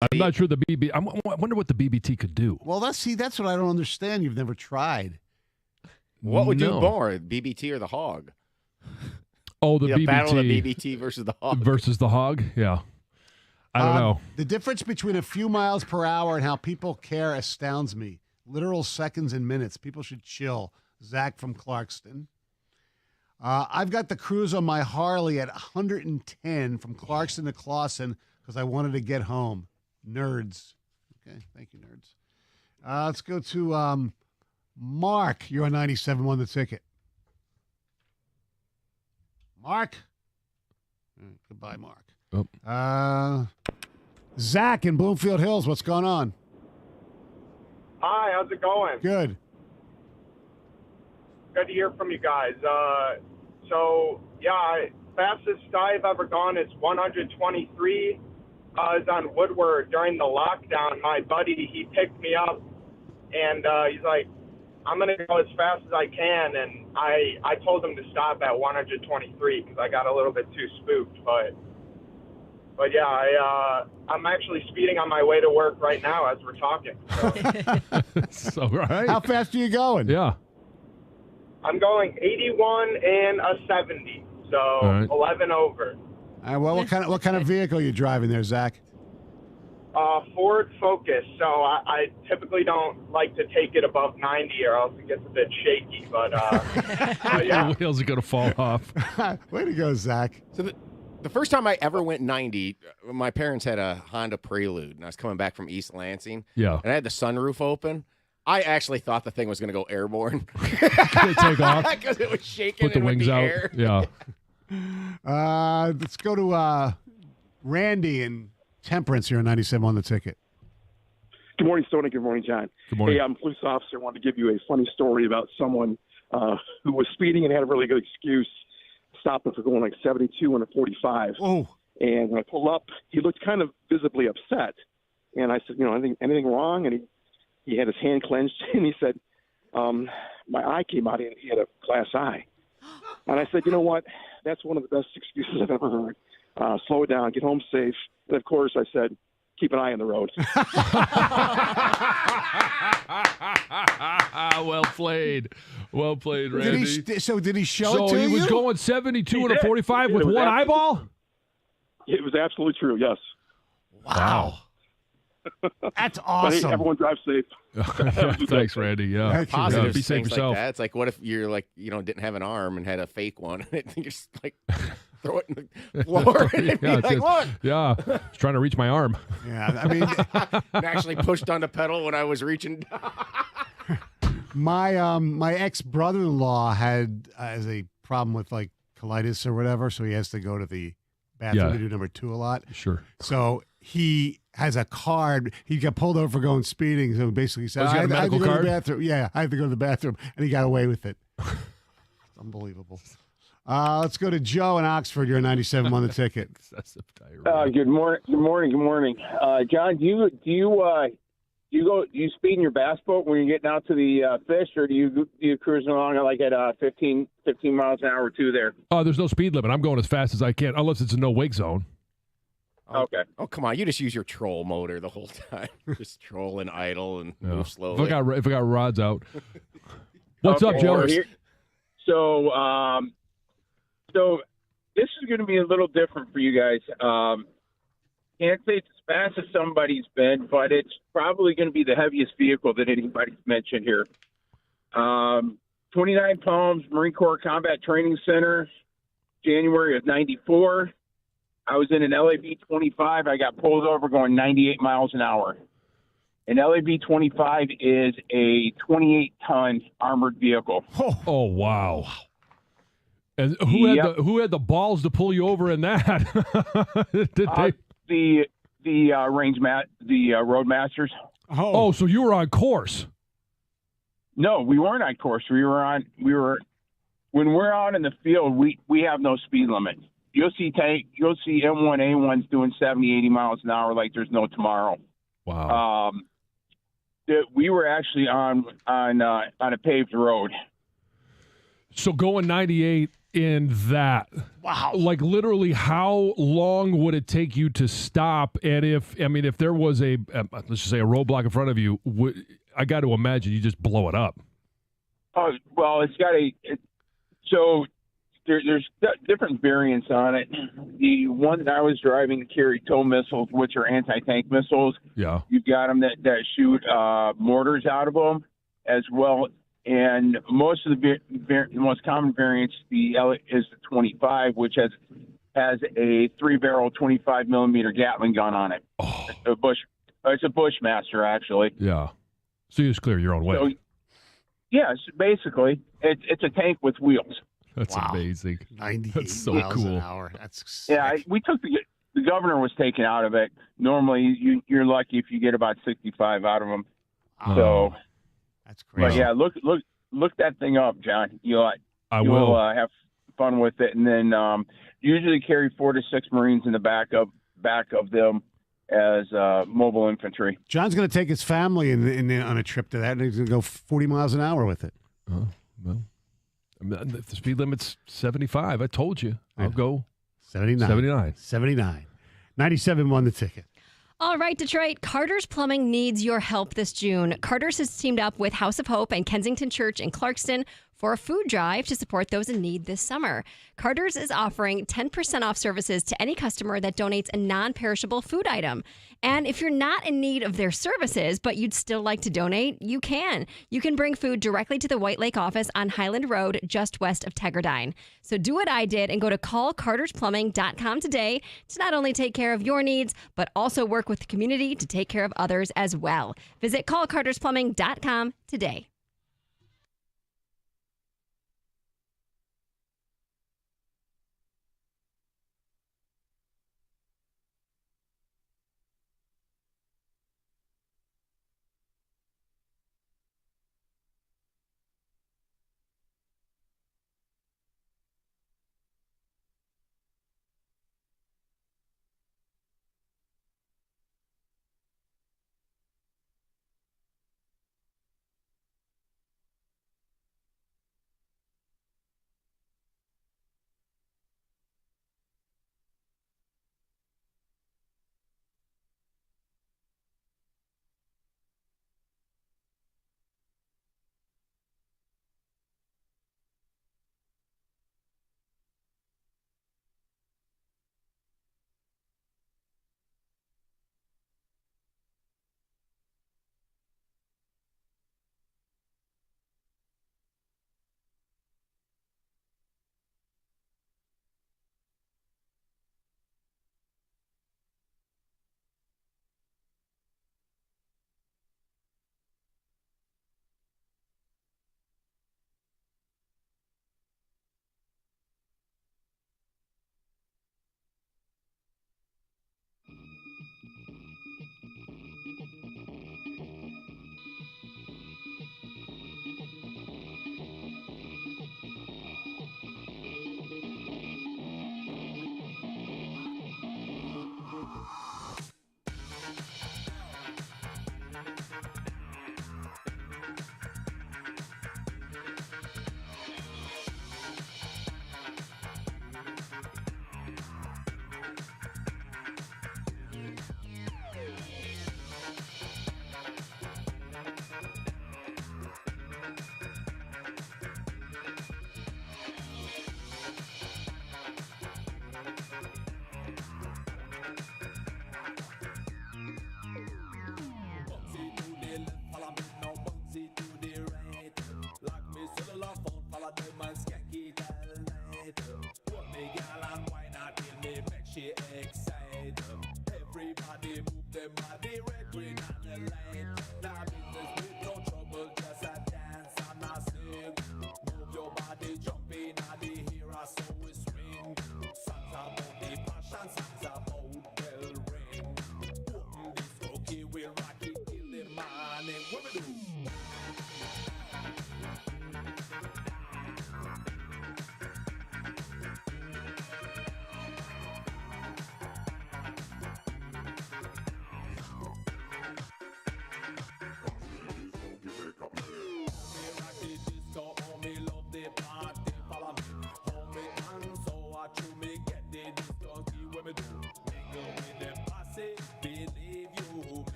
I'm not sure the BB. I wonder what the BBT could do. Well, that's what I don't understand. You've never tried. What would do more, BBT or the hog? Oh, the BBT. Battle of the BBT versus the hog. Yeah. I don't know. The difference between a few miles per hour and how people care astounds me. Literal seconds and minutes. People should chill. Zach from Clarkston. I've got the cruise on my Harley at 110 from Clarkston to Clawson because I wanted to get home. Nerds. Okay, thank you, nerds. Let's go to Mark. You're on 97, won the ticket. Mark? Goodbye, Mark. Oh. Zach in Bloomfield Hills, what's going on? Hi, how's it going? Good. Good to hear from you guys. Fastest I've ever gone is 123. I was on Woodward during the lockdown. My buddy, he picked me up, and he's like, I'm going to go as fast as I can. And I told him to stop at 123 because I got a little bit too spooked. But yeah, I'm actually speeding on my way to work right now as we're talking. So, right. How fast are you going? Yeah. I'm going 81 and a 70, so right. 11 over. All right, well, what kind of vehicle are you driving there, Zach? Ford Focus. So I typically don't like to take it above 90 or else it gets a bit shaky. But yeah. The wheels are going to fall off. Way to go, Zach. So the first time I ever went 90, my parents had a Honda Prelude, and I was coming back from East Lansing. Yeah. And I had the sunroof open. I actually thought the thing was going to go airborne. Could it take off? Because it was shaking. Put the wings out. Air. Yeah. Let's go to Randy in Temperance here on 97 on the ticket. Good morning, Stoney. Good morning, John. Good morning. Hey, I'm a police officer. I wanted to give you a funny story about someone who was speeding and had a really good excuse, stopping for going like 72 and a 45. Oh. And when I pulled up, he looked kind of visibly upset. And I said, anything wrong? And he had his hand clenched, and he said, my eye came out, and he had a glass eye. And I said, you know what? That's one of the best excuses I've ever heard. Slow it down, get home safe. And, of course, I said, keep an eye on the road. Well played. Well played, Randy. Did he show it to you? So he was going 72 and a 45 with one eyeball? It was absolutely true, yes. Wow. That's But awesome. hey, everyone drive safe. Thanks, Randy. Yeah. Positive Be safe things yourself. like that. It's like, what if you're like, didn't have an arm and had a fake one? And you just like throw it in the floor and be like, look. Yeah. I was trying to reach my arm. Yeah, I mean, And actually pushed on the pedal when I was reaching. my ex-brother-in-law had as a problem with like colitis or whatever, so he has to go to the bathroom to do number 2 a lot. Sure. So he has a card. He got pulled over for going speeding. So basically he said, He's got a I have to medical go to card? the bathroom. Yeah, I have to go to the bathroom. And he got away with it. It's unbelievable. Let's go to Joe in Oxford. You're 97 on the ticket. Excessive diarrhea. Good morning. John, do you speed in your bass boat when you're getting out to the fish, or do you cruise along like at 15 miles an hour or 2 there? Oh, there's no speed limit. I'm going as fast as I can, unless it's a no wake zone. Okay. Oh, come on. You just use your troll motor the whole time. Just troll and idle and move If slowly. I got rods out. What's up, Joe? So this is going to be a little different for you guys. Can't say it's as fast as somebody's been, but it's probably going to be the heaviest vehicle that anybody's mentioned here. 29 Palms Marine Corps Combat Training Center, January of '94. I was in an LAB 25. I got pulled over going 98 miles an hour. An LAB 25 is a 28-ton armored vehicle. Oh, wow. And who had the balls to pull you over in that? The Roadmasters. Oh, so you were on course. No, we weren't on course. When we're out in the field, we have no speed limit. You'll see M1A1s doing 70, 80 miles an hour like there's no tomorrow. Wow. We were actually on a paved road. So going 98 in that. Wow. Like literally, how long would it take you to stop? And if there was let's just say a roadblock in front of you, I got to imagine you just blow it up. Oh, well, it's got so there's different variants on it. The one that I was driving carried TOW missiles, which are anti-tank missiles. Yeah. You've got them that shoot mortars out of them as well. And most of the most common variants is the 25, which has a 3-barrel 25 millimeter Gatling gun on it. Oh. It's a Bushmaster, actually. Yeah. So you just clear your own way. So, yes, basically, it's a tank with wheels. That's amazing. 98 That's so miles cool. an hour. That's sick. Yeah, we took the governor was taken out of it. Normally, you're lucky if you get about 65 out of them. So that's crazy. But yeah, look that thing up, John. I will have fun with it, and then usually carry 4 to 6 Marines in the back of them as mobile infantry. John's going to take his family on a trip to that, and he's going to go 40 miles an hour with it. Oh, well. The speed limit's 75. I told you. I'll go 79. 79. 97 won the ticket. All right, Detroit, Carter's Plumbing needs your help this June. Carter's has teamed up with House of Hope and Kensington Church in Clarkston for a food drive to support those in need this summer. Carter's is offering 10% off services to any customer that donates a non-perishable food item. And if you're not in need of their services, but you'd still like to donate, you can. You can bring food directly to the White Lake office on Highland Road, just west of Teggerdine. So do what I did and go to callcartersplumbing.com today to not only take care of your needs, but also work with the community to take care of others as well. Visit callcartersplumbing.com today.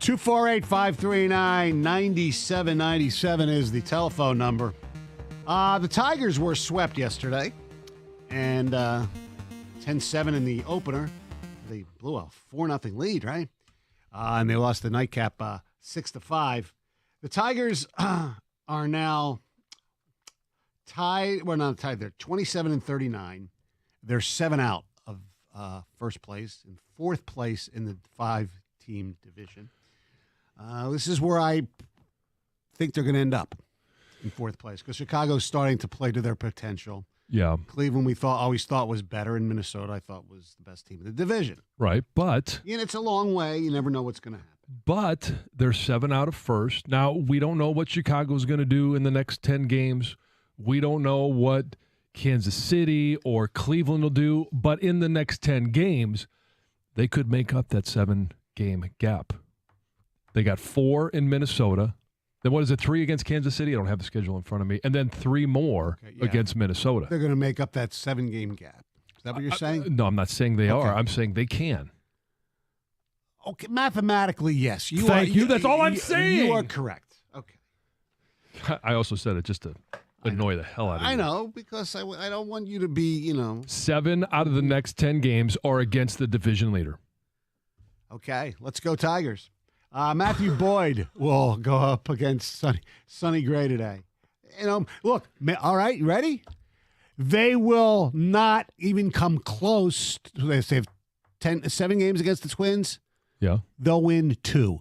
248-539-9797 is the telephone number. The Tigers were swept yesterday, and 10-7 in the opener. They blew a 4-0 lead, right? And they lost the nightcap 6-5. The Tigers are now tied. Well, not tied. They're 27-39. They're 7 out of first place and fourth place in the 5-team division. This is where I think they're going to end up, in fourth place, because Chicago's starting to play to their potential. Yeah. Cleveland, we always thought was better, and Minnesota, I thought, was the best team in the division. Right, but And it's a long way. You never know what's going to happen. But they're 7 out of first. Now, we don't know what Chicago's going to do in the next 10 games. We don't know what Kansas City or Cleveland will do. But in the next 10 games, they could make up that 7-game gap. They got 4 in Minnesota. Then what is it, 3 against Kansas City? I don't have the schedule in front of me. And then 3 more against Minnesota. They're going to make up that 7-game gap. Is that what you're saying? No, I'm not saying they are. I'm saying they can. Okay, mathematically, yes. Thank you. That's all I'm saying. You are correct. Okay. I also said it just to annoy the hell out of you. I know, because I don't want you to be, 7 out of the next 10 games are against the division leader. Okay, let's go Tigers. Matthew Boyd will go up against Sonny Gray today. Look, all right, you ready? They will not even come close. They have 7 games against the Twins. Yeah. They'll win 2.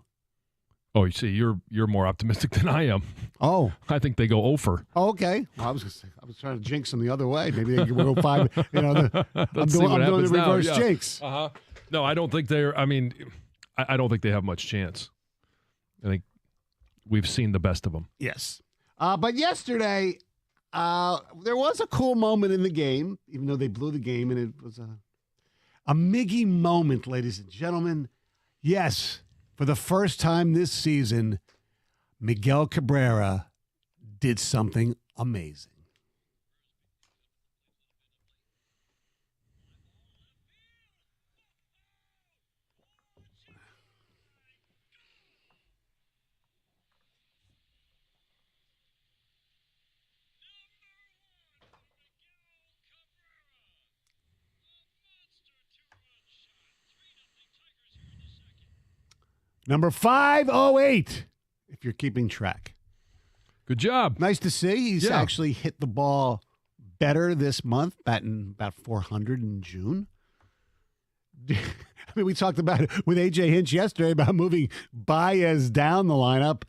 Oh, you see, you're more optimistic than I am. Oh. I think they go over. Oh, okay. Well, I was trying to jinx them the other way. Maybe they can go 5. I'm doing the reverse jinx. Uh-huh. No, I don't think they're. I mean, I don't think they have much chance. I think we've seen the best of them. Yes. But yesterday, there was a cool moment in the game, even though they blew the game, and it was a Miggy moment, ladies and gentlemen. Yes, for the first time this season, Miguel Cabrera did something amazing. Number 508, if you're keeping track. Good job. Nice to see. He's actually hit the ball better this month, batting about 400 in June. I mean, we talked about it with A.J. Hinch yesterday about moving Baez down the lineup.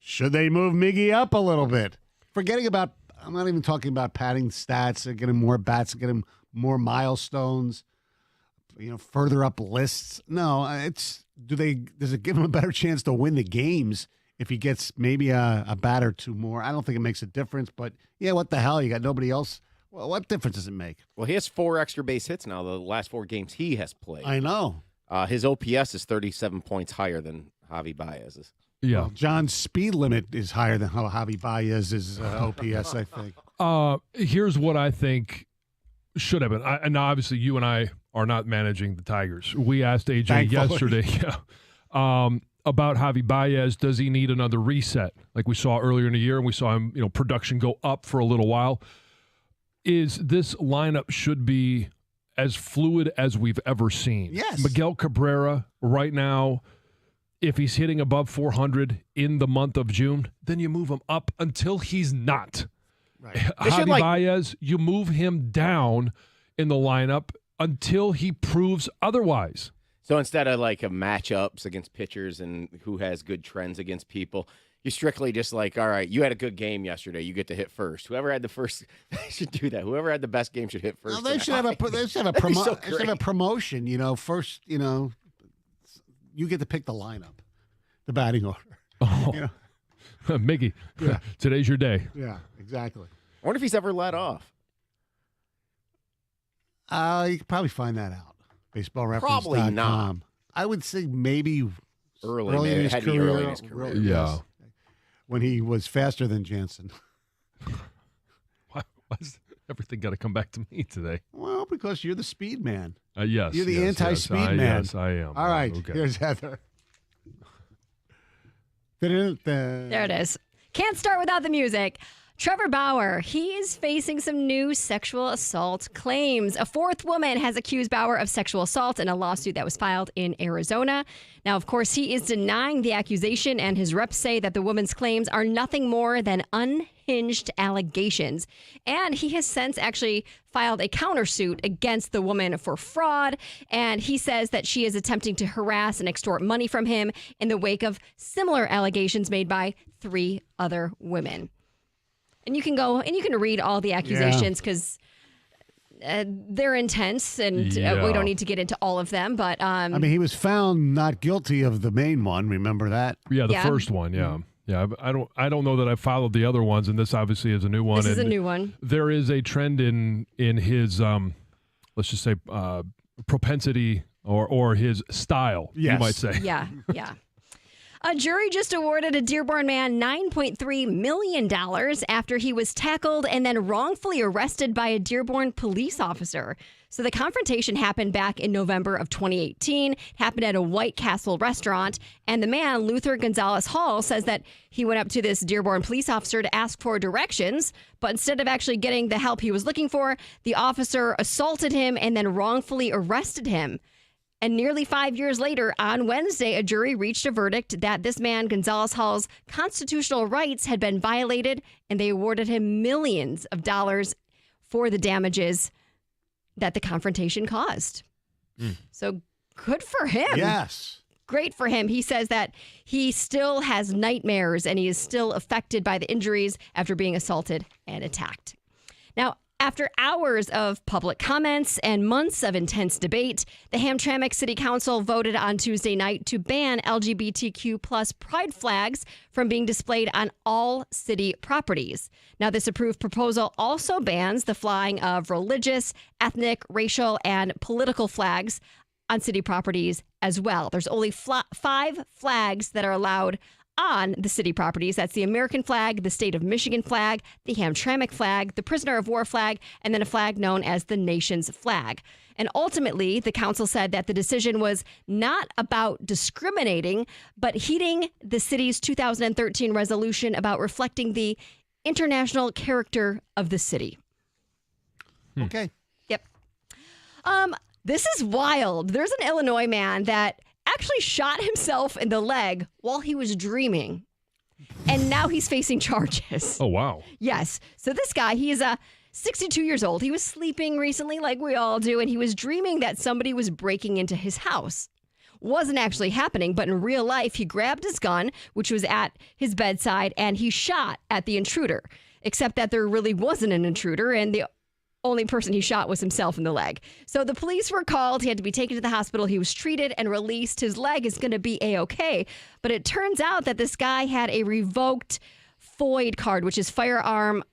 Should they move Miggy up a little bit? Forgetting about, I'm not even talking about padding stats, get him more bats, get him more milestones, further up lists. No, does it give him a better chance to win the games if he gets maybe a bat or two more? I don't think it makes a difference, but yeah, what the hell? You got nobody else. Well, what difference does it make? Well, he has 4 extra base hits now, the last 4 games he has played. I know. His OPS is 37 points higher than Javi Baez's. Yeah. Well, John's speed limit is higher than how Javi Baez's OPS, I think. Here's what I think should have been. And obviously, you and I are not managing the Tigers. We asked AJ Thankfully. yesterday about Javi Baez. Does he need another reset? Like we saw earlier in the year, and we saw him, production go up for a little while. Is this lineup should be as fluid as we've ever seen? Yes. Miguel Cabrera right now, if he's hitting above 400 in the month of June, then you move him up until he's not. Right. Javi Baez, you move him down in the lineup until he proves otherwise. So instead of like a matchups against pitchers and who has good trends against people, you strictly just like, all right, you had a good game yesterday. You get to hit first. Whoever had the first, they should do that. Whoever had the best game should hit first. No, they should have a promotion. First, you get to pick the lineup, the batting order. Oh, Miggy, Yeah. Today's your day. Yeah, exactly. I wonder if he's ever let off. You could probably find that out. BaseballReference.com. Probably not. I would say maybe Early in his career. Yeah. When he was faster than Jansen. Why's everything got to come back to me today? Well, because you're the speed man. Yes. You're the yes, anti-speed yes, man. Yes, I am. All right, Okay. here's Heather. There it is. Can't start without the music. Trevor Bauer, he is facing some new sexual assault claims. A 4th woman has accused Bauer of sexual assault in a lawsuit that was filed in Arizona. Now, of course, he is denying the accusation, and his reps say that the woman's claims are nothing more than unhinged allegations. And he has since actually filed a countersuit against the woman for fraud, and he says that she is attempting to harass and extort money from him in the wake of similar allegations made by 3 other women. And you can go and you can read all the accusations because they're intense, and we don't need to get into all of them. But he was found not guilty of the main one. Remember that? Yeah, the first one. Yeah, yeah. I don't know that I followed the other ones, and this obviously is a new one. This is a new one. There is a trend in his let's just say propensity or his style. Yes. You might say. Yeah. A jury just awarded a Dearborn man $9.3 million after he was tackled and then wrongfully arrested by a Dearborn police officer. So the confrontation happened back in November of 2018, happened at a White Castle restaurant, and the man, Luther Gonzalez Hall, says that he went up to this Dearborn police officer to ask for directions, but instead of actually getting the help he was looking for, the officer assaulted him and then wrongfully arrested him. And nearly 5 years later, on Wednesday, a jury reached a verdict that this man, Gonzalez Hall's constitutional rights had been violated, and they awarded him millions of dollars for the damages that the confrontation caused. So good for him. Yes. Great for him. He says that he still has nightmares and he is still affected by the injuries after being assaulted and attacked. Now, after hours of public comments and months of intense debate, the Hamtramck City Council voted on Tuesday night to ban LGBTQ plus pride flags from being displayed on all city properties. Now, this approved proposal also bans the flying of religious, ethnic, racial, and political flags on city properties as well. There's only 5 flags that are allowed on the city properties. That's the American flag, the state of Michigan flag, the Hamtramck flag, the prisoner of war flag, and then a flag known as the nation's flag. And ultimately, the council said that the decision was not about discriminating, but heeding the city's 2013 resolution about reflecting the international character of the city. Okay. Yep. This is wild. There's an Illinois man that actually shot himself in the leg while he was dreaming. And now he's facing charges. Oh, wow. Yes. So this guy, he is 62 years old. He was sleeping recently like we all do, and he was dreaming that somebody was breaking into his house. wasn't actually happening, but in real life, he grabbed his gun, which was at his bedside, and he shot at the intruder, except that there really wasn't an intruder, and the only person he shot was himself in the leg. So the police were called. He had to be taken to the hospital. He was treated and released. His leg is going to be A-okay. But it turns out that this guy had a revoked FOID card, which is firearm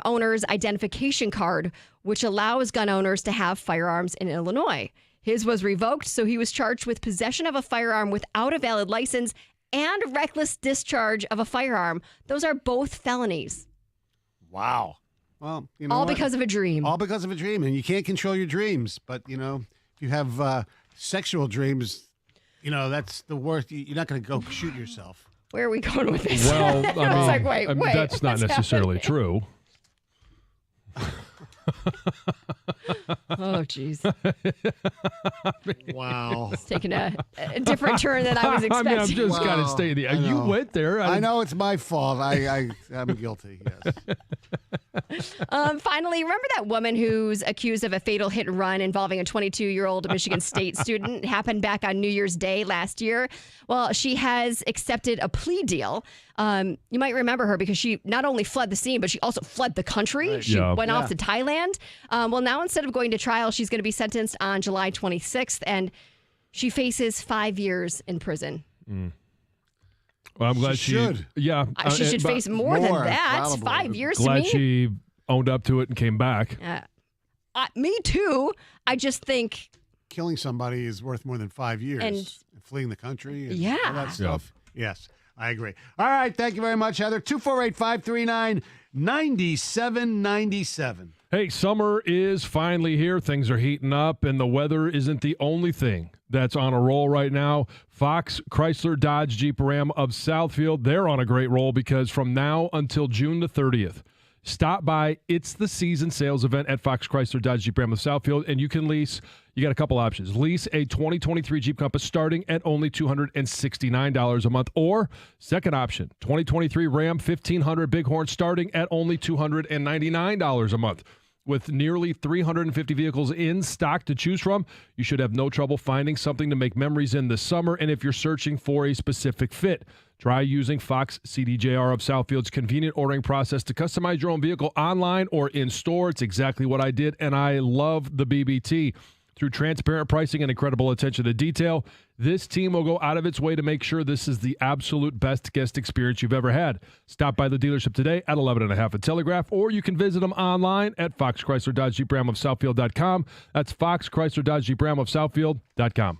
owner's identification card, which allows gun owners to have firearms in Illinois. His was revoked, so he was charged with possession of a firearm without a valid license and reckless discharge of a firearm. Those are both felonies. Wow. Well, you know All what? because of a dream. All because of a dream. And you can't control your dreams. But, if you have sexual dreams, that's the worst. You're not going to go shoot yourself. Where are we going with this? Well, I was like, wait, that's not what's necessarily happening? true. Oh, jeez. Wow. It's taking a different turn than I was expecting. I'm just kind of Wow. stating the. I You know. went there. I know it's my fault. I'm guilty, yes. Finally, remember that woman who's accused of a fatal hit and run involving a 22-year-old Michigan State student? It happened back on New Year's Day last year. Well, she has accepted a plea deal. You might remember her because she not only fled the scene, but she also fled the country. Right. She Yeah. went off to Thailand. Well, now instead of going to trial, she's going to be sentenced on July 26th, and she faces 5 years in prison. Well, I'm glad She should. Yeah, She should but face more than more, that. probably. 5 years to Glad me. she owned up to it and came back. Me too. I just think Killing somebody is worth more than 5 years. And- fleeing the country and Yeah. all that stuff. Yes, I agree. All right. Thank you very much, Heather. 248-539-9797. Hey, summer is finally here. Things are heating up, and the weather isn't the only thing that's on a roll right now. Fox, Chrysler, Dodge, Jeep, Ram of Southfield, they're on a great roll because from now until June the 30th, stop by. It's the season sales event at Fox, Chrysler, Dodge, Jeep, Ram of Southfield, and you can lease. You got a couple options. Lease a 2023 Jeep Compass starting at only $269 a month, or second option, 2023 Ram 1500 Bighorn starting at only $299 a month. With nearly 350 vehicles in stock to choose from, you should have no trouble finding something to make memories in this summer. And if you're searching for a specific fit, try using Fox CDJR of Southfield's convenient ordering process to customize your own vehicle online or in store. It's exactly what I did, and I love the BBT. Through transparent pricing and incredible attention to detail, this team will go out of its way to make sure this is the absolute best guest experience you've ever had. Stop by the dealership today at 11.5 at Telegraph, or you can visit them online at Fox Chrysler Dodge Jeep Ram of Southfield.com. That's Fox Chrysler Dodge Jeep Ram of Southfield.com.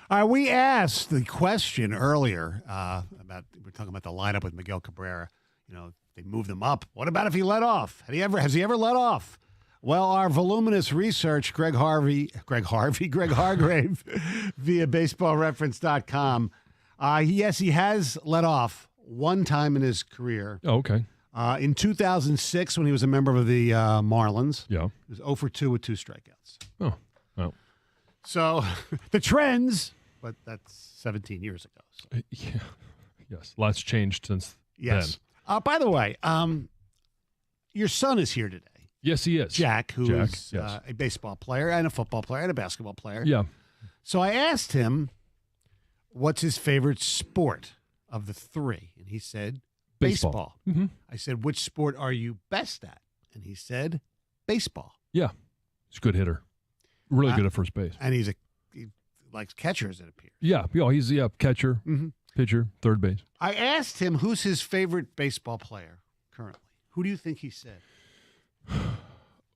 All right, we asked the question earlier we're talking about the lineup with Miguel Cabrera. You know, they moved him up. What about if he let off? Has he ever let off? Well, our voluminous research, Greg Hargrave, via baseballreference.com. Yes, he has let off one time in his career. Oh, okay. In 2006, when he was a member of the Marlins. Yeah. He was 0 for 2 with 2 strikeouts. Oh. So the trends, but that's 17 years ago. So. Yeah. Yes. Lots changed since Yes. By the way, your son is here today. Yes, he is. Jack, who is yes. a baseball player and a football player and a basketball player. Yeah. So I asked him, what's his favorite sport of the three? And he said, baseball. Mm-hmm. I said, which sport are you best at? And he said, baseball. Yeah. He's a good hitter. Really good at first base. And he likes catchers, it appears. Yeah. He's catcher, pitcher, third base. I asked him who's his favorite baseball player currently. Who do you think he said?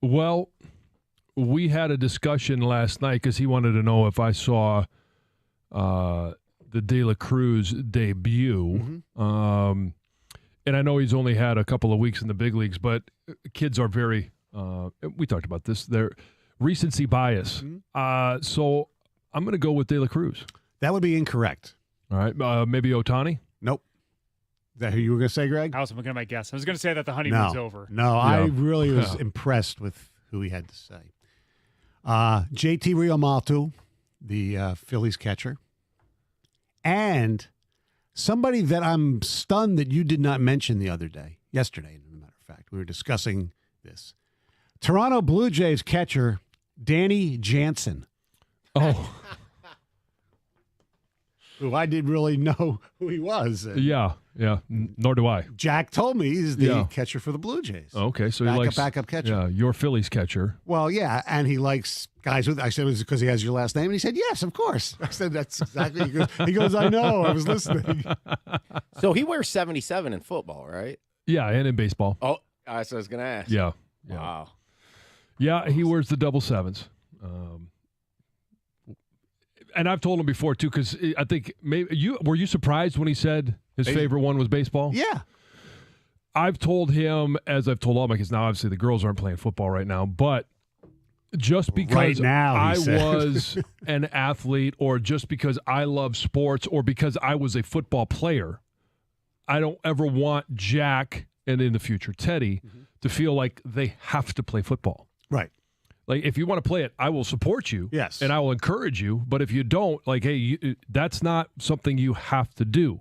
Well, we had a discussion last night because he wanted to know if I saw the De La Cruz debut. Mm-hmm. And I know he's only had a couple of weeks in the big leagues, but kids are very we talked about this. They're recency bias. Mm-hmm. So I'm going to go with De La Cruz. That would be incorrect. All right. Maybe Ohtani? Nope. Is that who you were going to say, Greg? I was looking at my guess. I was going to say that the honeymoon's over. No, I really was impressed with who he had to say. JT Realmuto, the Phillies catcher, and somebody that I'm stunned that you did not mention yesterday, as a matter of fact. We were discussing this. Toronto Blue Jays catcher, Danny Jansen. Oh, who I didn't really know who he was. yeah. Nor do I. Jack told me he's the catcher for the Blue Jays. Okay, so he likes backup catcher. Yeah, your Phillies catcher. Well, yeah, and he likes guys with. I said, "Was it because he has your last name?" And he said, "Yes, of course." I said, "That's exactly." He goes, "I know. I was listening." So he wears 77 in football, right? Yeah, and in baseball. Oh, that's what I was going to ask. Yeah. Wow. Yeah, he wears the double sevens. And I've told him before too, because I think maybe were you surprised when he said his favorite one was baseball? Yeah. I've told him, as I've told all my kids. Now, obviously, the girls aren't playing football right now, but just because right now, I was an athlete, or just because I love sports, or because I was a football player, I don't ever want Jack and in the future Teddy to feel like they have to play football. Right. Like, if you want to play it, I will support you. Yes. And I will encourage you. But if you don't, like, hey, that's not something you have to do.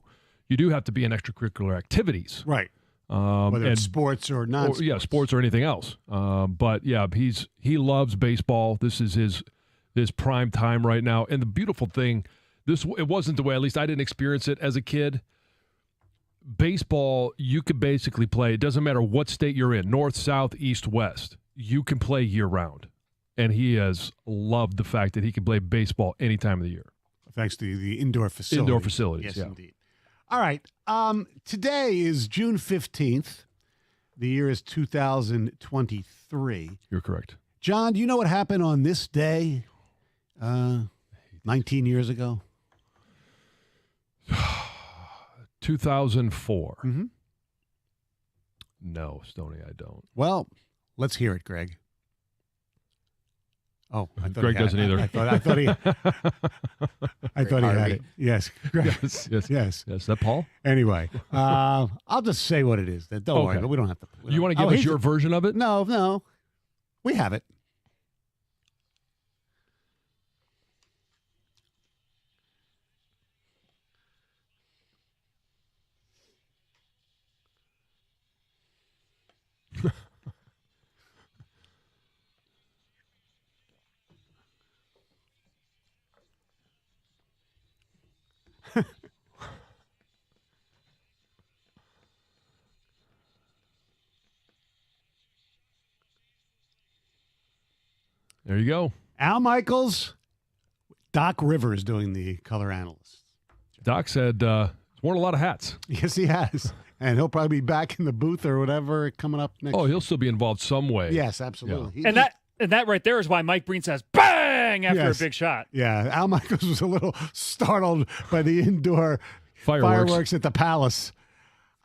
You do have to be in extracurricular activities. Right. Whether it's sports or non-sports. Yeah, sports or anything else. But, yeah, he loves baseball. This is his prime time right now. And the beautiful thing, it wasn't the way, at least I didn't experience it as a kid. Baseball, you could basically play. It doesn't matter what state you're in, north, south, east, west. You can play year-round. And he has loved the fact that he can play baseball any time of the year. Thanks to the indoor facilities. Indoor facilities, yes, yeah. Indeed. All right. Today is June 15th. The year is 2023. You're correct. John, do you know what happened on this day 19 years ago? 2004. Mm-hmm. No, Stoney, I don't. Well, let's hear it, Greg. Oh, I thought Greg doesn't either. I thought he had it. Yes. Greg. Yes. That Paul? Anyway, I'll just say what it is. Don't worry. We don't have to. You want to give us your version of it? No. We have it. There you go. Al Michaels, Doc Rivers doing the color analyst. Doc said he's worn a lot of hats. Yes, he has. And he'll probably be back in the booth or whatever coming up next. Oh, he'll still be involved some way. Yes, absolutely. Yeah. And that right there is why Mike Breen says, bang! bang after Yes. a big shot. Yeah, Al Michaels was a little startled by the indoor fireworks at the Palace.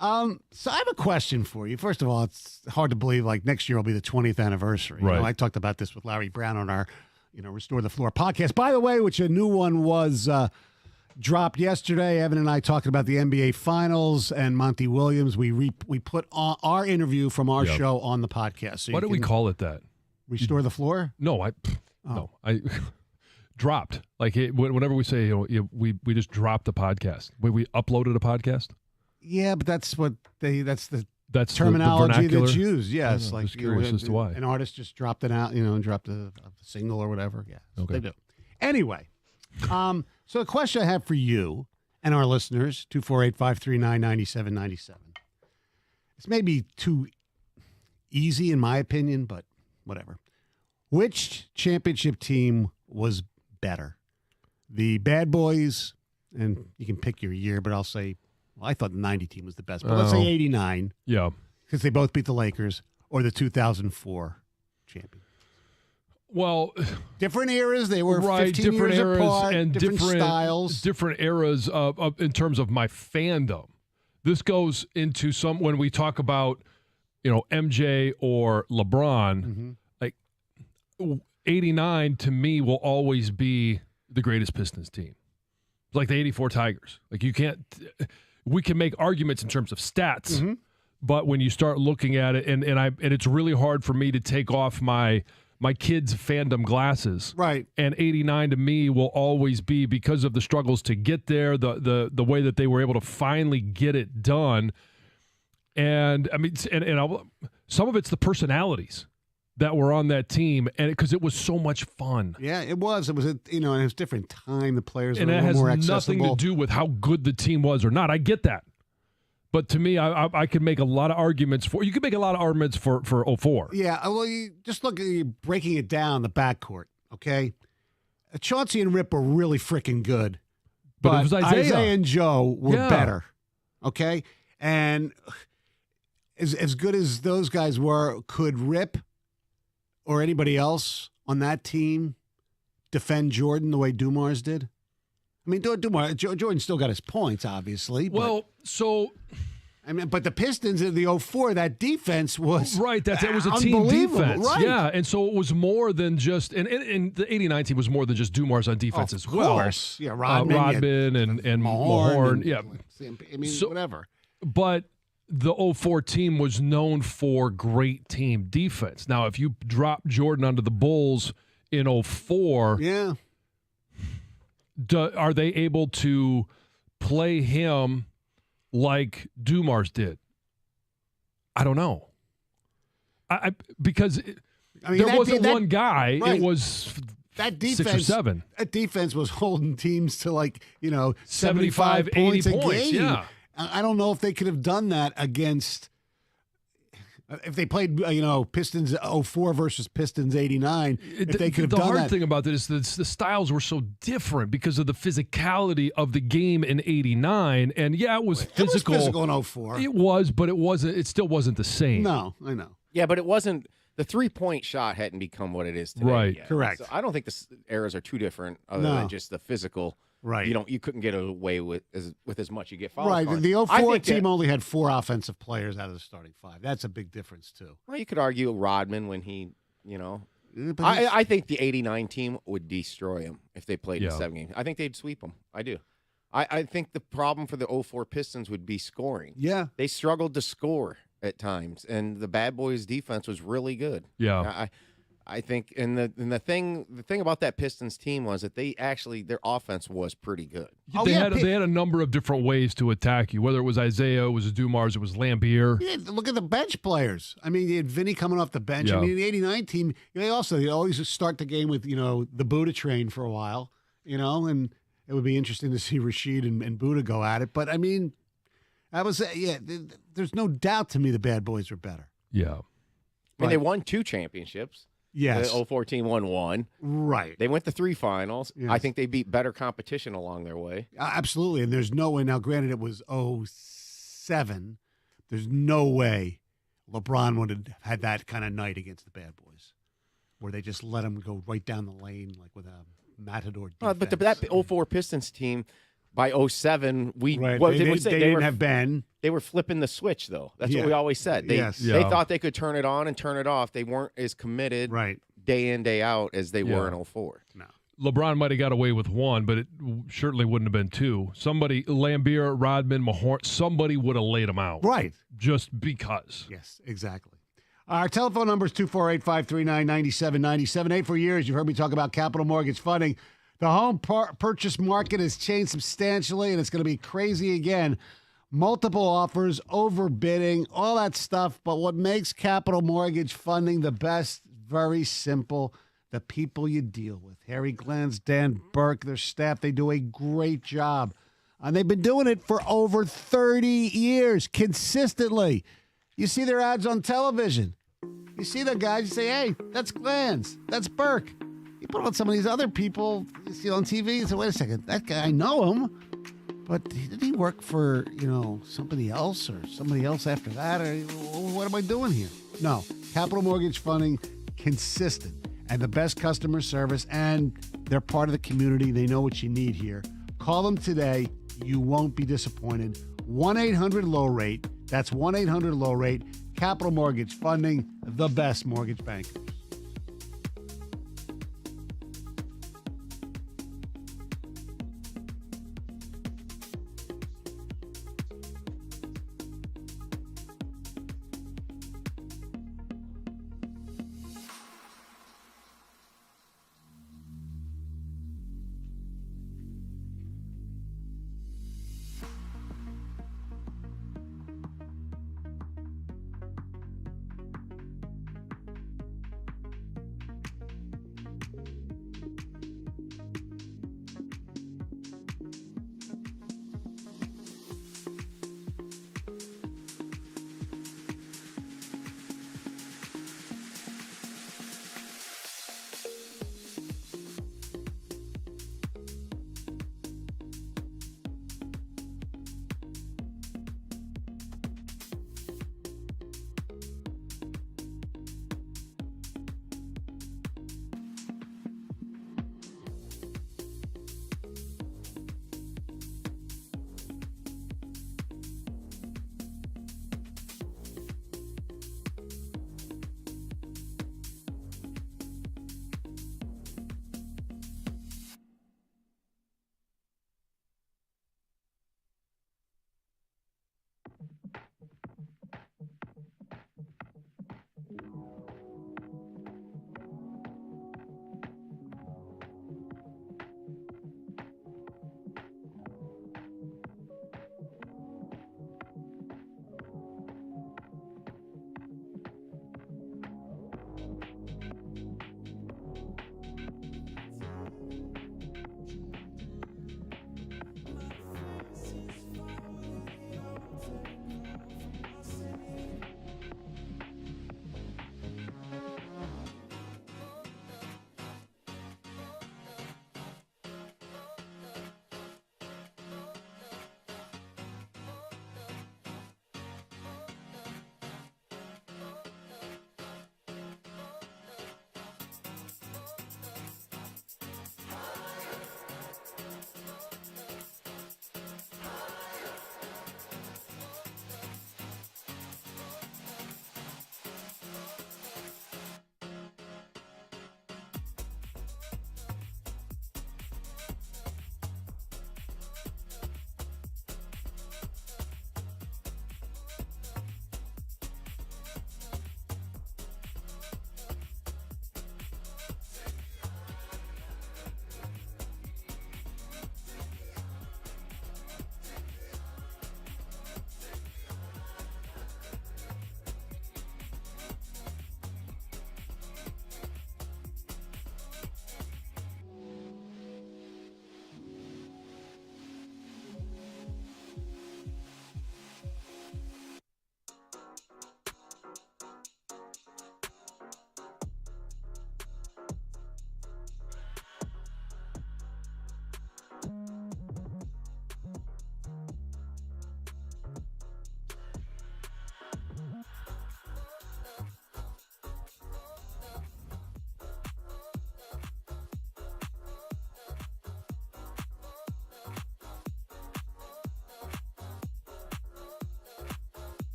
So I have a question for you. First of all, it's hard to believe like next year will be the 20th anniversary. You know, Right. I talked about this with Larry Brown on our, Restore the Floor podcast. By the way, which a new one was dropped yesterday. Evan and I talked about the NBA Finals and Monty Williams. We put our interview from our Yep. show on the podcast. So Why do we call it that? Restore the Floor? No, I dropped. Like whenever we say we just dropped the podcast. We uploaded a podcast. Yeah, but that's the That's terminology the that's used. Yes, I'm like just curious as to why. an artist just dropped it out, and dropped a single or whatever. Yeah, that's what Okay. they do. Anyway, so the question I have for you and our listeners, 248-539-9797. It's maybe too easy in my opinion, but whatever. Which championship team was better? The Bad Boys, and you can pick your year, but I'll say, well, I thought the 90 team was the best, but let's say 89, Yeah. because they both beat the Lakers, or the 2004 champion. Well, Different eras. They were right, 15 different years eras apart, and different styles. different eras of in terms of my fandom. This goes into when we talk about MJ or LeBron. Like 89 to me will always be the greatest Pistons team. Like the 84 Tigers. Like you can't. We can make arguments in terms of stats, but when you start looking at it, and it's really hard for me to take off my kids' fandom glasses. Right. And 89 to me will always be, because of the struggles to get there, the way that they were able to finally get it done. And I mean, some of it's the personalities that were on that team, and because it was so much fun. Yeah, it was. It was and it was a different time. The players And were a it little has more nothing accessible. to do with how good the team was or not. I get that. But to me, I could make a lot of arguments for. You could make a lot of arguments for 04. Yeah, well, you just look at you breaking it down, the backcourt, okay? Chauncey and Rip were really freaking good. But it was Isaiah. and Joe were Yeah. better, okay? And as good as those guys were, could Rip or anybody else on that team defend Jordan the way Dumars did? I mean, Jordan still got his points, obviously. Well, so but the Pistons in the 04, that defense was right. It was a team unbelievable, defense, right? yeah. And so it was more than just, and the 89 team was more than just Dumars on defense as well. Of course, yeah, Rodman and Mahorn, yeah. I mean, whatever. But the 04 team was known for great team defense. Now, if you drop Jordan onto the Bulls in 04, Yeah. are they able to play him like Dumars did? I don't know. Because there wasn't one guy. right. It was That defense, 6 or 7. That defense was holding teams to 75, 75, 80 points a points, game. yeah. I don't know if they could have done that against. If they played, Pistons 04 versus Pistons 89, if they could have the done hard that. thing about this is the styles were so different because of the physicality of the game in 89. And yeah, it was physical. It was physical in 04. It was, but it wasn't. It still wasn't the same. No, I know. Yeah, but it wasn't. The 3-point shot hadn't become what it is today. Right. Yet. Correct. So I don't think the eras are too different, other No. than just the physical. Right. You couldn't get away with as much. You get fouled. Right. on. The I 04 think team that- only had 4 offensive players out of the starting 5. That's a big difference, too. Well, you could argue Rodman when he, But I think the 89 team would destroy him if they played in Yeah. 7 games. I think they'd sweep them. I do. I think the problem for the 04 Pistons would be scoring. yeah. They struggled to score at times, and the Bad Boys' defense was really good. Yeah. I think, and the thing about that Pistons team was that their offense was pretty good. Oh, They yeah, had a number of different ways to attack you, whether it was Isaiah, it was Dumars, it was Lambier. Yeah, look at the bench players. I mean, you had Vinny coming off the bench. Yeah. I mean, the 89 team, they always start the game with, the Buddha train for a while, and it would be interesting to see Rashid and Buddha go at it. But, I mean, there's no doubt to me the Bad Boys were better. Yeah. I mean, they won 2 championships. Yes. The 04 team won 1. Right. They went to 3 finals. Yes. I think they beat better competition along their way. Absolutely. And there's no way. Now, granted, it was 07. There's no way LeBron would have had that kind of night against the Bad Boys. where they just let them go right down the lane like with a matador But defense. that 04 Pistons team by 07, we Right. what they did we say? didn't have Ben. They were flipping the switch, though. That's Yeah. what we always said. They Yes. they Yeah. thought they could turn it on and turn it off. They weren't as committed Right. day in, day out as they were Yeah. in 04. No. LeBron might have got away with one, but it certainly wouldn't have been two. Somebody, Lambeer, Rodman, Mahorn, somebody would have laid him out. Right. Just because. Yes, exactly. Our telephone number is 248-539-9797. For years, you've heard me talk about Capital Mortgage Funding. The home purchase market has changed substantially, and it's going to be crazy again. Multiple offers, overbidding, all that stuff. But what makes Capital Mortgage Funding the best? Very simple. The people you deal with. Harry Glantz, Dan Burke, their staff, they do a great job. And they've been doing it for over 30 years, consistently. You see their ads on television. You see the guys, you say, hey, that's Glantz, that's Burke. You put on some of these other people you see on TV and say, wait a second, that guy, I know him, but did he work for, somebody else or somebody else after that? Or what am I doing here? No. Capital Mortgage Funding, consistent and the best customer service, and they're part of the community. They know what you need here. Call them today. You won't be disappointed. 1-800-LOW-RATE. That's 1-800-LOW-RATE. Capital Mortgage Funding, the best mortgage bank.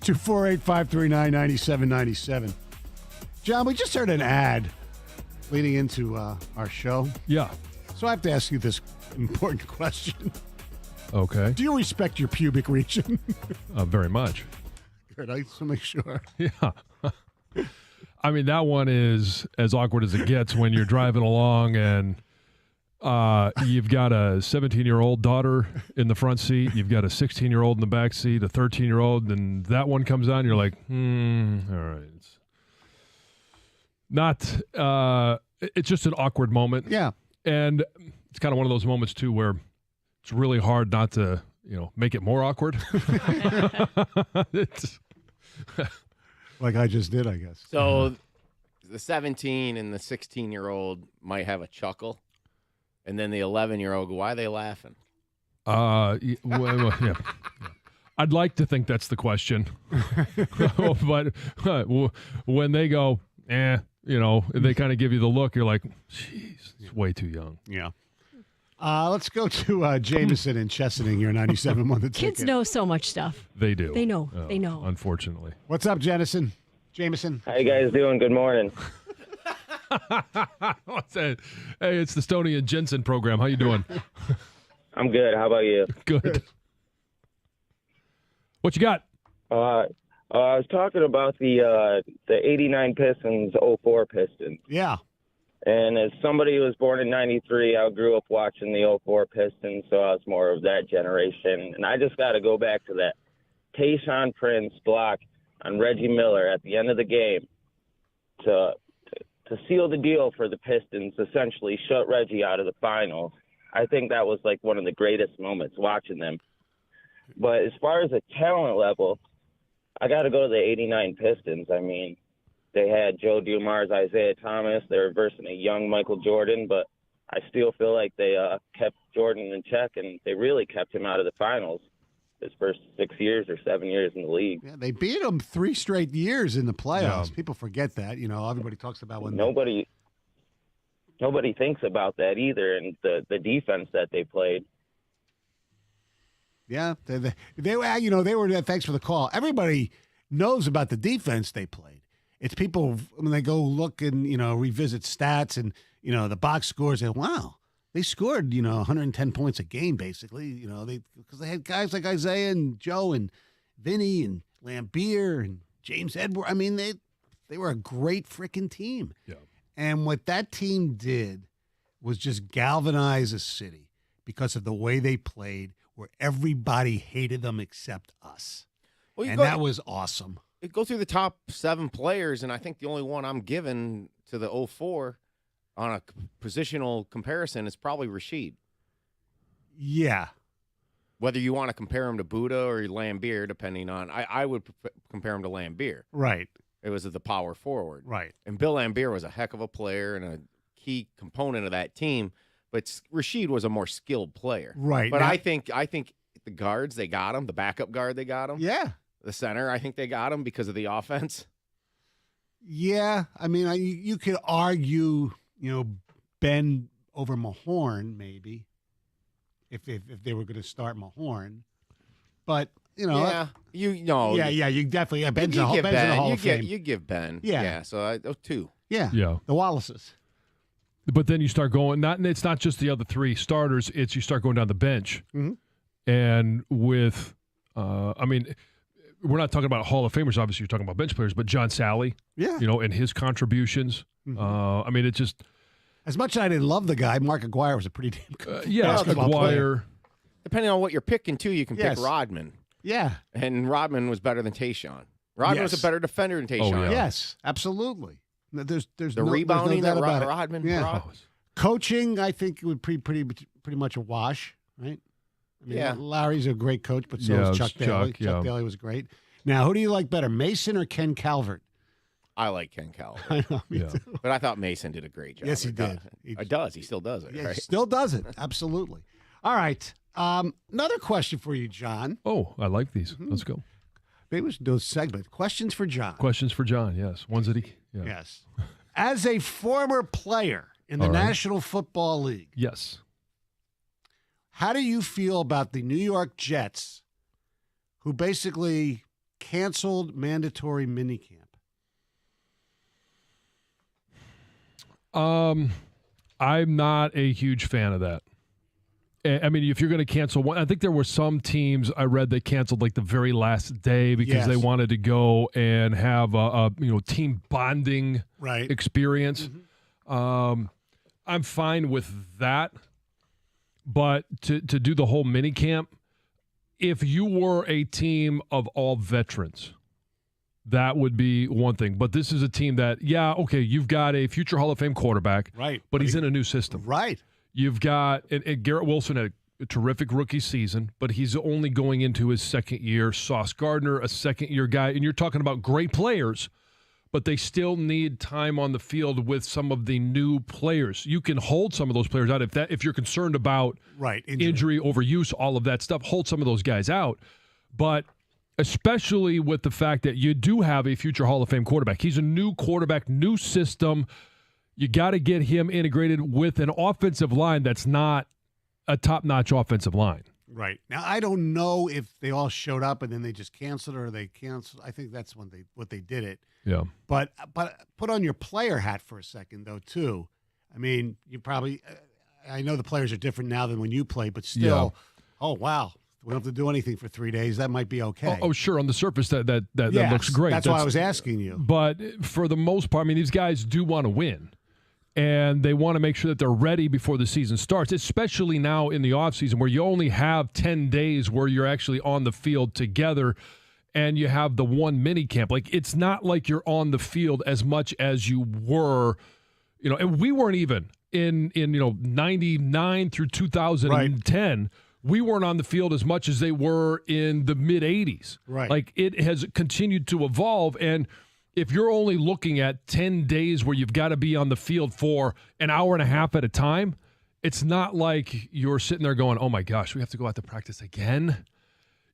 248-539-9797. John, we just heard an ad leading into our show. Yeah. So I have to ask you this important question. Okay. Do you respect your pubic region? Very much. Good. I just want to make sure. Yeah. I mean, that one is as awkward as it gets when you're driving along and you've got a 17-year-old daughter in the front seat. You've got a 16-year-old in the back seat, a 13-year-old, and that one comes on. You're like, all right. It's not. It's just an awkward moment. Yeah. And it's kind of one of those moments, too, where it's really hard not to, make it more awkward. It's like I just did, I guess. So the 17 and the 16-year-old might have a chuckle, and then the 11-year-old go, why are they laughing? Yeah. I'd like to think that's the question. But when they go, they kind of give you the look, you're like, jeez, it's way too young. Yeah. Let's go to Jameson and Chesaning here, 97.1 The Ticket. Kids know so much stuff. They do. They know. They know. Unfortunately. What's up, Jameson? How you guys doing? Good morning. What's that? Hey, it's the Stoney and Jensen program. How you doing? I'm good. How about you? Good. What you got? I was talking about the 89 Pistons, 04 Pistons. Yeah. And as somebody who was born in 93, I grew up watching the 04 Pistons, so I was more of that generation. And I just got to go back to that Tayshaun Prince block on Reggie Miller at the end of the game to seal the deal for the Pistons, essentially shut Reggie out of the finals. I think that was like one of the greatest moments watching them. But as far as a talent level, I got to go to the 89 Pistons. I mean, they had Joe Dumars, Isaiah Thomas. They were versing a young Michael Jordan, but I still feel like they kept Jordan in check, and they really kept him out of the finals his first 6 years or 7 years in the league. Yeah, they beat him 3 straight years in the playoffs. Yeah. People forget that. Everybody talks about when Nobody thinks about that either, and the defense that they played. Yeah, they were. Thanks for the call. Everybody knows about the defense they played. It's people when they go look and revisit stats and the box scores. And wow, they scored 110 points a game basically. Because they had guys like Isaiah and Joe and Vinny and Lambeer and James Edwards. I mean, they were a great freaking team. Yeah. And what that team did was just galvanize a city because of the way they played, where everybody hated them except us. Well, and that was awesome. Go through the top 7 players, and I think the only one I'm giving to the 04 on a positional comparison is probably Rasheed. Yeah. Whether you want to compare him to Buddha or Lambeer, depending on, I would compare him to Lambeer. Right. It was the power forward. Right. And Bill Lambeer was a heck of a player and a key component of that team, but Rasheed was a more skilled player. Right. But now, I think the guards, they got him. The backup guard, they got him. Yeah. The center, I think they got him because of the offense. Yeah. I mean, you could argue, Ben over Mahorn, maybe, if they were going to start Mahorn. But, Yeah. Yeah, you definitely. Ben's you in give the Ben. Hall You of Fame. give Ben. Yeah. So 2. Yeah. Yeah. The Wallaces. But then you start going, it's not just the other 3 starters, it's you start going down the bench. Mhm. And with, we're not talking about Hall of Famers, obviously you're talking about bench players, but John Sally, Yeah. and his contributions. Mhm. It just. As much as I didn't love the guy, Mark Aguirre was a pretty damn good basketball player. Aguirre. Depending on what you're picking, too, you can Yes. pick Rodman. Yeah. And Rodman was better than Tayshaun. Rodman was Yes. a better defender than Tayshaun. yeah. Yes, absolutely. There's The rebounding there's no that doubt about it. Rodman Yeah. brought. Coaching, I think it would pretty much a wash, right? I mean, Yeah. Larry's a great coach, but so Yeah, is Chuck it's Daly. Chuck, yeah. Chuck Daly was great. Now, who do you like better, Mason or Ken Calvert? I like Ken Calvert. I know, me Yeah. too. But I thought Mason did a great job. Yes, he It did. does. He still does it, Yeah, right? he still does it. Absolutely. All right. Another question for you, John. Oh, I like these. Mm-hmm. Let's go. Maybe we should do a segment. Questions for John. Questions for John, yes. Ones that he. Yeah. Yes. As a former player in the All right. National Football League, Yes. how do you feel about the New York Jets, who basically canceled mandatory minicamp? I'm not a huge fan of that. I mean, if you're going to cancel one, I think there were some teams I read that canceled like the very last day because they wanted to go and have a team bonding experience. Mm-hmm. I'm fine with that, but to do the whole mini camp, if you were a team of all veterans, that would be one thing. But this is a team that, you've got a future Hall of Fame quarterback, right? But he's in a new system, right? You've got and Garrett Wilson had a terrific rookie season, but he's only going into his second year. Sauce Gardner, a second-year guy, and you're talking about great players, but they still need time on the field with some of the new players. You can hold some of those players out if you're concerned about injury, overuse, all of that stuff. Hold some of those guys out, but especially with the fact that you do have a future Hall of Fame quarterback. He's a new quarterback, new system. You got to get him integrated with an offensive line that's not a top-notch offensive line. Right. Now, I don't know if they all showed up and then they just canceled or they canceled. I think that's what they did it. Yeah. But put on your player hat for a second, though, too. I mean, you probably I know the players are different now than when you played, but still, oh, wow. We don't have to do anything for 3 days. That might be okay. Oh, sure. On the surface, that looks great. That's why I was asking you. But for the most part, I mean, these guys do want to win. And they want to make sure that they're ready before the season starts, especially now in the offseason where you only have 10 days where you're actually on the field together and you have the one mini camp. Like, it's not like you're on the field as much as you were, and we weren't even in 99 through 2010. Right. We weren't on the field as much as they were in the mid-'80s. Right. Like, it has continued to evolve, and if you're only looking at 10 days where you've got to be on the field for an hour and a half at a time, it's not like you're sitting there going, oh, my gosh, we have to go out to practice again.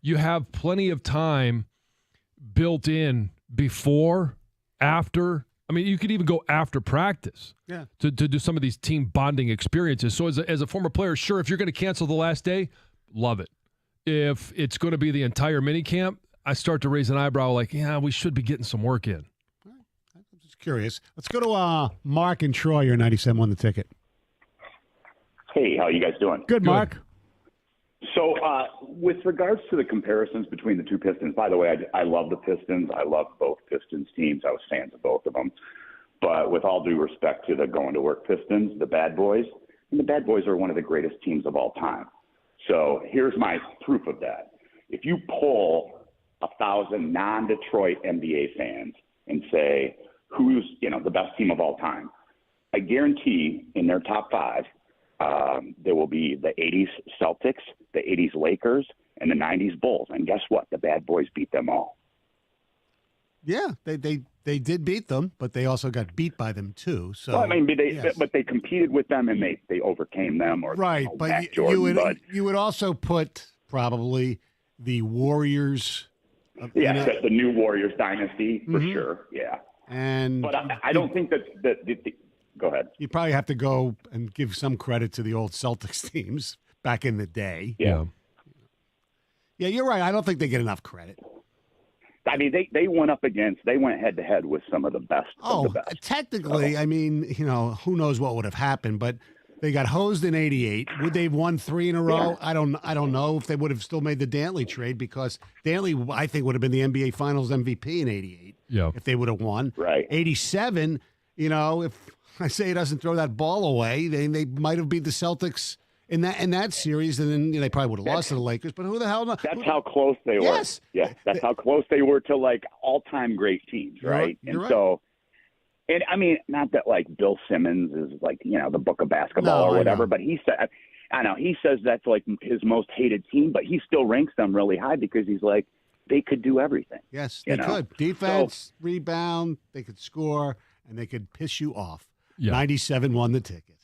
You have plenty of time built in before, after. I mean, you could even go after practice to do some of these team bonding experiences. So as a former player, sure, if you're going to cancel the last day, love it. If it's going to be the entire mini camp, I start to raise an eyebrow like, we should be getting some work in. I'm just curious. Let's go to Mark and Troy. You're 97 The Ticket. Hey, how you guys doing? Good, Mark. So with regards to the comparisons between the two Pistons, by the way, I love the Pistons. I love both Pistons teams. I was fans of both of them. But with all due respect to the going-to-work Pistons, the Bad Boys, and the Bad Boys are one of the greatest teams of all time. So here's my proof of that. If you poll 1,000 non-Detroit NBA fans and say, who's the best team of all time, I guarantee in their top five, there will be the 80s Celtics, the 80s Lakers, and the 90s Bulls. And guess what? The Bad Boys beat them all. Yeah, they did beat them, but they also got beat by them too. So well, I mean, but they competed with them and they overcame them. Or right, but Matt Jordan, you would also put probably the Warriors. The new Warriors dynasty for sure. Yeah, but I don't think that. Go ahead. You probably have to go and give some credit to the old Celtics teams back in the day. Yeah, you're right. I don't think they get enough credit. I mean, they went head to head with some of the best. Oh, of the best. Technically, I mean, who knows what would have happened, but they got hosed in '88. Would they have won 3 in a row? Yeah. I don't know if they would have still made the Dantley trade because Dantley, I think, would have been the NBA Finals MVP in '88. Yeah, if they would have won. Right. '87. If I say he doesn't throw that ball away, they might have beat the Celtics in that series, and then they probably would have lost to the Lakers. But who the hell knows? That's how close they were. Yes. Yeah, that's how close they were to like all-time great teams, right? You're right. So, and I mean, not that like Bill Simmons is like the book of basketball or whatever, but he said, he says that's like his most hated team, but he still ranks them really high because he's like they could do everything. Yes, they could defense, rebound, they could score, and they could piss you off. Yeah. 97 won the ticket.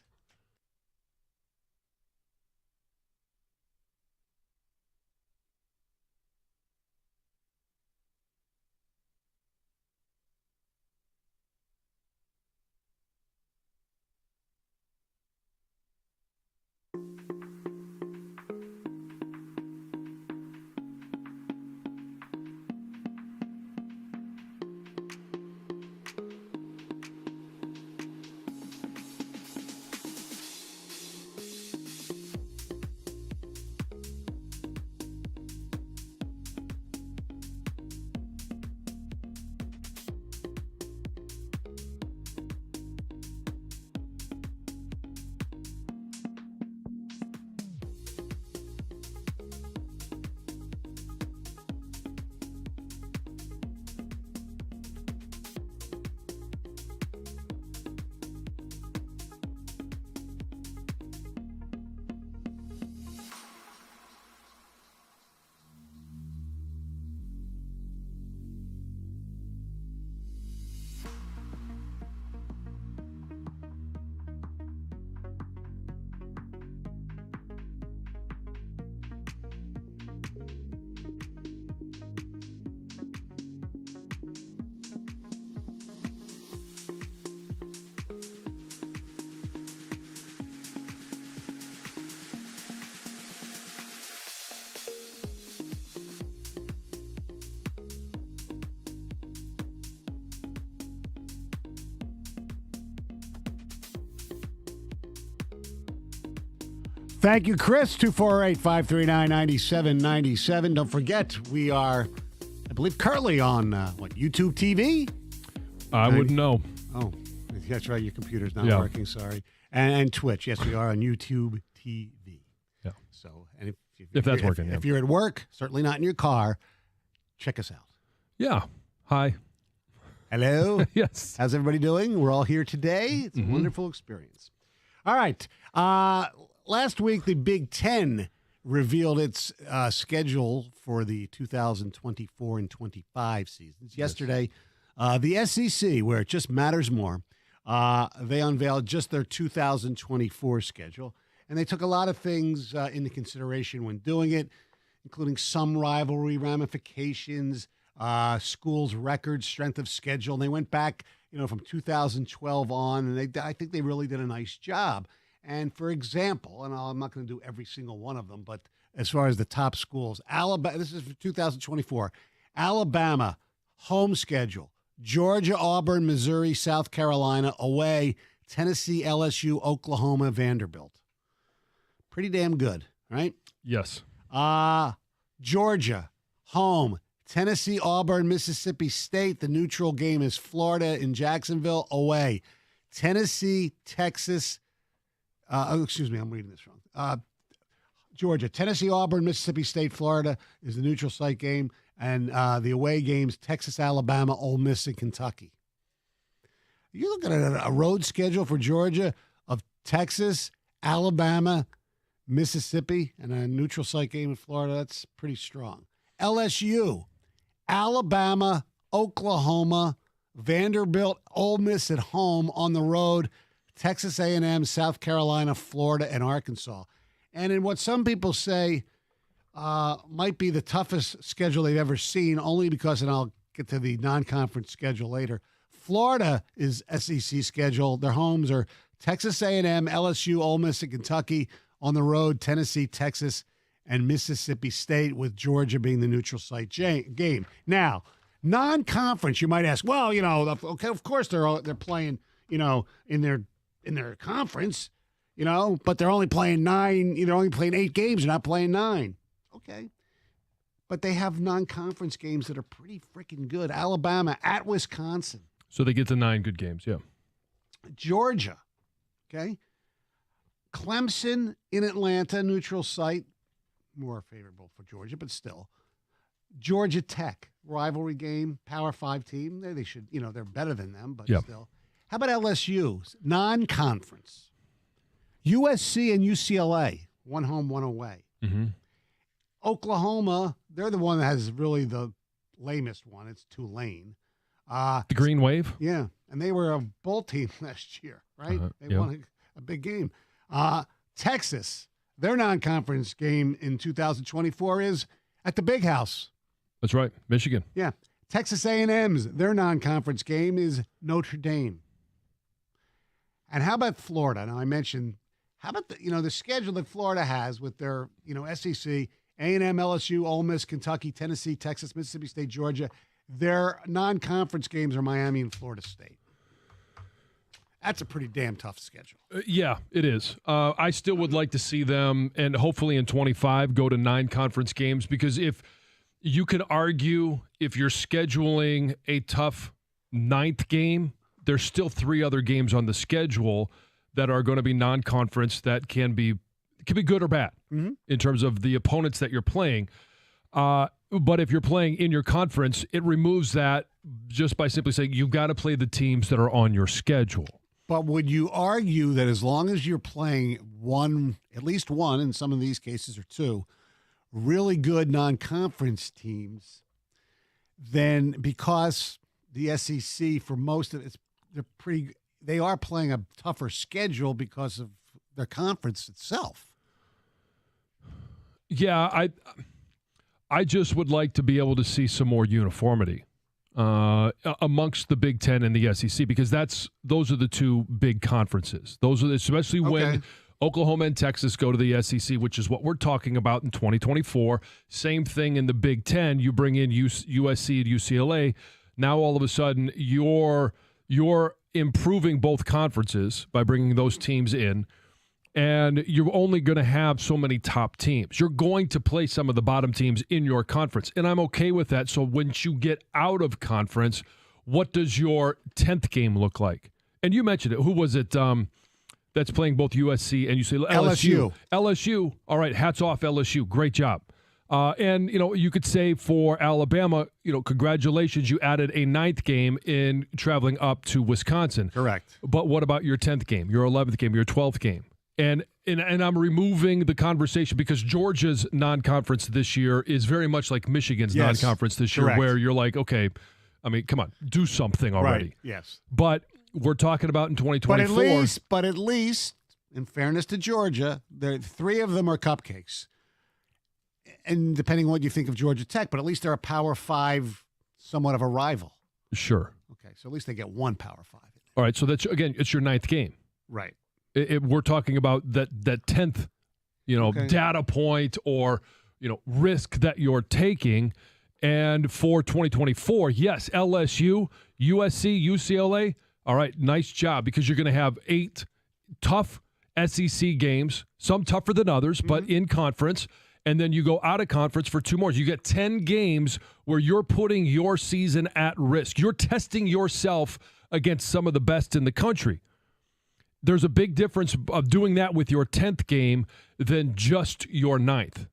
Thank you, Chris. 248-539-9797. Don't forget, we are, I believe, currently on, YouTube TV? I wouldn't know. Oh, that's right. Your computer's not working. Sorry. And Twitch. Yes, we are on YouTube TV. Yeah. So, and if that's working. If you're at work, certainly not in your car, check us out. Yeah. Hi. Hello. Yes. How's everybody doing? We're all here today. It's a wonderful experience. All right. Last week, the Big Ten revealed its schedule for the 2024 and 25 seasons. Yesterday, the SEC, where it just matters more, they unveiled just their 2024 schedule. And they took a lot of things into consideration when doing it, including some rivalry ramifications, schools' records, strength of schedule. And they went back, from 2012 on, and I think they really did a nice job. And for example, and I'm not going to do every single one of them, but as far as the top schools, Alabama, this is for 2024, Alabama, home schedule, Georgia, Auburn, Missouri, South Carolina, away, Tennessee, LSU, Oklahoma, Vanderbilt. Pretty damn good, right? Yes. Georgia, home, Tennessee, Auburn, Mississippi State. The neutral game is Florida in Jacksonville, away, Tennessee, Texas. Excuse me, I'm reading this wrong. Georgia, Tennessee, Auburn, Mississippi State, Florida is the neutral site game, and the away games, Texas, Alabama, Ole Miss, and Kentucky. You're looking at a road schedule for Georgia of Texas, Alabama, Mississippi, and a neutral site game in Florida. That's pretty strong. LSU, Alabama, Oklahoma, Vanderbilt, Ole Miss at home, on the road, Texas A&M, South Carolina, Florida, and Arkansas. And in what some people say might be the toughest schedule they've ever seen, only because, and I'll get to the non-conference schedule later, Florida is SEC schedule. Their homes are Texas A&M, LSU, Ole Miss, and Kentucky. On the road, Tennessee, Texas, and Mississippi State, with Georgia being the neutral site game. Now, non-conference, you might ask, well, okay, of course they're playing, in their conference, but they're only playing 9, they're only playing 8 games, they're not playing 9. Okay. But they have non-conference games that are pretty freaking good. Alabama at Wisconsin. So they get to 9 good games, yeah. Georgia, okay. Clemson in Atlanta, neutral site, more favorable for Georgia, but still. Georgia Tech, rivalry game, Power 5 team. They should, they're better than them, but still. How about LSU? Non-conference. USC and UCLA, one home, one away. Mm-hmm. Oklahoma, they're the one that has really the lamest one. It's Tulane. The Green Wave? Yeah, and they were a bowl team last year, right? They won a big game. Texas, their non-conference game in 2024 is at the Big House. That's right, Michigan. Yeah. Texas A&M's, their non-conference game is Notre Dame. And how about Florida? Now, I mentioned, how about the schedule that Florida has with their, SEC, A&M, LSU, Ole Miss, Kentucky, Tennessee, Texas, Mississippi State, Georgia. Their non-conference games are Miami and Florida State. That's a pretty damn tough schedule. Yeah, it is. I still would like to see them, and hopefully in 25, go to 9 conference games, because if you can argue, if you're scheduling a tough 9th game, there's still 3 other games on the schedule that are going to be non-conference that can be good or bad in terms of the opponents that you're playing. But if you're playing in your conference, it removes that just by simply saying you've got to play the teams that are on your schedule. But would you argue that as long as you're playing at least one, in some of these cases, or 2, really good non-conference teams, then because the SEC for most of it, they are playing a tougher schedule because of their conference itself. Yeah, I just would like to be able to see some more uniformity amongst the Big Ten and the SEC, because those are the 2 big conferences. Those are especially when Oklahoma and Texas go to the SEC, which is what we're talking about in 2024. Same thing in the Big Ten. You bring in USC and UCLA. Now all of a sudden you're improving both conferences by bringing those teams in. And you're only going to have so many top teams. You're going to play some of the bottom teams in your conference, and I'm okay with that. So once you get out of conference, what does your 10th game look like? And you mentioned it. Who was it that's playing both USC and you say LSU? LSU. All right, hats off LSU. Great job. And, you could say for Alabama, congratulations, you added a 9th game in traveling up to Wisconsin. Correct. But what about your 10th game, your 11th game, your 12th game? And I'm removing the conversation because Georgia's non-conference this year is very much like Michigan's non-conference this year, where you're like, okay, I mean, come on, do something already. Right. Yes. But we're talking about in 2024. But at least, in fairness to Georgia, 3 of them are cupcakes. And depending on what you think of Georgia Tech, but at least they're a Power 5, somewhat of a rival. Sure. Okay, so at least they get 1 Power 5. All right, so that's, again, it's your 9th game. Right. We're talking about that 10th, data point or, risk that you're taking. And for 2024, yes, LSU, USC, UCLA, all right, nice job, because you're going to have 8 tough SEC games, some tougher than others, but in conference. And then you go out of conference for 2 more. You get 10 games where you're putting your season at risk. You're testing yourself against some of the best in the country. There's a big difference of doing that with your 10th game than just your 9th,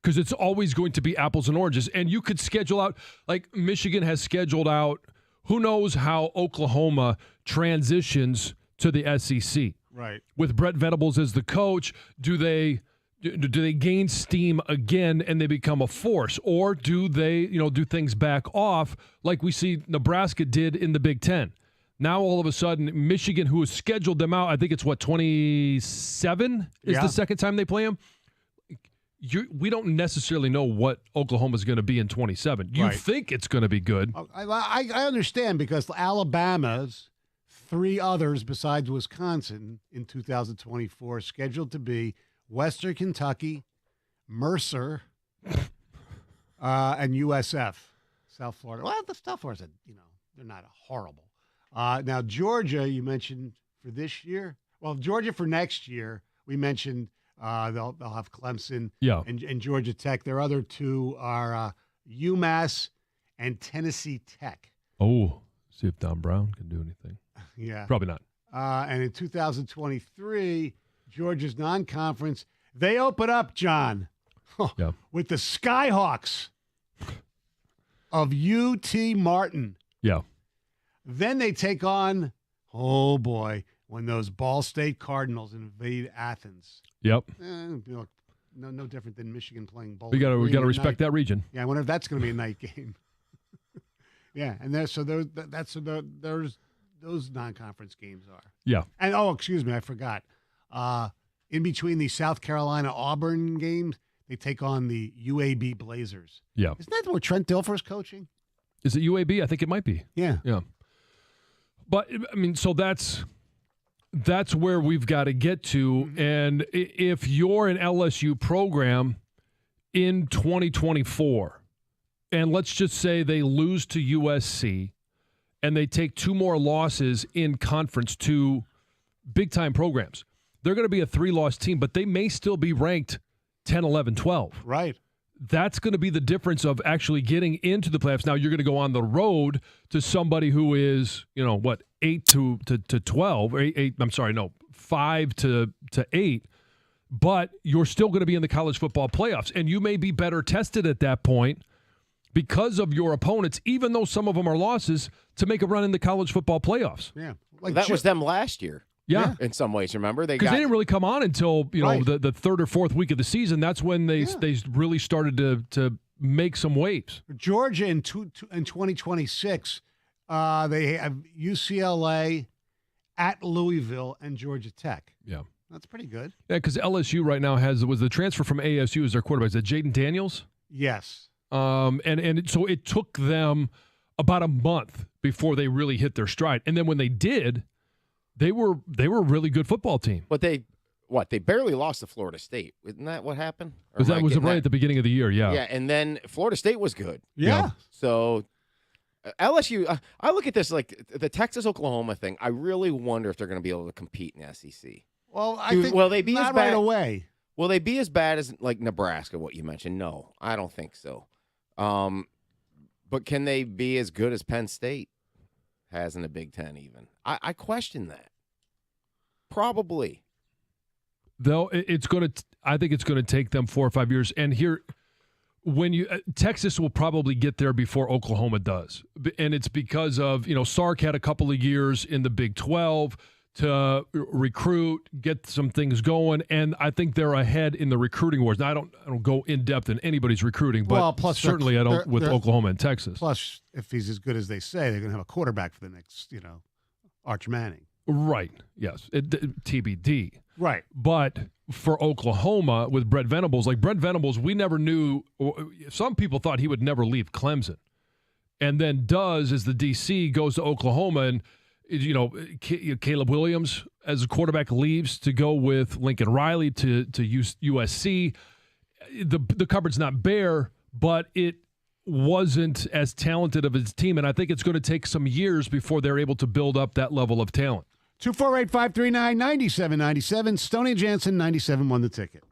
because it's always going to be apples and oranges. And you could schedule out, like Michigan has scheduled out, who knows how Oklahoma transitions to the SEC. Right. With Brett Venables as the coach, do they gain steam again and they become a force, or do they, do things back off like we see Nebraska did in the Big Ten? Now, all of a sudden, Michigan, who has scheduled them out, I think it's 27 is the second time they play them. We don't necessarily know what Oklahoma is going to be in 27. You think it's going to be good. I understand, because Alabama's 3 others besides Wisconsin in 2024 scheduled to be Western Kentucky, Mercer, and USF, South Florida. Well, the South Florida, they're not horrible. Now, Georgia, you mentioned for this year. Well, Georgia for next year, we mentioned they'll have Clemson and Georgia Tech. Their other 2 are UMass and Tennessee Tech. Oh, see if Don Brown can do anything. Yeah. Probably not. And in 2023, Georgia's non-conference, they open up, John, with the Skyhawks of UT Martin. Yeah. Then they take on, oh boy, when those Ball State Cardinals invade Athens. Yep. No different than Michigan playing Bowling. We got to respect that region. Yeah, I wonder if that's going to be a night game. Yeah, and those non-conference games are. Yeah. And excuse me, I forgot. In between the South Carolina Auburn games, they take on the UAB Blazers. Yeah. Isn't that where Trent Dilfer's coaching? Is it UAB? I think it might be. Yeah. Yeah. But I mean, so that's where we've got to get to. And if you're an LSU program in 2024, and let's just say they lose to USC and they take 2 more losses in conference to big-time programs, they're going to be a 3-loss team, but they may still be ranked 10, 11, 12. Right. That's going to be the difference of actually getting into the playoffs. Now, you're going to go on the road to somebody who is, 8 to 12, or 5 to 8, but you're still going to be in the college football playoffs, and you may be better tested at that point because of your opponents, even though some of them are losses, to make a run in the college football playoffs. Yeah. That was them last year. Yeah. In some ways, remember? Because they didn't really come on until, the 3rd or 4th week of the season. That's when they really started to make some waves. Georgia in 2026, they have UCLA at Louisville and Georgia Tech. Yeah. That's pretty good. Yeah, because LSU right now was the transfer from ASU as their quarterback. Is that Jaden Daniels? Yes. And so it took them about a month before they really hit their stride. And then when they did, they were a really good football team. But they barely lost to Florida State. Isn't that what happened? Was right at the beginning of the year, yeah. Yeah, and then Florida State was good. Yeah. So LSU, I look at this like the Texas-Oklahoma thing. I really wonder if they're going to be able to compete in the SEC. Well, I think will they be not as bad right away. Will they be as bad as like Nebraska? What you mentioned? No, I don't think so. But can they be as good as Penn State has in the Big Ten? Even I question that. Probably. Though it's going to, I think it's going to take them 4 or 5 years. And here, when you Texas will probably get there before Oklahoma does, and it's because of Sark had a couple of years in the Big 12 to recruit, get some things going, and I think they're ahead in the recruiting wars. Now I don't go in depth in anybody's recruiting, but plus certainly I don't with Oklahoma and Texas. Plus, if he's as good as they say, they're going to have a quarterback for the next, Arch Manning. Right. Yes. TBD. Right. But for Oklahoma with Brett Venables, we never knew. Some people thought he would never leave Clemson, and then does as the DC goes to Oklahoma, and Caleb Williams as a quarterback leaves to go with Lincoln Riley to USC. The cupboard's not bare, but it wasn't as talented of his team, and I think it's going to take some years before they're able to build up that level of talent. 248-539-9797. Stoney Jansen, 97 won the ticket.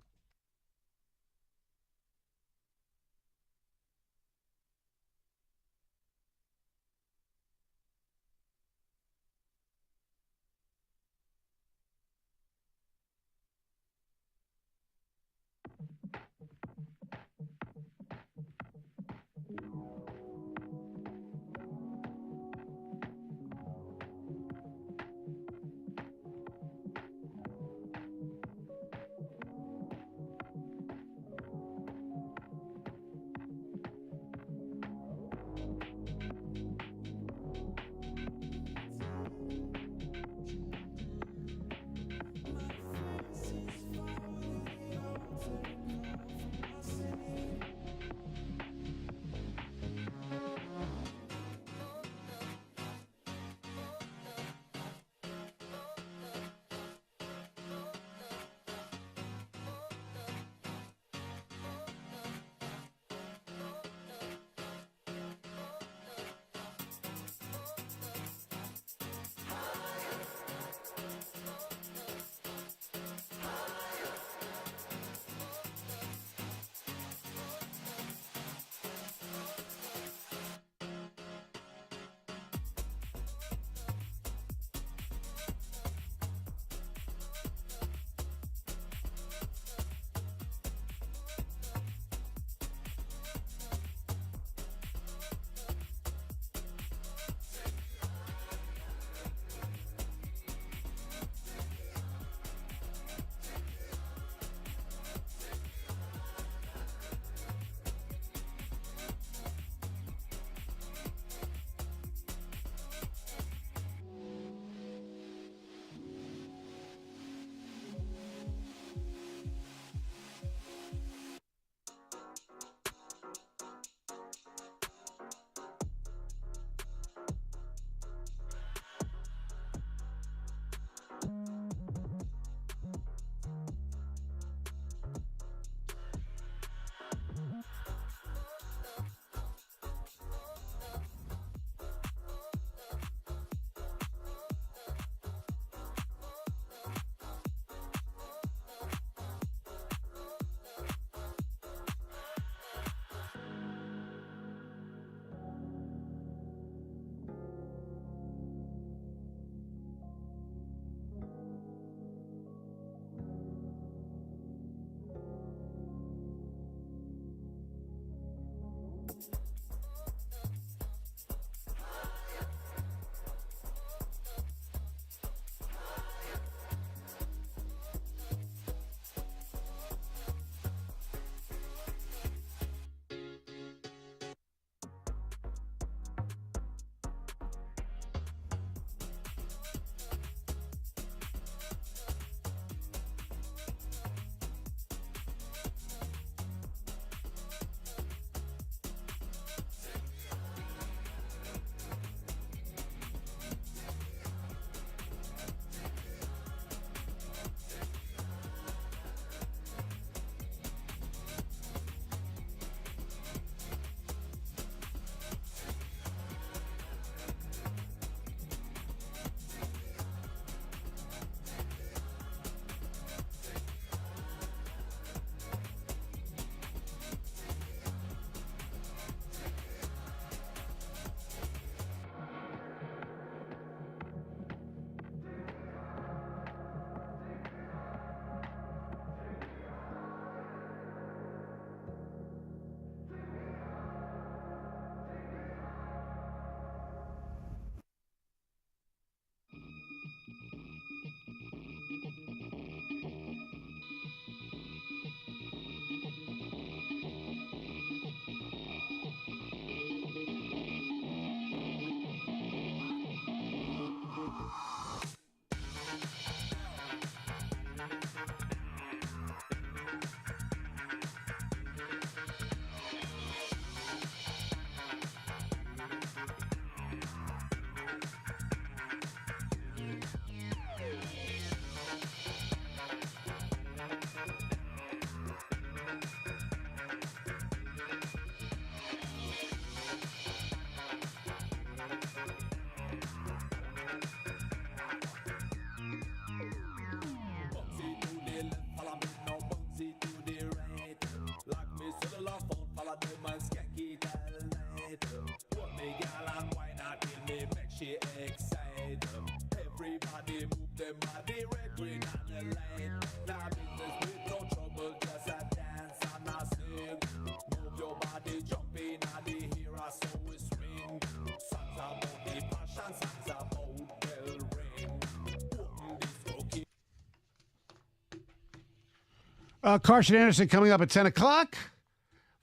Carson Anderson coming up at 10 o'clock,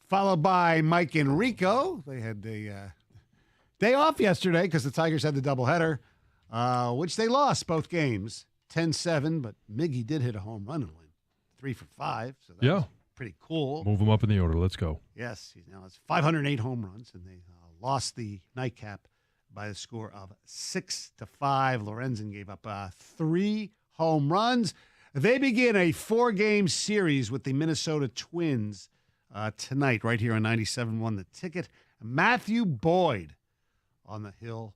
followed by Mike and Rico. They had a day off yesterday because the Tigers had the doubleheader, which they lost both games, 10-7, but Miggy did hit a home run and win 3 for 5, so that's pretty cool. Move him up in the order. Let's go. Yes, he now has 508 home runs, and they lost the nightcap by the score of 6-5. Lorenzen gave up 3 home runs. They begin a 4-game series with the Minnesota Twins tonight, right here on 97.1 The Ticket. Matthew Boyd on the hill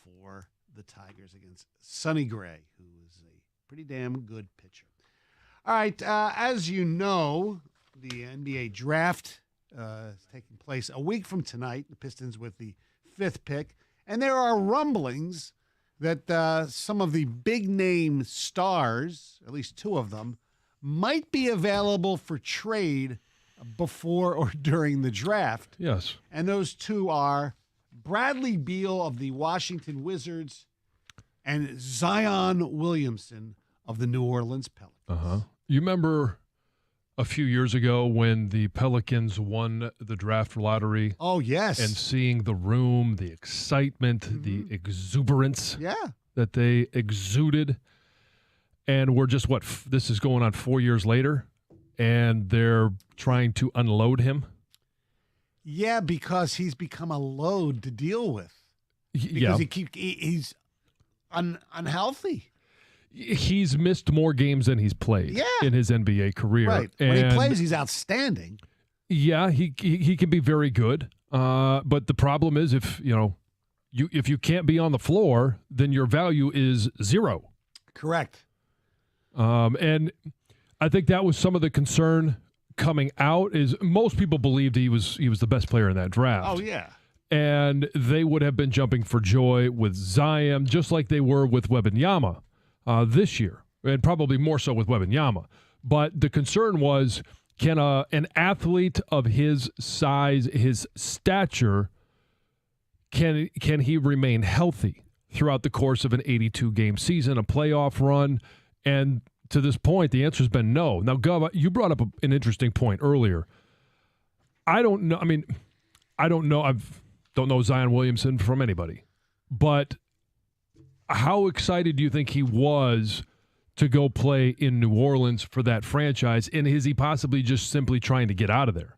for the Tigers against Sonny Gray, who is a pretty damn good pitcher. All right, as you know, the NBA draft is taking place a week from tonight. The Pistons with the 5th pick. And there are rumblings that some of the big-name stars, at least 2 of them, might be available for trade before or during the draft. Yes. And those 2 are Bradley Beal of the Washington Wizards and Zion Williamson of the New Orleans Pelicans. Uh-huh. You remember a few years ago when the Pelicans won the draft lottery? Oh, yes. And seeing the room, the excitement, the exuberance that they exuded. And we're just, this is going on 4 years later, and they're trying to unload him? Yeah, because he's become a load to deal with. Because he's unhealthy. He's missed more games than he's played in his NBA career. Right. And when he plays, he's outstanding. Yeah, he can be very good. But the problem is if you can't be on the floor, then your value is 0. Correct. And I think that was some of the concern coming out is most people believed he was the best player in that draft. Oh, yeah. And they would have been jumping for joy with Zion, just like they were with Wembanyama this year, and probably more so with Wembanyama. But the concern was, can an athlete of his size, his stature, can he remain healthy throughout the course of an 82-game season, a playoff run? And to this point, the answer has been no. Now, Gov, you brought up an interesting point earlier. I don't know. I mean, I don't know. Don't know Zion Williamson from anybody. But how excited do you think he was to go play in New Orleans for that franchise? And is he possibly just simply trying to get out of there?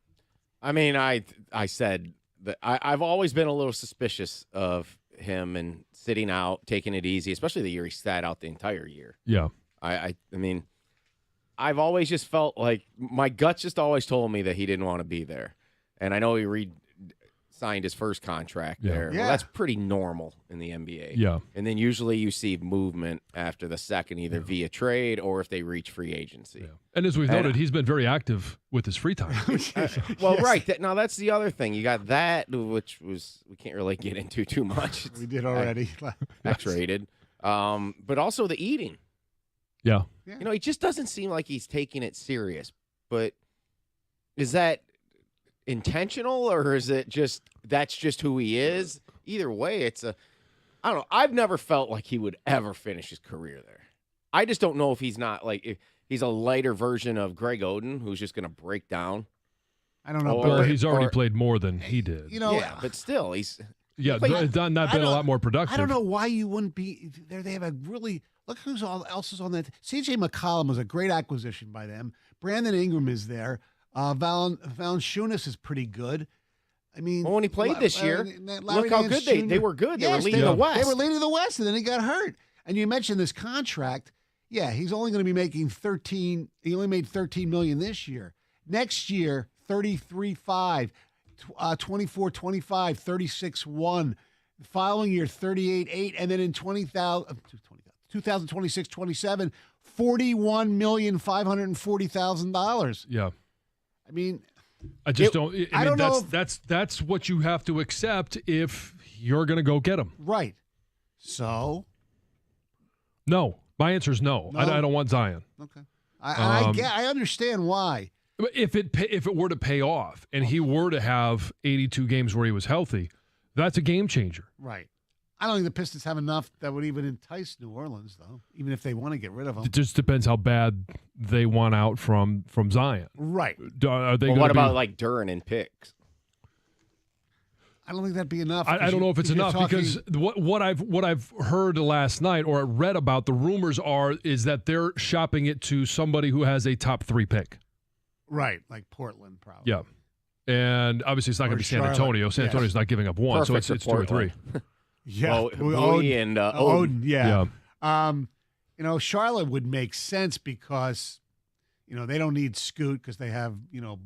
I mean, I said that I've always been a little suspicious of him and sitting out, taking it easy, especially the year he sat out the entire year. Yeah. I mean, I've always just felt like my guts just always told me that he didn't want to be there. And I know he signed his first contract there. Yeah. Well, that's pretty normal in the NBA. Yeah. And then usually you see movement after the second, either via trade or if they reach free agency. Yeah. And as we've noted, he's been very active with his free time. Well, right. Now, that's the other thing. You got that, which was we can't really get into too much. We did already. X-rated. But also the eating. Yeah. You know, he just doesn't seem like he's taking it serious. But is that intentional or is it just that's just who he is? Either way, I don't know. I've never felt like he would ever finish his career there. I just don't know if he's not if he's a lighter version of Greg Oden who's just going to break down. I don't know. Well, he's already played more than he did. You know, yeah, but still, he's not been a lot more productive. I don't know why you wouldn't be there. They have a really look who's else is on that. CJ McCollum was a great acquisition by them. Brandon Ingram is there. Valanciunas is pretty good. I mean, when he played this year, look how good they were good. They were leading the West. They were leading the West, and then he got hurt. And you mentioned this contract. Yeah, he's only going to be making 13. He only made $13 million this year. Next year, 33.5, 24.25, 36.1. The following year, 38.8, and then in 2026-27, $41,540,000. Yeah. I mean, I just don't. I don't know. That's what you have to accept if you're going to go get him. Right. So. No. My answer is no. No? I don't want Zion. Okay. I understand why. But if it were to pay off and he were to have 82 games where he was healthy, that's a game changer. Right. I don't think the Pistons have enough that would even entice New Orleans, though, even if they want to get rid of him. It just depends how bad they want out from Zion. Right. Are they? Well, what about like Duren and picks? I don't think that'd be enough. I don't know if it's enough because what I've heard last night or read about, the rumors is that they're shopping it to somebody who has a top 3 pick. Right, like Portland, probably. Yeah, and obviously it's not going to be San Antonio. San Antonio's not giving up one, Perfect so it's 2 or 3. Yeah, Bowie and Oden. Yeah. Charlotte would make sense because, they don't need Scoot because they have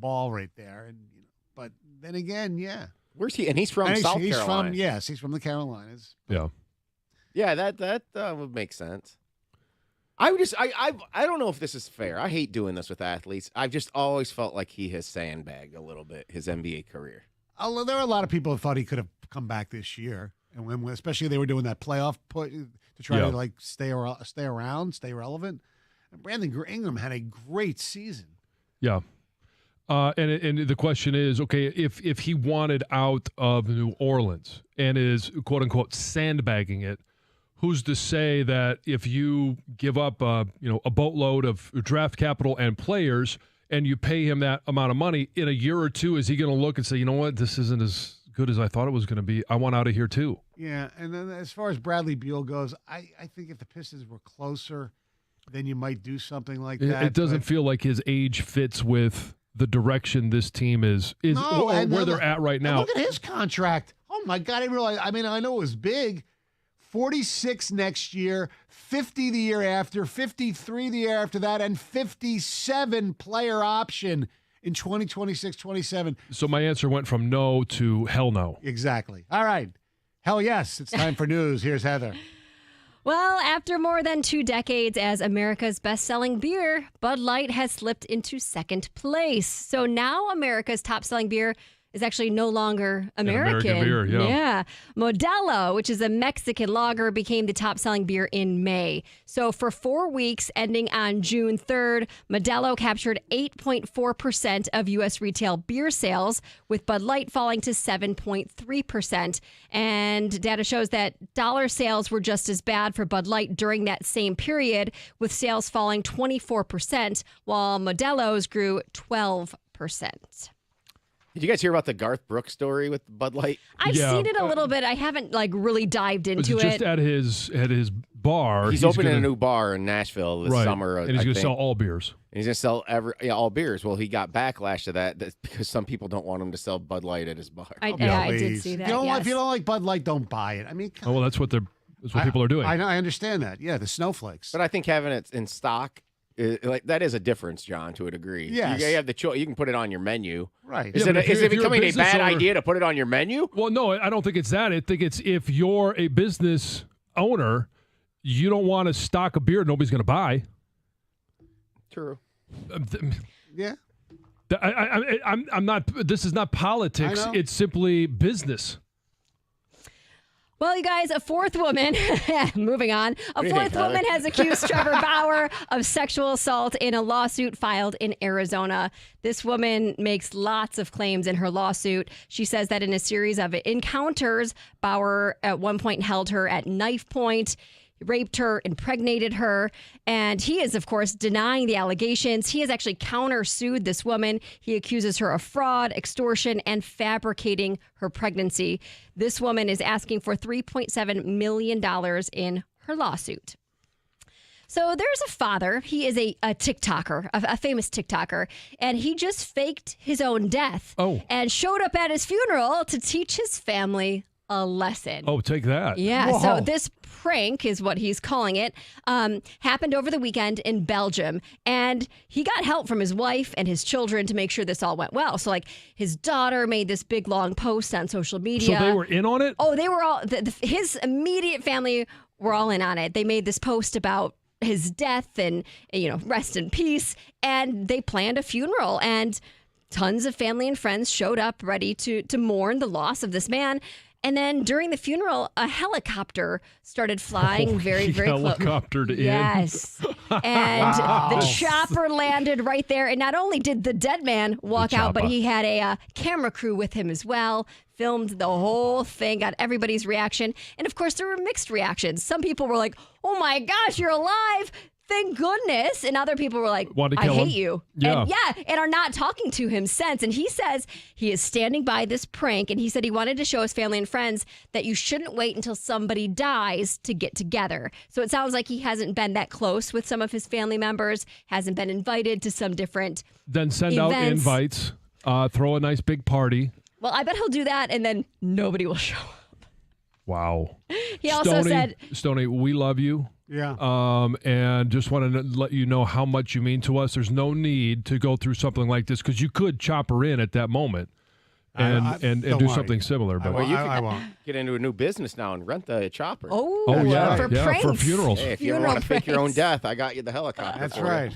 Ball right there, and but then again, yeah. Where's he? And he's from South Carolina. He's from the Carolinas. Yeah. Yeah, that would make sense. I don't know if this is fair. I hate doing this with athletes. I've just always felt like he has sandbagged a little bit his NBA career. Although there are a lot of people who thought he could have come back this year, and especially they were doing that playoff put to try to stay around, stay relevant. And Brandon Ingram had a great season. Yeah. And the question is, okay, if he wanted out of New Orleans and is quote unquote sandbagging it, who's to say that if you give up a boatload of draft capital and players and you pay him that amount of money in a year or two, is he going to look and say, you know what, this isn't as good as I thought it was going to be. I want out of here too. Yeah, and then as far as Bradley Beal goes, I think if the Pistons were closer, then you might do something like that. It doesn't feel like his age fits with the direction this team is where they're at right now. Look at his contract. Oh my God, I didn't realize. I mean, I know it was big. 46 next year, 50 the year after, 53 the year after that, and 57 player option in 2026-27. So my answer went from no to hell no. Exactly. All right. Hell yes. It's time for news. Here's Heather. Well, after more than 2 decades as America's best-selling beer, Bud Light has slipped into second place. So now America's top-selling beer is actually no longer American. American beer, yeah. Modelo, which is a Mexican lager, became the top-selling beer in May. So for 4 weeks, ending on June 3rd, Modelo captured 8.4% of U.S. retail beer sales, with Bud Light falling to 7.3%. And data shows that dollar sales were just as bad for Bud Light during that same period, with sales falling 24%, while Modelo's grew 12%. Did you guys hear about the Garth Brooks story with Bud Light? I've seen it a little bit. I haven't really dived into it. Just at his bar. He's opening a new bar in Nashville this summer. And he's going to sell all beers. And he's going to sell all beers. Well, he got backlash to that because some people don't want him to sell Bud Light at his bar. I did see that. If you don't like Bud Light, don't buy it. I mean, that's what people are doing. I understand that. Yeah, the snowflakes. But I think having it in stock, that is a difference, John, to a degree. Yes. You have the choice. You can put it on your menu. Right. Is it becoming a bad idea to put it on your menu? Well, no, I don't think it's that. I think it's if you're a business owner, you don't want to stock a beer nobody's going to buy. True. Yeah. I'm not. This is not politics. It's simply business. Well, you guys, a fourth woman, moving on, a fourth woman has accused Trevor Bauer of sexual assault in a lawsuit filed in Arizona. This woman makes lots of claims in her lawsuit. She says that in a series of encounters, Bauer at one point held her at knife point, raped her, impregnated her, and he is, of course, denying the allegations. He has actually countersued this woman. He accuses her of fraud, extortion, and fabricating her pregnancy. This woman is asking for $3.7 million in her lawsuit. So there's a father. He is a TikToker, a famous TikToker, and he just faked his own death and showed up at his funeral to teach his family a lesson. Oh, take that. Yeah. Whoa. So this prank is what he's calling it, happened over the weekend in Belgium. And he got help from his wife and his children to make sure this all went well. So his daughter made this big long post on social media. So they were in on it? Oh, they were all, his immediate family were all in on it. They made this post about his death and, rest in peace. And they planned a funeral, and tons of family and friends showed up ready to mourn the loss of this man. And then during the funeral, a helicopter started flying very, very close. Helicoptered in. Yes. And the chopper landed right there. And not only did the dead man walk out, but he had a camera crew with him as well. Filmed the whole thing, got everybody's reaction. And of course, there were mixed reactions. Some people were like, oh my gosh, you're alive. Thank goodness. And other people were like, I hate you. Yeah. And are not talking to him since. And he says he is standing by this prank. And he said he wanted to show his family and friends that you shouldn't wait until somebody dies to get together. So it sounds like he hasn't been that close with some of his family members, hasn't been invited to some different Then send events. out invites, throw a nice big party. Well, I bet he'll do that and then nobody will show up. Wow. He also said, Stoney, we love you. Yeah. And just want to let you know how much you mean to us. There's no need to go through something like this because you could chop her in at that moment and do something similar. But I won't. Get into a new business now and rent the chopper. Oh, yeah. for Yeah, pranks. for funerals. Hey, if you Funeral want to fake your own pranks. death, I got you the helicopter. That's for you. right.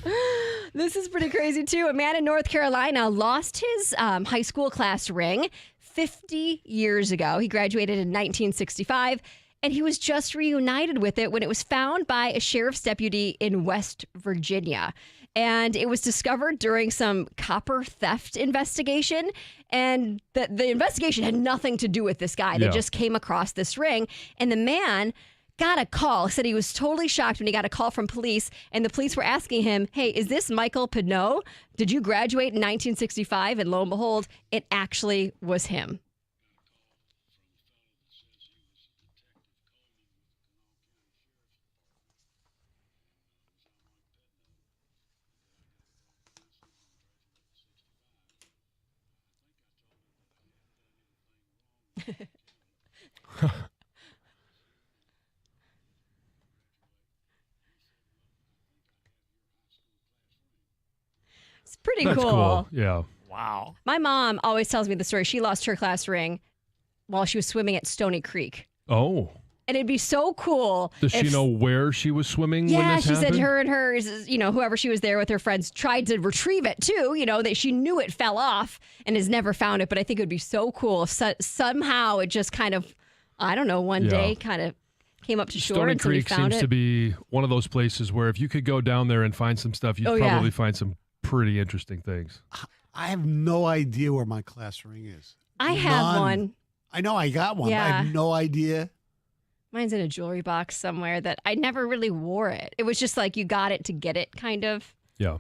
This is pretty crazy, too. A man in North Carolina lost his high school class ring 50 years ago. He graduated in 1965, and he was just reunited with it when it was found by a sheriff's deputy in West Virginia. And it was discovered during some copper theft investigation. And the investigation had nothing to do with this guy. They Yeah. just came across this ring. And the man got a call, said he was totally shocked when he got a call from police. And the police were asking him, hey, is this Michael Pinot? Did you graduate in 1965? And lo and behold, it actually was him. It's pretty That's cool. Yeah. Wow. My mom always tells me the story. She lost her class ring while she was swimming at Stony Creek. Oh. And it'd be so cool. Does she if- know where she was swimming when Yeah, this she happened? said her and hers, whoever she was there with her friends tried to retrieve it too. That she knew it fell off and has never found it. But I think it would be so cool if somehow it just kind of, I don't know, one day kind of came up to shore Stony and somebody Creek found seems it. to be one of those places where if you could go down there and find some stuff, you'd Oh, yeah. probably find some pretty interesting things. I have no idea where my class ring is. I have None. one. I know I got one. But I Yeah. have no idea. Mine's in a jewelry box somewhere that I never really wore it. It was just like you got it to get it, kind of. Yeah.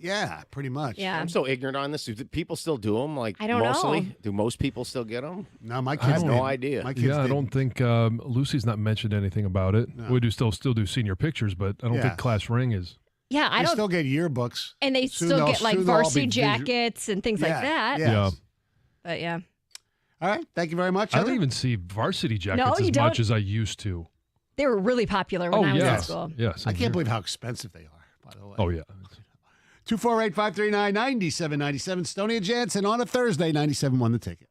Yeah, pretty much. Yeah. I'm so ignorant on this. Do people still do them? Like I don't mostly? know. Do most people still get them? No, my I kids have no didn't. idea. My kids Yeah, I didn't. don't think Lucy's not mentioned anything about it. No. We do still do senior pictures, but I don't Yeah. think class ring is. Yeah, I They don't. still get yearbooks. And they Soon still they'll- get like soon they'll all be varsity visual- jackets and things like that. Yes. Yeah. But yeah. All right. Thank you very much. I don't Heather. even see varsity jackets No, you as don't. much as I used to. They were really popular when I was in yes. school. Yes. I can't believe how expensive they are, by the way. Oh, yeah. 248-539-9797. Stoney and Jansen on a Thursday, 97.1 The Ticket.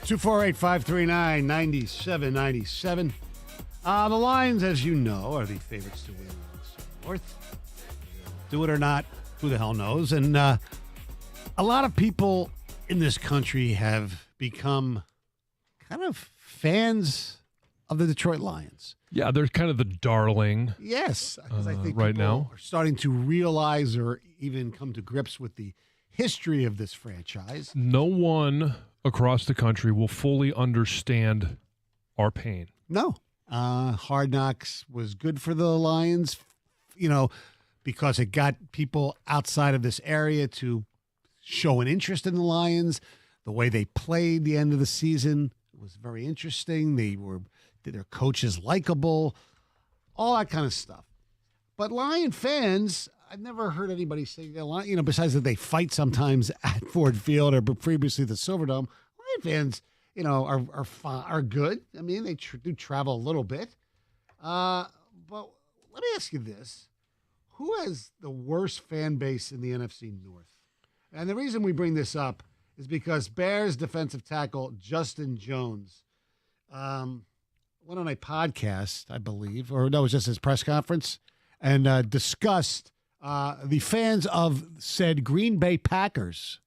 248-539-9797. The Lions, as you know, are the favorites to win North. Do it or not, who the hell knows? And a lot of people in this country have become kind of fans of the Detroit Lions. Yeah, they're kind of the darling. Yes, because I think right people now are starting to realize or even come to grips with the history of this franchise. No one across the country will fully understand our pain. No. Hard Knocks was good for the Lions, because it got people outside of this area to show an interest in the Lions. The way they played the end of the season was very interesting. Their coaches likable, all that kind of stuff. But Lion fans, I've never heard anybody say that. Besides that they fight sometimes at Ford Field or previously the Silverdome. Lion fans, are good. I mean, they do travel a little bit. But let me ask you this: who has the worst fan base in the NFC North? And the reason we bring this up is because Bears defensive tackle Justin Jones went on a podcast, I believe, or no, it was just his press conference, and discussed the fans of said Green Bay Packers.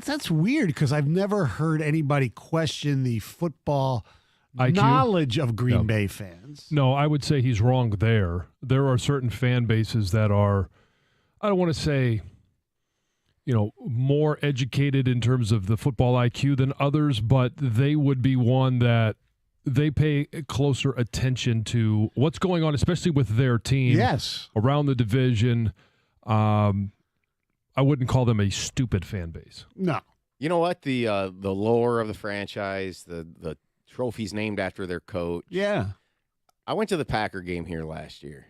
That's weird because I've never heard anybody question the football IQ? Knowledge of Green Bay fans. No, I would say he's wrong there. There are certain fan bases that are, I don't want to say, more educated in terms of the football IQ than others, but they would be one that they pay closer attention to what's going on, especially with their team. Yes. Around the division. I wouldn't call them a stupid fan base. No. You know what? The lore of the franchise, the trophies named after their coach. Yeah. I went to the Packer game here last year,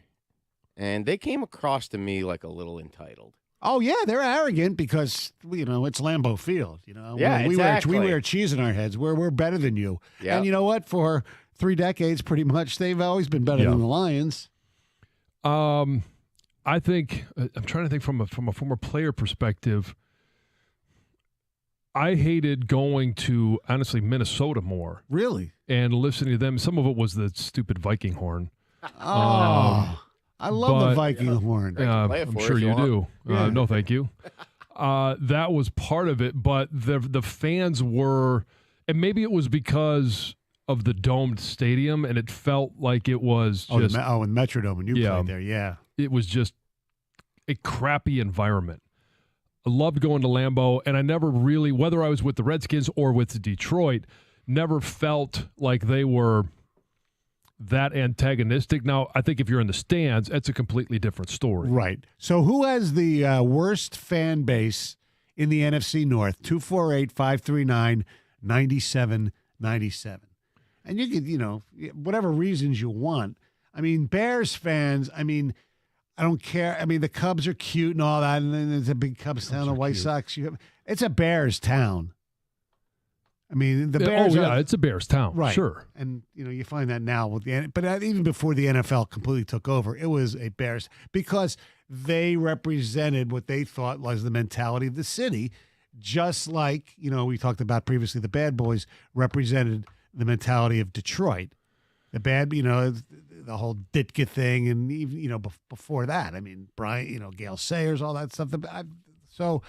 and they came across to me like a little entitled. Oh, yeah, they're arrogant because, it's Lambeau Field. Yeah, exactly. We wear cheese in our heads. We're better than you. Yep. And you know what? For 3 decades, pretty much, they've always been better than the Lions. I think I'm trying to think from a former player perspective. I hated going to, honestly, Minnesota more. Really? And listening to them. Some of it was the stupid Viking horn. I love the Viking horn. I'm sure you do. Yeah. No, thank you. That was part of it, but the fans were, and maybe it was because of the domed stadium, and it felt like it was just in Metrodome when you played there, yeah. It was just a crappy environment. I loved going to Lambeau, and I never really, whether I was with the Redskins or with Detroit, never felt like they were that antagonistic. Now, I think if you're in the stands, that's a completely different story. Right. So who has the worst fan base in the NFC North? 248-539-9797. And you could, whatever reasons you want. I mean, Bears fans, I don't care. I mean, the Cubs are cute and all that, and then there's a big Cubs town, the White Sox. It's a Bears town. I mean, the Bears. It's a Bears town, right? Sure. And you find that now with but even before the NFL completely took over, it was a Bears because they represented what they thought was the mentality of the city, just like we talked about previously. The Bad Boys represented the mentality of Detroit. the bad, the whole Ditka thing, and even before that, I mean, Brian, Gale Sayers, all that stuff. So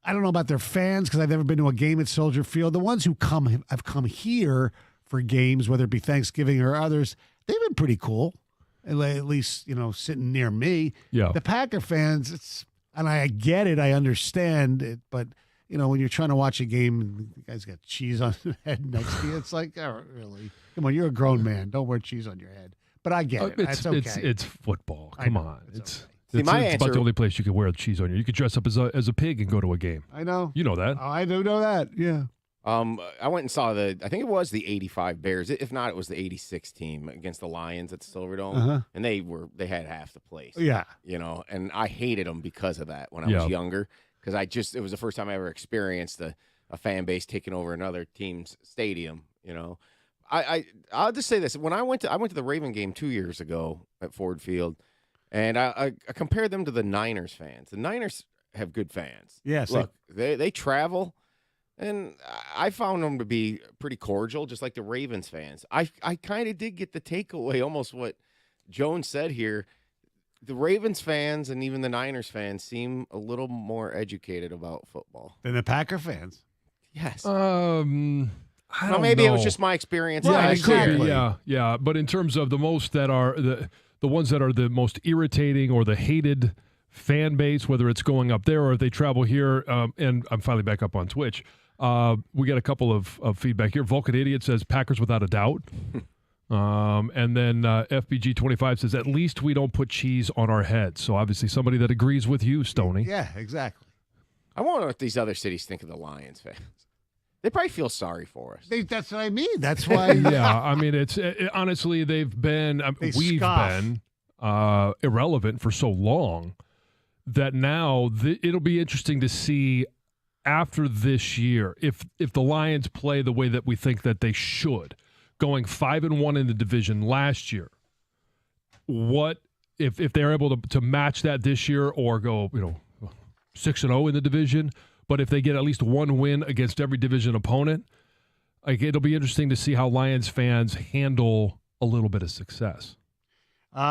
I don't know about their fans because I've never been to a game at Soldier Field. The ones who have come here for games, whether it be Thanksgiving or others, they've been pretty cool. At least sitting near me. Yeah. The Packer fans, and I get it, I understand it, but when you're trying to watch a game and the guy's got cheese on his head next to you, it's like, oh, really? Come on, you're a grown man. Don't wear cheese on your head. But I get it. It's okay. It's football. Come on. It's See, my it's answer, about the only place you can wear cheese on you. You could dress up as a pig and go to a game. I know. You know that. Oh, I do know that. Yeah. I went and saw I think it was the 85 Bears. If not, it was the 86 team against the Lions at the Silverdome. And they had half the place. Yeah. And I hated them because of that when I was younger. Because it was the first time I ever experienced a fan base taking over another team's stadium. I'll just say this: when I went to the Raven game 2 years ago at Ford Field, and I compared them to the Niners fans. The Niners have good fans. Yes. Look, they travel, and I found them to be pretty cordial, just like the Ravens fans. I kind of did get the takeaway, almost what Jones said here. The Ravens fans and even the Niners fans seem a little more educated about football than the Packer fans. Yes. I don't maybe know. it was just my experience. Yeah, exactly. Yeah. But in terms of the most that are the ones that are the most irritating or the hated fan base, whether it's going up there or if they travel here, and I'm finally back up on Twitch. We got a couple of feedback here. Vulcan Idiot says Packers without a doubt. And then FBG25 says, at least we don't put cheese on our heads. So obviously somebody that agrees with you, Stoney. Yeah, exactly. I wonder what these other cities think of the Lions fans. They probably feel sorry for us. That's what I mean. That's why. Yeah, I mean, honestly, we've been irrelevant for so long that now it'll be interesting to see after this year if the Lions play the way that we think that they should. Going 5-1 in the division last year, what if they're able to match that this year or go 6-0 in the division? But if they get at least one win against every division opponent, it'll be interesting to see how Lions fans handle a little bit of success.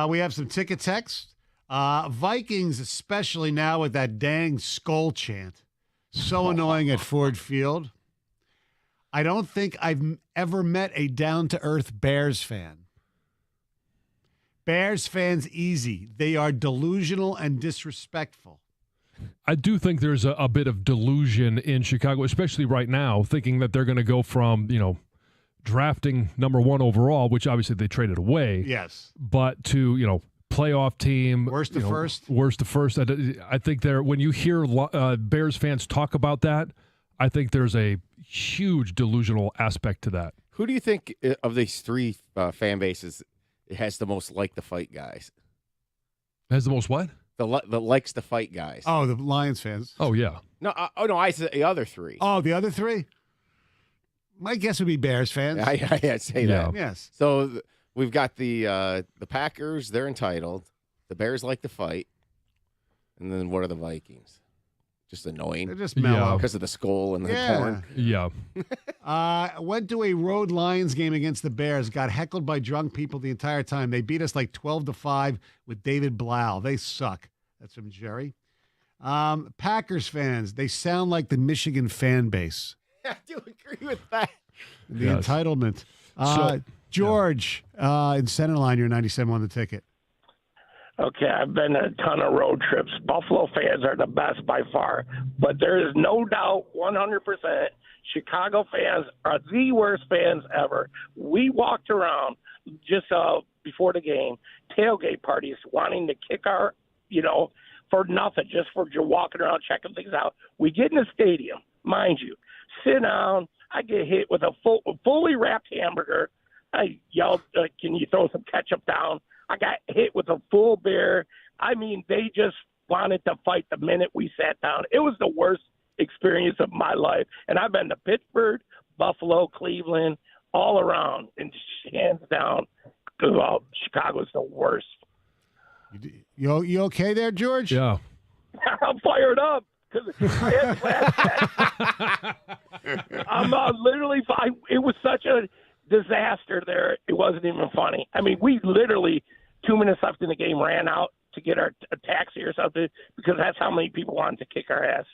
We have some ticket text. Vikings, especially now with that dang skull chant, so annoying at Ford Field. I don't think I've ever met a down-to-earth Bears fan. Bears fans easy. They are delusional and disrespectful. I do think there's a bit of delusion in Chicago, especially right now, thinking that they're going to go from, drafting number 1 overall, which obviously they traded away. Yes. But to, playoff team. Worst to first. Worst to first. I think when you hear Bears fans talk about that, I think there's a huge delusional aspect to that. Who do you think of these three fan bases has the most like the fight guys? Has the most what? The likes the fight guys. Oh, the Lions fans. Oh, yeah. No, I said the other three. Oh, the other three? My guess would be Bears fans. I'd say that. Yes. So we've got the Packers. They're entitled. The Bears like to fight. And then what are the Vikings? Just annoying. They're just mellow. Because of the skull and the corn. Yeah. Went to a road Lions game against the Bears. Got heckled by drunk people the entire time. They beat us like 12-5 with David Blau. They suck. That's from Jerry. Packers fans, they sound like the Michigan fan base. I do agree with that. The entitlement. George, in Centerline, you're 97 on the ticket. Okay, I've been on a ton of road trips. Buffalo fans are the best by far, but there is no doubt 100% Chicago fans are the worst fans ever. We walked around just before the game, tailgate parties, wanting to kick our, for nothing, just for walking around checking things out. We get in the stadium, mind you, sit down. I get hit with a fully wrapped hamburger. I yelled, can you throw some ketchup down? I got hit with a full beer. I mean, they just wanted to fight the minute we sat down. It was the worst experience of my life. And I've been to Pittsburgh, Buffalo, Cleveland, all around. And hands down, Chicago's the worst. You okay there, George? Yeah. I'm fired up. I'm literally fine. It was such a disaster there. wasn't even funny. I mean, we literally 2 minutes left in the game ran out to get a taxi or something because that's how many people wanted to kick our ass.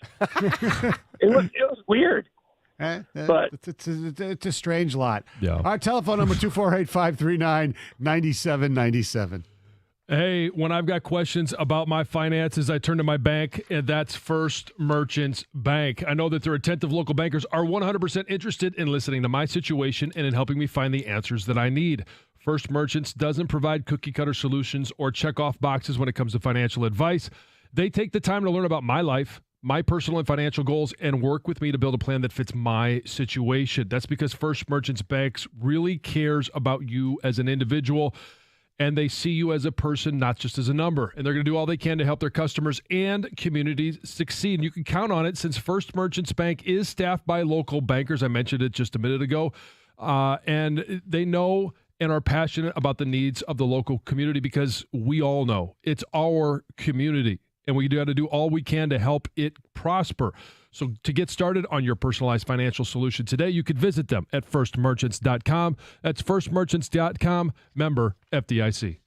It was weird. But it's a strange lot. Yeah. Our telephone number 248-539-9797. Hey, when I've got questions about my finances, I turn to my bank, and that's First Merchants Bank. I know that their attentive local bankers are 100% interested in listening to my situation and in helping me find the answers that I need. First Merchants doesn't provide cookie-cutter solutions or check-off boxes when it comes to financial advice. They take the time to learn about my life, my personal and financial goals, and work with me to build a plan that fits my situation. That's because First Merchants Bank really cares about you as an individual, and they see you as a person, not just as a number. And they're going to do all they can to help their customers and communities succeed. And you can count on it since First Merchants Bank is staffed by local bankers. I mentioned it just a minute ago. And they know and are passionate about the needs of the local community because we all know it's our community. And we got to do all we can to help it prosper. So to get started on your personalized financial solution today, you could visit them at firstmerchants.com. That's firstmerchants.com, member FDIC.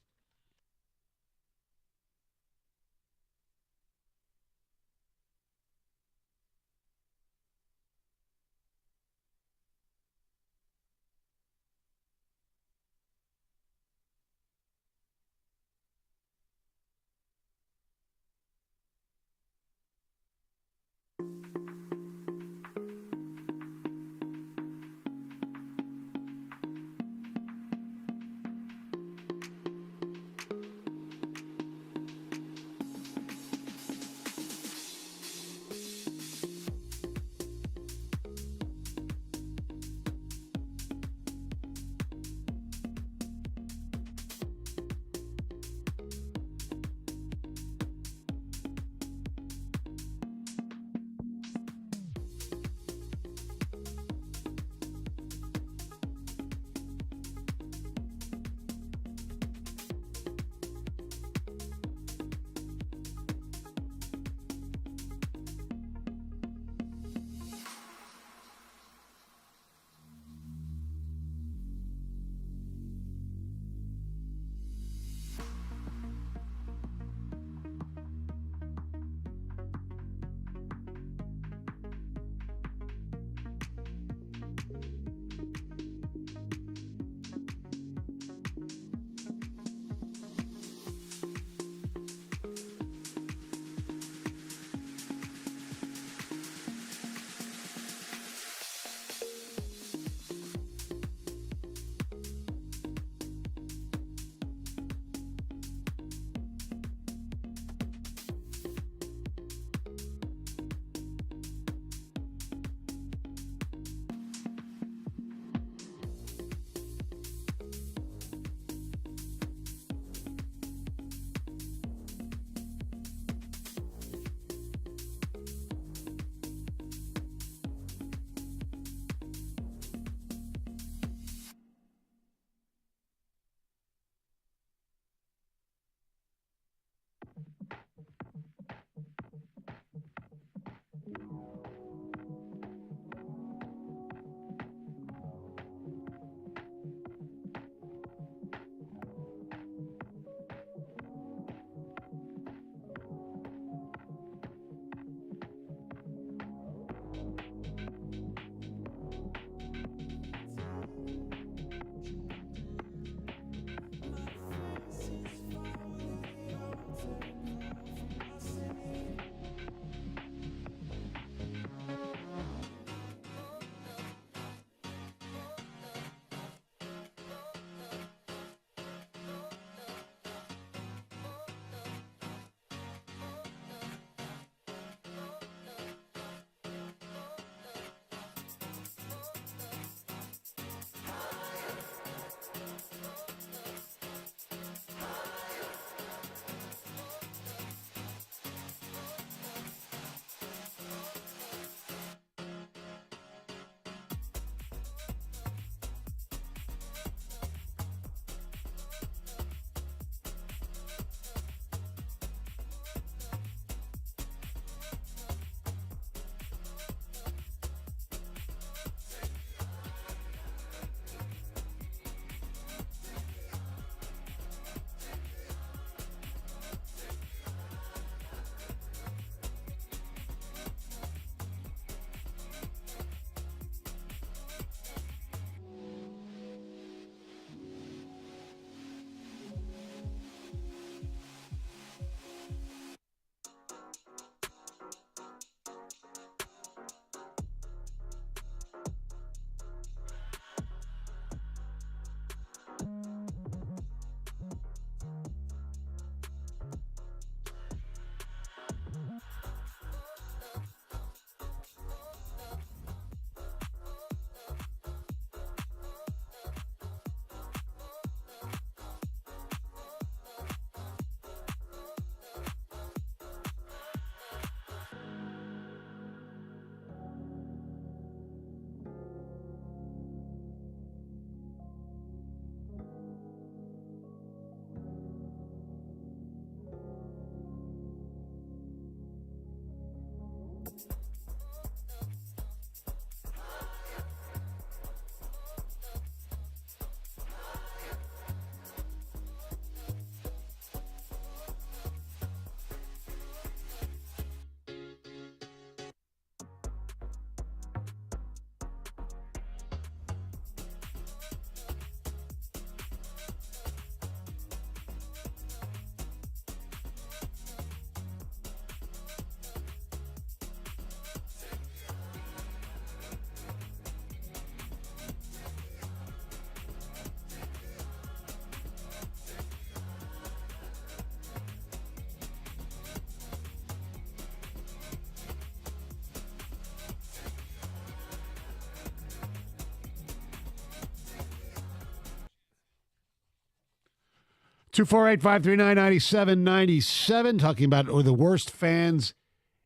248-539-9797, talking about the worst fans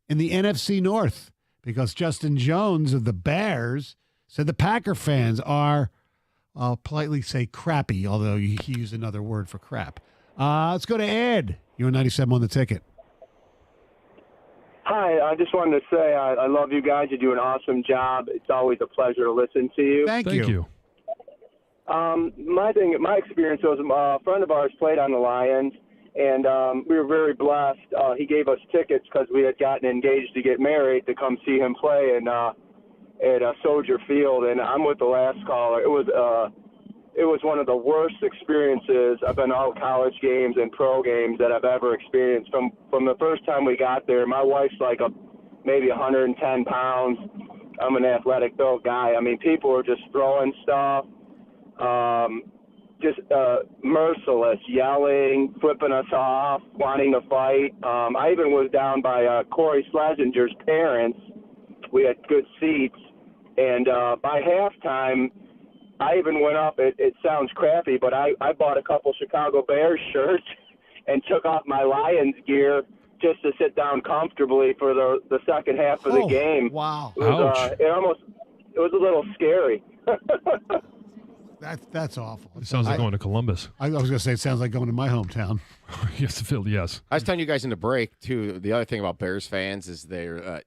in the NFC North, because Justin Jones of the Bears said the Packer fans are, I'll politely say, crappy, although he used another word for crap. Let's go to Ed. You're 97 on the ticket. Hi, I just wanted to say I love you guys. You do an awesome job. It's always a pleasure to listen to you. Thank you. My experience was a friend of ours played on the Lions, and we were very blessed. He gave us tickets because we had gotten engaged to get married to come see him play at Soldier Field. And I'm with the last caller. It was one of the worst experiences. I've been to all college games and pro games that I've ever experienced. From the first time we got there, my wife's like maybe 110 pounds. I'm an athletic built guy. I mean, people were just throwing stuff. Merciless, yelling, flipping us off, wanting to fight. I even was down by Corey Schlesinger's parents. We had good seats, and by halftime, I even went up. It sounds crappy, but I bought a couple Chicago Bears shirts and took off my Lions gear just to sit down comfortably for the second half of the game. Wow! It was, it was a little scary. That's awful. It sounds like going to Columbus. I was going to say it sounds like going to my hometown. Yes, Phil. Yes. I was telling you guys in the break too. The other thing about Bears fans is they're, I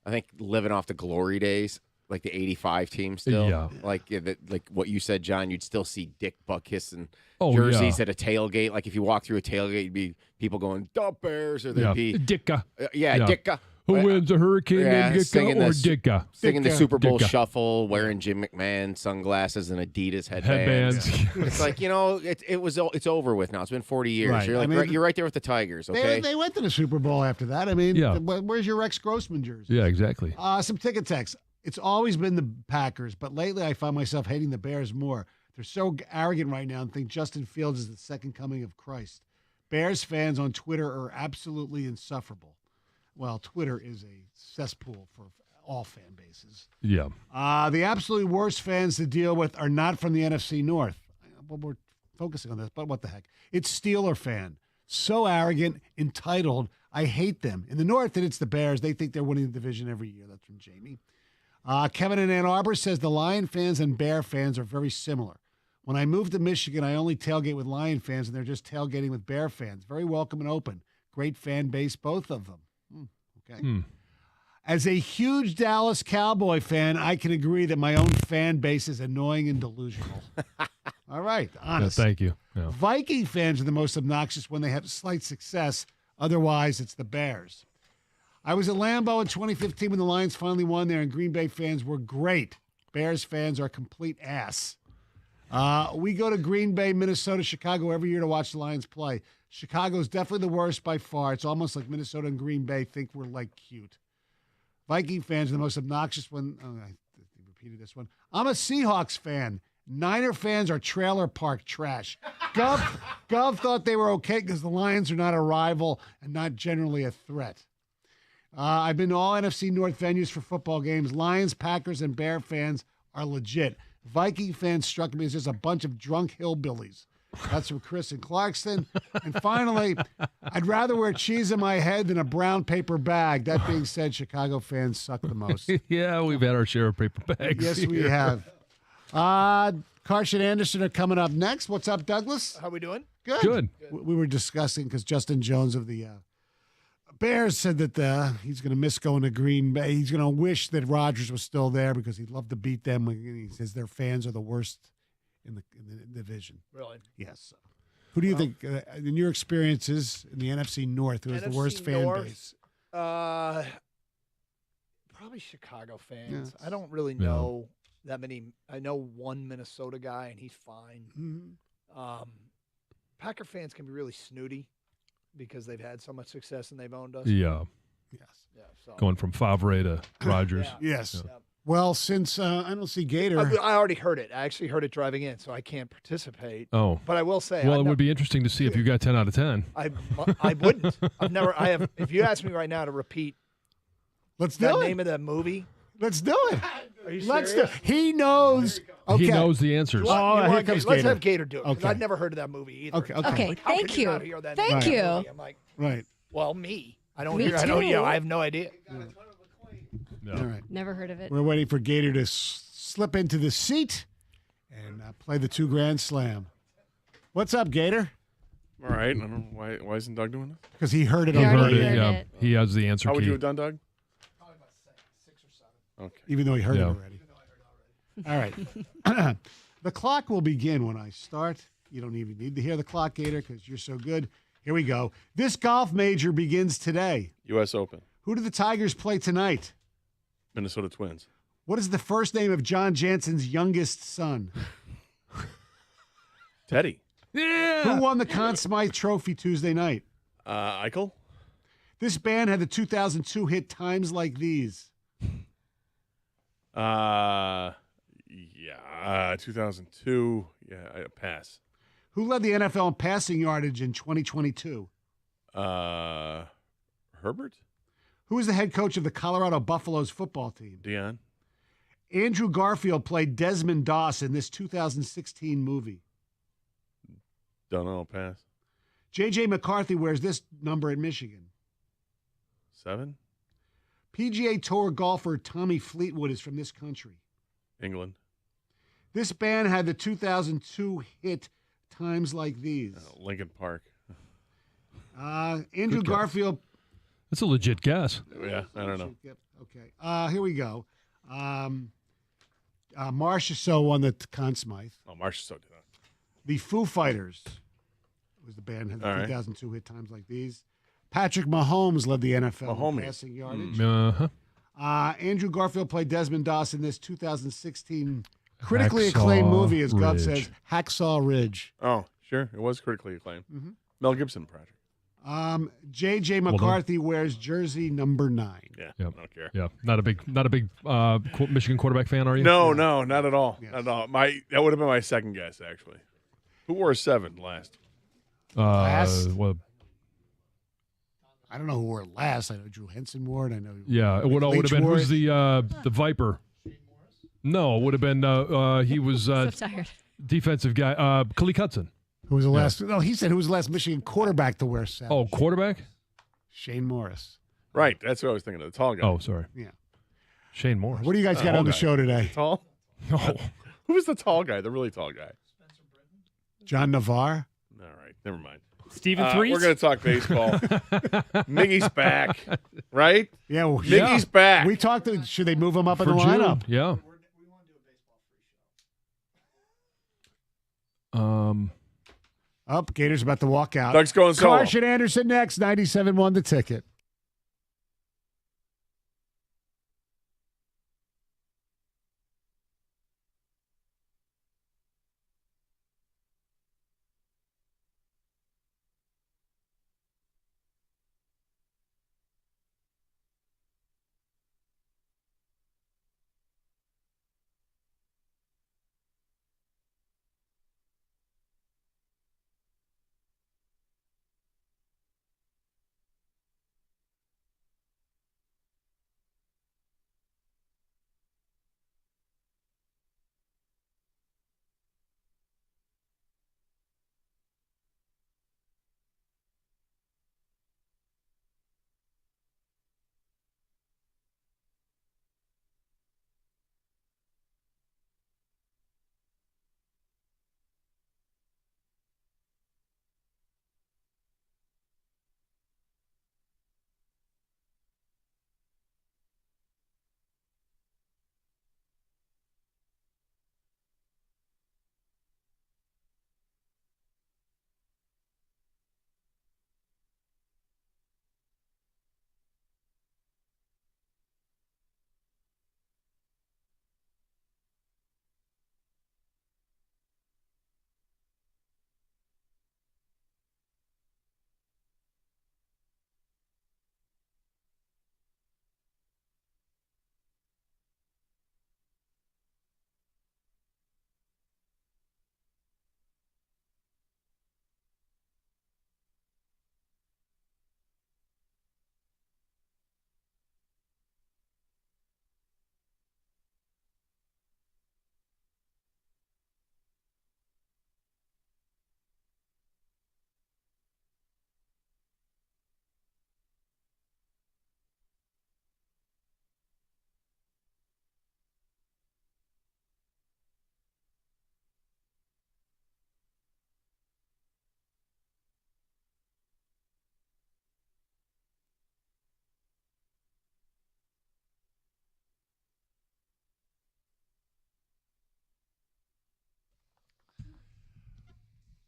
think living off the glory days, like the '85 team still. Yeah. Like what you said, John. You'd still see Dick Buckhis yeah. jerseys at a tailgate. Like if you walk through a tailgate, you'd be people going, "The Bears," or there'd be Dicka. Dicka. Who wins a hurricane, Dicka or Dicka? Singing the Super Bowl Dicka. Shuffle, wearing Jim McMahon sunglasses and Adidas headbands. It's like, it's over with now. It's been 40 years. Right. You're like, you're right there with the Tigers. Okay, They went to the Super Bowl after that. I mean, Yeah. where's your Rex Grossman jersey? Yeah, exactly. Some ticket text. It's always been the Packers, but lately I find myself hating the Bears more. They're so arrogant right now and think Justin Fields is the second coming of Christ. Bears fans on Twitter are absolutely insufferable. Well, Twitter is a cesspool for all fan bases. Yeah. The absolute worst fans to deal with are not from the NFC North. Well, we're focusing on this, but what the heck? It's Steeler fan. So arrogant, entitled. I hate them. In the North, it's the Bears. They think they're winning the division every year. That's from Jamie. Kevin in Ann Arbor says the Lion fans and Bear fans are very similar. When I moved to Michigan, I only tailgate with Lion fans, and they're just tailgating with Bear fans. Very welcome and open. Great fan base, both of them. Okay. As a huge Dallas Cowboy fan, I can agree that my own fan base is annoying and delusional. All right, honest. Yeah, thank you. Yeah. Viking fans are the most obnoxious when they have slight success. Otherwise, it's the Bears. I was at Lambeau in 2015 when the Lions finally won there, and Green Bay fans were great. Bears fans are complete ass. We go to Green Bay, Minnesota, Chicago every year to watch the Lions play. Chicago's definitely the worst by far. It's almost like Minnesota and Green Bay think we're like cute. Viking fans are the most obnoxious when I repeated this one. I'm a Seahawks fan. Niner fans are trailer park trash. Gov thought they were okay because the Lions are not a rival and not generally a threat. I've been to all NFC North venues for football games. Lions, Packers, and Bear fans are legit. Viking fans struck me as just a bunch of drunk hillbillies. That's from Chris in Clarkston. And finally, I'd rather wear cheese in my head than a brown paper bag. That being said, Chicago fans suck the most. Yeah, we've had our share of paper bags. Yes, we have. Karsh and Anderson are coming up next. What's up, Douglas? How we doing? Good. We were discussing because Justin Jones of the Bears said that he's going to miss going to Green Bay. He's going to wish that Rodgers was still there because he'd love to beat them. He says their fans are the worst in the division. Really? Yes. Who do you think, in your experiences in the NFC North, who has the worst fan base? Probably Chicago fans. Yeah. I don't really know that many. I know one Minnesota guy, and he's fine. Mm-hmm. Packer fans can be really snooty because they've had so much success and they've owned us. Yeah. Yes. Yeah. So. Going from Favre to Rodgers. Yes. Yeah. Well, since I don't see Gator. I already heard it. I actually heard it driving in, so I can't participate. Oh. But I will say. Well, it would be interesting to see if you got 10 out of 10. I wouldn't. I have. If you ask me right now to repeat. Let's do it. Name of the movie. Let's do it. Are you Let's serious? do. He knows Okay. He knows the answers. Here comes Let's Gator. have Gator do it. 'Cause Okay. I'd never heard of that movie either. Okay. Okay, Like, how thank could you. you. Not hear that Thank name? you. I'm like, Right. well, me. I don't Me hear. I don't. too. Yeah, I have no idea. All right. Never heard of it. We're waiting for Gator to slip into the seat and play the 2 Grand Slam. What's up, Gator? All right. I don't know why isn't Doug doing this? Because he heard it He on already the heard Yeah, it. he has the answer How would key. you have done, Doug? Okay. even though he heard Yeah. it already. All right. The clock will begin when I start. You don't even need to hear the clock, Gator, because you're so good. Here we go. This golf major begins today. U.S. Open. Who do the Tigers play tonight? Minnesota Twins. What is the first name of John Jansen's youngest son? Teddy. Who won the Conn Smythe Trophy Tuesday night? Eichel. This band had the 2002 hit Times Like These. 2002. Yeah, I pass. Who led the NFL in passing yardage in 2022? Herbert. Who is the head coach of the Colorado Buffaloes football team? Dion. Andrew Garfield played Desmond Doss in this 2016 movie. Don't know. Pass. J.J. McCarthy wears this number in Michigan. 7. PGA Tour golfer Tommy Fleetwood is from this country. England. This band had the 2002 hit Times Like These. Lincoln Park. Andrew Good guess. Garfield. That's a legit guess. Yeah, I don't know. Yep. Okay. Here we go. Marcia So won the Conn Smythe. Oh, Marcia So did that. The Foo Fighters was the band had the All right. 2002 hit Times Like These. Patrick Mahomes led the NFL in Mahomie. passing yardage. Uh-huh. Andrew Garfield played Desmond Doss in this 2016 critically Hacksaw acclaimed movie, as Gov Ridge. says, Hacksaw Ridge. Oh, sure. It was critically acclaimed. Mm-hmm. Mel Gibson project. J.J. done. McCarthy wears jersey number 9. Yeah. Yep. I don't care. Yeah, not a big Michigan quarterback fan, are you? No, not at all. Yes. Not at all. That would have been my second guess, actually. Who wore 7 last? Last? Well, I don't know who wore it last. I know Drew Henson wore it. I know. yeah, it would have Leach been wore who's it. the Viper? No, it would have been he was So tired. defensive guy. Khalil Hudson. Who was the last? No, he said who was the last Michigan quarterback to wear 7. Oh, quarterback? Shane Morris. Right. That's what I was thinking of. The tall guy. Oh, sorry. Yeah. Shane Morris. What do you guys got tall on the guy. show today? Tall? Oh, Who was the tall guy? The really tall guy? John Navarre. All right. Never mind. Stephen Threes? We're going to talk baseball. Miggy's back. Right? Yeah, well, Miggy's back. We talked. Should they move him up in for the June. lineup? Yeah. Up, Gator's about to walk out. Doug's going solo. Carson Anderson next. 97-1 the ticket.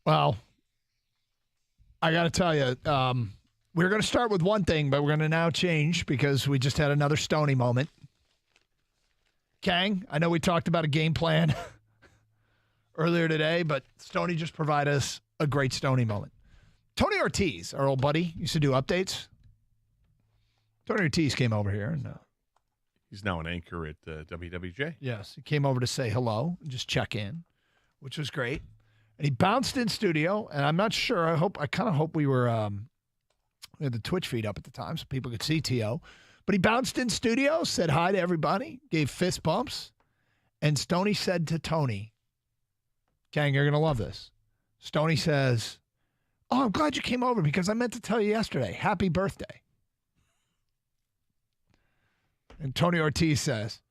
Well, I got to tell you, we're going to start with one thing, but we're going to now change because we just had another Stoney moment. Kang, I know we talked about a game plan earlier today, but Stoney just provided us a great Stoney moment. Tony Ortiz, our old buddy, used to do updates. Tony Ortiz came over here. And, he's now an anchor at WWJ. yes, he came over to say hello and just check in, which was great. And he bounced in studio, and I'm not sure. I kind of hope we were we had the Twitch feed up at the time so people could see T.O. But he bounced in studio, said hi to everybody, gave fist bumps, and Stoney said to Tony, Kang, you're going to love this. Stoney says, oh, I'm glad you came over because I meant to tell you yesterday, happy birthday. And Tony Ortiz says,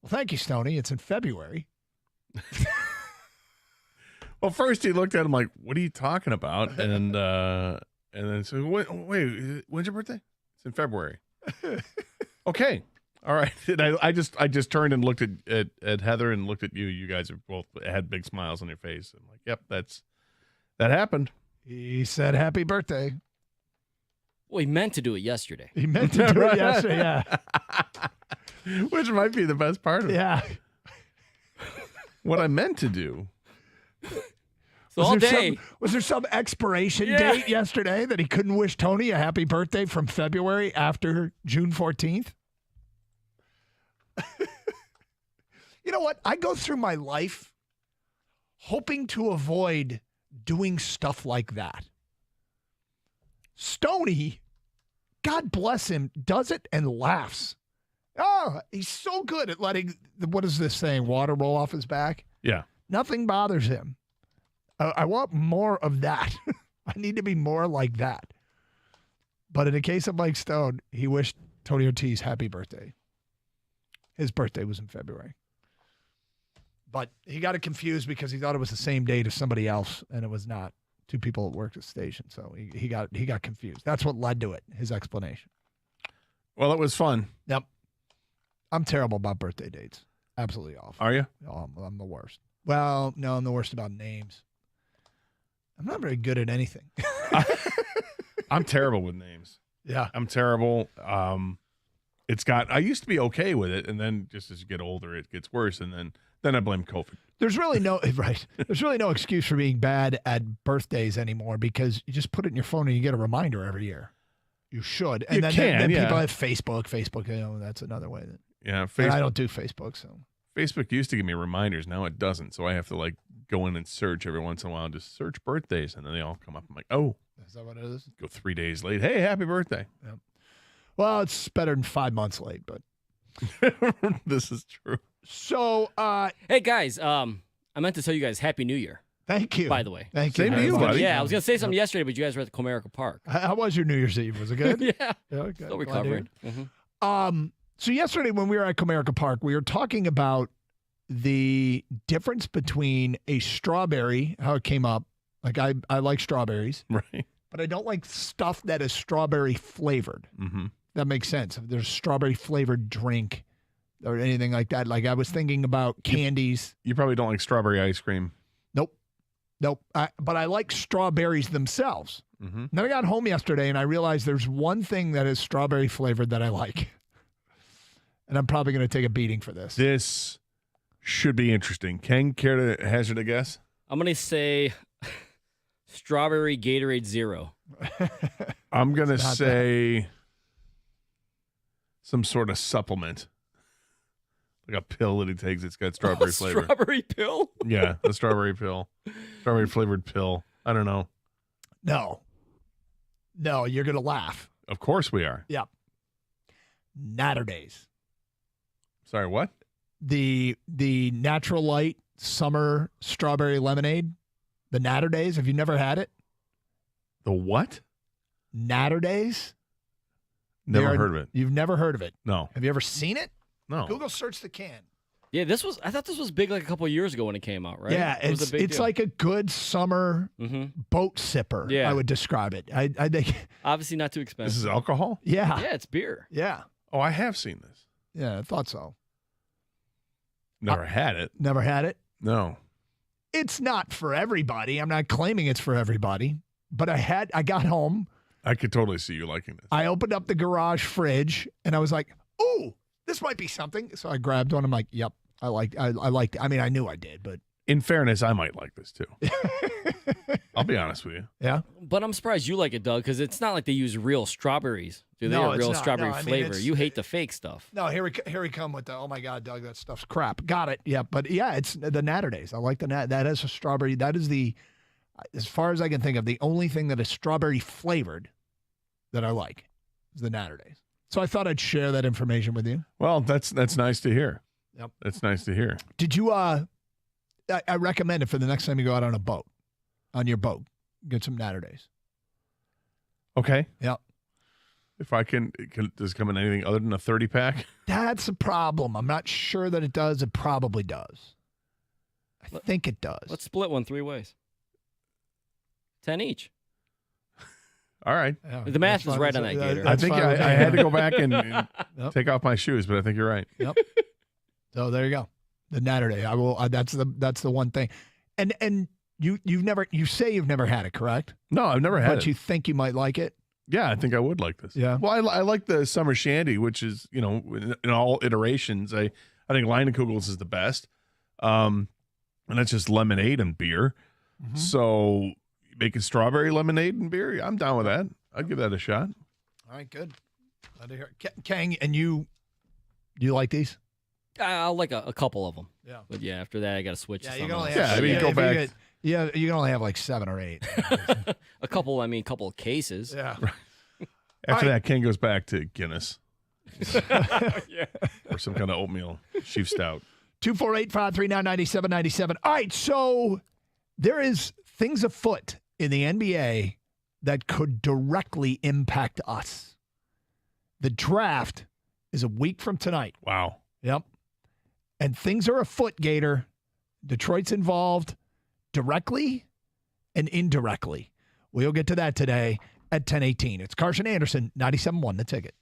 well, thank you, Stoney. It's in February. Well, first he looked at him like, what are you talking about? And then said, wait, when's your birthday? It's in February. Okay. All right. And I just turned and looked at Heather and looked at you. You guys both had big smiles on your face. I'm like, yep, that happened. He said happy birthday. Well, he meant to do it yesterday. He meant to do it yesterday, yeah. Which might be the best part of it. Yeah. What I meant to do. So all day. Was there some expiration date yesterday that he couldn't wish Tony a happy birthday from February after June 14th? You know what? I go through my life hoping to avoid doing stuff like that. Stoney, God bless him, does it and laughs. Oh, he's so good at letting, what is this saying, water roll off his back? Yeah. Nothing bothers him. I want more of that. I need to be more like that. But in the case of Mike Stone, he wished Tony Ortiz happy birthday. His birthday was in February. But he got it confused because he thought it was the same date as somebody else, and it was not. Two people that worked at the station. So he got confused. That's what led to it, his explanation. Well, it was fun. Yep. I'm terrible about birthday dates. Absolutely awful. Are you? Oh, I'm the worst. Well, no, I'm the worst about names. I'm not very good at anything. I'm terrible with names. Yeah. I'm terrible. I used to be okay with it, and then just as you get older, it gets worse, and then I blame COVID. There's really no There's really no excuse for being bad at birthdays anymore because you just put it in your phone and you get a reminder every year. You should. And then people have Facebook. Facebook, that's another way. Yeah, and I don't do Facebook, so. Facebook used to give me reminders. Now it doesn't. So I have to go in and search every once in a while and just search birthdays, and then they all come up. I'm like, oh. Is that what it is? Go 3 days late. Hey, happy birthday. Yep. Well, it's better than 5 months late, but. This is true. So, hey, guys, I meant to tell you guys Happy New Year. Thank you. By the way. Thank you. Same to you, buddy. Yeah, I was going to say something yesterday, but you guys were at the Comerica Park. How was your New Year's Eve? Was it good? Yeah. Okay. Still recovering. Mm-hmm. So yesterday when we were at Comerica Park, we were talking about the difference between a strawberry, how it came up. Like I like strawberries. Right. But I don't like stuff that is strawberry flavored. Mm-hmm. That makes sense. If there's a strawberry flavored drink or anything like that. Like I was thinking about candies. You probably don't like strawberry ice cream. Nope. But I like strawberries themselves. Mm-hmm. Then I got home yesterday and I realized there's one thing that is strawberry flavored that I like. And I'm probably going to take a beating for this. This should be interesting. Ken, care to hazard a guess? I'm going to say strawberry Gatorade Zero. I'm going to say some sort of supplement. Like a pill that he takes. It's got strawberry flavor. Strawberry pill? Yeah, the strawberry pill. Strawberry flavored pill. I don't know. No, you're going to laugh. Of course we are. Yep. Natter Days. Sorry, what? The Natural Light Summer Strawberry Lemonade. The Natter Days. Have you never had it? The what? Natter Days. Never heard of it. You've never heard of it? No. Have you ever seen it? No. Google search the can. Yeah, I thought this was big like a couple of years ago when it came out, right? Yeah, it's like a good summer boat sipper. Yeah. I would describe it. I think obviously not too expensive. This is alcohol? Yeah. Yeah, it's beer. Yeah. Oh, I have seen this. Yeah, I thought so. Never had it. Never had it? No. It's not for everybody. I'm not claiming it's for everybody. But I got home. I could totally see you liking this. I opened up the garage fridge, and I was like, ooh, this might be something. So I grabbed one. I'm like, yep, I liked it. I mean, I knew I did, but. In fairness, I might like this too. I'll be honest with you. Yeah. But I'm surprised you like it, Doug, because it's not like they use real strawberries. Do they? No, Or it's real not. strawberry No, I mean, flavor. it's- You hate the fake stuff. No, here we come with the, oh my God, Doug, that stuff's crap. Got it. Yeah. But yeah, it's the Natter Days. I like the that is a strawberry. That is as far as I can think of, the only thing that is strawberry flavored that I like is the Natter Days. So I thought I'd share that information with you. Well, that's nice to hear. Yep. That's nice to hear. Did you, I recommend it for the next time you go out on your boat, get some Natter Days. Okay. Yep. If I can does it come in anything other than a 30-pack? That's a problem. I'm not sure that it does. It probably does. I think it does. Let's split one 3 ways. 10 each. All right. Yeah, The math that's is fine. right on that, Gator. I think I had to go back and Yep. take off my shoes, but I think you're right. Yep. So there you go. The Natter Day. I will. That's the one thing. And you say you've never had it, correct? No, I've never had it. But you think you might like it? Yeah, I think I would like this. Yeah. Well, I like the summer shandy, which is, in all iterations. I think Leinenkugel's is the best. And that's just lemonade and beer. Mm-hmm. So making strawberry lemonade and beer, I'm down with that. I'd give that a shot. All right, good. Glad to hear it. Kang, and you like these? I'll like a couple of them. Yeah. But yeah, after that, I got to switch. Yeah, to you can something only else. have. go back. You can only have like 7 or 8. A couple of cases. Yeah. After that, Ken goes back to Guinness. Yeah. Or some kind of oatmeal sheaf stout. 248-539-9797. All right, so there is things afoot in the NBA that could directly impact us. The draft is a week from tonight. Wow. Yep. And things are afoot, Gator. Detroit's involved directly and indirectly. We'll get to that today at 10:18. It's Carson Anderson, 97.1 The Ticket.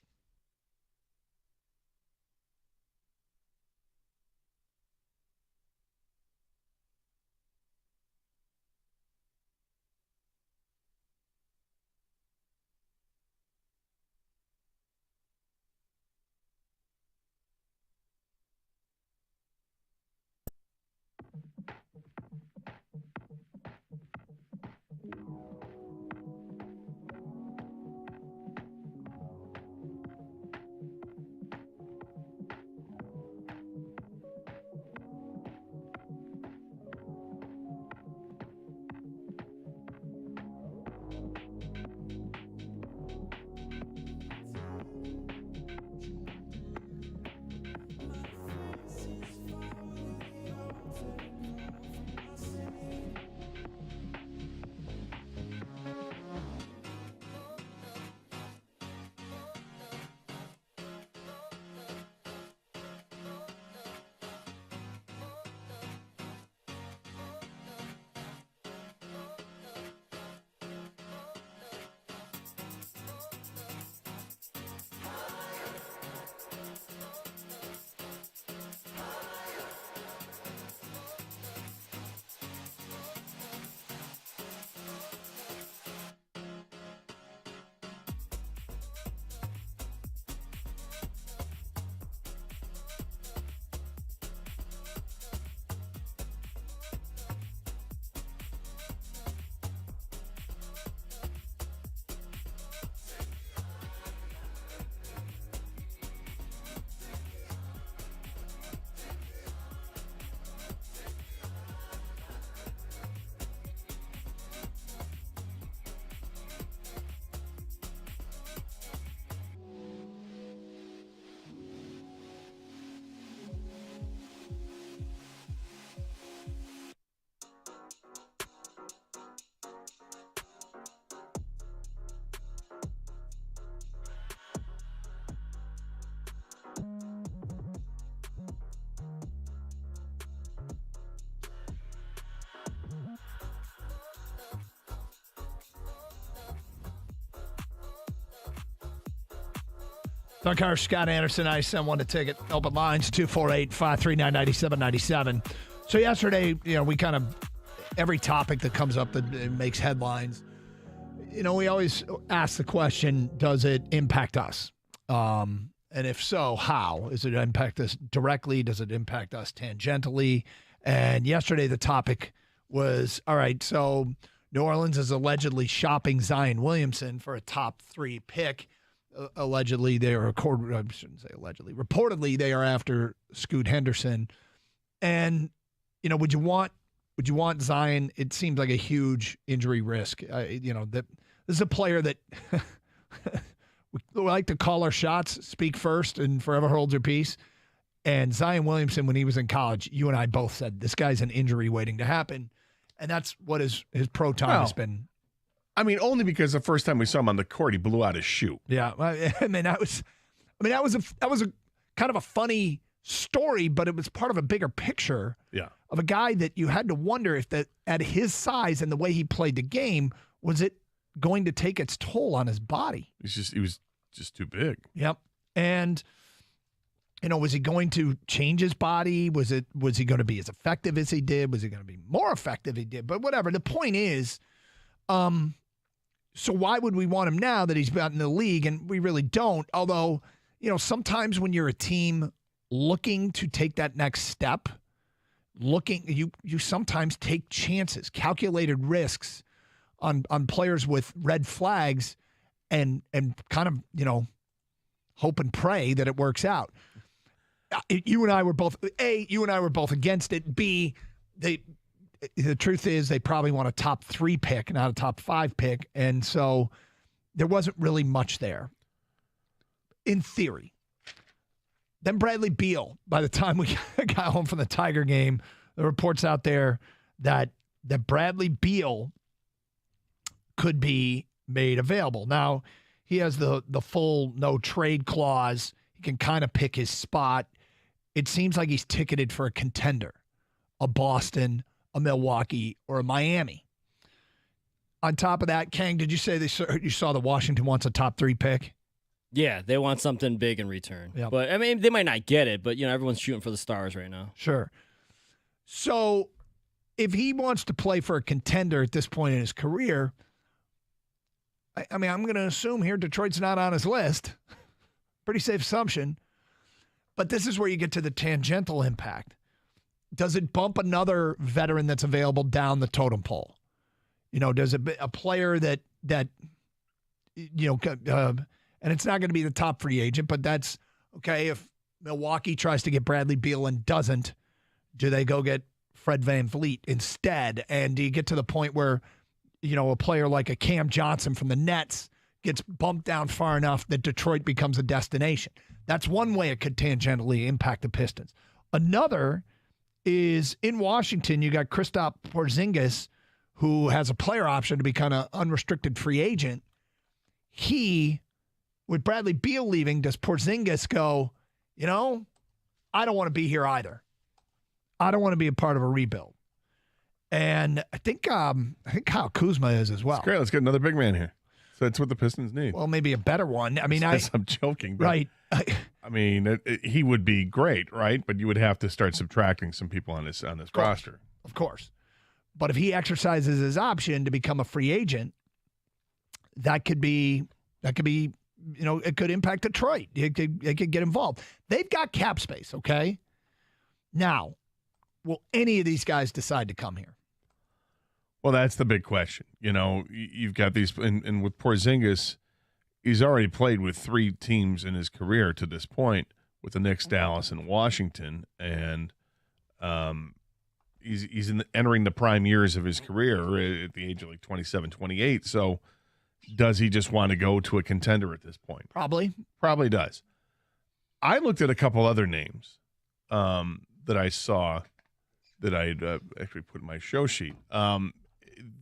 Doug Harris, Scott Anderson, I sent one to ticket. Open lines, 248-539-9797. So yesterday, we kind of every topic that comes up that makes headlines, we always ask the question, does it impact us? And if so, how? Does it impact us directly? Does it impact us tangentially? And yesterday the topic was, all right, so New Orleans is allegedly shopping Zion Williamson for a top 3 pick. Allegedly, they are, I shouldn't say allegedly, reportedly they are after Scoot Henderson. And, would you want Zion? It seems like a huge injury risk. That this is a player that we like to call our shots, speak first, and forever hold your peace. And Zion Williamson, when he was in college, you and I both said this guy's an injury waiting to happen. And that's what his pro time has been. I mean, only because the first time we saw him on the court, he blew out his shoe. Yeah, that was a kind of a funny story, but it was part of a bigger picture. Yeah. Of a guy that you had to wonder if that at his size and the way he played the game, was it going to take its toll on his body? He was just too big. Yep. And was he going to change his body? Was he going to be as effective as he did? Was he going to be more effective he did? But whatever. The point is, so why would we want him now that he's out in the league? And we really don't. Although, sometimes when you're a team looking to take that next step, you sometimes take chances, calculated risks on players with red flags and kind of, hope and pray that it works out. You and I were both against it. B, the truth is they probably want a top 3 pick, not a top 5 pick. And so there wasn't really much there in theory. Then Bradley Beal, by the time we got home from the Tiger game, the reports out there that Bradley Beal could be made available. Now, he has the full no trade clause. He can kind of pick his spot. It seems like he's ticketed for a contender, a Boston, a Milwaukee, or a Miami. On top of that, Kang, did you say you saw that Washington wants a top 3 pick? Yeah, they want something big in return. Yep. But, I mean, they might not get it, but, everyone's shooting for the stars right now. Sure. So if he wants to play for a contender at this point in his career, I mean, I'm going to assume here Detroit's not on his list. Pretty safe assumption. But this is where you get to the tangential impact. Does it bump another veteran that's available down the totem pole? Does a player that and it's not going to be the top free agent, but that's okay. If Milwaukee tries to get Bradley Beal and doesn't, do they go get Fred VanVleet instead? And do you get to the point where, a player like a Cam Johnson from the Nets gets bumped down far enough that Detroit becomes a destination? That's one way it could tangentially impact the Pistons. Another is in Washington, you got Kristaps Porzingis, who has a player option to become an unrestricted free agent. With Bradley Beal leaving, does Porzingis go, I don't want to be here either. I don't want to be a part of a rebuild. And I think Kyle Kuzma is as well. That's great. Let's get another big man here. So that's what the Pistons need. Well, maybe a better one. I mean, I'm joking. But, right. I mean, he would be great, right? But you would have to start subtracting some people on this roster. Of course. But if he exercises his option to become a free agent, that could be, it could impact Detroit. It could get involved. They've got cap space, okay? Now, will any of these guys decide to come here? Well, that's the big question. You've got these, and with Porzingis, he's already played with 3 teams in his career to this point, with the Knicks, Dallas, and Washington, and he's entering the prime years of his career at the age of like 27, 28. So does he just want to go to a contender at this point? Probably does. I looked at a couple other names that I saw that I'd actually put in my show sheet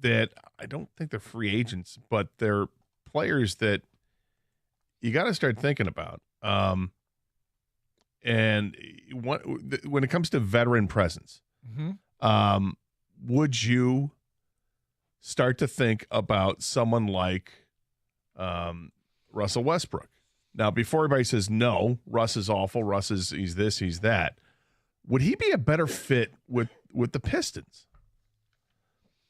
that I don't think they're free agents, but they're players that you got to start thinking about. And when it comes to veteran presence, would you start to think about someone like Russell Westbrook? Now, before everybody says, no, Russ is awful, he's this, he's that, would he be a better fit with the Pistons?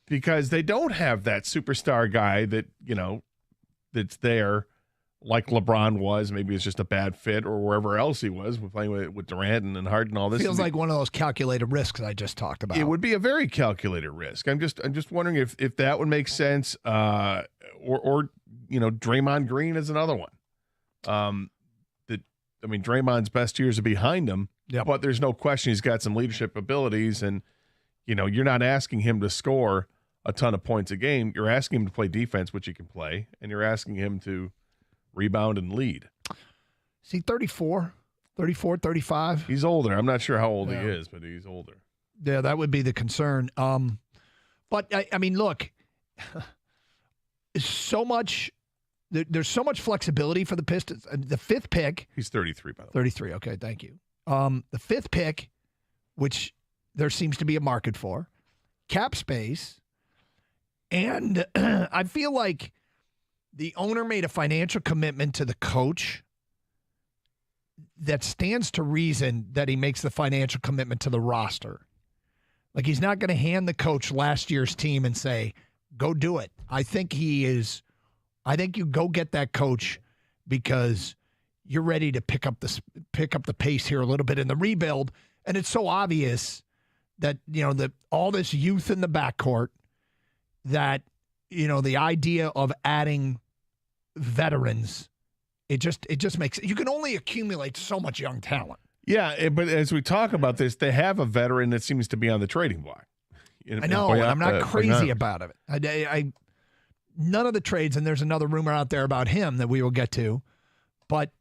because they don't have that superstar guy that, that's there like LeBron was. Maybe it's just a bad fit, or wherever else he was playing with Durant and Harden and all this. Feels like one of those calculated risks I just talked about. It would be a very calculated risk. I'm just wondering if that would make sense, or Draymond Green is another one. Draymond's best years are behind him, but there's no question he's got some leadership abilities, and you're not asking him to score a ton of points a game. You're asking him to play defense, which he can play, and you're asking him to rebound and lead. Is he 34, 35? He's older. I'm not sure how old he is, but he's older. Yeah, that would be the concern. But look, so much. There's so much flexibility for the Pistons. The fifth pick. He's 33, by the way. 33. Okay, thank you. The fifth pick, which there seems to be a market for, cap space, and I feel like the owner made a financial commitment to the coach that stands to reason that he makes the financial commitment to the roster. Like, he's not going to hand the coach last year's team and say, go do it. I think you go get that coach because you're ready to pick up the pace here a little bit in the rebuild. And it's so obvious that, all this youth in the backcourt, that, the idea of adding veterans, it just makes, you can only accumulate so much young talent. Yeah, but as we talk about this, they have a veteran that seems to be on the trading block. I know, and I'm not crazy about it. I none of the trades, and there's another rumor out there about him that we will get to, but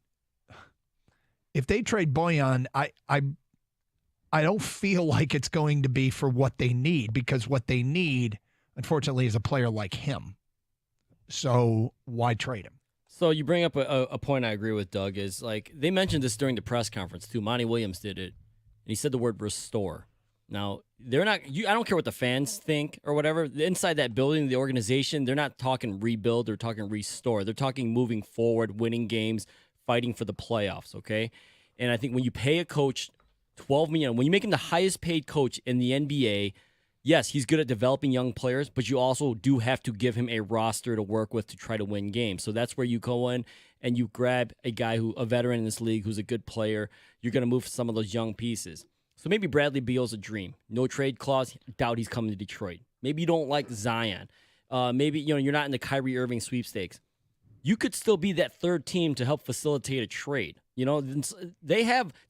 if they trade Bojan, I don't feel like it's going to be for what they need, because what they need, unfortunately, is a player like him. So why trade him? So you bring up a point I agree with, Doug, is like they mentioned this during the press conference too. Monty Williams did it, and he said the word restore. Now, they're not. I don't care what the fans think or whatever. Inside that building, the organization, they're not talking rebuild. They're talking restore. They're talking moving forward, winning games, fighting for the playoffs. Okay, and I think when you pay a coach $12 million, when you make him the highest paid coach in the NBA, yes, he's good at developing young players, but you also do have to give him a roster to work with to try to win games. So that's where you go in and you grab a veteran in this league who's a good player. You're going to move some of those young pieces. So maybe Bradley Beal's a dream. No trade clause. Doubt he's coming to Detroit. Maybe you don't like Zion. Maybe you're not in the Kyrie Irving sweepstakes. You could still be that third team to help facilitate a trade. They don't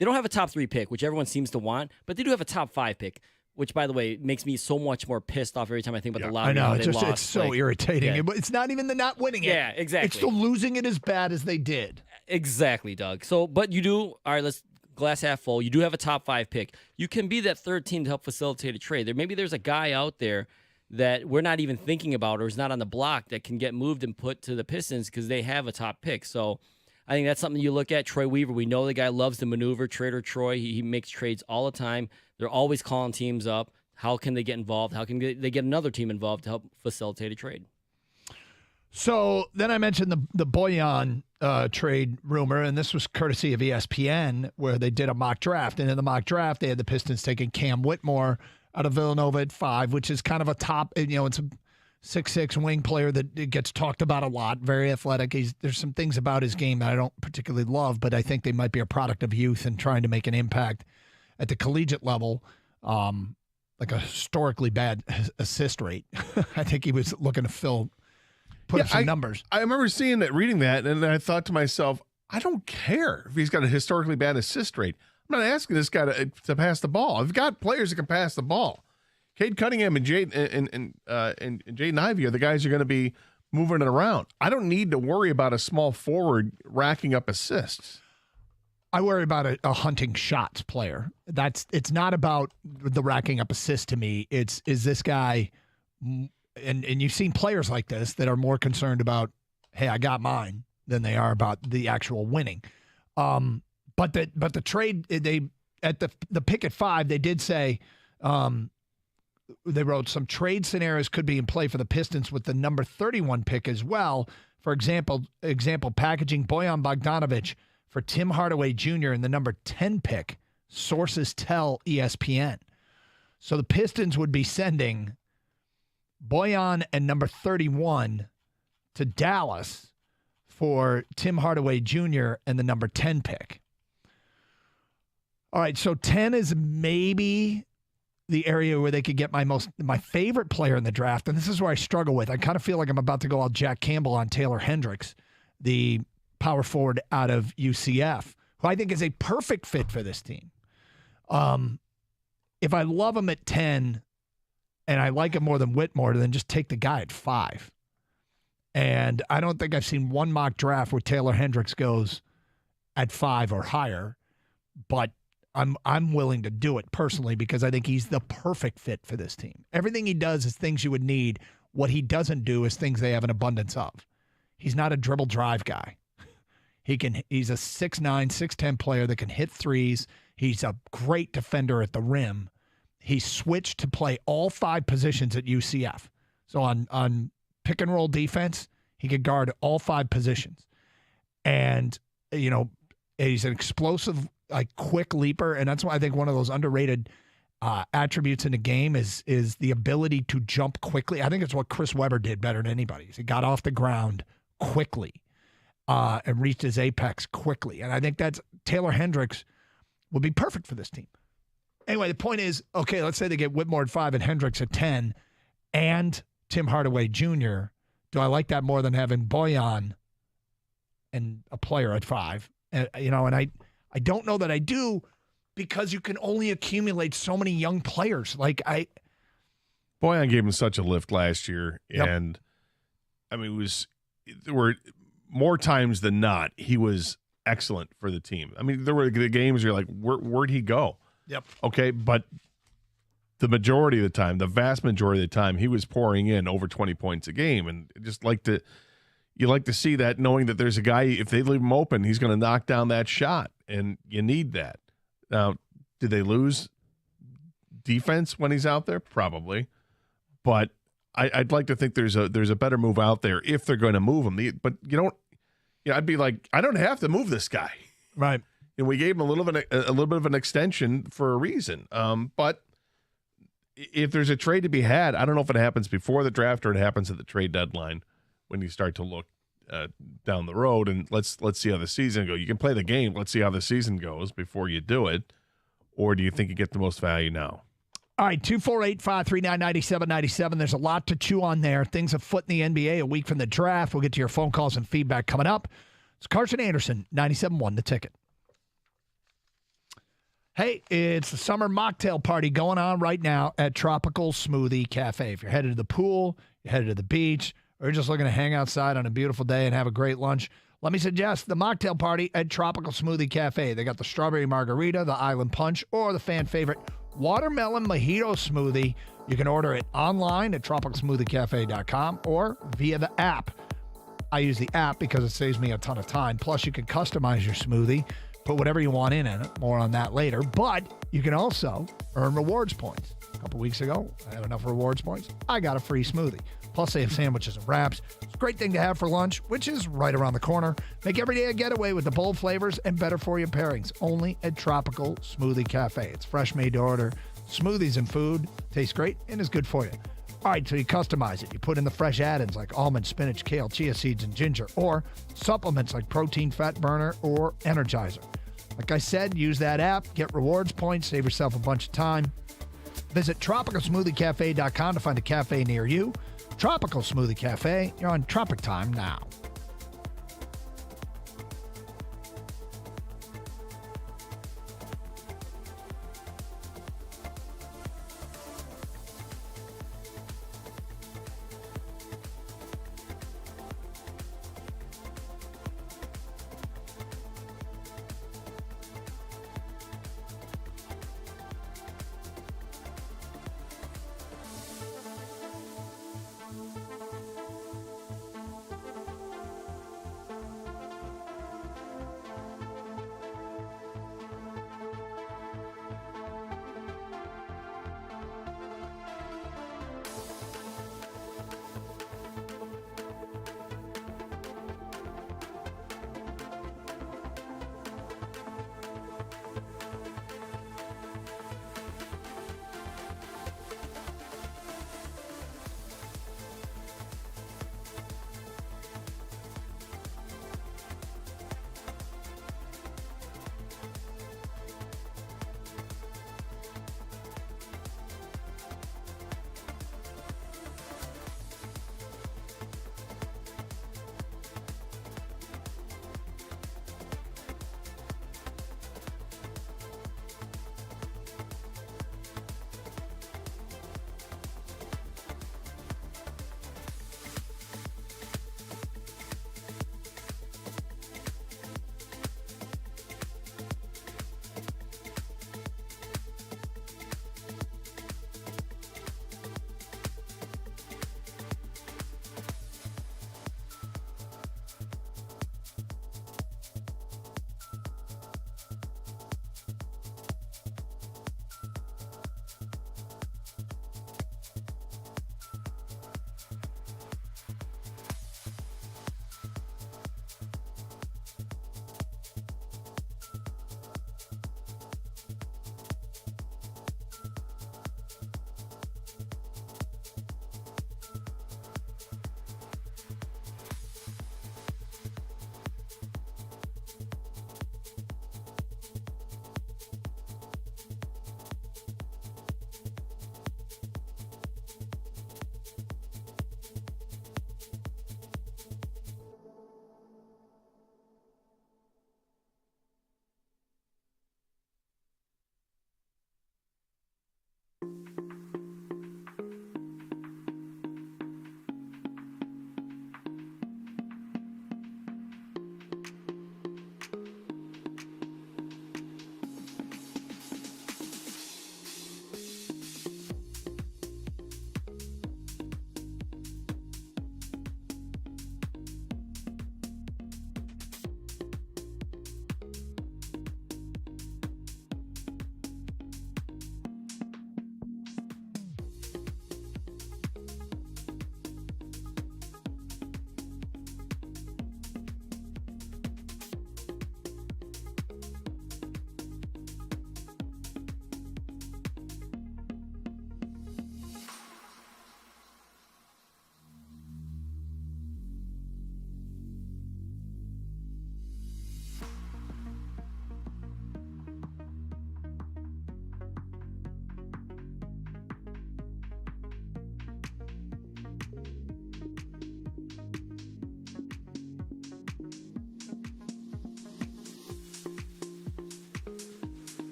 have a top 3 pick, which everyone seems to want, but they do have a top 5 pick, which, by the way, makes me so much more pissed off every time I think about the lottery. I know, it's so irritating. Yeah. It's not even the not winning it. Yeah, exactly. It's the losing it as bad as they did. Exactly, Doug. So, but you do, all right, let's glass half full. You do have a top 5 pick. You can be that third team to help facilitate a trade. Maybe there's a guy out there that we're not even thinking about or is not on the block that can get moved and put to the Pistons because they have a top pick. So I think that's something you look at. Troy Weaver, we know the guy loves to maneuver. Trader Troy, he makes trades all the time. They're always calling teams up. How can they get involved? How can they get another team involved to help facilitate a trade? So then I mentioned the Bojan trade rumor, and this was courtesy of ESPN, where they did a mock draft. And in the mock draft, they had the Pistons taking Cam Whitmore out of Villanova at 5, which is kind of a top, it's a 6'6" wing player that gets talked about a lot, very athletic. There's some things about his game that I don't particularly love, but I think they might be a product of youth and trying to make an impact at the collegiate level. Like a historically bad assist rate. I think he was looking to put up some numbers. I remember reading that, and I thought to myself, I don't care if he's got a historically bad assist rate. I'm not asking this guy to pass the ball. I've got players that can pass the ball. Cade Cunningham and Jaden Ivey are the guys who are going to be moving it around. I don't need to worry about a small forward racking up assists. I worry about a hunting shots player. It's not about the racking up assists to me. Is this guy, and you've seen players like this that are more concerned about, hey, I got mine, than they are about the actual winning. But the trade, they at the pick at 5, they did say, they wrote some trade scenarios could be in play for the Pistons with the number 31 pick as well. For example, packaging Bojan Bogdanović for Tim Hardaway Jr. in the number 10 pick, sources tell ESPN. So the Pistons would be sending Boyan and number 31 to Dallas for Tim Hardaway Jr. and the number 10 pick. All right, so 10 is maybe the area where they could get my favorite player in the draft, and this is where I struggle with. I kind of feel like I'm about to go all Jack Campbell on Taylor Hendricks, the power forward out of UCF, who I think is a perfect fit for this team. If I love him at 10 and I like him more than Whitmore, then just take the guy at 5. And I don't think I've seen one mock draft where Taylor Hendricks goes at 5 or higher, but I'm willing to do it personally because I think he's the perfect fit for this team. Everything he does is things you would need. What he doesn't do is things they have an abundance of. He's not a dribble drive guy. He's a 6'9", 6'10" player that can hit threes. He's a great defender at the rim. He switched to play all 5 positions at UCF. So on pick and roll defense, he could guard all 5 positions. And, he's an explosive, quick leaper, and that's why I think one of those underrated attributes in the game is the ability to jump quickly. I think it's what Chris Webber did better than anybody. He got off the ground quickly and reached his apex quickly. And I think that's Taylor Hendricks would be perfect for this team. Anyway, the point is, okay, let's say they get Whitmore at 5 and Hendricks at 10 and Tim Hardaway Jr. Do I like that more than having Boyan and a player at 5? And I don't know that I do because you can only accumulate so many young players. Boyan gave him such a lift last year, Yep. and there were more times than not he was excellent for the team. I mean, there were the games where you're like, where'd he go? Yep. Okay, but the majority of the time, the vast majority of the time, he was pouring in over 20 points a game, and you like to see that, knowing that there's a guy, if they leave him open, he's going to knock down that shot, and you need that. Now, did they lose defense when he's out there? Probably, but I'd like to think there's a better move out there if they're going to move him. But I'd be like, I don't have to move this guy, right? And we gave him a little bit of an extension for a reason. But if there's a trade to be had, I don't know if it happens before the draft or it happens at the trade deadline when you start to look down the road, and let's see how the season goes. You can play the game. Let's see how the season goes before you do it. Or do you think you get the most value now? All right, 248-539-9797. There's a lot to chew on there. Things afoot in the NBA a week from the draft. We'll get to your phone calls and feedback coming up. It's Carson Anderson, 97.1 The Ticket. Hey, it's the summer mocktail party going on right now at Tropical Smoothie Cafe. If you're headed to the pool, you're headed to the beach, or you're just looking to hang outside on a beautiful day and have a great lunch, let me suggest the mocktail party at Tropical Smoothie Cafe. They got the strawberry margarita, the island punch, or the fan favorite watermelon mojito smoothie. You can order it online at tropicalsmoothiecafe.com or via the app. I use the app because it saves me a ton of time. Plus, you can customize your smoothie, put whatever you want in it. More on that later. But you can also earn rewards points. A couple weeks ago, I had enough rewards points. I got a free smoothie. Plus, they have sandwiches and wraps. It's a great thing to have for lunch, which is right around the corner. Make every day a getaway with the bold flavors and better for you pairings. Only at Tropical Smoothie Cafe. It's fresh made to order. Smoothies and food. Tastes great and is good for you. All right, so you customize it. You put in the fresh add-ins like almond, spinach, kale, chia seeds, and ginger, or supplements like protein, fat burner, or Energizer. Like I said, use that app, get rewards points, save yourself a bunch of time. Visit tropicalsmoothiecafe.com to find a cafe near you. Tropical Smoothie Cafe, you're on Tropic Time now.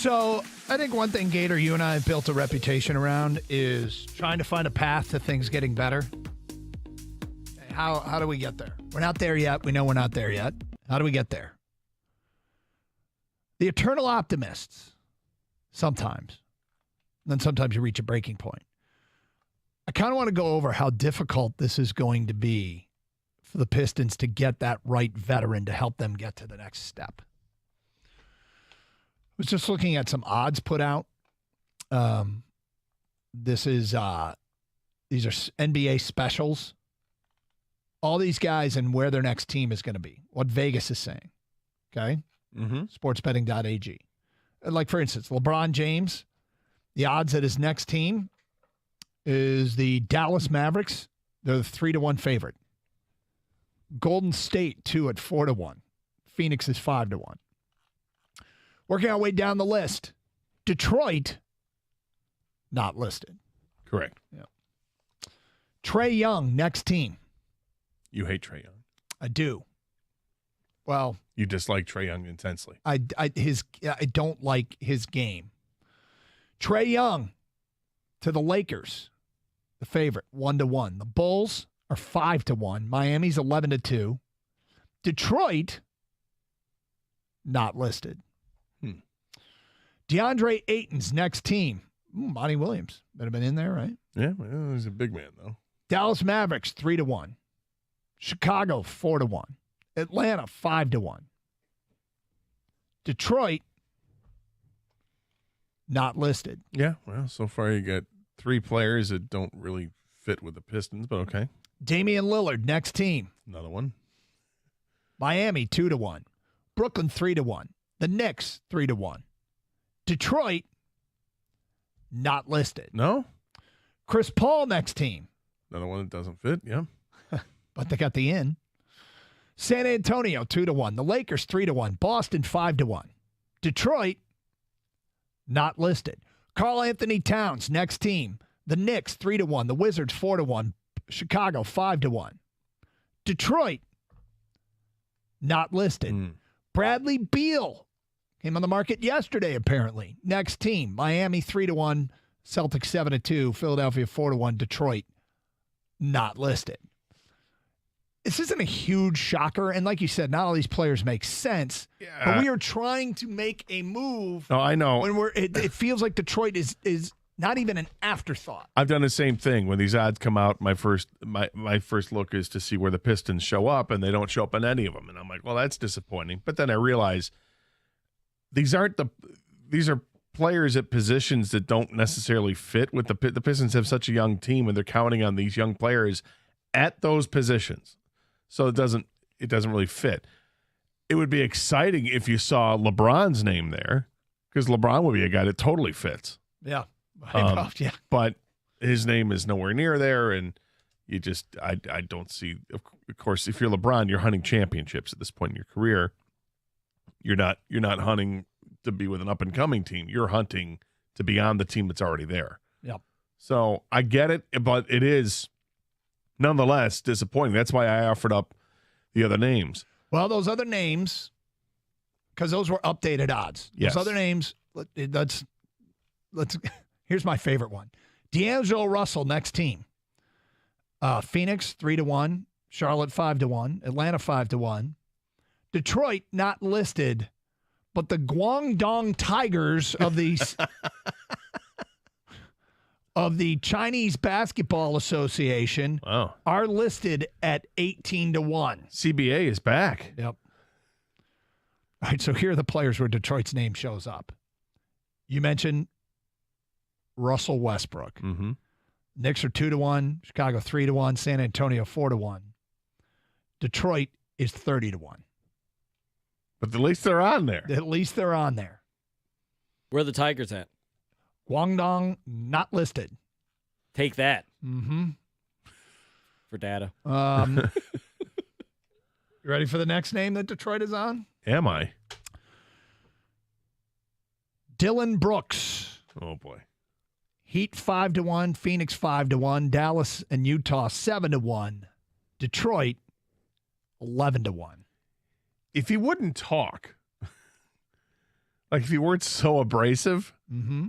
So I think one thing, Gator, you and I have built a reputation around is trying to find a path to things getting better. How do we get there? We're not there yet. We know we're not there yet. How do we get there? The eternal optimists, sometimes. And then sometimes you reach a breaking point. I kind of want to go over how difficult this is going to be for the Pistons to get that right veteran to help them get to the next step. I was just looking at some odds put out. These are NBA specials. All these guys and where their next team is going to be. What Vegas is saying. Okay? Mm-hmm. Sportsbetting.ag. Like, for instance, LeBron James, the odds that his next team is the Dallas Mavericks. They're the 3-1 favorite. Golden State, 2 at 4-1. Phoenix is 5-1. Working our way down the list. Detroit, not listed. Correct. Yeah. Trae Young, next team. You hate Trae Young. I do. Well, you dislike Trae Young intensely. I don't like his game. Trae Young to the Lakers, the favorite, 1-1. The Bulls are 5-1. Miami's 11-2. Detroit, not listed. DeAndre Ayton's next team. Monty Williams. Better been in there, right? Yeah, well, he's a big man, though. Dallas Mavericks, 3-1. Chicago, 4-1. Atlanta, 5-1. Detroit, not listed. Yeah, well, so far you got 3 players that don't really fit with the Pistons, but okay. Damian Lillard, next team. Another one. Miami, 2-1. Brooklyn, 3-1. The Knicks, 3-1. Detroit, not listed. No? Chris Paul, next team. Another one that doesn't fit, yeah. But they got the in. San Antonio, 2-1. The Lakers, 3-1. Boston, 5-1. Detroit, not listed. Karl Anthony Towns, next team. The Knicks, 3-1. The Wizards, 4-1. Chicago, 5-1. Detroit, not listed. Bradley Beal came on the market yesterday, apparently. Next team. Miami, 3-1. Celtics, 7-2. Philadelphia, 4-1. Detroit, not listed. This isn't a huge shocker. And like you said, not all these players make sense. Yeah. But we are trying to make a move. Oh, I know. When it feels like Detroit is not even an afterthought. I've done the same thing. When these odds come out, my first look is to see where the Pistons show up, and they don't show up in any of them. And I'm like, well, that's disappointing. But then I realize these are players at positions that don't necessarily fit with the Pistons. Have such a young team, and they're counting on these young players at those positions. So it doesn't really fit. It would be exciting if you saw LeBron's name there, because LeBron would be a guy that totally fits. Yeah. Yeah. But his name is nowhere near there, and you just I don't see. Of course, if you're LeBron, you're hunting championships at this point in your career. You're not hunting to be with an up and coming team. You're hunting to be on the team that's already there. Yep. So I get it, but it is nonetheless disappointing. That's why I offered up the other names. Well, those other names, because those were updated odds. Yes. Those other names, let's here's my favorite one. D'Angelo Russell, next team. Phoenix, 3-1. Charlotte, 5-1. Atlanta, 5-1. Detroit, not listed, but the Guangdong Tigers of these of the Chinese Basketball Association are listed at 18-1. CBA is back. Yep. All right, so here are the players where Detroit's name shows up. You mentioned Russell Westbrook. Mm-hmm. Knicks are 2-1. Chicago 3-1. San Antonio 4-1. Detroit is 30-1. But at least they're on there. At least they're on there. Where are the Tigers at? Guangdong, not listed. Take that. Mm-hmm. For data. You ready for the next name that Detroit is on? Am I? Dylan Brooks. Oh, boy. Heat 5-1. Phoenix 5-1. Dallas and Utah 7-1. Detroit 11-1. If he wouldn't talk, Like if he weren't so abrasive, Mm-hmm.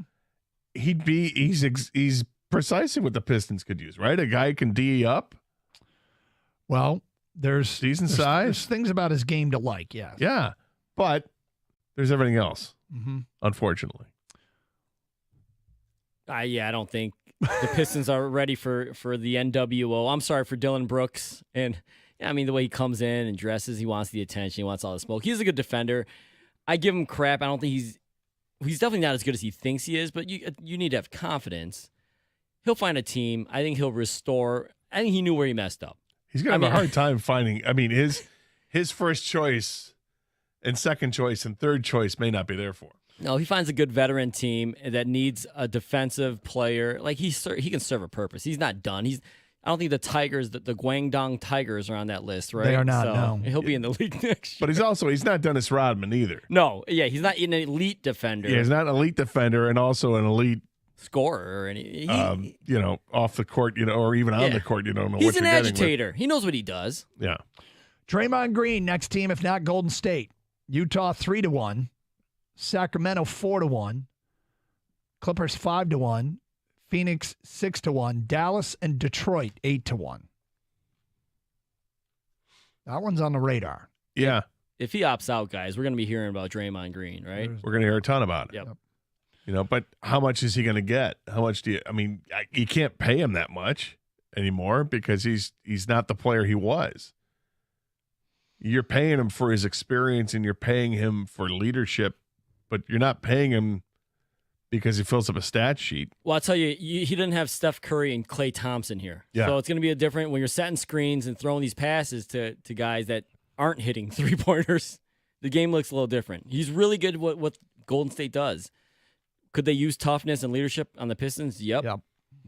he's precisely what the Pistons could use, right? A guy who can D up. Well, there's decent there's size. things about his game to like, yes. Yeah, but there's everything else. Mm-hmm. Unfortunately. I don't think the Pistons are ready for the NWO. I'm sorry for Dylan Brooks. And, I mean, the way he comes in and dresses, he wants the attention. He wants all the smoke. He's a good defender. I give him crap. I don't think he's definitely not as good as he thinks he is, but you need to have confidence. He'll find a team. I think he'll restore. I think he knew where he messed up. He's going to have a hard time finding. I mean, his first choice and second choice and third choice may not be there for him. No, he finds a good veteran team that needs a defensive player. Like he can serve a purpose. He's not done. I don't think the Tigers, the Guangdong Tigers, are on that list, right? They are not. No, he'll be in the league next year. But he's not Dennis Rodman either. No, yeah, he's not an elite defender. Yeah, he's not an elite defender and also an elite scorer or any. Off the court, or even on the court, you don't know what you're getting. He's an agitator. He knows what he does. Yeah. Draymond Green, next team, if not Golden State. Utah 3-1. Sacramento 4-1. Clippers 5-1. Phoenix 6-1. Dallas and Detroit 8-1. That one's on the radar. Yeah. If he opts out, guys, we're going to be hearing about Draymond Green, right? We're going to hear a ton about it. Yep. But how much is he going to get? How much you can't pay him that much anymore because he's not the player he was. You're paying him for his experience and you're paying him for leadership, but you're not paying him because he fills up a stat sheet. Well, I'll tell you, he didn't have Steph Curry and Klay Thompson here. Yeah. So it's going to be a different when you're setting screens and throwing these passes to guys that aren't hitting three-pointers. The game looks a little different. He's really good at what Golden State does. Could they use toughness and leadership on the Pistons? Yep.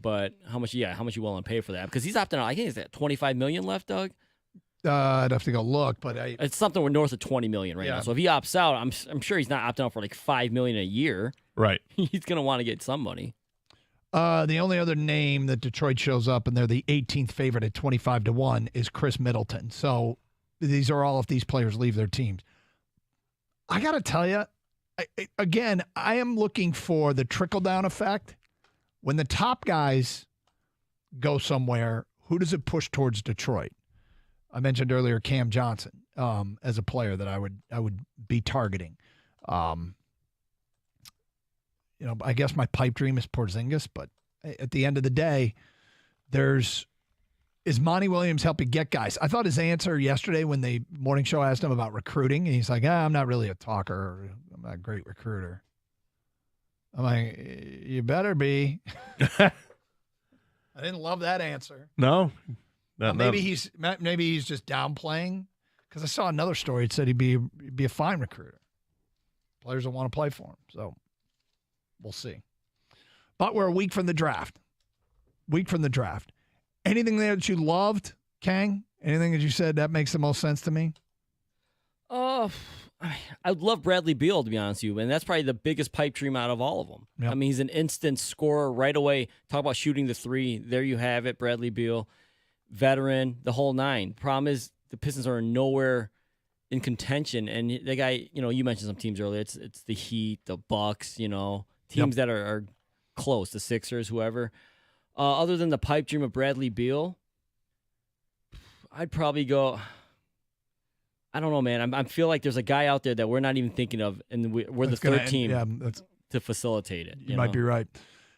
But how much you willing to pay for that? Because he's opting out. I think it's at $25 million left, Doug. I'd have to go look, but it's something we're north of $20 million right now. So if he opts out, I'm sure he's not opting out for like $5 million a year. Right. He's going to want to get some money. The only other name that Detroit shows up, and they're the 18th favorite at 25-1, is Chris Middleton. So these are all if these players leave their teams. I got to tell you, I am looking for the trickle-down effect. When the top guys go somewhere, who does it push towards Detroit? I mentioned earlier Cam Johnson as a player that I would be targeting. I guess my pipe dream is Porzingis, but at the end of the day, is Monty Williams helping get guys? I thought his answer yesterday when the morning show asked him about recruiting, and he's like, I'm not really a talker. I'm not a great recruiter. I'm like, you better be. I didn't love that answer. No. Maybe he's just downplaying, because I saw another story. It said he'd be a fine recruiter. Players don't want to play for him, so we'll see. But we're a week from the draft. Anything there that you loved, Kang? Anything that you said that makes the most sense to me? I would love Bradley Beal, to be honest with you, and that's probably the biggest pipe dream out of all of them. Yep. I mean, he's an instant scorer right away. Talk about shooting the three. There you have it, Bradley Beal. Veteran, the whole nine. Problem is the Pistons are nowhere in contention, and the guy, you mentioned some teams earlier. It's the Heat, the Bucks, teams that are close, the Sixers, whoever. Other than the pipe dream of Bradley Beal, I'd probably go. I don't know, man. I feel like there's a guy out there that we're not even thinking of, and we're the third team to facilitate it. You might be right.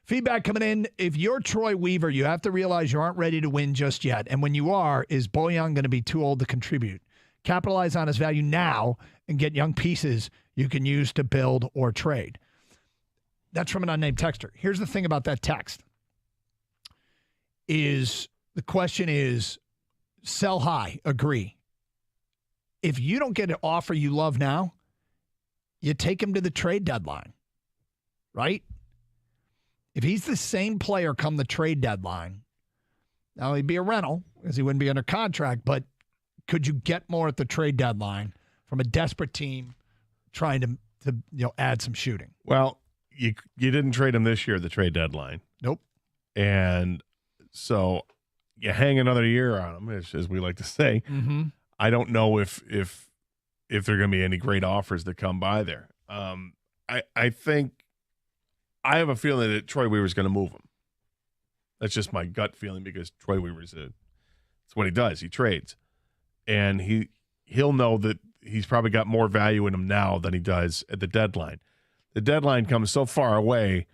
Feedback coming in. If you're Troy Weaver, you have to realize you aren't ready to win just yet. And when you are, is Bojan going to be too old to contribute? Capitalize on his value now and get young pieces you can use to build or trade. That's from an unnamed texter. Here's the thing about that text. The question is, sell high, agree. If you don't get an offer you love now, you take him to the trade deadline, right? If he's the same player come the trade deadline, now he'd be a rental because he wouldn't be under contract, but could you get more at the trade deadline from a desperate team trying to add some shooting? Well, you didn't trade him this year at the trade deadline. Nope. And so you hang another year on him, as we like to say. Mm-hmm. I don't know if there are going to be any great offers that come by there. I think I have a feeling that Troy Weaver's going to move him. That's just my gut feeling because Troy Weaver's it's what he does. He trades, and he'll know that he's probably got more value in him now than he does at the deadline. The deadline comes so far away,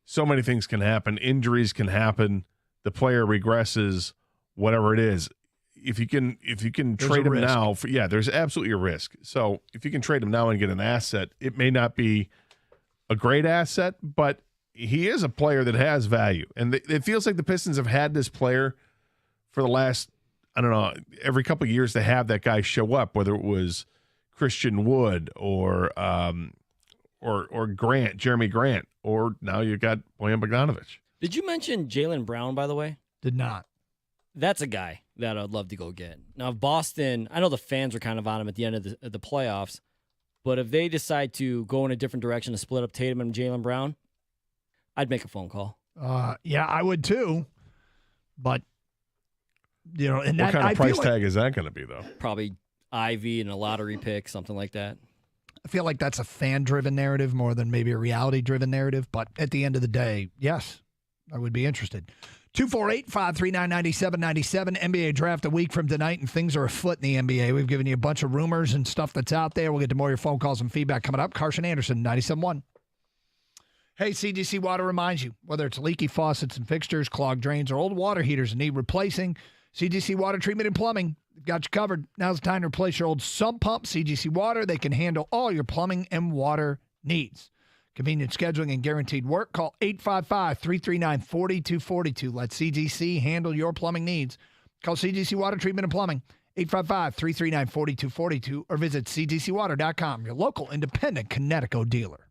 so many things can happen. Injuries can happen. The player regresses, whatever it is. If you can trade him now, there's absolutely a risk. So if you can trade him now and get an asset, it may not be a great asset, but he is a player that has value. And it feels like the Pistons have had this player for the last, I don't know, every couple of years to have that guy show up, whether it was Christian Wood or Grant, Jeremy Grant, or now you got Bojan Bogdanović. Did you mention Jaylen Brown, by the way? Did not. That's a guy that I'd love to go get. Now, if Boston, I know the fans are kind of on him at the end of the playoffs, but if they decide to go in a different direction to split up Tatum and Jaylen Brown, I'd make a phone call. Yeah, I would too. But, and what kind of price tag is that going to be, though? Probably Ivy and a lottery pick, something like that. I feel like that's a fan-driven narrative more than maybe a reality-driven narrative. But at the end of the day, yes, I would be interested. 248-539-9797. NBA draft a week from tonight, and things are afoot in the NBA. We've given you a bunch of rumors and stuff that's out there. We'll get to more of your phone calls and feedback coming up. Carson Anderson, 97.1. Hey, CGC Water reminds you, whether it's leaky faucets and fixtures, clogged drains, or old water heaters that need replacing, CGC Water Treatment and Plumbing got you covered. Now's the time to replace your old sump pump. CGC Water, they can handle all your plumbing and water needs. Convenient scheduling and guaranteed work. Call 855-339-4242. Let CGC handle your plumbing needs. Call CGC Water Treatment and Plumbing, 855-339-4242, or visit cgcwater.com, your local independent Connecticut dealer.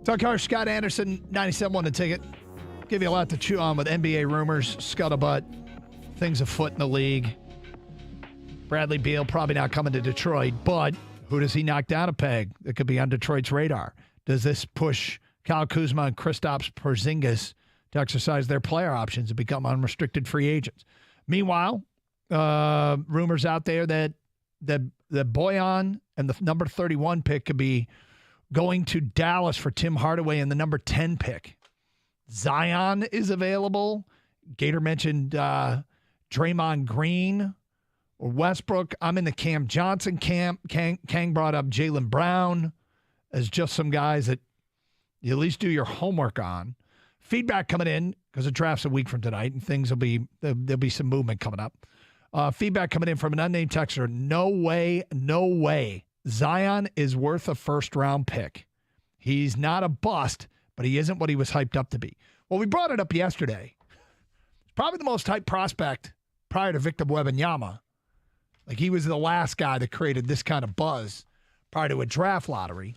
Tuck Harsh, Scott Anderson, 97.1 The Ticket. Give you a lot to chew on with NBA rumors, scuttlebutt, things afoot in the league. Bradley Beal probably not coming to Detroit, but who does he knock down a peg that could be on Detroit's radar? Does this push Kyle Kuzma and Kristaps Porzingis to exercise their player options and become unrestricted free agents? Meanwhile, rumors out there that Bojan and the number 31 pick could be going to Dallas for Tim Hardaway and the number 10 pick. Zion is available. Gator mentioned Draymond Green or Westbrook. I'm in the Cam Johnson camp. Kang brought up Jaylen Brown as just some guys that you at least do your homework on. Feedback coming in because the draft's a week from tonight, and there'll be some movement coming up. Feedback coming in from an unnamed texter. No way. Zion is worth a first-round pick. He's not a bust, but he isn't what he was hyped up to be. Well, we brought it up yesterday. He's probably the most hyped prospect prior to Victor Wembanyama. Like, he was the last guy that created this kind of buzz prior to a draft lottery.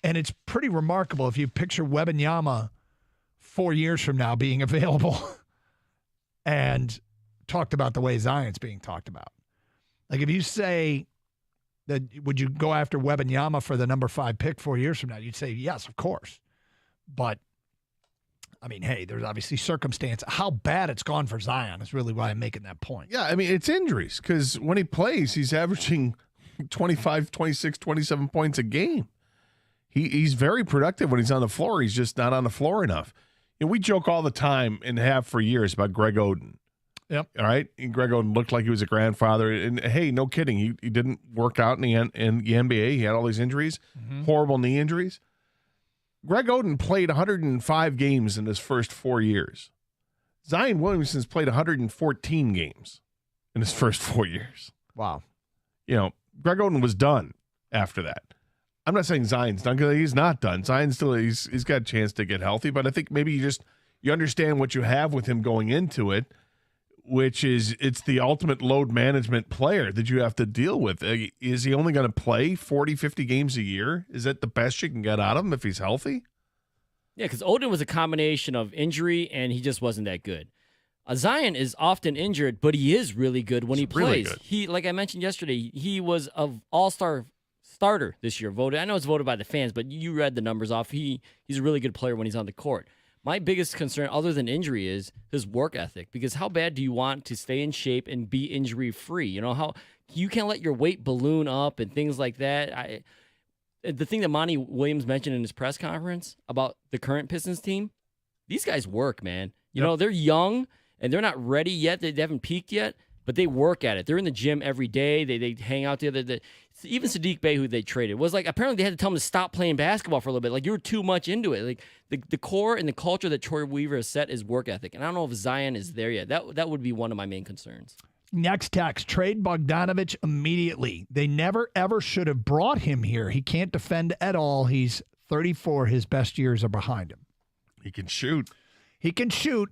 And it's pretty remarkable if you picture Wembanyama 4 years from now being available and talked about the way Zion's being talked about. Like, if you say that, would you go after Wembanyama for the number 5 pick 4 years from now? You'd say, yes, of course. But, I mean, hey, there's obviously circumstance. How bad it's gone for Zion is really why I'm making that point. Yeah, I mean, it's injuries because when he plays, he's averaging 25, 26, 27 points a game. He's very productive when he's on the floor. He's just not on the floor enough. You know, we joke all the time and have for years about Greg Oden. Yep. All right. And Greg Oden looked like he was a grandfather. And hey, no kidding. He didn't work out in the NBA. He had all these injuries, horrible knee injuries. Greg Oden played 105 games in his first 4 years. Zion Williamson's played 114 games in his first 4 years. Wow. You know, Greg Oden was done after that. I'm not saying Zion's done because he's not done. Zion's still, he's got a chance to get healthy, but I think maybe you understand what you have with him going into it, which is it's the ultimate load management player that you have to deal with. Is he only going to play 40, 50 games a year? Is that the best you can get out of him if he's healthy? Yeah, because Oden was a combination of injury and he just wasn't that good. Zion is often injured, but he is really good when he plays. Really He, like I mentioned yesterday, he was an all-star starter this year. Voted. I know it's voted by the fans, but you read the numbers off. He's a really good player when he's on the court. My biggest concern, other than injury, is his work ethic. Because how bad do you want to stay in shape and be injury-free? You know, how you can't let your weight balloon up and things like that. The thing that Monty Williams mentioned in his press conference about the current Pistons team, these guys work, man. You know, they're young and they're not ready yet. They haven't peaked yet, but they work at it. They're in the gym every day. They hang out together. Even Sadiq Bey, who they traded, was like, apparently they had to tell him to stop playing basketball for a little bit. Like, you were too much into it. Like, the core and the culture that Troy Weaver has set is work ethic. And I don't know if Zion is there yet. That would be one of my main concerns. Next text, trade Bogdanovich immediately. They never, ever should have brought him here. He can't defend at all. He's 34. His best years are behind him. He can shoot,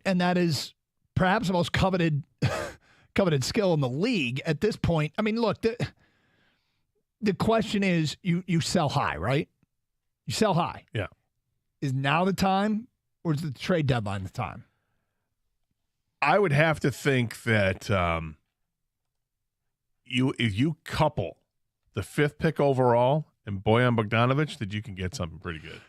and that is perhaps the most coveted skill in the league at this point. I mean, look, the question is, you sell high, right? You sell high. Yeah. Is now the time, or is the trade deadline the time? I would have to think that if you couple the 5th pick overall and Bojan Bogdanović, that you can get something pretty good.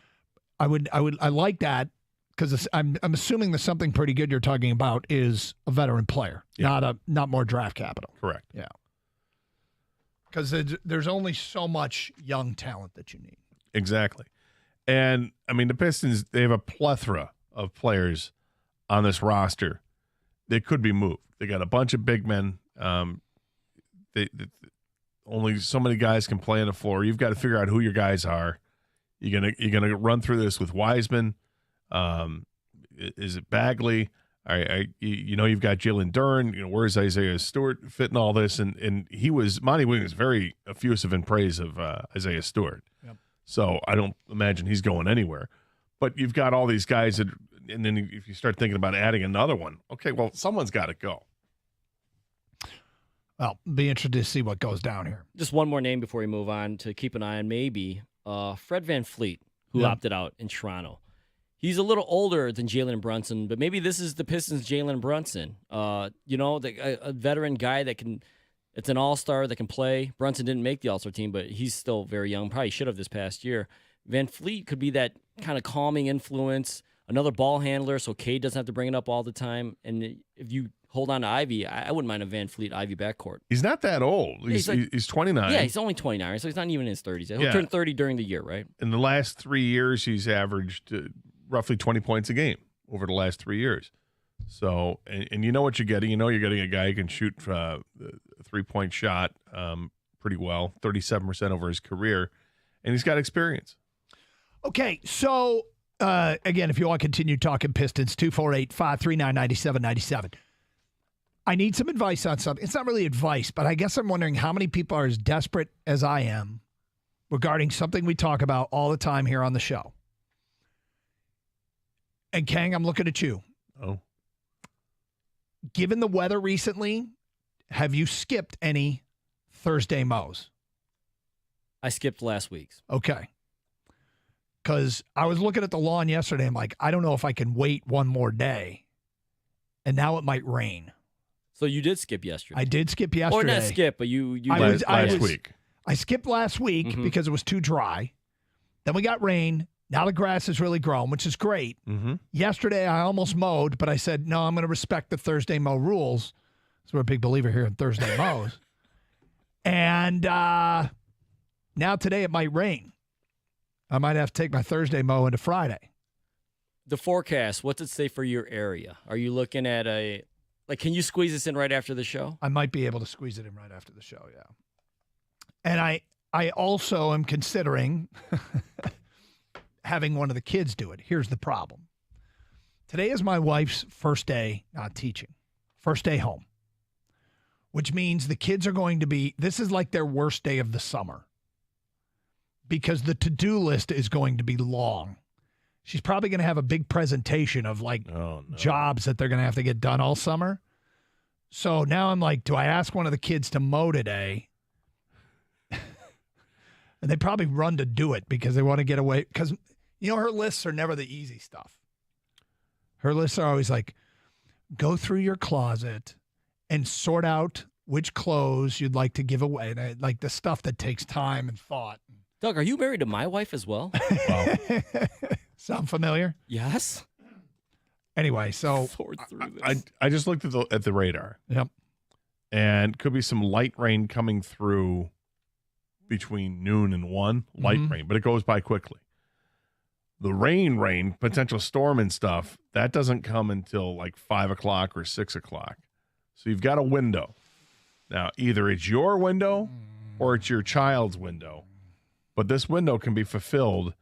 I like that because I'm assuming the something pretty good you're talking about is a veteran player, not more draft capital. Correct. Yeah. Because there's only so much young talent that you need. Exactly. And, I mean, the Pistons, they have a plethora of players on this roster that could be moved. They got a bunch of big men. Only so many guys can play on the floor. You've got to figure out who your guys are. You're gonna run through this with Wiseman. Is it Bagley? You've got Jalen Duren. You know, where's Isaiah Stewart fitting all this? And Monty Williams very effusive in praise of Isaiah Stewart. Yep. So I don't imagine he's going anywhere. But you've got all these guys that, and then if you start thinking about adding another one, okay, well, someone's got to go. Well, be interested to see what goes down here. Just one more name before we move on to keep an eye on, maybe Fred VanVleet, who Yeah. opted out in Toronto. He's a little older than Jalen Brunson, but maybe this is the Pistons' Jalen Brunson. A veteran guy that can. It's an all-star that can play. Brunson didn't make the all-star team, but he's still very young. Probably should have this past year. Van Fleet could be that kind of calming influence, another ball handler, so Cade doesn't have to bring it up all the time. And if you hold on to Ivy, I wouldn't mind a Van Fleet-Ivy backcourt. He's not that old. He's 29. Yeah, he's only 29, so he's not even in his 30s. He'll Yeah. turn 30 during the year, right? In the last 3 years, he's averaged roughly 20 points a game over the last 3 years. So, and you know what you're getting. You know you're getting a guy who can shoot a three-point shot pretty well, 37% over his career, and he's got experience. Okay, so again, if you want to continue talking Pistons, 248-539-9797. I need some advice on something. It's not really advice, but I guess I'm wondering how many people are as desperate as I am regarding something we talk about all the time here on the show. And Kang, I'm looking at you. Oh. Given the weather recently, have you skipped any Thursday mows? I skipped last week's. Okay. Because I was looking at the lawn yesterday. I'm like, I don't know if I can wait one more day. And now it might rain. So you did skip yesterday. I did skip yesterday. Or not skip, but you last week. I skipped last week because it was too dry. Then we got rain. Now the grass has really grown, which is great. Mm-hmm. Yesterday, I almost mowed, but I said, no, I'm going to respect the Thursday mow rules. So we're a big believer here in Thursday mows. And now today it might rain. I might have to take my Thursday mow into Friday. The forecast, what's it say for your area? Are you looking at can you squeeze this in right after the show? I might be able to squeeze it in right after the show, yeah. And I also am considering having one of the kids do it. Here's the problem. Today is my wife's first day not teaching, first day home, which means the kids are going to be, this is like their worst day of the summer because the to-do list is going to be long. She's probably going to have a big presentation of jobs that they're going to have to get done all summer. So now I'm like, do I ask one of the kids to mow today? And they probably run to do it because they want to get away. Because, her lists are never the easy stuff. Her lists are always like, go through your closet and sort out which clothes you'd like to give away. And like the stuff that takes time and thought. Doug, are you married to my wife as well? Wow. Sound familiar? Yes. Anyway, so I just looked at the radar. Yep. And could be some light rain coming through between noon and 1. Light rain, but it goes by quickly. The rain, potential storm and stuff, that doesn't come until like 5 o'clock or 6 o'clock. So you've got a window. Now, either it's your window or it's your child's window. But this window can be fulfilled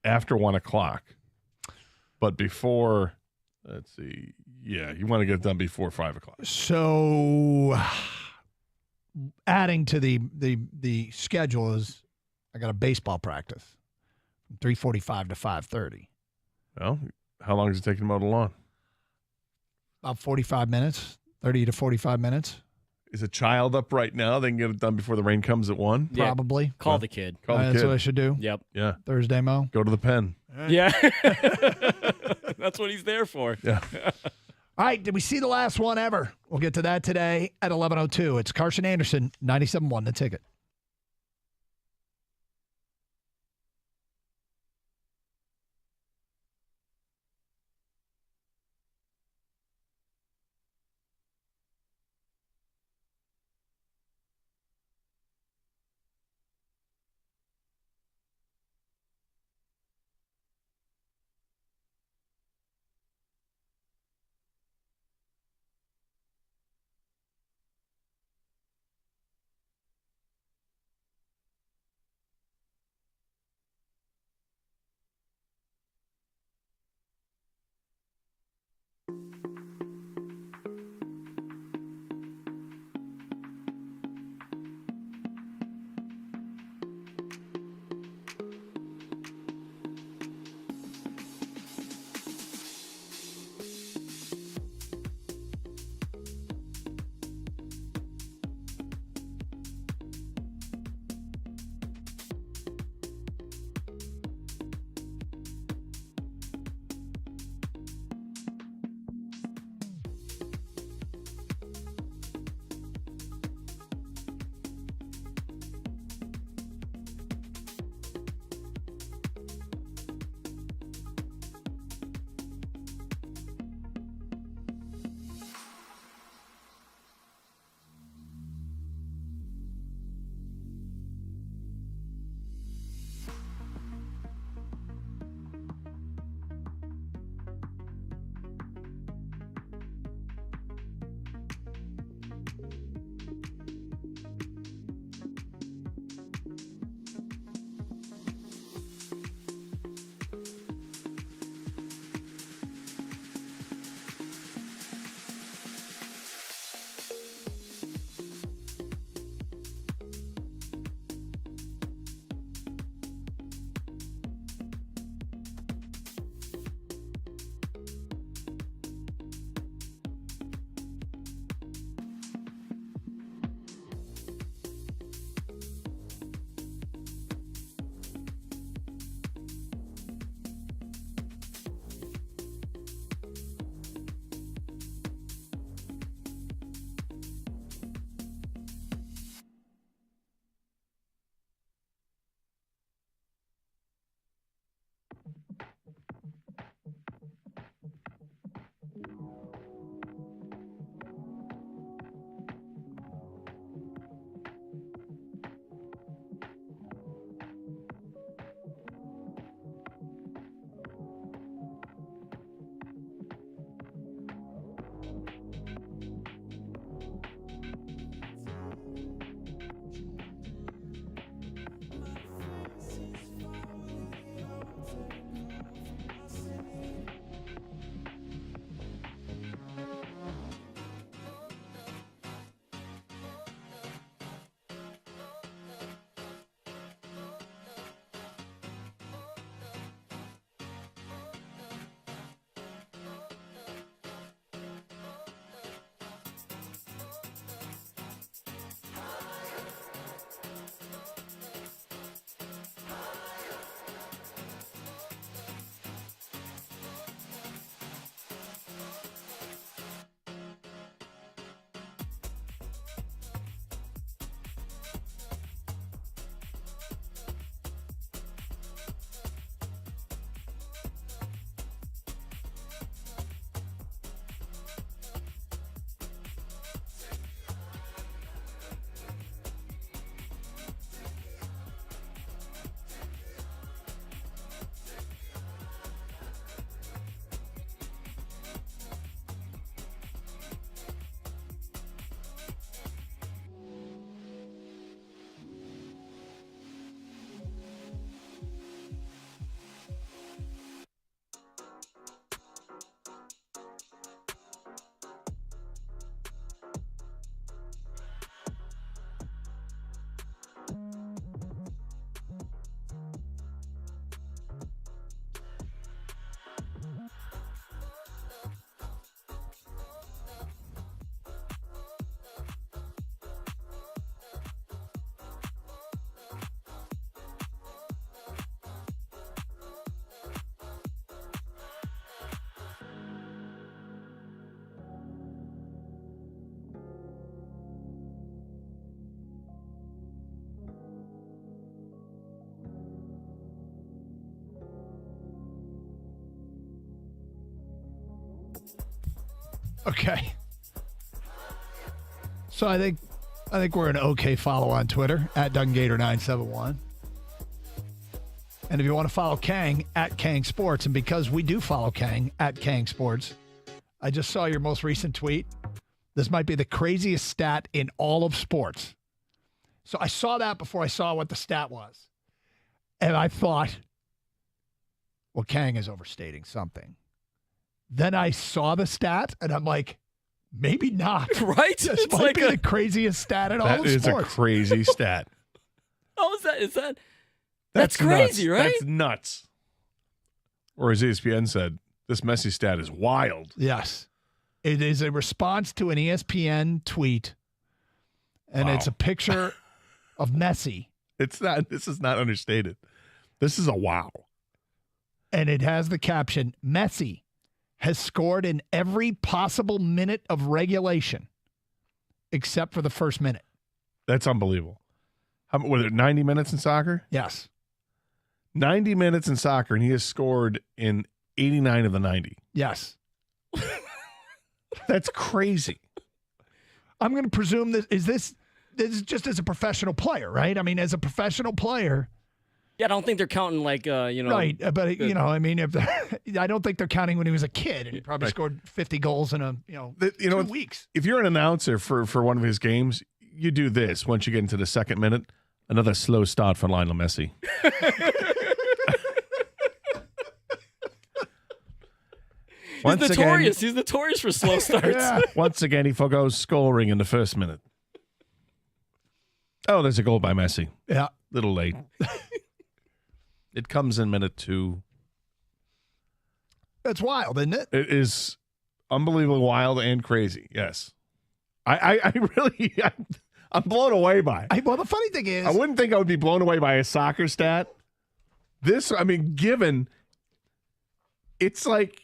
after 1 o'clock. But before, let's see, you want to get it done before 5 o'clock. So adding to the schedule is I got a baseball practice from 3:45 to 5:30. Well, how long does it take you to mow the lawn? About 45 minutes, 30 to 45 minutes. Is a child up right now? They can get it done before the rain comes at 1? Yeah. Probably. Call the kid. Call the That's kid. what I should do. Yep. Yeah. Thursday mow. Go to the pen. Yeah. That's what he's there for. Yeah. All right, did we see the last one ever? We'll get to that today at 11:02. It's Carson Anderson, 97.1 The Ticket. Okay. So I think we're an okay follow on Twitter at DunGator971. And if you want to follow Kang at Kang Sports, and because we do follow Kang at Kang Sports, I just saw your most recent tweet. This might be the craziest stat in all of sports. So I saw that before I saw what the stat was. And I thought, well, Kang is overstating something. Then I saw the stat, and I'm like, maybe not. Right? This It's might like be the craziest stat in all That of is sports. a crazy stat. How is that? Is that? That's crazy, nuts. right? That's nuts. Or as ESPN said, this Messi stat is wild. Yes. It is a response to an ESPN tweet, and it's a picture of Messi. It's not. This is not understated. This is a wow. And it has the caption, Messi has scored in every possible minute of regulation except for the first minute. That's unbelievable. How, was it 90 minutes in soccer? Yes. 90 minutes in soccer, and he has scored in 89 of the 90. Yes. That's crazy. I'm going to presume this is just as a professional player, right? I mean, as a professional player. Yeah, I don't think they're counting like Right, but I mean, I don't think they're counting when he was a kid, and he probably scored 50 goals in 2 weeks. If you're an announcer for one of his games, you do this once you get into the second minute. Another slow start for Lionel Messi. He's notorious for slow starts. Yeah. Once again, he forgoes scoring in the first minute. Oh, there's a goal by Messi. Yeah. Little late. It comes in minute 2. That's wild, isn't it? It is unbelievably wild and crazy. Yes. I really, I'm blown away by it. Well, the funny thing is, I wouldn't think I would be blown away by a soccer stat. This, I mean, given it's like,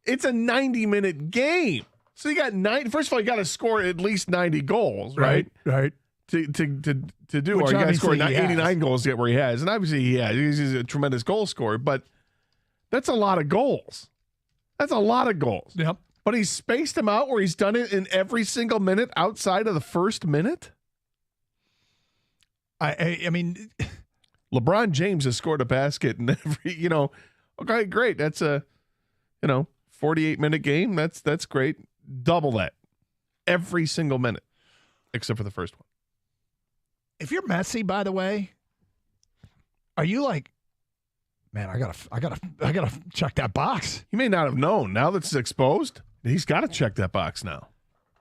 it's a 90-minute game. So you got first of all, you got to score at least 90 goals, right? Right. To do, Which or you got to score obviously he 89 has. goals to get where he has. And obviously he has. He's a tremendous goal scorer, but that's a lot of goals. That's a lot of goals. Yep. But he's spaced them out where he's done it in every single minute outside of the first minute. I mean, LeBron James has scored a basket in every, okay, great. That's a, 48-minute game. That's great. Double that every single minute, except for the first one. if you're Messi, by the way, are you like, man, I gotta check that box? He may not have known. Now that it's exposed, he's got to check that box now.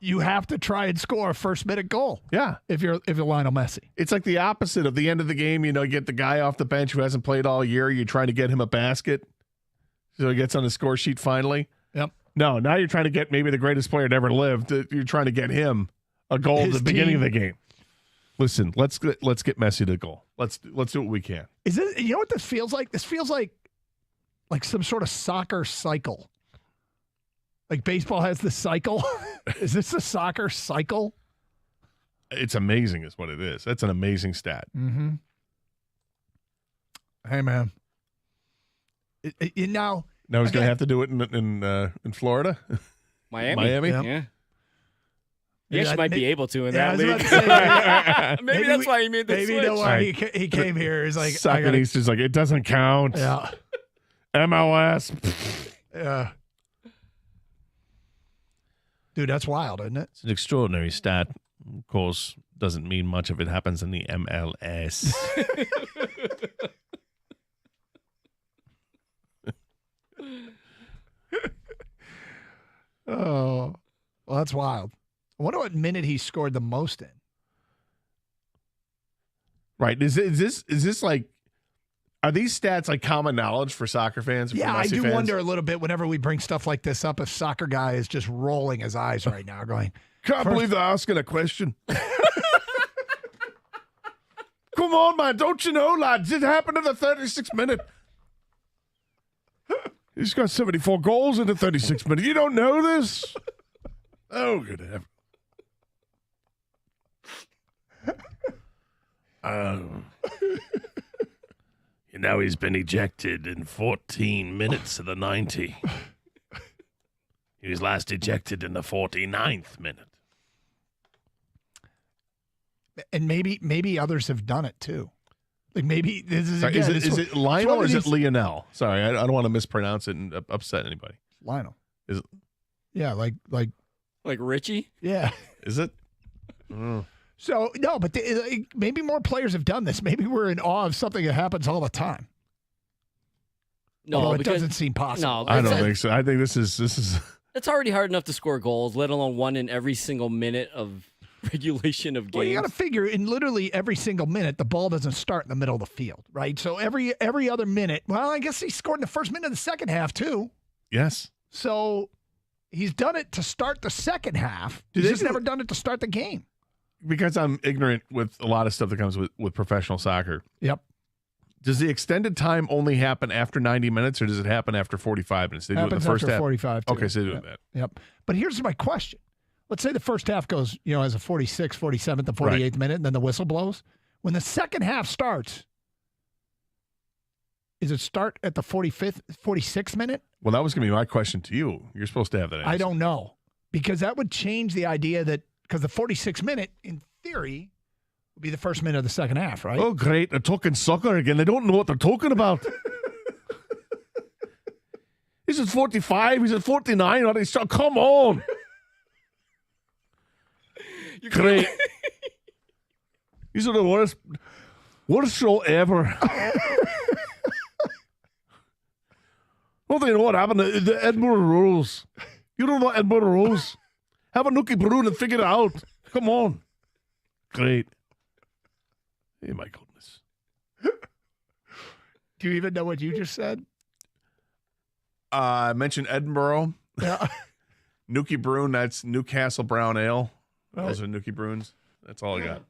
You have to try and score a first-minute goal. Yeah, if you're Lionel Messi. It's like the opposite of the end of the game. You get the guy off the bench who hasn't played all year. You're trying to get him a basket, so he gets on the score sheet finally. Yep. No, now you're trying to get maybe the greatest player to ever lived. You're trying to get him a goal at the beginning of the game. Listen, let's get Messi the goal. Let's do what we can. Is it? You know what this feels like? This feels like some sort of soccer cycle. Like baseball has the cycle. Is this a soccer cycle? It's amazing, is what it is. That's an amazing stat. Mm-hmm. Hey, man. Now he's going to have to do it in Florida, Miami. Yep. Yeah. He actually might be able to in Yeah, that I was league. about to say, maybe that's why he made the maybe switch. you know why he came here. He's like, Soccer is like, it doesn't count. Yeah. MLS. Yeah. Dude, that's wild, isn't it? It's an extraordinary stat. Of course, doesn't mean much if it happens in the MLS. Oh, well, that's wild. I wonder what minute he scored the most in. Right. Is this like, are these stats like common knowledge for soccer fans? Yeah, I Messi do fans? wonder a little bit whenever we bring stuff like this up if soccer guy is just rolling his eyes right now going, Can't believe they're asking a question. Come on, man. Don't you know, lads? It happened in the 36th minute. He's got 74 goals in the 36th minute. You don't know this? Oh, good heaven. He's been ejected in 14 minutes of the 90. He He was last ejected in the 49th minute. And maybe others have done it too. Like maybe this is Sorry, again, is it Lionel or is it Lionel? Sorry, I don't want to mispronounce it and upset anybody. Lionel. Is it? Yeah, like Richie? Yeah. Is it? Oh. So no, but maybe more players have done this. Maybe we're in awe of something that happens all the time. No, although it because- doesn't seem possible. No, I don't think so. I think this is. It's already hard enough to score goals, let alone one in every single minute of regulation of games. Well, you got to figure in literally every single minute, the ball doesn't start in the middle of the field, right? So every other minute. Well, I guess he scored in the first minute of the second half too. Yes. So he's done it to start the second half. He's just never done it to start the game. Because I'm ignorant with a lot of stuff that comes with professional soccer. Yep. Does the extended time only happen after 90 minutes, or does it happen after 45 minutes? They do it in Happens the first after half. 45 too. Okay, so they do Yep. that. Yep. But here's my question. Let's say the first half goes, as a 46th, 47th, and 48th minute, and then the whistle blows. When the second half starts, is it start at the 45th, 46th minute? Well, that was going to be my question to you. You're supposed to have that answer. I don't know. Because that would change the idea that, because the 46th minute, in theory, would be the first minute of the second half, right? Oh, great. They're talking soccer again. They don't know what they're talking about. He's at 45. He's at 49. Come on. Great. These are the worst show ever. Well, you know what happened? The Edinburgh Rules. You don't know Edinburgh Rules. Have a nookie brew and figure it out. Come on. Great. Hey, my goodness. Do you even know what you just said? I mentioned Edinburgh. Yeah. Nookie Brune, that's Newcastle Brown Ale. Right. Those are Nookie Bruins. That's all I got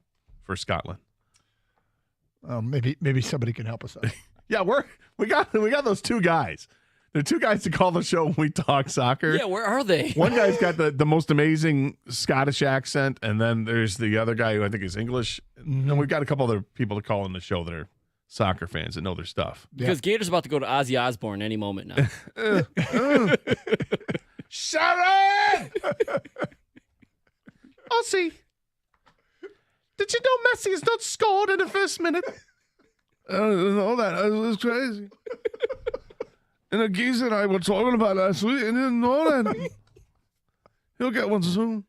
for Scotland. Maybe somebody can help us out. Yeah, we got those two guys. There are two guys to call the show when we talk soccer. Yeah, where are they? One guy's got the most amazing Scottish accent, and then there's the other guy who I think is English. And we've got a couple other people to call in the show that are soccer fans that know their stuff. Because Gator's about to go to Ozzy Osbourne any moment now. Sharon! Ozzy, did you know Messi has not scored in the first minute? I don't know that. It was crazy. And the geezer and I were talking about last week, and didn't know that. He'll get one soon.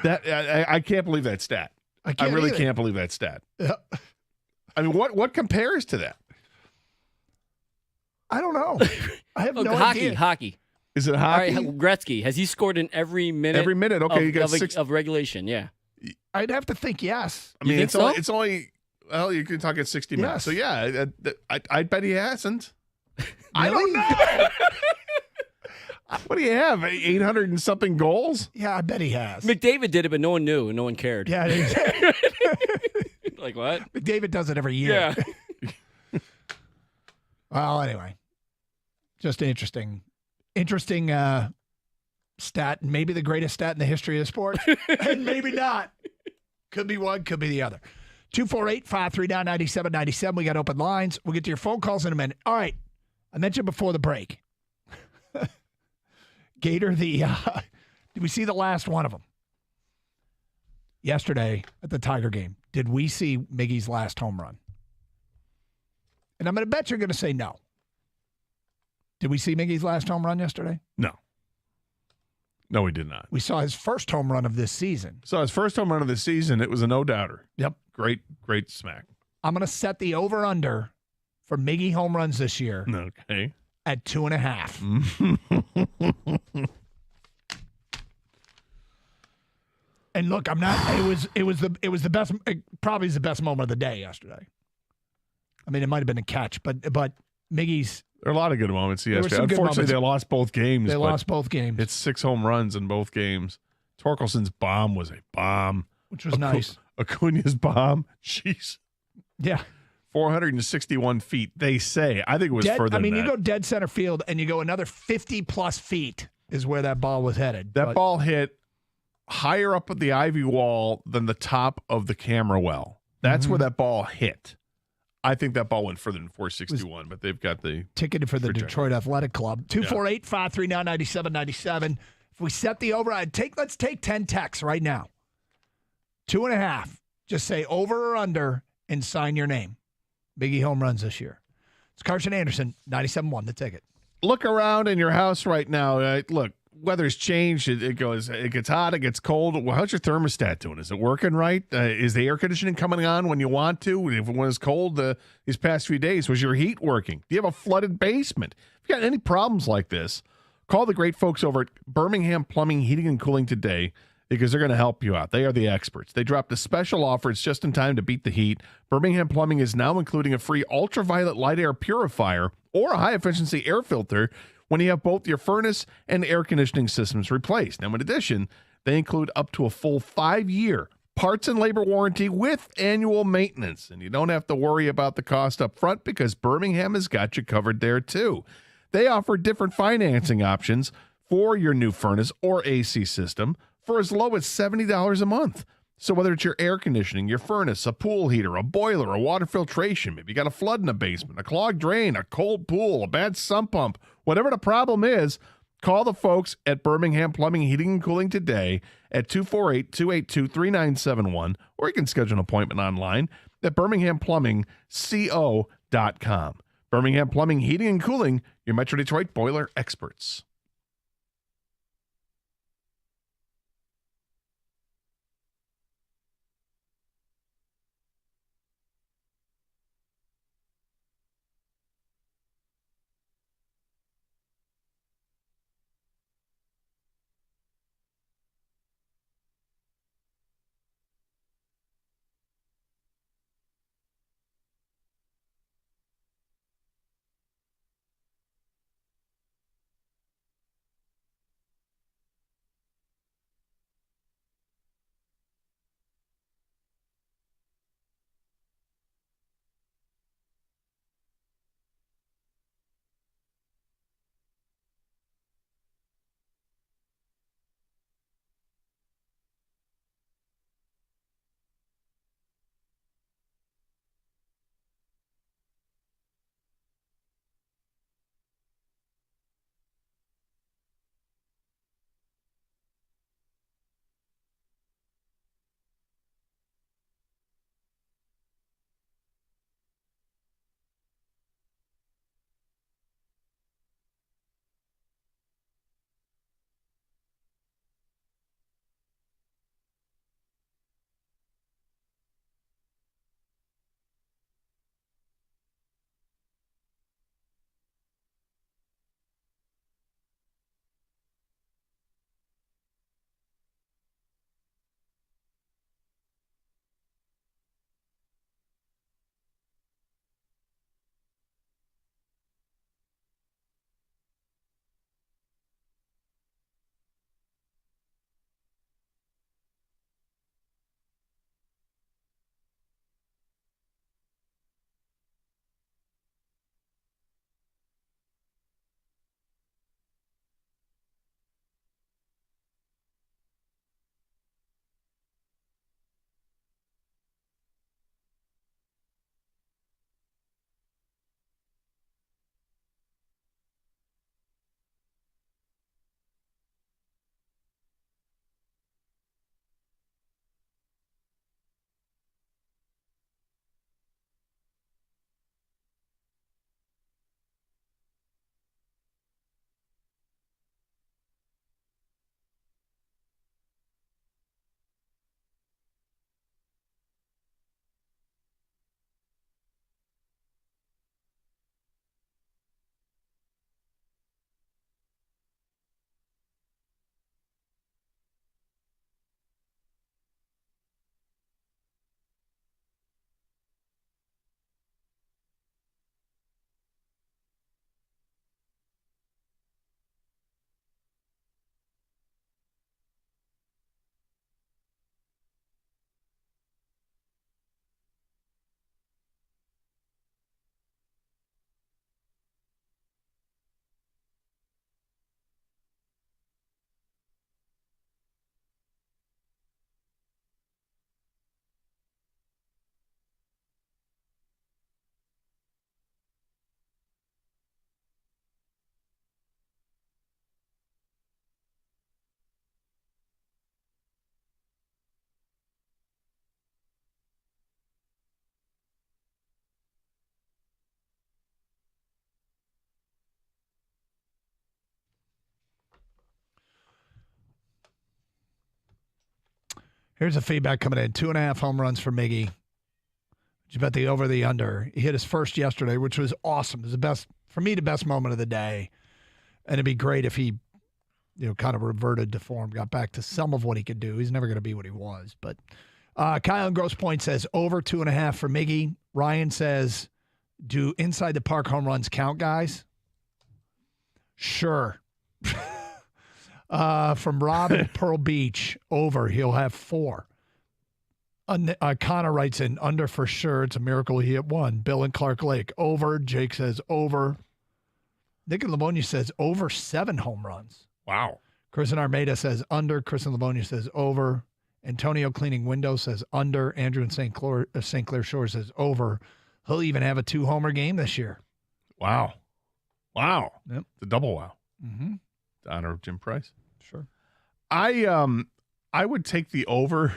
I can't believe that stat. I really can't believe that stat. Yeah. I mean, what compares to that? I don't know. I have no idea. Hockey. Is it hockey? All right, Gretzky, has he scored in every minute? Every minute. Okay, you got six of regulation. Yeah. I'd have to think yes. I mean, think so? It's only. Well, you can talk at 60 minutes. Yes. So yeah, I bet he hasn't. I don't know. What do you have? 800 and something goals? Yeah, I bet he has. McDavid did it, but no one knew and no one cared. Yeah. Like what? McDavid does it every year. Yeah. Well, anyway, just interesting stat. Maybe the greatest stat in the history of the sport, and maybe not. Could be one, could be the other. 248-539-9797. We got open lines. We'll get to your phone calls in a minute. All right. I mentioned before the break. Gator, did we see the last one of them? Yesterday at the Tiger game, did we see Miggy's last home run? And I'm going to bet you're going to say no. Did we see Miggy's last home run yesterday? No. No, we did not. We saw his first home run of this season. So his first home run of the season, it was a no-doubter. Yep. Great smack. I'm going to set the over-under for Miggy home runs this year Okay. at 2.5. And look, I'm not. It was the best. Probably the best moment of the day yesterday. I mean, it might have been a catch, but Miggy's. There are a lot of good moments yesterday. some good Unfortunately, moments. they lost both games. They but lost both games, It's 6 home runs in both games. Torkelson's bomb was a bomb. which was nice. Acuna's bomb, jeez. Yeah. 461 feet, they say. I think it was further than that. You go dead center field and you go another 50-plus feet is where that ball was headed. That ball hit higher up at the ivy wall than the top of the camera well. That's where that ball hit. I think that ball went further than 461, but they've got the ticketed for the trajectory. Detroit Athletic Club. 248-539-9797. If we set the over, let's take 10 texts right now. 2.5. Just say over or under and sign your name. Biggie home runs this year. It's Carson Anderson, 97.1, The Ticket. Look around in your house right now. Look, weather's changed. It gets hot, it gets cold. Well, how's your thermostat doing? Is it working right? Is the air conditioning coming on when you want to? If it was cold these past few days, was your heat working? Do you have a flooded basement? If you got any problems like this, call the great folks over at Birmingham Plumbing, Heating, and Cooling today, because they're going to help you out. They are the experts. They dropped a special offer. It's just in time to beat the heat. Birmingham Plumbing is now including a free ultraviolet light air purifier or a high-efficiency air filter when you have both your furnace and air conditioning systems replaced. Now, in addition, they include up to a full 5-year parts and labor warranty with annual maintenance. And you don't have to worry about the cost up front because Birmingham has got you covered there, too. They offer different financing options for your new furnace or AC system for as low as $70 a month. So whether it's your air conditioning, your furnace, a pool heater, a boiler, a water filtration, maybe you got a flood in the basement, a clogged drain, a cold pool, a bad sump pump, whatever the problem is, call the folks at Birmingham Plumbing, Heating, and Cooling today at 248-282-3971, or you can schedule an appointment online at birminghamplumbingco.com. Birmingham Plumbing, Heating, and Cooling, your Metro Detroit boiler experts. Here's the feedback coming in. 2.5 home runs for Miggy. Did you bet the over, the under? He hit his first yesterday, which was awesome. It was the best, for me, the best moment of the day. And it'd be great if he, kind of reverted to form, got back to some of what he could do. He's never going to be what he was. But Kyle in Grosse Pointe says over 2.5 for Miggy. Ryan says, do inside the park home runs count, guys? Sure. From Rob in Pearl Beach, over. He'll have 4. Connor writes in, under for sure. It's a miracle he hit 1. Bill in Clark Lake, over. Jake says over. Nick in Livonia says over 7 home runs. Wow. Chris in Armada says under. Chris in Livonia says over. Antonio Cleaning Windows says under. Andrew in St. Clair Shores says over. He'll even have a 2-homer game this year. Wow. Wow. Yep. The double wow. Mm-hmm. The honor of Jim Price. Sure. I would take the over,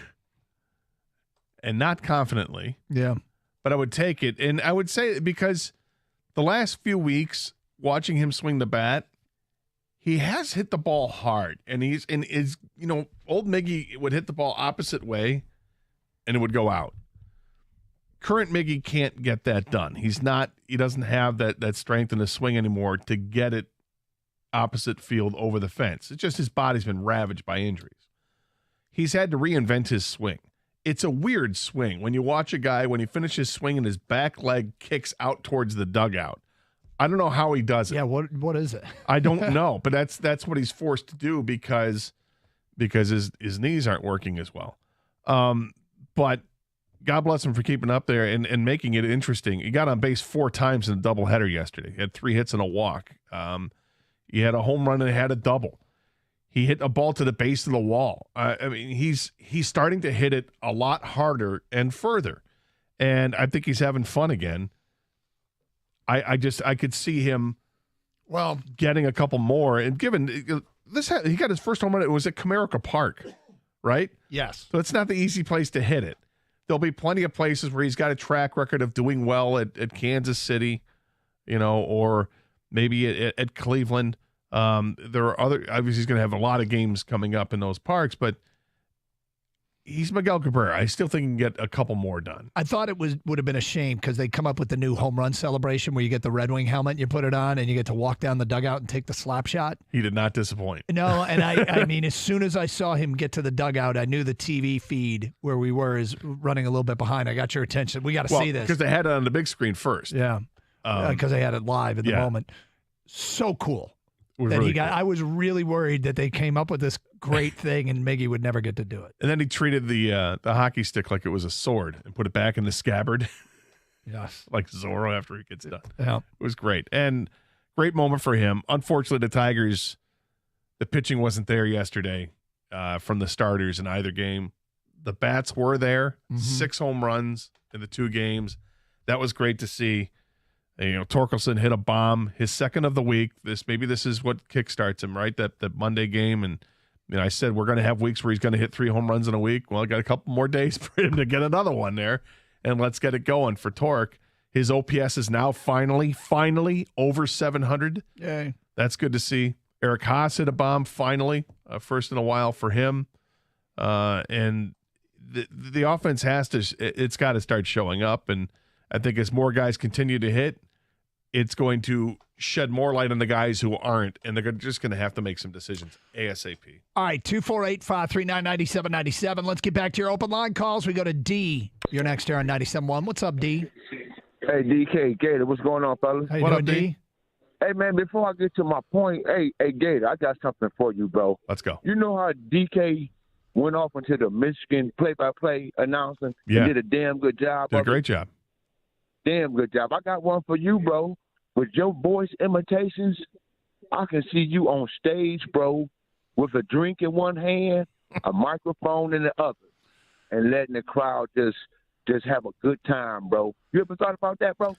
and not confidently. Yeah. But I would take it. And I would say, because the last few weeks, watching him swing the bat, he has hit the ball hard. And old Miggy would hit the ball opposite way, and it would go out. Current Miggy can't get that done. He doesn't have that strength in his swing anymore to get it opposite field over the fence. It's just his body's been ravaged by injuries. He's had to reinvent his swing. It's a weird swing. When you watch a guy, when he finishes swinging, his back leg kicks out towards the dugout. I don't know how he does it. Yeah, what is it? I don't know, but that's what he's forced to do because his knees aren't working as well. But God bless him for keeping up there and making it interesting. He got on base 4 times in a doubleheader yesterday. He had 3 hits and a walk. He had a home run and had a double. He hit a ball to the base of the wall. He's starting to hit it a lot harder and further, and I think he's having fun again. I could see him, getting a couple more. And given this, he got his first home run. It was at Comerica Park, right? Yes. So it's not the easy place to hit it. There'll be plenty of places where he's got a track record of doing well at Kansas City, or maybe at Cleveland. There are obviously he's going to have a lot of games coming up in those parks, but he's Miguel Cabrera. I still think he can get a couple more done. I thought it would have been a shame because they come up with the new home run celebration where you get the Red Wing helmet and you put it on and you get to walk down the dugout and take the slap shot. He did not disappoint. No, and I mean, as soon as I saw him get to the dugout, I knew the TV feed where we were is running a little bit behind. I got your attention. We got to see this. Because they had it on the big screen first. Yeah, because they had it live at the moment. So cool. I was really worried that they came up with this great thing and Miggy would never get to do it. And then he treated the hockey stick like it was a sword and put it back in the scabbard. Yes. Like Zorro after he gets done. Yeah. It was great. And great moment for him. Unfortunately, the Tigers, the pitching wasn't there yesterday from the starters in either game. The bats were there. 6 home runs in the 2 games. That was great to see. And, Torkelson hit a bomb, his second of the week. Maybe this is what kickstarts him, right? That Monday game. And I said we're going to have weeks where he's going to hit 3 home runs in a week. Well, I got a couple more days for him to get another one there. And let's get it going for Torque. His OPS is now finally over 700. Yay. That's good to see. Eric Haas hit a bomb finally, first in a while for him. And the offense it's got to start showing up. And I think as more guys continue to hit, it's going to shed more light on the guys who aren't, and they're just going to have to make some decisions ASAP. All right, 248-539-9797. Let's get back to your open line calls. We go to D. You're next here on 97.1. What's up, D? Hey, DK, Gator, what's going on, fellas? How you doing, D? Hey, man, before I get to my point, hey, Gator, I got something for you, bro. Let's go. You know how DK went off into the Michigan play-by-play announcing and did a damn good job? Did a great job. Damn good job. I got one for you, bro. With your voice imitations, I can see you on stage, bro, with a drink in one hand, a microphone in the other, and letting the crowd just have a good time, bro. You ever thought about that, bro?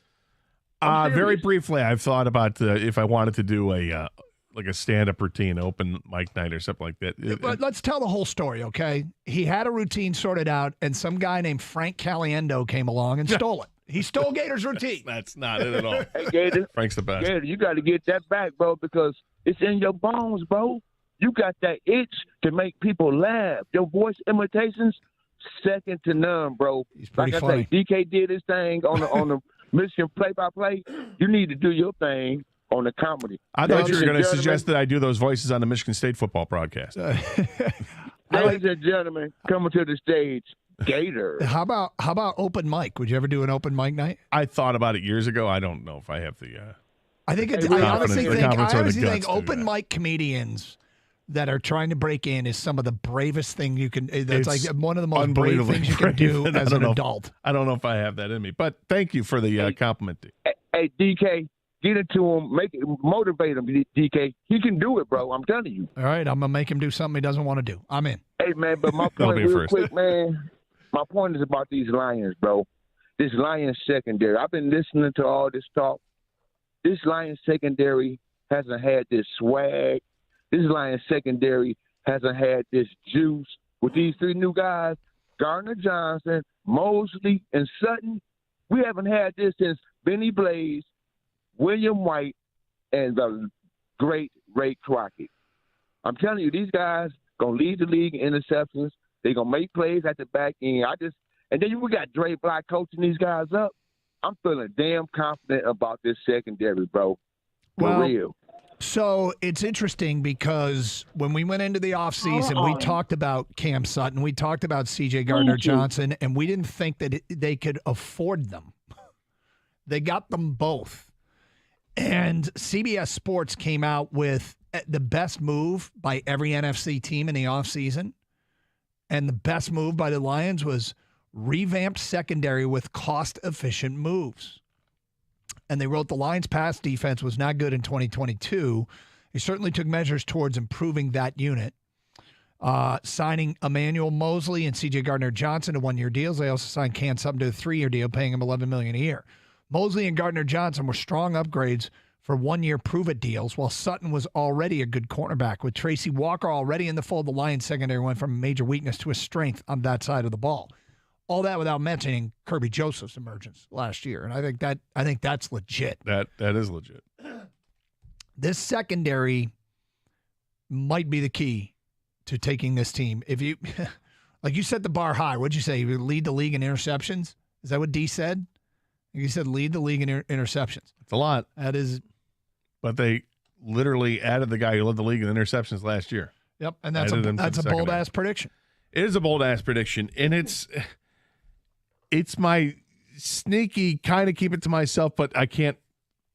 Very briefly, I've thought about if I wanted to do a stand-up routine, open mic night or something like that. But let's tell the whole story, okay? He had a routine sorted out, and some guy named Frank Caliendo came along and stole it. He stole Gator's routine. That's not it at all. Hey, Gator. Frank's the best. Gator, you got to get that back, bro, because it's in your bones, bro. You got that itch to make people laugh. Your voice imitations second to none, bro. He's pretty like funny. I say, DK did his thing on the Michigan play-by-play. You need to do your thing on the comedy. I thought you were going to Ladies and suggest that I do those voices on the Michigan State football broadcast. Ladies and gentlemen, coming to the stage, Gator. How about open mic? Would you ever do an open mic night? I thought about it years ago. I don't know if I have the. I think the I confidence- honestly the think confidence or the guts to do open that. mic comedians that are trying to break in is some of the bravest thing you can. That's It's like one of the most brave unbelievably things you can brave, do and I as don't an know- adult. I don't know if I have that in me, but thank you for the compliment. D. Hey, DK, get it to him. Motivate him, DK. He can do it, bro. I'm telling you. All right, I'm gonna make him do something he doesn't want to do. I'm in. Hey, man, but my That'll point be a real first. quick, man. My point is about these Lions, bro. This Lions secondary. I've been listening to all this talk. This Lions secondary hasn't had this swag. This Lions secondary hasn't had this juice. With these three new guys, Gardner Johnson, Mosley, and Sutton, we haven't had this since Benny Blaze, William White, and the great Ray Crockett. I'm telling you, these guys going to lead the league in interceptions. They're going to make plays at the back end. And then we got Dre Black coaching these guys up. I'm feeling damn confident about this secondary, bro. For real. So it's interesting because when we went into the offseason, we talked about Cam Sutton, we talked about C.J. Gardner-Johnson, and we didn't think that they could afford them. They got them both. And CBS Sports came out with the best move by every NFC team in the offseason. And the best move by the Lions was revamped secondary with cost-efficient moves. And they wrote the Lions' pass defense was not good in 2022. They certainly took measures towards improving that unit. Signing Emmanuel Mosley and C.J. Gardner-Johnson to one-year deals. They also signed Cam Sutton to a 3-year deal, paying him $11 million a year. Mosley and Gardner-Johnson were strong upgrades for one-year prove-it deals, while Sutton was already a good cornerback. With Tracy Walker already in the fold, the Lions secondary went from a major weakness to a strength on that side of the ball. All that without mentioning Kirby Joseph's emergence last year, and I think that's legit. That is legit. This secondary might be the key to taking this team. If you, like you set the bar high, what'd you say? You lead the league in interceptions? Is that what D said? He said lead the league in interceptions. It's a lot. That is. But they literally added the guy who led the league in interceptions last year. Yep, and that's a bold-ass prediction. It is a bold-ass prediction, and it's my sneaky kind of keep it to myself, but I can't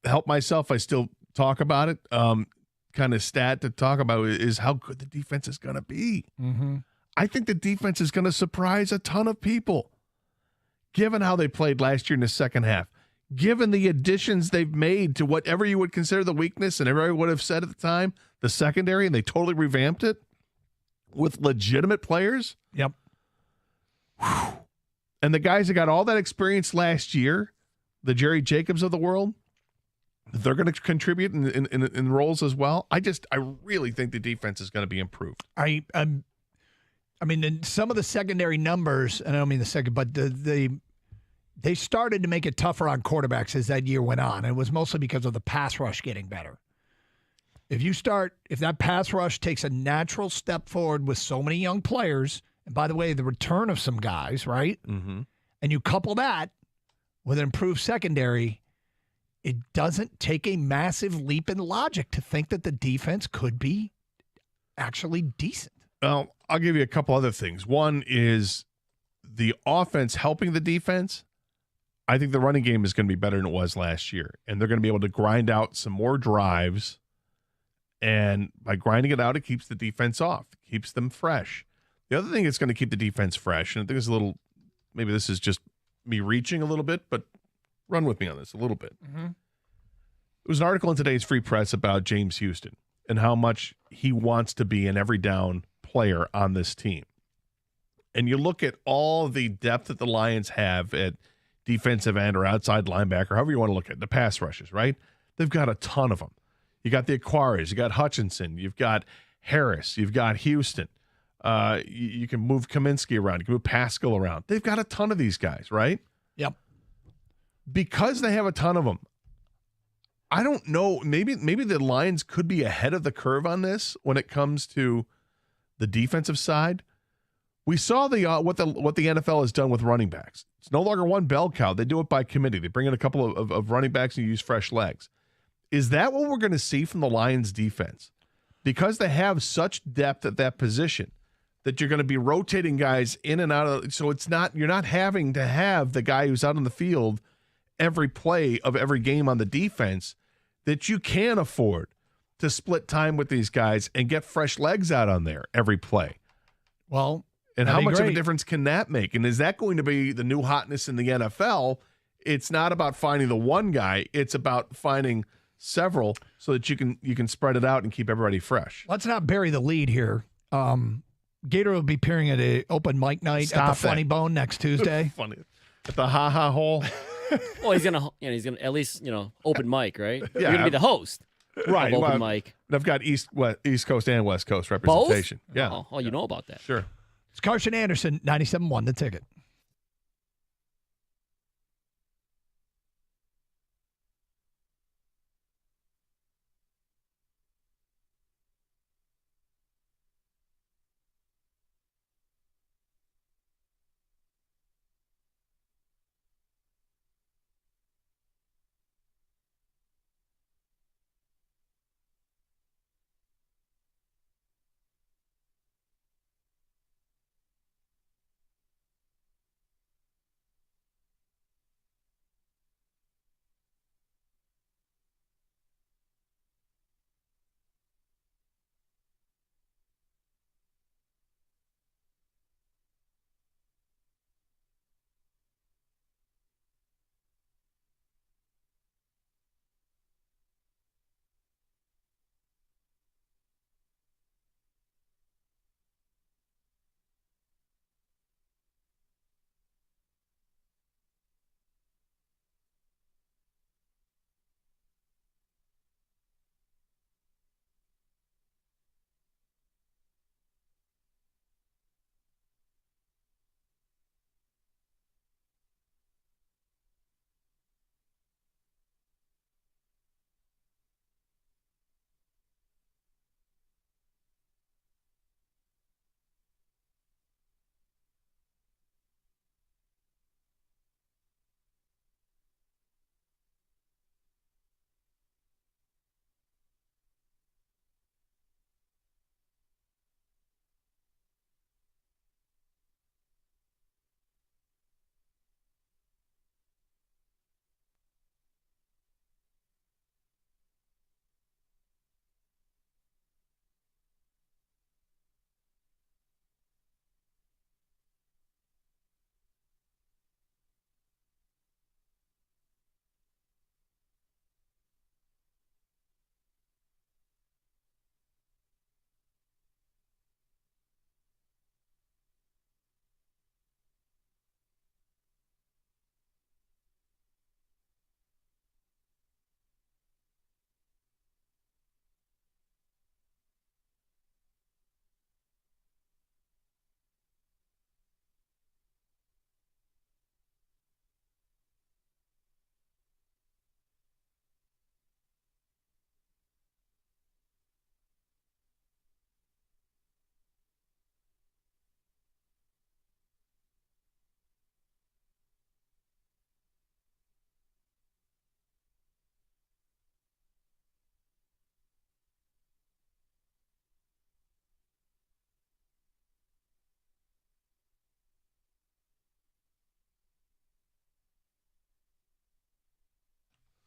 help myself. I still talk about it. Kind of stat to talk about is how good the defense is going to be. Mm-hmm. I think the defense is going to surprise a ton of people, given how they played last year in the second half, given the additions they've made to whatever you would consider the weakness, and everybody would have said at the time, the secondary, and they totally revamped it with legitimate players. Yep. Whew. And the guys that got all that experience last year, the Jerry Jacobs of the world, they're going to contribute in roles as well. I really think the defense is going to be improved. I mean, in some of the secondary numbers, and I don't mean the second, but they started to make it tougher on quarterbacks as that year went on. It was mostly because of the pass rush getting better. If that pass rush takes a natural step forward with so many young players, and by the way, the return of some guys, right? Mm-hmm. And you couple that with an improved secondary, it doesn't take a massive leap in logic to think that the defense could be actually decent. Well, I'll give you a couple other things. One is the offense helping the defense. I think the running game is going to be better than it was last year, and they're going to be able to grind out some more drives. And by grinding it out, it keeps the defense off, keeps them fresh. The other thing that's going to keep the defense fresh, and I think it's maybe this is just me reaching a little bit, but run with me on this a little bit. Mm-hmm. There was an article in today's Free Press about James Houston and how much he wants to be an every down player on this team. And you look at all the depth that the Lions have at defensive end or outside linebacker, however you want to look at it, the pass rushes, right? They've got a ton of them. You got the Aquaris, you got Hutchinson, you've got Harris, you've got Houston. You can move Kaminsky around, you can move Pascal around. They've got a ton of these guys, right? Yep. Because they have a ton of them, I don't know. Maybe the Lions could be ahead of the curve on this when it comes to the defensive side. We saw what the NFL has done with running backs. It's no longer one bell cow. They do it by committee. They bring in a couple of running backs and use fresh legs. Is that what we're going to see from the Lions defense? Because they have such depth at that position that you're going to be rotating guys in and out of. So you're not having to have the guy who's out on the field every play of every game on the defense, that you can afford to split time with these guys and get fresh legs out on there every play. Well, and how much of a difference can that make? And is that going to be the new hotness in the NFL? It's not about finding the one guy. It's about finding several so that you can spread it out and keep everybody fresh. Let's not bury the lead here. Gator will be appearing at an open mic night at the Funny Bone next Tuesday. Funny. At the Ha-Ha Hole. Well, he's gonna at least open mic, right? Yeah. You're gonna be the host, right? Of open mic. I've got East Coast and West Coast representation. Both? Yeah. Oh, you know about that? Sure. It's Carson Anderson, 97.1 The Ticket.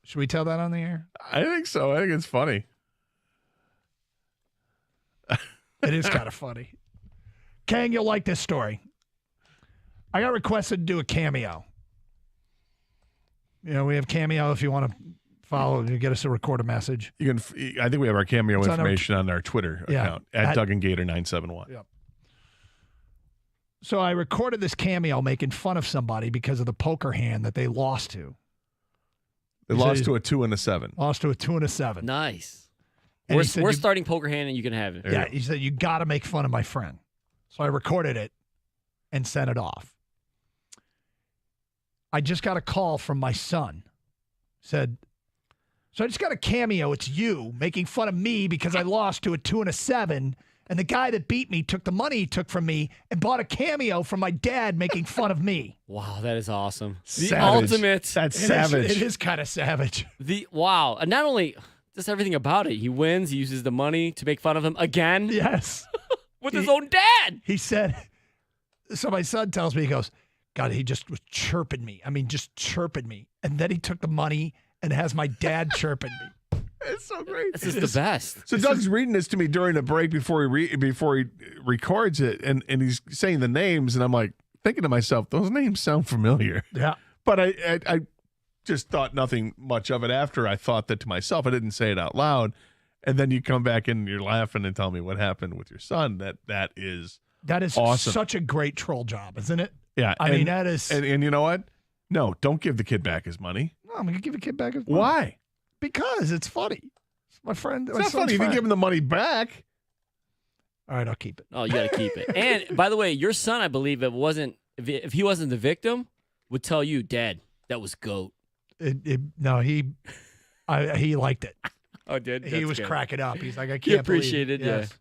Should we tell that on the air? I think so. I think it's funny. It is kind of funny. Kang, you'll like this story. I got requested to do a cameo. We have Cameo if you want to follow and get us to record a message. You can. I think we have our Cameo It's information on our Twitter account at Doug and Gator 971. Yep. So I recorded this cameo making fun of somebody because of the poker hand that they lost to. They lost to a 2 and a 7. Lost to a 2 and a 7. Nice. And We're starting poker hand, and you can have it. Yeah, he said, you got to make fun of my friend. So I recorded it and sent it off. I just got a call from my son. Said, so I just got a cameo. It's you making fun of me because I lost to a 2 and a 7, And the guy that beat me took the money he took from me and bought a cameo from my dad making fun of me. Wow, that is awesome. The Savage. ultimate. That's savage. It is kind of savage. Wow. And not only just everything about it. He wins. He uses the money to make fun of him again. Yes. With his own dad. He said, so my son tells me, he goes, God, he just was chirping me. I mean, just chirping me. And then he took the money and has my dad chirping me. It's so great. This is the best. So Doug's reading this to me during the break before he records it, and he's saying the names, and I'm like thinking to myself, those names sound familiar. Yeah. But I just thought nothing much of it after I thought that to myself. I didn't say it out loud. And then you come back in and you're laughing and tell me what happened with your son. That is awesome. Such a great troll job, isn't it? Yeah. I mean, that is. And you know what? No, don't give the kid back his money. No, I'm going to give the kid back his money. Why? Because it's funny. It's my friend. It's not funny if you give him the money back. All right, I'll keep it. Oh, you got to keep it. And by the way, your son, I believe, if he wasn't the victim, would tell you, Dad, that was GOAT. No, he liked it. Oh, did he was cracking up. He's like, I can't He appreciated believe it. it,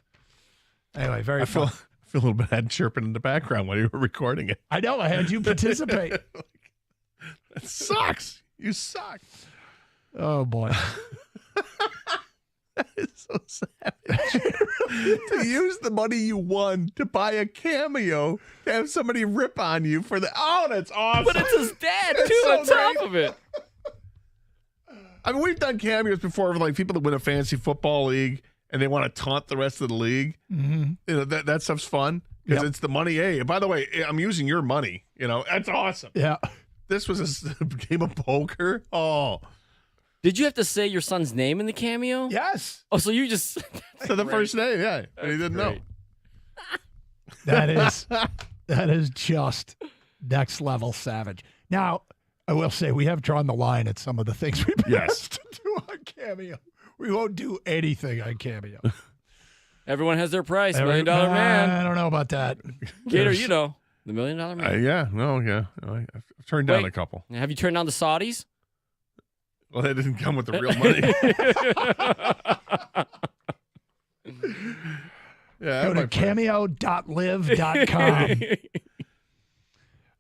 yeah. Anyway, very I fun. feel a little bad chirping in the background while you were recording it. I know. I had you participate. That sucks. You suck. Oh, boy. That is so savage. To use the money you won to buy a cameo, to have somebody rip on you for that's awesome. But it's his dad, It's too, so on top great. of it. I mean, we've done cameos before of like people that win a fantasy football league and they want to taunt the rest of the league. Mm-hmm. You know, that stuff's fun because it's the money. Hey, by the way, I'm using your money. You know, that's awesome. Yeah. This was a game of poker. Oh. Did you have to say your son's name in the cameo? Yes. Oh, so you just So the first name, yeah. And he didn't know. That is just next level savage. Now, I will say we have drawn the line at some of the things we've been asked to do on Cameo. We won't do anything on Cameo. Everyone has their price. $1 Million Man. I don't know about that. Gator, you know. The $1 Million Man. Yeah. No, yeah. I've turned down a couple. Have you turned down the Saudis? Well, that didn't come with the real money. Yeah, Go to cameo.live.com.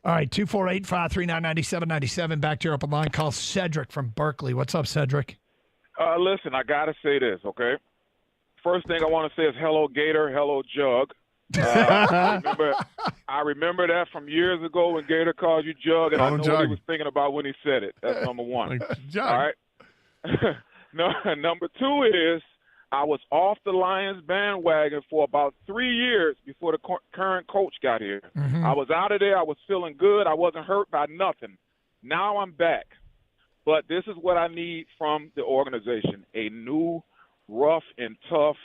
All right, 248-539-9797. Back to your open line. Call Cedric from Berkeley. What's up, Cedric? Listen, I got to say this, okay? First thing I want to say is hello, Gator. Hello, Jug. I remember that from years ago when Gator called you Jug, and I know what he was thinking about when he said it. That's number one. Jug. All right? No, number two is I was off the Lions bandwagon for about 3 years before the current coach got here. Mm-hmm. I was out of there. I was feeling good. I wasn't hurt by nothing. Now I'm back. But this is what I need from the organization, a new, rough and tough,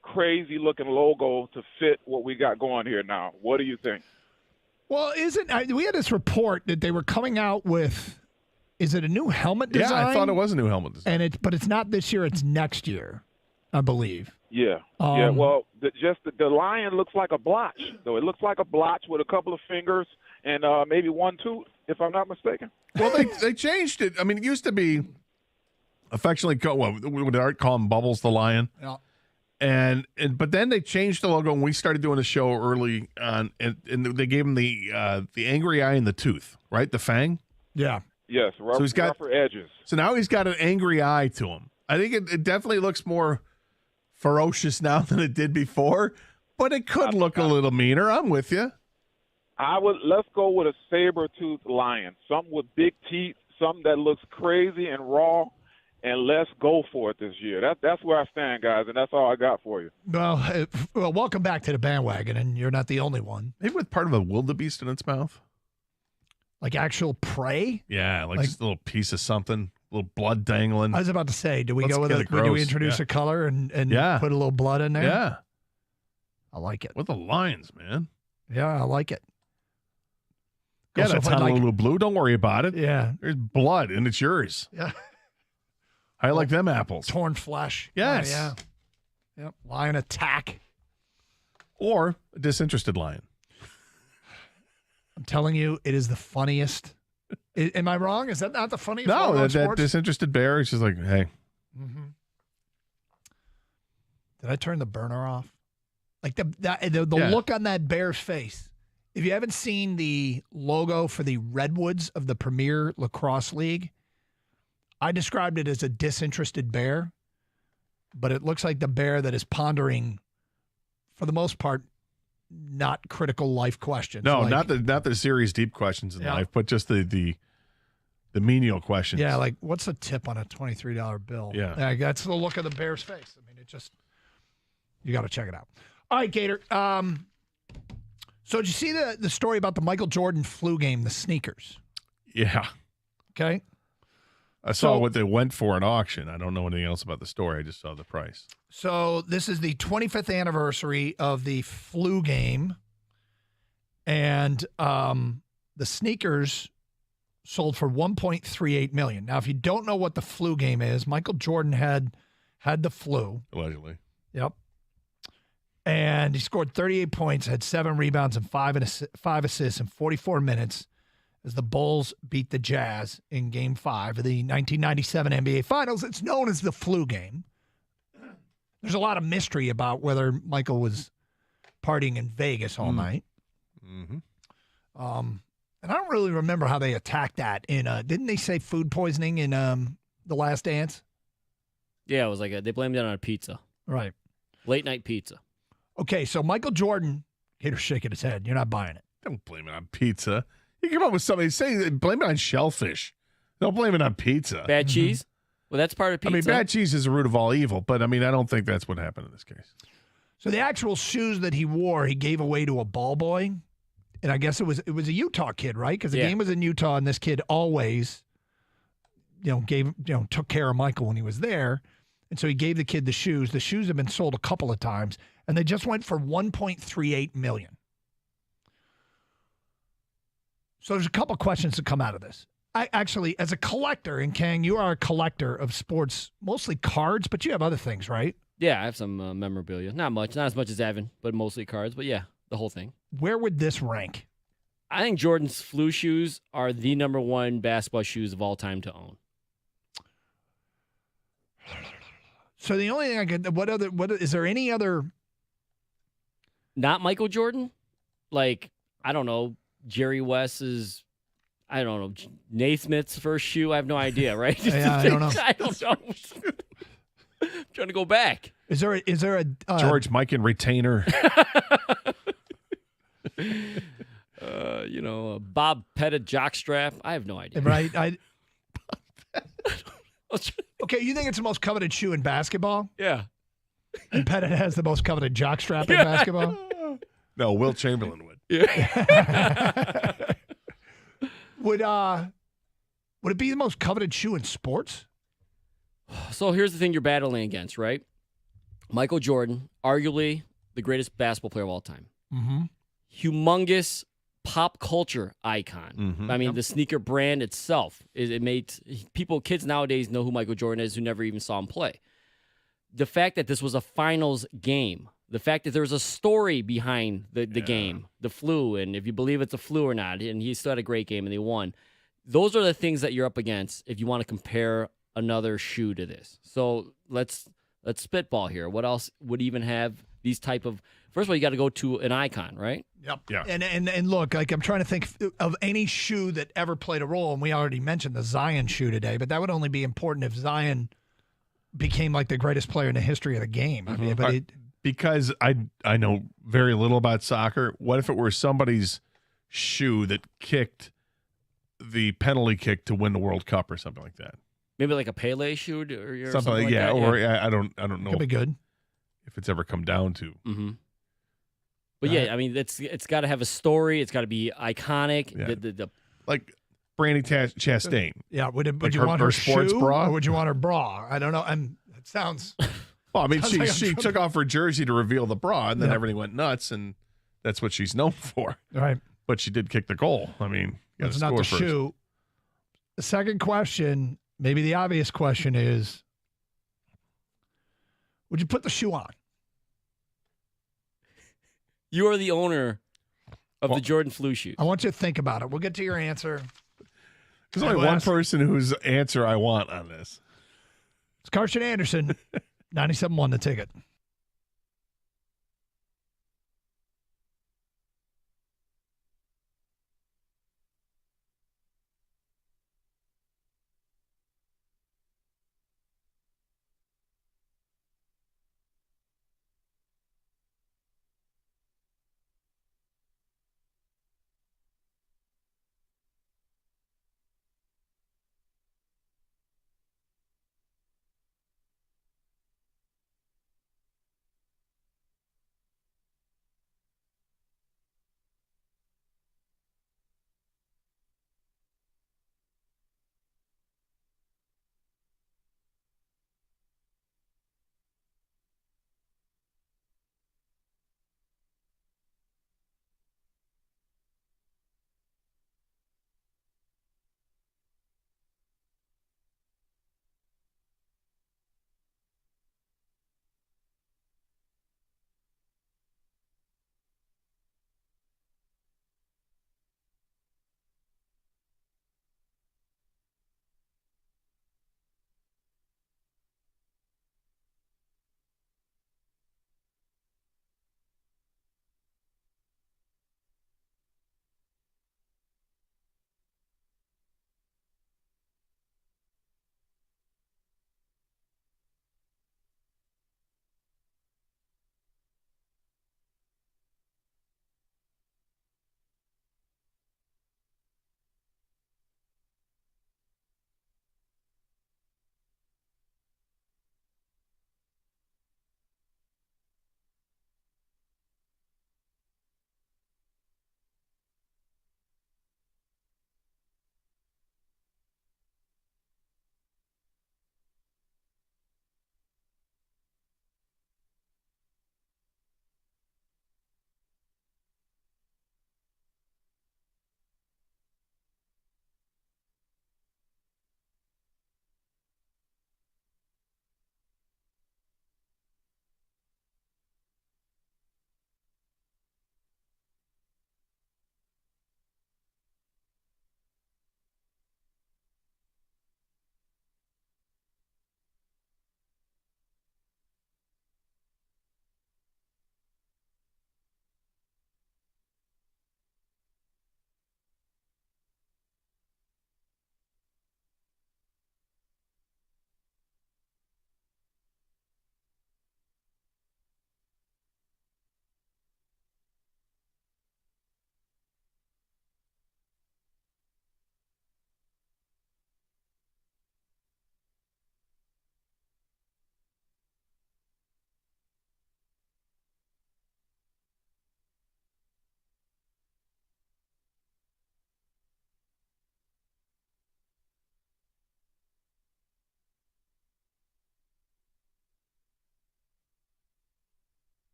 crazy-looking logo to fit what we got going here now. What do you think? Well, we had this report that they were coming out with, is it a new helmet design? Yeah, I thought it was a new helmet design. But it's not this year, it's next year, I believe. Yeah. Well, the lion looks like a blotch, though. It looks like a blotch with a couple of fingers and maybe one tooth, if I'm not mistaken. Well, they changed it. I mean, it used to be affectionately called, would Art call him Bubbles the Lion? Yeah. But then they changed the logo, and we started doing the show early on, and they gave him the angry eye and the tooth, right? The fang. Yeah. Yes. So he's got rougher edges. So now he's got an angry eye to him. I think it definitely looks more ferocious now than it did before, but it could look a little meaner. I'm with you. Let's go with a saber-toothed lion, something with big teeth, something that looks crazy and raw, and let's go for it this year. That's where I stand, guys, and that's all I got for you. Well, welcome back to the bandwagon, and you're not the only one. Maybe with part of a wildebeest in its mouth. Like actual prey? Yeah, like just a little piece of something, a little blood dangling. I was about to say, do we Let's go with get it? it Do we gross. introduce Yeah. a color and Yeah. put a little blood in there? Yeah. I like it. With the lions, man. Yeah, I like it. Yeah, Also, that's if I'd Honolulu blue. Don't worry about it. Yeah. There's blood, and it's yours. Yeah. I like them apples. Torn flesh. Yes. Yeah. Yep. Lion attack. Or a disinterested lion. I'm telling you, it is the funniest. Am I wrong? Is that not the funniest? No, logo in that sports? disinterested bear is just like, hey. Mm-hmm. Did I turn the burner off? Like the look on that Bears face. If you haven't seen the logo for the Redwoods of the Premier Lacrosse League, I described it as a disinterested bear, but it looks like the bear that is pondering, for the most part, not critical life questions. No, like, not the serious deep questions in life, but just the menial questions. Yeah, like what's a tip on a $23 bill? Yeah. That's the look of the Bears face. I mean, it just, you got to check it out. All right, Gator. So did you see the story about the Michael Jordan flu game, the sneakers? Yeah. Okay. I saw what they went for at auction. I don't know anything else about the story. I just saw the price. So this is the 25th anniversary of the flu game, and the sneakers sold for $1.38 million. Now, if you don't know what the flu game is, Michael Jordan had the flu. Allegedly. Yep. And he scored 38 points, had 7 rebounds and 5 assists in 44 minutes as the Bulls beat the Jazz in Game 5 of the 1997 NBA Finals. It's known as the flu game. There's a lot of mystery about whether Michael was partying in Vegas all night. Mm-hmm. And I don't really remember how they attacked that. Didn't they say food poisoning in The Last Dance? Yeah, it was like they blamed it on a pizza. Right. Late night pizza. Okay, so Michael Jordan, Gator's shaking his head. You're not buying it. Don't blame it on pizza. You come up with something, blame it on shellfish. Don't blame it on pizza. Bad cheese? Well, that's part of pizza. I mean, bad cheese is the root of all evil, but I mean, I don't think that's what happened in this case. So the actual shoes that he wore, he gave away to a ball boy. And I guess it was a Utah kid, right? Because the game was in Utah, and this kid always, took care of Michael when he was there. And so he gave the kid the shoes. The shoes have been sold a couple of times, and they just went for $1.38 million. So there's a couple questions that come out of this. I actually, as a collector, and Kang, you are a collector of sports, mostly cards, but you have other things, right? Yeah, I have some memorabilia. Not much. Not as much as Evan, but mostly cards. But yeah, the whole thing. Where would this rank? I think Jordan's flu shoes are the number one basketball shoes of all time to own. So the only thing I could, what is there any other? Not Michael Jordan? Like, I don't know, Jerry West's, I don't know, Naismith's first shoe? I have no idea, right? Yeah, I don't know. I don't know. I'm trying to go back. Is there a George Mikan retainer? Bob Pettit jockstrap. I have no idea. Right. Okay, you think it's the most coveted shoe in basketball? Yeah. And Pettit has the most coveted jockstrap in basketball? No, Will Chamberlain would. Yeah. Would it be the most coveted shoe in sports? So here's the thing you're battling against, right? Michael Jordan, arguably the greatest basketball player of all time. Mm-hmm. Humongous pop culture icon. Mm-hmm. I mean, the sneaker brand itself, it made kids nowadays know who Michael Jordan is who never even saw him play. The fact that this was a finals game, the fact that there was a story behind the game, the flu, and if you believe it's a flu or not, and he still had a great game and they won. Those are the things that you're up against if you want to compare another shoe to this. So let's spitball here. What else would even have these type of? First of all, you got to go to an icon, right? Yep. Yeah. And look, like I'm trying to think of any shoe that ever played a role, and we already mentioned the Zion shoe today, but that would only be important if Zion became like the greatest player in the history of the game. I mean, but because I know very little about soccer. What if it were somebody's shoe that kicked the penalty kick to win the World Cup or something like that? Maybe like a Pele shoe or something like that. Or I don't know. Could be good if it's ever come down to. Mm-hmm. But yeah, I mean, it's got to have a story. It's got to be iconic. Yeah. Like Brandy Chastain. Yeah, would like you want her sports shoe bra, or would you want her bra? I don't know. It sounds. Well, I mean, sounds she took off her jersey to reveal the bra, and then everything went nuts, and that's what she's known for. Right. But she did kick the goal. I mean, that's not the shoe. The second question, maybe the obvious question, is: would you put the shoe on? You are the owner of the Jordan flu shoes. I want you to think about it. We'll get to your answer. There's only one person whose answer I want on this. It's Carson Anderson, 97.1 The Ticket.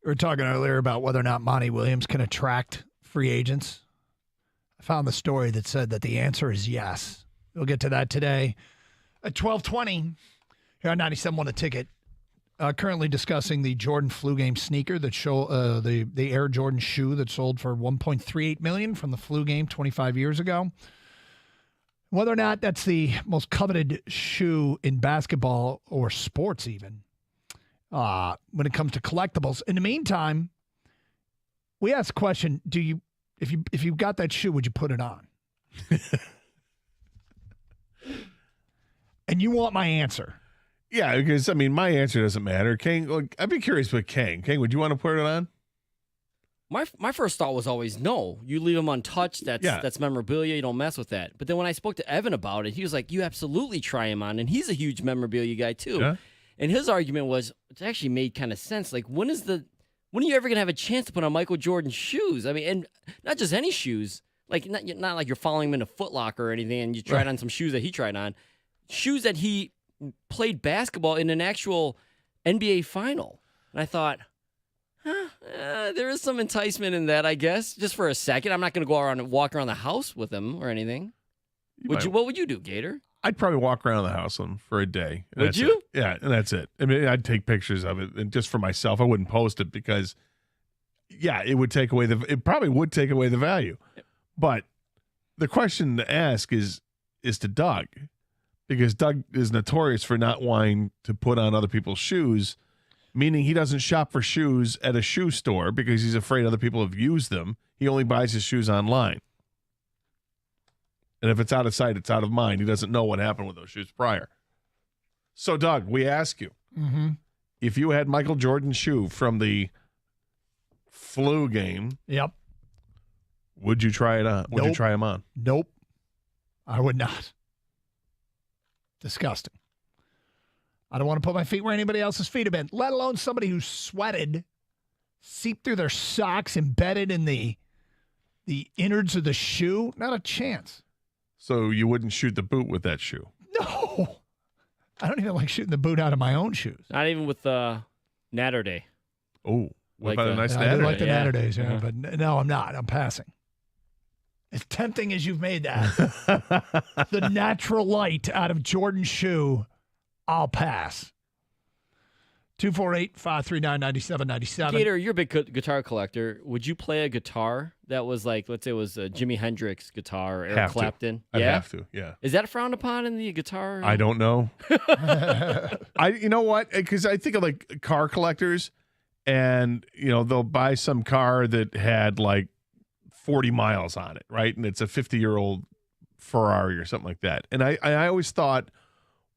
We were talking earlier about whether or not Monty Williams can attract free agents. I found the story that said that the answer is yes. We'll get to that today at 12:20 here on 97.1 The Ticket. Currently discussing the Jordan Flu Game sneaker that the Air Jordan shoe that sold for $1.38 million from the Flu Game 25 years ago. Whether or not that's the most coveted shoe in basketball or sports, even when it comes to collectibles. In the meantime, we asked the question: if you got that shoe, would you put it on? And you want my answer? Yeah, because, I mean, my answer doesn't matter. Kang, look, I'd be curious with Kang. Kang, would you want to put it on? My first thought was always no. You leave them untouched. That's memorabilia. You don't mess with that. But then when I spoke to Evan about it, he was like, you absolutely try him on. And he's a huge memorabilia guy, too. Yeah. And his argument was, it actually made kind of sense. Like, when are you ever going to have a chance to put on Michael Jordan shoes? I mean, and not just any shoes. Like, not like you're following him in a Foot Locker or anything and you tried on some shoes that he tried on. Shoes that he played basketball in an actual NBA final. And I thought, there is some enticement in that, I guess, just for a second. I'm not going to go around and walk around the house with him or anything. What would you do, Gator? I'd probably walk around the house for a day. Would you? Yeah, and that's it. I mean, I'd take pictures of it, and just for myself. I wouldn't post it because, it would take away it probably would take away the value. But the question to ask is to Doug, because Doug is notorious for not wanting to put on other people's shoes, meaning he doesn't shop for shoes at a shoe store because he's afraid other people have used them. He only buys his shoes online. And if it's out of sight, it's out of mind. He doesn't know what happened with those shoes prior. So, Doug, we ask you, if you had Michael Jordan's shoe from the Flu Game, would you try it on? Would you try him on? Nope. I would not. Disgusting. I don't want to put my feet where anybody else's feet have been, let alone somebody who sweated, seeped through their socks, embedded in the innards of the shoe. Not a chance. So you wouldn't shoot the boot with that shoe? No. I don't even like shooting the boot out of my own shoes. Not even with Natter Day. Oh, what about a nice Natter Day? I do like the Natter Days, but no, I'm not. I'm passing. As tempting as you've made that, the natural light out of Jordan's shoe, I'll pass. 248-539-9797. Gator, you're a big guitar collector. Would you play a guitar that was like, let's say it was a Jimi Hendrix guitar or Eric Clapton? I'd have to, yeah. Is that frowned upon in the guitar? I don't know. You know what? Because I think of like car collectors, and they'll buy some car that had like 40 miles on it, right? And it's a 50-year-old Ferrari or something like that. And I always thought,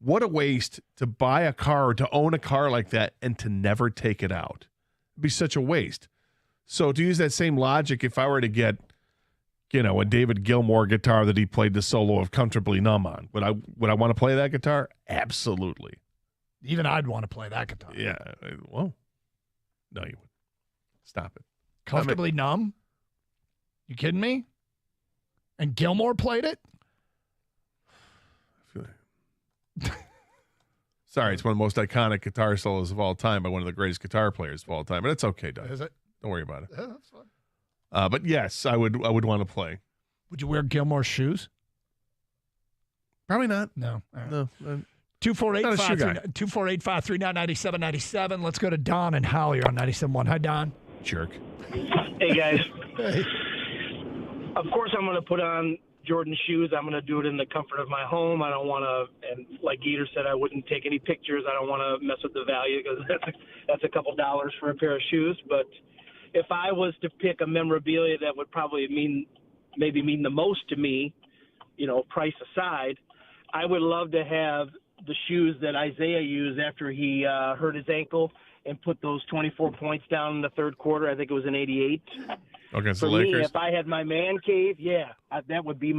what a waste to buy a car or to own a car like that and to never take it out. It'd be such a waste. So to use that same logic, if I were to get, a David Gilmour guitar that he played the solo of Comfortably Numb on, would I want to play that guitar? Absolutely. Even I'd want to play that guitar. Yeah. Well, no, you wouldn't. Stop it. Comfortably Numb? You kidding me? And Gilmour played it? Sorry, it's one of the most iconic guitar solos of all time by one of the greatest guitar players of all time, but it's okay, Doug. Is it? Don't worry about it. Yeah, that's fine. But yes, I would want to play. Would you wear Gilmour's shoes? Probably not. No. Right. No. 248-539-9797. Let's go to Don and Hal. You're on 97.1. Hi, Don. Jerk. Hey, guys. Hey. Of course, I'm going to put on Jordan shoes. I'm going to do it in the comfort of my home. I don't want to, and like Gator said, I wouldn't take any pictures. I don't want to mess with the value because that's a couple dollars for a pair of shoes. But if I was to pick a memorabilia that would probably mean the most to me, price aside, I would love to have the shoes that Isaiah used after he hurt his ankle and put those 24 points down in the third quarter. I think it was in '88. Against For the Lakers? me, if I had my man cave, that would be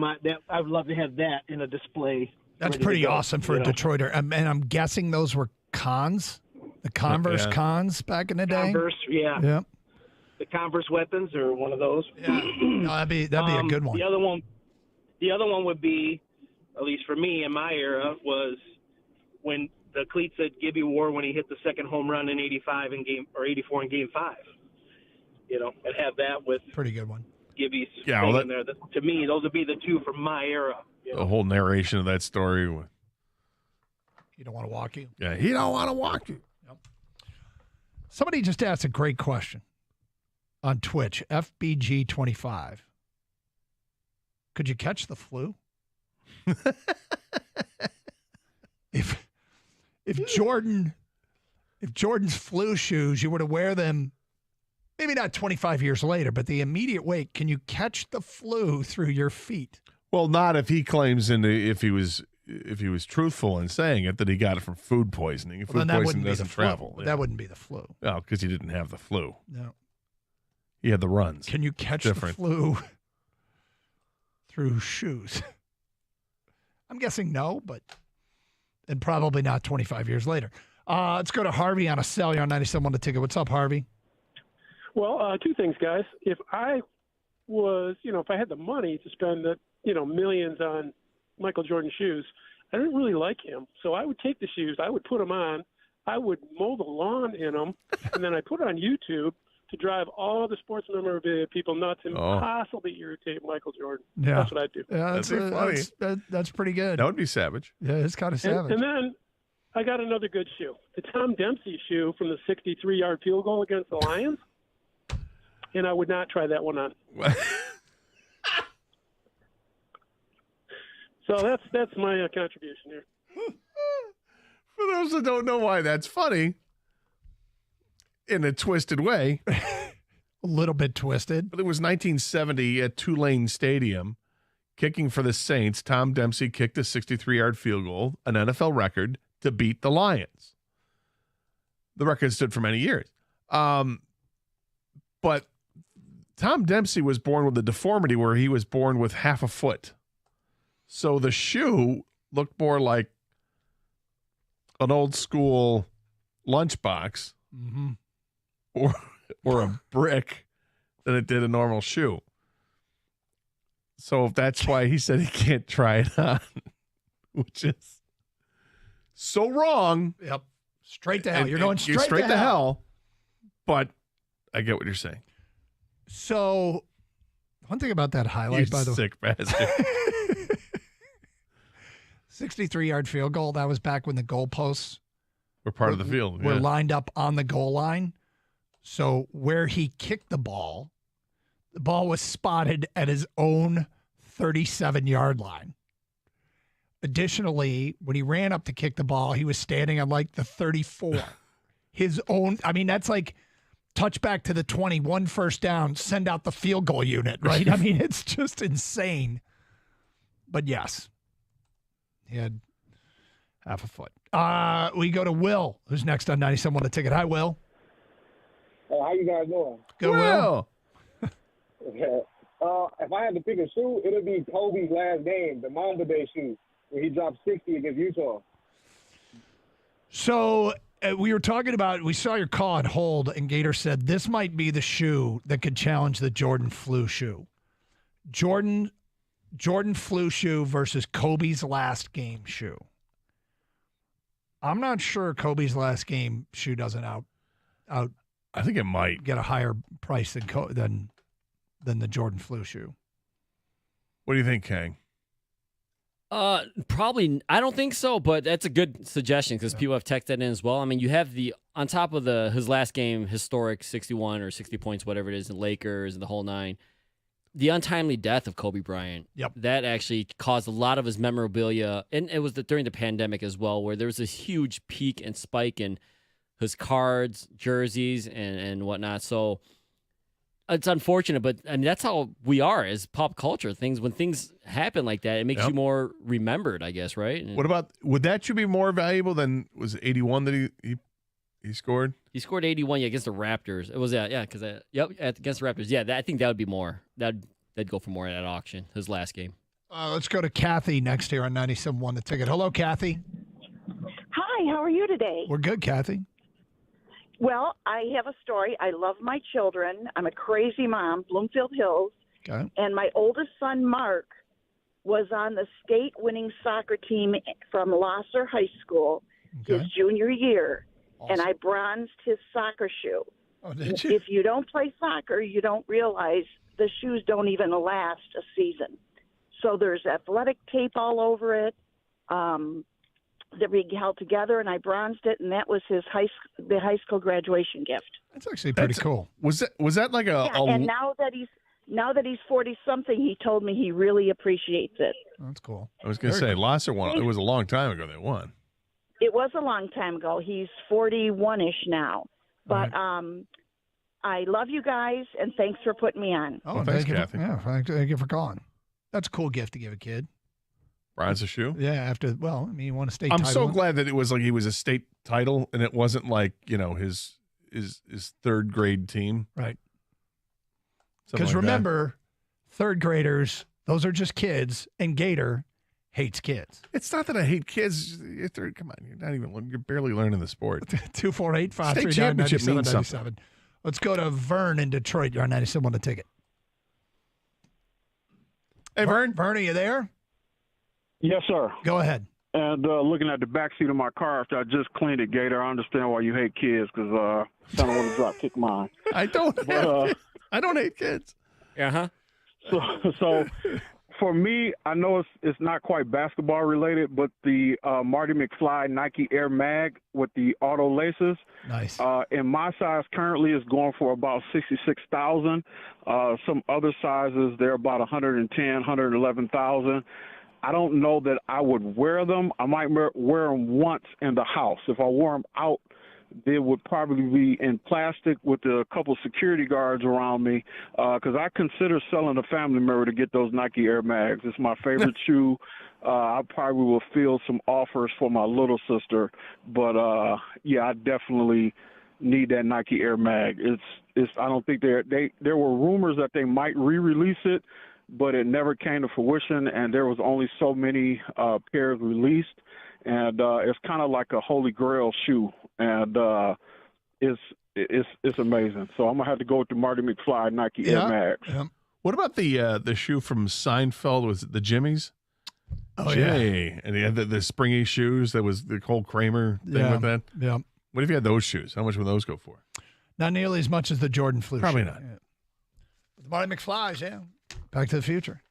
I would love to have that in a display. That's pretty awesome for a Detroiter. And I'm guessing those were cons, the Converse cons back in the day. Converse, yeah. Yep. The Converse weapons or one of those. Yeah. No, that'd be a good one. The other one would be, at least for me in my era, was when the cleats that Gibby wore when he hit the second home run in '85 in game or '84 in Game 5. You know, and have that with pretty good one. Gibby's Yeah, thing well, in there. To me, those would be the two from my era. You know? The whole narration of that story. You don't want to walk you. Yeah, he don't want to walk you. Yep. Somebody just asked a great question on Twitch, FBG25. Could you catch the flu? If Jordan's flu shoes, you were to wear them, maybe not 25 years later, but the immediate wait, can you catch the flu through your feet? Well, not if he claims if he was truthful in saying it that he got it from food poisoning. Food poisoning doesn't travel. That wouldn't be the flu. Oh, because he didn't have the flu. No. He had the runs. Can you catch the flu through shoes? I'm guessing no, and probably not 25 years later. Let's go to Harvey on a cell. You're on 97.1 The Ticket. What's up, Harvey? Well, two things, guys. If I was, if I had the money to spend millions on Michael Jordan shoes, I didn't really like him. So I would take the shoes, I would put them on, I would mow the lawn in them, and then I put it on YouTube to drive all the sports memorabilia people nuts and possibly irritate Michael Jordan. Yeah. That's what I'd do. Yeah, that's pretty good. That would be savage. Yeah, it's kind of savage. And then I got another good shoe, the Tom Dempsey shoe from the 63-yard field goal against the Lions. And I would not try that one on. So that's my contribution here. For those that don't know why that's funny, in a twisted way. A little bit twisted. But it was 1970 at Tulane Stadium. Kicking for the Saints, Tom Dempsey kicked a 63-yard field goal, an NFL record, to beat the Lions. The record stood for many years. But Tom Dempsey was born with a deformity where he was born with half a foot. So the shoe looked more like an old school lunchbox or a brick than it did a normal shoe. So that's why he said he can't try it on, which is so wrong. Yep. Straight to hell. You're going straight to hell. But I get what you're saying. So one thing about that highlight, by the way. Sick bastard. 63-yard field goal. That was back when the goalposts were part of the field. Were lined up on the goal line. So where he kicked the ball was spotted at his own 37-yard line. Additionally, when he ran up to kick the ball, he was standing on like the 34. His own, that's like touchback to the 20, 1 first down, send out the field goal unit, right? It's just insane. But yes, he had half a foot. We go to Will, who's next on 97.1 The Ticket. Hi, Will. How you guys doing? Good, Will. If I had to pick a shoe, it would be Kobe's last game, the Mamba Day shoe, where he dropped 60 against Utah. So we were talking about, we saw your call on hold, and Gator said this might be the shoe that could challenge the Jordan flu shoe. Jordan flu shoe versus Kobe's last game shoe. I'm not sure Kobe's last game shoe doesn't out. I think it might get a higher price than the Jordan flu shoe. What do you think, Kang? Probably. I don't think so, but that's a good suggestion because people have texted in as well. You have on top of his last game, historic 61 or 60 points, whatever it is, in Lakers and the whole nine. The untimely death of Kobe Bryant. Yep. That actually caused a lot of his memorabilia, and it was during the pandemic as well, where there was this huge peak and spike in his cards, jerseys, and whatnot. So it's unfortunate, but that's how we are as pop culture. When things happen like that, it makes you more remembered, I guess, right? What about, would that should be more valuable than, was it 81 that he scored? He scored 81 against the Raptors. It was against the Raptors. Yeah, I think that would be more. That'd go for more at that auction. His last game. Let's go to Kathy next here on 97.1 The Ticket. Hello, Kathy. Hi, how are you today? We're good, Kathy. Well, I have a story. I love my children. I'm a crazy mom, Bloomfield Hills. Okay. And my oldest son, Mark, was on the state-winning soccer team from Losser High School his junior year, and I bronzed his soccer shoe. Oh, did you? If you don't play soccer, you don't realize the shoes don't even last a season. So there's athletic tape all over it that we held together, and I bronzed it, and that was his the high school graduation gift. That's actually pretty cool. Was that like a? And now that he's 40-something, he told me he really appreciates it. That's cool. I was going to say, Lasser won. It was a long time ago they won. It was a long time ago. He's 41-ish now. But I love you guys, and thanks for putting me on. Oh, thanks, Kathy. Kathy. Thank you for calling. That's a cool gift to give a kid. Bronze a shoe? Yeah, you want a state I'm title. so glad that it was like he was a state title and it wasn't like, his third grade team. Right. Something Because like remember, third graders, those are just kids, and Gator hates kids. It's not that I hate kids. Come on, you're barely learning the sport. 248-539-9797. Let's go to Vern in Detroit. You're on 97 on the ticket. Hey, Vern. Vern, are you there? Yes, sir. Go ahead. And looking at the back seat of my car after I just cleaned it, Gator, I understand why you hate kids because I don't want to drop kick mine. I don't. I don't hate kids. Uh-huh. So for me, I know it's not quite basketball related, but the Marty McFly Nike Air Mag with the auto laces. Nice. In my size currently is going for about $66,000. Some other sizes they're about $110,000, $111,000. I don't know that I would wear them. I might wear them once in the house. If I wore them out, they would probably be in plastic with a couple security guards around me because I consider selling a family member to get those Nike Air Mags. It's my favorite shoe. I probably will field some offers for my little sister. But, yeah, I definitely need that Nike Air Mag. I don't think there were rumors that they might re-release it, but it never came to fruition, and there was only so many pairs released. And it's kind of like a holy grail shoe, and it's amazing. So I'm gonna have to go with the Marty McFly Nike Air Max. Yeah. What about the shoe from Seinfeld? Was it the Jimmys? Oh, Jay. And he had the springy shoes. That was the Cole Kramer thing with that. Yeah. What if you had those shoes? How much would those go for? Not nearly as much as the Jordan Flu Probably shoe. not. Yeah. The Marty McFly's, yeah. Back to the Future.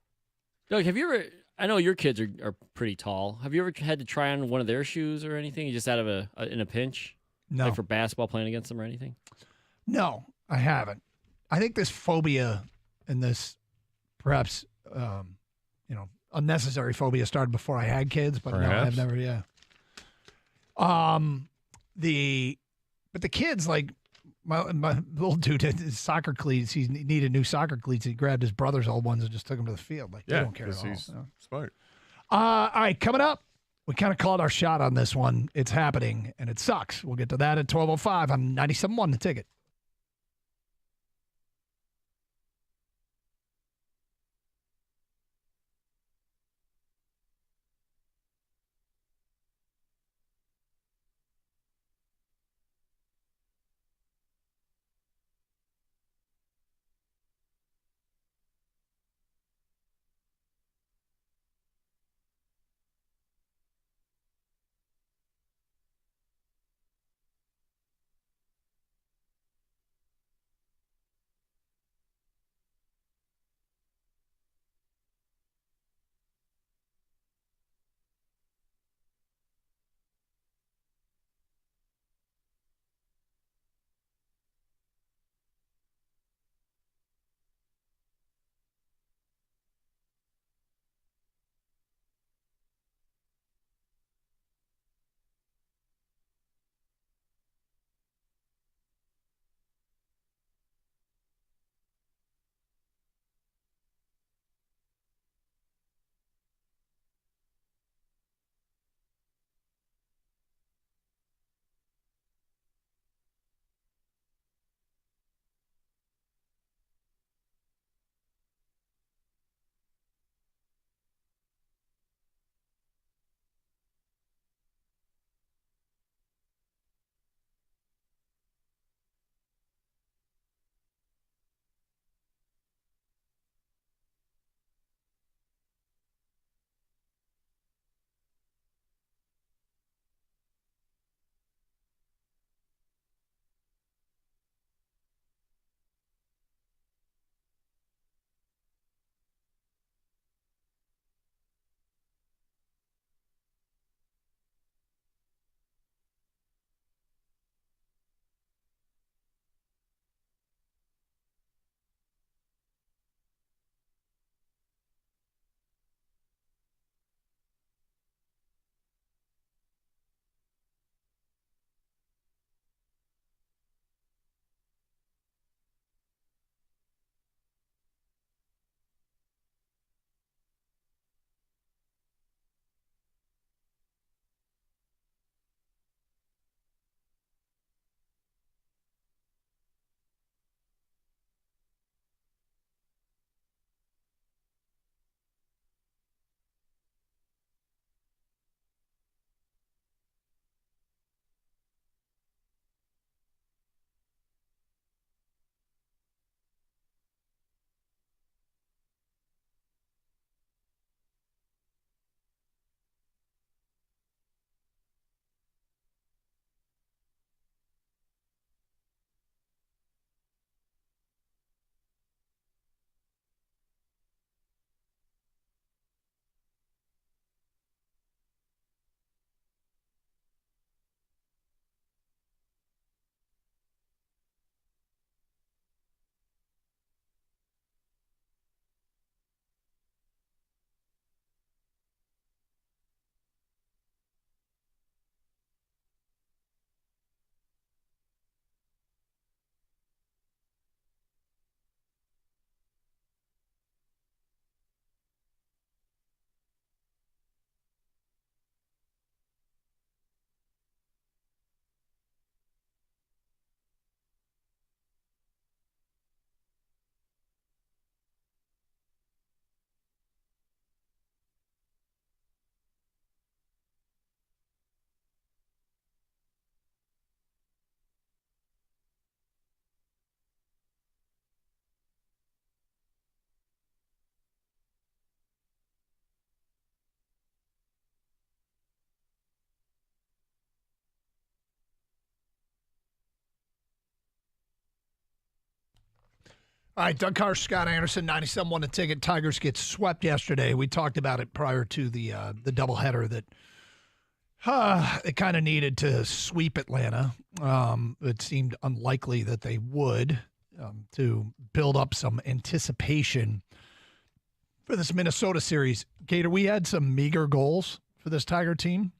Doug, have you ever? I know your kids are pretty tall. Have you ever had to try on one of their shoes or anything? Just out of in a pinch? No. Like for basketball, playing against them or anything? No, I haven't. I think this phobia and this perhaps, unnecessary phobia started before I had kids, but no, I've never, But the kids, like, my little dude had his soccer cleats. He needed new soccer cleats. He grabbed his brother's old ones and just took them to the field. Like, they don't care at all. He's smart. All right, coming up, we kind of called our shot on this one. It's happening, and it sucks. We'll get to that at 12:05 on 97.1 The Ticket. All right, Doug Carr, Scott Anderson, 97 won a ticket. Tigers get swept yesterday. We talked about it prior to the doubleheader that it kind of needed to sweep Atlanta. It seemed unlikely that they would to build up some anticipation for this Minnesota series. Gator, we had some meager goals for this Tiger team.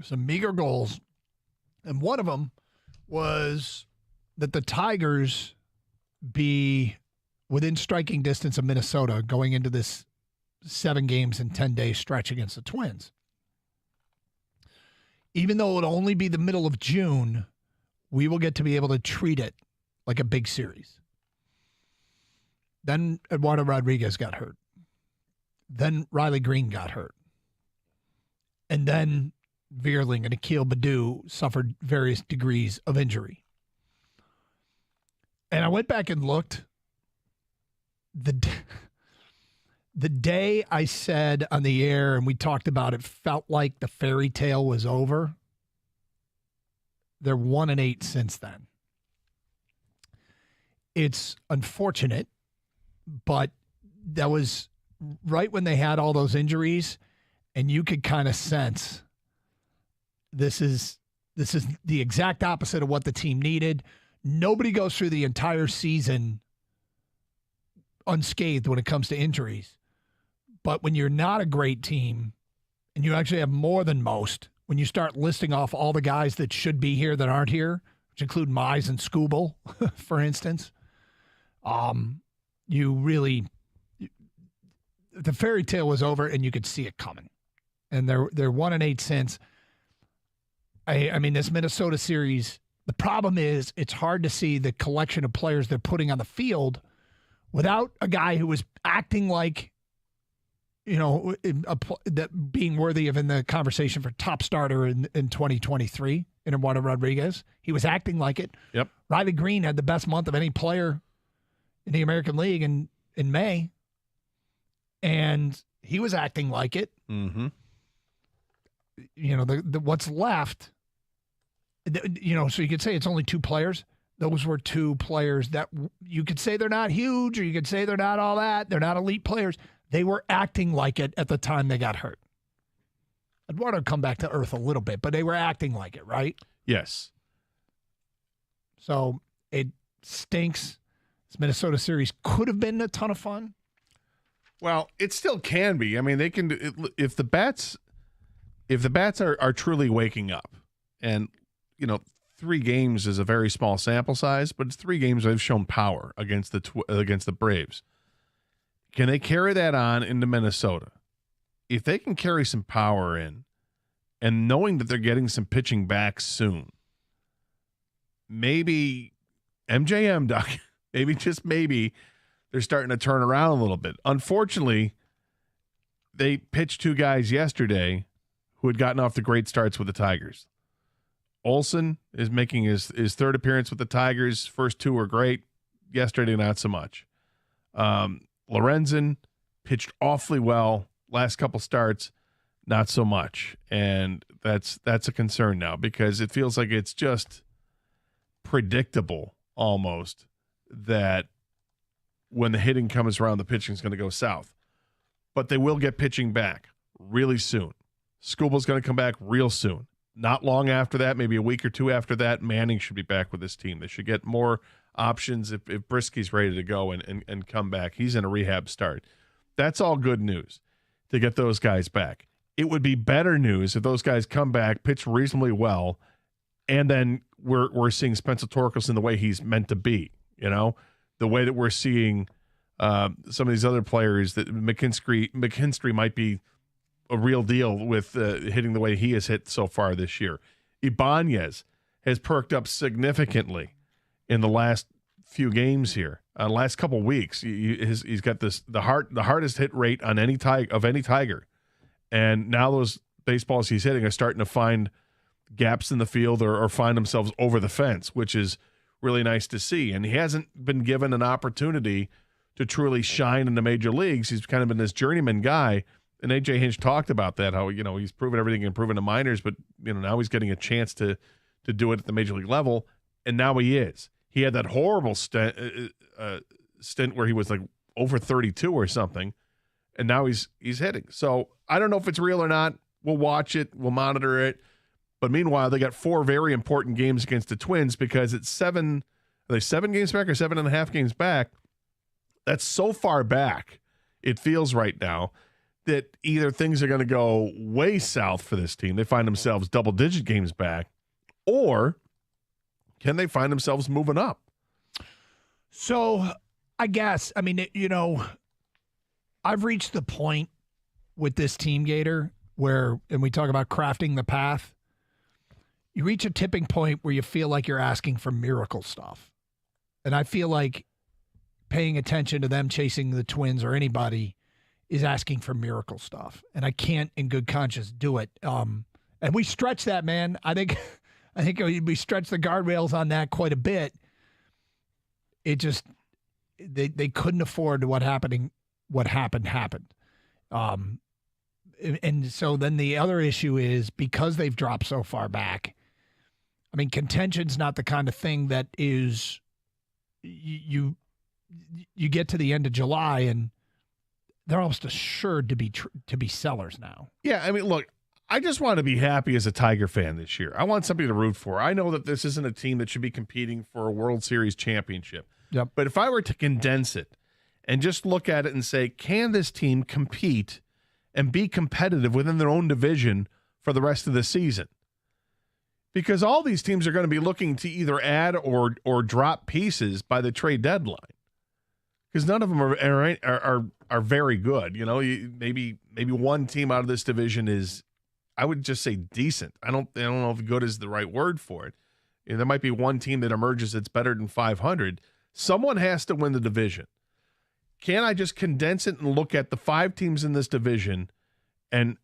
Some meager goals. And one of them was that the Tigers be within striking distance of Minnesota going into this 7 games in 10-day stretch against the Twins. Even though it'll only be the middle of June, we will get to be able to treat it like a big series. Then Eduardo Rodriguez got hurt. Then Riley Green got hurt. And then Vierling and Akil Baddoo suffered various degrees of injury. And I went back and looked. The day I said on the air, and we talked about it, felt like the fairy tale was over. They're 1-8 since then. It's unfortunate, but that was right when they had all those injuries, and you could kind of sense this is the exact opposite of what the team needed. Nobody goes through the entire season unscathed when it comes to injuries. But when you're not a great team and you actually have more than most, when you start listing off all the guys that should be here that aren't here, which include Mize and Skubal, for instance, you really, the fairy tale was over and you could see it coming. And they're 1-8 since. I mean, this Minnesota series, the problem is it's hard to see the collection of players they're putting on the field without a guy who was acting like, that being worthy of in the conversation for top starter in 2023 in Eduardo Rodriguez. He was acting like it. Yep. Riley Green had the best month of any player in the American League in May, and he was acting like it. Mm-hmm. The what's left, so you could say it's only 2 players. Those were 2 players that you could say they're not huge, or you could say they're not all that. They're not elite players. They were acting like it at the time they got hurt. Eduardo come back to earth a little bit, but they were acting like it, right? Yes. So it stinks. This Minnesota series could have been a ton of fun. Well, it still can be. I mean, they can if the bats are truly waking up, and 3 games is a very small sample size, but it's 3 games they've shown power against the Braves. Can they carry that on into Minnesota? If they can carry some power in, and knowing that they're getting some pitching back soon, maybe MJM, Doc, maybe just maybe they're starting to turn around a little bit. Unfortunately, they pitched 2 guys yesterday who had gotten off the great starts with the Tigers. Olsen is making his 3rd appearance with the Tigers. First 2 were great. Yesterday, not so much. Lorenzen pitched awfully well. Last couple starts, not so much. And that's a concern now, because it feels like it's just predictable almost that when the hitting comes around, the pitching is going to go south. But they will get pitching back really soon. Skubal's going to come back real soon. Not long after that, maybe a week or 2 after that, Manning should be back with this team. They should get more options if Brisky's ready to go and come back. He's in a rehab start. That's all good news to get those guys back. It would be better news if those guys come back, pitch reasonably well, and then we're seeing Spencer Torkelson the way he's meant to be. The way that we're seeing some of these other players, that McKinstry might be a real deal with hitting the way he has hit so far this year. Ibanez has perked up significantly in the last few games here. Last couple weeks, he's got the hardest hit rate on any Tiger, and now those baseballs he's hitting are starting to find gaps in the field or find themselves over the fence, which is really nice to see. And he hasn't been given an opportunity to truly shine in the major leagues. He's kind of been this journeyman guy. And A.J. Hinch talked about that, how, he's proven everything he can prove in the minors, but, now he's getting a chance to do it at the major league level, and now he is. He had that horrible stint where he was like over 32 or something, and now he's hitting. So I don't know if it's real or not. We'll watch it. We'll monitor it. But meanwhile, they got 4 very important games against the Twins because it's 7 games back or 7.5 games back? That's so far back, it feels right now, that either things are going to go way south for this team. They find themselves double-digit games back, or can they find themselves moving up? So I guess, I mean, I've reached the point with this team, Gator, where, and we talk about crafting the path, you reach a tipping point where you feel like you're asking for miracle stuff. And I feel like paying attention to them chasing the Twins or anybody is asking for miracle stuff. And I can't in good conscience do it. And we stretch that, man. I think we stretch the guardrails on that quite a bit. It just, they couldn't afford what happened. And so then the other issue is because they've dropped so far back, I mean, contention's not the kind of thing that is you get to the end of July and they're almost assured to be sellers now. Yeah, I mean, look, I just want to be happy as a Tiger fan this year. I want something to root for. I know that this isn't a team that should be competing for a World Series championship. Yep. But if I were to condense it and just look at it and say, can this team compete and be competitive within their own division for the rest of the season? Because all these teams are going to be looking to either add or drop pieces by the trade deadline. Because none of them are very good. You know, maybe one team out of this division is, I would just say, decent. I don't know if good is the right word for it. You know, there might be one team that emerges that's better than 500. Someone has to win the division. Can I just condense it and look at the 5 teams in this division and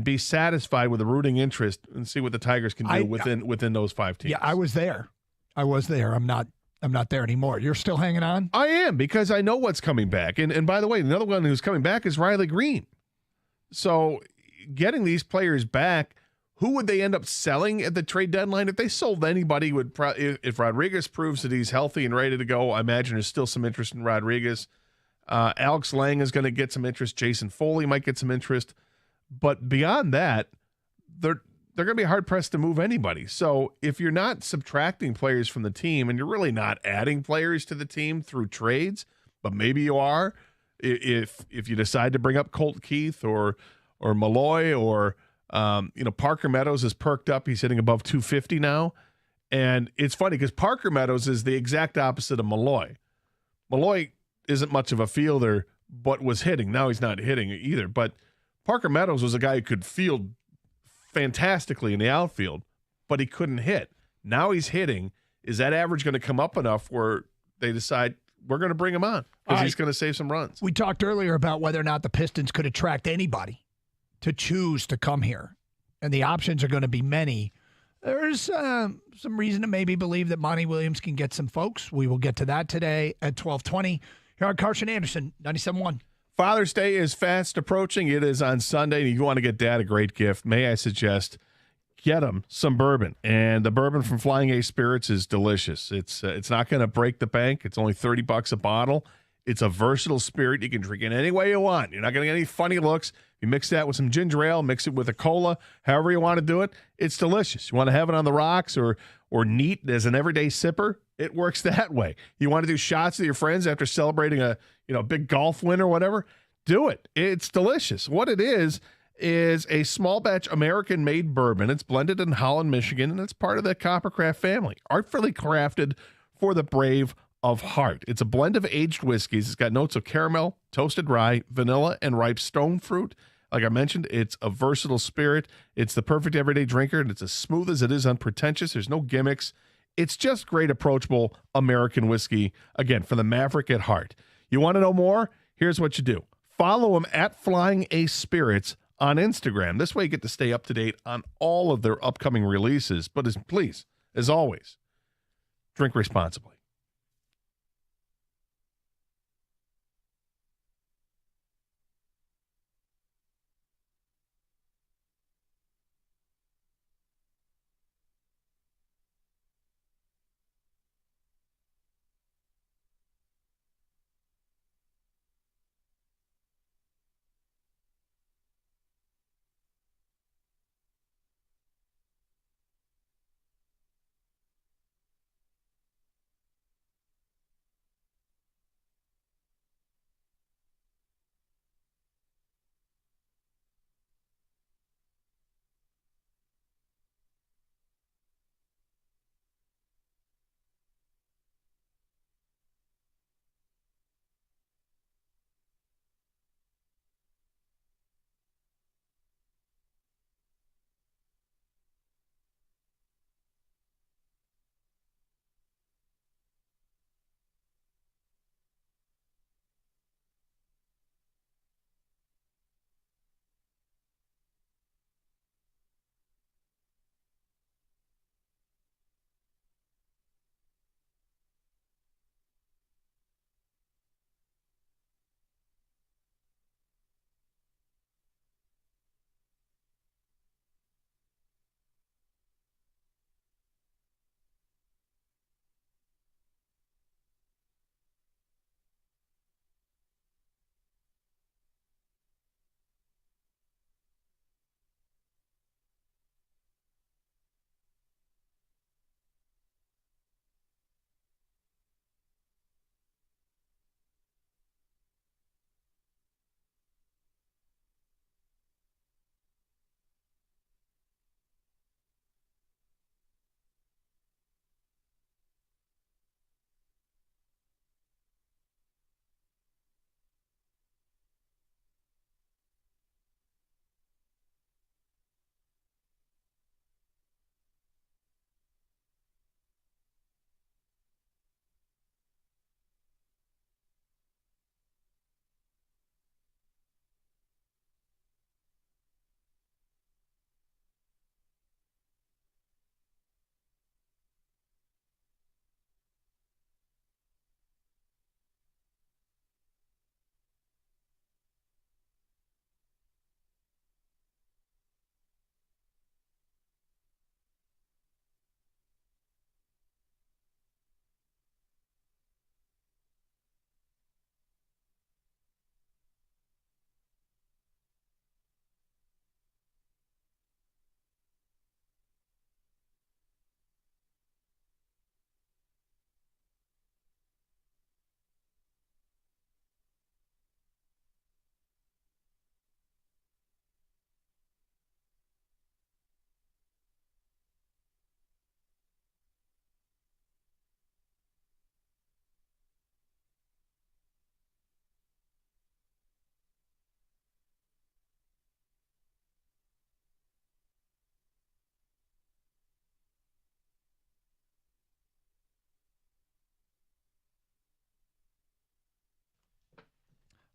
be satisfied with a rooting interest and see what the Tigers can do within those 5 teams? Yeah, I was there. I'm not there anymore. You're still hanging on? I am, because I know what's coming back. And by the way, another one who's coming back is Riley Green. So getting these players back, who would they end up selling at the trade deadline? If they sold anybody, would if Rodriguez proves that he's healthy and ready to go, I imagine there's still some interest in Rodriguez. Alex Lang is going to get some interest. Jason Foley might get some interest. But beyond that, they're going to be hard-pressed to move anybody. So if you're not subtracting players from the team and you're really not adding players to the team through trades, but maybe you are, if you decide to bring up Colt Keith or Malloy or Parker Meadows is perked up. He's hitting above 250 now. And it's funny because Parker Meadows is the exact opposite of Malloy. Malloy isn't much of a fielder, but was hitting. Now he's not hitting either. But Parker Meadows was a guy who could field fantastically in the outfield, but he couldn't hit. Now he's hitting. Is that average going to come up enough where they decide we're going to bring him on because he's going to save some runs? We talked earlier about whether or not the Pistons could attract anybody to choose to come here, and the options are going to be many. There's some reason to maybe believe that Monty Williams can get some folks. We will get to that today at 12:20 here on Carson Anderson, 97.1. Father's Day is fast approaching. It is on Sunday, and you want to get Dad a great gift. May I suggest get him some bourbon, and the bourbon from Flying Ace Spirits is delicious. It's not going to break the bank. It's only $30 a bottle. It's a versatile spirit. You can drink it any way you want. You're not going to get any funny looks. You mix that with some ginger ale, mix it with a cola, however you want to do it. It's delicious. You want to have it on the rocks or neat as an everyday sipper, it works that way. You want to do shots with your friends after celebrating a big golf win or whatever, do it. It's delicious. What it is a small batch American-made bourbon. It's blended in Holland, Michigan, and it's part of the Coppercraft family, artfully crafted for the brave of heart. It's a blend of aged whiskeys. It's got notes of caramel, toasted rye, vanilla, and ripe stone fruit. Like I mentioned, it's a versatile spirit. It's the perfect everyday drinker, and it's as smooth as it is unpretentious. There's no gimmicks. It's just great, approachable American whiskey, again, for the maverick at heart. You want to know more? Here's what you do. Follow them at Flying Ace Spirits on Instagram. This way you get to stay up to date on all of their upcoming releases. But please, as always, drink responsibly.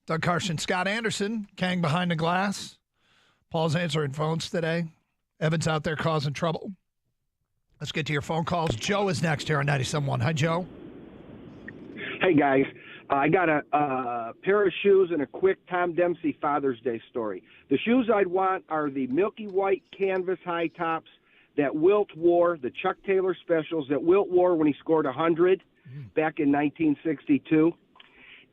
Doug Carson, Scott Anderson, Kang behind the glass. Paul's answering phones today. Evan's out there causing trouble. Let's get to your phone calls. Joe is next here on 97.1. Hi, Joe. Hey, guys. I got a pair of shoes and a quick Tom Dempsey Father's Day story. The shoes I'd want are the milky white canvas high tops that Wilt wore, the Chuck Taylor specials that Wilt wore when he scored 100 back in 1962.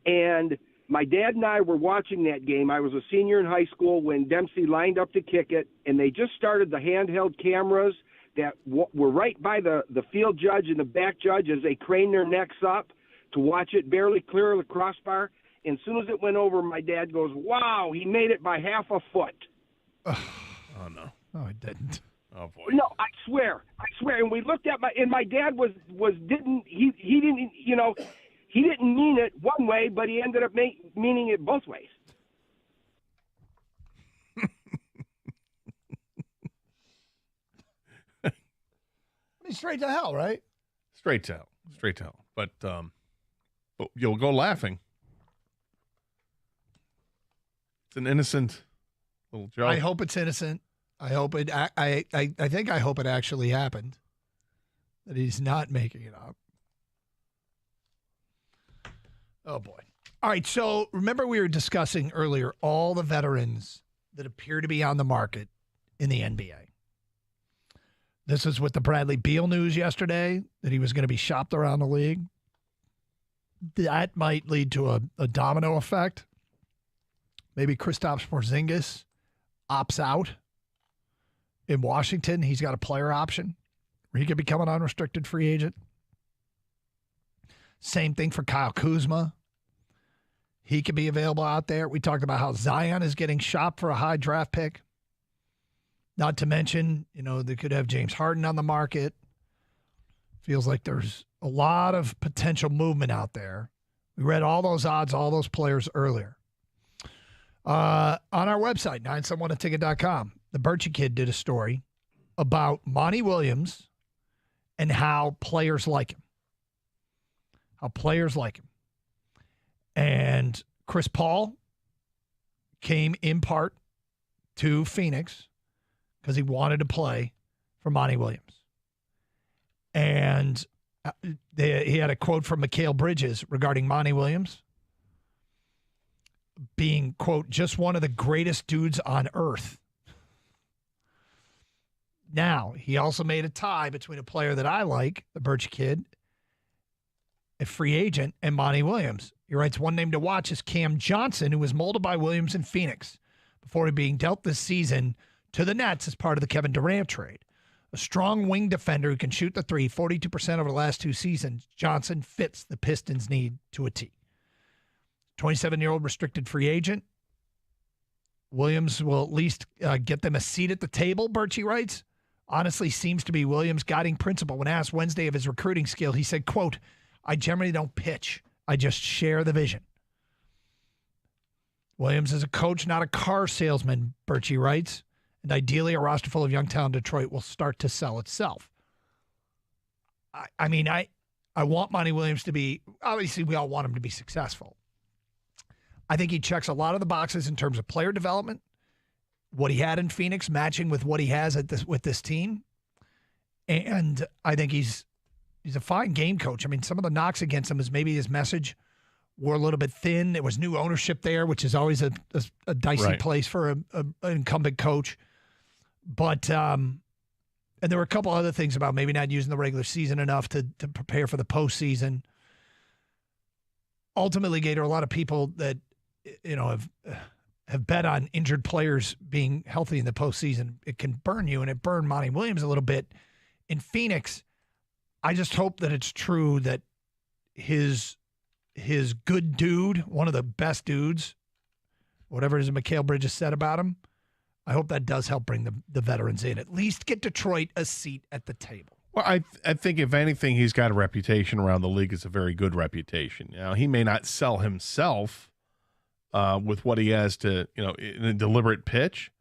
And my dad and I were watching that game. I was a senior in high school when Dempsey lined up to kick it, and they just started the handheld cameras that were right by the field judge and the back judge as they craned their necks up to watch it barely clear the crossbar. And as soon as it went over, my dad goes, "Wow, he made it by half a foot." Oh, no. No, I didn't. Oh, boy. No, I swear. And we looked at my dad didn't mean it one way, but he ended up meaning it both ways. I mean, straight to hell, right? Straight to hell. But you'll go laughing. It's an innocent little joke. I hope it's innocent. I hope it. I think I hope it actually happened. That he's not making it up. Oh boy! All right. So remember, we were discussing earlier all the veterans that appear to be on the market in the NBA. This is with the Bradley Beal news yesterday that he was going to be shopped around the league. That might lead to a domino effect. Maybe Kristaps Porzingis opts out in Washington. He's got a player option where he could become an unrestricted free agent. Same thing for Kyle Kuzma. He could be available out there. We talked about how Zion is getting shopped for a high draft pick. Not to mention, they could have James Harden on the market. Feels like there's a lot of potential movement out there. We read all those odds, all those players earlier. On our website, 971aticket.com, the Birchie Kid did a story about Monty Williams and how players like him. And Chris Paul came in part to Phoenix because he wanted to play for Monty Williams. And he had a quote from Mikal Bridges regarding Monty Williams being, quote, just one of the greatest dudes on earth. Now, he also made a tie between a player that I like, the Birch Kid, a free agent, and Monty Williams. He writes, one name to watch is Cam Johnson, who was molded by Williams in Phoenix before being dealt this season to the Nets as part of the Kevin Durant trade. A strong wing defender who can shoot the three, 42% over the last two seasons, Johnson fits the Pistons' need to a T. 27-year-old restricted free agent. Williams will at least get them a seat at the table, Birchie writes. Honestly, seems to be Williams' guiding principle. When asked Wednesday of his recruiting skill, he said, quote, I generally don't pitch. I just share the vision. Williams is a coach, not a car salesman, Birchie writes. And ideally, a roster full of young talent Detroit will start to sell itself. I want Monty Williams to be, obviously we all want him to be successful. I think he checks a lot of the boxes in terms of player development, what he had in Phoenix matching with what he has with this team. And I think he's a fine game coach. I mean, some of the knocks against him is maybe his message were a little bit thin. There was new ownership there, which is always a dicey place for an incumbent coach. But and there were a couple other things about maybe not using the regular season enough to prepare for the postseason. Ultimately, Gator, a lot of people that have bet on injured players being healthy in the postseason. It can burn you, and it burned Monty Williams a little bit in Phoenix. I just hope that it's true that his good dude, one of the best dudes, whatever it is Mikal Bridges said about him, I hope that does help bring the veterans in. At least get Detroit a seat at the table. Well, I think if anything, he's got a reputation around the league. It's a very good reputation. Now, he may not sell himself with what he has to, in a deliberate pitch,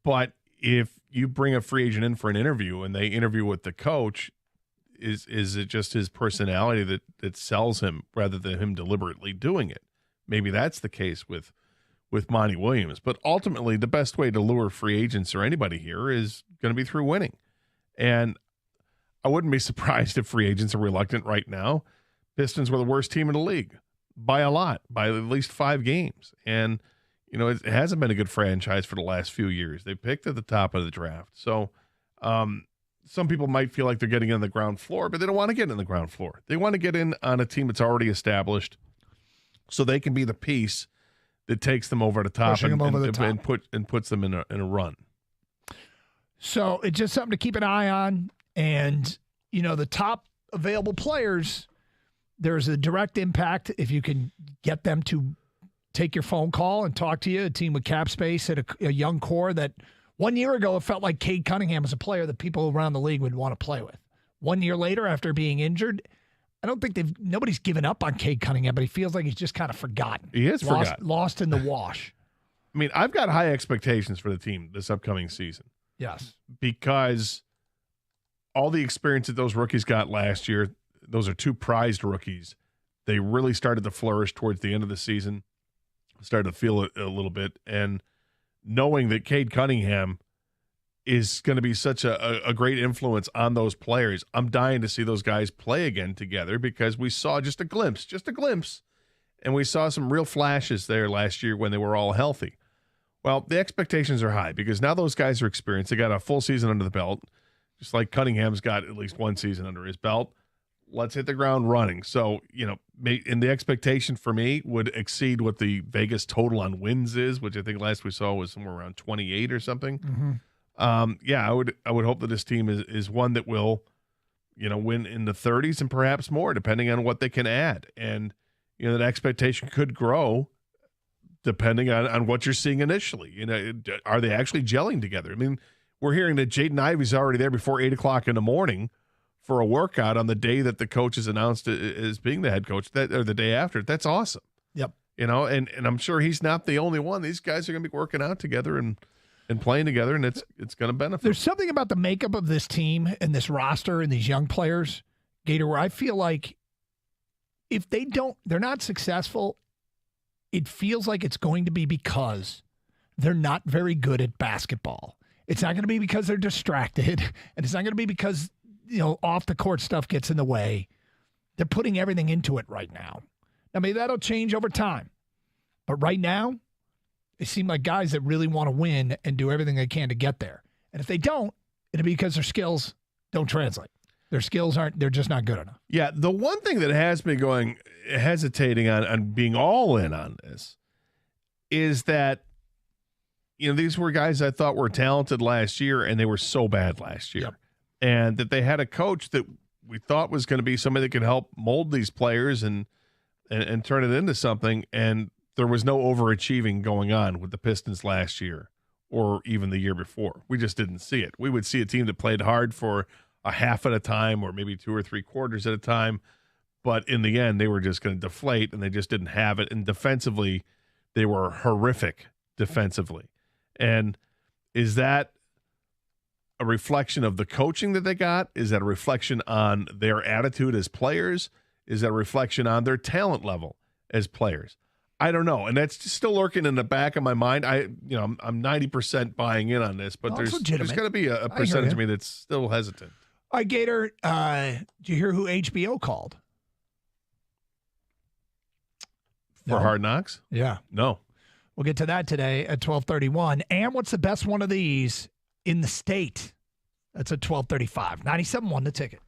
but if you bring a free agent in for an interview and they interview with the coach, is it just his personality that sells him rather than him deliberately doing it? maybe that's the case with Monty Williams. But ultimately, the best way to lure free agents or anybody here is going to be through winning. And I wouldn't be surprised if free agents are reluctant right now. Pistons were the worst team in the league by a lot, by at least 5 games. And, it hasn't been a good franchise for the last few years. They picked at the top of the draft. So some people might feel like they're getting in the ground floor, but they don't want to get in the ground floor. They want to get in on a team that's already established so they can be the piece that takes them over the top and puts them in a run. So it's just something to keep an eye on. And, the top available players, there's a direct impact if you can get them to take your phone call and talk to you, a team with cap space and a young core that 1 year ago it felt like Cade Cunningham was a player that people around the league would want to play with. 1 year later, after being injured, I don't think nobody's given up on Cade Cunningham, but he feels like he's just kind of forgotten. He is forgotten. Lost in the wash. I mean, I've got high expectations for the team this upcoming season. Yes. Because all the experience that those rookies got last year, those are 2 prized rookies. They really started to flourish towards the end of the season, started to feel it a little bit. And knowing that Cade Cunningham is going to be such a great influence on those players, I'm dying to see those guys play again together because we saw just a glimpse, and we saw some real flashes there last year when they were all healthy. Well, the expectations are high because now those guys are experienced. They got a full season under the belt, just like Cunningham's got at least 1 season under his belt. Let's hit the ground running. So, and the expectation for me would exceed what the Vegas total on wins is, which I think last we saw was somewhere around 28 or something. Mm-hmm. I would hope that this team is one that will, win in the 30s and perhaps more, depending on what they can add. And, that expectation could grow depending on what you're seeing initially. Are they actually gelling together? I mean, we're hearing that Jaden Ivey's already there before 8 o'clock in the morning for a workout on the day that the coach is announced as being the head coach, or the day after. That's awesome. Yep. And I'm sure he's not the only one. These guys are going to be working out together and playing together, and it's going to benefit. There's something about the makeup of this team and this roster and these young players, Gator, where I feel like if they're not successful, it feels like it's going to be because they're not very good at basketball. It's not going to be because they're distracted, and it's not going to be because, off the court stuff gets in the way. They're putting everything into it right now. I mean, that'll change over time. But right now, they seem like guys that really want to win and do everything they can to get there. And if they don't, it'll be because their skills don't translate. Their skills they're just not good enough. Yeah, the one thing that has me hesitating on being all in on this is that, these were guys I thought were talented last year, and they were so bad last year. Yep. And that they had a coach that we thought was going to be somebody that could help mold these players and turn it into something. And there was no overachieving going on with the Pistons last year or even the year before. We just didn't see it. We would see a team that played hard for a half at a time or maybe 2 or 3 quarters at a time. But in the end, they were just going to deflate, and they just didn't have it. And defensively, they were horrific defensively. And is that a reflection of the coaching that they got? Is that a reflection on their attitude as players? Is that a reflection on their talent level as players? I don't know. And that's still lurking in the back of my mind. I'm 90% buying in on this, but there's going to be a percentage of me that's still hesitant. All right, Gator, do you hear who HBO called? For Hard Knocks? Yeah. No. We'll get to that today at 12:31. And what's the best one of these in the state? That's at 12:35. 97.1 The Ticket.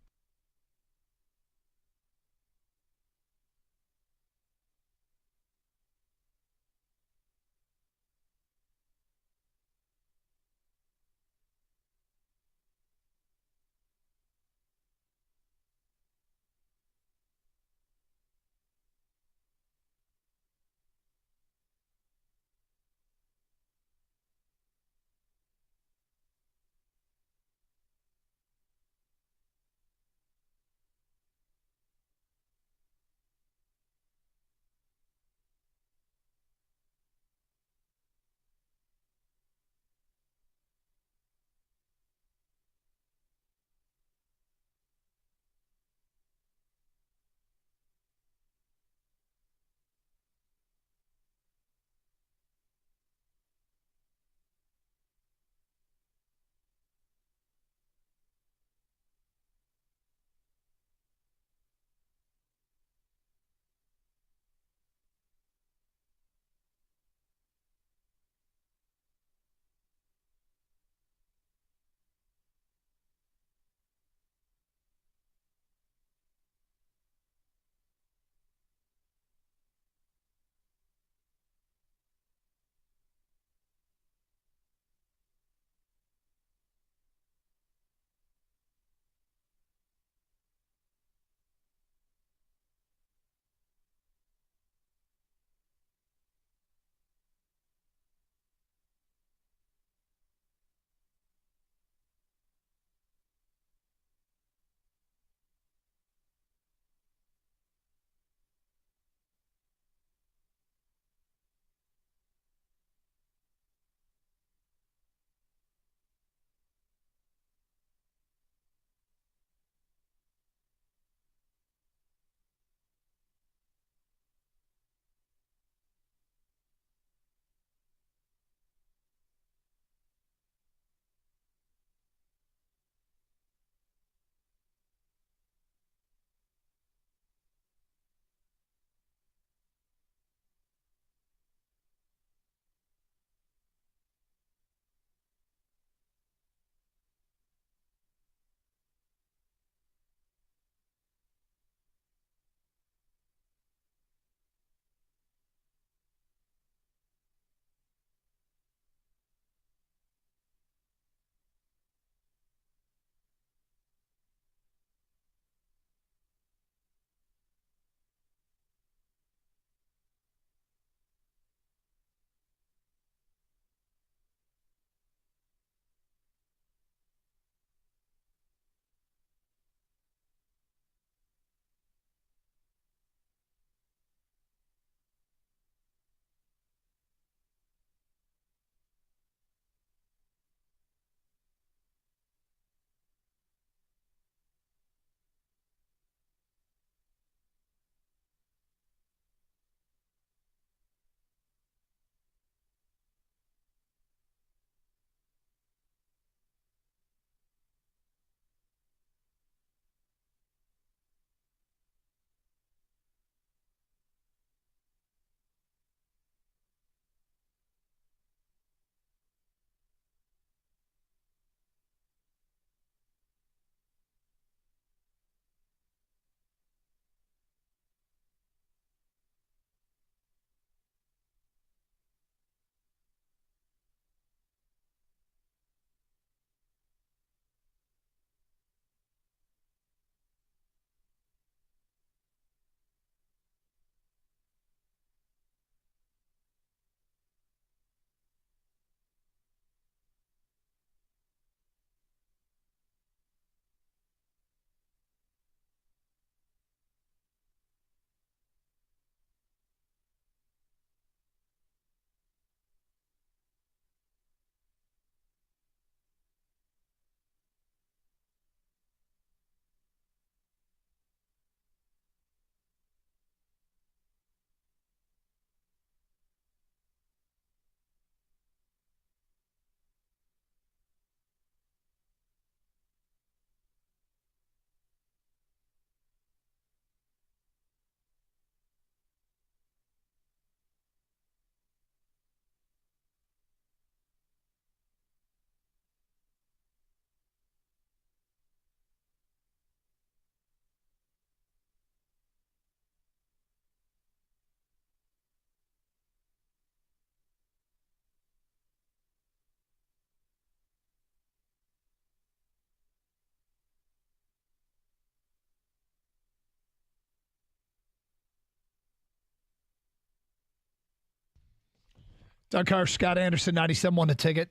Doug Carr, Scott Anderson, 97.1 The Ticket.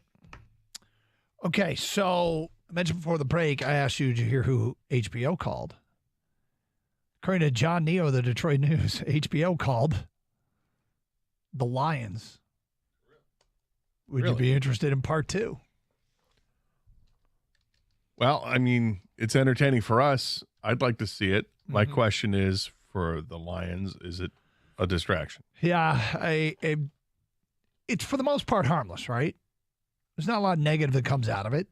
Okay, so I mentioned before the break, I asked you to hear who HBO called. According to John Neo of the Detroit News, HBO called the Lions. Would you be interested in part 2? Well, I mean, it's entertaining for us. I'd like to see it. My question is, for the Lions, is it a distraction? Yeah, it's for the most part harmless, right? There's not a lot of negative that comes out of it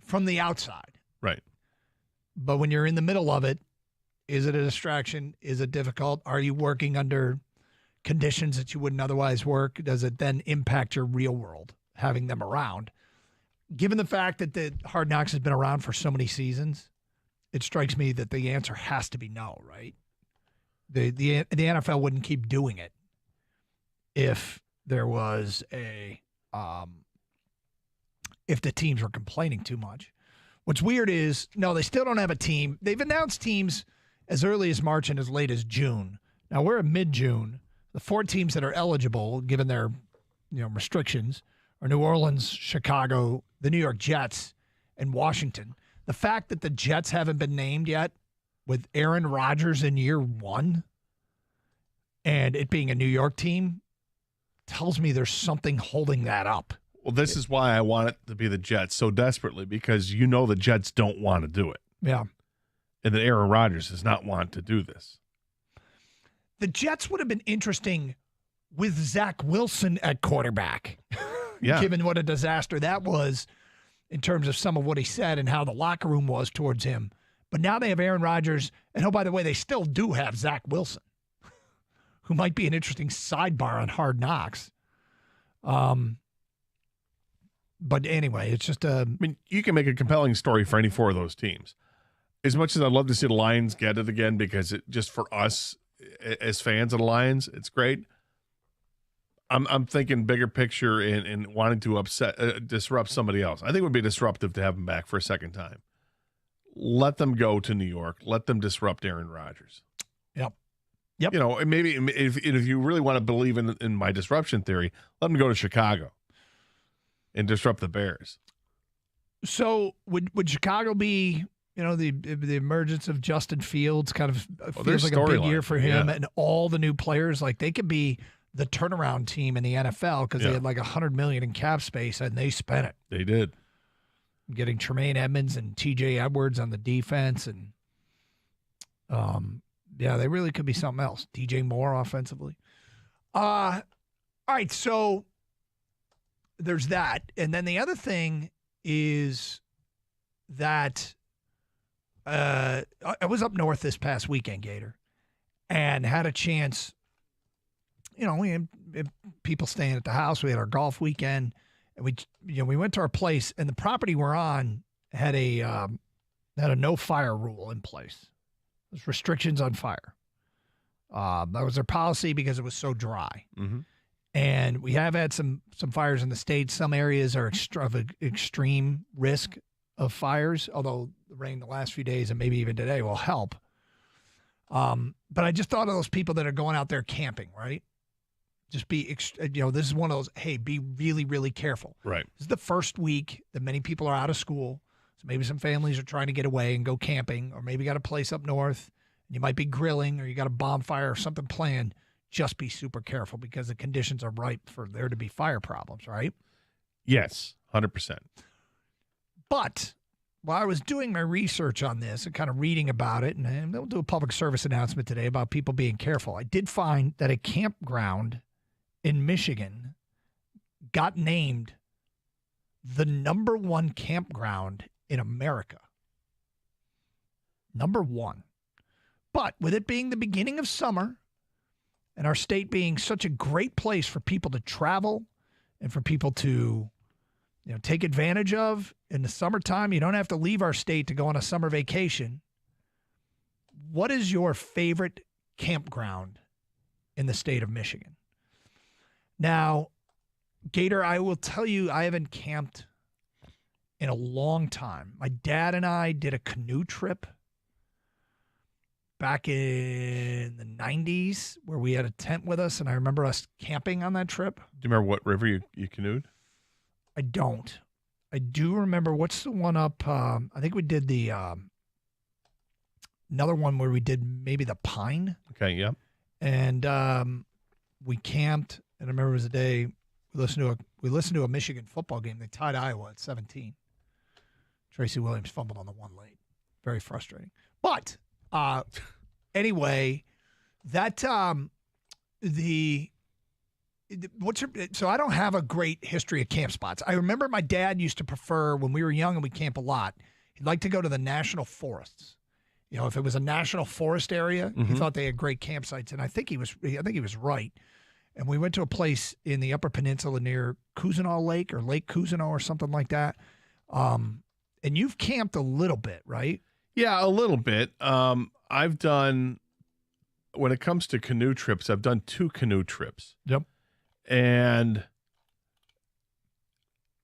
from the outside. Right. But when you're in the middle of it, is it a distraction? Is it difficult? Are you working under conditions that you wouldn't otherwise work? Does it then impact your real world, having them around? Given the fact that the Hard Knocks has been around for so many seasons, it strikes me that the answer has to be no, right? The NFL wouldn't keep doing it if there was if the teams were complaining too much. What's weird is, no, they still don't have a team. They've announced teams as early as March and as late as June. Now we're in mid-June. The 4 teams that are eligible, given their restrictions, are New Orleans, Chicago, the New York Jets, and Washington. The fact that the Jets haven't been named yet, with Aaron Rodgers in year 1, and it being a New York team, tells me there's something holding that up. Well, this is why I want it to be the Jets so desperately, because the Jets don't want to do it. Yeah. And that Aaron Rodgers does not want to do this. The Jets would have been interesting with Zach Wilson at quarterback. Yeah. Given what a disaster that was in terms of some of what he said and how the locker room was towards him. But now they have Aaron Rodgers. And oh, by the way, they still do have Zach Wilson, who might be an interesting sidebar on Hard Knocks. But anyway, it's just I mean, you can make a compelling story for any 4 of those teams. As much as I'd love to see the Lions get it again, because it just for us as fans of the Lions, it's great. I'm thinking bigger picture and wanting to disrupt somebody else. I think it would be disruptive to have them back for a second time. Let them go to New York. Let them disrupt Aaron Rodgers. Yep. And maybe if you really want to believe in my disruption theory, let them go to Chicago and disrupt the Bears. So would Chicago be, the emergence of Justin Fields kind of feels like a big year for him, and all the new players, like they could be the turnaround team in the NFL because they had like $100 million in cap space and they spent it. They did. Getting Tremaine Edmonds and TJ Edwards on the defense, and they really could be something else. DJ Moore offensively. All right, so there's that. And then the other thing is that I was up north this past weekend, Gator, and had a chance. We had people staying at the house. We had our golf weekend, and we went to our place, and the property we're on had a no fire rule in place. There's restrictions on fire. That was their policy because it was so dry. Mm-hmm. And we have had some fires in the state. Some areas are of extreme risk of fires, although the rain the last few days and maybe even today will help. But I just thought of those people that are going out there camping, right? Just be, this is one of those, hey, be really, really careful. Right. This is the first week that many people are out of school. So maybe some families are trying to get away and go camping, or maybe got a place up north and you might be grilling, or you got a bonfire or something planned. Just be super careful because the conditions are ripe for there to be fire problems, right? Yes, 100%. But while I was doing my research on this and kind of reading about it, and they'll do a public service announcement today about people being careful, I did find that a campground in Michigan got named the number 1 campground in America. Number 1. But with it being the beginning of summer, and our state being such a great place for people to travel and for people to, take advantage of in the summertime, you don't have to leave our state to go on a summer vacation. What is your favorite campground in the state of Michigan? Now, Gator, I will tell you, I haven't camped in a long time. My dad and I did a canoe trip back in the 90s where we had a tent with us, and I remember us camping on that trip. Do you remember what river you canoed? I don't. I do remember, what's the one up? I think we did the another one where we did maybe the Pine. Okay, yep. And we camped, and I remember it was a day we listened to a Michigan football game. They tied Iowa at 17. Tracy Williams fumbled on the one late. Very frustrating. But anyway, that so I don't have a great history of camp spots. I remember my dad used to prefer, when we were young and we camp a lot, he'd like to go to the national forests. You know, if it was a national forest area, he thought they had great campsites, and I think he was right. And we went to a place in the Upper Peninsula near Cousineau Lake or Lake Cousineau or something like that. And you've camped a little bit, right? Yeah, a little bit. I've done, when it comes to canoe trips, I've done 2 canoe trips. Yep. And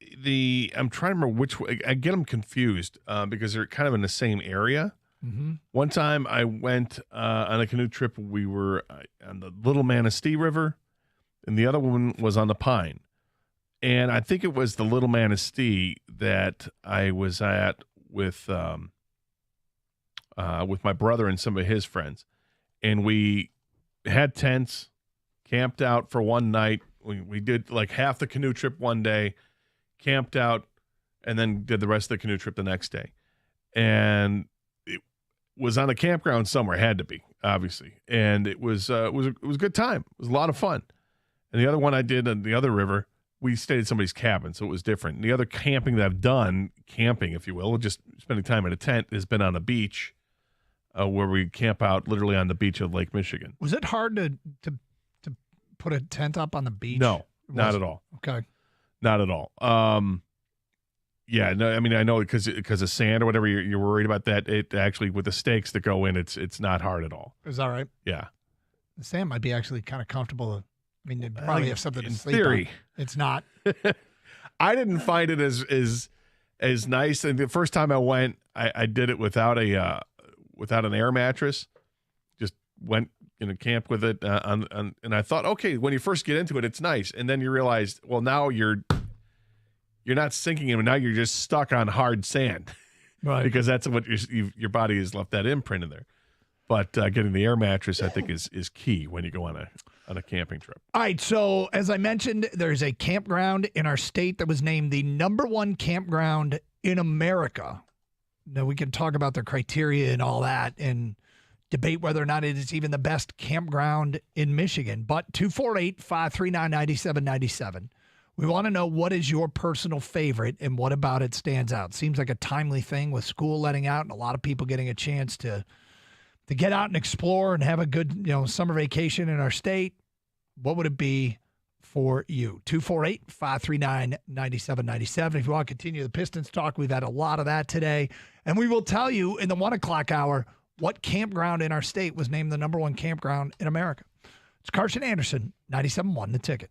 I'm trying to remember which way. I get them confused because they're kind of in the same area. Mm-hmm. One time I went on a canoe trip. We were on the Little Manistee River, and the other one was on the Pine. And I think it was the Little Manistee that I was at with my brother and some of his friends. And we had tents, camped out for one night. We did like half the canoe trip one day, camped out, and then did the rest of the canoe trip the next day. And it was on a campground somewhere, had to be, obviously. And it was a good time. It was a lot of fun. And the other one I did on the other river, we stayed at somebody's cabin, so it was different. The other camping that I've done, camping, if you will, just spending time in a tent, has been on a beach where we camp out literally on the beach of Lake Michigan. Was it hard to put a tent up on the beach? No, not at all. Okay. Not at all. Yeah, no, I mean, I know because of sand or whatever, you're worried about that. It actually, with the stakes that go in, it's not hard at all. Is that right? Yeah. The sand might be actually kind of comfortable. I mean, they'd probably have something to in sleep theory. on. It's not. I didn't find it as nice. And the first time I went, I did it without an air mattress. Just went in a camp with it and I thought, okay, when you first get into it, it's nice, and then you realize, well, now you're not sinking in, now you're just stuck on hard sand, right? Because that's what your body has left that imprint in there. But getting the air mattress, I think, is key when you go on a camping trip. All right, so as I mentioned, there's a campground in our state that was named the #1 campground in America. Now, we can talk about the criteria and all that and debate whether or not it is even the best campground in Michigan. But 248-539-9797. We want to know, what is your personal favorite and what about it stands out? Seems like a timely thing with school letting out and a lot of people getting a chance to get out and explore and have a good, summer vacation in our state. What would it be for you? 248-539-9797. If you want to continue the Pistons talk, we've had a lot of that today. And we will tell you in the 1 o'clock hour what campground in our state was named the #1 campground in America. It's Carson Anderson, 97.1 The Ticket.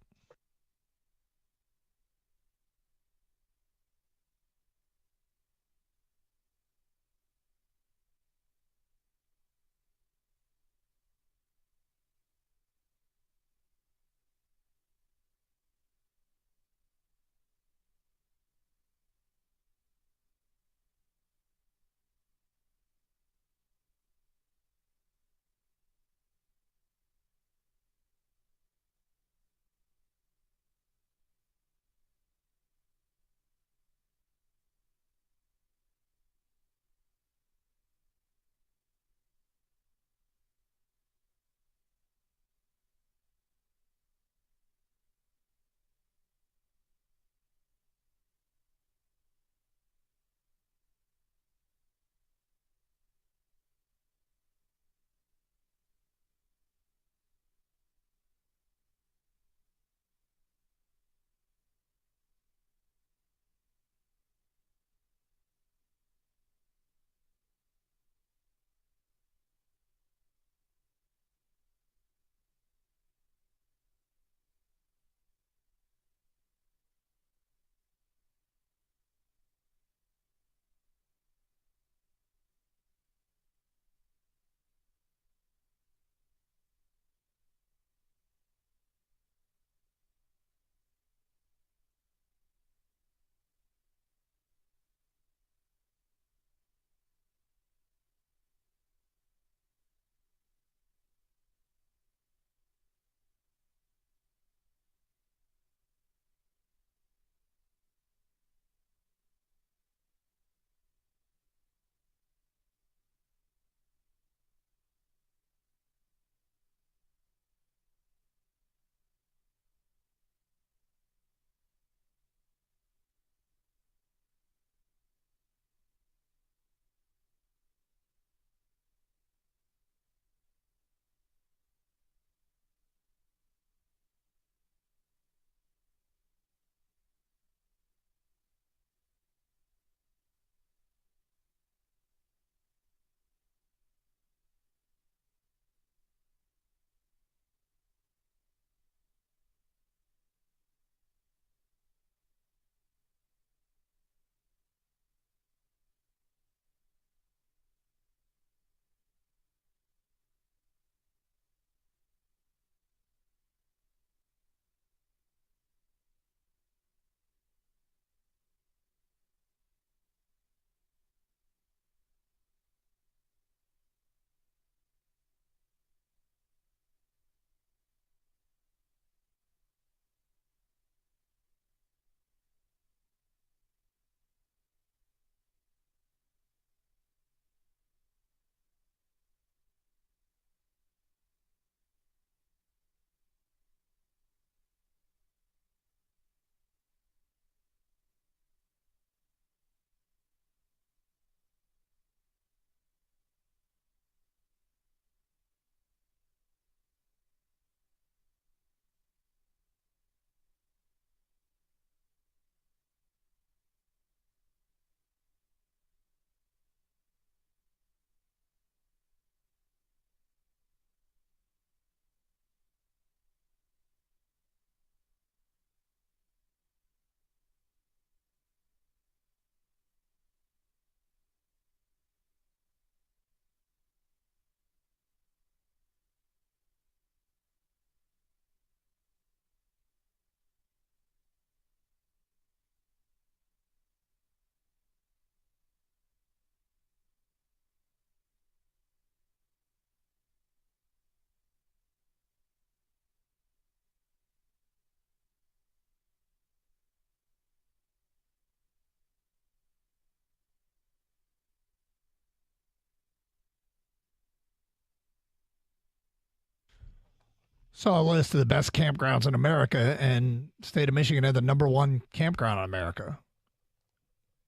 Saw a list of the best campgrounds in America, and the state of Michigan had the #1 campground in America.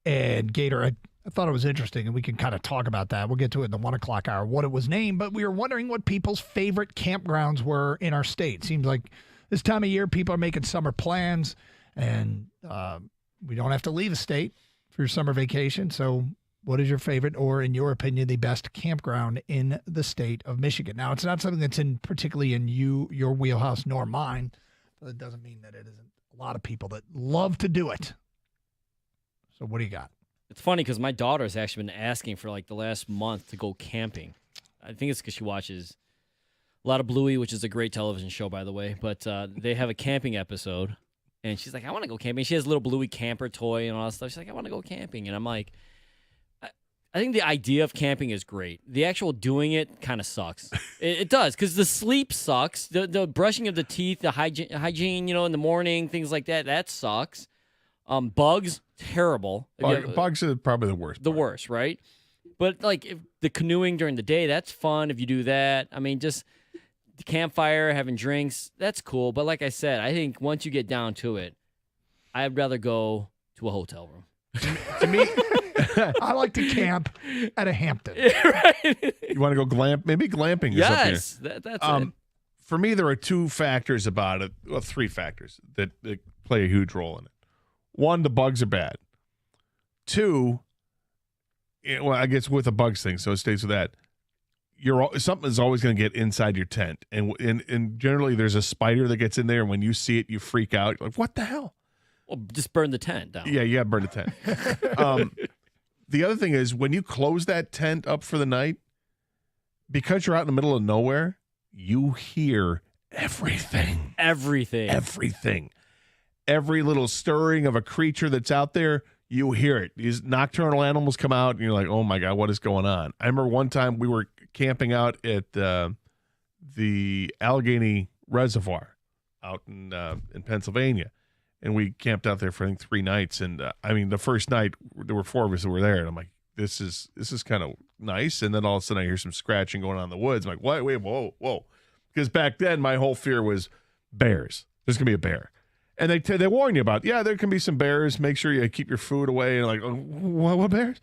And Gator, I thought it was interesting, and we can kind of talk about that. We'll get to it in the 1 o'clock hour, what it was named, but we were wondering what people's favorite campgrounds were in our state. Seems like this time of year, people are making summer plans, and we don't have to leave a state for your summer vacation. So what is your favorite, or in your opinion, the best campground in the state of Michigan? Now, it's not something that's particularly in your wheelhouse nor mine, but it doesn't mean that it isn't a lot of people that love to do it. So what do you got? It's funny because my daughter's actually been asking for like the last month to go camping. I think it's because she watches a lot of Bluey, which is a great television show, by the way. But they have a camping episode, and she's like, I want to go camping. She has a little Bluey camper toy and all that stuff. She's like, I want to go camping. And I'm like, I think the idea of camping is great. The actual doing it kind of sucks. It does, because the sleep sucks. The brushing of the teeth, the hygiene, in the morning, things like that, that sucks. Bugs, terrible. Bugs are probably the worst. The worst, right? But if the canoeing during the day, that's fun if you do that. I mean, just the campfire, having drinks, that's cool. But like I said, I think once you get down to it, I'd rather go to a hotel room. To me, I like to camp at a Hampton. Right. You want to go maybe glamping is up here. Yes, that's it. For me, there are two factors about it. Well, three factors that play a huge role in it. One, the bugs are bad. Two, I guess with the bugs thing, so it stays with that. Something is always going to get inside your tent, and generally there's a spider that gets in there, and when you see it, you freak out. You're like, what the hell? Well, just burn the tent down. Yeah, you got to burn the tent. The other thing is when you close that tent up for the night, because you're out in the middle of nowhere, you hear everything. Everything. Every little stirring of a creature that's out there, you hear it. These nocturnal animals come out, and you're like, oh, my God, what is going on? I remember one time we were camping out at the Allegheny Reservoir out in Pennsylvania, and we camped out there for, I think, 3 nights. And, the first night, there were 4 of us that were there, and I'm like, this is kind of nice. And then all of a sudden, I hear some scratching going on in the woods. I'm like, wait, whoa. Because back then, my whole fear was bears. There's going to be a bear. And they warn you about, there can be some bears. Make sure you keep your food away. And like, what bears?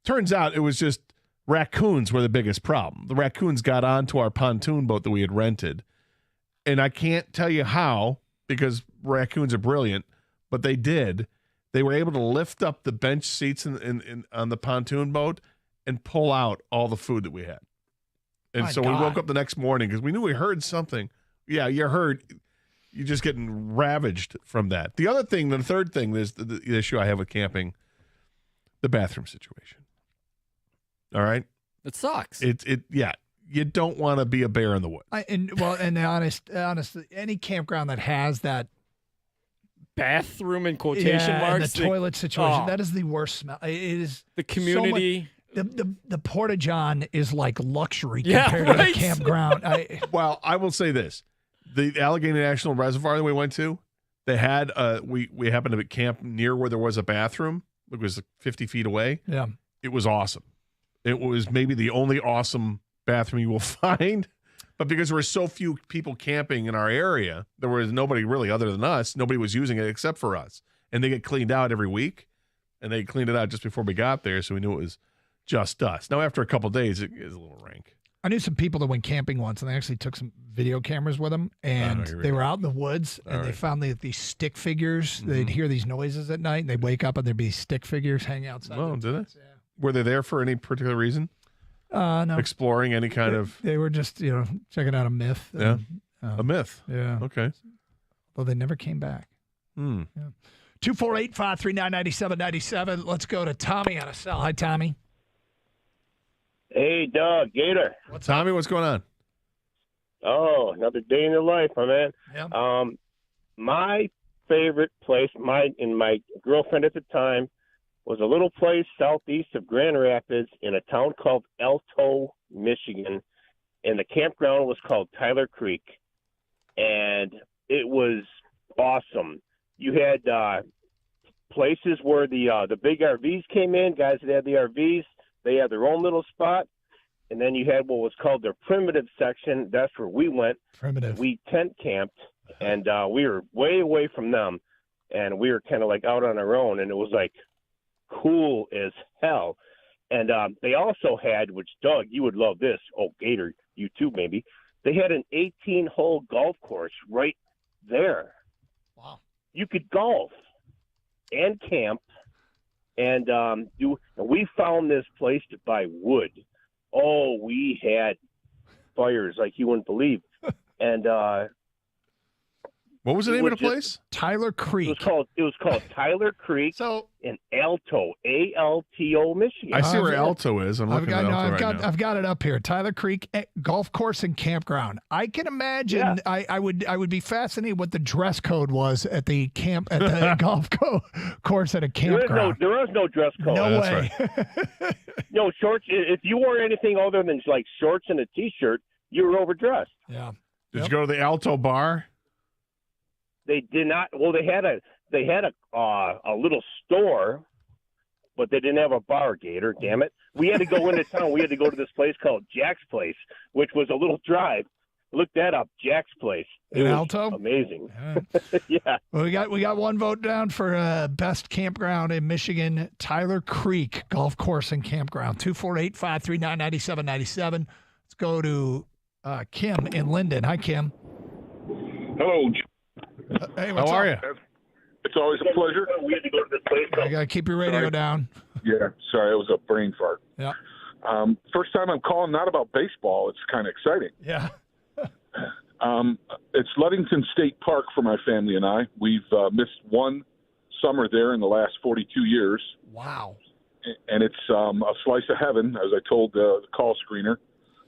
Turns out it was just raccoons were the biggest problem. The raccoons got onto our pontoon boat that we had rented. And I can't tell you how, because raccoons are brilliant, but they did. They were able to lift up the bench seats on the pontoon boat and pull out all the food that we had. And we woke up the next morning because we knew we heard something. Yeah, you heard. You're just getting ravaged from that. The other thing, the third thing, is the issue I have with camping, the bathroom situation. All right? It sucks. You don't want to be a bear in the woods. Honestly, any campground that has that bathroom in quotation marks, the toilet situation, that is the worst smell. It is the community. The Porta-John is like luxury compared to the campground. Well, I will say this. The Allegheny National Reservoir that we went to, they had we happened to camp near where there was a bathroom. It was 50 feet away. Yeah. It was awesome. It was maybe the only awesome bathroom you will find. But because there were so few people camping in our area, there was nobody really other than us. Nobody was using it except for us. And they get cleaned out every week. And they cleaned it out just before we got there, so we knew it was just us. Now, after a couple of days, it is a little rank. I knew some people that went camping once, and they actually took some video cameras with them, and they were out in the woods, and they found these stick figures. Mm-hmm. They'd hear these noises at night, and they'd wake up, and there'd be stick figures hanging outside. Oh, did they? Yeah. Were they there for any particular reason? No. Exploring any kind of... They were just, checking out a myth. Yeah, a myth. Yeah. Okay. Well, they never came back. Yeah. 248-539-9797. Let's go to Tommy on a cell. Hi, Tommy. Hey, Doug, Gator. Tommy, what's going on? Oh, another day in the life, my man. Yeah. My favorite place, my girlfriend at the time, was a little place southeast of Grand Rapids in a town called Alto, Michigan, and the campground was called Tyler Creek, and it was awesome. You had places where the big RVs came in, guys that had the RVs. They had their own little spot. and then you had what was called their primitive section. That's where we went. Primitive. We tent camped, and we were way away from them, and we were kind of like out on our own, and it was like cool as hell. And they also had, which Doug, you would love this. Oh, Gator, you too, maybe. They had an 18-hole golf course right there. Wow. You could golf and camp, and we found this place to buy wood. Oh, we had fires like you wouldn't believe. And what was the name of the place? Tyler Creek. It was called Tyler Creek in Alto, A-L-T-O, Michigan. I see where Alto is. I'm looking at Alto now. I've got it up here. Tyler Creek Golf Course and Campground. I can imagine. Yeah. I would be fascinated what the dress code was at the golf course at a campground. There is no dress code. No way. Right. No shorts. If you wore anything other than like shorts and a T-shirt, you were overdressed. Yeah. Did you go to the Alto bar? They did not. Well, they had a little store, but they didn't have a bar. Gator, damn it! We had to go into town. We had to go to this place called Jack's Place, which was a little drive. Look that up, Jack's Place. In Alto, amazing. Yeah. Yeah. Well, we got one vote down for best campground in Michigan. Tyler Creek Golf Course and Campground. 248-539-9797. Let's go to Kim in Linden. Hi, Kim. Hello. Hey, what's How are up? you? It's always a pleasure. We had to go to this place. I got to keep your radio down. Yeah, sorry, it was a brain fart. Yeah. First time I'm calling not about baseball. It's kind of exciting. Yeah. It's Ludington State Park for my family and I. We've missed one summer there in the last 42 years. Wow. And it's a slice of heaven, as I told the call screener.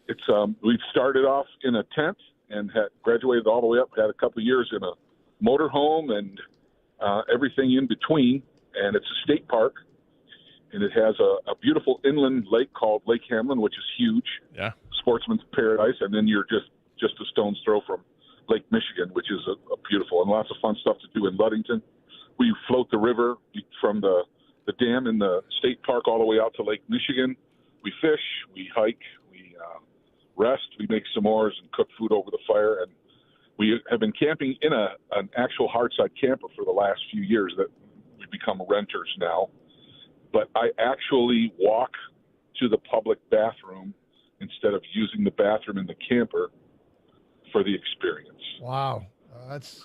It's we've started off in a tent and had graduated all the way up, had a couple of years in a motorhome and everything in between. And it's a state park, and it has a beautiful inland lake called Lake Hamlin, which is huge. Yeah. Sportsman's paradise. And then you're just a stone's throw from Lake Michigan, which is a beautiful and lots of fun stuff to do in Ludington. We float the river from the dam in the state park all the way out to Lake Michigan. We fish, we hike, we rest, we make s'mores and cook food over the fire. And we have been camping in an actual hardside camper for the last few years that we've become renters now. But I actually walk to the public bathroom instead of using the bathroom in the camper for the experience. Wow. That's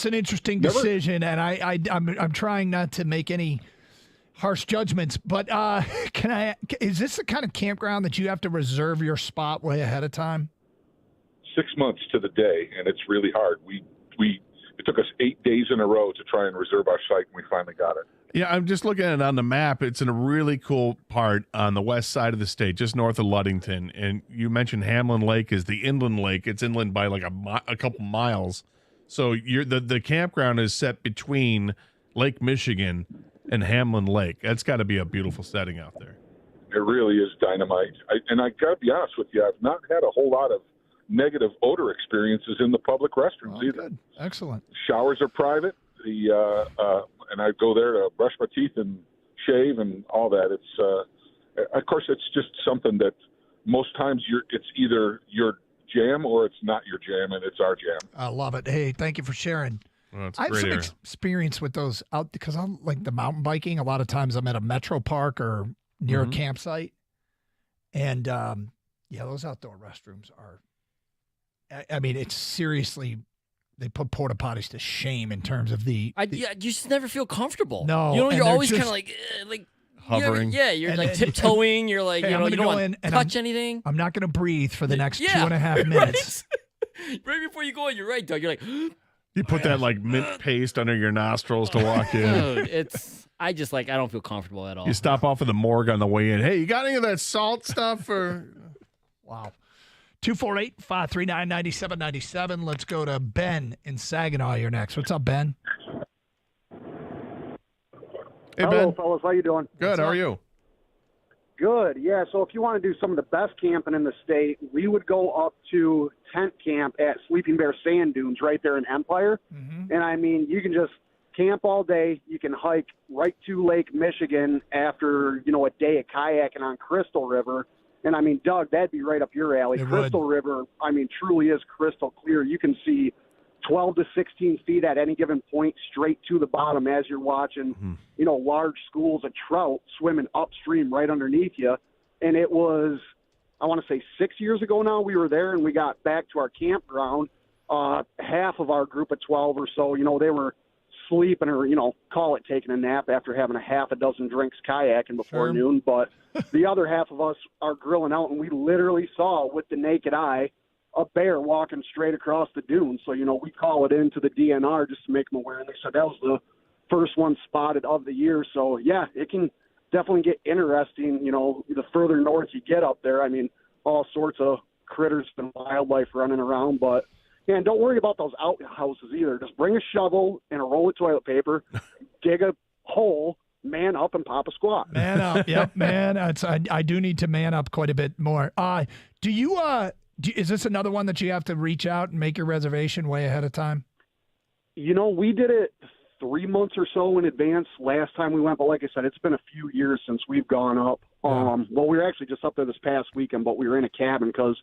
an interesting decision, and I'm trying not to make any harsh judgments. But is this the kind of campground that you have to reserve your spot way ahead of time? 6 months to the day, and it's really hard. It took us 8 days in a row to try and reserve our site, and we finally got it. Yeah, I'm just looking at it on the map. It's in a really cool part on the west side of the state, just north of Ludington. And you mentioned Hamlin Lake is the inland lake. It's inland by like a couple miles. So the campground is set between Lake Michigan and Hamlin Lake. That's got to be a beautiful setting out there. It really is dynamite. I got to be honest with you, I've not had a whole lot of negative odor experiences in the public restrooms either. Good. Excellent. Showers are private. And I go there to brush my teeth and shave and all that. It's of course it's just something that most times it's either your jam or it's not your jam, and it's our jam. I love it. Hey, thank you for sharing. Well, I have some experience with those out because I'm like the mountain biking. A lot of times I'm at a metro park or near a campsite, and those outdoor restrooms are. I mean, it's seriously. They put porta potties to shame in terms of you just never feel comfortable. No, you're always kind of like hovering. You're like tiptoeing. You're like, hey, you don't want to touch anything. I'm not going to breathe for the next 2.5 minutes. Right before you go in, you're right, Doug. You're like, you put that like mint paste under your nostrils to walk in. Dude, I don't feel comfortable at all. You stop off at the morgue on the way in. Hey, you got any of that salt stuff? Or wow. 248-539-9797. Let's go to Ben in Saginaw. You're next. What's up, Ben? Hey, Hello, Ben. fellas. How you doing? Good. How are you? Good. Yeah. So if you want to do some of the best camping in the state, we would go up to tent camp at Sleeping Bear Sand Dunes right there in Empire. Mm-hmm. And, I mean, you can just camp all day. You can hike right to Lake Michigan after, a day of kayaking on Crystal River. And I mean, Doug, that'd be right up your alley. Crystal River, I mean, truly is crystal clear. You can see 12 to 16 feet at any given point straight to the bottom as you're watching, large schools of trout swimming upstream right underneath you. And it was, I want to say 6 years ago now, we were there and we got back to our campground. Half of our group of 12 or so, they were sleeping or, call it taking a nap after having a half a dozen drinks kayaking before noon. But the other half of us are grilling out, and we literally saw with the naked eye a bear walking straight across the dunes. So, we call it into the DNR just to make them aware. And they said that was the first one spotted of the year. So, yeah, it can definitely get interesting, the further north you get up there. I mean, all sorts of critters and wildlife running around. But, and don't worry about those outhouses either. Just bring a shovel and a roll of toilet paper, dig a hole, man up, and pop a squat. Man up. Yep, man. I do need to man up quite a bit more. Do you is this another one that you have to reach out and make your reservation way ahead of time? We did it 3 months or so in advance last time we went, but like I said, it's been a few years since we've gone up. Well, we were actually just up there this past weekend, but we were in a cabin because,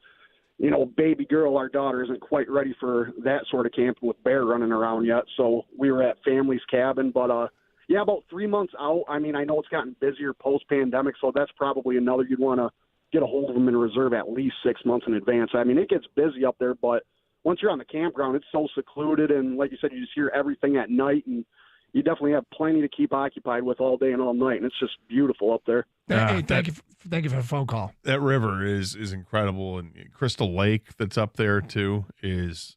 baby girl, our daughter, isn't quite ready for that sort of camping with bear running around yet. So we were at family's cabin, but yeah, about 3 months out. I mean, I know it's gotten busier post-pandemic, so that's probably another you'd want to get a hold of them and reserve at least 6 months in advance. I mean, it gets busy up there, but once you're on the campground, it's so secluded, and like you said, you just hear everything at night, and you definitely have plenty to keep occupied with all day and all night, and it's just beautiful up there. Hey, thank you for the phone call. That river is incredible, and Crystal Lake that's up there too is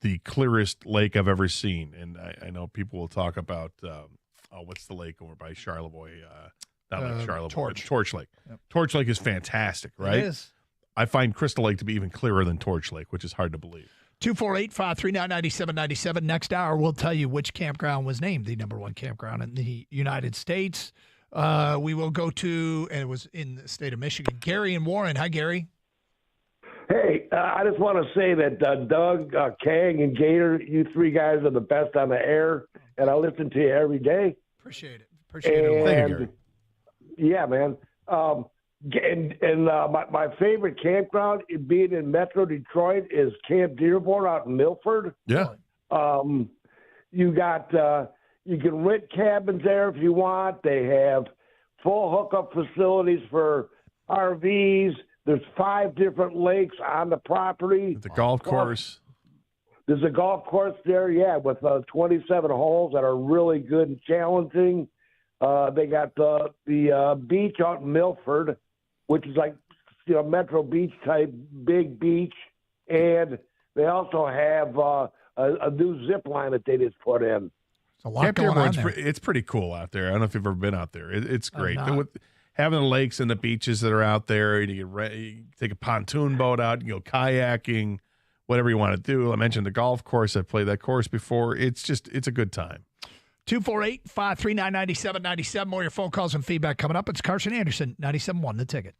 the clearest lake I've ever seen. And I know people will talk about what's the lake over by Charlevoix? Not like Charlevoix, Torch Lake. Yep. Torch Lake is fantastic, right? It is. I find Crystal Lake to be even clearer than Torch Lake, which is hard to believe. 248-539-9797. Next hour, we'll tell you which campground was named the number one campground in the United States. We will go to, and it was in the state of Michigan, Gary and Warren. Hi, Gary. Hey, I just want to say that Doug, Kang, and Gator, you three guys are the best on the air, and I listen to you every day. Appreciate it. Thank you, Gary. Yeah, man. My favorite campground, being in Metro Detroit, is Camp Dearborn out in Milford. Yeah. You got you can rent cabins there if you want. They have full hookup facilities for RVs. There's 5 different lakes on the property. The golf course. There's a golf course there, yeah, with 27 holes that are really good and challenging. They got the beach out in Milford, which is like Metro Beach type big beach, and they also have a new zip line that they just put in. A lot Camp going on Dearborn's there. it's pretty cool out there. I don't know if you've ever been out there. It's great. With having the lakes and the beaches that are out there, and you can take a pontoon boat out, you go kayaking, whatever you want to do. I mentioned the golf course. I've played that course before. It's a good time. 248-539-9797. More of your phone calls and feedback coming up. It's Carson Anderson, 97.1 The Ticket.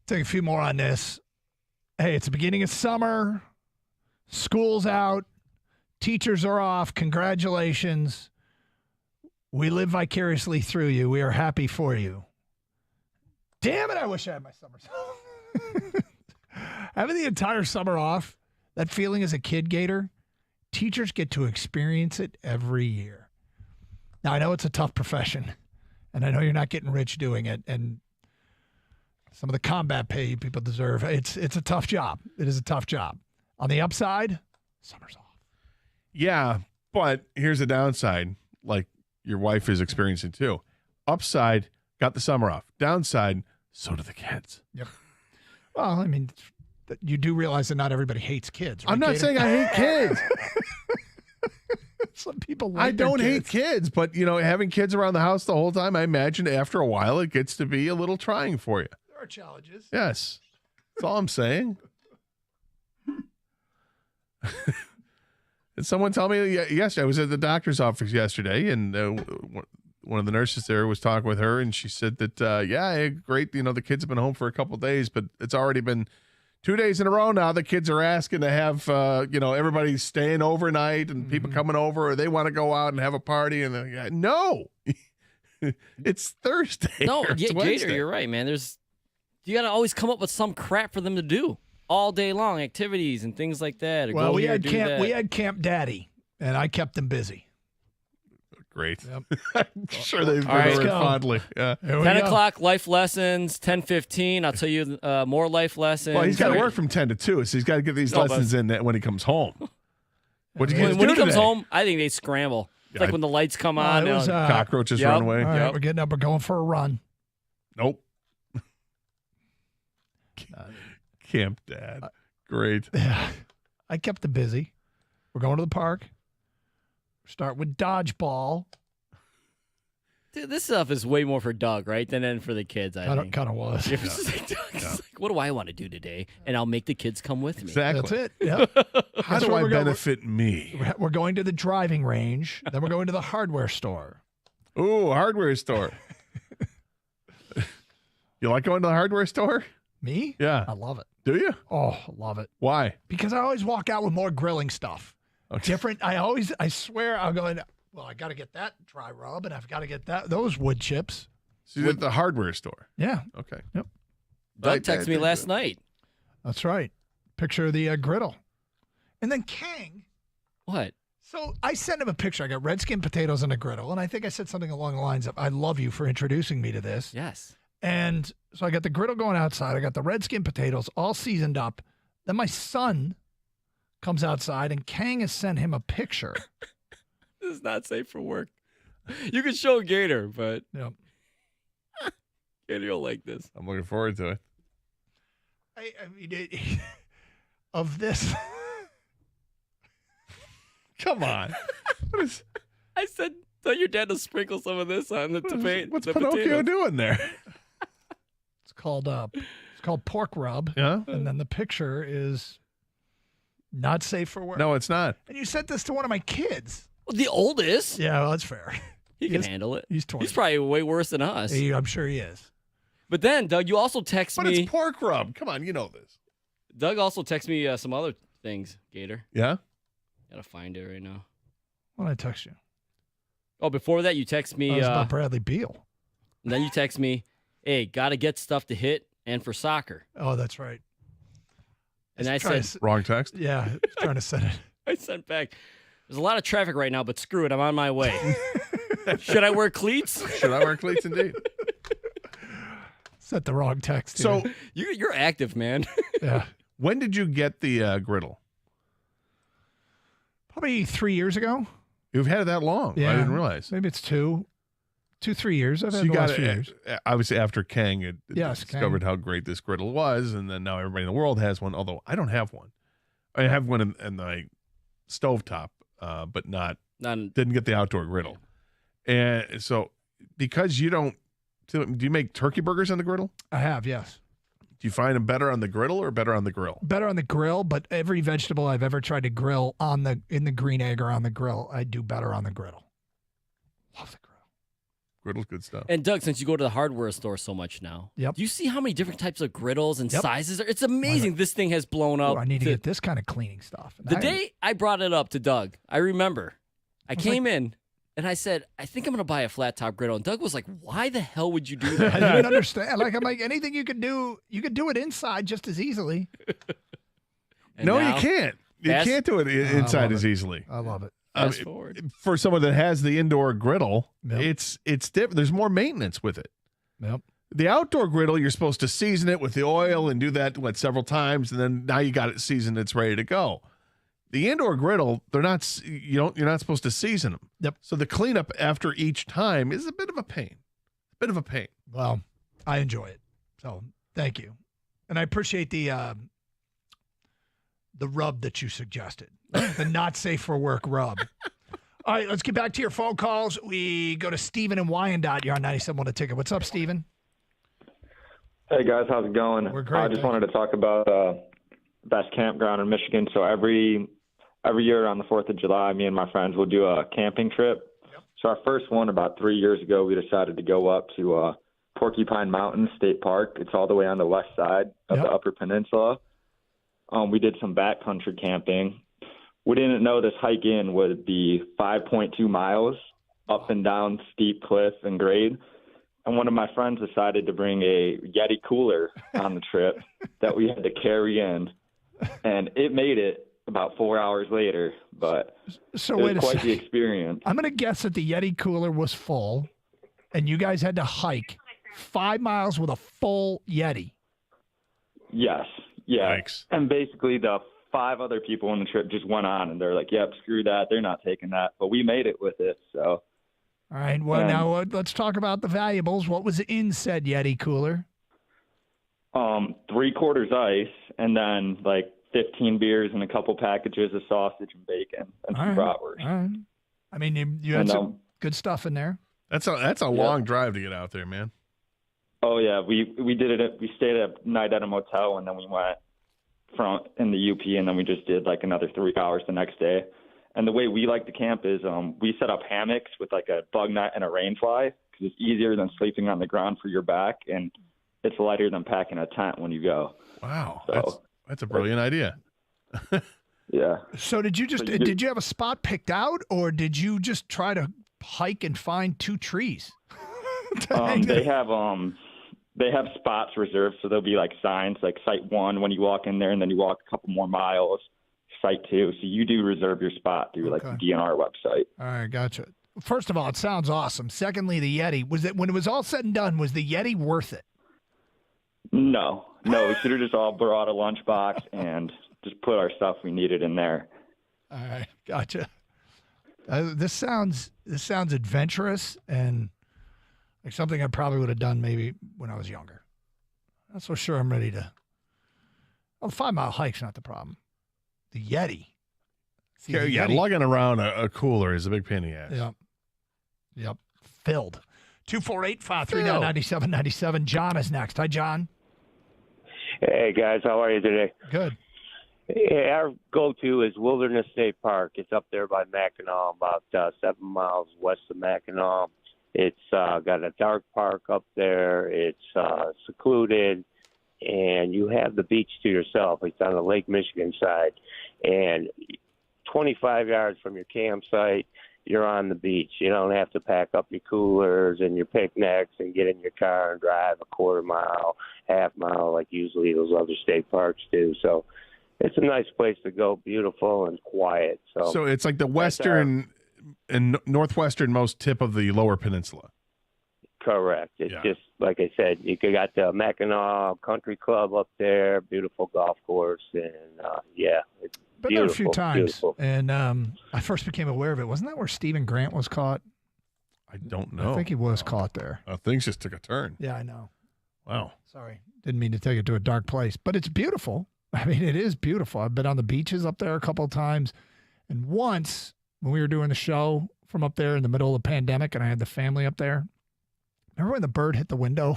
Take a few more on this. Hey, it's the beginning of summer. School's out. Teachers are off. Congratulations. We live vicariously through you. We are happy for you. Damn it, I wish I had my summers off. Having the entire summer off, that feeling as a kid, Gator, teachers get to experience it every year. Now, I know it's a tough profession, and I know you're not getting rich doing it, and some of the combat pay people deserve. It's a tough job. It is a tough job. On the upside, summer's off. Yeah, but here's the downside, like your wife is experiencing too. Upside, got the summer off. Downside, so do the kids. Yep. Well, I mean, you do realize that not everybody hates kids. Right, I'm not Gator? saying I hate kids. Some people like I their don't hate kids. kids, but having kids around the house the whole time, I imagine after a while it gets to be a little trying for you. There are challenges. Yes. That's all I'm saying. Did someone tell me? Yes, I was at the doctor's office yesterday, and one of the nurses there was talking with her, and she said that, great, the kids have been home for a couple of days, but it's already been 2 days in a row now. The kids are asking to have, everybody staying overnight and people coming over, or they want to go out and have a party. And no, it's Thursday. No, it's Gator, Wednesday. you're right, man. You got to always come up with some crap for them to do all day long, activities and things like that. Or Well, go we here, had do camp. that. We had Camp Daddy, and I kept them busy. Great. Yep. I'm sure they All right, remember it let's go. fondly. Yeah. 10 o'clock, life lessons. 10:15, I'll tell you more life lessons. Well, he's got to work from 10 to 2, so he's got to get these lessons in when he comes home. What When he comes home, I think they scramble. It's like when the lights come on. It was, cockroaches Yep. run away. All right, Yep. we're getting up. We're going for a run. Nope. Camp Dad. Great. I kept them busy. We're going to the park. Start with dodgeball. Dude, this stuff is way more for Doug, right, than for the kids, I think. Kind of was. It's just like, Doug's like, what do I want to do today? And I'll make the kids come with me. Exactly. That's it. Yep. How That's do where I we're going. benefit me? We're going to the driving range. Then we're going to the hardware store. Ooh, hardware store. You like going to the hardware store? Me? Yeah. I love it. Do you? Oh, I love it. Why? Because I always walk out with more grilling stuff. Okay. Different. I swear I'm going, well, I got to get that dry rub, and I've got to get those wood chips. So you're at the hardware store. Yeah. Okay. Yep. Doug texted me last night. That's right. Picture of the griddle. And then Kang. What? So I sent him a picture. I got red skin potatoes on a griddle, and I think I said something along the lines of, I love you for introducing me to this. Yes. And so I got the griddle going outside. I got the red skin potatoes all seasoned up. Then my son comes outside, and Kang has sent him a picture. This is not safe for work. You can show Gator, but Yep. Gator will like this. I'm looking forward to it. I mean, of this. Come on. I said, tell your dad to sprinkle some of this on the tomato. What's Pinocchio doing there? It's called pork rub. Yeah. And then the picture is not safe for work. No, it's not. And you sent this to one of my kids. Well, the oldest. Yeah, well, that's fair. He can handle it. He's 20. He's probably way worse than us. I'm sure he is. But then, Doug, you also text But me. it's pork rub. Come on, you know this. Doug also texted me some other things, Gator. Yeah? Gotta find it right now. When I text you. Oh, before that, you text me. That was about Bradley Beal. And then you text me, hey, gotta get stuff to hit and for soccer. Oh, that's right. And I trying said, Wrong text? Yeah, trying to send it. I sent back, there's a lot of traffic right now, but screw it, I'm on my way. Should I wear cleats? Should I wear cleats indeed? Sent the wrong text. So You're active, man. Yeah. When did you get the griddle? Probably 3 years ago. You've had it that long. Yeah. I didn't realize. Maybe it's 3 years. I've So had you the got last few it years. obviously after Kang had Yes, discovered Kang. how great this griddle was, and then now everybody in the world has one. Although I don't have one. I have one in the stovetop, but didn't get the outdoor griddle. And so because you don't, do you make turkey burgers on the griddle? I have, yes. Do you find them better on the griddle or better on the grill? Better on the grill, but every vegetable I've ever tried to grill in the green egg or on the grill, I do better on the griddle. Love the grill. Griddle's good stuff. And Doug, since you go to the hardware store so much now, do you see how many different types of griddles and sizes? It's amazing. This thing has blown up. I need to get this kind of cleaning stuff. The day I brought it up to Doug, I remember I came in and I said, I think I'm going to buy a flat top griddle. And Doug was like, why the hell would you do that? I didn't understand. I'm like, anything you could do it inside just as easily. No, you can't. You can't do it inside as easily. I love it. Fast forward. For someone that has the indoor griddle, it's different. There's more maintenance with it. Yep. The outdoor griddle, you're supposed to season it with the oil and do that several times, and then now you got it seasoned. It's ready to go. The indoor griddle, you're not supposed to season them. Yep. So the cleanup after each time is a bit of a pain. Well, I enjoy it. So thank you, and I appreciate the rub that you suggested, the not safe for work rub. All right, let's get back to your phone calls. We go to Steven in Wyandotte. You're on 97.1 The Ticket. What's up, Steven? Hey, guys. How's it going? We're great. I just wanted to talk about best campground in Michigan. So every year on the 4th of July, me and my friends will do a camping trip. Yep. So our first one about 3 years ago, we decided to go up to Porcupine Mountain State Park. It's all the way on the west side of the Upper Peninsula. We did some backcountry camping. We didn't know this hike in would be 5.2 miles up and down steep cliff and grade. And one of my friends decided to bring a Yeti cooler on the trip that we had to carry in. And it made it about 4 hours later, but it was quite the experience. I'm going to guess that the Yeti cooler was full, and you guys had to hike 5 miles with a full Yeti. Yes. Yeah. Yikes. And basically the 5 other people on the trip just went on, and they're like, yep, screw that. They're not taking that. But we made it with it, so. All right. Well, now let's talk about the valuables. What was in said Yeti cooler? 3/4 ice, and then 15 beers and a couple packages of sausage and bacon and some bratwurst. All right. I mean, you had some good stuff in there. That's a long drive to get out there, man. Oh yeah, we did it. We stayed a night at a motel, and then we went in the UP, and then we just did another 3 hours the next day. And the way we like to camp is we set up hammocks with a bug net and a rain fly because it's easier than sleeping on the ground for your back, and it's lighter than packing a tent when you go. Wow, so, that's a brilliant idea. Yeah. So did you did you have a spot picked out, or did you just try to hike and find 2 trees? They have spots reserved, so there'll be signs site 1 when you walk in there, and then you walk a couple more miles, site 2. So you do reserve your spot through the DNR website. All right, gotcha. First of all, it sounds awesome. Secondly, the Yeti, when it was all said and done, was the Yeti worth it? No, we should have just all brought a lunchbox and just put our stuff we needed in there. All right, gotcha. This sounds adventurous and something I probably would have done maybe when I was younger. Not so sure I'm ready to. Well, the 5 mile hike's not the problem. The Yeti. See, the Yeti. Lugging around a cooler is a big pain in the ass. Yep. Filled. 248-539-9797. John is next. Hi, John. Hey, guys. How are you today? Good. Yeah, our go-to is Wilderness State Park. It's up there by Mackinac, about 7 miles west of Mackinac. It's got a dark park up there. It's secluded, and you have the beach to yourself. It's on the Lake Michigan side. And 25 yards from your campsite, you're on the beach. You don't have to pack up your coolers and your picnics and get in your car and drive a quarter mile, half mile like usually those other state parks do. So it's a nice place to go, beautiful and quiet. So it's like the western and northwesternmost tip of the Lower Peninsula. Correct. It's just, like I said, you got the Mackinac Country Club up there, beautiful golf course, and it's been there a few times, and I first became aware of it. Wasn't that where Stephen Grant was caught? I don't know. I think he was caught there. Things just took a turn. Yeah, I know. Wow. Sorry. Didn't mean to take it to a dark place, but it's beautiful. I mean, it is beautiful. I've been on the beaches up there a couple of times, and once when we were doing the show from up there in the middle of the pandemic, and I had the family up there. Remember when the bird hit the window?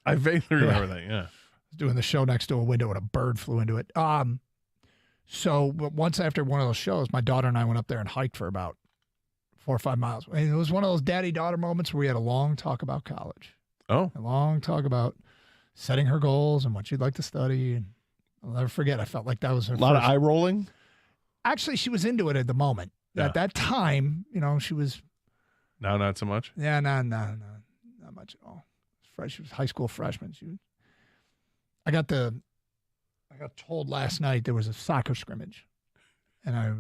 I vaguely remember that, yeah. I was doing the show next to a window and a bird flew into it. So once after one of those shows, my daughter and I went up there and hiked for about 4 or 5 miles. And it was one of those daddy-daughter moments where we had a long talk about college. Oh. A long talk about setting her goals and what she'd like to study. And I'll never forget, I felt like that was her A lot first. of eye rolling? Actually, she was into it at the moment. Yeah. At that time, she was. Now, not so much? Yeah, no, not much at all. She was a high school freshman. I got told last night there was a soccer scrimmage, and I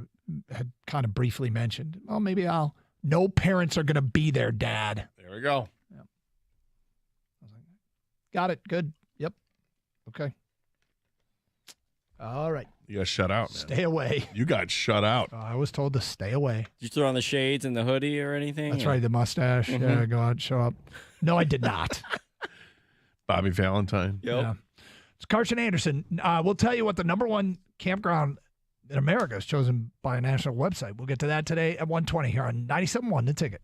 had kind of briefly mentioned, well, maybe no parents are going to be there, Dad. There we go. Yep. I was like, got it. Good. Yep. Okay. All right. You got shut out, man. Stay away. You got shut out. I was told to stay away. Did you throw on the shades and the hoodie or anything? That's right. The mustache. Mhm. Yeah, go out, show up. No, I did not. Bobby Valentine. Yeah. It's Carson Anderson. We'll tell you what the number one campground in America is chosen by a national website. We'll get to that today at 1:20 here on 97.1 The Ticket.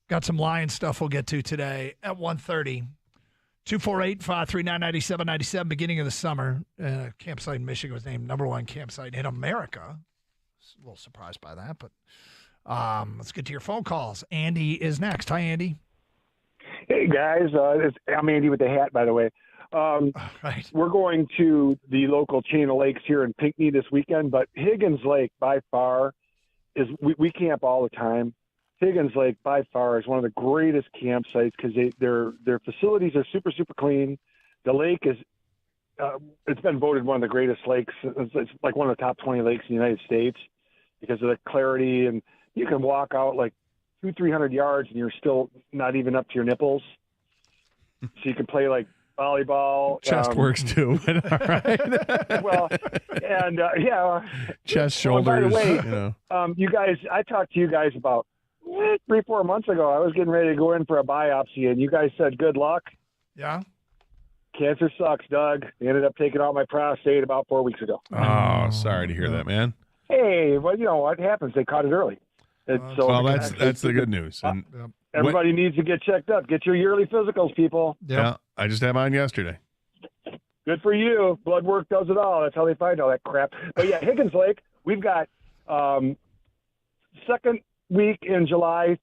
Got some Lions stuff we'll get to today at 1:30. 248-539-9797, beginning of the summer. Campsite in Michigan was named number one campsite in America. A little surprised by that, but let's get to your phone calls. Andy is next. Hi, Andy. Hey, guys. I'm Andy with the hat, by the way. Right. We're going to the local chain of lakes here in Pinckney this weekend, but Higgins Lake by far is we camp all the time. Higgins Lake by far is one of the greatest campsites because their facilities are super, super clean. The lake is it's been voted one of the greatest lakes. It's like one of the top 20 lakes in the United States because of the clarity, and you can walk out like 200-300 yards and you're still not even up to your nipples. So you can play like volleyball. Chest works too. All right. Well, and chest, shoulders. By the way, you guys, I talked to you guys about 3-4 months ago. I was getting ready to go in for a biopsy, and you guys said good luck. Yeah. Cancer sucks, Doug. They ended up taking out my prostate about 4 weeks ago. Oh, sorry to hear that, man. Hey, well, you know what happens? They caught it early. Well, that's the good news. And everybody needs to get checked up. Get your yearly physicals, people. Yeah, I just had mine yesterday. Good for you. Blood work does it all. That's how they find all that crap. But yeah, Higgins Lake, we've got second week in July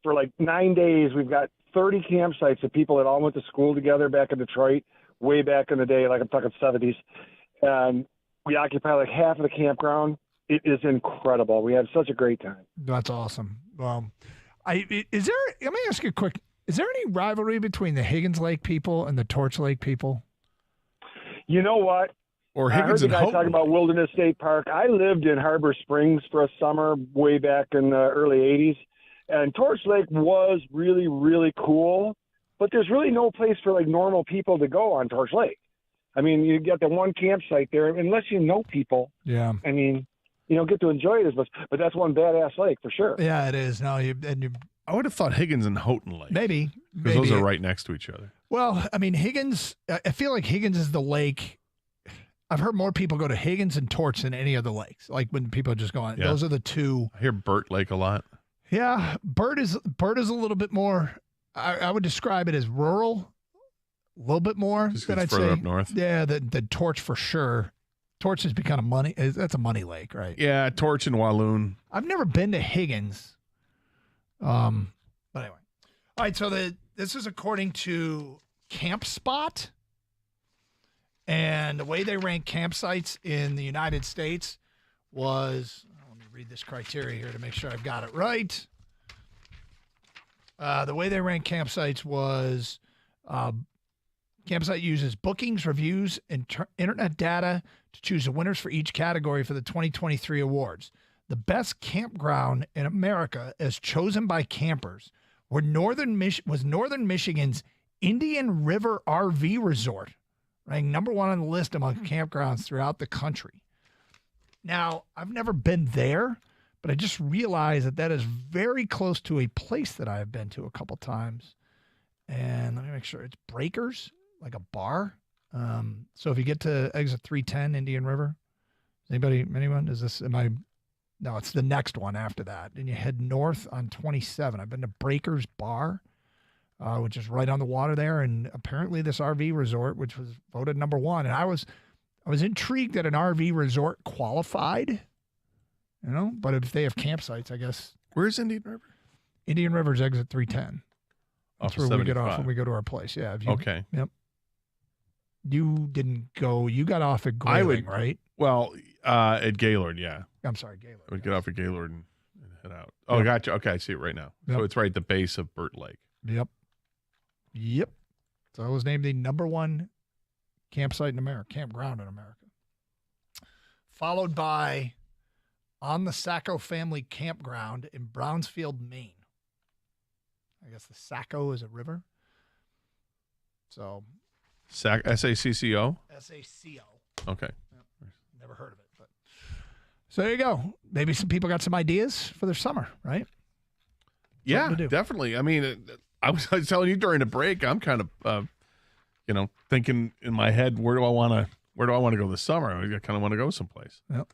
for like 9 days. We've got 30 campsites of people that all went to school together back in Detroit, way back in the day, like I'm talking 70s. And we occupy like half of the campground. It is incredible. We have such a great time. That's awesome. Let me ask you a quick, is there any rivalry between the Higgins Lake people and the Torch Lake people? You know what? Or I heard Higgins the and guy Houghton. talking about Wilderness State Park. I lived in Harbor Springs for a summer way back in the early 80s. And Torch Lake was really, really cool. But there's really no place for like normal people to go on Torch Lake. I mean, you get the one campsite there, unless you know people. Yeah. I mean, you don't get to enjoy it as much, but that's one badass lake for sure. Yeah, it is. No, I would have thought Higgins and Houghton Lake. Maybe. Because those are right next to each other. Well, I mean, Higgins, I feel like Higgins is the lake. I've heard more people go to Higgins and Torch than any other lakes. Like when people just go on, Yeah. those are the two. I hear Burt Lake a lot. Yeah, Burt is a little bit more, I would describe it as rural, a little bit more Just 'cause than I'd it's further say. up north. Yeah, the Torch for sure. Torch has become a money, that's a money lake, right? Yeah, Torch and Walloon. I've never been to Higgins. But anyway. All right, so this is according to CampSpot. And the way they rank campsites in the United States was, let me read this criteria here to make sure I've got it right. The way they rank campsites was campsite uses bookings, reviews, and internet data to choose the winners for each category for the 2023 awards. The best campground in America, as chosen by campers, was Northern Michigan's Indian River RV Resort, ranked number one on the list among campgrounds throughout the country. Now, I've never been there, but I just realized that is very close to a place that I have been to a couple times. And let me make sure it's Breakers, like a bar. So if you get to exit 310 Indian River, anyone? No, it's the next one after that. And you head north on 27. I've been to Breakers Bar, which is right on the water there. And apparently this RV resort, which was voted number one. And I was intrigued that an RV resort qualified, but if they have campsites, I guess. Where's Indian River? Indian River's exit 310. That's Off where we 75. get off when we go to our place. Yeah. Okay. Yep. You didn't go. You got off at Grayling, right? Well, at Gaylord, yeah. I'm sorry, Gaylord. I would get off at Gaylord and head out. Oh, Yep. gotcha. Okay, I see it right now. Yep. So it's right at the base of Burt Lake. Yep. So it was named the number one campsite in America, campground in America. Followed by On the Saco Family Campground in Brownsfield, Maine. I guess the Saco is a river. So SACCO? SACO. Okay. Never heard of it. But so there you go. Maybe some people got some ideas for their summer, right? Yeah, definitely. I mean, I was telling you during the break, I'm kind of, thinking in my head, where do I want to go this summer? I kind of want to go someplace. Yep.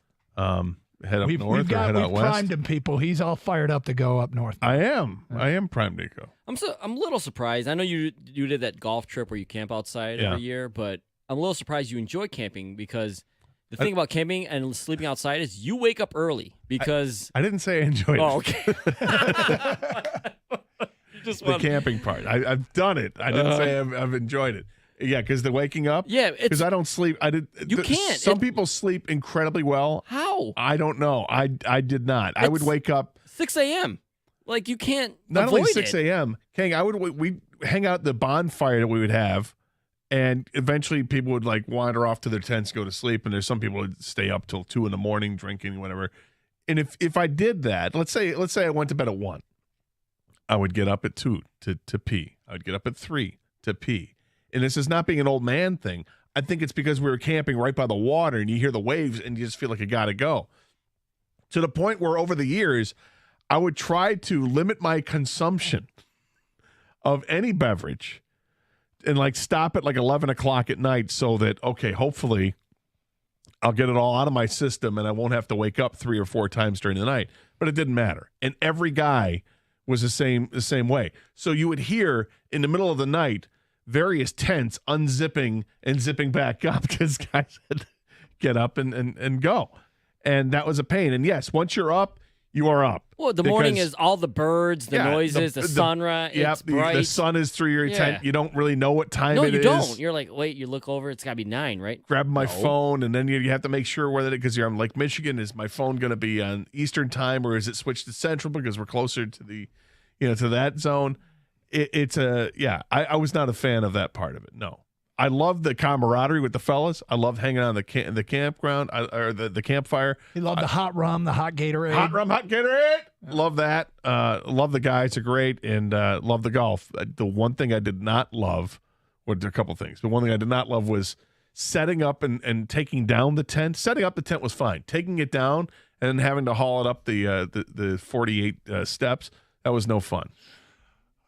head up north or head out we've west. primed him, people. He's all fired up to go up north. I am primed to go. I'm a little surprised. I know you did that golf trip where you camp outside every year, but I'm a little surprised you enjoy camping because the thing about camping and sleeping outside is you wake up early because I didn't say I enjoyed it. Oh, okay. The camping part. I've done it. I didn't say I've enjoyed it. Yeah, because the waking up. Yeah, because I don't sleep. You can't. Some people sleep incredibly well. How? I don't know. I did not. I would wake up 6 a.m. Like you can't. Not avoid only 6 it. a.m. King, we hang out at the bonfire that we would have, and eventually people would like wander off to their tents, go to sleep, and there's some people would stay up till 2 a.m. drinking, whatever. And if I did that, let's say I went to bed at 1, I would get up at 2 to pee. I would get up at 3 to pee. And this is not being an old man thing. I think it's because we were camping right by the water and you hear the waves and you just feel like you got to go. To the point where over the years, I would try to limit my consumption of any beverage and like stop at like 11 o'clock at night so that, okay, hopefully I'll get it all out of my system and I won't have to wake up 3 or 4 times during the night. But it didn't matter. And every guy was the same way. So you would hear in the middle of the night, various tents unzipping and zipping back up because guys had to get up and go. And that was a pain. And yes, once you're up, you are up. Well, the morning is all the birds, the noises, the sunrise. It's bright. The sun is through your tent. You don't really know what time it is. No, you don't. You're like, wait, you look over, it's got to be 9, right? Grab my phone, and then you have to make sure whether, because you're on Lake Michigan, is my phone going to be on Eastern time or is it switched to Central because we're closer to the, to that zone? I was not a fan of that part of it. No, I love the camaraderie with the fellas. I love hanging out in the campground or the campfire. He loved the hot rum, the hot Gatorade. Hot rum, hot Gatorade. Love that. Love the guys are great and love the golf. The one thing I did not love, well, there are a couple things, but one thing I did not love was setting up and taking down the tent. Setting up the tent was fine. Taking it down and then having to haul it up the 48 steps, that was no fun.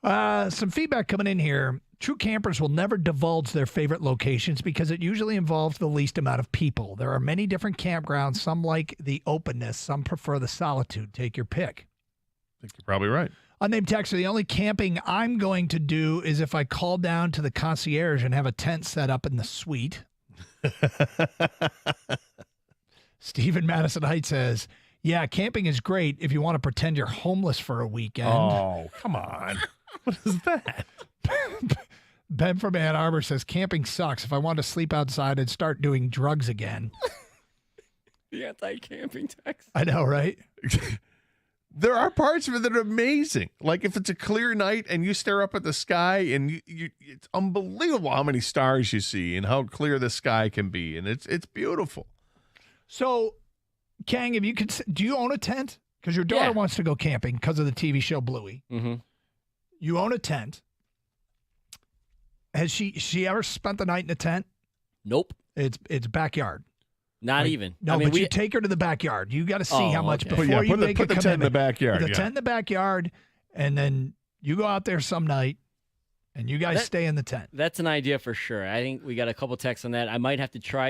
Some feedback coming in here. True campers will never divulge their favorite locations because it usually involves the least amount of people. There are many different campgrounds. Some like the openness. Some prefer the solitude. Take your pick. I think you're probably right. Unnamed texter, the only camping I'm going to do is if I call down to the concierge and have a tent set up in the suite. Stephen Madison Heights says, yeah, camping is great if you want to pretend you're homeless for a weekend. Oh, come on. What is that? Ben from Ann Arbor says, camping sucks. If I want to sleep outside, I'd start doing drugs again. The anti-camping text. I know, right? There are parts of it that are amazing. Like if it's a clear night and you stare up at the sky and it's unbelievable how many stars you see and how clear the sky can be. And it's beautiful. So, Kang, if you could, do you own a tent? Because your daughter wants to go camping because of the TV show Bluey. Mm-hmm. You own a tent. Has she ever spent the night in a tent? Nope. It's backyard. Not even. No, I mean, but you take her to the backyard. You got to see how much before you put make the tent in the backyard. Put the tent in the backyard, and then you go out there some night, and you guys stay in the tent. That's an idea for sure. I think we got a couple texts on that. I might have to try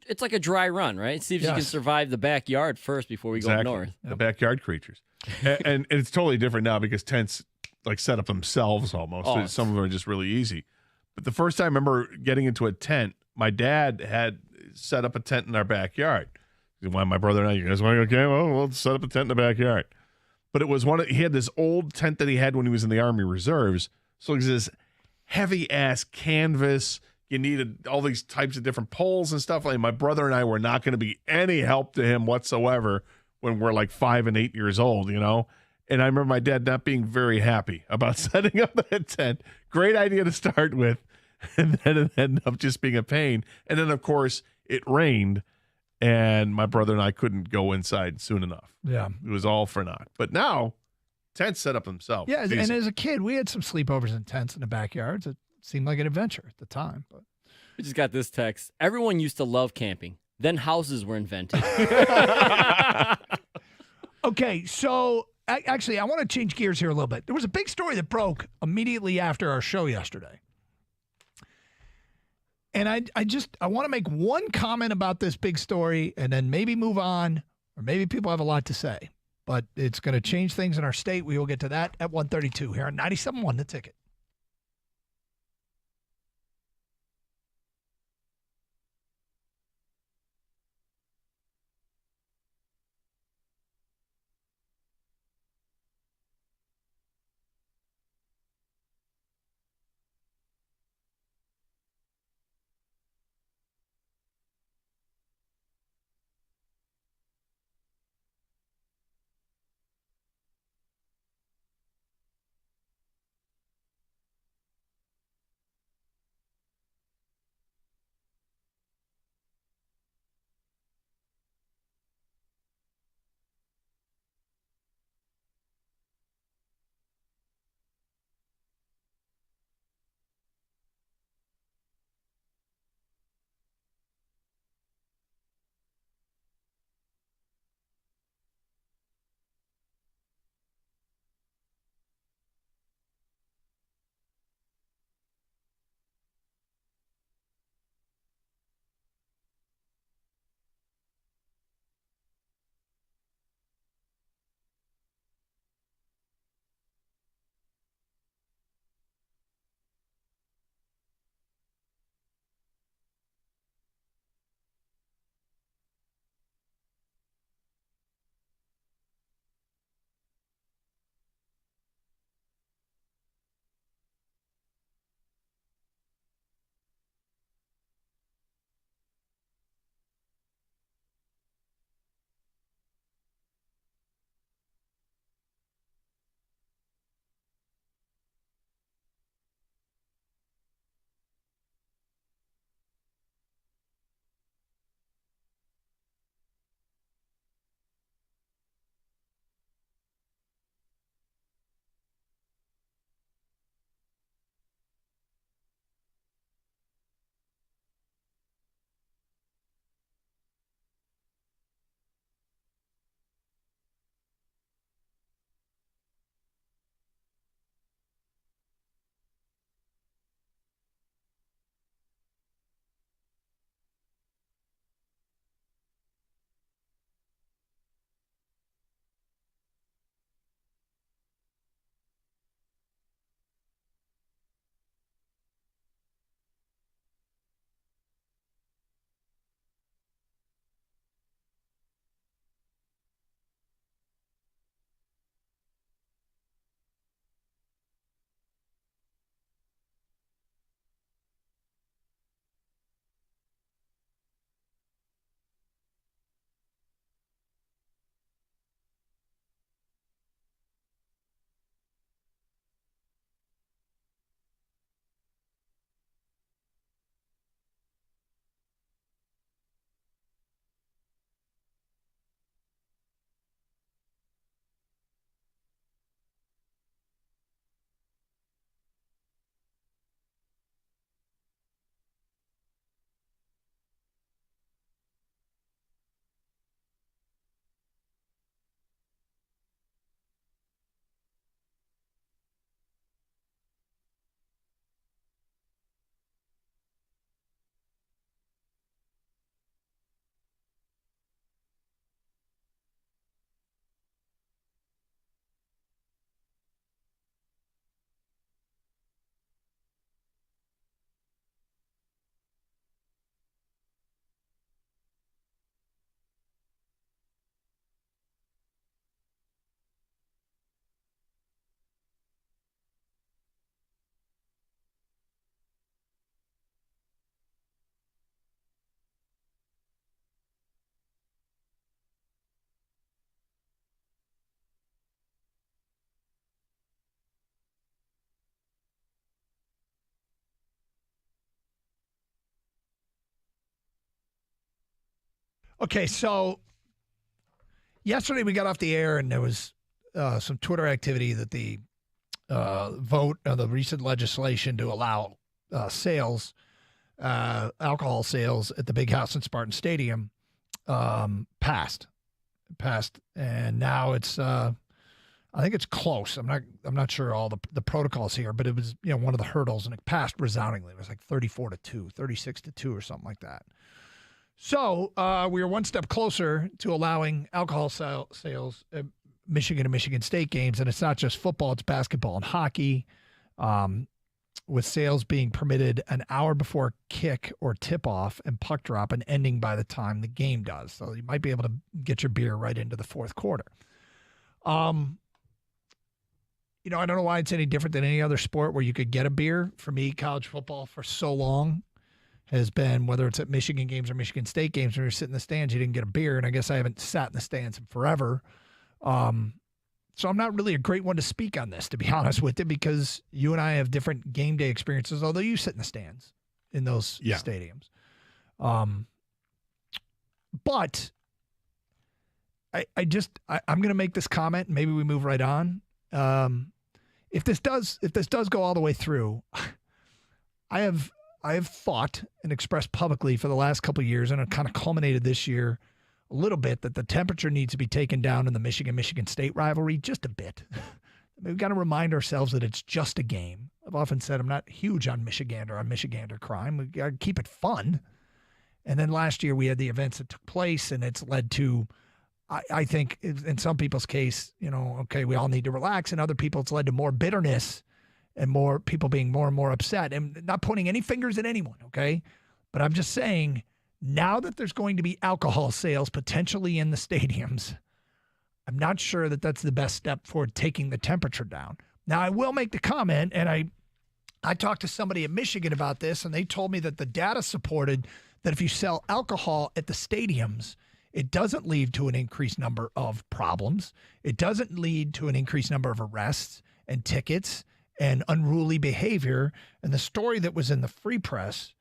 it's like a dry run, right? See if you can survive the backyard first before we go up north. The backyard creatures, and it's totally different now because tents like set up themselves almost. Oh, some of them are just really easy. But the first time I remember getting into a tent, my dad had set up a tent in our backyard. When my brother and I, you guys want to go camp? Oh, we'll set up a tent in the backyard. But it was he had this old tent that he had when he was in the Army Reserves. So it was this heavy ass canvas. You needed all these types of different poles and stuff. Like my brother and I were not going to be any help to him whatsoever when we're like 5 and 8 years old, And I remember my dad not being very happy about setting up that tent. Great idea to start with. And then it ended up just being a pain. And then, of course, it rained, and my brother and I couldn't go inside soon enough. Yeah. It was all for naught. But now, tents set up themselves. Yeah, and as a kid, we had some sleepovers in tents in the backyards. It seemed like an adventure at the time. But we just got this text. Everyone used to love camping. Then houses were invented. Okay, so actually, I want to change gears here a little bit. There was a big story that broke immediately after our show yesterday. And I want to make one comment about this big story and then maybe move on Or maybe people have a lot to say. But it's going to change things in our state. We will get to that at 1:32 here on 97.1 The Ticket. Okay, so yesterday we got off the air and there was some Twitter activity that the vote of the recent legislation to allow sales, alcohol sales at the Big House in Spartan Stadium passed, and now it's I think it's close. I'm not sure all the protocols here, but it was one of the hurdles and it passed resoundingly. It was like 34-2, 36-2 or something like that. So we are one step closer to allowing alcohol sales at Michigan and Michigan State games, and it's not just football; it's basketball and hockey, with sales being permitted an hour before kick or tip-off and puck drop, and ending by the time the game does. So you might be able to get your beer right into the fourth quarter. You know, I don't know why it's any different than any other sport where you could get a beer. For me, college football for so long has been, whether it's at Michigan games or Michigan State games, when you're sitting in the stands, you didn't get a beer. And I guess I haven't sat in the stands in forever. So I'm not really a great one to speak on this, to be honest with you, because you and I have different game day experiences, although you sit in the stands in those stadiums. But I'm going to make this comment, and maybe we move right on. If this does go all the way through, I have thought and expressed publicly for the last couple of years, and it kind of culminated this year a little bit, that the temperature needs to be taken down in the Michigan State rivalry just a bit. We've got to remind ourselves that it's just a game. I've often said I'm not huge on Michigander crime. We've got to keep it fun. And then last year we had the events that took place, and it's led to, I think in some people's case, you know, okay, we all need to relax. In other people, it's led to more bitterness and more people being more and more upset. And not pointing any fingers at anyone, okay? But I'm just saying, now that there's going to be alcohol sales potentially in the stadiums, I'm not sure that that's the best step for taking the temperature down. Now, I will make the comment, and I talked to somebody at Michigan about this, and they told me that the data supported that if you sell alcohol at the stadiums, it doesn't lead to an increased number of problems. It doesn't lead to an increased number of arrests and tickets and unruly behavior. And the story that was in the Free Press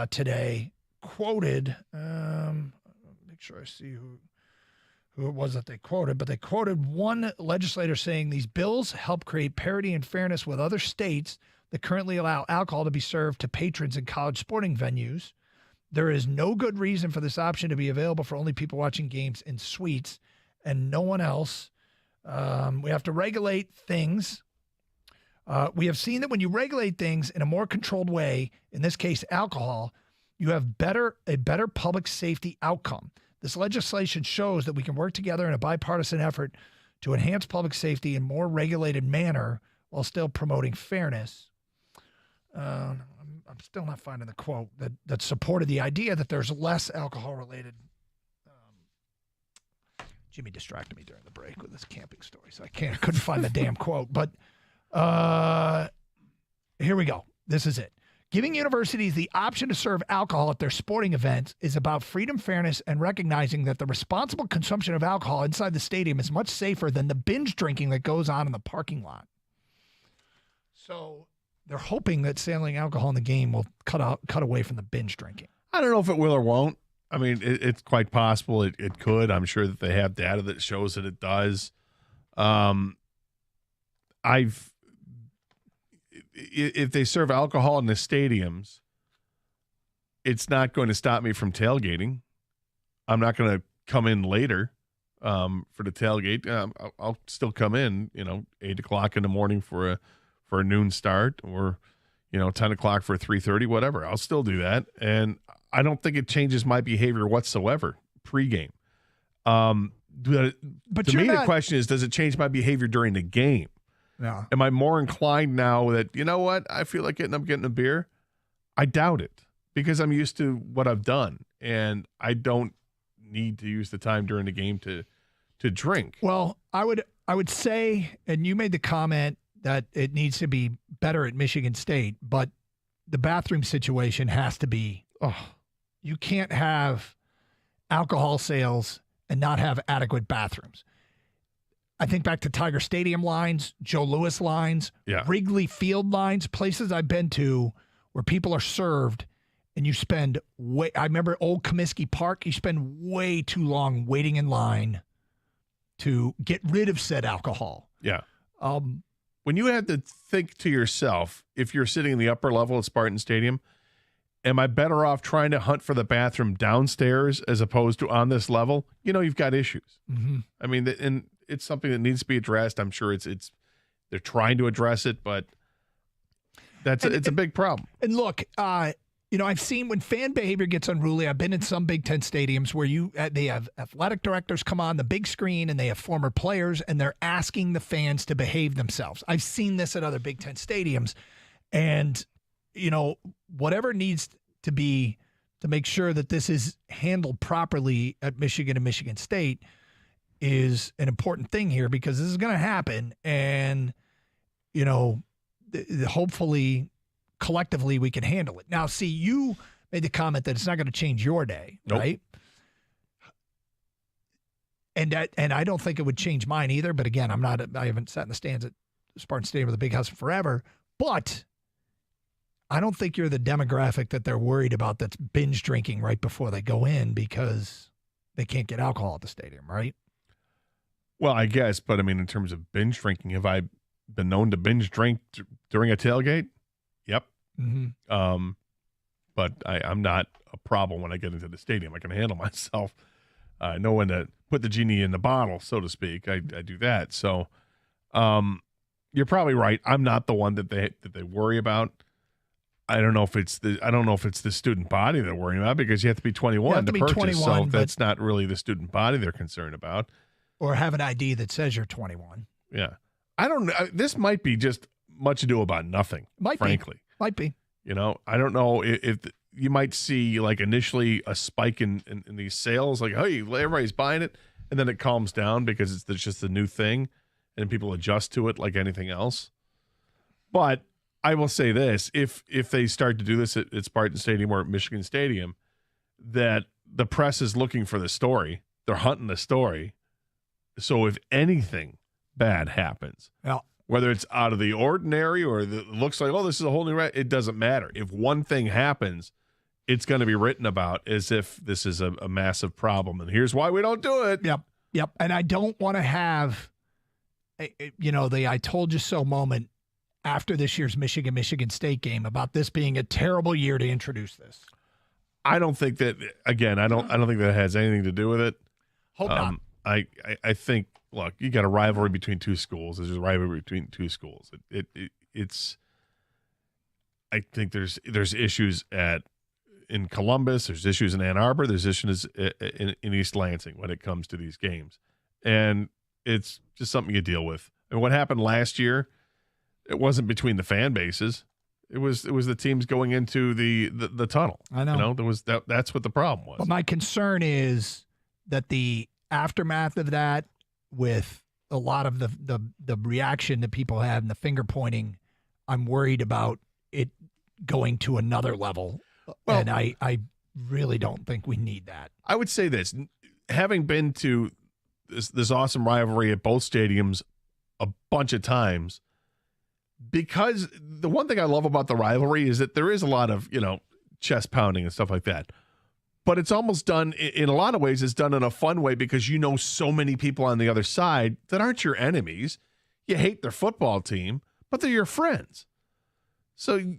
today quoted, make sure I see who it was that they quoted, but they quoted one legislator saying these bills help create parity and fairness with other states that currently allow alcohol to be served to patrons in college sporting venues. There is no good reason for this option to be available for only people watching games in suites and no one else. We have to regulate things. We have seen that when you regulate things in a more controlled way, in this case, alcohol, you have a better public safety outcome. This legislation shows that we can work together in a bipartisan effort to enhance public safety in a more regulated manner while still promoting fairness. I'm still not finding the quote that supported the idea that there's less alcohol-related. Jimmy distracted me during the break with this camping story, so I couldn't find the damn quote. But here we go. This is it. Giving universities the option to serve alcohol at their sporting events is about freedom, fairness, and recognizing that the responsible consumption of alcohol inside the stadium is much safer than the binge drinking that goes on in the parking lot. So they're hoping that selling alcohol in the game will cut away from the binge drinking. I don't know if it will or won't. I mean, it's quite possible it could. I'm sure that they have data that shows that it does. If they serve alcohol in the stadiums, it's not going to stop me from tailgating. I'm not going to come in later for the tailgate. I'll still come in, 8 o'clock in the morning for a noon start, or 10 o'clock for a 3:30, whatever. I'll still do that, and I don't think it changes my behavior whatsoever pregame. But to me, the question is, does it change my behavior during the game? No. Am I more inclined now that, I feel like I'm getting a beer? I doubt it, because I'm used to what I've done, and I don't need to use the time during the game to drink. Well, I would say, and you made the comment that it needs to be better at Michigan State, but the bathroom situation has to be, you can't have alcohol sales and not have adequate bathrooms. I think back to Tiger Stadium lines, Joe Louis lines, Wrigley Field lines, places I've been to where people are served and you spend I remember Old Comiskey Park, you spend way too long waiting in line to get rid of said alcohol. Yeah. When you had to think to yourself, if you're sitting in the upper level at Spartan Stadium, am I better off trying to hunt for the bathroom downstairs as opposed to on this level? You've got issues. Mm-hmm. I mean, and it's something that needs to be addressed. I'm sure it's they're trying to address it, but it's a big problem. And look, I've seen when fan behavior gets unruly, I've been in some Big Ten stadiums where they have athletic directors come on the big screen and they have former players and they're asking the fans to behave themselves. I've seen this at other Big Ten stadiums. And, whatever needs to be to make sure that this is handled properly at Michigan and Michigan State is an important thing here, because this is going to happen. And, hopefully collectively we can handle it. Now, see, you made the comment that it's not going to change your day, Nope. right? And I don't think it would change mine either. But again, I haven't sat in the stands at Spartan Stadium or the Big House forever. But I don't think you're the demographic that they're worried about that's binge drinking right before they go in because they can't get alcohol at the stadium, right? Well, I guess, but I mean, in terms of binge drinking, have I been known to binge drink during a tailgate? Yep. Mm-hmm. But I'm not a problem when I get into the stadium. I can handle myself. I know when to put the genie in the bottle, so to speak. I do that. So, you're probably right. I'm not the one that they worry about. I don't know if it's the student body they're worrying about, because you have to be 21 to purchase. 21, so that's not really the student body they're concerned about. Or have an ID that says you're 21. Yeah. I don't know. This might be just much ado about nothing, frankly. Might be. I don't know if you might see like initially a spike in these sales, like, hey, everybody's buying it, and then it calms down because it's just a new thing and people adjust to it like anything else. But I will say this, if they start to do this at Spartan Stadium or at Michigan Stadium, that the press is looking for the story. They're hunting the story. So if anything bad happens, whether it's out of the ordinary or it looks like, this is a whole new it doesn't matter. If one thing happens, it's going to be written about as if this is a massive problem. And here's why we don't do it. Yep. And I don't want to have, the I told you so moment after this year's Michigan State game about this being a terrible year to introduce this. I don't think that, again, I don't think that has anything to do with it. Hope not. I think, look, you got a rivalry between two schools. There's a rivalry between two schools. It's I think there's issues in Columbus, there's issues in Ann Arbor, there's issues in East Lansing when it comes to these games. And it's just something you deal with. And what happened last year, it wasn't between the fan bases. It was the teams going into the tunnel. I know. That's what the problem was. But my concern is that the aftermath of that, with a lot of the reaction that people have and the finger pointing, I'm worried about it going to another level. Well, and I really don't think we need that. I would say this, having been to this awesome rivalry at both stadiums a bunch of times, because the one thing I love about the rivalry is that there is a lot of, chest pounding and stuff like that. But it's almost done, in a lot of ways, it's done in a fun way because you know so many people on the other side that aren't your enemies. You hate their football team, but they're your friends. So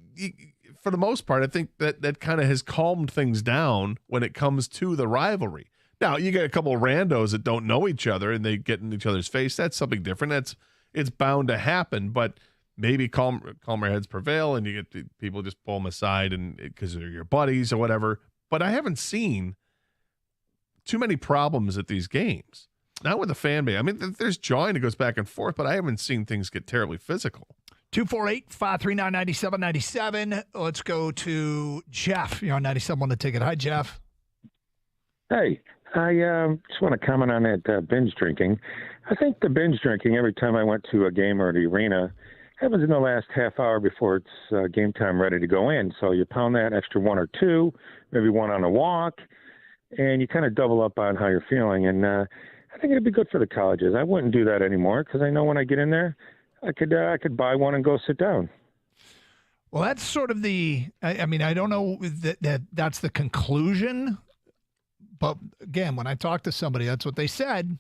for the most part, I think that kind of has calmed things down when it comes to the rivalry. Now, you get a couple of randos that don't know each other and they get in each other's face. That's something different. It's bound to happen, but maybe calmer heads prevail and you get people just pull them aside and because they're your buddies or whatever. But I haven't seen too many problems at these games. Not with the fan base. I mean, there's joy and it goes back and forth, but I haven't seen things get terribly physical. 248-539-9797. Let's go to Jeff. You're on 97 on the ticket. Hi, Jeff. Hey, I just want to comment on that binge drinking. I think the binge drinking, every time I went to a game or the arena, happens in the last half hour before it's game time ready to go in. So you pound that extra one or two, maybe one on a walk, and you kind of double up on how you're feeling. And I think it'd be good for the colleges. I wouldn't do that anymore because I know when I get in there, I could buy one and go sit down. Well, that's sort of I mean, I don't know that's the conclusion. But again, when I talked to somebody, that's what they said.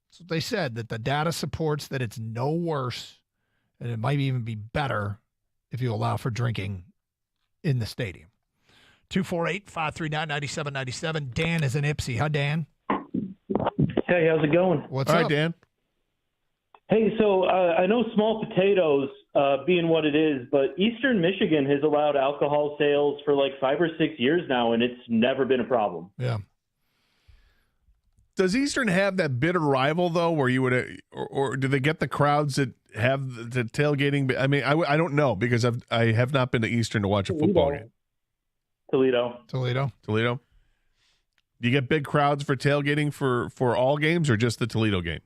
That's what they said, that the data supports that it's no worse. And it might even be better if you allow for drinking in the stadium. 248-539-9797. Dan is in Ipsy. Hi, Dan. Hey, how's it going? What's up? up? Hi, Dan. Hey, so I know small potatoes being what it is, but Eastern Michigan has allowed alcohol sales for like 5 or 6 years now, and it's never been a problem. Yeah. Does Eastern have that bitter rival though, where you would, or do they get the crowds that have the tailgating? I mean, I don't know because I have not been to Eastern to watch a football game. Toledo. Do you get big crowds for tailgating for all games or just the Toledo game?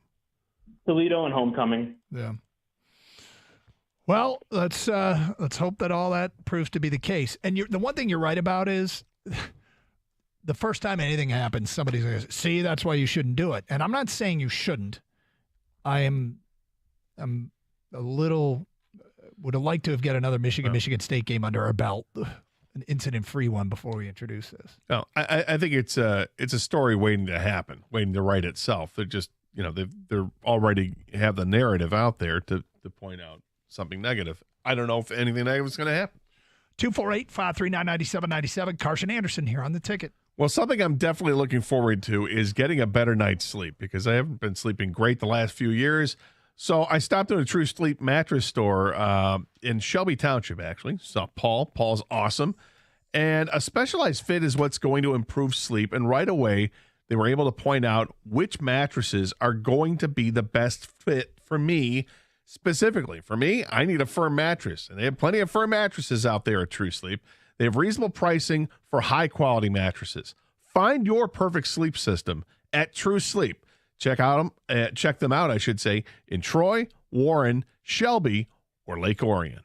Toledo and homecoming. Yeah. Well, let's hope that all that proves to be the case. And the one thing you're right about is the first time anything happens, somebody's going to say, see, that's why you shouldn't do it. And I'm not saying you shouldn't. I'm a little would have liked to have get another Michigan State game under our belt, an incident-free one before we introduce this. No, I think it's a story waiting to happen, waiting to write itself. They're just, they're already have the narrative out there to point out something negative. I don't know if anything negative is going to happen. 248-539-9797. Carson Anderson here on the ticket. Well, something I'm definitely looking forward to is getting a better night's sleep because I haven't been sleeping great the last few years. So I stopped at a True Sleep mattress store in Shelby Township, actually. Saw Paul. Paul's awesome. And a specialized fit is what's going to improve sleep. And right away, they were able to point out which mattresses are going to be the best fit for me. Specifically, for me, I need a firm mattress. And they have plenty of firm mattresses out there at True Sleep. They have reasonable pricing for high-quality mattresses. Find your perfect sleep system at True Sleep. Check them out, I should say, in Troy, Warren, Shelby, or Lake Orion.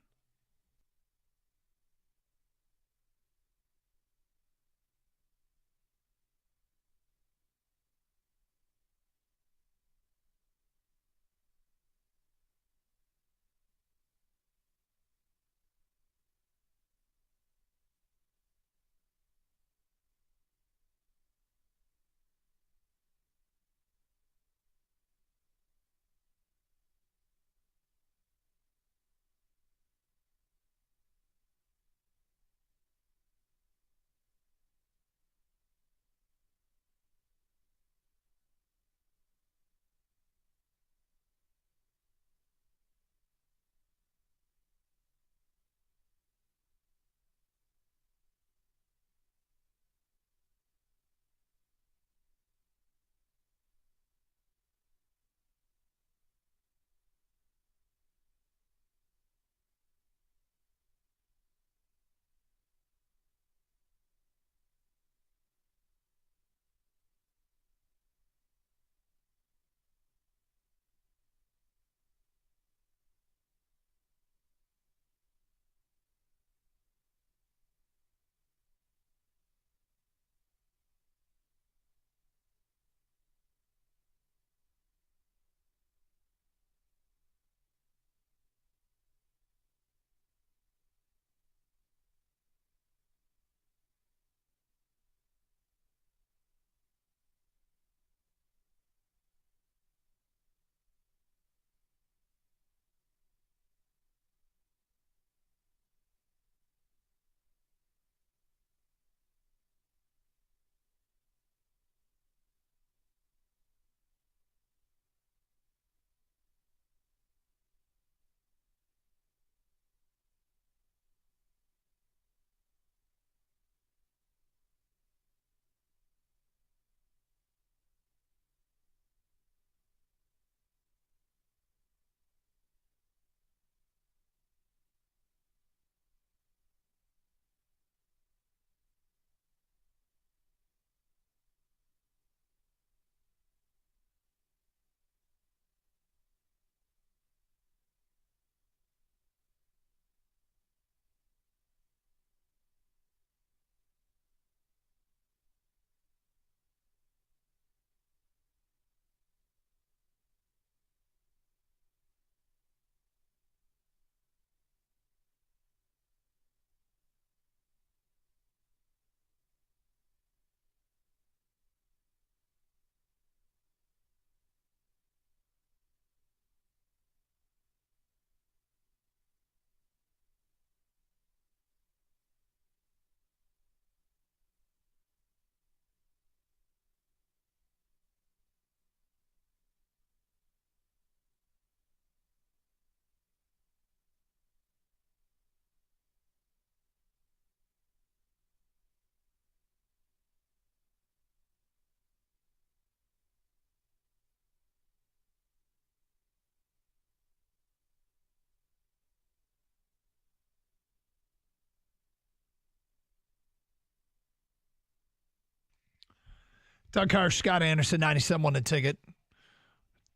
Doug Harsh, Scott Anderson, 97.1 The Ticket.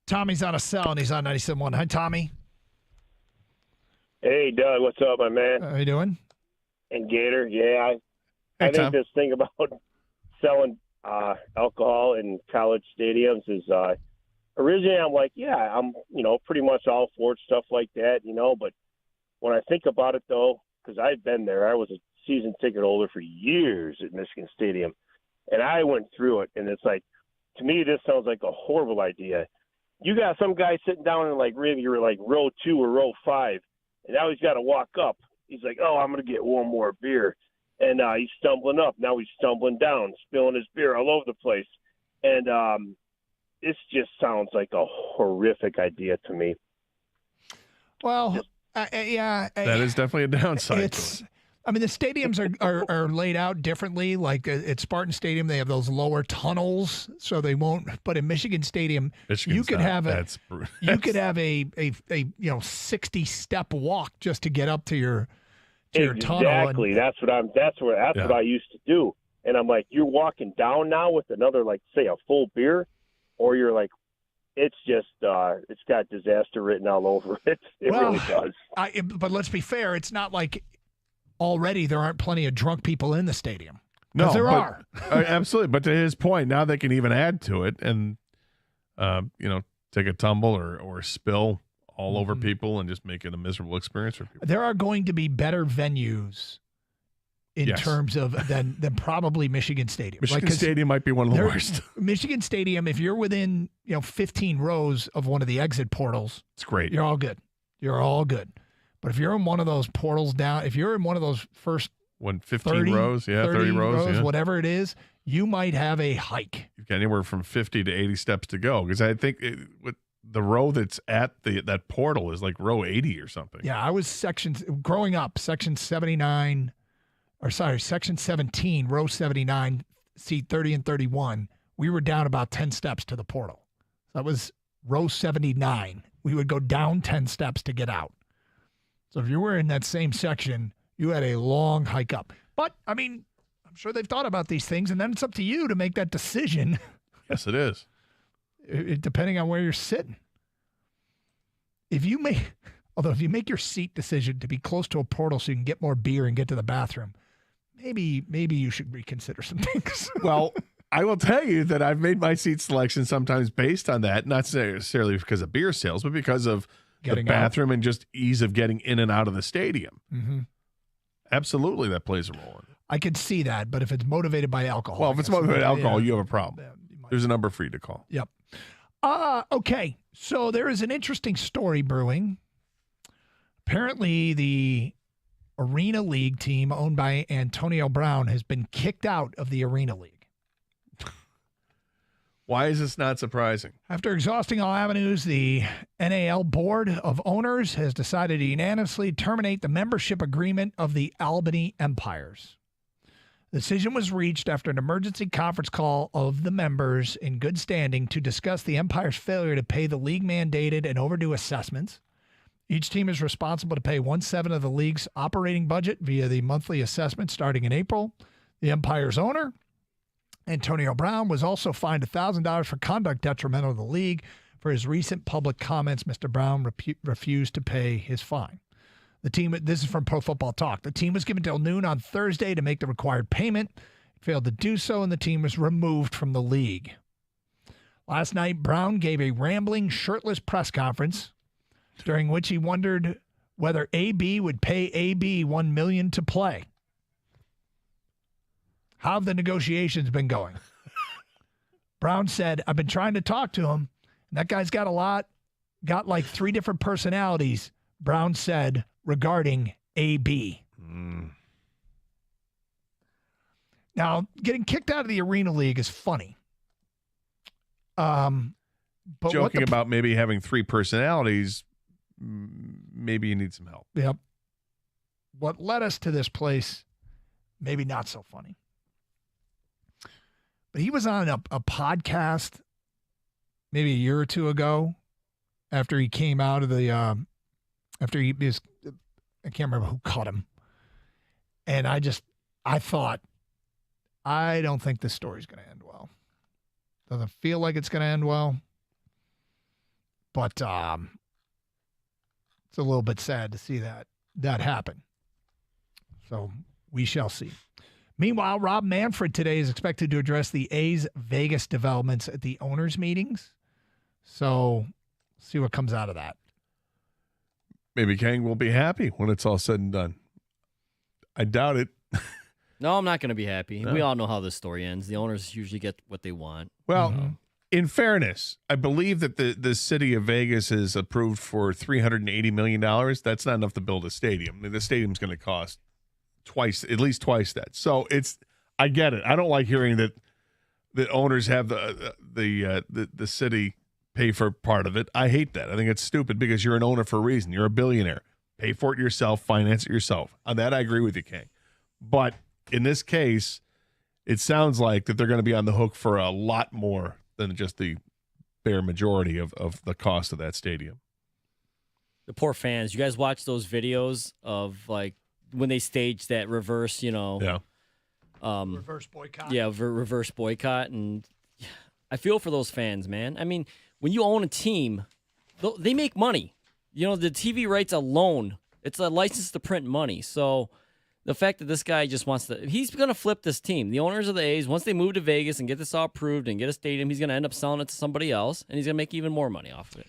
Tommy's on a cell, and he's on 97.1. Hi, Tommy. Hey, Doug, what's up, my man? How you doing? And Gator, yeah. I think this thing about selling alcohol in college stadiums is originally I'm like, yeah, I'm, pretty much all for stuff like that, but when I think about it, though, because I've been there, I was a season ticket holder for years at Michigan Stadium, and I went through it, and it's like, to me, this sounds like a horrible idea. You got some guy sitting down in maybe you're row 2 or row 5, and now he's got to walk up. He's like, oh, I'm going to get one more beer. And he's stumbling up. Now he's stumbling down, spilling his beer all over the place. And this just sounds like a horrific idea to me. Well, yeah. That is definitely a downside. The stadiums are laid out differently. Like at Spartan Stadium, they have those lower tunnels, so they won't. But in Michigan Stadium, you could have a 60-step walk just to get up to your tunnel. Exactly. That's what I used to do. And I'm like, you're walking down now with another, say a full beer, or you're like, it's just it's got disaster written all over it. It really does. But let's be fair. It's not like already there aren't plenty of drunk people in the stadium. No, there are. Absolutely. But to his point, now they can even add to it and, take a tumble or spill all over people and just make it a miserable experience for people. There are going to be better venues in terms of than probably Michigan Stadium. Michigan Stadium might be one of the worst. Michigan Stadium, if you're within 15 rows of one of the exit portals, it's great. You're all good. You're all good. But if you're in one of those portals down, if you're in one of those first 15 30 rows, 30 rows, whatever it is, you might have a hike. You've got anywhere from 50 to 80 steps to go. Because I think with the row that's at that portal is like row 80 or something. Yeah, I was growing up, section 17, row 79, seat 30 and 31. We were down about 10 steps to the portal. That was row 79. We would go down 10 steps to get out. So if you were in that same section, you had a long hike up. But, I'm sure they've thought about these things, and then it's up to you to make that decision. Yes, it is. Depending on where you're sitting. If you make your seat decision to be close to a portal so you can get more beer and get to the bathroom, maybe you should reconsider some things. Well, I will tell you that I've made my seat selection sometimes based on that, not necessarily because of beer sales, but because of the bathroom and just ease of getting in and out of the stadium. Mm-hmm. Absolutely, that plays a role in it. I could see that, but if it's motivated by alcohol. Well, if it's motivated by alcohol, you have a problem. There's a number for you to call. Yep. Okay, so there is an interesting story brewing. Apparently, the Arena League team owned by Antonio Brown has been kicked out of the Arena League. Why is this not surprising? After exhausting all avenues, the NAL Board of Owners has decided to unanimously terminate the membership agreement of the Albany Empires. The decision was reached after an emergency conference call of the members in good standing to discuss the Empire's failure to pay the league-mandated and overdue assessments. Each team is responsible to pay 1/7 of the league's operating budget via the monthly assessment starting in April. The Empire's owner, Antonio Brown, was also fined $1,000 for conduct detrimental to the league. For his recent public comments, Mr. Brown refused to pay his fine. The team, this is from Pro Football Talk, the team was given till noon on Thursday to make the required payment. It failed to do so, and the team was removed from the league. Last night, Brown gave a rambling, shirtless press conference during which he wondered whether AB would pay AB $1 million to play. How have the negotiations been going? Brown said, I've been trying to talk to him. And that guy's got like 3 different personalities, Brown said, regarding AB. Now, getting kicked out of the Arena League is funny. But joking about maybe having 3 personalities, maybe you need some help. Yep. What led us to this place, maybe not so funny. But he was on a podcast maybe a year or 2 ago after he came out of the, I can't remember who caught him. And I thought, I don't think this story's going to end well. Doesn't feel like it's going to end well. But it's a little bit sad to see that happen. So we shall see. Meanwhile, Rob Manfred today is expected to address the A's Vegas developments at the owners' meetings. So see what comes out of that. Maybe Kang will be happy when it's all said and done. I doubt it. No, I'm not going to be happy. No. We all know how this story ends. The owners usually get what they want. Well, in fairness, I believe that the city of Vegas is approved for $380 million. That's not enough to build a stadium. The stadium's going to cost at least twice that. So I get it. I don't like hearing that owners have the city pay for part of it. I hate that. I think it's stupid because you're an owner for a reason. You're a billionaire. Pay for it yourself. Finance it yourself. On that, I agree with you, Kang. But in this case, it sounds like that they're going to be on the hook for a lot more than just the bare majority of the cost of that stadium. The poor fans. You guys watch those videos of like when they staged that reverse, reverse boycott. Yeah, reverse boycott. And I feel for those fans, man. I mean, when you own a team, they make money. The TV rights alone, it's a license to print money. So the fact that this guy just he's going to flip this team. The owners of the A's, once they move to Vegas and get this all approved and get a stadium, he's going to end up selling it to somebody else, and he's going to make even more money off of it.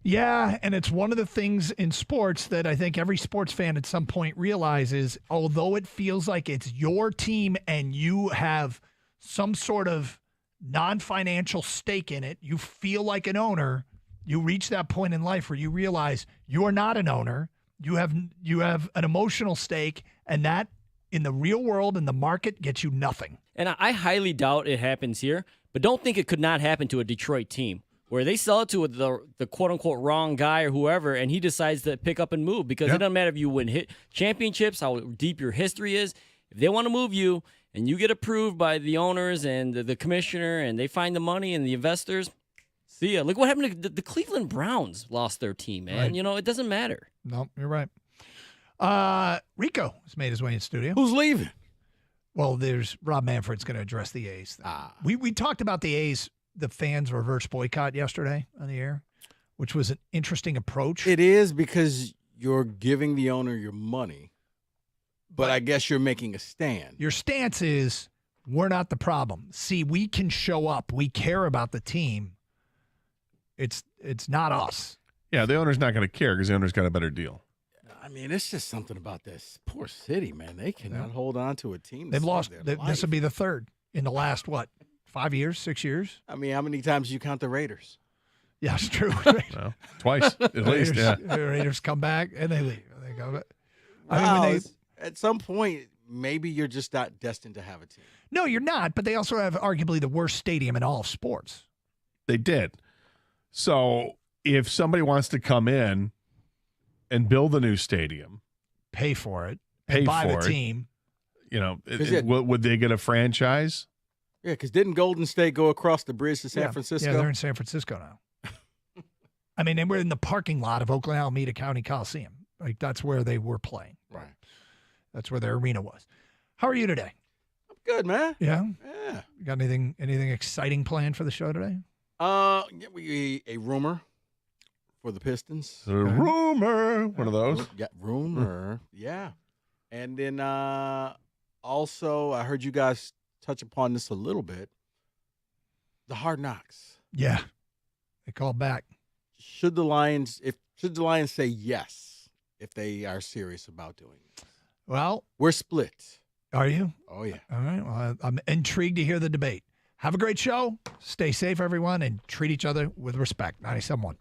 Yeah, and it's one of the things in sports that I think every sports fan at some point realizes, although it feels like it's your team and you have some sort of non-financial stake in it, you feel like an owner, you reach that point in life where you realize you are not an owner. You have an emotional stake, and that in the real world, in the market, gets you nothing. And I highly doubt it happens here, but don't think it could not happen to a Detroit team where they sell it to the quote-unquote wrong guy or whoever, and he decides to pick up and move because it doesn't matter if you win championships, how deep your history is. If they want to move you and you get approved by the owners and the commissioner and they find the money and the investors, see ya. Look what happened to the Cleveland Browns lost their team, man. Right. It doesn't matter. No, you're right. Rico has made his way in studio. Who's leaving? Well, there's Rob Manfred's going to address the A's. We talked about the A's, the fans' reverse boycott yesterday on the air, which was an interesting approach. It is because you're giving the owner your money, but I guess you're making a stand. Your stance is, we're not the problem. See, we can show up. We care about the team. It's not us. Yeah, the owner's not going to care because the owner's got a better deal. I mean, it's just something about this poor city, man. They cannot hold on to a team. They've lost. This will be the third in the last, 5 years, 6 years? I mean, how many times do you count the Raiders? Yeah, it's true. Well, twice, at least, yeah. The Raiders come back, and they leave. They go. At some point, maybe you're just not destined to have a team. No, you're not, but they also have arguably the worst stadium in all of sports. They did. So if somebody wants to come in and build a new stadium, pay for it, and buy the team, would they get a franchise? Yeah, because didn't Golden State go across the bridge to San Francisco? Yeah, they're in San Francisco now. I mean, they were in the parking lot of Oakland Alameda County Coliseum. Like, that's where they were playing. Right. That's where their arena was. How are you today? I'm good, man. Yeah? Yeah. You got anything exciting planned for the show today? A rumor for the Pistons. A rumor. One of those. Yeah, rumor. Yeah. And then also, I heard you guys touch upon this a little bit. The Hard Knocks. Yeah. They called back. Should the Lions say yes if they are serious about doing it? Well, we're split. Are you? Oh, yeah. All right. Well, I'm intrigued to hear the debate. Have a great show. Stay safe, everyone, and treat each other with respect. 97.1.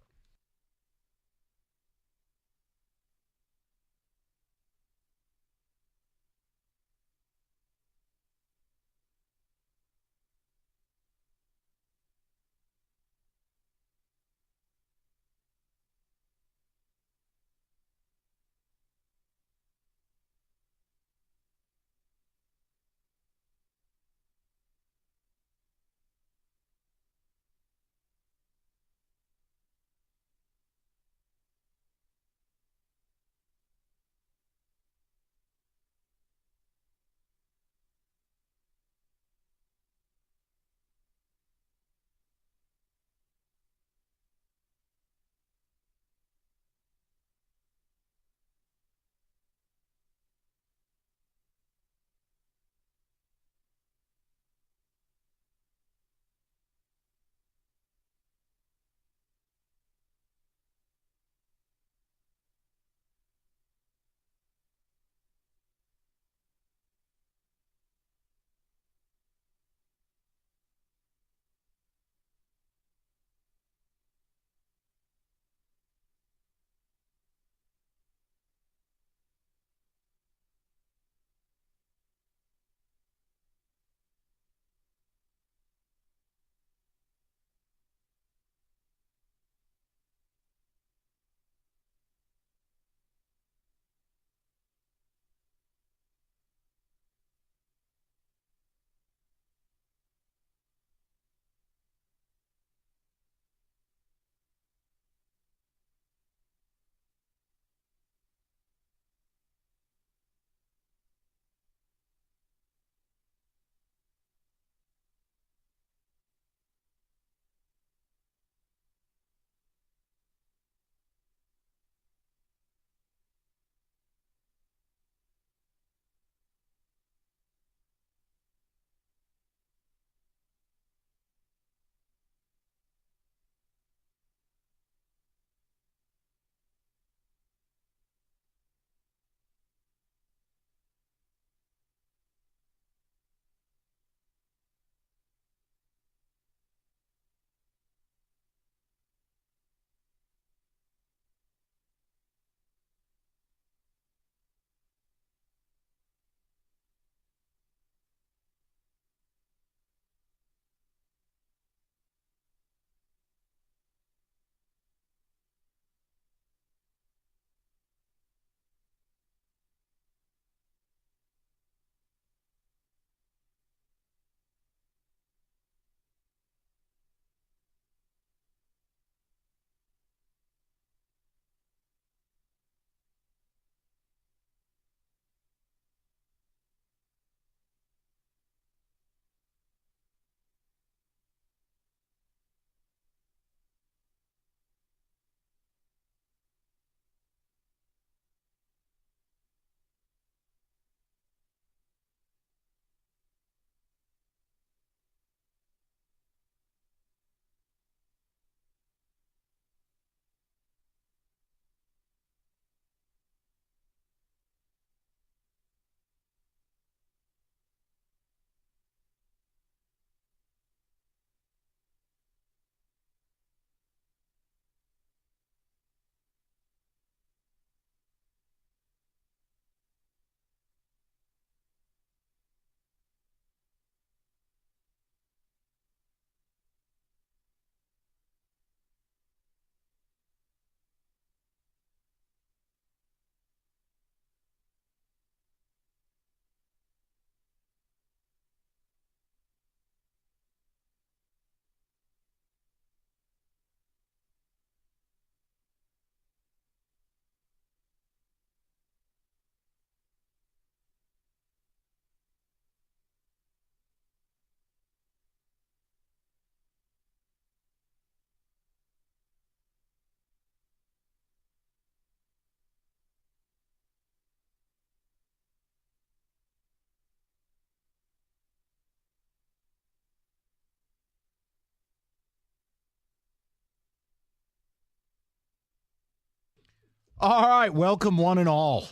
All right, welcome one and all.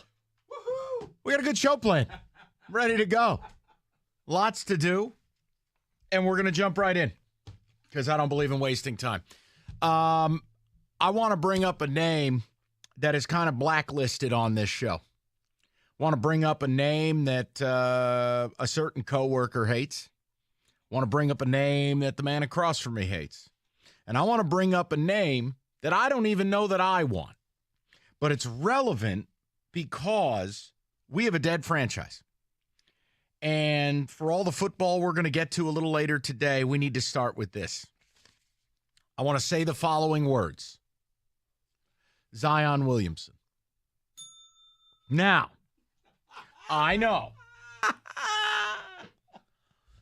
Woohoo! We got a good show planned. Ready to go. Lots to do, and we're going to jump right in because I don't believe in wasting time. I want to bring up a name that is kind of blacklisted on this show. Want to bring up a name that a certain coworker hates. Want to bring up a name that the man across from me hates. And I want to bring up a name that I don't even know that I want. But it's relevant because we have a dead franchise. And for all the football we're going to get to a little later today, we need to start with this. I want to say the following words. Zion Williamson. Now, I know.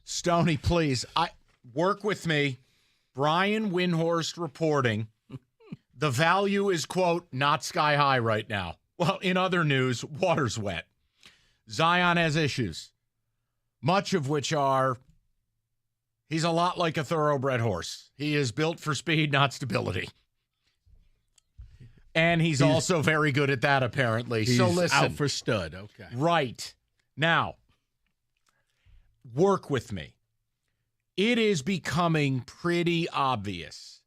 Stoney, please. Work with me. Brian Windhorst reporting. The value is, quote, not sky high right now. Well, in other news, water's wet. Zion has issues, much of which are he's a lot like a thoroughbred horse. He is built for speed, not stability. And he's also very good at that, apparently. He's so listen. out for stud. Okay. Right. Now, work with me. It is becoming pretty obvious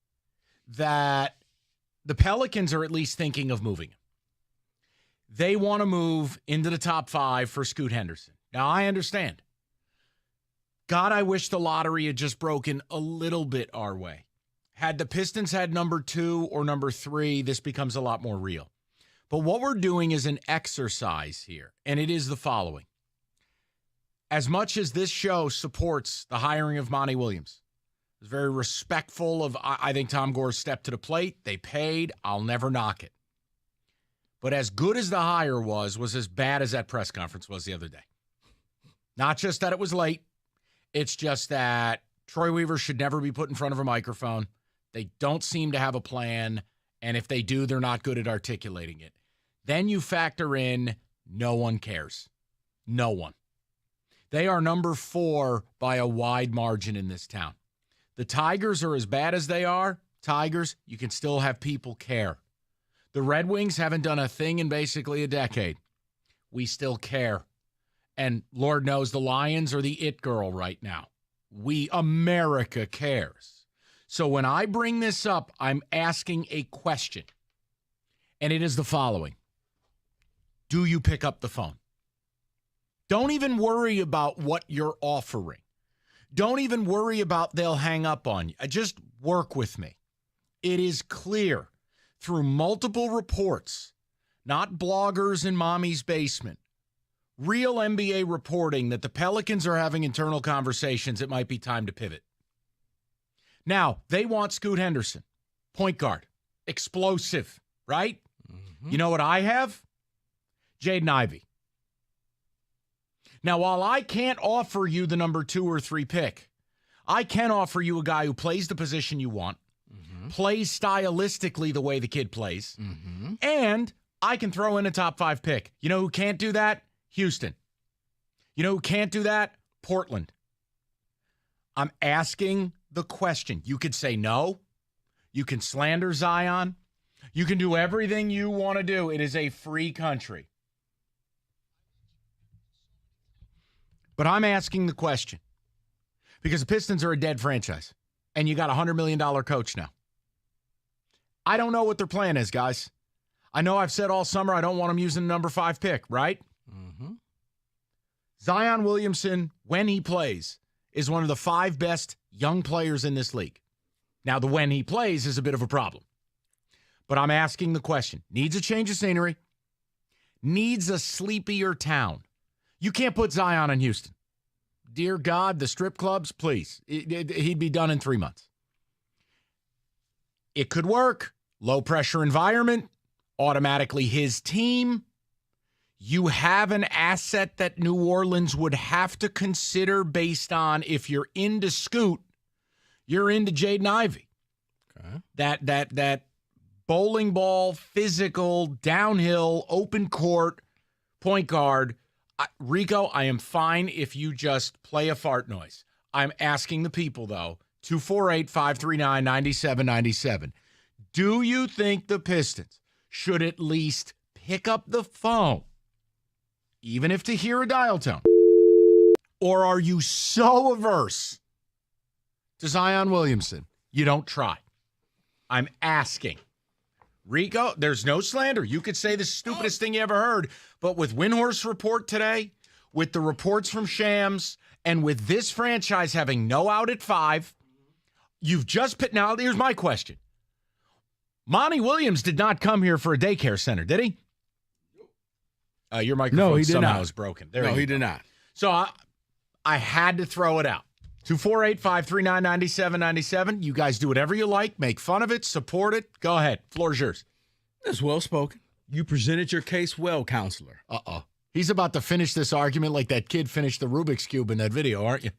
that the Pelicans are at least thinking of moving him. They want to move into the top 5 for Scoot Henderson. Now, I understand. God, I wish the lottery had just broken a little bit our way. Had the Pistons had number 2 or number 3, this becomes a lot more real. But what we're doing is an exercise here, and it is the following. As much as this show supports the hiring of Monty Williams, was very respectful of, I think, Tom Gore's step to the plate. They paid. I'll never knock it. But as good as the hire was as bad as that press conference was the other day. Not just that it was late. It's just that Troy Weaver should never be put in front of a microphone. They don't seem to have a plan, and if they do, they're not good at articulating it. Then you factor in no one cares. No one. They are number 4 by a wide margin in this town. The Tigers are as bad as they are. Tigers, you can still have people care. The Red Wings haven't done a thing in basically a decade. We still care. And Lord knows the Lions are the it girl right now. America cares. So when I bring this up, I'm asking a question. And it is the following. Do you pick up the phone? Don't even worry about what you're offering. Don't even worry about they'll hang up on you. Just work with me. It is clear through multiple reports, not bloggers in mommy's basement, real NBA reporting that the Pelicans are having internal conversations. It might be time to pivot. Now, they want Scoot Henderson, point guard, explosive, right? Mm-hmm. You know what I have? Jaden Ivey. Now, while I can't offer you the number 2 or 3 pick, I can offer you a guy who plays the position you want, plays stylistically the way the kid plays, and I can throw in a top 5 pick. You know who can't do that? Houston. You know who can't do that? Portland. I'm asking the question. You could say no. You can slander Zion. You can do everything you want to do. It is a free country. But I'm asking the question because the Pistons are a dead franchise, and you got a $100 million coach now. I don't know what their plan is, guys. I know I've said all summer I don't want them using the number 5 pick, right? Mm-hmm. Zion Williamson, when he plays, is one of the 5 best young players in this league. Now, the when he plays is a bit of a problem. But I'm asking the question. Needs a change of scenery. Needs a sleepier town. You can't put Zion in Houston. Dear God, the strip clubs, please. He'd be done in 3 months. It could work. Low pressure environment. Automatically his team. You have an asset that New Orleans would have to consider based on if you're into Scoot, you're into Jaden Ivey. Okay. That bowling ball, physical, downhill, open court, point guard. Rico, I am fine if you just play a fart noise. I'm asking the people, though, 248-539-9797. Do you think the Pistons should at least pick up the phone, even if to hear a dial tone? Or are you so averse to Zion Williamson, you don't try? I'm asking. Rico, there's no slander. You could say the stupidest thing you ever heard, but with Windhorst Report today, with the reports from Shams, and with this franchise having no out at 5, you've just put. Now, here's my question. Monty Williams did not come here for a daycare center, did he? Your microphone somehow is broken. No, he did not. So I had to throw it out. 248-539-9797. You guys do whatever you like. Make fun of it. Support it. Go ahead. Floor's yours. That's well spoken. You presented your case well, counselor. Uh-oh. He's about to finish this argument like that kid finished the Rubik's Cube in that video, aren't you?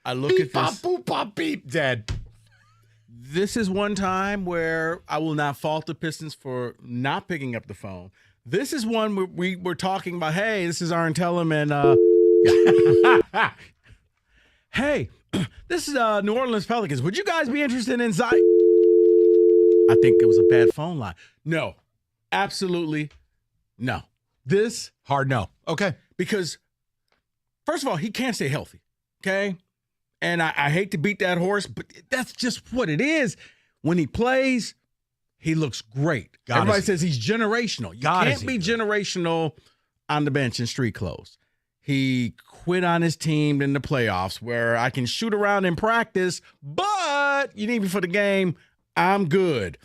I look beep, at this. Bop, boop, bop, beep, dead. This is one time where I will not fault the Pistons for not picking up the phone. This is one where we were talking about, hey, this is Arn Tellem and hey, this is New Orleans Pelicans. Would you guys be interested in Zion? I think it was a bad phone line. No, absolutely no. This hard no. Okay. Because, first of all, he can't stay healthy, okay? And I hate to beat that horse, but that's just what it is. When he plays, he looks great. Everybody says he's generational. You can't be generational on the bench in street clothes. He quit on his team in the playoffs where I can shoot around in practice, but you need me for the game, I'm good.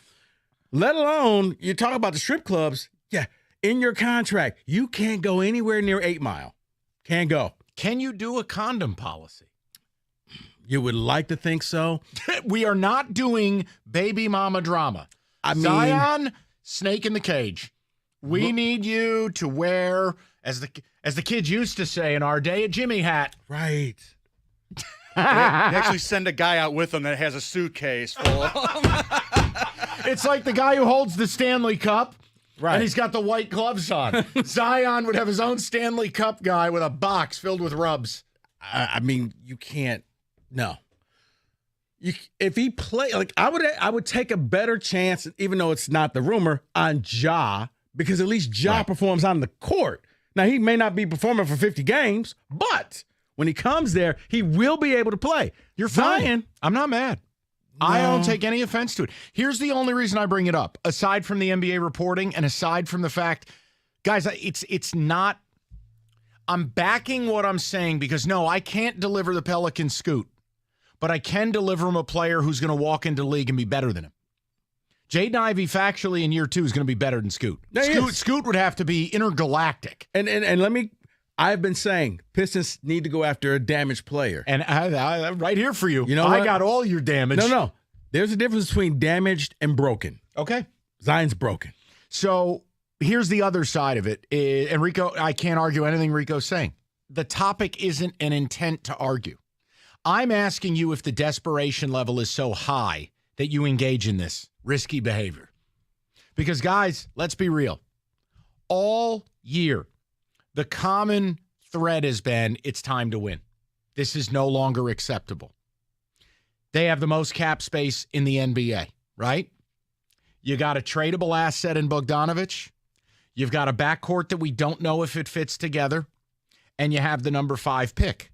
Let alone, you talk about the strip clubs. Yeah, in your contract, you can't go anywhere near 8 Mile. Can't go. Can you do a condom policy? You would like to think so. We are not doing baby mama drama. I mean, Zion, snake in the cage. We need you to wear, as the kids used to say in our day, a Jimmy hat. Right. They actually send a guy out with them that has a suitcase full of them. It's like the guy who holds the Stanley Cup, right? And he's got the white gloves on. Zion would have his own Stanley Cup guy with a box filled with rubs. I mean, you can't. No. If he play, like I would take a better chance, even though it's not the rumor, on Ja, because at least Ja performs on the court. Now, he may not be performing for 50 games, but when he comes there, he will be able to play. You're fine. I'm not mad. No. I don't take any offense to it. Here's the only reason I bring it up, aside from the NBA reporting and aside from the fact, guys, it's not, I'm backing what I'm saying because, no, I can't deliver the Pelican scoot, but I can deliver him a player who's going to walk into the league and be better than him. Jaden Ivey factually in year 2 is going to be better than Scoot. Scoot would have to be intergalactic. And let me, I've been saying Pistons need to go after a damaged player. And I'm right here for you. You know I what? got all your damage. No. There's a difference between damaged and broken. Okay. Zion's broken. So here's the other side of it. Enrico, I can't argue anything Rico's saying. The topic isn't an intent to argue. I'm asking you if the desperation level is so high that you engage in this risky behavior. Because, guys, let's be real. All year, the common thread has been it's time to win. This is no longer acceptable. They have the most cap space in the NBA, right? You got a tradable asset in Bogdanović. You've got a backcourt that we don't know if it fits together. And you have the number 5 pick.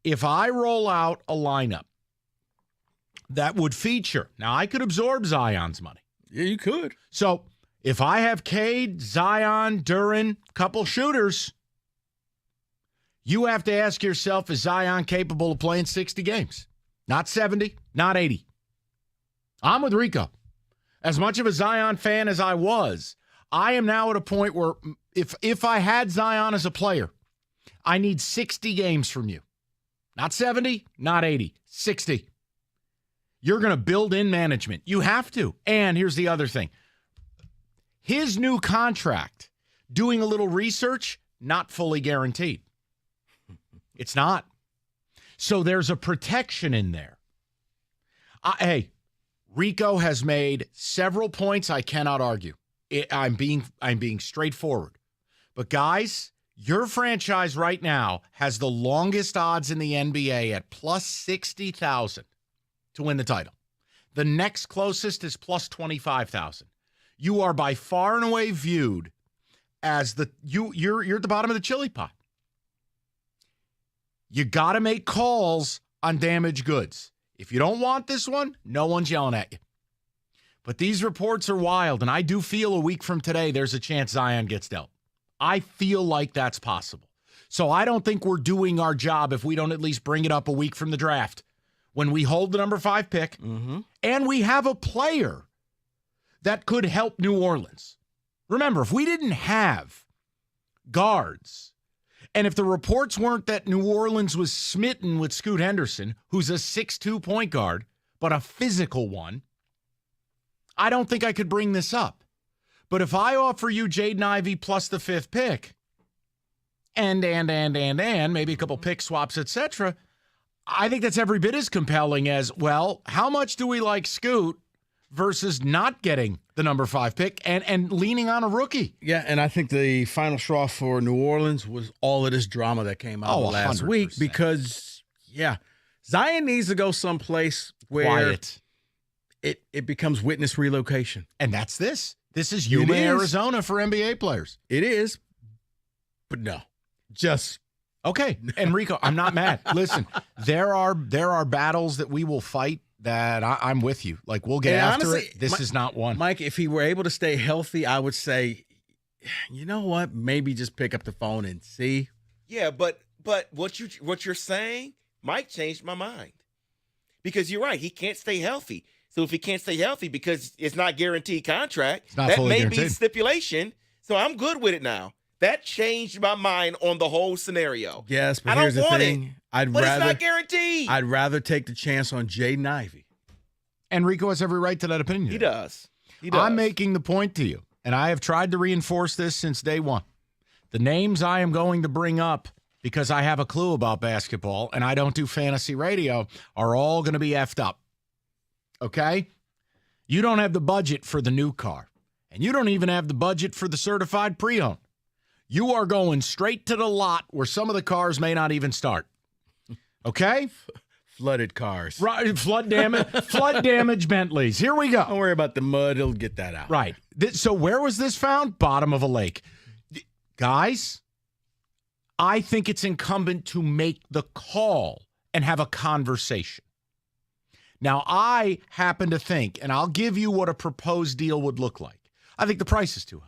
If I roll out a lineup that would feature, now I could absorb Zion's money. Yeah, you could. So if I have Cade, Zion, Duren, couple shooters, you have to ask yourself, is Zion capable of playing 60 games? Not 70, not 80. I'm with Rico. As much of a Zion fan as I was, I am now at a point where if I had Zion as a player, I need 60 games from you. Not 70, not 80, 60. You're going to build in management. You have to. And here's the other thing. His new contract, doing a little research, not fully guaranteed. It's not. So there's a protection in there. Hey, Rico has made several points I cannot argue. I'm being straightforward. But guys, your franchise right now has the longest odds in the NBA at plus 60,000 to win the title. The next closest is plus 25,000. you are by far and away viewed as you're at the bottom of the chili pot. You got to make calls on damaged goods. If you don't want this one, no one's yelling at you. But these reports are wild, and I do feel a week from today there's a chance Zion gets dealt. I feel like that's possible. So I don't think we're doing our job if we don't at least bring it up a week from the draft when we hold the number 5 pick and we have a player that could help New Orleans. Remember, if we didn't have guards, and if the reports weren't that New Orleans was smitten with Scoot Henderson, who's a 6'2" point guard, but a physical one, I don't think I could bring this up. But if I offer you Jaden Ivey plus the 5th pick, and maybe a couple pick swaps, etc., I think that's every bit as compelling as, well, how much do we like Scoot versus not getting the number 5 pick and leaning on a rookie? Yeah, and I think the final straw for New Orleans was all of this drama that came out last 100%. week because, Zion needs to go someplace where Quiet. It becomes witness relocation. And that's this. This is Yuma, Arizona for NBA players. It is, but no. Just okay. Enrico, I'm not mad. Listen, there are battles that we will fight that I'm with you. Like, we'll get after honestly, it. This is not one. Mike, if he were able to stay healthy, I would say, you know what? Maybe just pick up the phone and see. Yeah, but what you're saying, Mike, changed my mind. Because you're right, he can't stay healthy. So if he can't stay healthy because it's not guaranteed contract, that may be stipulation. So I'm good with it now. That changed my mind on the whole scenario. Yes, but I here's don't the want thing. it, but it's not guaranteed. I'd rather take the chance on Jaden Ivey. Enrico has every right to that opinion. He does. I'm making the point to you, and I have tried to reinforce this since day one. The names I am going to bring up, because I have a clue about basketball and I don't do fantasy radio, are all going to be effed up. Okay? You don't have the budget for the new car, and you don't even have the budget for the certified pre-owned. You are going straight to the lot where some of the cars may not even start. Okay? Flooded cars. Right, flood damage Bentleys. Here we go. Don't worry about the mud. It'll get that out. Right. So where was this found? Bottom of a lake. Guys, I think it's incumbent to make the call and have a conversation. Now, I happen to think, and I'll give you what a proposed deal would look like. I think the price is too high.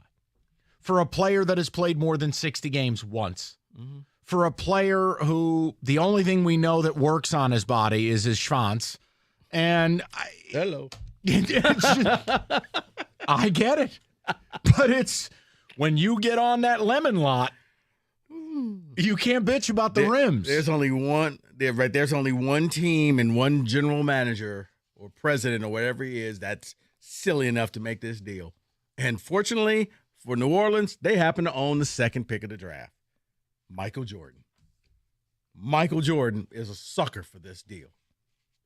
For a player that has played more than 60 games once. Mm-hmm. For a player who the only thing we know that works on his body is his schwanz. And hello. I get it. But it's when you get on that lemon lot, you can't bitch about the rims. There's only one there's only one team and one general manager or president or whatever he is that's silly enough to make this deal. And fortunately for New Orleans, they happen to own the 2nd pick of the draft. Michael Jordan. Michael Jordan is a sucker for this deal.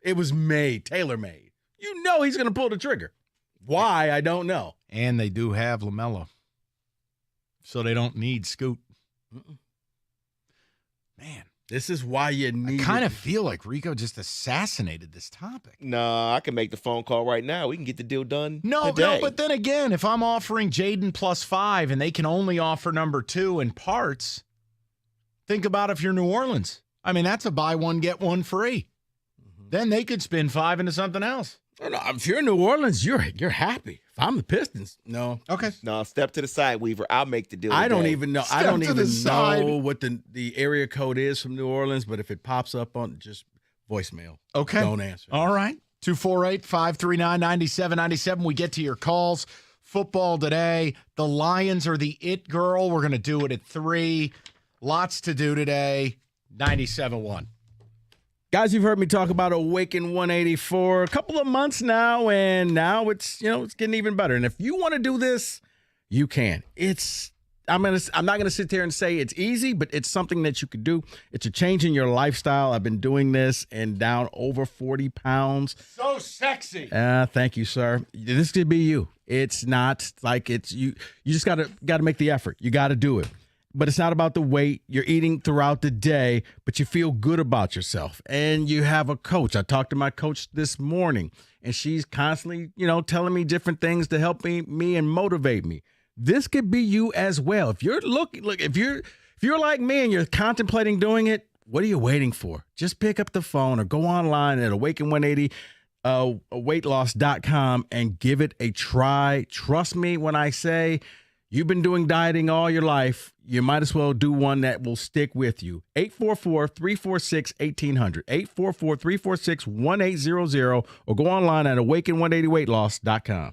It was tailor-made. You know he's going to pull the trigger. Why, I don't know. And they do have LaMelo. So they don't need Scoot. Man. This is why you need. I kind of feel like Rico just assassinated this topic. No, I can make the phone call right now. We can get the deal done No, today. but then again, if I'm offering Jaden plus 5 and they can only offer number 2 in parts, think about if you're New Orleans. I mean, that's a buy one, get one free. Mm-hmm. Then they could spin 5 into something else. No, if you're in New Orleans, you're happy. If I'm the Pistons, no. Okay. No, step to the side, Weaver. I'll make the deal I don't today. even know. Step I don't to even the side. know what the area code is from New Orleans, but if it pops up on just voicemail, okay. Don't answer. All right. 248-539-9797. We get to your calls. Football today. The Lions are the it girl. We're going to do it at 3. Lots to do today. 97.1. Guys, you've heard me talk about Awaken 184 a couple of months now, and now it's getting even better. And if you want to do this, you can. I'm not gonna sit there and say it's easy, but it's something that you could do. It's a change in your lifestyle. I've been doing this and down over 40 pounds. So sexy. Thank you, sir. This could be you. It's not like it's you. You just gotta make the effort. You got to do it. but it's not about the weight. You're eating throughout the day, but you feel good about yourself. And you have a coach. I talked to my coach this morning, and she's constantly, telling me different things to help me and motivate me. This could be you as well. If you're if you're like me and you're contemplating doing it, what are you waiting for? Just pick up the phone or go online at Awaken180 weightloss.com and give it a try. Trust me when I say you've been doing dieting all your life. You might as well do one that will stick with you. 844-346-1800, 844-346-1800, or go online at Awaken180weightloss.com.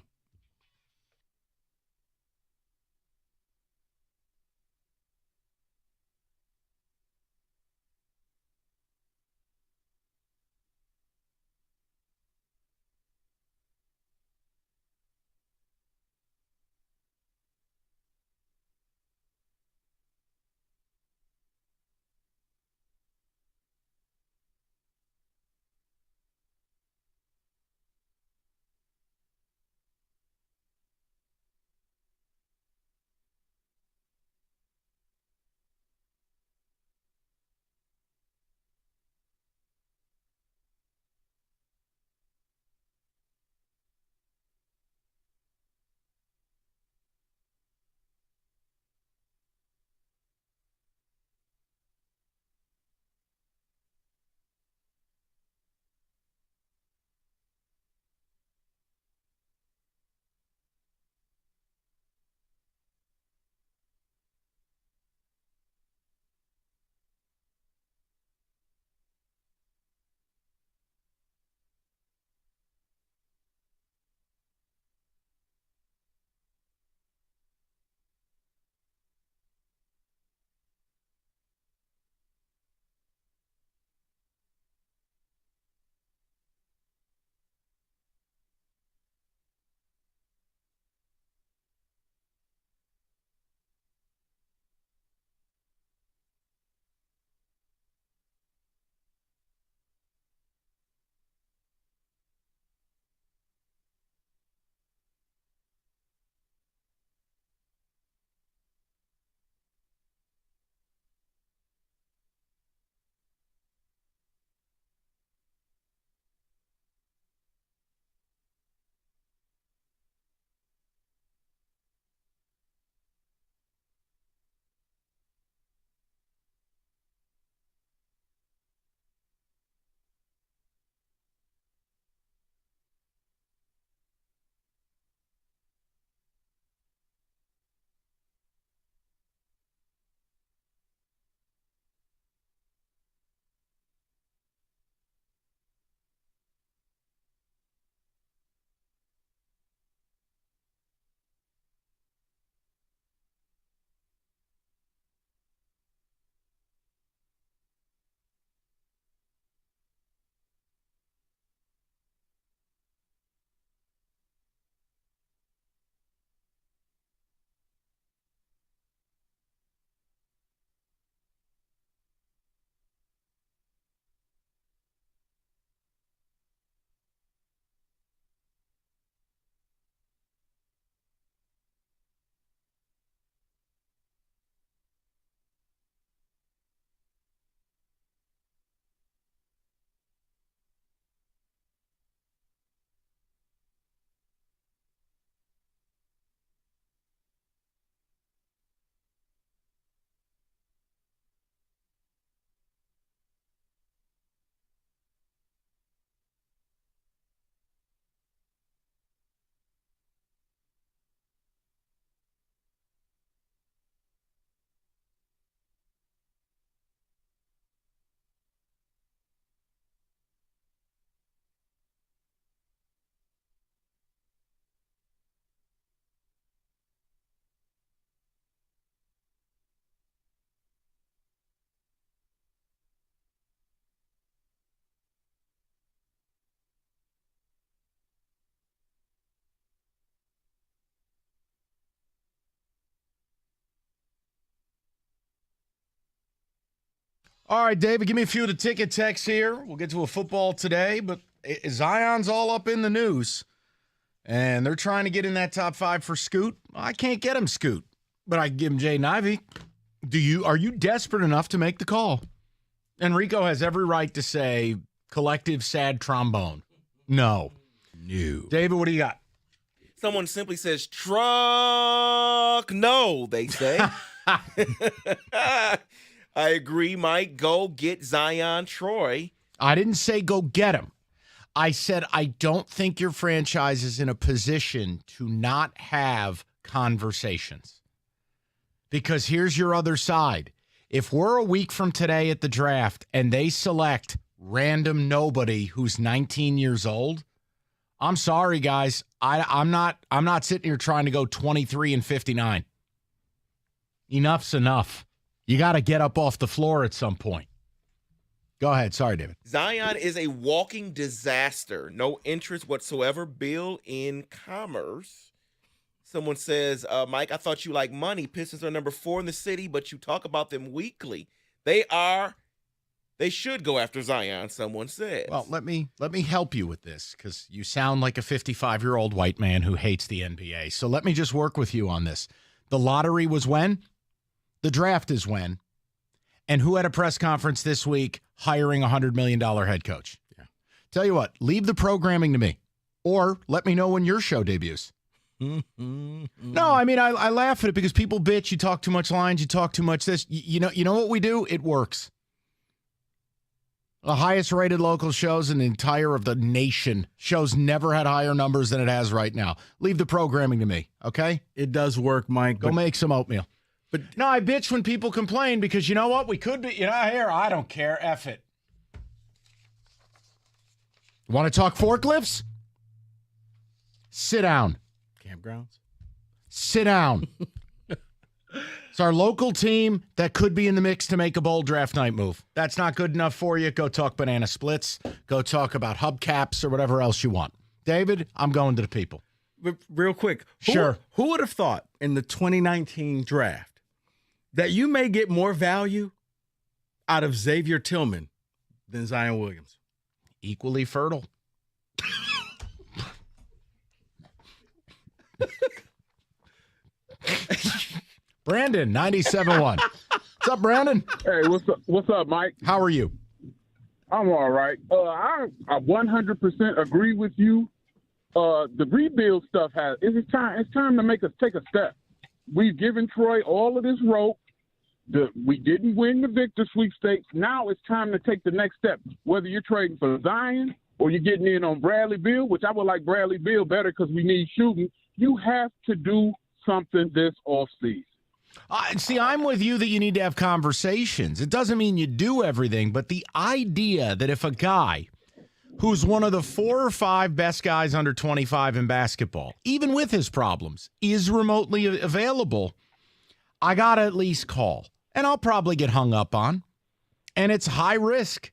All right, David, give me a few of the ticket texts here. We'll get to a football today, but Zion's all up in the news, and they're trying to get in that top 5 for Scoot. I can't get him Scoot, but I can give him Jaden Ivey. Are you desperate enough to make the call? Enrico has every right to say collective sad trombone. No. David, what do you got? Someone simply says, truck, no, they say. I agree, Mike. Go get Zion Troy. I didn't say go get him. I said I don't think your franchise is in a position to not have conversations. Because here's your other side. If we're a week from today at the draft and they select random nobody who's 19 years old, I'm sorry, guys. I'm not sitting here trying to go 23-59. Enough's enough. You got to get up off the floor at some point. Go ahead. Sorry, David. Zion is a walking disaster. No interest whatsoever. Bill in commerce. Someone says, Mike, I thought you liked money. Pistons are number 4 in the city, but you talk about them weekly. They should go after Zion, someone says. Well, let me help you with this, because you sound like a 55-year-old white man who hates the NBA. So let me just work with you on this. The lottery was when? The draft is when? And who had a press conference this week hiring a $100 million head coach? Yeah. Tell you what, leave the programming to me. Or let me know when your show debuts. No, I mean, I laugh at it because people bitch. You talk too much lines. You talk too much this. You know what we do? It works. The highest rated local shows in the entire of the nation. Shows never had higher numbers than it has right now. Leave the programming to me, okay? It does work, Mike. Go make some oatmeal. But no, I bitch when people complain because you know what? We could be, here, I don't care. F it. Want to talk forklifts? Sit down. Campgrounds? Sit down. It's our local team that could be in the mix to make a bold draft night move. That's not good enough for you. Go talk banana splits. Go talk about hubcaps or whatever else you want. David, I'm going to the people. Real quick. Sure. Who would have thought in the 2019 draft that you may get more value out of Xavier Tillman than Zion Williams? Equally fertile. Brandon, 97.1. What's up, Brandon? Hey, what's up, Mike? How are you? I'm all right. I 100% agree with you. The rebuild stuff it's time to make us take a step. We've given Troy all of this rope. We didn't win the Victor sweepstakes. Now it's time to take the next step. Whether you're trading for Zion or you're getting in on Bradley Beal, which I would like Bradley Beal better because we need shooting, you have to do something this offseason. See, I'm with you that you need to have conversations. It doesn't mean you do everything, but the idea that if a guy who's one of the 4 or 5 best guys under 25 in basketball, even with his problems, is remotely available, I got to at least call. And I'll probably get hung up on. And it's high risk.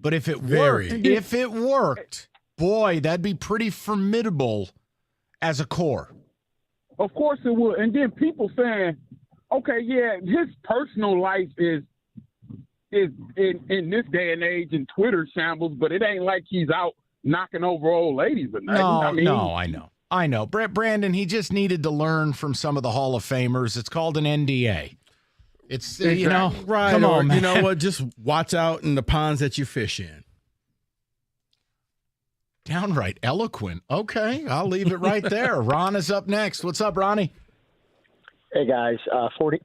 But if it worked, boy, that'd be pretty formidable as a core. Of course it would. And then people saying, okay, yeah, his personal life is in this day and age in Twitter shambles, but it ain't like he's out knocking over old ladies or nothing. I know. Brandon, he just needed to learn from some of the Hall of Famers. It's called an NDA. It's, exactly. Right. Come on, man. You know what? Just watch out in the ponds that you fish in. Downright eloquent. Okay, I'll leave it right there. Ron is up next. What's up, Ronnie? Hey, guys. 40.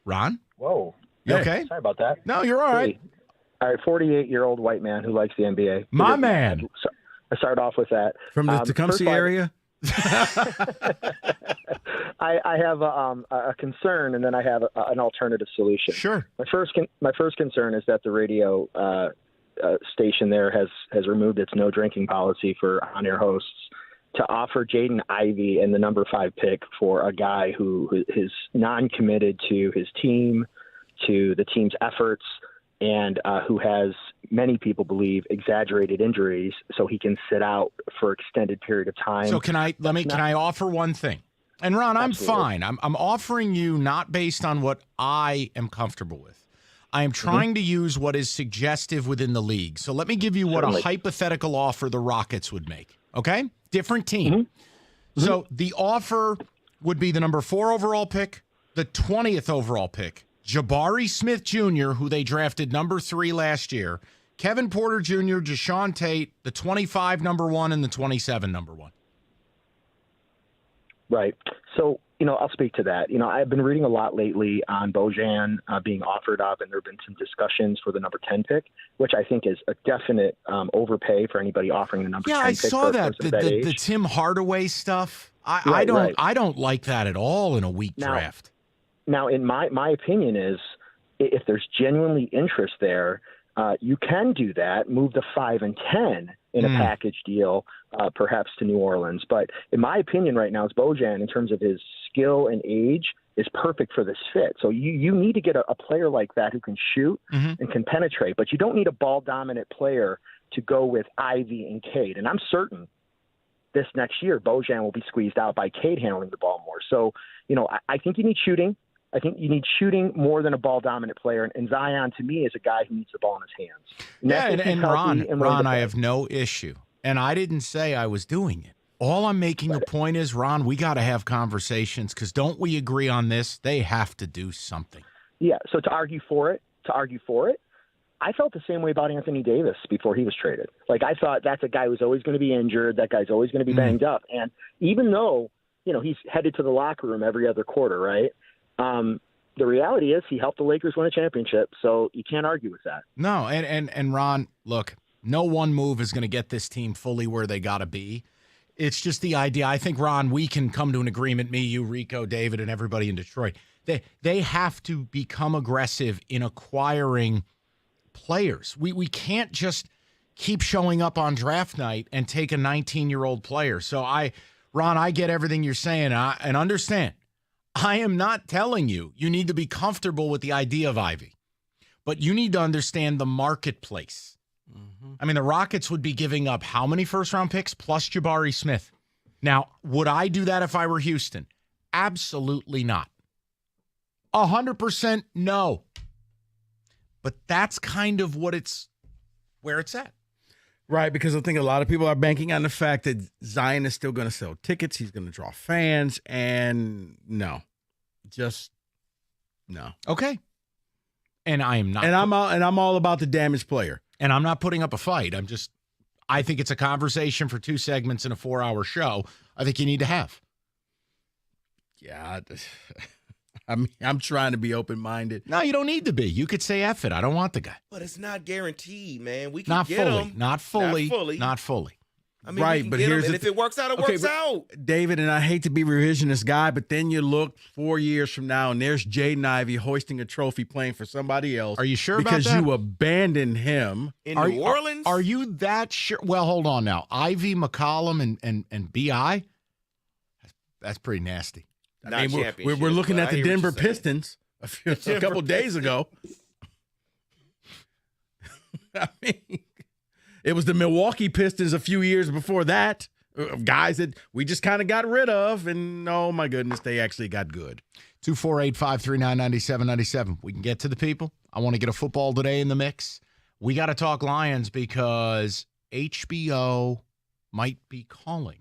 Ron? Whoa. You okay? Sorry about that. No, you're all right. All right, 48-year-old white man who likes the NBA. My man. I started off with that. From the Tecumseh area? I have a concern, and then I have an alternative solution. Sure. My first concern is that the radio station there has removed its no drinking policy for on-air hosts to offer Jaden Ivey and the number 5 pick for a guy who is non-committed to his team, to the team's efforts, and who has, many people believe, exaggerated injuries, so he can sit out for extended period of time. So can I offer one thing? And Ron, I'm fine. I'm offering you not based on what I am comfortable with. I am trying to use what is suggestive within the league. So let me give you what a hypothetical offer the Rockets would make. Okay? Different team. So the offer would be the number 4 overall pick, the 20th overall pick, Jabari Smith Jr., who they drafted number 3 last year, Kevin Porter Jr., Deshaun Tate, the 25 number 1, and the 27 number 1. Right. So, I'll speak to that. I've been reading a lot lately on Bojan being offered up, and there have been some discussions for the number 10 pick, which I think is a definite overpay for anybody offering the number 10 pick. Yeah, I saw that. The Tim Hardaway stuff. I don't like that at all in a weak draft. Now, in my opinion is, if there's genuinely interest there, you can do that, move the 5 and 10 in a package deal, perhaps to New Orleans. But in my opinion right now, it's Bojan, in terms of his skill and age, is perfect for this fit. So you need to get a player like that who can shoot and can penetrate, but you don't need a ball-dominant player to go with Ivy and Cade. And I'm certain this next year, Bojan will be squeezed out by Cade handling the ball more. So, I think you need shooting. I think you need shooting more than a ball-dominant player. And Zion, to me, is a guy who needs the ball in his hands. And Ron, I have no issue. And I didn't say I was doing it. All I'm making a point is, Ron, we got to have conversations, because don't we agree on this? They have to do something. Yeah, so to argue for it, I felt the same way about Anthony Davis before he was traded. Like, I thought that's a guy who's always going to be injured. That guy's always going to be banged up. And even though, he's headed to the locker room every other quarter, right? The reality is he helped the Lakers win a championship, so you can't argue with that. No, and Ron, look, no one move is going to get this team fully where they got to be. It's just the idea. I think, Ron, we can come to an agreement, me, you, Rico, David, and everybody in Detroit. They have to become aggressive in acquiring players. We can't just keep showing up on draft night and take a 19-year-old player. So, Ron, I get everything you're saying, and understand. I am not telling you need to be comfortable with the idea of Ivy, but you need to understand the marketplace. I mean, the Rockets would be giving up how many first-round picks plus Jabari Smith? Now, would I do that if I were Houston? Absolutely not. 100% no. But that's kind of where it's at. Right, because I think a lot of people are banking on the fact that Zion is still going to sell tickets. He's going to draw fans, and no. Just no. Okay. And I am not. And I'm all about the damaged player. And I'm not putting up a fight. I think it's a conversation for 2 segments in a 4-hour show. I think you need to have. Yeah. I'm trying to be open-minded. No, you don't need to be. You could say F it. I don't want the guy. But it's not guaranteed, man. We can get him. Not fully. I mean, right, but here's if it works out, it works out. David, and I hate to be revisionist guy, but then you look 4 years from now, and there's Jaden Ivey hoisting a trophy playing for somebody else. Are you sure about that? Because you abandoned him. In New Orleans? Are you that sure? Well, hold on now. Ivy, McCollum, and B.I.? That's pretty nasty. I mean, we're looking at the Denver Pistons a couple days ago. I mean, it was the Milwaukee Pistons a few years before that. Guys that we just kind of got rid of, and oh my goodness, they actually got good. 248-539-9797. We can get to the people. I want to get a football today in the mix. We got to talk Lions because HBO might be calling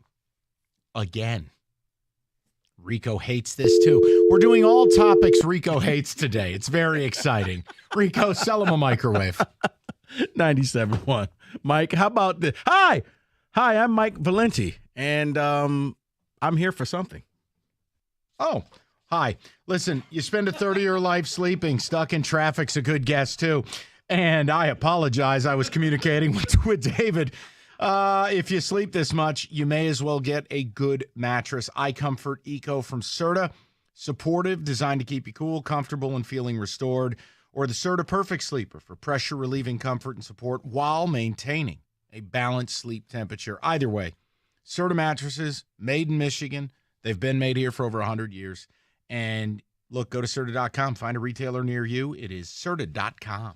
again. Rico hates this too. We're doing all topics Rico hates today. It's very exciting. Rico, sell him a microwave. 97.1. Mike, how about this? Hi, I'm Mike Valenti, and I'm here for something. Oh, hi. Listen, you spend a third of your life sleeping. Stuck in traffic's a good guess, too. And I apologize. I was communicating with David. If you sleep this much, you may as well get a good mattress. iComfort Eco from Serta. Supportive, designed to keep you cool, comfortable, and feeling restored. Or the Serta Perfect Sleeper for pressure-relieving comfort and support while maintaining a balanced sleep temperature. Either way, Serta mattresses, made in Michigan. They've been made here for over 100 years. And look, go to Serta.com. Find a retailer near you. It is Serta.com.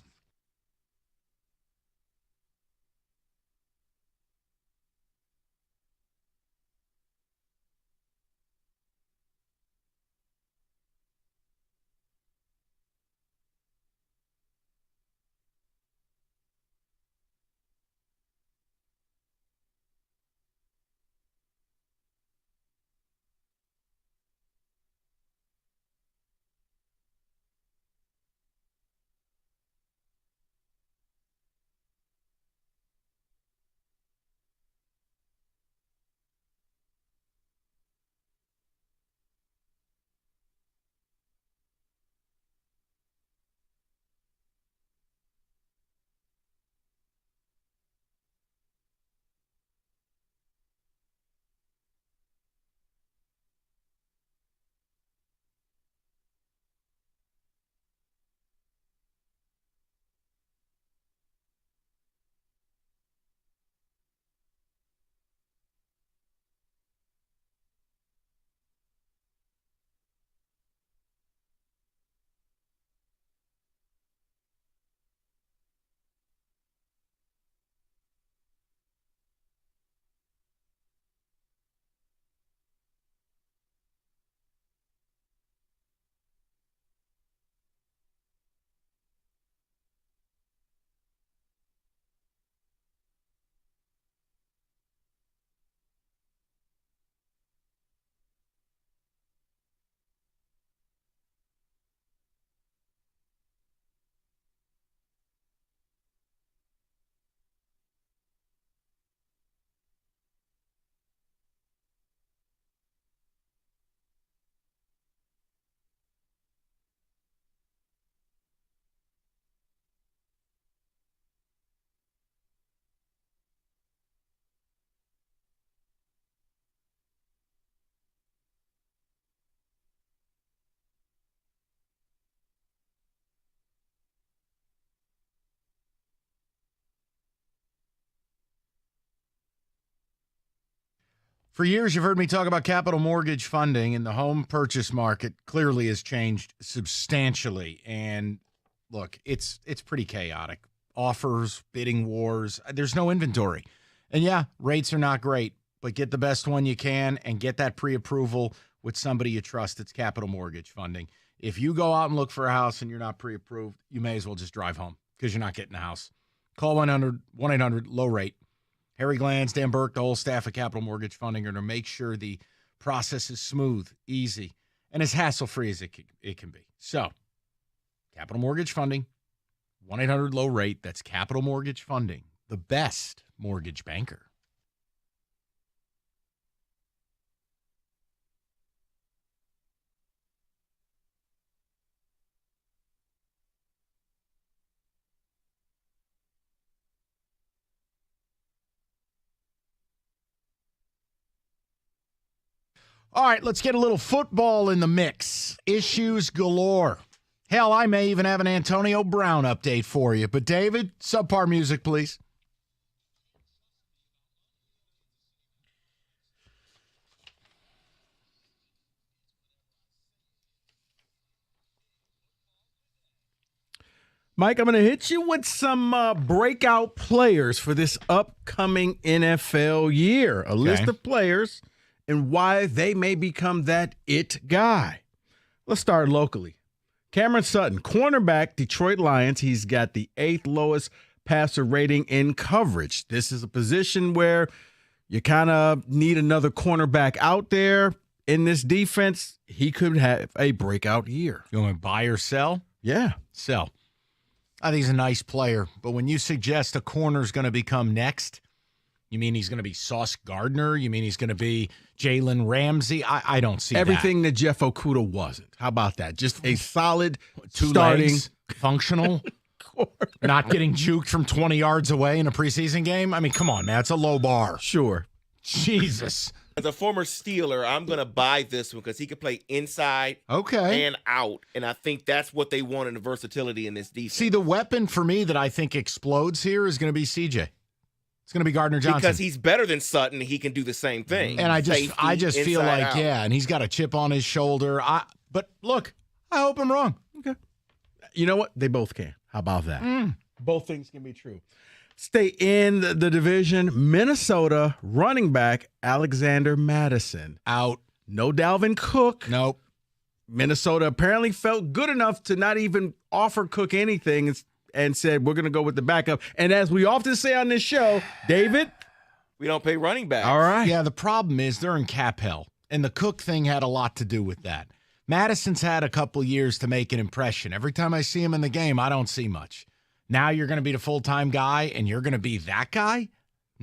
For years, you've heard me talk about capital mortgage funding, and the home purchase market clearly has changed substantially. And look, it's pretty chaotic. Offers, bidding wars, there's no inventory. And yeah, rates are not great, but get the best one you can and get that pre-approval with somebody you trust. It's capital mortgage funding. If you go out and look for a house and you're not pre-approved, you may as well just drive home because you're not getting a house. Call 1-800-LOW-RATE. Harry Glanz, Dan Burke, the whole staff of Capital Mortgage Funding are going to make sure the process is smooth, easy, and as hassle-free as it can be. So, Capital Mortgage Funding, 1-800-LOW-RATE. That's Capital Mortgage Funding, the best mortgage banker. All right, let's get a little football in the mix. Issues galore. Hell, I may even have an Antonio Brown update for you. But, David, subpar music, please. Mike, I'm going to hit you with some breakout players for this upcoming NFL year. A list of players and why they may become that it guy. Let's start locally. Cameron Sutton, cornerback, Detroit Lions. He's got the 8th lowest passer rating in coverage. This is a position where you kind of need another cornerback out there. In this defense, he could have a breakout year. You want to buy or sell? Yeah. Sell. I think he's a nice player, but when you suggest a corner's going to become next, you mean he's going to be Sauce Gardner? You mean he's going to be Jalen Ramsey? I don't see everything that Jeff Okudah wasn't. How about that? Just a solid two starting, legs, functional, not getting juked from 20 yards away in a preseason game. I mean, come on, man. It's a low bar. Sure. Jesus. As a former Steeler, I'm going to buy this one because he can play inside and out. And I think that's what they want in the versatility in this defense. See, the weapon for me that I think explodes here is going to be CJ. It's going to be Gardner Johnson. Because he's better than Sutton. He can do the same thing. And I just feel like, out. and he's got a chip on his shoulder. But look, I hope I'm wrong. Okay. You know what? They both can. How about that? Both things can be true. Stay in the division. Minnesota running back Alexander Mattison. Out. No Dalvin Cook. Nope. Minnesota apparently felt good enough to not even offer Cook anything and said, we're going to go with the backup. And as we often say on this show, David, we don't pay running backs. All right. Yeah, the problem is they're in cap hell. And the Cook thing had a lot to do with that. Madison's had a couple years to make an impression. Every time I see him in the game, I don't see much. Now you're going to be the full-time guy, and you're going to be that guy?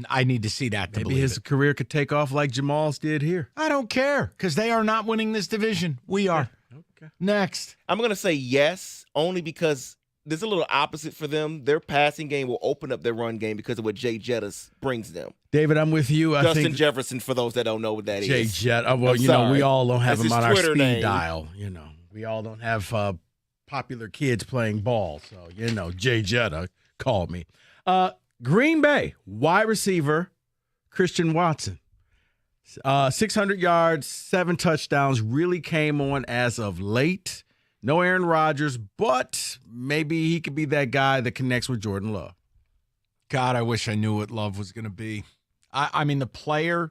I need to see that to maybe believe his it. career could take off like Jamal's did here. I don't care because they are not winning this division. We are. Okay. Next. I'm going to say yes, only because there's a little opposite for them. Their passing game will open up their run game because of what Jay Jettis brings them. David, I'm with you. I Justin think Jefferson, for those that don't know what that Jay is. Jet. Well, we all don't have him on our Twitter speed name. dial. We all don't have popular kids playing ball. So, Jay Jetta called me. Green Bay, wide receiver, Christian Watson. 600 yards, 7 touchdowns, really came on as of late. No Aaron Rodgers, but maybe he could be that guy that connects with Jordan Love. God, I wish I knew what Love was going to be. I mean, the player,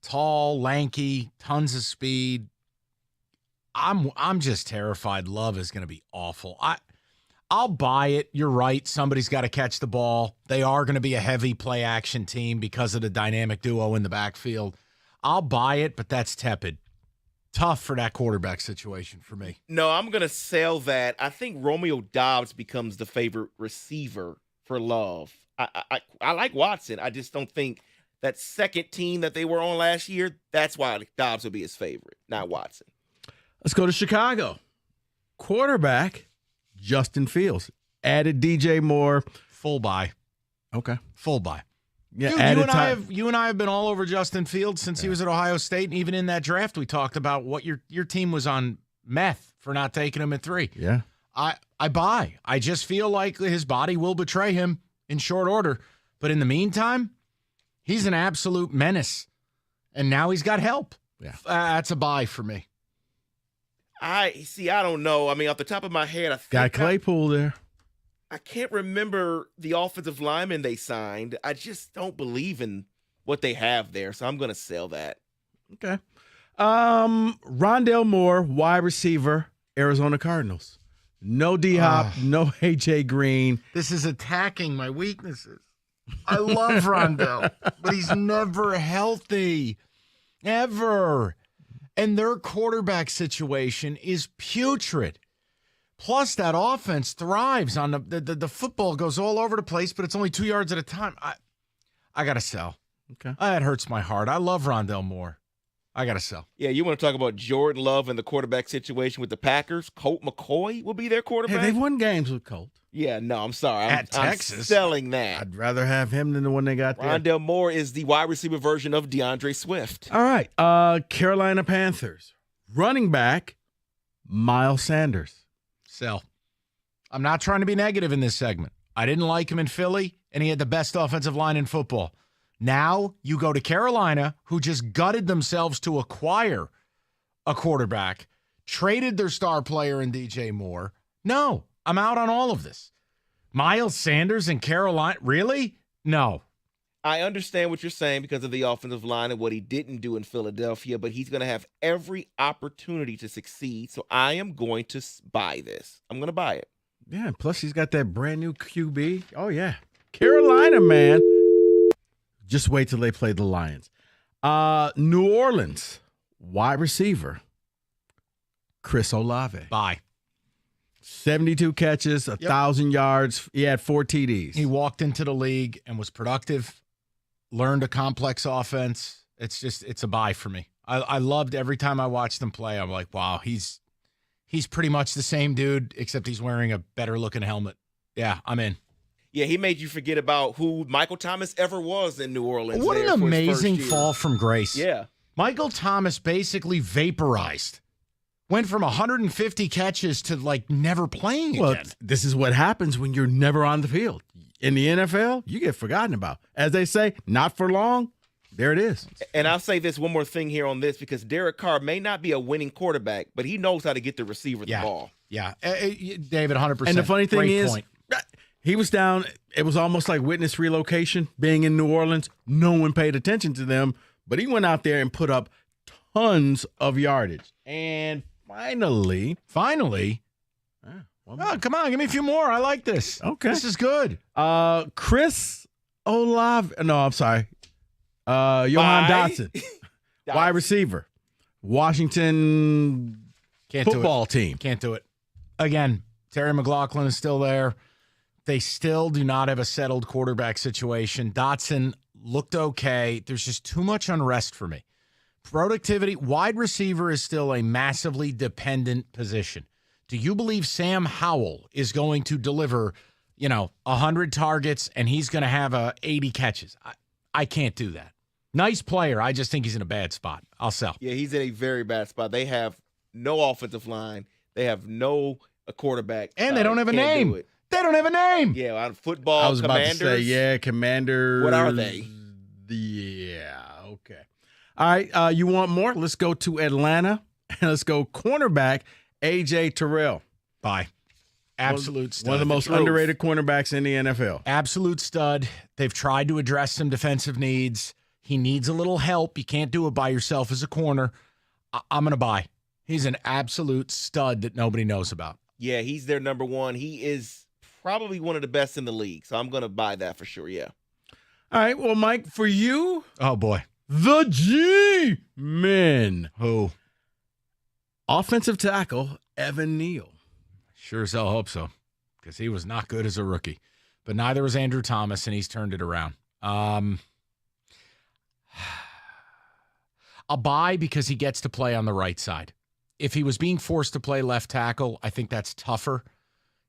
tall, lanky, tons of speed. I'm just terrified Love is going to be awful. I'll buy it. You're right. Somebody's got to catch the ball. They are going to be a heavy play action team because of the dynamic duo in the backfield. I'll buy it, but that's tepid. Tough for that quarterback situation for me. No, I'm going to sell that. I think Romeo Doubs becomes the favorite receiver for Love. I like Watson. I just don't think that second team that they were on last year, that's why Doubs will be his favorite, not Watson. Let's go to Chicago. Quarterback, Justin Fields. Added DJ Moore. Full buy. Okay. Full buy. Yeah, Dude, you and I have been all over Justin Fields since he was at Ohio State. And even in that draft, we talked about what your team was on meth for not taking him at 3. Yeah. I buy. I just feel like his body will betray him in short order. But in the meantime, he's an absolute menace. And now he's got help. Yeah. That's a buy for me. I don't know. I mean, off the top of my head, I think Got Claypool there. I can't remember the offensive lineman they signed. I just don't believe in what they have there, so I'm going to sell that. Okay. Rondale Moore, wide receiver, Arizona Cardinals. No D-Hop, no A.J. Green. This is attacking my weaknesses. I love Rondale, but he's never healthy. Ever. And their quarterback situation is putrid. Plus, that offense thrives on the football goes all over the place, but it's only 2 yards at a time. I got to sell. Okay. That hurts my heart. I love Rondale Moore. I got to sell. Yeah, you want to talk about Jordan Love and the quarterback situation with the Packers? Colt McCoy will be their quarterback? Hey, they've won games with Colt. Yeah, no, I'm sorry. I'm Texas. selling that. I'd rather have him than the one they got there. Rondale Moore is the wide receiver version of DeAndre Swift. All right. Carolina Panthers. Running back, Miles Sanders. Sell. I'm not trying to be negative in this segment. I didn't like him in Philly, and he had the best offensive line in football. Now you go to Carolina, who just gutted themselves to acquire a quarterback, traded their star player in DJ Moore. No, I'm out on all of this. Miles Sanders in Carolina? Really? No. I understand what you're saying because of the offensive line and what he didn't do in Philadelphia, but he's going to have every opportunity to succeed. So I am going to buy this. I'm going to buy it. Yeah, plus he's got that brand new QB. Oh, yeah. Carolina, man. Just wait till they play the Lions. New Orleans, wide receiver, Chris Olave. Buy. 72 catches, 1,000 yards. He had 4 TDs. He walked into the league and was productive, learned a complex offense. It's a buy for me. I loved every time I watched him play. I'm like, wow, he's pretty much the same dude, except he's wearing a better looking helmet. Yeah, I'm in. Yeah, he made you forget about who Michael Thomas ever was in New Orleans. What an amazing fall from grace. Yeah. Michael Thomas basically vaporized. Went from 150 catches to, never playing again. Well, this is what happens when you're never on the field. In the NFL, you get forgotten about. As they say, not for long. There it is. And I'll say this one more thing here on this, because Derek Carr may not be a winning quarterback, but he knows how to get the receiver the ball. Yeah. David, 100%. And the funny thing Great is, point. he was down. It was almost like witness relocation, being in New Orleans. No one paid attention to them, but he went out there and put up tons of yardage. And finally. Oh, come on, give me a few more. I like this. Okay. This is good. Chris Olave. No, I'm sorry. Johan Dotson, wide receiver, Washington football team. Can't do it. Again, Terry McLaughlin is still there. They still do not have a settled quarterback situation. Dotson looked okay. There's just too much unrest for me. Productivity, wide receiver is still a massively dependent position. Do you believe Sam Howell is going to deliver, 100 targets and he's going to have 80 catches? I can't do that. Nice player. I just think he's in a bad spot. I'll sell. Yeah, he's in a very bad spot. They have no offensive line. They have no quarterback. And they don't have a name. They don't have a name. Yeah, on football, I was Commanders. about to say, Commanders. What are they? Yeah, okay. All right, you want more? Let's go to Atlanta, and let's go cornerback, A.J. Terrell. Bye. Absolute stud. One of the most underrated cornerbacks in the NFL. Absolute stud. They've tried to address some defensive needs. He needs a little help. You can't do it by yourself as a corner. I'm going to buy. He's an absolute stud that nobody knows about. Yeah, he's their number one. He is probably one of the best in the league, so I'm going to buy that for sure, yeah. All right, well, Mike, for you. Oh, boy. The G-Men. Who? Offensive tackle, Evan Neal. Sure as hell hope so, because he was not good as a rookie. But neither was Andrew Thomas, and he's turned it around. I'll buy because he gets to play on the right side. If he was being forced to play left tackle, I think that's tougher.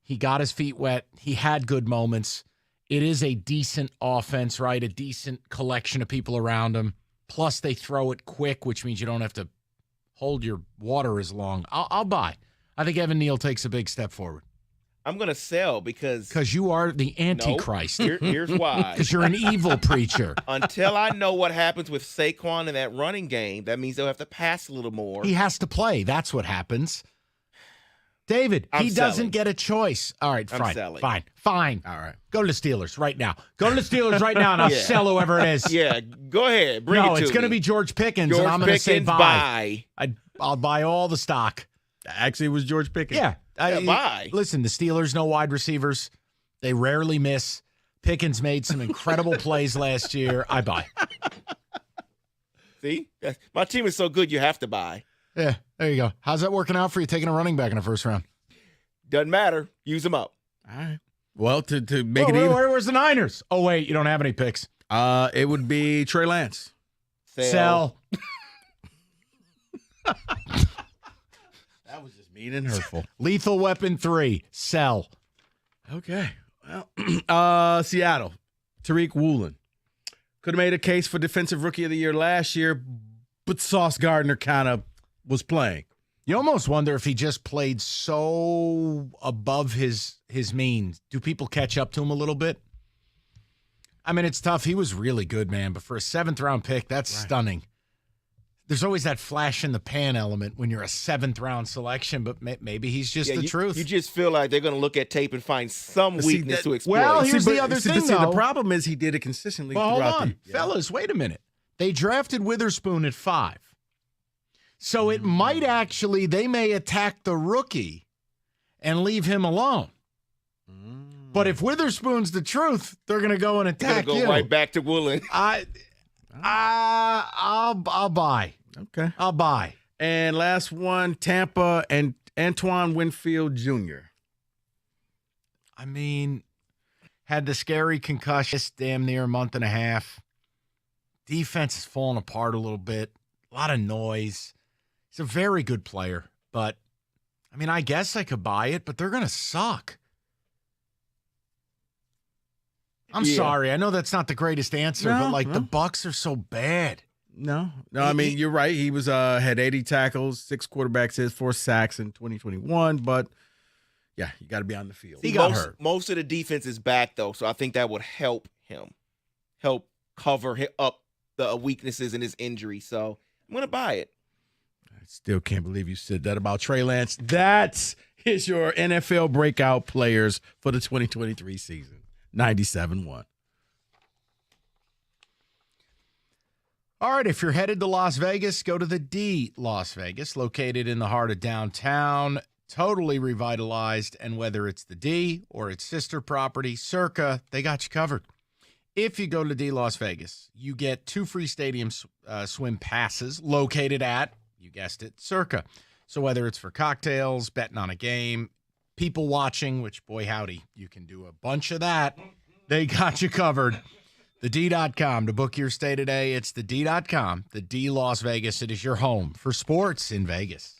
He got his feet wet. He had good moments. It is a decent offense, right? A decent collection of people around him. Plus, they throw it quick, which means you don't have to hold your water as long. I'll buy. I think Evan Neal takes a big step forward. I'm going to sell because you are the Antichrist. Here's why. Because you're an evil preacher. Until I know what happens with Saquon in that running game, that means they'll have to pass a little more. He has to play. That's what happens. David, he doesn't get a choice. All right, fine. All right. Go to the Steelers right now. Go to the Steelers right now, and I'll sell whoever it is. Yeah, go ahead. Bring it to it's going to be George Pickens, and I'm going to say buy. I'll buy all the stock. Actually, it was George Pickens. Yeah. Buy. Listen, the Steelers, no wide receivers. They rarely miss. Pickens made some incredible plays last year. I buy. See? My team is so good you have to buy. Yeah, there you go. How's that working out for you, taking a running back in the first round? Doesn't matter. Use them up. All right. Well, to make it even. Where's the Niners? Oh, wait, you don't have any picks. It would be Trey Lance. Sell. That was just mean and hurtful. Lethal Weapon 3. Sell. Okay. Well, Seattle. Tariq Woolen. Could have made a case for Defensive Rookie of the Year last year, but Sauce Gardner kind of was playing. You almost wonder if he just played so above his means. Do people catch up to him a little bit? I mean, it's tough. He was really good, man. But for a 7th-round pick, that's stunning. There's always that flash in the pan element when you're a 7th-round selection, but maybe he's just the truth. You just feel like they're going to look at tape and find some weakness to exploit. Well, here's the other thing, though. The problem is he did it consistently throughout throughout the Fellas, wait a minute. They drafted Witherspoon at 5. So it might actually, they may attack the rookie and leave him alone. But if Witherspoon's the truth, they're going to go and attack you. Go right back to Woolen. I'll buy. Okay. I'll buy. And last one, Tampa and Antoine Winfield Jr. I mean, had the scary concussion, damn near a month and a half. Defense is falling apart a little bit. A lot of noise. He's a very good player, but I mean, I guess I could buy it, but they're going to suck. I'm sorry. I know that's not the greatest answer, but the Bucs are so bad. No. I mean, you're right. He was had 80 tackles, 6 quarterbacks hits, 4 sacks in 2021, but yeah, you got to be on the field. He got hurt. Most of the defense is back though, so I think that would help him, help cover up the weaknesses in his injury. So I'm going to buy it. I still can't believe you said that about Trey Lance. That is your NFL breakout players for the 2023 season. 97-1. All right, if you're headed to Las Vegas, go to the D Las Vegas, located in the heart of downtown, totally revitalized, and whether it's the D or its sister property, Circa, they got you covered. If you go to D Las Vegas, you get 2 free stadium swim passes located at, you guessed it, Circa. So whether it's for cocktails, betting on a game, people watching, which, boy, howdy, you can do a bunch of that, they got you covered. TheD.com to book your stay today. It's TheD.com. The D Las Vegas. It is your home for sports in Vegas.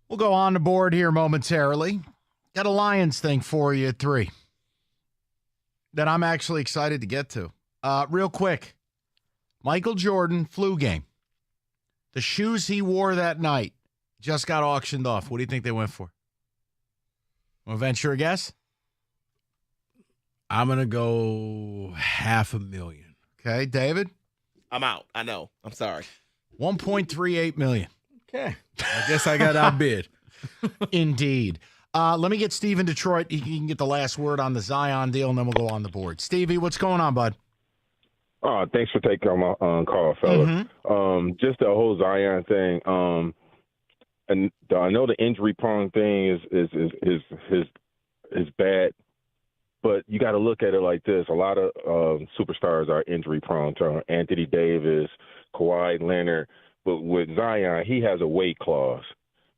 We'll go on the board here momentarily. Got a Lions thing for you at 3 that I'm actually excited to get to. Real quick, Michael Jordan flu game. The shoes he wore that night just got auctioned off. What do you think they went for? Want to venture a guess? I'm going to go $500,000. Okay, David? I'm out. I know. I'm sorry. $1.38 million. Okay. I guess I got outbid. Indeed. Let me get Steve in Detroit. He can get the last word on the Zion deal, and then we'll go on the board. Stevie, what's going on, bud? Thanks for taking my call, fella. Just the whole Zion thing. And I know the injury prone thing is bad, but you got to look at it like this. A lot of superstars are injury prone. Anthony Davis, Kawhi Leonard. But with Zion, he has a weight clause.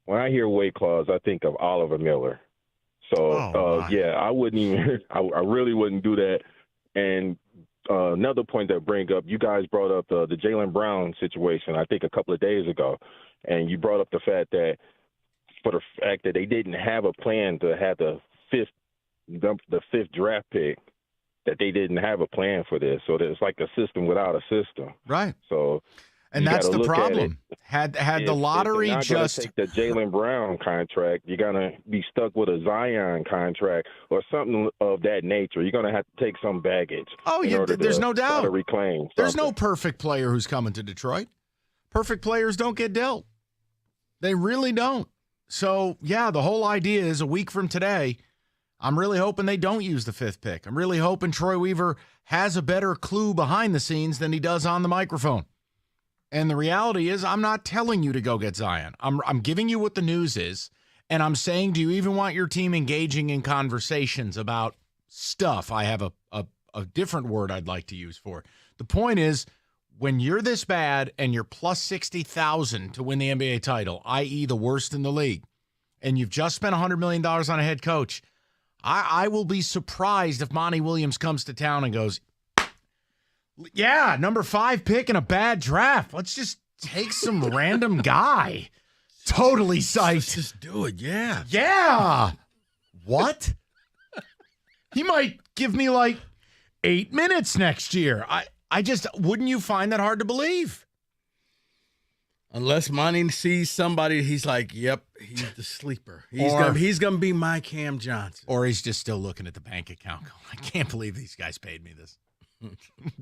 When I hear weight clause, I think of Oliver Miller. So, I wouldn't even – I really wouldn't do that. And another point that bring up, you guys brought up the Jaylen Brown situation, I think, a couple of days ago. And you brought up the fact that they didn't have a plan to have the fifth draft pick, that they didn't have a plan for this. So there's like a system without a system. Right. So – and that's the problem. Had the lottery just take the Jaylen Brown contract, you're gonna be stuck with a Zion contract or something of that nature. You're gonna have to take some baggage. Oh yeah, there's no doubt. To reclaim there's no perfect player who's coming to Detroit. Perfect players don't get dealt. They really don't. So yeah, the whole idea is a week from today. I'm really hoping they don't use the 5th pick. I'm really hoping Troy Weaver has a better clue behind the scenes than he does on the microphone. And the reality is, I'm not telling you to go get Zion. I'm giving you what the news is, and I'm saying, do you even want your team engaging in conversations about stuff? I have a different word I'd like to use for it. The point is, when you're this bad and you're plus 60,000 to win the NBA title, i.e. the worst in the league, and you've just spent $100 million on a head coach, I will be surprised if Monty Williams comes to town and goes, yeah, number 5 pick in a bad draft. Let's just take some random guy. Totally psyched. Let's just do it, yeah. Yeah. What? He might give me like 8 minutes next year. I just, wouldn't you find that hard to believe? Unless Monty sees somebody, he's like, yep, he's the sleeper. He's gonna be my Cam Johnson. Or he's just still looking at the bank account going, I can't believe these guys paid me this.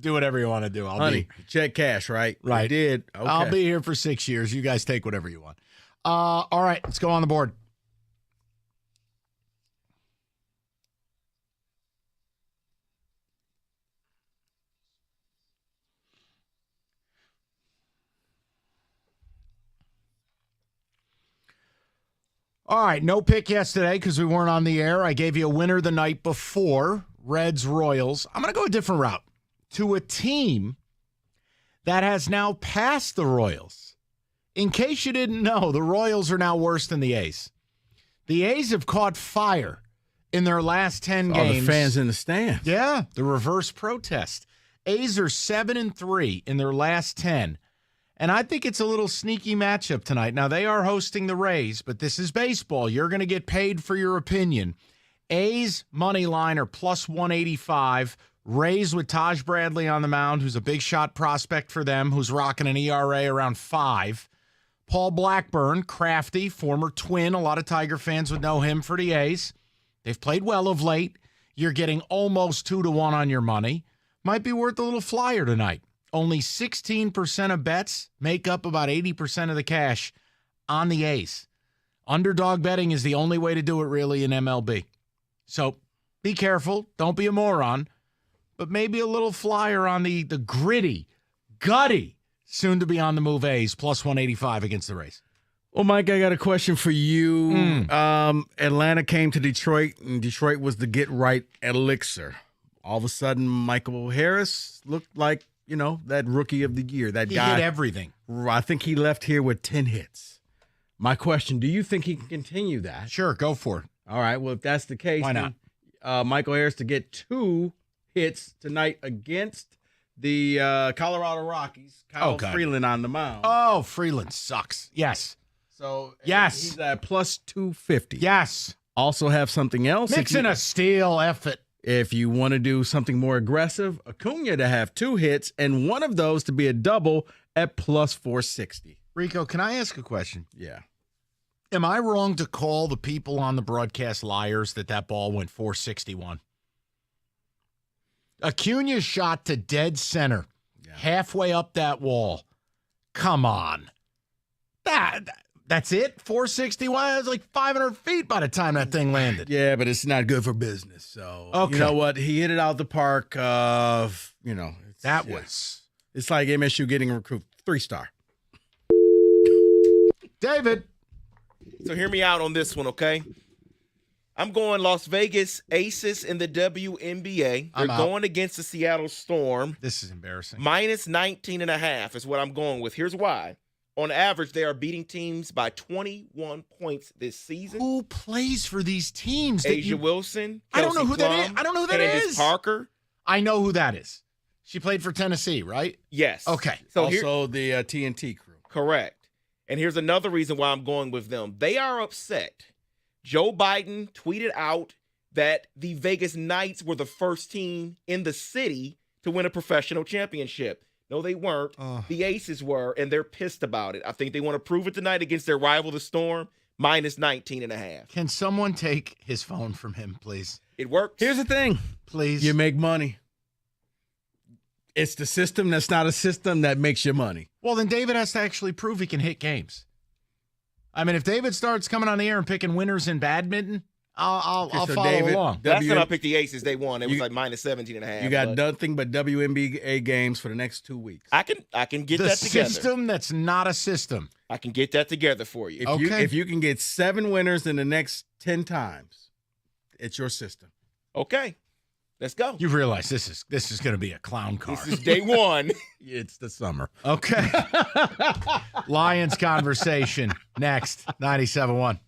Do whatever you want to do. Honey, check cash, right? Right. I did. Okay. I'll be here for 6 years. You guys take whatever you want. All right, let's go on the board. All right, no pick yesterday because we weren't on the air. I gave you a winner the night before, Reds Royals. I'm going to go a different route to a team that has now passed the Royals. In case you didn't know, the Royals are now worse than the A's. The A's have caught fire in their last 10 games. All the fans in the stands. Yeah, the reverse protest. A's are 7-3 in their last 10. And I think it's a little sneaky matchup tonight. Now, they are hosting the Rays, but this is baseball. You're going to get paid for your opinion. A's money line are plus 185. Rays with Taj Bradley on the mound, who's a big shot prospect for them, who's rocking an ERA around 5. Paul Blackburn, crafty, former Twin. A lot of Tiger fans would know him for the A's. They've played well of late. You're getting almost 2-1 on your money. Might be worth a little flyer tonight. Only 16% of bets make up about 80% of the cash on the A's. Underdog betting is the only way to do it, really, in MLB. So be careful. Don't be a moron. But maybe a little flyer on the gritty, gutty, soon-to-be-on-the-move A's, plus 185 against the Rays. Well, Mike, I got a question for you. Atlanta came to Detroit, and Detroit was the get-right elixir. All of a sudden, Michael Harris looked like, that rookie of the year. That guy. He hit everything. I think he left here with 10 hits. My question, do you think he can continue that? Sure, go for it. All right, well, if that's the case, why not? Michael Harris to get 2 hits tonight against the Colorado Rockies. Kyle Freeland on the mound. Oh, Freeland sucks. Yes. So yes, he's at plus 250. Yes. Also have something else. Mixing a steal effort. If you want to do something more aggressive, Acuna to have 2 hits and one of those to be a double at plus 460. Rico, can I ask a question? Yeah. Am I wrong to call the people on the broadcast liars that ball went 461? Acuna shot to dead center, halfway up that wall. Come on. That's it? 461? That's like 500 feet by the time that thing landed. Yeah, but it's not good for business. So, okay. You know what? He hit it out the park of, it's like MSU getting a recruit 3-star. David. So hear me out on this one, okay? I'm going Las Vegas Aces in the WNBA. They're going against the Seattle Storm. This is embarrassing. Minus 19.5 is what I'm going with. Here's why. On average, they are beating teams by 21 points this season. Who plays for these teams? Asia Wilson. I don't know who that is. I don't know who that Candace is. Parker. I know who that is. She played for Tennessee, right? Yes. Okay. So also the TNT crew. Correct. And here's another reason why I'm going with them. They are upset. Joe Biden tweeted out that the Vegas Knights were the first team in the city to win a professional championship. No, they weren't. The Aces were, and they're pissed about it. I think they want to prove it tonight against their rival, the Storm, minus 19.5. Can someone take his phone from him, please? It works. Here's the thing. Please. You make money. It's the system that's not a system that makes you money. Well, then David has to actually prove he can hit games. I mean, if David starts coming on the air and picking winners in badminton, I'll follow along. That's when I picked the Aces. They won. It was like minus 17.5. You got nothing but WNBA games for the next 2 weeks. I can get the that together. System that's not a system. I can get that together for you. If you can get 7 winners in the next 10 times, it's your system. Okay. Let's go. You realize this is going to be a clown car. This is day one. It's the summer. Okay. Lions conversation next. 97.1.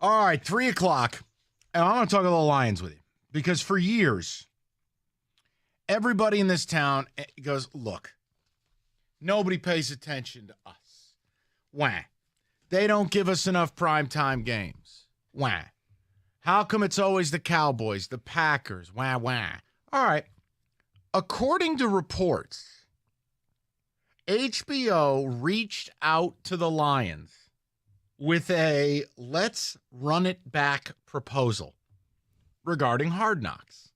All right, 3 o'clock. And I want to talk about the Lions with you because for years, everybody in this town goes, look, nobody pays attention to us. Wah. They don't give us enough primetime games. Wah. How come it's always the Cowboys, the Packers? Wah, wah. All right. According to reports, HBO reached out to the Lions with a let's run it back proposal regarding Hard Knocks.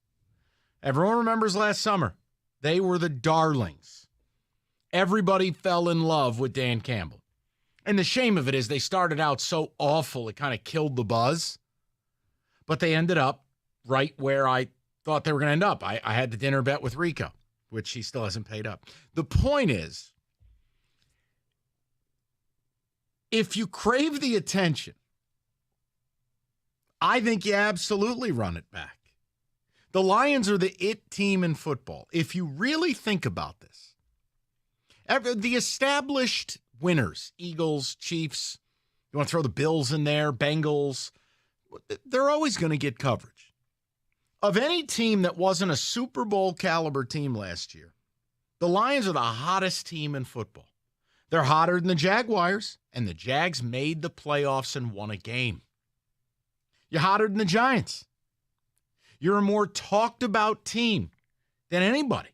Everyone remembers last summer. They were the darlings. Everybody fell in love with Dan Campbell. And the shame of it is they started out so awful, it kind of killed the buzz. But they ended up right where I thought they were going to end up. I had the dinner bet with Rico, which he still hasn't paid up. The point is, if you crave the attention, I think you absolutely run it back. The Lions are the it team in football. If you really think about this, the established winners, Eagles, Chiefs, you want to throw the Bills in there, Bengals, they're always going to get coverage. Of any team that wasn't a Super Bowl caliber team last year, the Lions are the hottest team in football. They're hotter than the Jaguars, and the Jags made the playoffs and won a game. You're hotter than the Giants. You're a more talked about team than anybody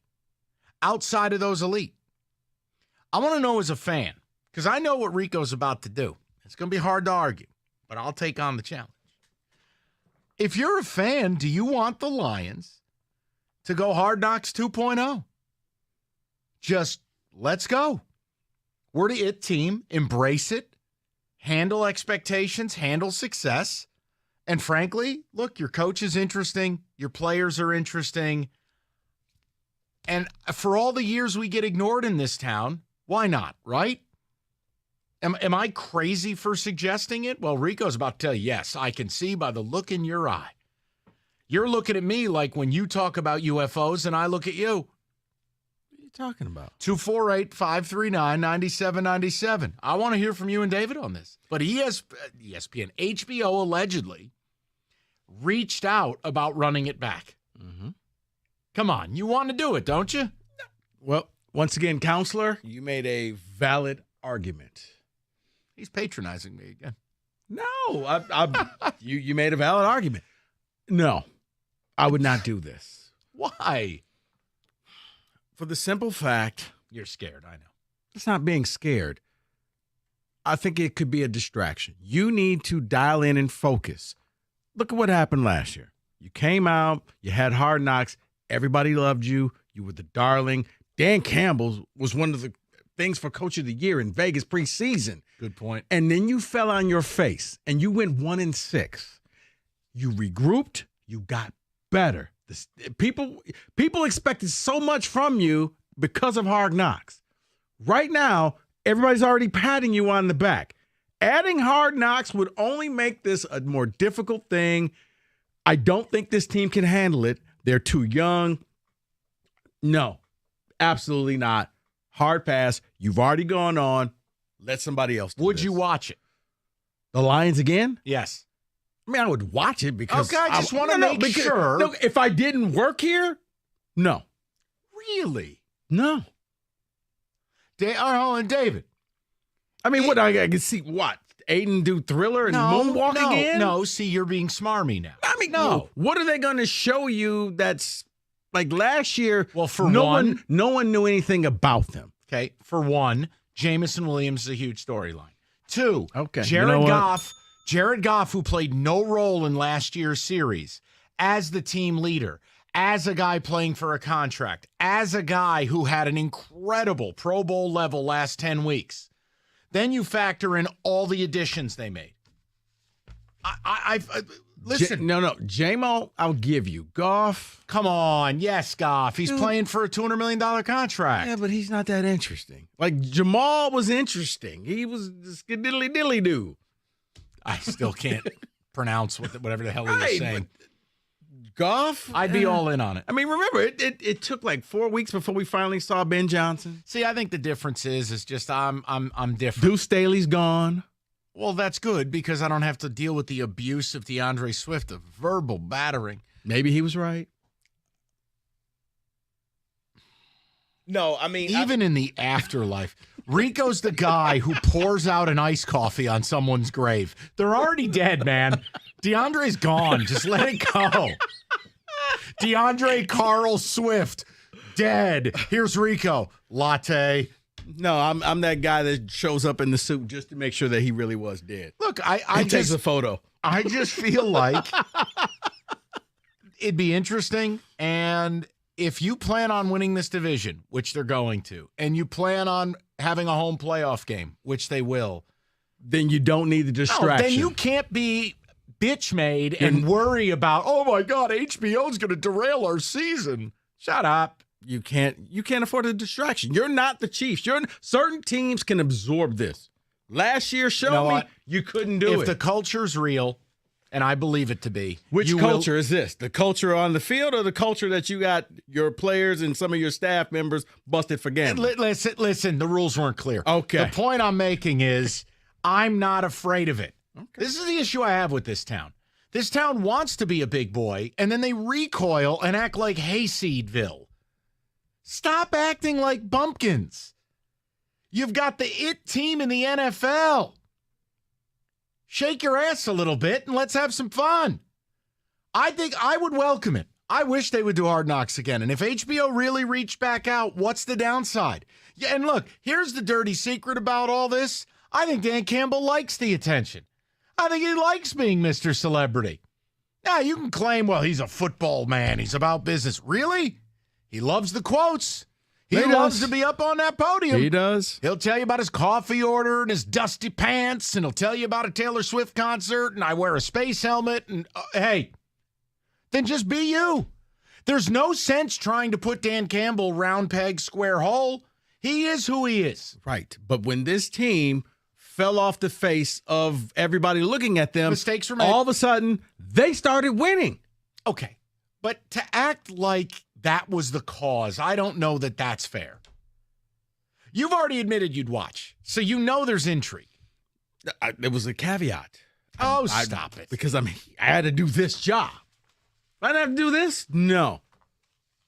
outside of those elite. I want to know as a fan, because I know what Rico's about to do. It's going to be hard to argue, but I'll take on the challenge. If you're a fan, do you want the Lions to go Hard Knocks 2.0? Just let's go. We're the it team. Embrace it. Handle expectations. Handle success. And frankly, look, your coach is interesting. Your players are interesting. And for all the years we get ignored in this town, why not, right? Am I crazy for suggesting it? Well, Rico's about to tell you, yes, I can see by the look in your eye. You're looking at me like when you talk about UFOs and I look at you. What are you talking about? 248-539-9797. I want to hear from you and David on this. But ESPN, HBO allegedly reached out about running it back. Mm-hmm. Come on, you want to do it, don't you? Well, once again, counselor, you made a valid argument. He's patronizing me again. No, you made a valid argument. No, I would not do this. Why? For the simple fact, you're scared, I know. It's not being scared. I think it could be a distraction. You need to dial in and focus. Look at what happened last year. You came out, you had Hard Knocks, everybody loved you, you were the darling. Dan Campbell was one of the things for Coach of the Year in Vegas preseason. Good point. And then you fell on your face, and you went 1-6. You regrouped, you got better. People expected so much from you because of Hard Knocks. Right now, everybody's already patting you on the back. Adding Hard Knocks would only make this a more difficult thing. I don't think this team can handle it. They're too young. No, absolutely not. Hard pass. You've already gone on. Let somebody else do Would this. you watch it? The Lions again? Yes. I mean, I would watch it because okay, I just want to make sure. No, if I didn't work here, no. Really? No. And David. I mean, what I can see what? Aiden do Thriller and moonwalk again? No, see, you're being smarmy now. I mean, no. What are they going to show you that's like last year? Well, for no one knew anything about them. Okay, for one, Jameson Williams is a huge storyline. Two, okay, Jared Goff, who played no role in last year's series, as the team leader, as a guy playing for a contract, as a guy who had an incredible Pro Bowl level last 10 weeks. Then you factor in all the additions they made. Listen. J-Mo, I'll give you. Goff. Come on. Yes, Goff. He's playing for a $200 million contract. Yeah, but he's not that interesting. Like, Jamal was interesting. He was diddly-diddly-doo. I still can't pronounce whatever the hell he was saying. Goff? I'd be all in on it. I mean, remember, it took like 4 weeks before we finally saw Ben Johnson. See, I think the difference is just I'm different. Deuce Staley's gone. Well, that's good because I don't have to deal with the abuse of DeAndre Swift, the verbal battering. Maybe he was right. No, I mean, even in the afterlife, Rico's the guy who pours out an iced coffee on someone's grave. They're already dead, man. DeAndre's gone. Just let it go. DeAndre Carl Swift, dead. Here's Rico. Latte. No, I'm that guy that shows up in the suit just to make sure that he really was dead. Look, I takes a photo. I just feel like it'd be interesting. And if you plan on winning this division, which they're going to, and you plan on having a home playoff game, which they will, then you don't need the distraction. No, then you can't be bitch made and worry about, oh my God, HBO's going to derail our season. Shut up. You can't afford a distraction. You're not the Chiefs. Certain teams can absorb this. Last year showed me you couldn't do it. If the culture's real, and I believe it to be. Which culture is this? The culture on the field or the culture that you got your players and some of your staff members busted for gambling? Listen, the rules weren't clear. Okay. The point I'm making is I'm not afraid of it. Okay. This is the issue I have with this town. This town wants to be a big boy, and then they recoil and act like Hayseedville. Stop acting like bumpkins. You've got the it team in the NFL. Shake your ass a little bit and let's have some fun. I think I would welcome it. I wish they would do Hard Knocks again. And if HBO really reached back out, what's the downside? Yeah, and look, here's the dirty secret about all this. I think Dan Campbell likes the attention. I think he likes being Mr. Celebrity. Now, you can claim, well, he's a football man. He's about business. Really? He loves the quotes. He loves to be up on that podium. He does. He'll tell you about his coffee order and his dusty pants, and he'll tell you about a Taylor Swift concert, and I wear a space helmet, and hey, then just be you. There's no sense trying to put Dan Campbell round peg, square hole. He is who he is. Right. But when this team fell off the face of everybody looking at them, mistakes were made. All of a sudden, they started winning. Okay. But to act like that was the cause, I don't know that that's fair. You've already admitted you'd watch, so you know there's intrigue. There was a caveat. Stop it. Because, I had to do this job. I didn't have to do this? No.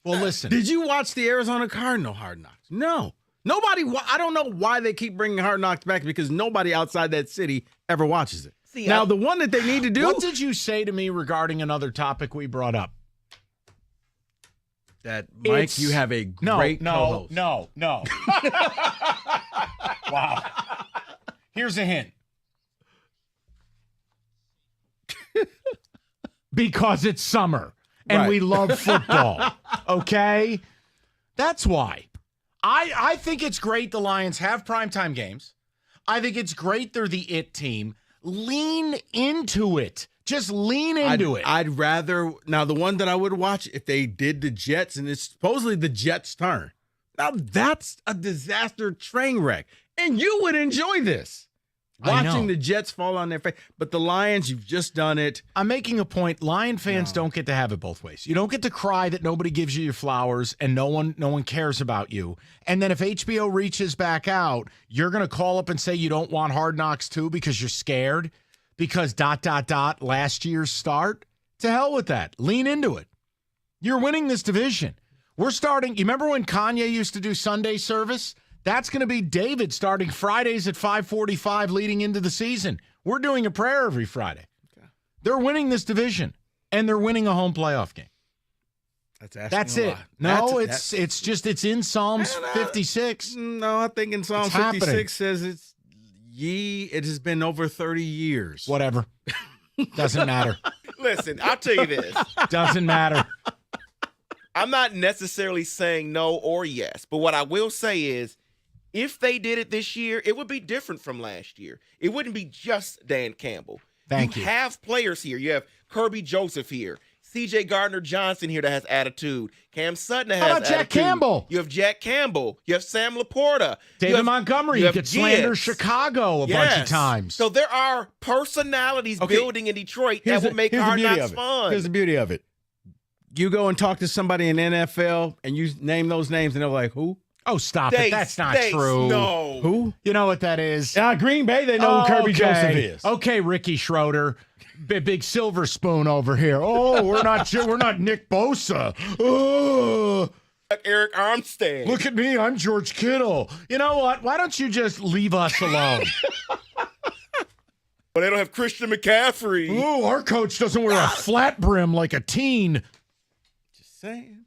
Well, listen. Did you watch the Arizona Cardinal Hard Knocks? No. Nobody, I don't know why they keep bringing Hard Knocks back because nobody outside that city ever watches it. Now, the one that they need to do. What did you say to me regarding another topic we brought up? That, Mike, you have a great co-host. No. Wow. Here's a hint. Because it's summer and we love football. Okay? That's why. I think it's great the Lions have primetime games. I think it's great they're the it team. Lean into it. Just lean into it. I'd rather, now the one that I would watch if they did the Jets, and it's supposedly the Jets' turn. Now that's a disaster train wreck. And you would enjoy this. Watching the Jets fall on their face. But the Lions, you've just done it. I'm making a point. Lion fans don't get to have it both ways. You don't get to cry that nobody gives you your flowers and no one cares about you. And then if HBO reaches back out, you're going to call up and say you don't want Hard Knocks too because you're scared. Because ... last year's start? To hell with that. Lean into it. You're winning this division. We're starting. You remember when Kanye used to do Sunday service? That's going to be David starting Fridays at 5:45 leading into the season. We're doing a prayer every Friday. Okay. They're winning this division, and they're winning a home playoff game. That's it. No, it's in Psalms 56. No, I think in Psalm 56 says it has been over 30 years. Whatever. Doesn't matter. Listen, I'll tell you this. Doesn't matter. I'm not necessarily saying no or yes, but what I will say is if they did it this year, it would be different from last year. It wouldn't be just Dan Campbell. Thank you. You have players here. You have Kirby Joseph here. C.J. Gardner-Johnson here that has attitude. Cam Sutton has attitude. How about Jack Campbell? You have Jack Campbell. You have Sam Laporta. David Montgomery. You could slander Chicago a bunch of times. So there are personalities building in Detroit that would make Hard Knocks fun. Here's the beauty of it. You go and talk to somebody in NFL and you name those names and they're like, who? Oh, stop it. That's not true. No. Who? You know what that is? Green Bay, they know who Kirby Joseph is. Okay, Ricky Schroeder. Big silver spoon over here. Oh, we're not Nick Bosa. Oh. Eric Armstead. Look at me. I'm George Kittle. You know what? Why don't you just leave us alone? But they don't have Christian McCaffrey. Oh, our coach doesn't wear a flat brim like a teen. Just saying.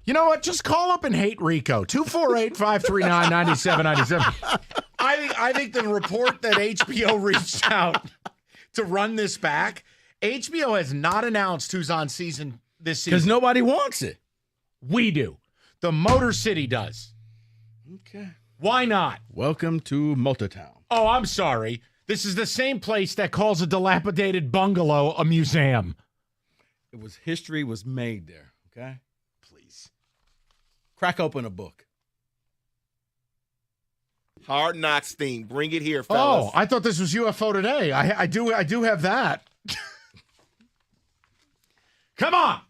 You know what? Just call up and hate Rico. 248-539-9797. I think the report that HBO reached out to run this back, HBO has not announced who's on season this season. Because nobody wants it. We do. The Motor City does. Okay. Why not? Welcome to Motortown. Oh, I'm sorry. This is the same place that calls a dilapidated bungalow a museum. History was made there, okay? Please. Crack open a book. Hard Knocks theme. Bring it here, fellas. Oh, I thought this was UFO Today. I do have that. Come on.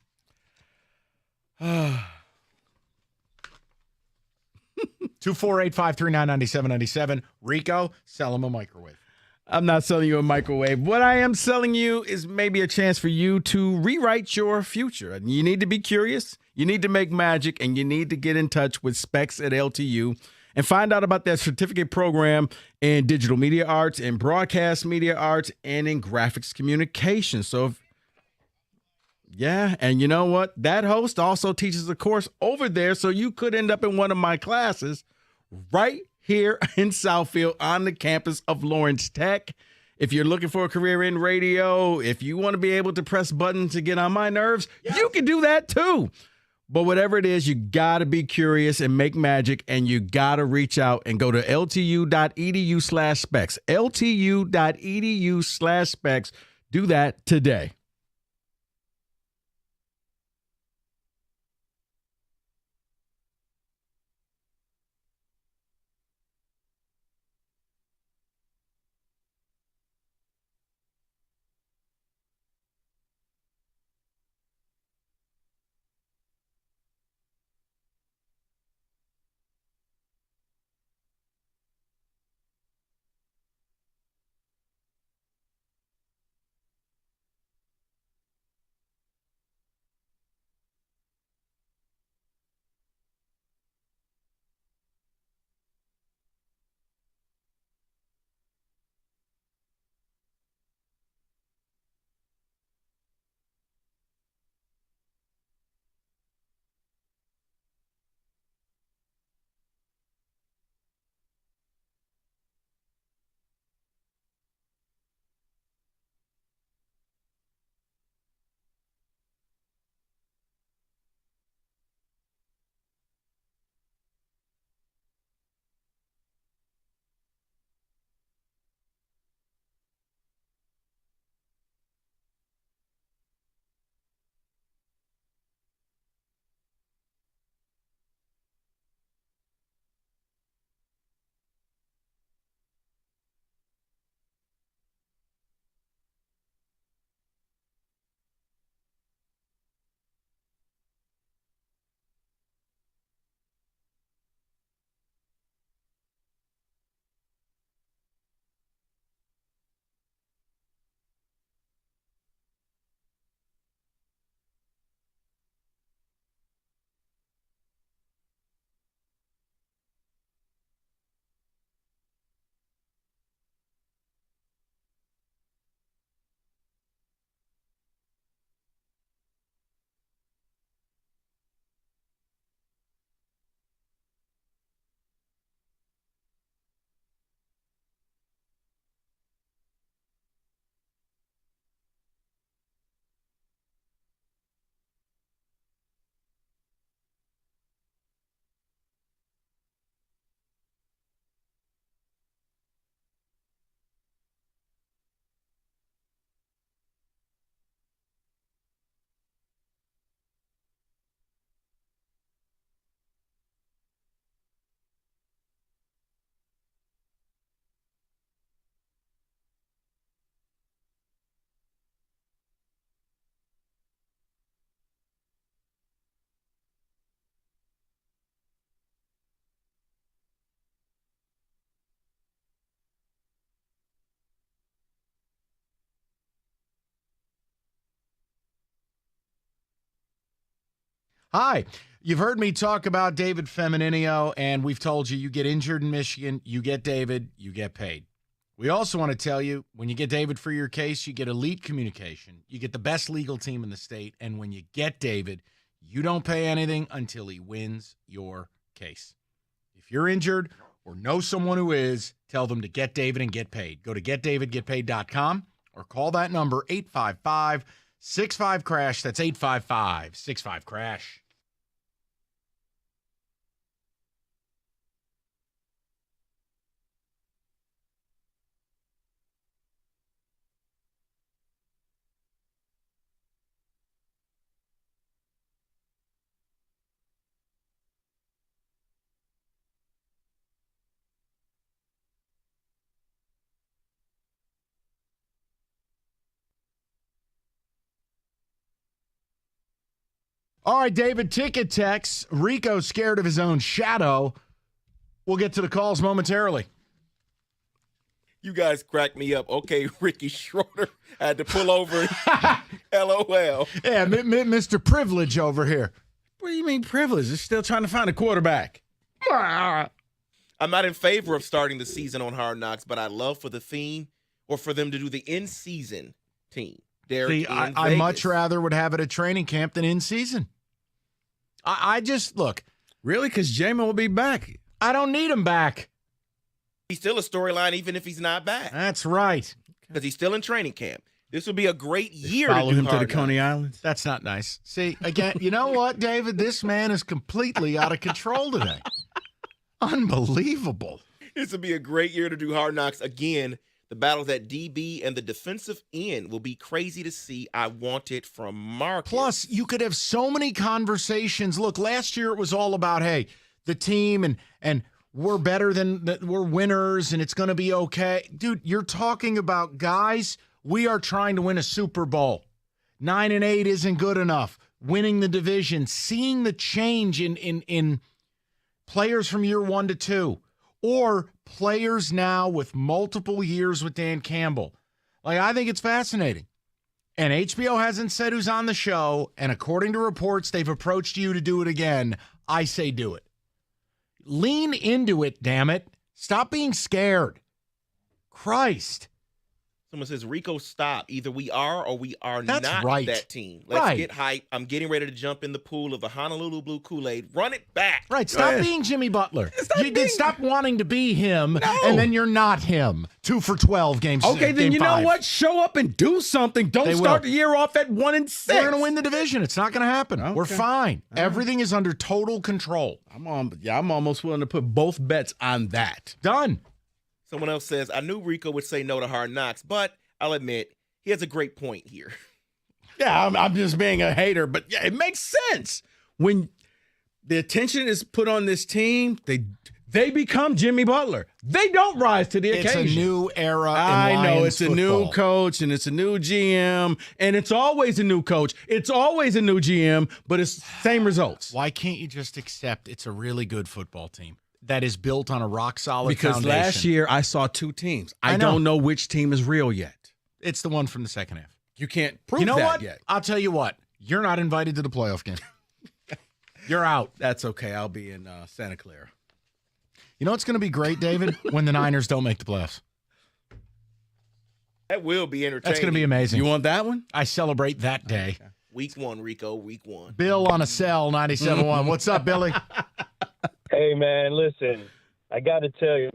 248-539-9797. Rico, sell him a microwave. I'm not selling you a microwave. What I am selling you is maybe a chance for you to rewrite your future. And you need to be curious, you need to make magic, and you need to get in touch with Specs at LTU and find out about that certificate program in digital media arts, in broadcast media arts, and in graphics communication. So, and you know what? That host also teaches a course over there, so you could end up in one of my classes right here in Southfield on the campus of Lawrence Tech. If you're looking for a career in radio, if you want to be able to press buttons to get on my nerves, you can do that too. But whatever it is, you got to be curious and make magic, and you got to reach out and go to ltu.edu/specs. ltu.edu/specs. Do that today. Hi. You've heard me talk about David Femininio, and we've told you, you get injured in Michigan, you get David, you get paid. We also want to tell you, when you get David for your case, you get elite communication. You get the best legal team in the state. And when you get David, you don't pay anything until he wins your case. If you're injured or know someone who is, tell them to get David and get paid. Go to getdavidgetpaid.com or call that number, 855-65-CRASH. That's 855-65-CRASH. All right, David, ticket text. Rico scared of his own shadow. We'll get to the calls momentarily. You guys cracked me up. Okay, Ricky Schroeder had to pull over. LOL. Yeah, Mr. Privilege over here. What do you mean privilege? They're still trying to find a quarterback. I'm not in favor of starting the season on Hard Knocks, but I'd love for the theme or for them to do the in-season team. See, I much rather would have it at training camp than in season. I just, look. Really? Because Jamin will be back. I don't need him back. He's still a storyline even if he's not back. That's right. Because he's still in training camp. This would be a great year to follow do him to the Hard Coney Knocks. Islands. That's not nice. See, again, you know what, David? This man is completely out of control today. Unbelievable. This would be a great year to do Hard Knocks again. The battles at DB and the defensive end will be crazy to see. I want it from Marcus. Plus, you could have so many conversations. Look, last year it was all about, hey, the team and we're better than we're winners and it's going to be okay. Dude, you're talking about guys, we are trying to win a Super Bowl. 9-8 isn't good enough. Winning the division, seeing the change in players from year 1 to 2. Or players now with multiple years with Dan Campbell. Like, I think it's fascinating. And HBO hasn't said who's on the show, and according to reports, they've approached you to do it again. I say do it. Lean into it, damn it. Stop being scared. Christ. Someone says, Rico, stop. Either we are or we are That's not right. that team. Let's get hype. I'm getting ready to jump in the pool of the Honolulu Blue Kool-Aid. Run it back. Right. Stop being Jimmy Butler. Stop wanting to be him, and then you're not him. 2 for 12 games. Okay, then game you 5. know what? Show up and do something. Don't start the year off at 1-6. We're going to win the division. It's not going to happen. Okay. We're fine. Everything is under total control. I'm almost willing to put both bets on that. Done. Someone else says, I knew Rico would say no to Hard Knocks, but I'll admit, he has a great point here. Yeah, I'm just being a hater, but yeah, it makes sense. When the attention is put on this team, they become Jimmy Butler. They don't rise to the occasion. It's a new era in I know, Lions it's a football. new coach, and it's a new GM, and it's always a new coach. It's always a new GM, but it's same results. Why can't you just accept it's a really good football team that is built on a rock-solid because foundation? Last year, I saw 2 teams. I don't know which team is real yet. It's the one from the second half. You can't prove you know that what? yet. I'll tell you what. You're not invited to the playoff game. You're out. That's okay. I'll be in Santa Clara. You know what's going to be great, David? When the Niners don't make the playoffs. That will be entertaining. That's going to be amazing. You want that one? I celebrate that day. Okay. Week 1, Rico. Week 1. Bill on a cell, 97.1. What's up, Billy? Hey, man, listen. I got to tell you.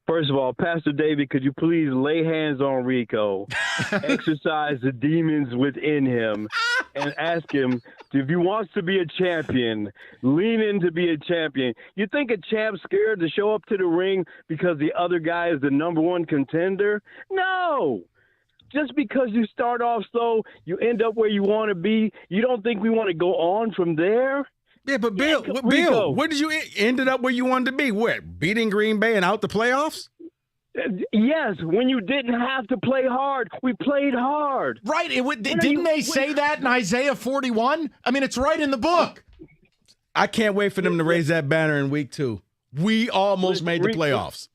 First of all, Pastor David, could you please lay hands on Rico, exercise the demons within him, and ask him if he wants to be a champion, lean in to be a champion. You think a champ's scared to show up to the ring because the other guy is the number 1 contender? No. Just because you start off slow, you end up where you want to be. You don't think we want to go on from there? Yeah, but Bill, where did you ended up where you wanted to be? Where? Beating Green Bay and out the playoffs? Yes, when you didn't have to play hard, we played hard. Right. Didn't they say that in Isaiah 41? I mean, it's right in the book. I can't wait for them to raise that banner in week 2. We almost made the playoffs.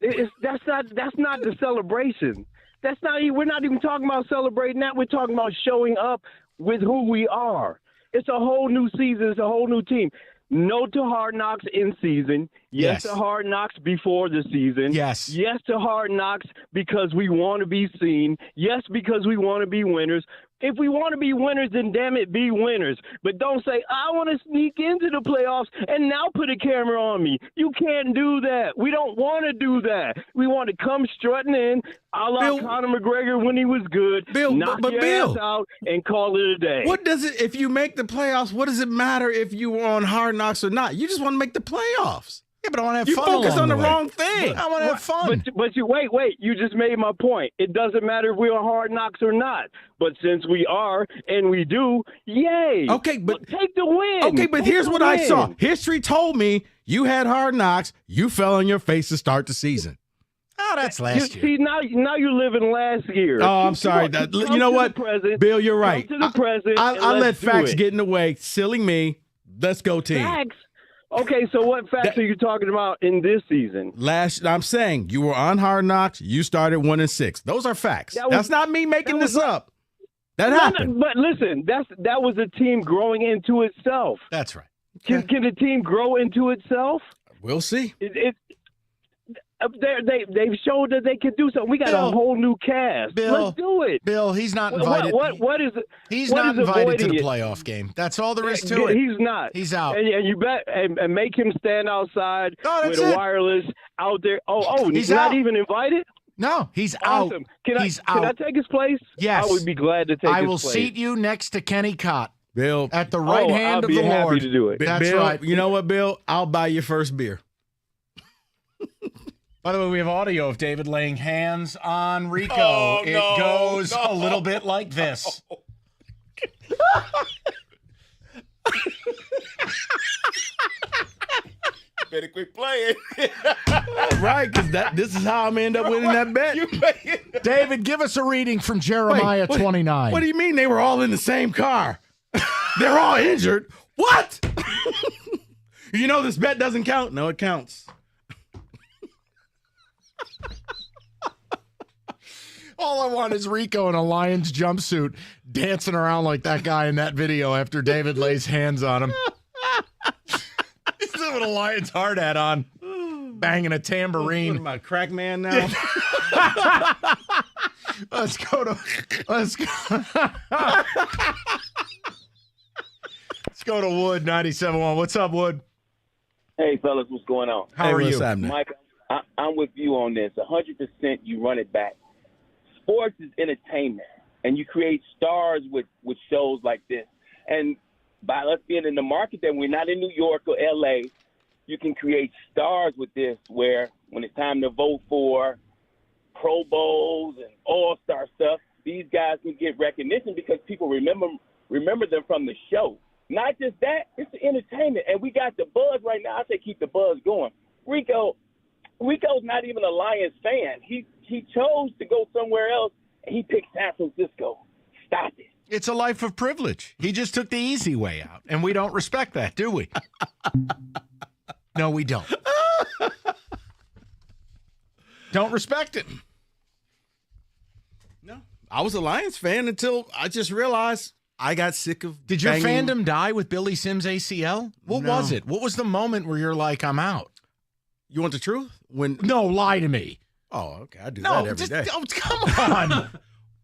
That's not the celebration. We're not even talking about celebrating that. We're talking about showing up with who we are. It's a whole new season. It's a whole new team. No to Hard Knocks in season. Yes to Hard Knocks before the season. Yes. Yes to Hard Knocks because we want to be seen. Yes, because we want to be winners. If we want to be winners, then damn it, be winners. But don't say, I want to sneak into the playoffs and now put a camera on me. You can't do that. We don't want to do that. We want to come strutting in, a la Conor McGregor when he was good, knock your ass out, and call it a day. What does it, if you make the playoffs, what does it matter if you were on Hard Knocks or not? You just want to make the playoffs. Yeah, but I want to have you fun. You focus on the way. wrong thing. I want to have fun. But you wait. You just made my point. It doesn't matter if we're on Hard Knocks or not. But since we are and we do, yay. Okay, but take the win. Okay, but Take here's the what I win. saw. History told me you had Hard Knocks. You fell on your face to start the season. Oh, that's last year. See, now you're living last year. Oh, I'm sorry. Come You know to what, the present, Bill? You're right. Come to the present. I and let let's do facts it. get in the way. Silly me. Let's go, team. Facts. Okay, so what facts are you talking about in this season? I'm saying you were on Hard Knocks. You started 1-6. Those are facts. That's not me making this up. That happened. But listen, that was a team growing into itself. That's right. Can a team grow into itself? We'll see. They've showed that they can do something. We got a whole new cast. Let's do it. Bill, he's not invited. What is it? He's what not is invited to avoiding the it? playoff game. That's all there is to it. He's not. He's out. And you bet and make him stand outside with a wireless out there. Oh, He's not out. even invited? No, he's Awesome. out. Can I take his place? Yes. I would be glad to take I his will place. seat you next to Kenny Cott. Bill. At the right hand I'll of be the happy Lord. to do it. That's Bill, right. You know what, Bill? I'll buy your first beer. By the way, we have audio of David laying hands on Rico. Oh, it no, goes no. a little bit like this. Better quit playing. Right, because this is how I'm gonna end up winning that bet. David, give us a reading from Jeremiah 29. What do you mean they were all in the same car? They're all injured. What? You know this bet doesn't count. No, it counts. All I want is Rico in a Lions jumpsuit dancing around like that guy in that video after David lays hands on him. He's with a Lions hard hat on, banging a tambourine. What am I, crack man now? Let's go. Let's go to Wood 97.1. What's up, Wood? Hey, fellas, what's going on? How are you? Mike, I'm with you on this. 100% you run it back. Sports is entertainment, and you create stars with shows like this. And by us being in the market that we're not in New York or L.A., you can create stars with this where when it's time to vote for Pro Bowls and All-Star stuff, these guys can get recognition because people remember them from the show. Not just that, it's the entertainment. And we got the buzz right now. I say keep the buzz going. Rico's not even a Lions fan. He chose to go somewhere else, and he picked San Francisco. Stop it. It's a life of privilege. He just took the easy way out, and we don't respect that, do we? No, we don't. Don't respect it. No. I was a Lions fan until I just realized I got sick of Did your banging. fandom die with Billy Sims' ACL? What No. was it? What was the moment where you're like, I'm out? You want the truth? No, lie to me. Oh, okay. I do No, that every day. Come on.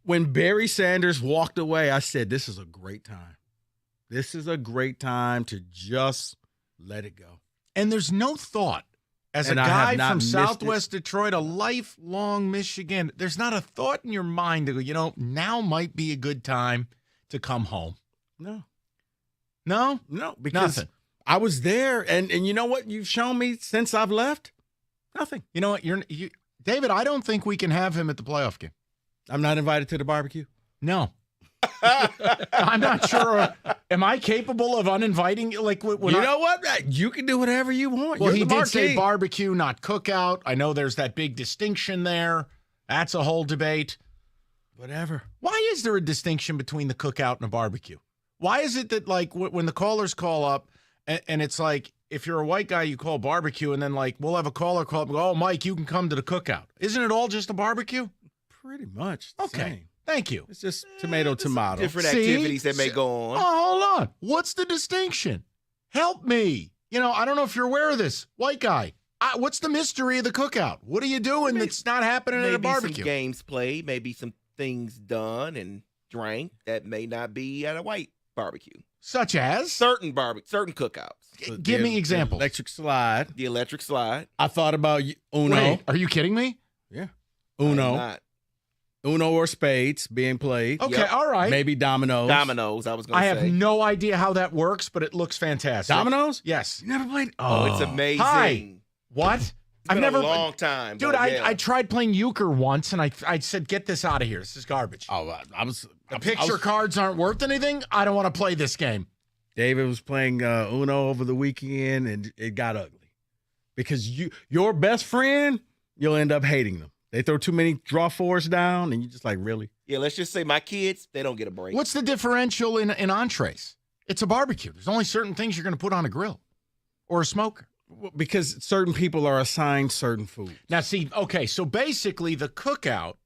When Barry Sanders walked away, I said, this is a great time. This is a great time to just let it go. And there's no thought. As And a I have guy not from missed Southwest Detroit, a lifelong Michigan, there's not a thought in your mind to go, now might be a good time to come home. No. No? No, because Nothing. I was there, and you know what you've shown me since I've left? Nothing. You know what? David, I don't think we can have him at the playoff game. I'm not invited to the barbecue? No. I'm not sure. Am I capable of uninviting you? Like, when You know what? You can do whatever you want. Well, You're he the did say marquee. barbecue, not cookout. I know there's that big distinction there. That's a whole debate. Whatever. Why is there a distinction between the cookout and a barbecue? Why is it that, like, when the callers call up and it's like, if you're a white guy, you call barbecue, and then, like, we'll have a caller call up and go, oh, Mike, you can come to the cookout. Isn't it all just a barbecue? Pretty much. Okay. Same. Thank you. It's just tomato. Different activities that may go on. Oh, hold on. What's the distinction? Help me. I don't know if you're aware of this. White guy. What's the mystery of the cookout? What are you doing that's not happening at a barbecue? Maybe some games played, maybe some things done and drank that may not be at a white barbecue. Such as? Certain cookouts. Give me examples. The electric slide. I thought about Uno. Wait, are you kidding me? Yeah. Uno or spades being played. Okay, all right. Maybe dominoes. I was going to say. I have no idea how that works, but it looks fantastic. Dominoes? Yes. You never played? Oh, it's amazing. Hi. What? It's been a long time. Dude, I tried playing euchre once, and I said, get this out of here. This is garbage. Oh, The picture cards aren't worth anything. I don't want to play this game. David was playing Uno over the weekend, and it got ugly. Because your best friend, you'll end up hating them. They throw too many draw fours down, and you're just like, really? Yeah, let's just say my kids, they don't get a break. What's the differential in entrees? It's a barbecue. There's only certain things you're going to put on a grill or a smoker. Because certain people are assigned certain foods. Now, see, okay, so basically the cookout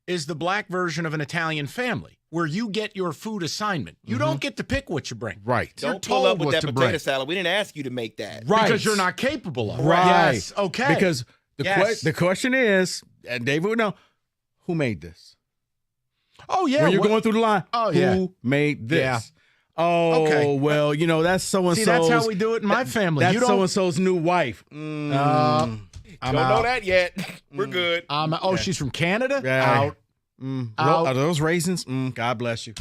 is the black version of an Italian family where you get your food assignment. You don't get to pick what you bring. Right. Don't pull up with that potato salad. We didn't ask you to make that. Right. Because you're not capable of it. Right. Yes, okay. Because the question is, and David would know, who made this? Oh, yeah. When you're going through the line, who made this? Yeah. Oh, okay. Well, that's so-and-so's. See, that's how we do it in my family. That's so-and-so's new wife. Don't know that yet. We're good. She's from Canada? Yeah. Out. Out. Are those raisins? God bless you.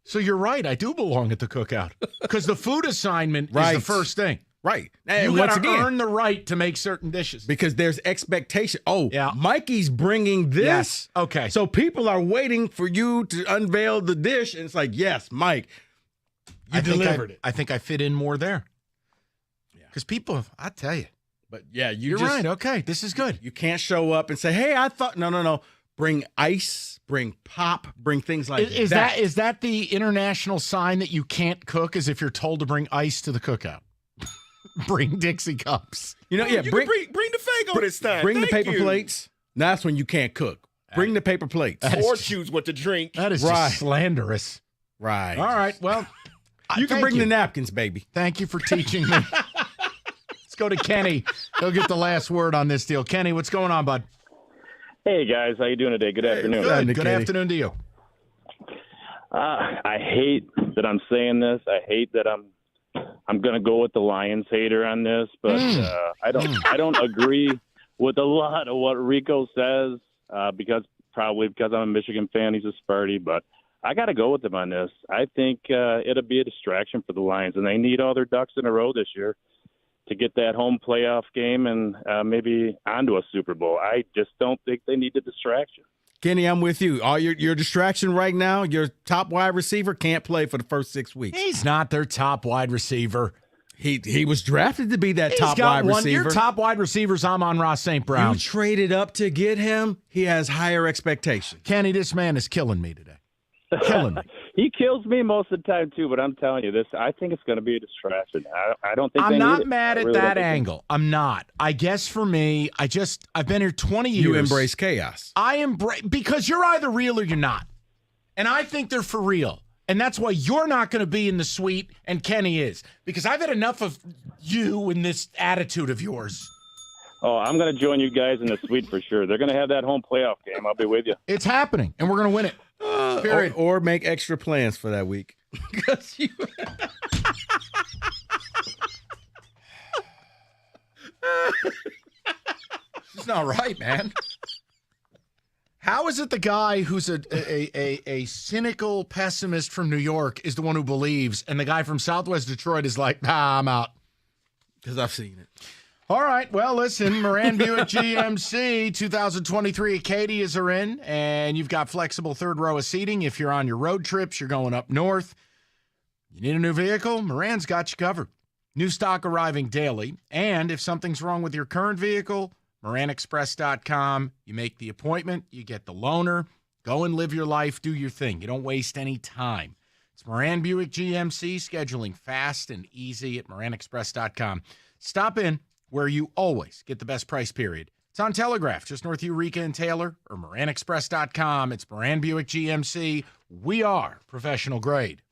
So you're right. I do belong at the cookout. Because the food assignment is the first thing. Right. And you got to earn the right to make certain dishes. Because there's expectation. Oh, yeah. Mikey's bringing this. Yes. Okay. So people are waiting for you to unveil the dish. And it's like, yes, Mike, you delivered it. I think I fit in more there. Because people, I tell you. But yeah, you're right. Okay. This is good. You can't show up and say, hey, I thought, no. Bring ice, bring pop, bring things like that. Is that the international sign that you can't cook as if you're told to bring ice to the cookout? Bring Dixie cups. Bring the Faygo this time. Bring the paper plates. That's when you can't cook. Bring the paper plates. Or choose what to drink. That is just slanderous. Right. All right. Well, you can bring the napkins, baby. Thank you for teaching me. Let's go to Kenny. He'll get the last word on this deal. Kenny, what's going on, bud? Hey, guys. How you doing today? Good afternoon. Good afternoon to you. I hate that I'm saying this. I hate that I'm going to go with the Lions hater on this, but I don't agree with a lot of what Rico says because I'm a Michigan fan. He's a Sparty, but I got to go with him on this. I think it'll be a distraction for the Lions, and they need all their ducks in a row this year to get that home playoff game and maybe onto a Super Bowl. I just don't think they need the distraction. Kenny, I'm with you. All your distraction right now, your top wide receiver can't play for the first 6 weeks. He's not their top wide receiver. He was drafted to be that top wide receiver. Your top wide receivers, Amon-Ra St. Brown. You traded up to get him. He has higher expectations. Kenny, this man is killing me today. Killing me. He kills me most of the time too, but I'm telling you this. I think it's going to be a distraction. I don't think I'm not mad at that angle. I'm not. I guess for me, I've been here 20 years. You embrace chaos. I embrace because you're either real or you're not, and I think they're for real, and that's why you're not going to be in the suite, and Kenny is because I've had enough of you and this attitude of yours. Oh, I'm going to join you guys in the suite for sure. They're going to have that home playoff game. I'll be with you. It's happening, and we're going to win it. Period. Or make extra plans for that week. It's not right, man. How is it the guy who's a cynical pessimist from New York is the one who believes, and the guy from Southwest Detroit is like, I'm out? Because I've seen it. All right. Well, listen, Moran Buick GMC 2023 Acadias are in, and you've got flexible third row of seating. If you're on your road trips, you're going up north. You need a new vehicle? Moran's got you covered. New stock arriving daily. And if something's wrong with your current vehicle, MoranExpress.com. You make the appointment. You get the loaner. Go and live your life. Do your thing. You don't waste any time. It's Moran Buick GMC, scheduling fast and easy at MoranExpress.com. Stop in where you always get the best price period. It's on Telegraph, just north of Eureka and Taylor, or MoranExpress.com. It's Moran Buick GMC. We are professional grade.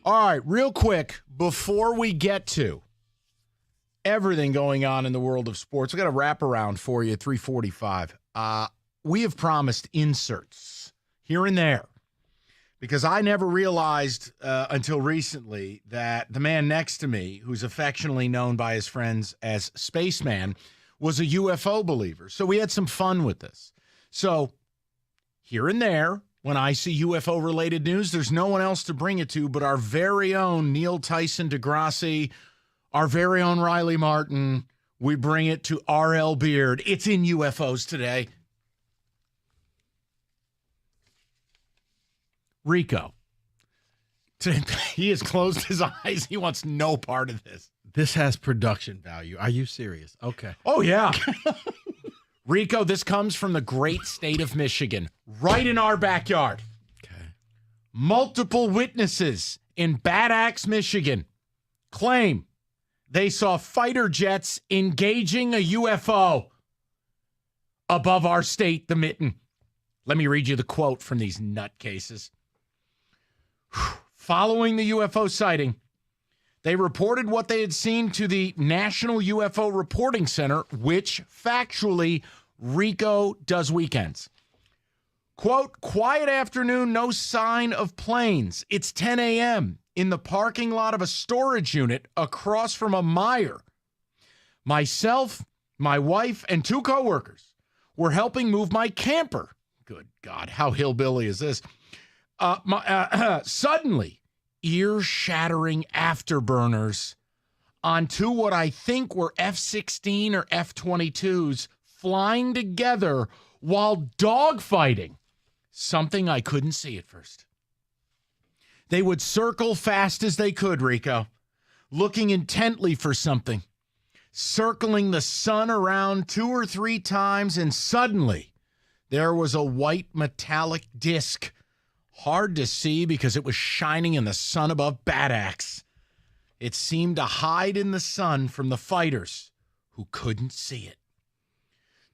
All right, real quick, before we get to everything going on in the world of sports, we got a wraparound for you at 3:45. We have promised inserts here and there because I never realized until recently that the man next to me, who's affectionately known by his friends as Spaceman, was a UFO believer. So we had some fun with this. So here and there, when I see UFO-related news, there's no one else to bring it to but our very own Neil Tyson DeGrassi, our very own Riley Martin. We bring it to R.L. Beard. It's in UFOs today. Rico. He has closed his eyes. He wants no part of this. This has production value. Are you serious? Okay. Oh, yeah. Rico, this comes from the great state of Michigan, right in our backyard. Okay. Multiple witnesses in Bad Axe, Michigan, claim they saw fighter jets engaging a UFO above our state, the Mitten. Let me read you the quote from these nutcases. Following the UFO sighting, they reported what they had seen to the National UFO Reporting Center, which factually Rico does weekends. Quote, quiet afternoon, no sign of planes. It's 10 a.m. in the parking lot of a storage unit across from a Meijer. Myself, my wife, and 2 coworkers were helping move my camper. Good God, how hillbilly is this? Suddenly, ear-shattering afterburners onto what I think were F-16 or F-22s flying together while dogfighting, something I couldn't see at first. They would circle fast as they could, Rico, looking intently for something, circling the sun around 2 or 3 times, and suddenly there was a white metallic disc, hard to see because it was shining in the sun above Bad Axe. It seemed to hide in the sun from the fighters who couldn't see it.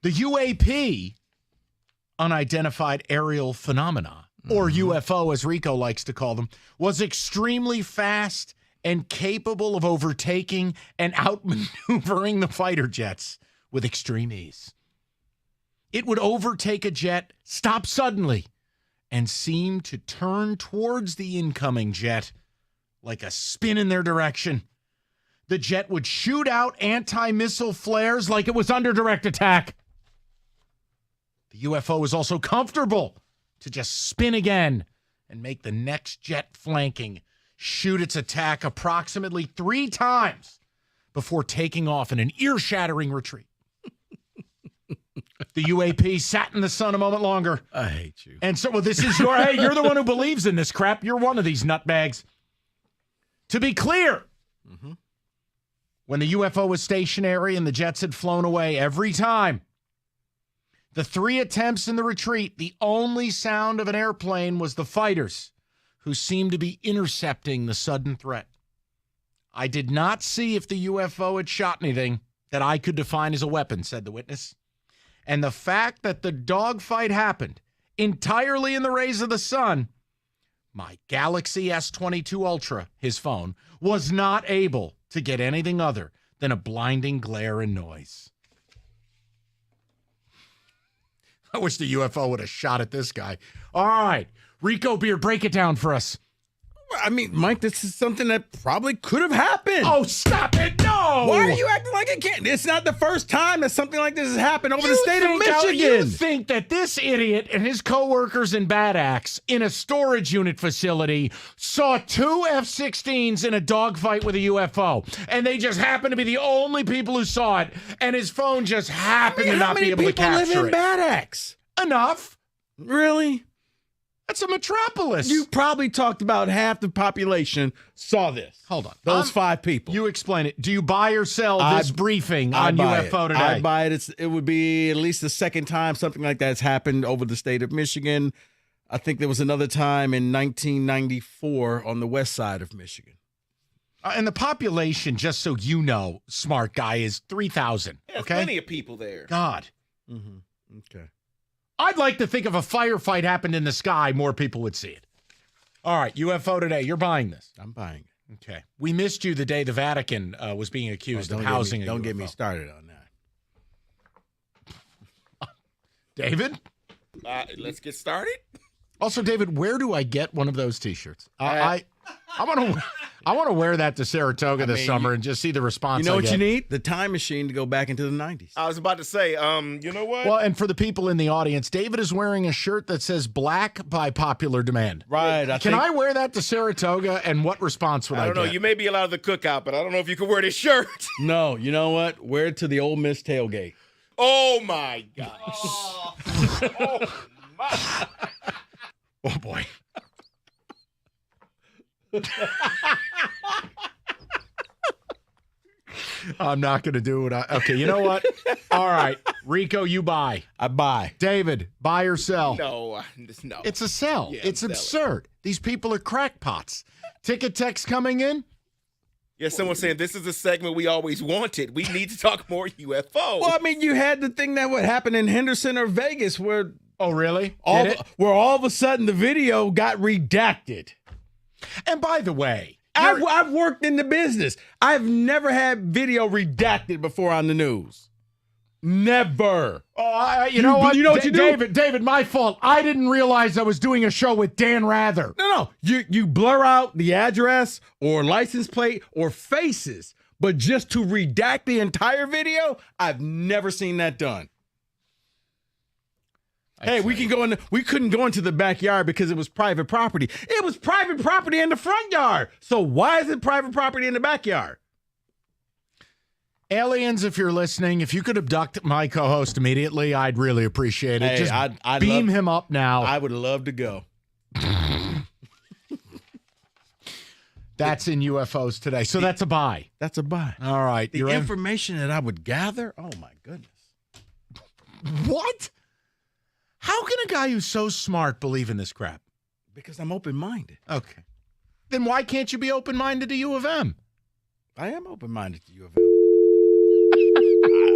The UAP, unidentified aerial phenomena, or UFO as Rico likes to call them, was extremely fast and capable of overtaking and outmaneuvering the fighter jets with extreme ease. It would overtake a jet, stop suddenly, and seem to turn towards the incoming jet like a spin in their direction. The jet would shoot out anti-missile flares like it was under direct attack. The UFO was also comfortable to just spin again and make the next jet flanking shoot its attack approximately 3 times before taking off in an ear-shattering retreat. The UAP sat in the sun a moment longer. I hate you. And so, well, this is your, hey, you're the one who believes in this crap. You're one of these nutbags. To be clear, when the UFO was stationary and the jets had flown away every time, the 3 attempts in the retreat, the only sound of an airplane was the fighters who seemed to be intercepting the sudden threat. I did not see if the UFO had shot anything that I could define as a weapon, said the witness. And the fact that the dogfight happened entirely in the rays of the sun, my Galaxy S22 Ultra, his phone, was not able to get anything other than a blinding glare and noise. I wish the UFO would have shot at this guy. All right, Rico Beard, break it down for us. I mean, Mike, this is something that probably could have happened. Oh, stop it. No. Why are you acting like it can't? It's not the first time that something like this has happened over the state of Michigan. You think that this idiot and his coworkers in Bad Axe in a storage unit facility saw 2 F-16s in a dogfight with a UFO, and they just happened to be the only people who saw it, and his phone just happened to not be able to capture it? How many people live in Bad Axe? Enough. Really? That's a metropolis. You probably talked about half the population saw this. Hold on. Those 5 people. You explain it. Do you buy or sell this briefing on UFO today? I buy it. It would be at least the second time something like that's happened over the state of Michigan. I think there was another time in 1994 on the west side of Michigan. And the population, just so you know, smart guy, is 3,000. There's okay? plenty of people there. God. Okay. I'd like to think if a firefight happened in the sky, more people would see it. All right, UFO today. You're buying this. I'm buying it. Okay. We missed you the day the Vatican was being accused of housing a Don't UFO. get me started on that. David? Let's get started. Also, David, where do I get one of those T-shirts? I want to wear that to Saratoga this summer and just see the response. You know I what get. you need? The time machine to go back into the 90s. I was about to say, you know what? Well, and for the people in the audience, David is wearing a shirt that says "Black by popular demand." Right. Can I wear that to Saratoga? And what response would I I don't know. get? You may be allowed the cookout, but I don't know if you can wear this shirt. No. You know what? Wear it to the Ole Miss tailgate. Oh my gosh. Oh my. Oh boy. I'm not going to do it. Okay, you know what? All right, Rico, you buy. I buy. David, buy or sell? No. It's a sell. Yeah, it's I'm absurd. These people are crackpots. Ticket text coming in? Yeah, someone saying this is a segment we always wanted. We need to talk more UFO. Well, I mean, you had the thing that would happen in Henderson or Vegas where... Oh, really? Where all of a sudden the video got redacted. And by the way... I've worked in the business. I've never had video redacted before on the news. Never. Oh, you know what? You know what you do? David, my fault. I didn't realize I was doing a show with Dan Rather. No. You blur out the address or license plate or faces, but just to redact the entire video, I've never seen that done. We couldn't go into the backyard because it was private property. It was private property in the front yard. So why is it private property in the backyard? Aliens, if you're listening, if you could abduct my co-host immediately, I'd really appreciate it. Hey, Just I'd beam love- him up now. I would love to go. That's in UFOs today. So that's a buy. That's a buy. All right. The information that I would gather, oh my goodness. What? How can a guy who's so smart believe in this crap? Because I'm open-minded. Okay. Then why can't you be open-minded to U of M? I am open-minded to U of M.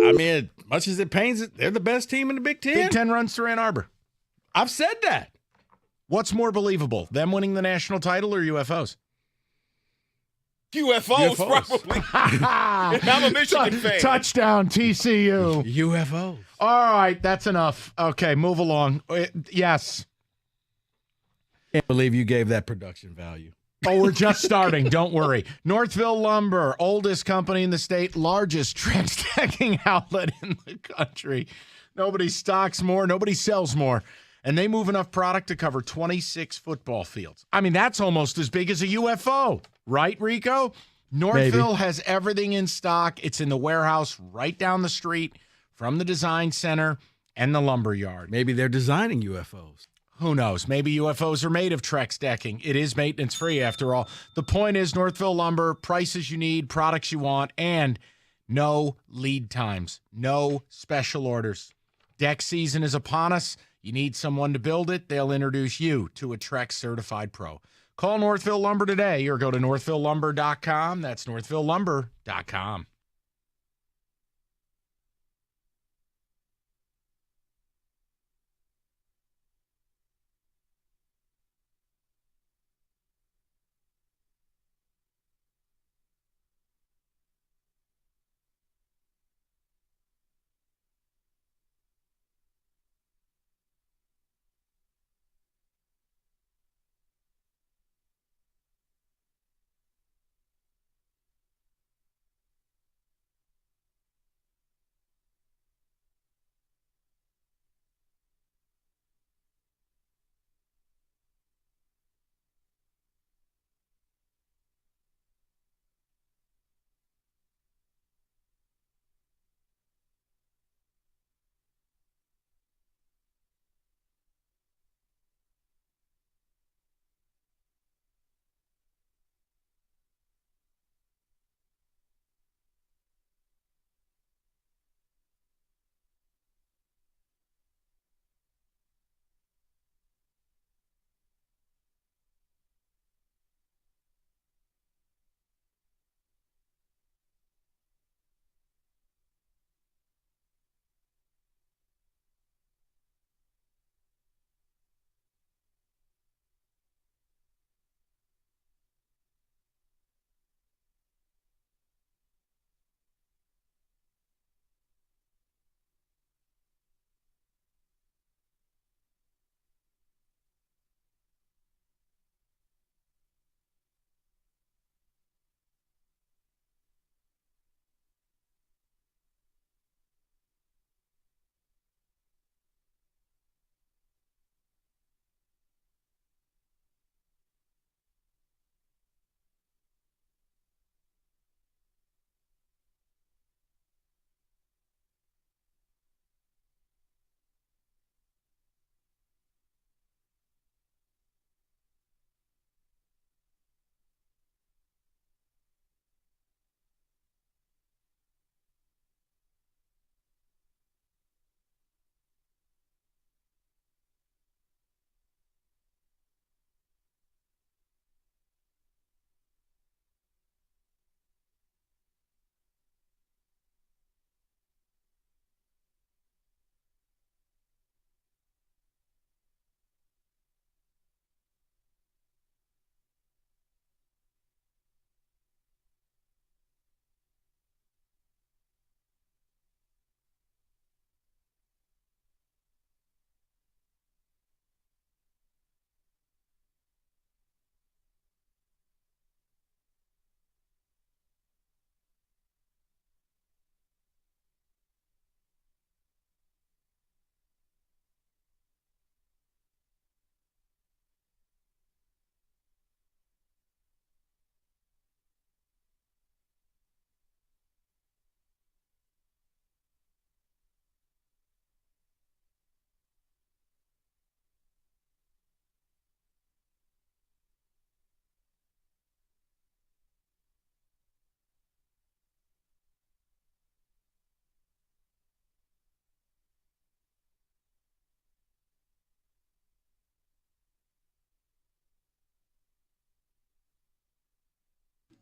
I mean, as much as it pains it, they're the best team in the Big Ten. Big Ten runs through Ann Arbor. I've said that. What's more believable, them winning the national title or UFOs? UFOs. Probably. I'm a Michigan fan. Touchdown, TCU. UFO. All right, that's enough. Okay, move along. Yes. Can't believe you gave that production value. Oh, we're just starting. Don't worry. Northville Lumber, oldest company in the state, largest Trex decking outlet in the country. Nobody stocks more. Nobody sells more. And they move enough product to cover 26 football fields. I mean, that's almost as big as a UFO. Right, Rico? Northville has everything in stock. It's in the warehouse right down the street from the design center and the lumber yard. Maybe they're designing UFOs. Who knows? Maybe UFOs are made of Trex decking. It is maintenance free after all. The point is Northville Lumber, prices you need, products you want, and no lead times, no special orders. Deck season is upon us. You need someone to build it, they'll introduce you to a Trex certified pro. Call Northville Lumber today or go to northvillelumber.com. That's northvillelumber.com.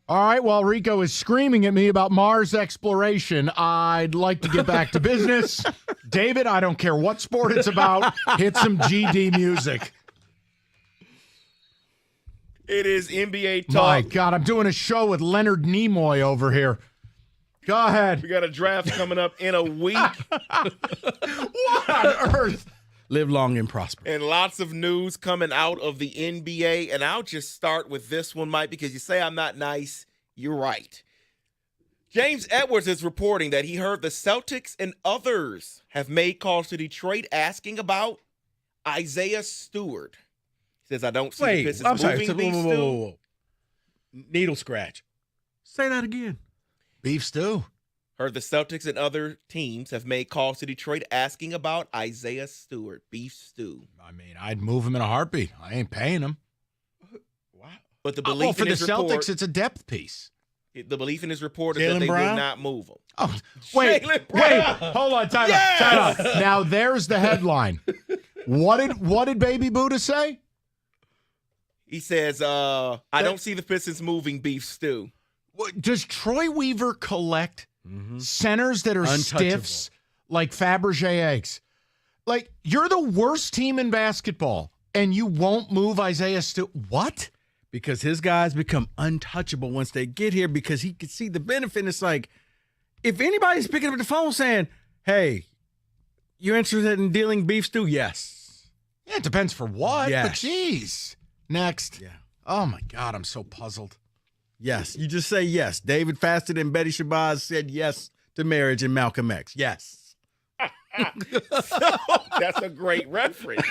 All right, while Rico is screaming at me about Mars exploration, I'd like to get back to business. David, I don't care what sport it's about. Hit some GD music. It is NBA talk. My God, I'm doing a show with Leonard Nimoy over here. Go ahead. We got a draft coming up in a week. What on earth? Live long and prosper. And lots of news coming out of the NBA. And I'll just start with this one, Mike, because you say I'm not nice. You're right. James Edwards is reporting that he heard the Celtics and others have made calls to Detroit asking about Isaiah Stewart. He says, I don't see the Pistons moving Beef Stew. Whoa. Needle scratch. Say that again. Beef Stew. Heard the Celtics and other teams have made calls to Detroit asking about Isaiah Stewart, Beef Stew. I mean, I'd move him in a heartbeat. I ain't paying him. Wow. But the belief for in the his Celtics, report, it's a depth piece. The belief in his report is that they will not move him. Oh, wait, hold on, time out. Now there's the headline. What did Baby Buddha say? He says, I don't see the Pistons moving Beef Stew. Does Troy Weaver collect centers that are stiffs like Fabergé eggs? Like, you're the worst team in basketball, and you won't move Isaiah Stewart. What? Because his guys become untouchable once they get here because he can see the benefit. And it's like, if anybody's picking up the phone saying, hey, you're interested in dealing Beef Stew? Yes. Yeah, it depends for what. Yes. But geez. Next. Yeah. Oh, my God, I'm so puzzled. Yes. You just say yes. David Fasted and Betty Shabazz said yes to marriage in Malcolm X. Yes. That's a great reference.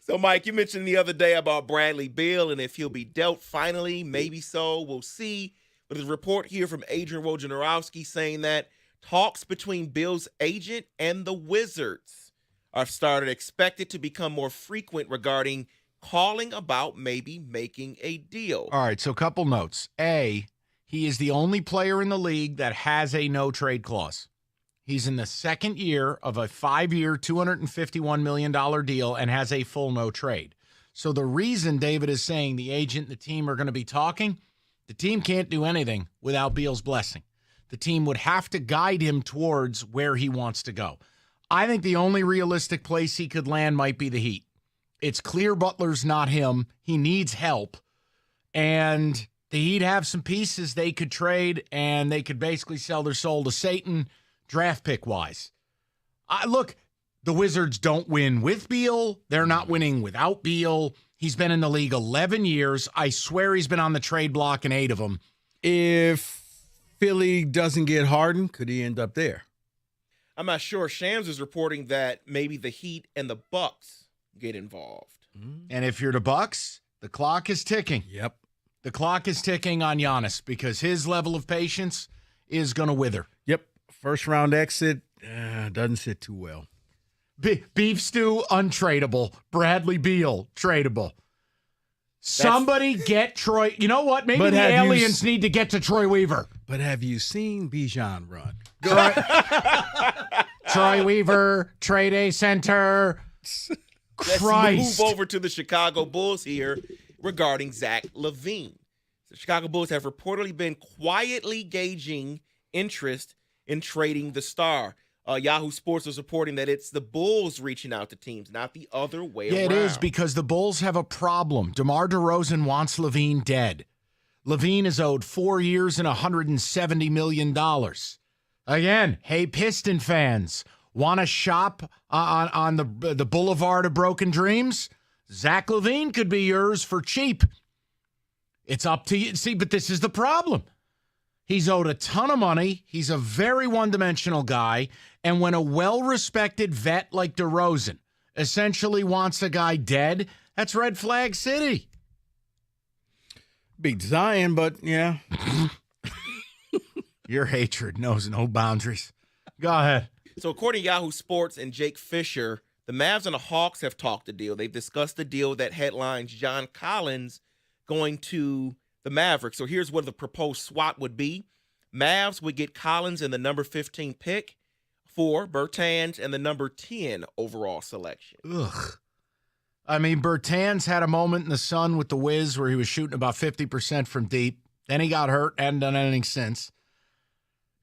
So, Mike, you mentioned the other day about Bradley Beal and if he'll be dealt finally. Maybe so. We'll see. But there's a report here from Adrian Wojnarowski saying that talks between Beal's agent and the Wizards are expected to become more frequent regarding calling about maybe making a deal. All right, so a couple notes. A, he is the only player in the league that has a no-trade clause. He's in the second year of a 5-year, $251 million deal and has a full no-trade. So the reason David is saying the agent and the team are going to be talking, the team can't do anything without Beal's blessing. The team would have to guide him towards where he wants to go. I think the only realistic place he could land might be the Heat. It's clear Butler's not him. He needs help. And the Heat have some pieces they could trade, and they could basically sell their soul to Satan draft pick-wise. Look, the Wizards don't win with Beal. They're not winning without Beal. He's been in the league 11 years. I swear he's been on the trade block in 8 of them. If Philly doesn't get Harden, could he end up there? I'm not sure. Shams is reporting that maybe the Heat and the Bucks get involved. And if you're the Bucks, the clock is ticking. Yep. The clock is ticking on Giannis because his level of patience is going to wither. Yep. First round exit doesn't sit too well. Beef Stew, untradeable. Bradley Beal, tradable. Somebody get Troy. You know what? Maybe the aliens need to get to Troy Weaver. But have you seen Bijan run? Troy Weaver, trade a center. Let's move over to the Chicago Bulls here regarding Zach LaVine. The Chicago Bulls have reportedly been quietly gauging interest in trading the star. Yahoo Sports was reporting that it's the Bulls reaching out to teams, not the other way around. Yeah, it is because the Bulls have a problem. DeMar DeRozan wants LaVine dead. LaVine is owed 4 years and $170 million. Again, hey, Piston fans, want to shop on the Boulevard of Broken Dreams? Zach LaVine could be yours for cheap. It's up to you. See, but this is the problem. He's owed a ton of money. He's a very one-dimensional guy. And when a well-respected vet like DeRozan essentially wants a guy dead, that's red flag city. Beat Zion, but yeah. Your hatred knows no boundaries. Go ahead. So according to Yahoo Sports and Jake Fisher, the Mavs and the Hawks have talked a deal. They've discussed the deal that headlines John Collins going to the Mavericks. So here's what the proposed swap would be. Mavs would get Collins in the number 15 pick for Bertans and the number 10 overall selection. Ugh. I mean, Bertans had a moment in the sun with the Wiz where he was shooting about 50% from deep. Then he got hurt, hadn't done anything since.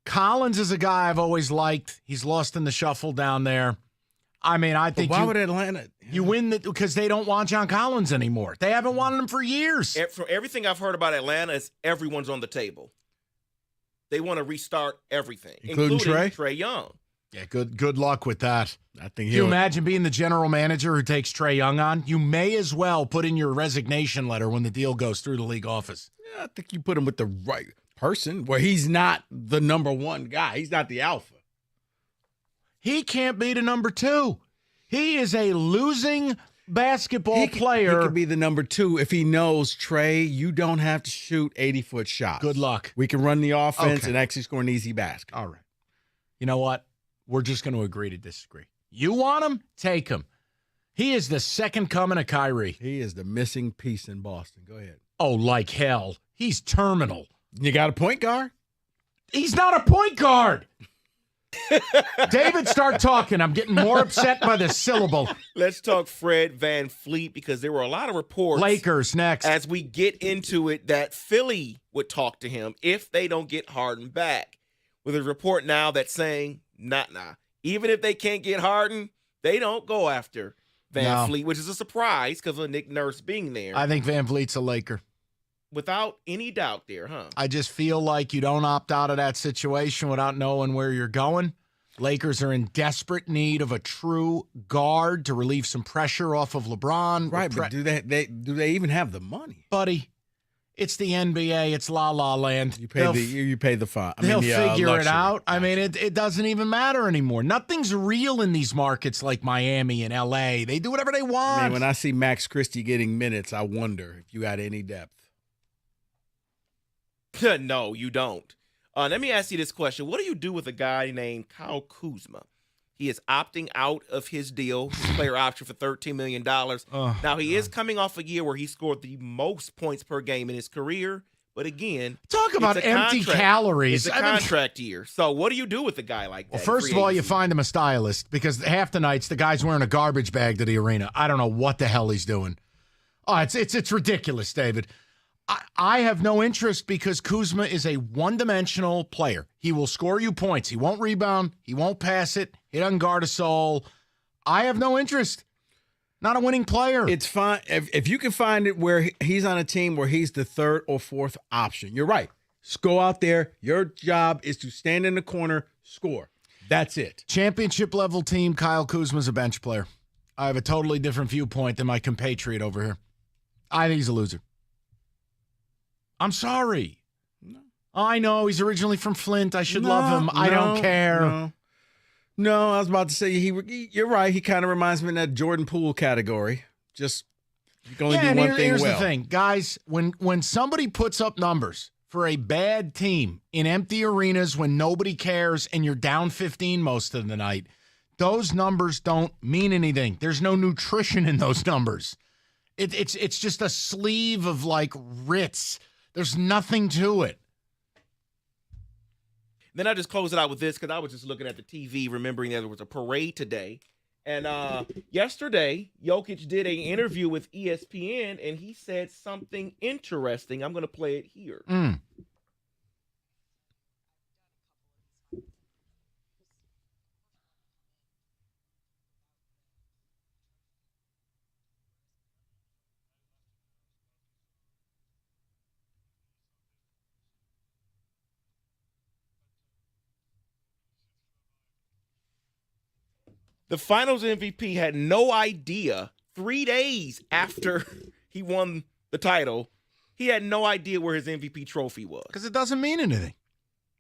Collins is a guy I've always liked. He's lost in the shuffle down there. I mean, I think why would Atlanta? You win because they don't want John Collins anymore. They haven't wanted him for years. From everything I've heard about Atlanta, is everyone's on the table. They want to restart everything, including Trae Young. Yeah, good luck with that. I think. Can you imagine being the general manager who takes Trae Young on? You may as well put in your resignation letter when the deal goes through the league office. Yeah, I think you put him with the right person where he's not the number one guy. He's not the alpha. He can't be the number 2. He is a losing basketball player. He could be the number 2 if he knows, Trae, you don't have to shoot 80-foot shots. Good luck. We can run the offense and actually score an easy basket. All right. You know what? We're just going to agree to disagree. You want him? Take him. He is the second coming of Kyrie. He is the missing piece in Boston. Go ahead. Oh, like hell. He's terminal. You got a point guard? He's not a point guard. David, start talking. I'm getting more upset by the syllable. Let's talk Fred VanVleet, because there were a lot of reports. Lakers next. As we get into it, that Philly would talk to him if they don't get Harden back. With a report now that's saying, nah. Even if they can't get Harden, they don't go after VanVleet, which is a surprise because of Nick Nurse being there. I think VanVleet's a Laker. Without any doubt there, huh? I just feel like you don't opt out of that situation without knowing where you're going. Lakers are in desperate need of a true guard to relieve some pressure off of LeBron. Right, but do they even have the money? Buddy, it's the NBA. It's La La Land. You pay the fine. They'll figure it out. I mean, it doesn't even matter anymore. Nothing's real in these markets like Miami and LA. They do whatever they want. I mean, when I see Max Christie getting minutes, I wonder if you got any depth. No, you don't. Let me ask you this question. What do you do with a guy named Kyle Kuzma? He is opting out of his deal, his player option for $13 million. Now, he is coming off a year where he scored the most points per game in his career. But again, talk about empty calories. It's a contract year. So what do you do with a guy like that? Well, first of all, you find him a stylist, because half the nights the guy's wearing a garbage bag to the arena. I don't know what the hell he's doing. Oh, it's ridiculous, David. I have no interest because Kuzma is a one-dimensional player. He will score you points. He won't rebound. He won't pass it. He doesn't guard a soul. I have no interest. Not a winning player. It's fine. If you can find it where he's on a team where he's the third or fourth option, you're right. Just go out there. Your job is to stand in the corner, score. That's it. Championship-level team, Kyle Kuzma's a bench player. I have a totally different viewpoint than my compatriot over here. I think he's a loser. I'm sorry. No. I know he's originally from Flint. I should love him. I don't care. No, I was about to say you're right. He kind of reminds me of that Jordan Poole category. Just you can only do one thing here's well. The thing, guys. When somebody puts up numbers for a bad team in empty arenas when nobody cares and you're down 15 most of the night, those numbers don't mean anything. There's no nutrition in those numbers. It's just a sleeve of like Ritz. There's nothing to it. Then I just close it out with this because I was just looking at the TV, remembering that there was a parade today. And yesterday, Jokic did an interview with ESPN, and he said something interesting. I'm going to play it here. The Finals MVP had no idea 3 days after he won the title. He had no idea where his MVP trophy was. Because it doesn't mean anything.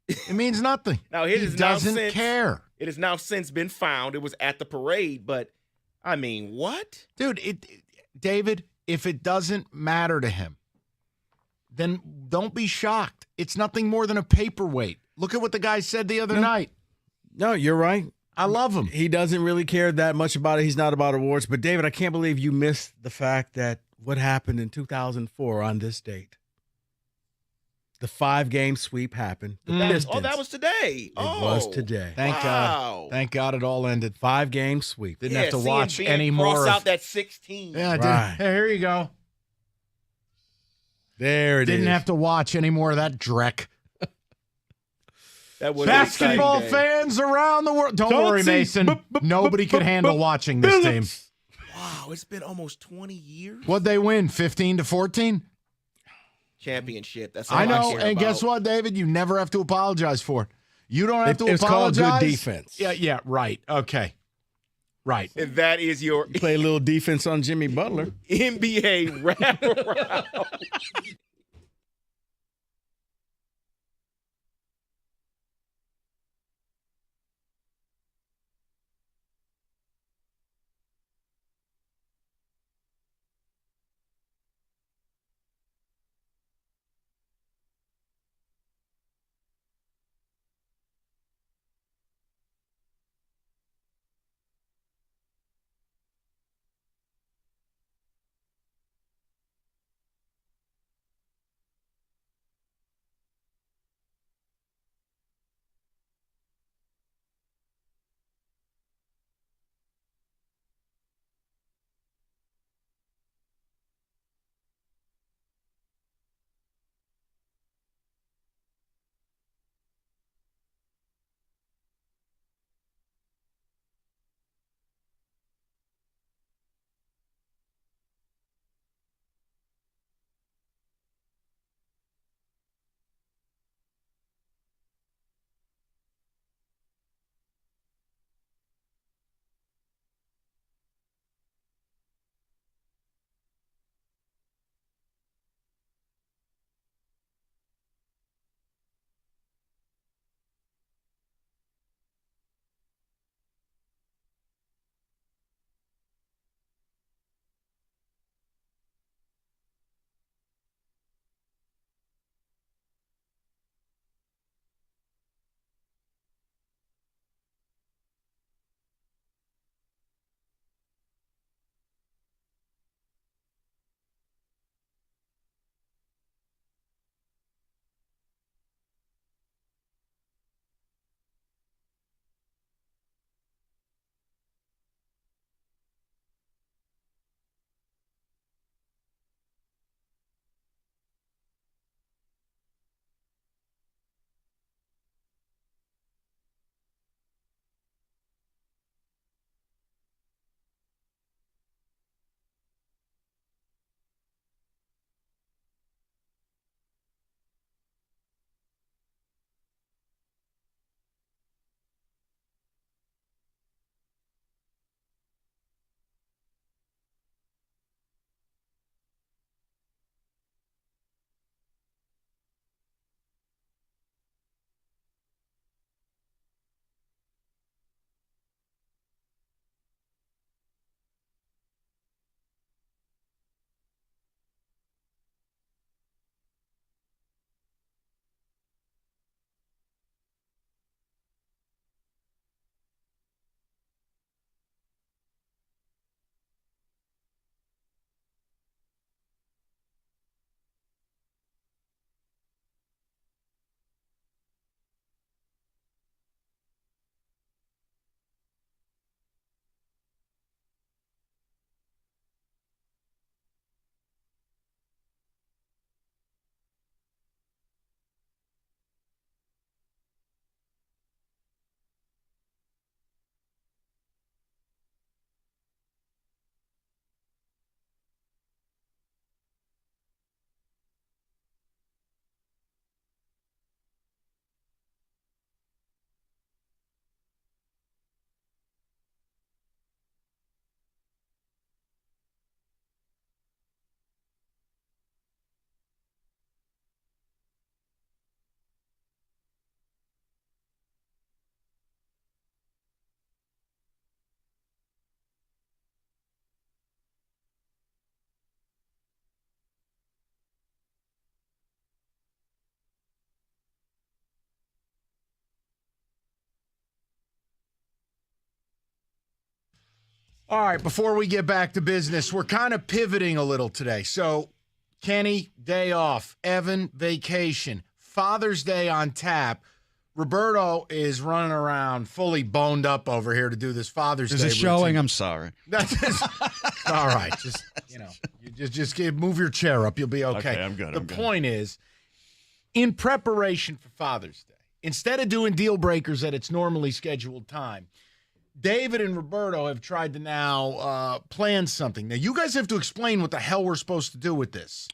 It means nothing. Now, he doesn't care. It has now since been found. It was at the parade, but I mean, what? Dude, David, if it doesn't matter to him, then don't be shocked. It's nothing more than a paperweight. Look at what the guy said the other night. No, you're right. I love him. He doesn't really care that much about it. He's not about awards. But, David, I can't believe you missed the fact that what happened in 2004 on this date. The 5-game sweep happened. That was today. It was today. Thank God. Thank God it all ended. 5-game sweep. Didn't have to watch any more. Cross out that 16. Yeah, right. Hey, here you go. There it Didn't is. have to watch any more of that dreck. That was Basketball an exciting day. fans around the world. Don't worry, Chauncey. Mason. Nobody could handle watching this team. Wow, it's been almost 20 years. What'd they win? 15-14? Championship. That's all I know. care And about. guess what, David? You never have to apologize for it. You don't have to It's called apologize. good defense. Yeah, right. Okay. Right. And that is your Play a little defense on Jimmy Butler. NBA wraparound. All right, before we get back to business, we're kind of pivoting a little today. So, Kenny, day off. Evan, vacation. Father's Day on tap. Roberto is running around fully boned up over here to do this Father's Day. Is it showing? routine. I'm sorry. That's all right. Just move your chair up. You'll be okay. Okay, I'm good. The I'm good. point is, in preparation for Father's Day, instead of doing deal breakers at its normally scheduled time, David and Roberto have tried to now plan something. Now, you guys have to explain what the hell we're supposed to do with this.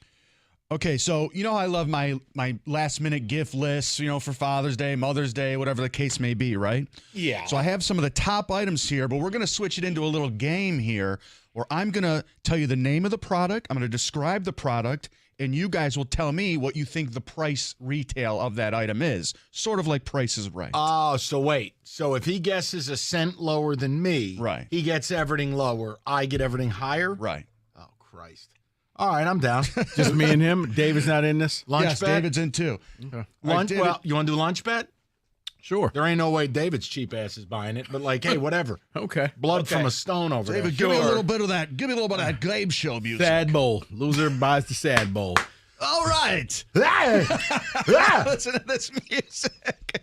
Okay, so you know I love my last-minute gift lists, for Father's Day, Mother's Day, whatever the case may be, right? Yeah. So I have some of the top items here, but we're going to switch it into a little game here where I'm going to tell you the name of the product, I'm going to describe the product, and you guys will tell me what you think the price retail of that item is. Sort of like Price is Right. Oh, so wait. So if he guesses a cent lower than me, right, he gets everything lower. I get everything higher? Right. Oh, Christ. All right, I'm down. Just me and him. David's not in this? Lunch yes, bet? David's in too. Okay. Lunch, David, well, you want to do lunch bet? Sure. There ain't no way David's cheap ass is buying it, but hey, whatever. Okay. Blood from a stone over David, there. give me a little bit of that. Give me a little bit of that Gabe Show music. Sad bowl. Loser buys the sad bowl. All right. Listen to this music.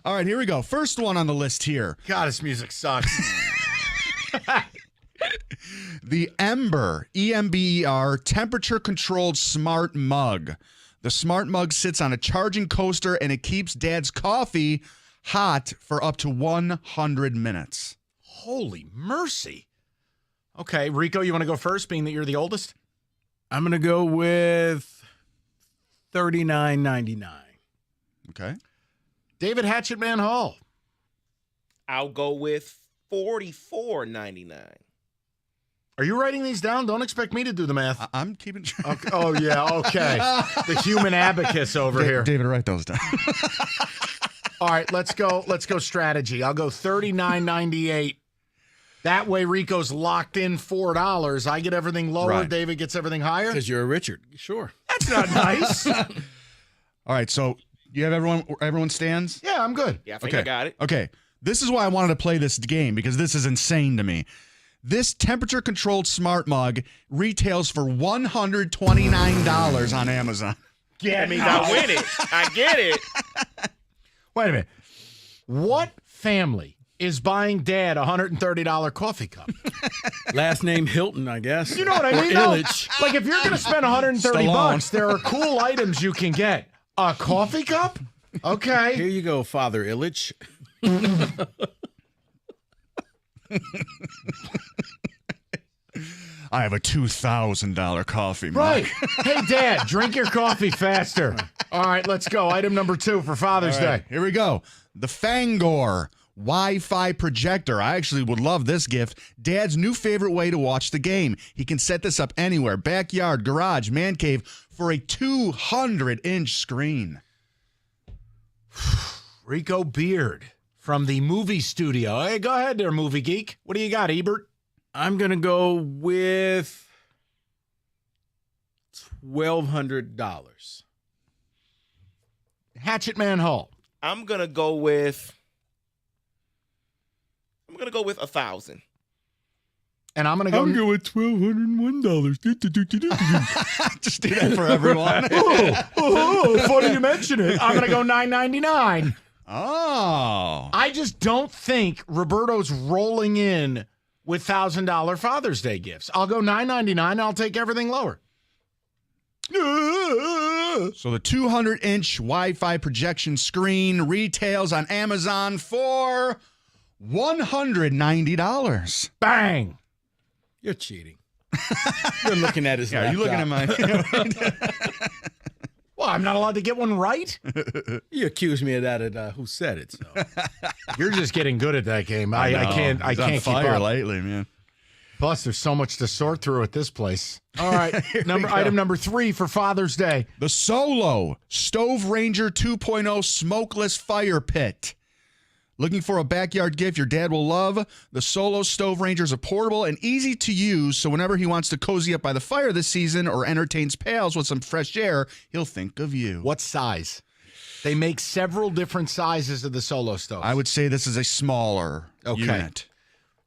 All right, here we go. First one on the list here. God, this music sucks. The Ember, EMBER, temperature-controlled smart mug. The smart mug sits on a charging coaster, and it keeps Dad's coffee hot for up to 100 minutes. Holy mercy. Okay, Rico, you want to go first, being that you're the oldest? I'm going to go with $39.99. Okay. David Hatchetman Hall. I'll go with $44.99. Are you writing these down? Don't expect me to do the math. I'm keeping track. Okay. Oh, yeah, okay. The human abacus over here. David, write those down. All right, let's go strategy. I'll go $39.98. That way Rico's locked in $4. I get everything lower. Right. David gets everything higher. Because you're a Richard. Sure. That's not nice. All right, so you have everyone stands? Yeah, I'm good. Yeah, I think I got it. Okay. This is why I wanted to play this game, because this is insane to me. This temperature-controlled smart mug retails for $129 on Amazon. That means I win it. I get it. Wait a minute. What family is buying Dad a $130 coffee cup? Last name Hilton, I guess. You know what I mean? Illich. Like, if you're going to spend $130, there are cool items you can get. A coffee cup? Okay. Here you go, Father Illich. I have a $2,000 coffee mug. Right. Hey, Dad, drink your coffee faster. All right, let's go. Item number 2 for Father's All right, Day. here we go. The Fangor Wi-Fi projector. I actually would love this gift. Dad's new favorite way to watch the game. He can set this up anywhere, backyard, garage, man cave, for a 200-inch screen. Rico Beard from the movie studio. Hey, go ahead there, movie geek. What do you got, Ebert? I'm going to go with $1,200. Hatchetman Hall. I'm gonna go with $1,000. And I'm gonna go. I'm going with $1,201. Just do that for everyone. Funny you mention it. I'm gonna go $9.99. Oh. I just don't think Roberto's rolling in with $1,000 Father's Day gifts. I'll go $9.99. I'll take everything lower. So the 200-inch Wi-Fi projection screen retails on Amazon for $190. Bang! You're cheating. You're looking at his laptop. You're looking at my... Well, I'm not allowed to get one right? You accused me of that at Who Said It, so. You're just getting good at that game. I can't He's on keep fire up. lately, man. Plus, there's so much to sort through at this place. All right, item number 3 for Father's Day. The Solo Stove Ranger 2.0 Smokeless Fire Pit. Looking for a backyard gift your dad will love? The Solo Stove Ranger is portable and easy to use, so whenever he wants to cozy up by the fire this season or entertains pals with some fresh air, he'll think of you. What size? They make several different sizes of the Solo stove. I would say this is a smaller unit.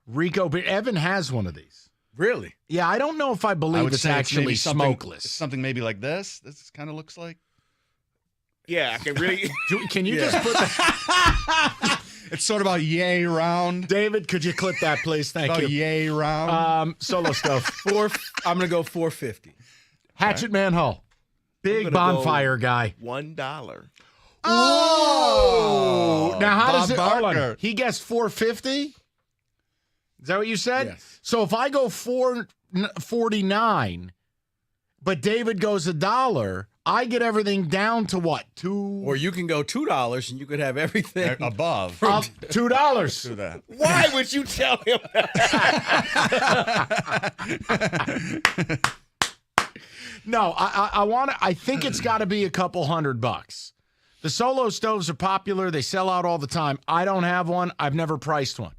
Rico, but Evan has one of these. Really? Yeah, I don't know if I believe it's actually smokeless. Something maybe like this. This kind of looks like. Yeah, I can really. Can you just put that? It's sort of a yay round. David, could you clip that, please? Thank About you. Yay round. Solo stuff. I'm gonna go $4.50. Hatchet Man Hull. Big bonfire guy. $1. Oh! Now, how does it? Bob Hold on. Barker. He guessed $4.50. Is that what you said? Yes. So if I go $4.49, but David goes $1, I get everything down to what? Or you can go $2 and you could have everything above. $2. Do that. Why would you tell him that? No, I think it's got to be a couple $100. The Solo stoves are popular. They sell out all the time. I don't have one. I've never priced one.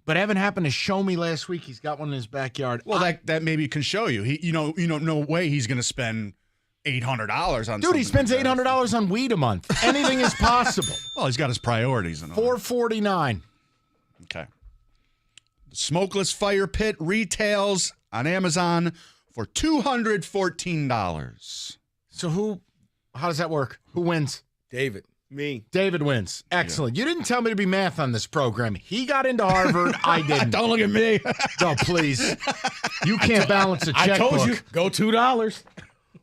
But Evan happened to show me last week. He's got one in his backyard. Well, that maybe can show you. No way he's going to spend $800 on. Dude, he spends $800 on weed a month. Anything is possible. Well, he's got his priorities in order. $4.49. Okay. The smokeless fire pit retails on Amazon for $214. So how does that work? Who wins? David. Me. David wins. Excellent. You didn't tell me to be math on this program. He got into Harvard. I didn't. Don't look at me. No, please. You can't balance a checkbook. I told you, go $2.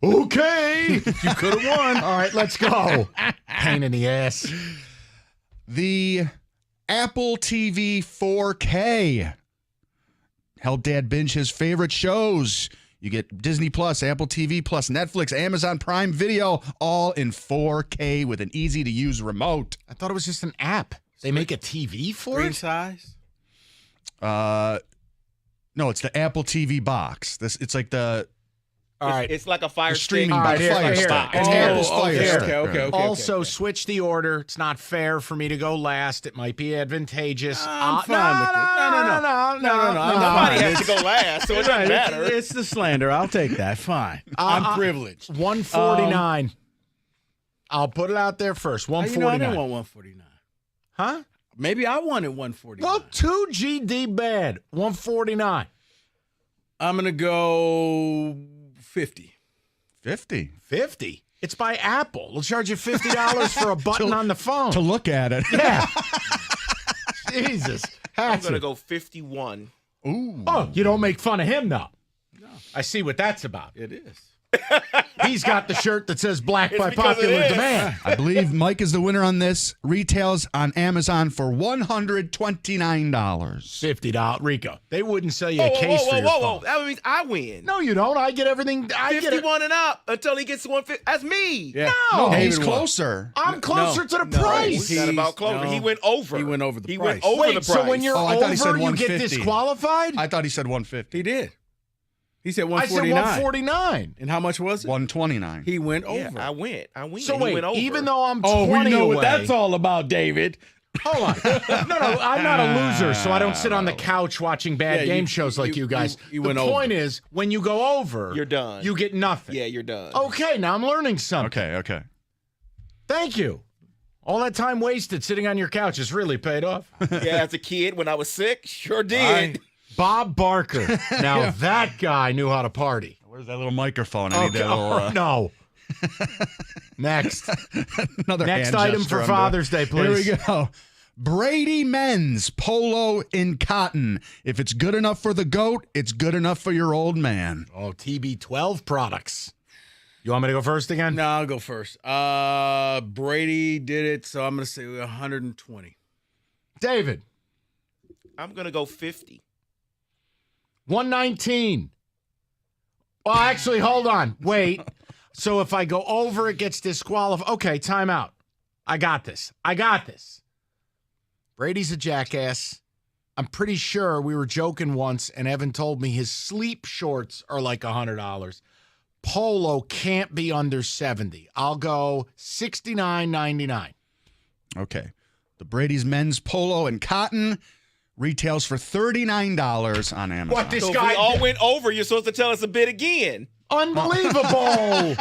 Okay. You could have won. All right, let's go. Pain in the ass. The Apple TV 4K. Help Dad binge his favorite shows. You get Disney Plus, Apple TV Plus, Netflix, Amazon Prime Video, all in 4K with an easy-to-use remote. I thought it was just an app. They make a TV for Screen it? size? No, it's the Apple TV box. It's like the... All right. It's like a Fire streaming Stick. box. Fire Stick. It's Apple's Fire Stick. Okay. Also, switch the order. It's not fair for me to go last. It might be advantageous. I'm fine with it. No. Nobody has to go last, so it doesn't matter. It's the slander. I'll take that. Fine. I'm privileged. $149. I'll put it out there first. $149. I didn't want $149. Huh? Maybe I wanted $149. Well, 2GD bad. $149. I'm going to go $50. 50? It's by Apple. They'll charge you $50 for a button on the phone. To look at it. Yeah. Jesus. I'm going to go 51. Ooh. Oh, you don't make fun of him, though. No. I see what that's about. It is. He's got the shirt that says black It's by because popular it is. demand. I believe Mike is the winner on this. Retails on Amazon for $129. $50. Rico. They wouldn't sell you a case for your phone. That means I win. No, you don't. I get everything. I get it. 51 and up until he gets 150. That's me. Yeah. No, he's David won. closer. I'm closer to the price. He's not about closer. He went over. He went over the price. Went over Wait, the price. so when you're I thought he said over, you get 150. disqualified? I thought he said 150. He did. He said I said 149. $149. And how much was it? 129. He went over. Yeah, I win. So he wait, went over. even though I'm 20 Oh, we know away, what that's all about, David. Hold on. No, I'm not a loser, so I don't sit on the couch watching bad game shows like you guys. you the went point is, when you go over, You're done. You get nothing. Yeah, you're done. Okay, now I'm learning something. Okay. Thank you. All that time wasted sitting on your couch has really paid off. Yeah, as a kid when I was sick, sure did. Bob Barker. Now that guy knew how to party. Where's that little microphone? I need that little... No. Next. Another Next hand item gesture for I'm Father's doing. Day, please. Here we go. Brady Men's Polo in Cotton. If it's good enough for the GOAT, it's good enough for your old man. Oh, TB12 products. You want me to go first again? No, I'll go first. Brady did it, so I'm going to say 120. David. I'm going to go 50. 119. Well, actually, hold on. Wait. So if I go over, it gets disqualified. Okay, time out. I got this. Brady's a jackass. I'm pretty sure we were joking once, and Evan told me his sleep shorts are like $100. Polo can't be under 70. I'll go $69.99. Okay. The Brady's Men's Polo in Cotton retails for $39 on Amazon. What, this So guy? if we all went over, you're supposed to tell us a bid again. Unbelievable.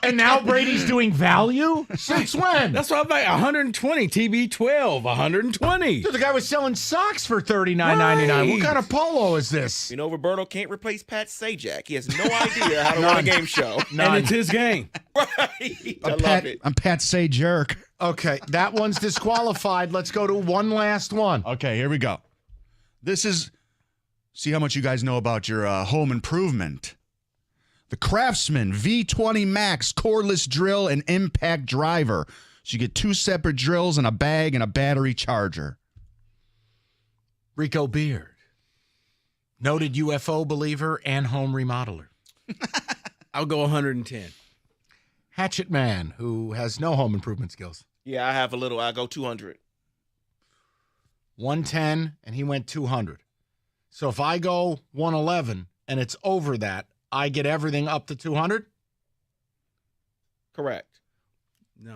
And now Brady's doing value? Since when? That's why I'm like 120. TB12, 120. Dude, the guy was selling socks for $39.99. What kind of polo is this? You know, Roberto can't replace Pat Sajak. He has no idea how to run a game show. And it's his game. Right. I love it. I'm Pat Say Jerk. Okay, that one's disqualified. Let's go to one last one. Okay, here we go. This is, see how much you guys know about your home improvement. The Craftsman V20 Max cordless drill and impact driver. So you get 2 separate drills in a bag and a battery charger. Rico Beard, noted UFO believer and home remodeler. I'll go 110. Hatchet Man, who has no home improvement skills. Yeah, I have a little. I go 200. 110, and he went 200. So if I go 111 and it's over that, I get everything up to 200? Correct. No.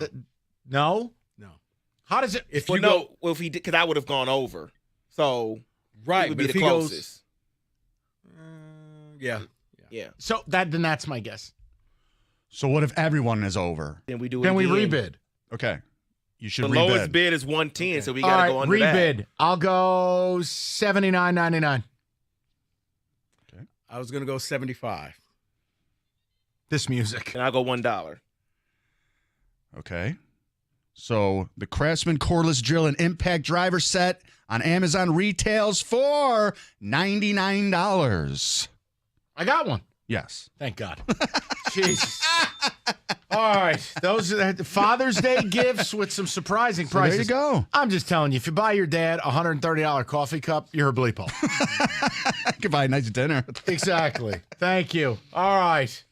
No? No. How does it? If you go, well, if he did, because I would have gone over. So right, it would be but the if he closest. Yeah. Yeah. So then that's my guess. So what if everyone is over? Then we do it. Then we again. rebid. Okay. You should The rebid. lowest bid is 110, so we All got to right, go under rebid. that. I'll go $79.99. I was going to go 75. This music. And I'll go $1. Okay. So the Craftsman cordless drill and impact driver set on Amazon retails for $99. I got one. Yes. Thank God. Jesus. All right. Those are the Father's Day gifts with some surprising So there prices. you go. I'm just telling you, if you buy your dad a $130 coffee cup, you're a bleepo. I could buy a nice dinner. Exactly. Thank you. All right.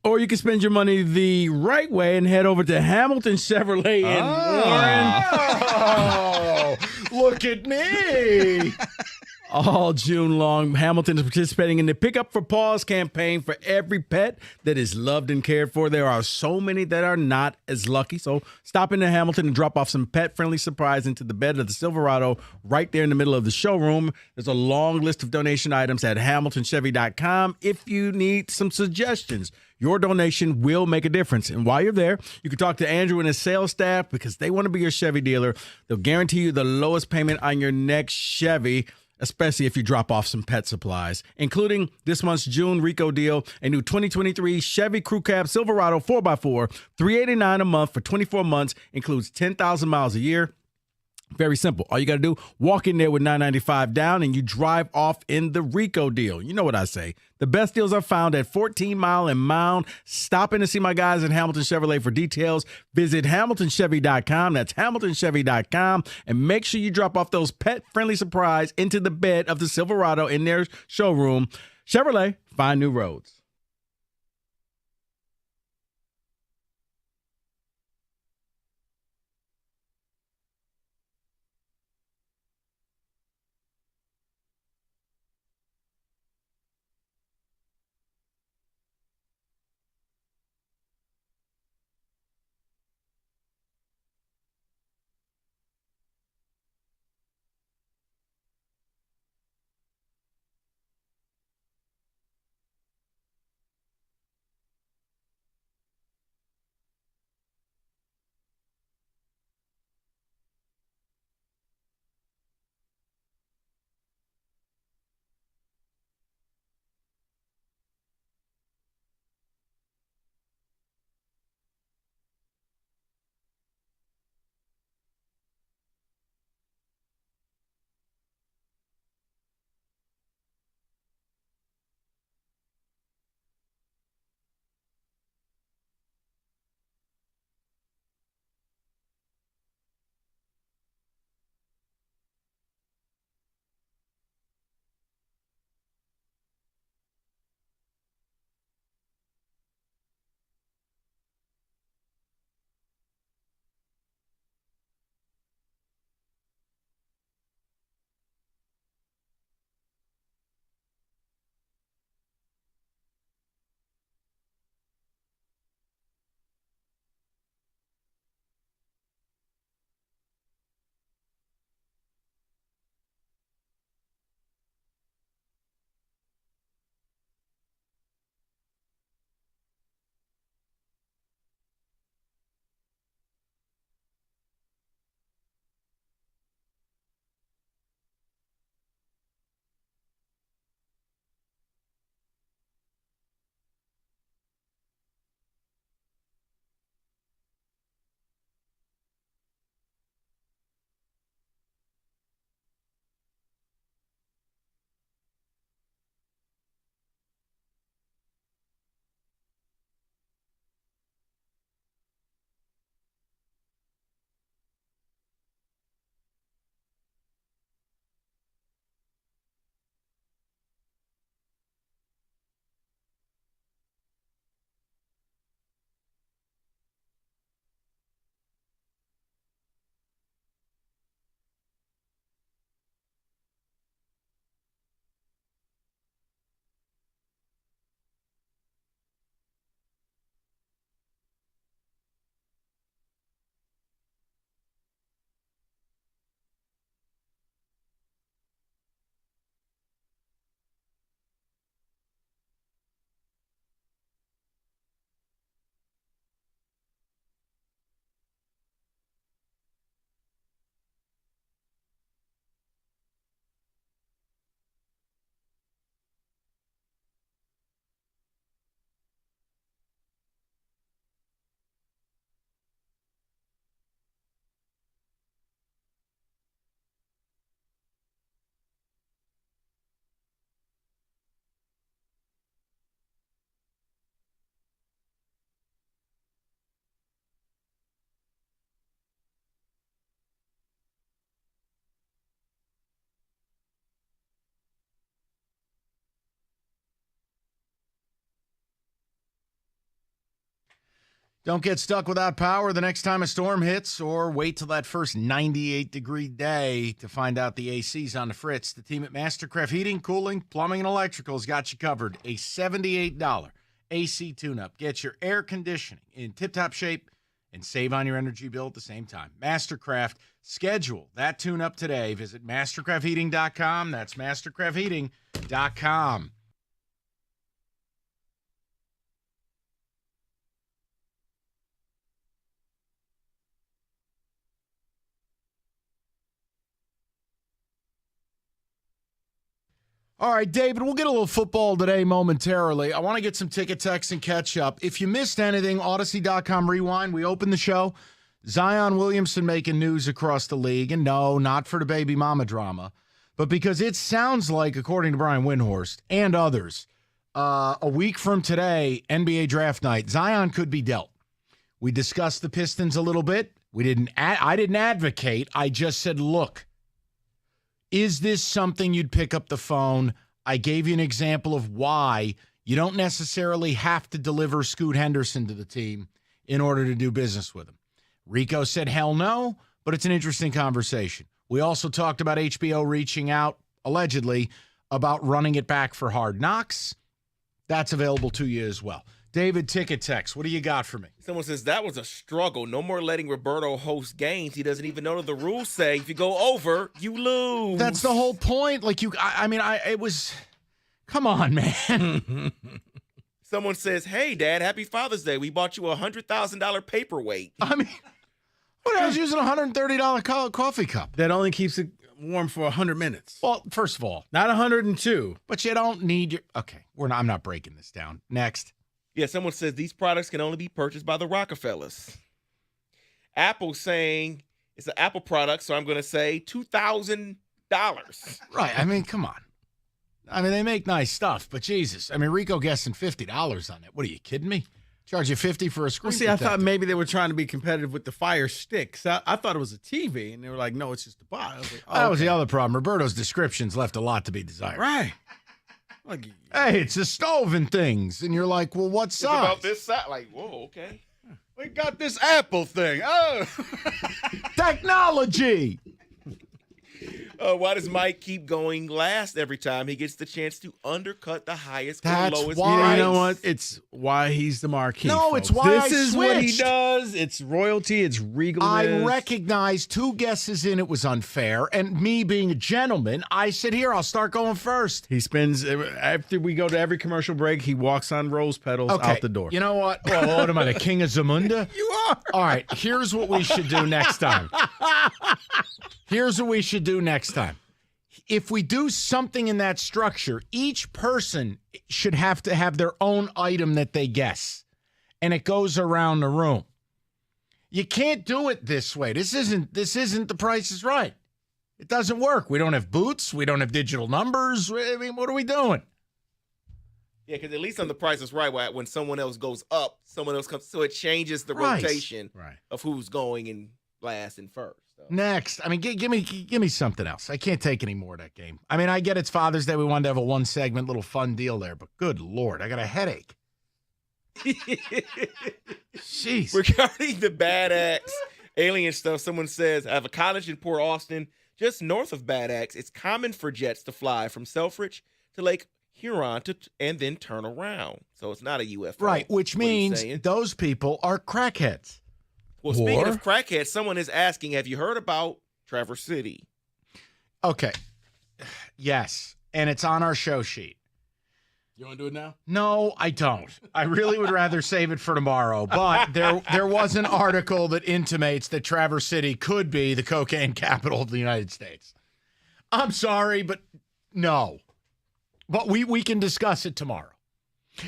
Or you can spend your money the right way and head over to Hamilton Chevrolet in Oh, look at me. Warren. All June long, Hamilton is participating in the Pick Up for Paws campaign for every pet that is loved and cared for. There are so many that are not as lucky. So stop into Hamilton and drop off some pet-friendly surprise into the bed of the Silverado right there in the middle of the showroom. There's a long list of donation items at HamiltonChevy.com if you need some suggestions. Your donation will make a difference. And while you're there, you can talk to Andrew and his sales staff because they want to be your Chevy dealer. They'll guarantee you the lowest payment on your next Chevy, especially if you drop off some pet supplies, including this month's June Rico deal, a new 2023 Chevy Crew Cab Silverado 4x4, $389 a month for 24 months, includes 10,000 miles a year. Very simple. All you got to do, walk in there with $995 down and you drive off in the Rico deal. You know what I say. The best deals are found at 14 Mile and Mound. Stop in to see my guys at Hamilton Chevrolet for details. Visit HamiltonChevy.com. That's HamiltonChevy.com. And make sure you drop off those pet-friendly surprise into the bed of the Silverado in their showroom. Chevrolet, find new roads. Don't get stuck without power the next time a storm hits, or wait till that first 98-degree day to find out the AC's on the fritz. The team at Mastercraft Heating, Cooling, Plumbing, and Electrical's got you covered. A $78 AC tune-up. Get your air conditioning in tip-top shape and save on your energy bill at the same time. Mastercraft, schedule that tune-up today. Visit mastercraftheating.com. That's mastercraftheating.com. All right, David, we'll get a little football today momentarily. I want to get some ticket text and catch up. If you missed anything, Odyssey.com rewind. We opened the show. Zion Williamson making news across the league. And no, not for the baby mama drama, but because it sounds like, according to Brian Windhorst and others, a week from today, NBA draft night, Zion could be dealt. We discussed the Pistons a little bit. I didn't advocate. I just said, look, is this something you'd pick up the phone? I gave you an example of why you don't necessarily have to deliver Scoot Henderson to the team in order to do business with him. Rico said, hell no, but it's an interesting conversation. We also talked about HBO reaching out, allegedly, about running it back for Hard Knocks. That's available to you as well. David, ticket text, what do you got for me? Someone says, that was a struggle. No more letting Roberto host games. He doesn't even know what the rules say. If you go over, you lose. That's the whole point. Like, it was, come on, man. Someone says, hey, Dad, happy Father's Day. We bought you a $100,000 paperweight. I mean, I was using a $130 coffee cup. That only keeps it warm for 100 minutes. Well, first of all. Not 102. But you don't need your, okay, I'm not breaking this down. Next. Yeah, someone says these products can only be purchased by the Rockefellers. Apple saying it's an Apple product, so I'm going to say $2,000. Right. I mean, come on. I mean, they make nice stuff, but Jesus. I mean, Rico guessing $50 on it. What are you kidding me? Charge you $50 for a screen protector. I thought maybe they were trying to be competitive with the Fire Stick. So I thought it was a TV, and they were like, no, it's just a box. I was like, that was the other problem. Roberto's descriptions left a lot to be desired. Right. Like, hey, it's a stove and things. And you're like, well, what size? It's about this size. Like, whoa, okay. We got this Apple thing. Oh. Technology. Why does Mike keep going last every time he gets the chance to undercut the highest or lowest price? You know what? It's why he's the marquee. No, folks. It's why this I is switched. What he does. It's royalty. It's regalness. I recognize 2 guesses in it was unfair, and me being a gentleman, I said, here, I'll start going first. He spends, after we go to every commercial break, he walks on rose petals out the door. You know what? Well, what am I, the king of Zamunda? You are. All right, here's what we should do next time. If we do something in that structure, each person should have to have their own item that they guess, and it goes around the room. You can't do it this way. This isn't The Price is Right. It doesn't work. We don't have boots. We don't have digital numbers. I mean, what are we doing? Yeah, because at least on The Price is Right, when someone else goes up, someone else comes, so it changes the rotation of who's going in last and first. So. Next, I mean, give me something else. I can't take any more of that game. I mean, I get it's Father's Day. We wanted to have a 1-segment little fun deal there, but good Lord, I got a headache. Jeez. Regarding the Bad Axe alien stuff, someone says, I have a cottage in Port Austin, just north of Bad Axe. It's common for jets to fly from Selfridge to Lake Huron and then turn around. So it's not a UFO. Right, which means those people are crackheads. Well, speaking of crackheads, someone is asking, have you heard about Traverse City? Okay. Yes, and it's on our show sheet. You want to do it now? No, I don't. I really would rather save it for tomorrow. But there was an article that intimates that Traverse City could be the cocaine capital of the United States. I'm sorry, but no. But we can discuss it tomorrow.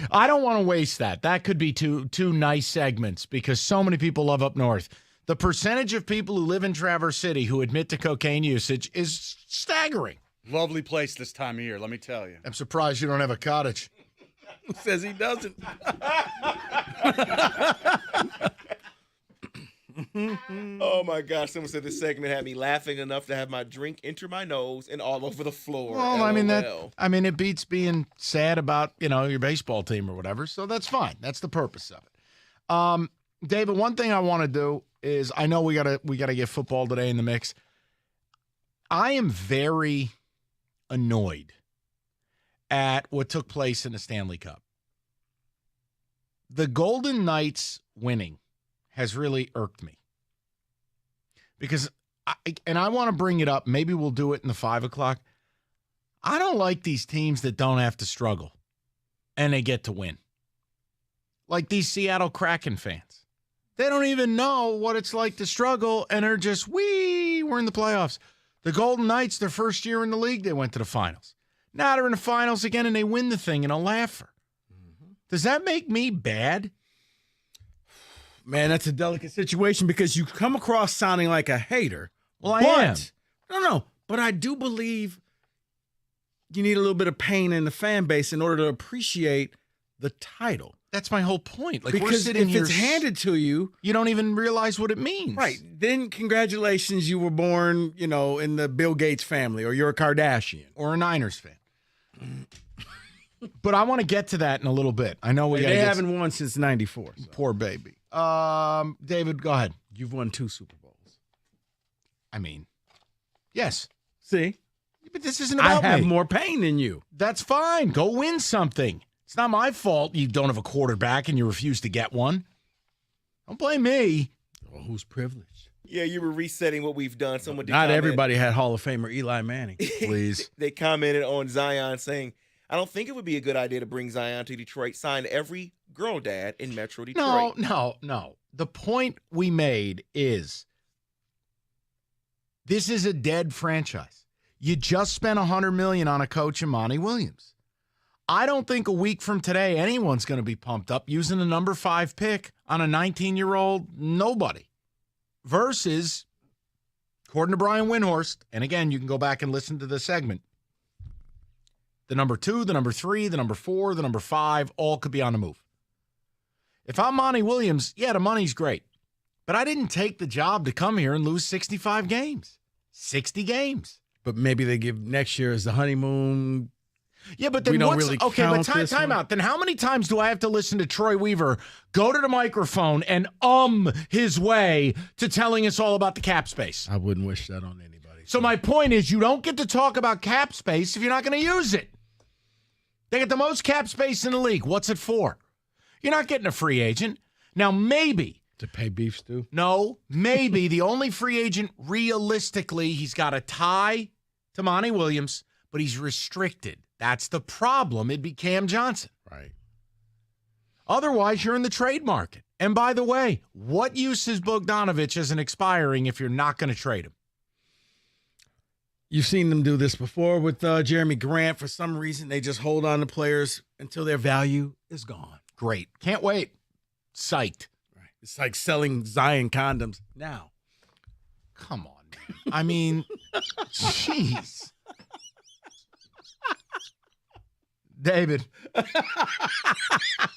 I don't want to waste that. That could be two nice segments because so many people love up north. The percentage of people who live in Traverse City who admit to cocaine usage is staggering. Lovely place this time of year, let me tell you. I'm surprised you don't have a cottage. Who says he doesn't? Oh my gosh! Someone said this segment had me laughing enough to have my drink enter my nose and all over the floor. Well, I mean it beats being sad about your baseball team or whatever. So that's fine. That's the purpose of it. David, one thing I want to do is I know we gotta get football today in the mix. I am very annoyed at what took place in the Stanley Cup. The Golden Knights winning has really irked me. Because, I want to bring it up, maybe we'll do it in the 5 o'clock. I don't like these teams that don't have to struggle and they get to win. Like these Seattle Kraken fans. They don't even know what it's like to struggle and are just, we're in the playoffs. The Golden Knights, their first year in the league, they went to the finals. Now they're in the finals again and they win the thing and a laugher. Does that make me bad? Man, that's a delicate situation because you come across sounding like a hater. Well, I am. No, but I do believe you need a little bit of pain in the fan base in order to appreciate the title. That's my whole point. Like, because if it's handed to you, you don't even realize what it means. Right. Then congratulations, you were born, in the Bill Gates family, or you're a Kardashian. Or a Niners fan. But I want to get to that in a little bit. I know they haven't won since 94. So. Poor baby. David, go ahead. You've won 2 Super Bowls. I mean, yes. See? But this isn't about me. I have me. more pain than you. That's fine. Go win something. It's not my fault you don't have a quarterback and you refuse to get one. Don't blame me. Well, who's privileged? Yeah, you were resetting what we've done. Someone did Not comment. everybody had Hall of Famer Eli Manning. Please. They commented on Zion saying, I don't think it would be a good idea to bring Zion to Detroit. Sign every girl dad in Metro Detroit. No. The point we made is this is a dead franchise. You just spent $100 million on a coach in Monty Williams. I don't think a week from today anyone's going to be pumped up using the number 5 pick on a 19-year-old nobody. Versus, according to Brian Windhorst, and again, you can go back and listen to the segment, the number 2, the number 3, the number 4, the number 5, all could be on the move. If I'm Monty Williams, yeah, the money's great. But I didn't take the job to come here and lose 65 games. 60 games. But maybe they give next year as the honeymoon. Yeah, but then we don't really okay, but time out. Then how many times do I have to listen to Troy Weaver go to the microphone and his way to telling us all about the cap space? I wouldn't wish that on anybody. So my point is you don't get to talk about cap space if you're not going to use it. They get the most cap space in the league. What's it for? You're not getting a free agent. Now, maybe. To pay beef stew? No, maybe the only free agent, realistically, he's got a tie to Monty Williams, but he's restricted. That's the problem. It'd be Cam Johnson. Right. Otherwise, you're in the trade market. And by the way, what use is Bogdanovich as an expiring if you're not going to trade him? You've seen them do this before with Jeremy Grant. For some reason, they just hold on to players until their value is gone. Great. Can't wait. Psyched. Right. It's like selling Zion condoms now. Come on. I mean, jeez. David,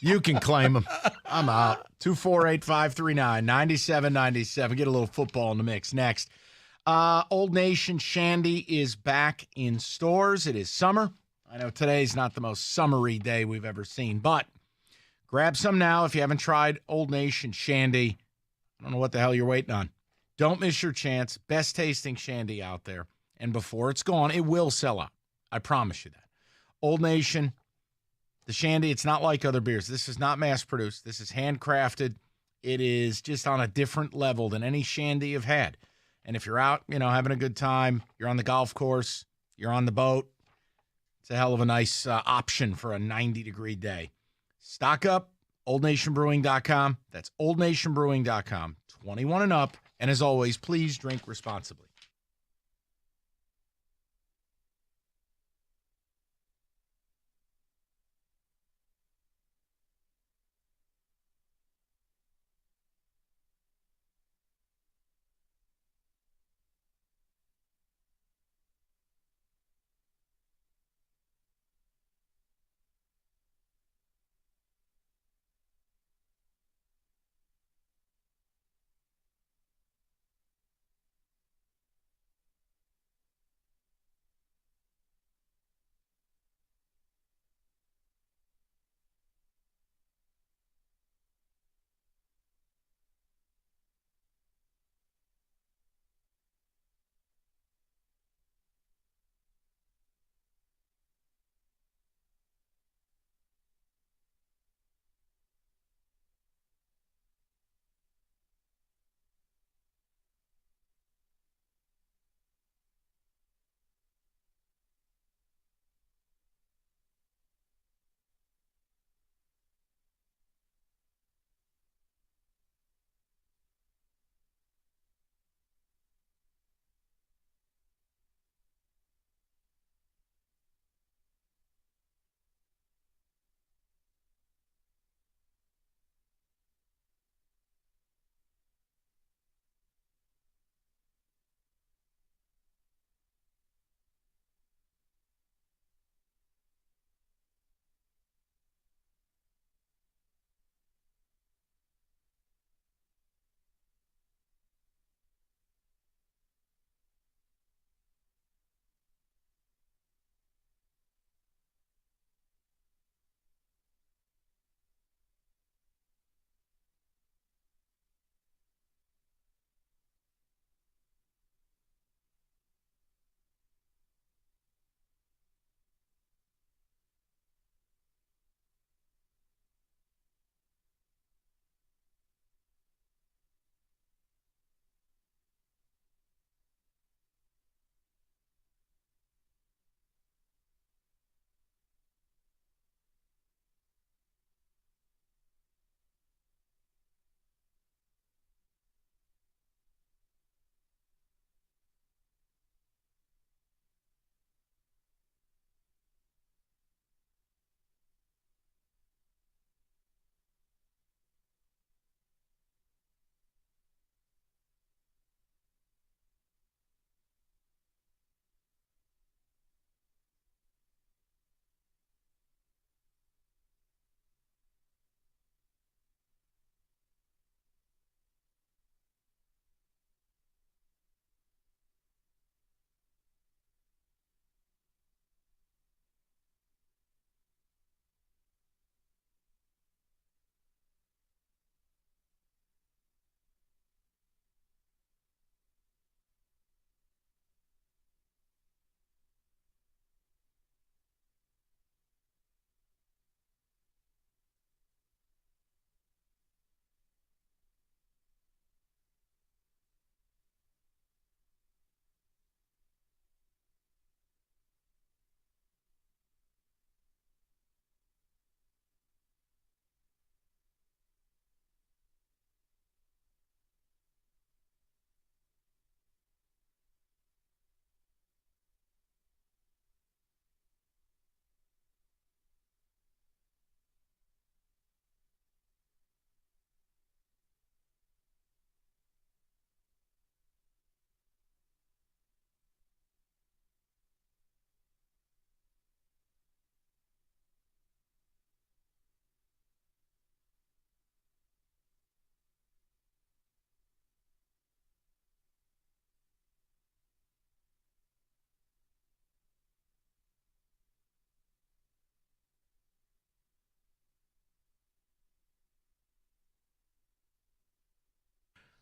you can claim them. I'm out. 248-539-9797. Get a little football in the mix next. Old Nation Shandy is back in stores. It is summer. I know today's not the most summery day we've ever seen, but grab some now if you haven't tried Old Nation Shandy. I don't know what the hell you're waiting on. Don't miss your chance. Best tasting shandy out there. And before it's gone, it will sell out. I promise you that. Old Nation, the shandy, it's not like other beers. This is not mass-produced. This is handcrafted. It is just on a different level than any shandy you've had. And if you're out, having a good time, you're on the golf course, you're on the boat, it's a hell of a nice option for a 90-degree day. Stock up, oldnationbrewing.com. That's oldnationbrewing.com. 21 and up. And as always, please drink responsibly.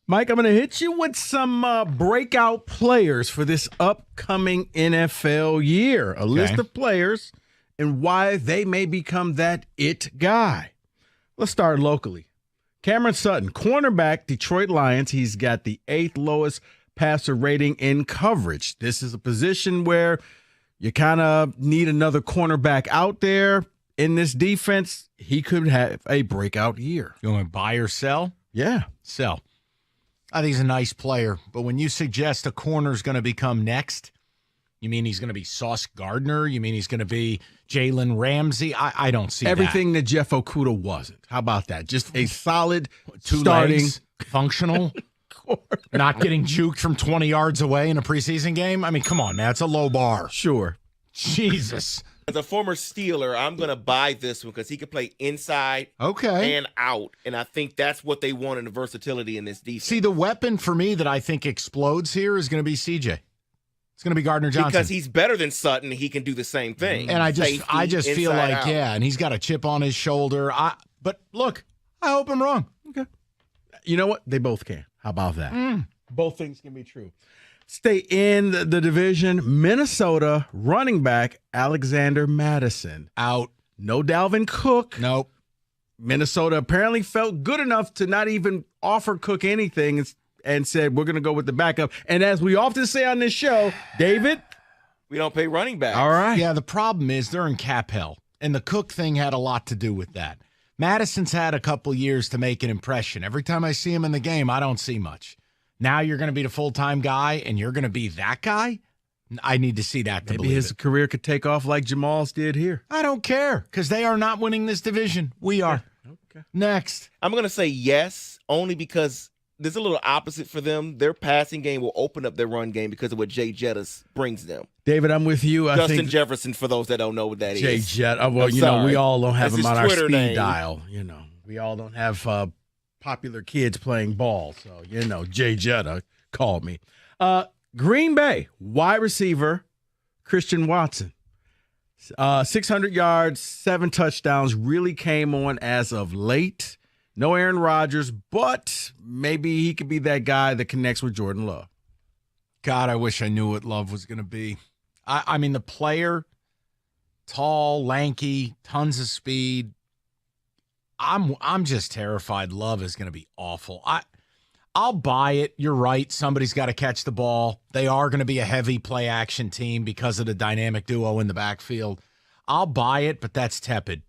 Mike, I'm going to hit you with some breakout players for this upcoming NFL year. A list of players and why they may become that it guy. Let's start locally. Cameron Sutton, cornerback, Detroit Lions. He's got the 8th lowest passer rating in coverage. This is a position where you kind of need another cornerback out there in this defense. He could have a breakout year. You want to buy or sell? Yeah. Sell. I think he's a nice player, but when you suggest a corner's going to become next, you mean he's going to be Sauce Gardner? You mean he's going to be Jalen Ramsey? I don't see everything that Jeff Okudah wasn't. How about that? Just a solid two starting legs, functional, not getting juked from 20 yards away in a preseason game. I mean, come on, man. It's a low bar. Sure. Jesus. As a former Steeler, I'm going to buy this one because he can play inside and out. And I think that's what they want in the versatility in this defense. See, the weapon for me that I think explodes here is going to be CJ. It's going to be Gardner Johnson. Because he's better than Sutton. He can do the same thing. And I just Safety, feel like, out. and he's got a chip on his shoulder. But look, I hope I'm wrong. Okay. You know what? They both can. How about that? Both things can be true. Stay in the division. Minnesota running back Alexander Mattison. Out. No Dalvin Cook. Nope. Minnesota apparently felt good enough to not even offer Cook anything and said, we're going to go with the backup. And as we often say on this show, David, we don't pay running backs. All right. Yeah, the problem is they're in cap hell, and the Cook thing had a lot to do with that. Madison's had a couple years to make an impression. Every time I see him in the game, I don't see much. Now you're going to be the full-time guy, and you're going to be that guy? I need to see that to maybe believe his career could take off like Jamal's did here. I don't care, because they are not winning this division. We are. Okay. Next. I'm going to say yes, only because there's a little opposite for them. Their passing game will open up their run game because of what Jay Jettis brings them. David, I'm with you. I Justin think Jefferson, for those that don't know what that Jay is. Jet. Well, we all don't have That's him on his our Twitter speed name. dial. We all don't have popular kids playing ball. So, Jay Jetta called me. Green Bay, wide receiver, Christian Watson. 600 yards, 7 touchdowns, really came on as of late. No Aaron Rodgers, but maybe he could be that guy that connects with Jordan Love. God, I wish I knew what Love was going to be. I mean, the player, tall, lanky, tons of speed. I'm just terrified Love is going to be awful. I'll buy it. You're right. Somebody's got to catch the ball. They are going to be a heavy play action team because of the dynamic duo in the backfield. I'll buy it, but that's tepid.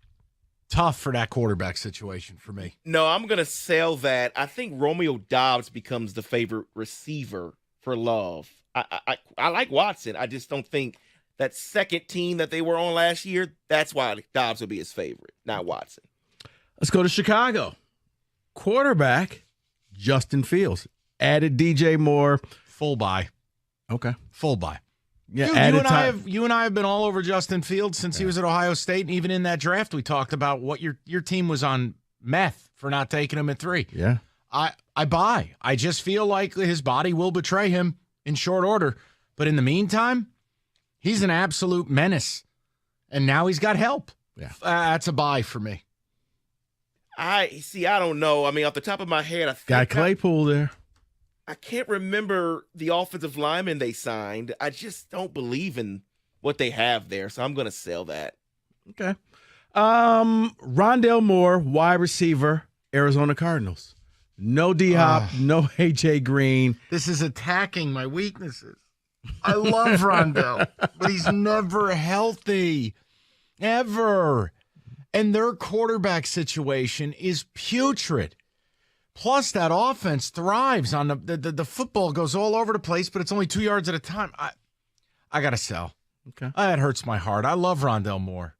Tough for that quarterback situation for me. No, I'm going to sell that. I think Romeo Doubs becomes the favorite receiver for Love. I like Watson. I just don't think that second team that they were on last year, that's why Doubs will be his favorite, not Watson. Let's go to Chicago. Quarterback, Justin Fields. Added DJ Moore. Full buy. Okay. Full buy. Yeah, you and I have been all over Justin Fields since he was at Ohio State, and even in that draft we talked about what your team was on meth for not taking him at 3. Yeah. I buy. I just feel like his body will betray him in short order. But in the meantime, he's an absolute menace. And now he's got help. Yeah. That's a buy for me. I don't know. I mean, off the top of my head, I think got Claypool there. I can't remember the offensive lineman they signed. I just don't believe in what they have there, so I'm going to sell that. Okay. Rondale Moore, wide receiver, Arizona Cardinals. No D-Hop, no A.J. Green. This is attacking my weaknesses. I love Rondale, but he's never healthy. Ever. And their quarterback situation is putrid. Plus, that offense thrives on the football goes all over the place, but it's only 2 yards at a time. I got to sell. Okay. That hurts my heart. I love Rondale Moore.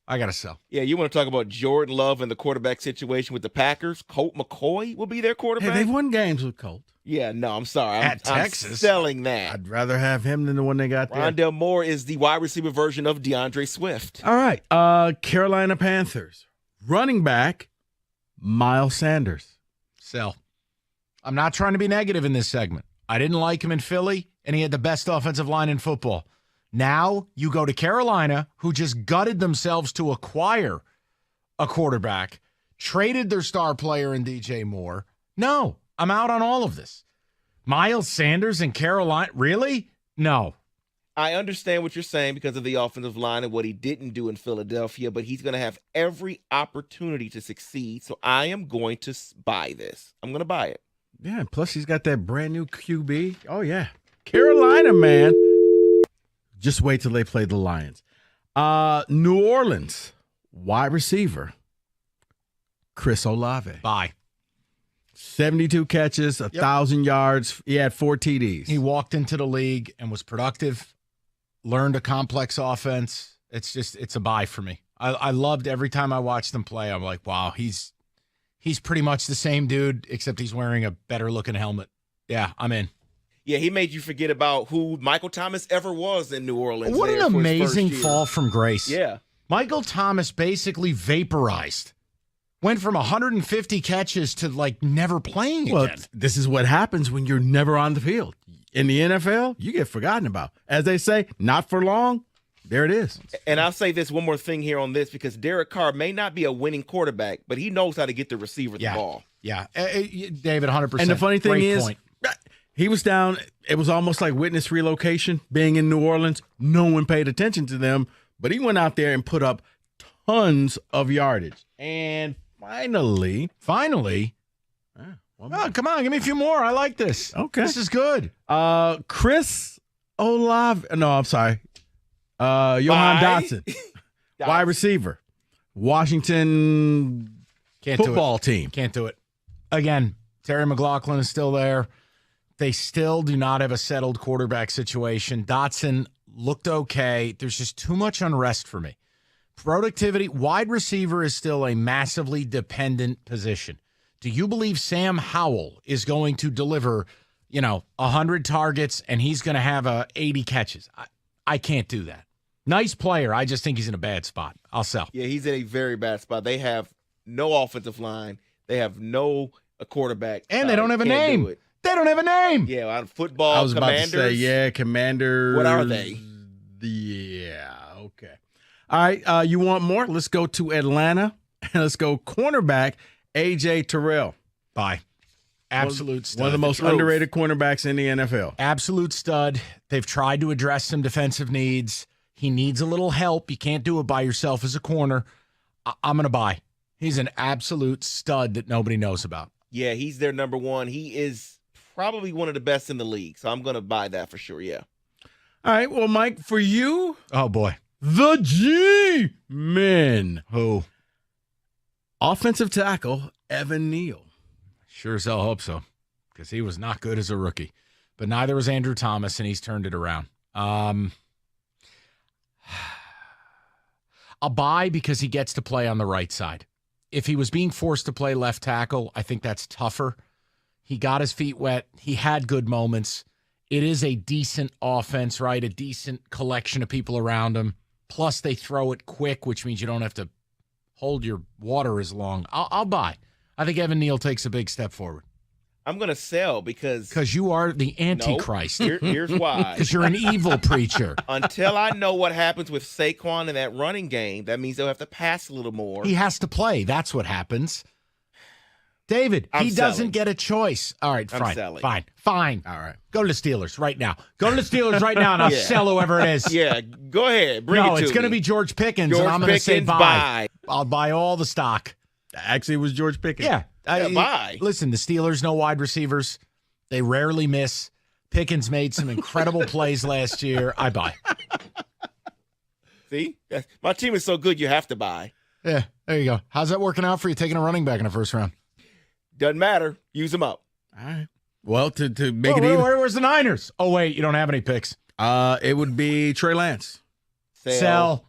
I got to sell. Yeah, you want to talk about Jordan Love and the quarterback situation with the Packers? Colt McCoy will be their quarterback. Hey, they've won games with Colt. Yeah, no, I'm sorry. At I'm Texas. selling that. I'd rather have him than the one they got there. Rondale Moore is the wide receiver version of DeAndre Swift. All right. Carolina Panthers. Running back, Miles Sanders. Sell. I'm not trying to be negative in this segment. I didn't like him in Philly, and he had the best offensive line in football. Now you go to Carolina, who just gutted themselves to acquire a quarterback, traded their star player in DJ Moore. No, I'm out on all of this. Miles Sanders in Carolina, really? No. I understand what you're saying because of the offensive line and what he didn't do in Philadelphia, but he's going to have every opportunity to succeed. So I am going to buy this. I'm going to buy it. Yeah, and plus he's got that brand new QB. Oh, yeah. Carolina, man. Just wait till they play the Lions. New Orleans, wide receiver, Chris Olave. Bye. 72 catches, 1,000 yards. He had 4 TDs. He walked into the league and was productive, learned a complex offense. It's a buy for me. I loved every time I watched him play. I'm like, wow, he's pretty much the same dude, except he's wearing a better looking helmet. Yeah, I'm in. Yeah, he made you forget about who Michael Thomas ever was in New Orleans. What an amazing fall from grace. Yeah. Michael Thomas basically vaporized. Went from 150 catches to like never playing again. Well, this is what happens when you're never on the field. In the NFL, you get forgotten about. As they say, not for long. There it is. And I'll say this one more thing here on this, because Derek Carr may not be a winning quarterback, but he knows how to get the receiver the ball. Yeah. David, 100%. And the funny thing Great is, point. he was down. It was almost like witness relocation, being in New Orleans. No one paid attention to them, but he went out there and put up tons of yardage. And finally, oh, come on, give me a few more. I like this. Okay. This is good. Chris Olave. No, I'm sorry. Johan Dotson, wide receiver, Washington football team. Can't do it. Again, Terry McLaughlin is still there. They still do not have a settled quarterback situation. Dotson looked okay. There's just too much unrest for me. Productivity, wide receiver is still a massively dependent position. Do you believe Sam Howell is going to deliver, 100 targets and he's going to have 80 catches? I can't do that. Nice player. I just think he's in a bad spot. I'll sell. Yeah, he's in a very bad spot. They have no offensive line. They have no quarterback. And they don't have a name. They don't have a name. Yeah, on football, I was Commanders. about to say, Commanders. What are they? Yeah, okay. All right, you want more? Let's go to Atlanta, and let's go cornerback A.J. Terrell. Bye. Absolute stud. One of the most underrated cornerbacks in the NFL. Absolute stud. They've tried to address some defensive needs. He needs a little help. You can't do it by yourself as a corner. I'm going to buy. He's an absolute stud that nobody knows about. Yeah, he's their number one. He is probably one of the best in the league, so I'm going to buy that for sure, yeah. All right, well, Mike, for you. Oh, boy. The G-Men. Who? Offensive tackle, Evan Neal. Sure as hell hope so, because he was not good as a rookie. But neither was Andrew Thomas, and he's turned it around. I'll buy because he gets to play on the right side. If he was being forced to play left tackle, I think that's tougher. He got his feet wet. He had good moments. It is a decent offense, right? A decent collection of people around him. Plus, they throw it quick, which means you don't have to hold your water as long. I'll buy. I think Evan Neal takes a big step forward. I'm going to sell because you are the Antichrist. Nope. Here's why. Because you're an evil preacher. Until I know what happens with Saquon in that running game, that means they'll have to pass a little more. He has to play. That's what happens. David, he doesn't get a choice. All right, fine. All right. Go to the Steelers right now. Go to the Steelers right now, and I'll sell whoever it is. Yeah, go ahead. Bring no, it to it's going to be George Pickens, and I'm going to say buy. I'll buy all the stock. Actually, it was George Pickens. Yeah. Buy. Listen, the Steelers, no wide receivers. They rarely miss. Pickens made some incredible plays last year. I buy. See? My team is so good, you have to buy. Yeah, there you go. How's that working out for you, taking a running back in the first round? Doesn't matter. Use them up. All right. Well, to make it even. Where's the Niners? Oh, wait, you don't have any picks. It would be Trey Lance. Sell.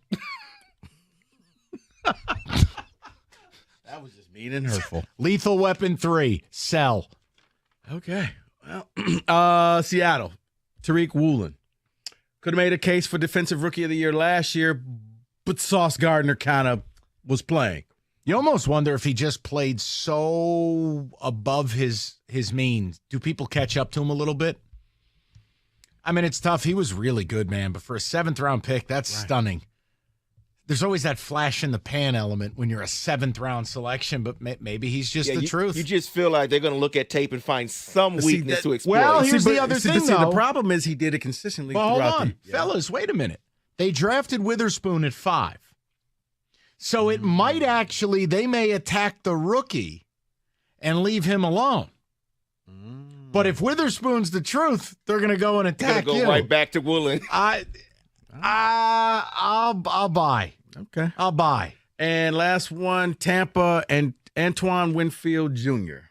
That was just mean and hurtful. Lethal Weapon 3. Sell. Okay. Well, Seattle. Tariq Woolen. Could have made a case for Defensive Rookie of the Year last year, but Sauce Gardner kind of was playing. You almost wonder if he just played so above his means. Do people catch up to him a little bit? I mean, it's tough. He was really good, man. But for a 7th-round pick, that's stunning. there's always that flash in the pan element when you're a 7th-round selection, but maybe he's just the truth. You just feel like they're going to look at tape and find some weakness to exploit. Well, here's the other thing, though. The problem is he did it consistently Well, throughout hold on. Fellas, wait a minute. They drafted Witherspoon at 5. So it might actually, they may attack the rookie and leave him alone. But if Witherspoon's the truth, they're going to go and attack you. Go right back to Woolen. I'll buy. Okay. I'll buy. And last one, Tampa and Antoine Winfield Jr.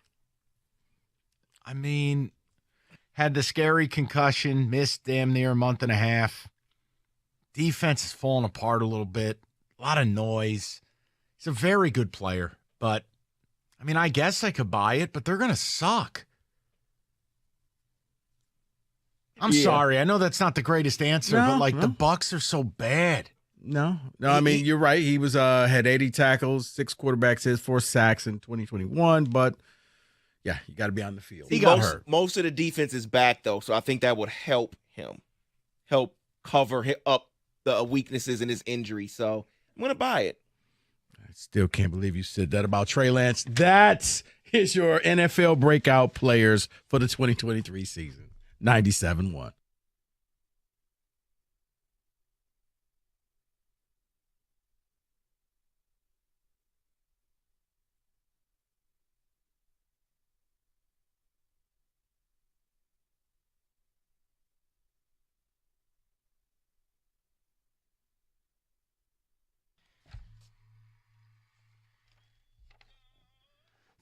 I mean, had the scary concussion, missed damn near a month and a half. Defense is falling apart a little bit. A lot of noise. He's a very good player, but I mean, I guess I could buy it, but they're going to suck. I'm sorry. I know that's not the greatest answer, but the Bucks are so bad. No. I mean, you're right. He was had 80 tackles, 6 quarterback hits, 4 sacks in 2021, but yeah, you got to be on the field. He got hurt. Most of the defense is back though, so I think that would help him, help cover up the weaknesses in his injury. So I'm going to buy it. I still can't believe you said that about Trey Lance. That is your NFL breakout players for the 2023 season. 97-1.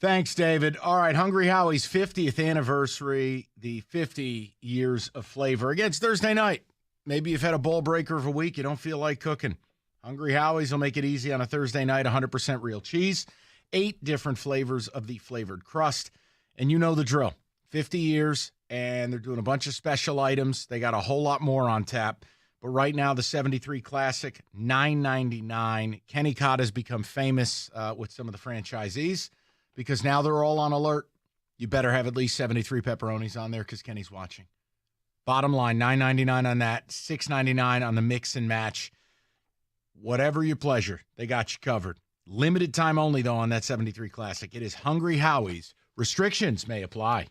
Thanks, David. All right, Hungry Howie's 50th anniversary, the 50 years of flavor. Again, it's Thursday night. Maybe you've had a bowl breaker of a week. You don't feel like cooking. Hungry Howie's will make it easy on a Thursday night. 100% real cheese, 8 different flavors of the flavored crust. And you know the drill. 50 years, and they're doing a bunch of special items. They got a whole lot more on tap. But right now, the 73 Classic, $9.99. Kenny Cott has become famous with some of the franchisees, because now they're all on alert. You better have at least 73 pepperonis on there because Kenny's watching. Bottom line, $9.99 on that, $6.99 on the mix and match. Whatever your pleasure, they got you covered. Limited time only, though, on that 73 Classic. It is Hungry Howie's. Restrictions may apply.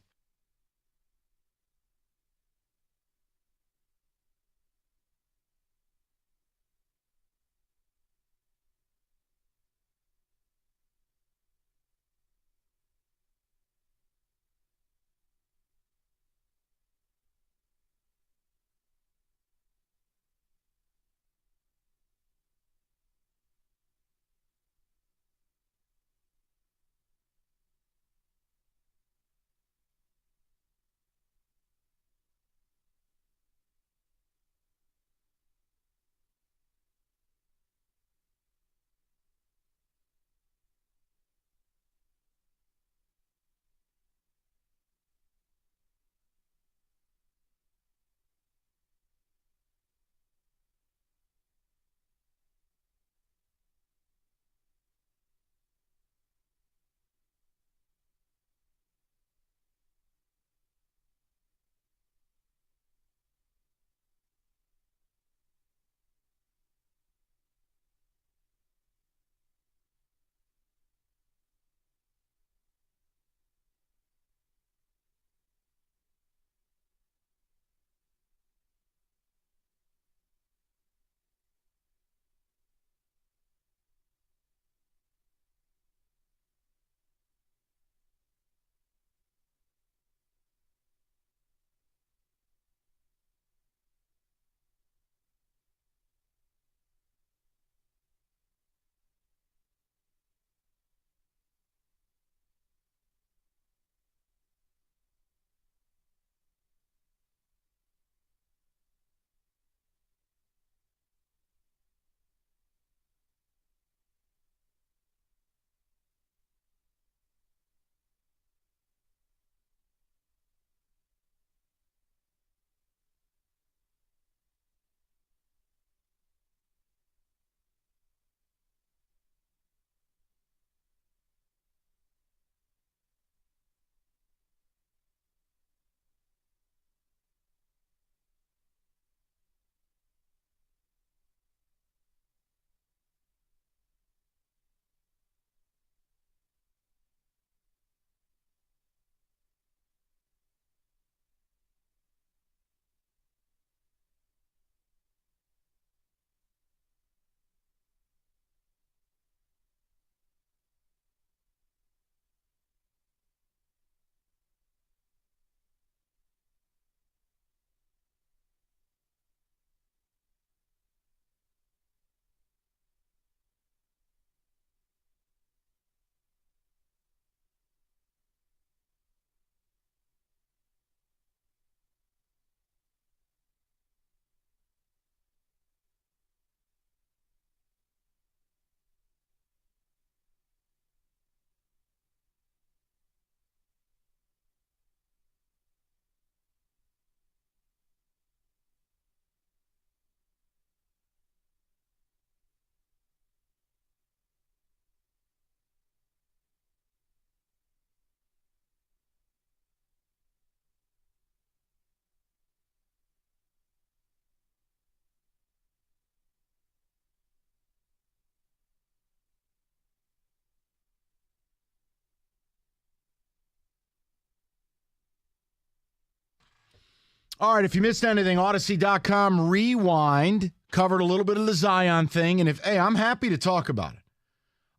All right, if you missed anything, Odyssey.com rewind. Covered a little bit of the Zion thing. And I'm happy to talk about it.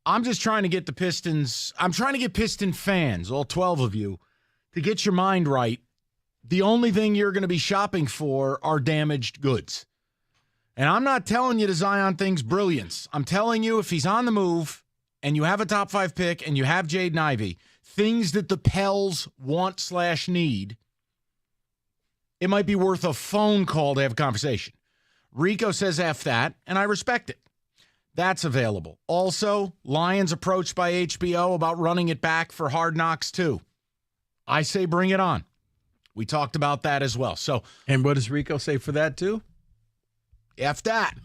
I'm just trying to get the Pistons. I'm trying to get Piston fans, all 12 of you, to get your mind right. The only thing you're going to be shopping for are damaged goods. And I'm not telling you the Zion thing's brilliance. I'm telling you, if he's on the move and you have a top 5 pick and you have Jaden Ivey, things that the Pels want/need, it might be worth a phone call to have a conversation. Rico says F that, and I respect it. That's available. Also, Lions approached by HBO about running it back for Hard Knocks 2. I say bring it on. We talked about that as well. So, and what does Rico say for that too? F that.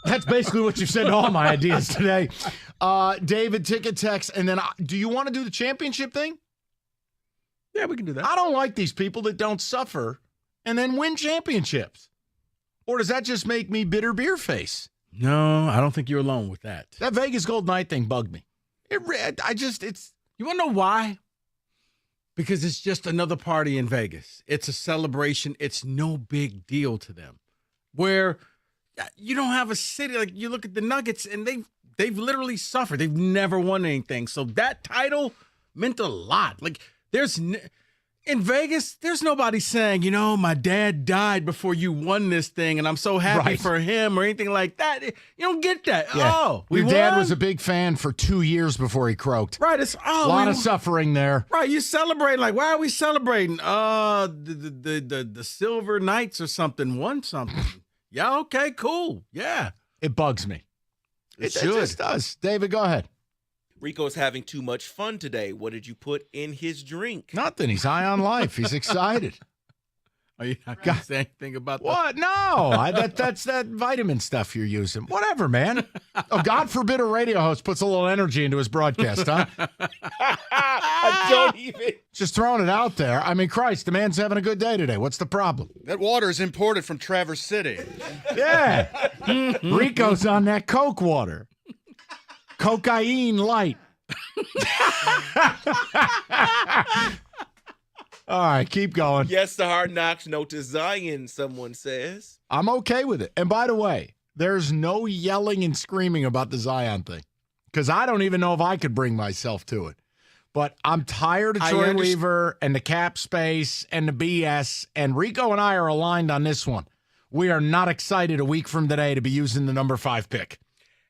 That's basically what you said to all my ideas today. David, ticket text, and then do you want to do the championship thing? Yeah, we can do that. I don't like these people that don't suffer and then win championships. Or does that just make me bitter beer face? No, I don't think you're alone with that. That Vegas Gold Night thing bugged me. You want to know why? Because it's just another party in Vegas. It's a celebration. It's no big deal to them. Where you don't have a city, like you look at the Nuggets and they've literally suffered. They've never won anything. So that title meant a lot. Like in Vegas, there's nobody saying, my dad died before you won this thing, and I'm so happy for him or anything like that. You don't get that. Yeah. Oh, your dad was a big fan for 2 years before he croaked. Right. It's a lot of suffering there. Right. You celebrate like, why are we celebrating? The Silver Knights or something won something. Yeah. Okay. Cool. Yeah. It bugs me. It just does. David, go ahead. Rico's having too much fun today. What did you put in his drink? Nothing. He's high on life. He's excited. Are you not going to say anything about that? What? No. That's that vitamin stuff you're using. Whatever, man. Oh, God forbid a radio host puts a little energy into his broadcast, huh? I don't even. Just throwing it out there. I mean, Christ, the man's having a good day today. What's the problem? That water is imported from Traverse City. Yeah. Rico's on that Coke water. Cocaine light. All right, keep going. Yes, the Hard Knocks, no to Zion, someone says. I'm okay with it. And by the way, there's no yelling and screaming about the Zion thing because I don't even know if I could bring myself to it. But I'm tired of Troy Weaver and the cap space and the BS, and Rico and I are aligned on this one. We are not excited a week from today to be using the number 5 pick.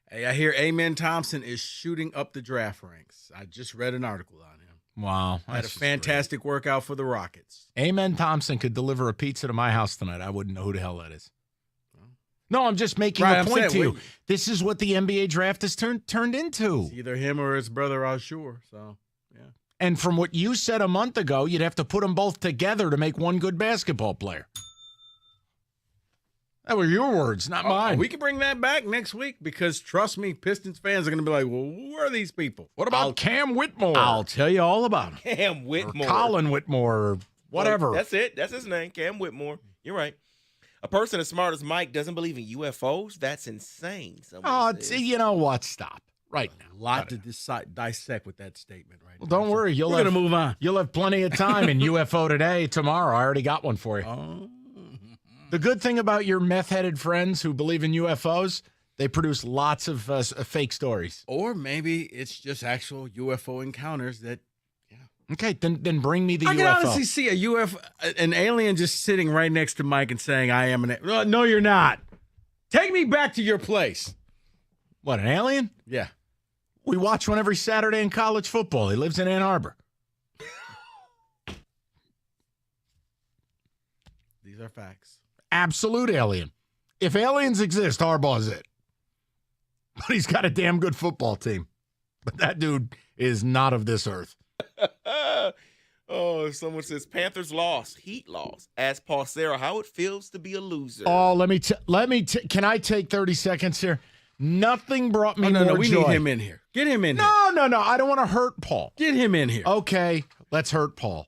Hey, I hear Amen Thompson is shooting up the draft ranks. I just read an article on him. Wow. Had a fantastic workout for the Rockets. Amen Thompson could deliver a pizza to my house tonight. I wouldn't know who the hell that is. No, I'm just making a point to you. This is what the NBA draft has turned into. It's either him or his brother, I'm sure. So, yeah. And from what you said a month ago, you'd have to put them both together to make one good basketball player. That were your words, not mine. We can bring that back next week because, trust me, Pistons fans are going to be like, well, who are these people? What about Cam Whitmore? I'll tell you all about him. Cam Whitmore. Or Colin Whitmore or whatever. Well, that's it. That's his name, Cam Whitmore. You're right. A person as smart as Mike doesn't believe in UFOs? That's insane. You know what? Stop. Right now. A lot to dissect with that statement right now. Well, don't worry. We're going to move on. You'll have plenty of time in UFO Today tomorrow. I already got one for you. Oh. The good thing about your meth-headed friends who believe in UFOs, they produce lots of fake stories. Or maybe it's just actual UFO encounters that, Okay, then bring me the UFO. I can honestly see an alien just sitting right next to Mike and saying, I am an alien. No, you're not. Take me back to your place. What, an alien? Yeah. We watch one every Saturday in college football. He lives in Ann Arbor. These are facts. Absolute alien. If aliens exist, Harbaugh's it. But he's got a damn good football team. But that dude is not of this earth. Oh, someone says Panthers lost, Heat lost. Ask Paul Sarah how it feels to be a loser. Oh, can I take 30 seconds here? Nothing brought me more we joy. need him in here. Get him in here. No. I don't want to hurt Paul. Get him in here. Okay, let's hurt Paul.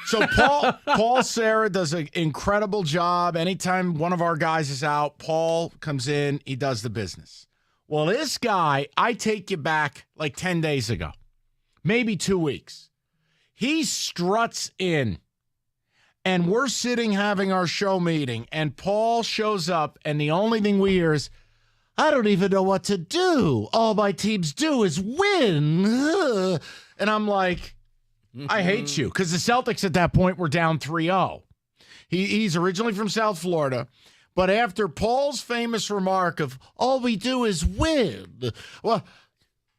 So Paul Sarah does an incredible job. Anytime one of our guys is out, Paul comes in, he does the business. Well, this guy, I take you back like 10 days ago, maybe 2 weeks. He struts in And we're sitting having our show meeting, and Paul shows up, and the only thing we hear is, I don't even know what to do. All my teams do is win. And I'm like, I hate you. Because the Celtics at that point were down 3-0. He's originally from South Florida. But after Paul's famous remark of, all we do is win, well,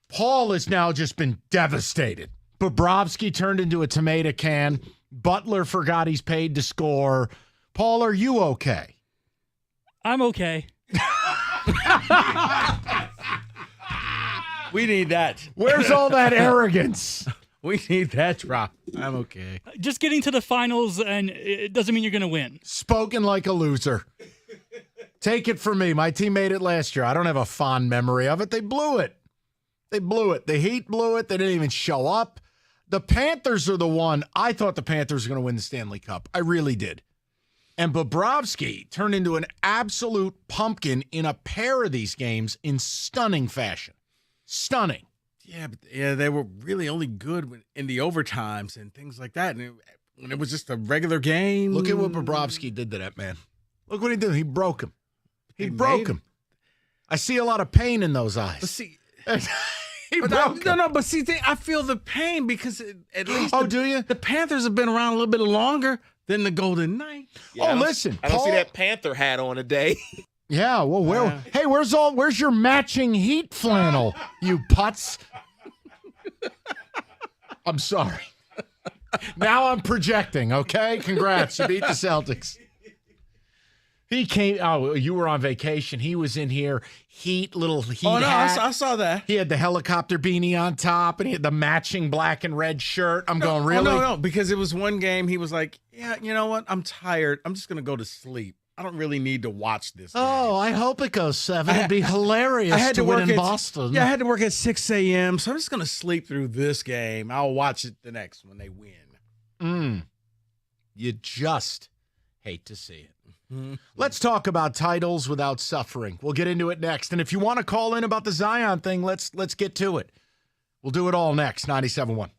Paul has now just been devastated. Bobrovsky turned into a tomato can. Butler forgot he's paid to score. Paul, are you okay? I'm okay. We need that. Where's all that arrogance? We need that drop. I'm okay. Just getting to the finals, and it doesn't mean you're going to win. Spoken like a loser. Take it from me. My team made it last year. I don't have a fond memory of it. They blew it. The Heat blew it. They didn't even show up. The Panthers are the one. I thought the Panthers were going to win the Stanley Cup. I really did. And Bobrovsky turned into an absolute pumpkin in a pair of these games in stunning fashion. Stunning. Yeah, but they were really only good in the overtimes and things like that. And when it was just a regular game. Look at what Bobrovsky did to that man. Look what he did. He broke him. He broke him. I see a lot of pain in those eyes. But see, But see, I feel the pain because at least. Do you? The Panthers have been around a little bit longer than the Golden Knights. Yeah, listen. I don't see that Panther hat on today. Yeah, well, hey, where's your matching Heat flannel, you putz? I'm sorry. Now I'm projecting, okay? Congrats, you beat the Celtics. He came. Oh, you were on vacation. He was in here. Little Heat hat. I saw that. He had the helicopter beanie on top, and he had the matching black and red shirt. I'm going, really? No, because it was one game. He was like, yeah, you know what? I'm tired. I'm just going to go to sleep. I don't really need to watch this game. Oh, I hope it goes 7. It'd be hilarious to win in Boston. Yeah, I had to work at 6 a.m., so I'm just going to sleep through this game. I'll watch it the next when they win. You just hate to see it. Let's talk about titles without suffering. We'll get into it next. And if you want to call in about the Zion thing, let's get to it. We'll do it all next. 97.1.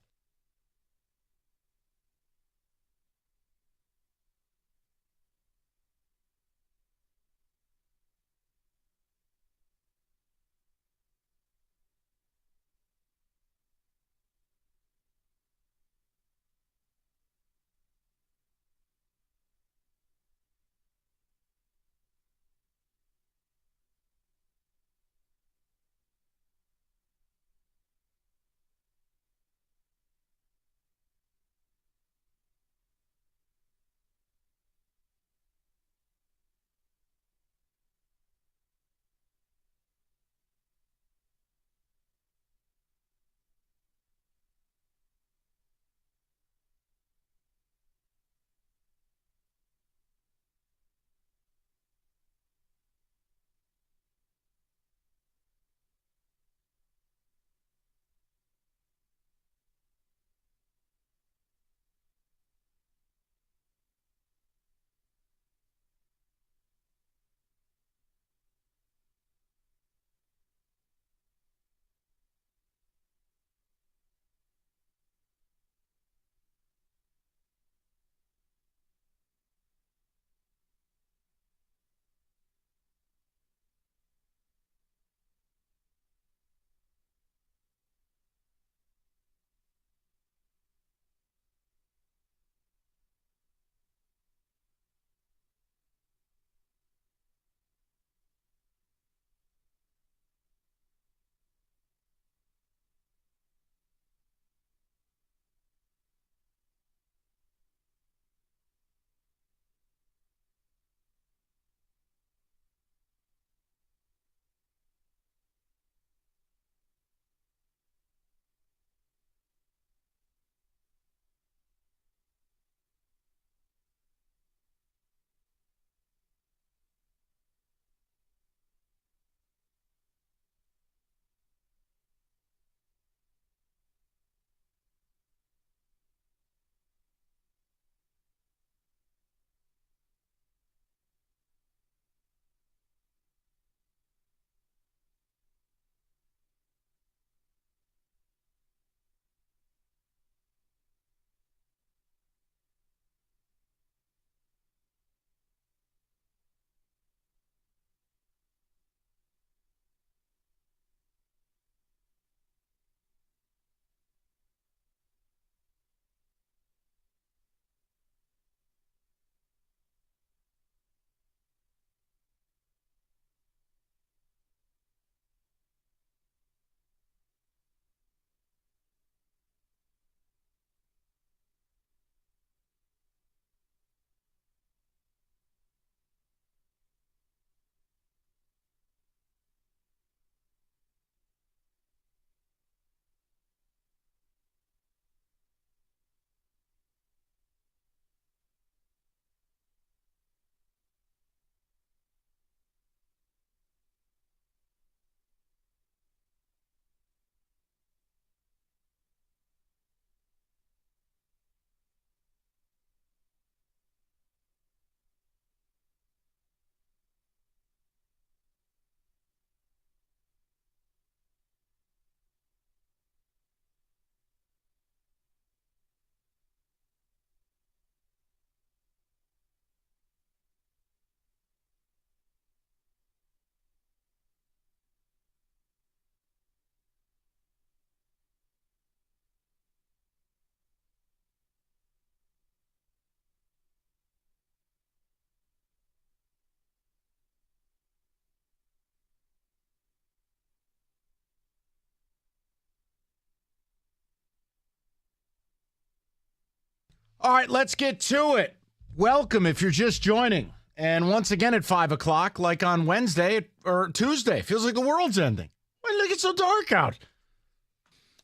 All right, let's get to it. Welcome if you're just joining. And once again at 5 o'clock, like on Wednesday or Tuesday, feels like the world's ending. Why look, it's so dark out.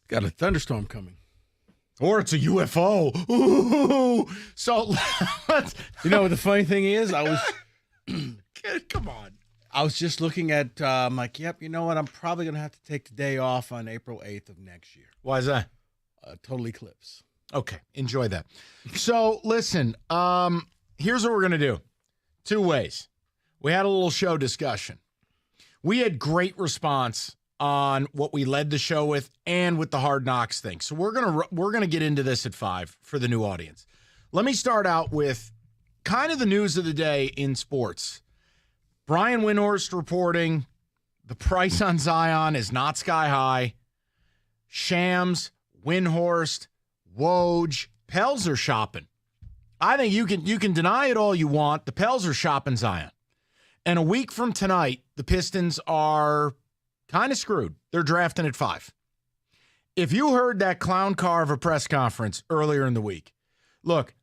Got a thunderstorm coming. Or it's a UFO. Ooh. So, you know what the funny thing is? I was... Come on. I was just looking at, I'm like, yep, you know what? I'm probably going to have to take the day off on April 8th of next year. Why is that? Total eclipse. Okay, enjoy that. So, listen, here's what we're going to do. 2 ways. We had a little show discussion. We had great response on what we led the show with and with the Hard Knocks thing. So we're gonna get into this at 5 for the new audience. Let me start out with kind of the news of the day in sports. Brian Windhorst reporting the price on Zion is not sky high. Shams, Windhorst, Woj, Pels are shopping. I think you can deny it all you want. The Pels are shopping Zion. And a week from tonight, the Pistons are kind of screwed. They're drafting at 5. If you heard that clown car of a press conference earlier in the week, look,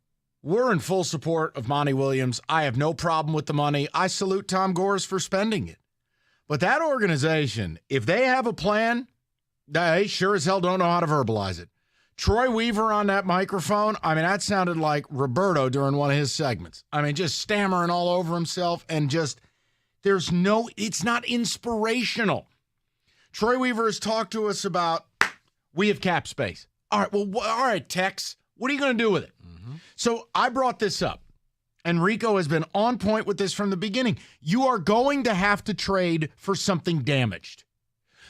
we're in full support of Monty Williams. I have no problem with the money. I salute Tom Gores for spending it. But that organization, if they have a plan, they sure as hell don't know how to verbalize it. Troy Weaver on that microphone, I mean, that sounded like Roberto during one of his segments. I mean, just stammering all over himself and just, it's not inspirational. Troy Weaver has talked to us about, we have cap space. All right, well, all right, Tex, what are you going to do with it? Mm-hmm. So I brought this up, and Rico has been on point with this from the beginning. You are going to have to trade for something damaged.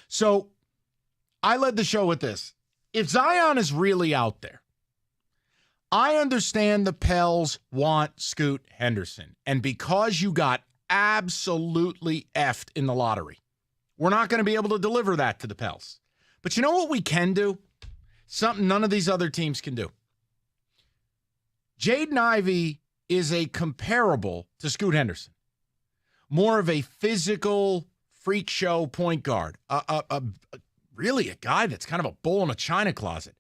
So I led the show with this. If Zion is really out there, I understand the Pels want Scoot Henderson. And because you got absolutely effed in the lottery, we're not going to be able to deliver that to the Pels. But you know what we can do? Something none of these other teams can do. Jaden Ivey is a comparable to Scoot Henderson. More of a physical freak show point guard. Really a guy that's kind of a bull in a china closet.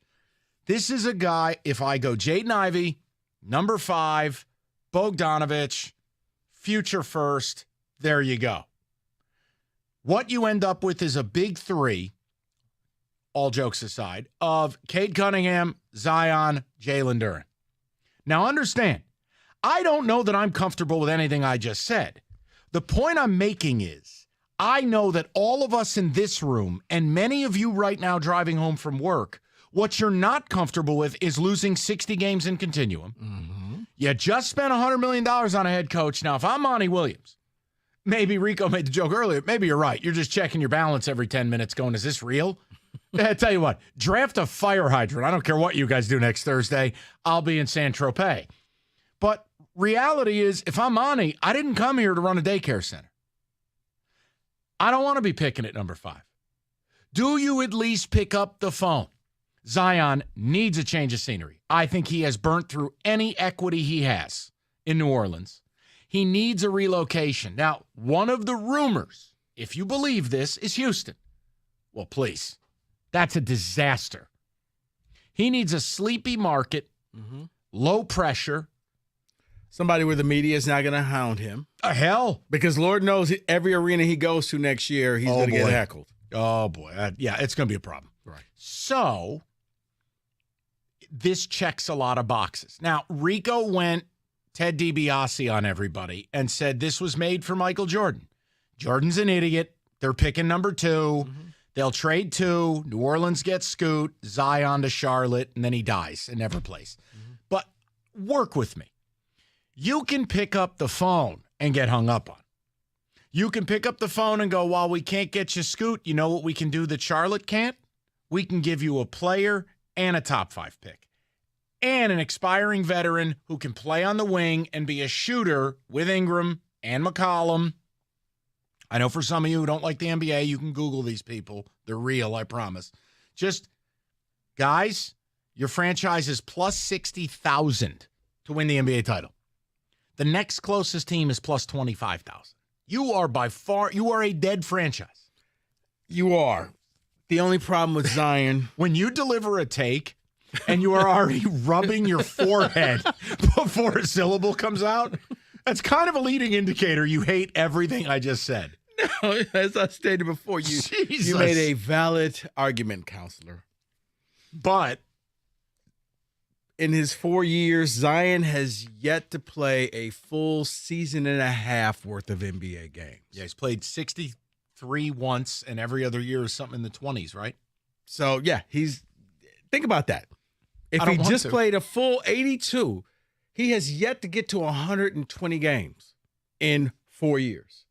This is a guy, if I go Jaden Ivey, number 5, Bogdanovich, future first, there you go. What you end up with is a big 3, all jokes aside, of Cade Cunningham, Zion, Jalen Duren. Now understand, I don't know that I'm comfortable with anything I just said. The point I'm making is, I know that all of us in this room and many of you right now driving home from work, what you're not comfortable with is losing 60 games in continuum. Mm-hmm. You just spent $100 million on a head coach. Now, if I'm Monty Williams, maybe Rico made the joke earlier. Maybe you're right. You're just checking your balance every 10 minutes going, is this real? I tell you what, draft a fire hydrant. I don't care what you guys do next Thursday. I'll be in Saint-Tropez. But reality is, if I'm Monty, I didn't come here to run a daycare center. I don't want to be picking at number 5. Do you at least pick up the phone? Zion needs a change of scenery. I think he has burnt through any equity he has in New Orleans. He needs a relocation. Now, one of the rumors, if you believe this, is Houston. Well, please. That's a disaster. He needs a sleepy market, low pressure. Somebody where the media is not going to hound him. Hell. Because Lord knows every arena he goes to next year, he's going to get heckled. Oh, boy. Yeah, it's going to be a problem. Right. So, this checks a lot of boxes. Now, Rico went Ted DiBiase on everybody and said this was made for Michael Jordan. Jordan's an idiot. They're picking number 2. Mm-hmm. They'll trade 2. New Orleans gets Scoot, Zion to Charlotte, and then he dies and never plays. Mm-hmm. But work with me. You can pick up the phone and get hung up on. You can pick up the phone and go, while we can't get you Scoot, you know what we can do that Charlotte can't? We can give you a player and a top 5 pick. And an expiring veteran who can play on the wing and be a shooter with Ingram and McCollum. I know for some of you who don't like the NBA, you can Google these people. They're real, I promise. Just, guys, your franchise is plus 60,000 to win the NBA title. The next closest team is plus 25,000. You are a dead franchise. You are. The only problem with Zion. When you deliver a take and you are already rubbing your forehead before a syllable comes out. That's kind of a leading indicator you hate everything I just said. No, as I stated before, you made a valid argument, counselor. But in his 4 years, Zion has yet to play a full season and a half worth of NBA games. Yeah, he's played 63 once, and every other year is something in the 20s, right? So, yeah, think about that. If he just played a full 82, he has yet to get to 120 games in 4 years.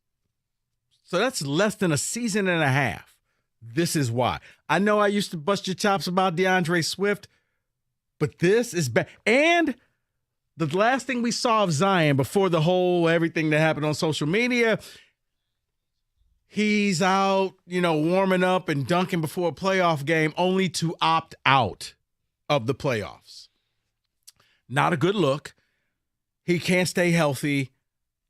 So that's less than a season and a half. This is why. I know I used to bust your chops about DeAndre Swift, but this is bad. And the last thing we saw of Zion before the whole everything that happened on social media, he's out, warming up and dunking before a playoff game only to opt out of the playoffs. Not a good look. He can't stay healthy.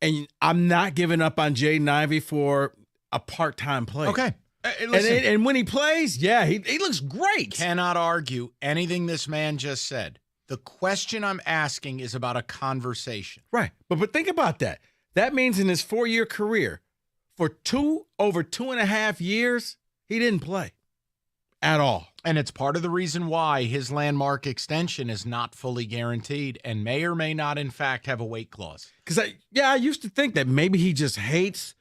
And I'm not giving up on Jaden Ivey for a part-time player. Okay. And when he plays, he looks great. Cannot argue anything this man just said. The question I'm asking is about a conversation. Right. But think about that. That means in his 4-year career, for over 2.5 years, he didn't play at all. And it's part of the reason why his landmark extension is not fully guaranteed and may or may not, in fact, have a weight clause. Because I used to think that maybe he just hates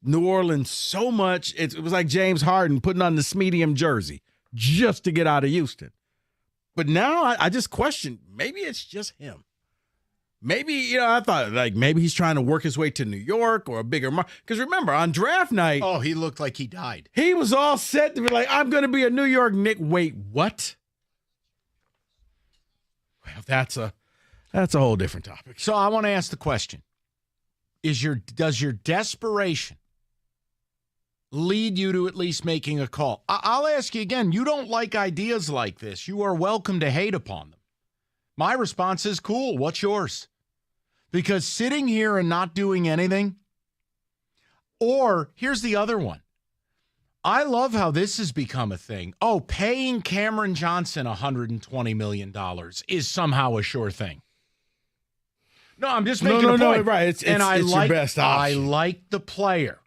New Orleans so much. It was like James Harden putting on the medium jersey just to get out of Houston. But now I just question, maybe it's just him. Maybe, I thought maybe he's trying to work his way to New York or a bigger market. Because remember, on draft night. Oh, he looked like he died. He was all set to be like, I'm going to be a New York Knick. Wait, what? Well, that's a whole different topic. So I want to ask the question. Does your desperation lead you to at least making a call? I'll ask you again. You don't like ideas like this. You are welcome to hate upon them. My response is, cool. What's yours? Because sitting here and not doing anything, or here's the other one. I love how this has become a thing. Oh, paying Cameron Johnson $120 million is somehow a sure thing. No, I'm just making a point. No, right. It's your best option. I like the player,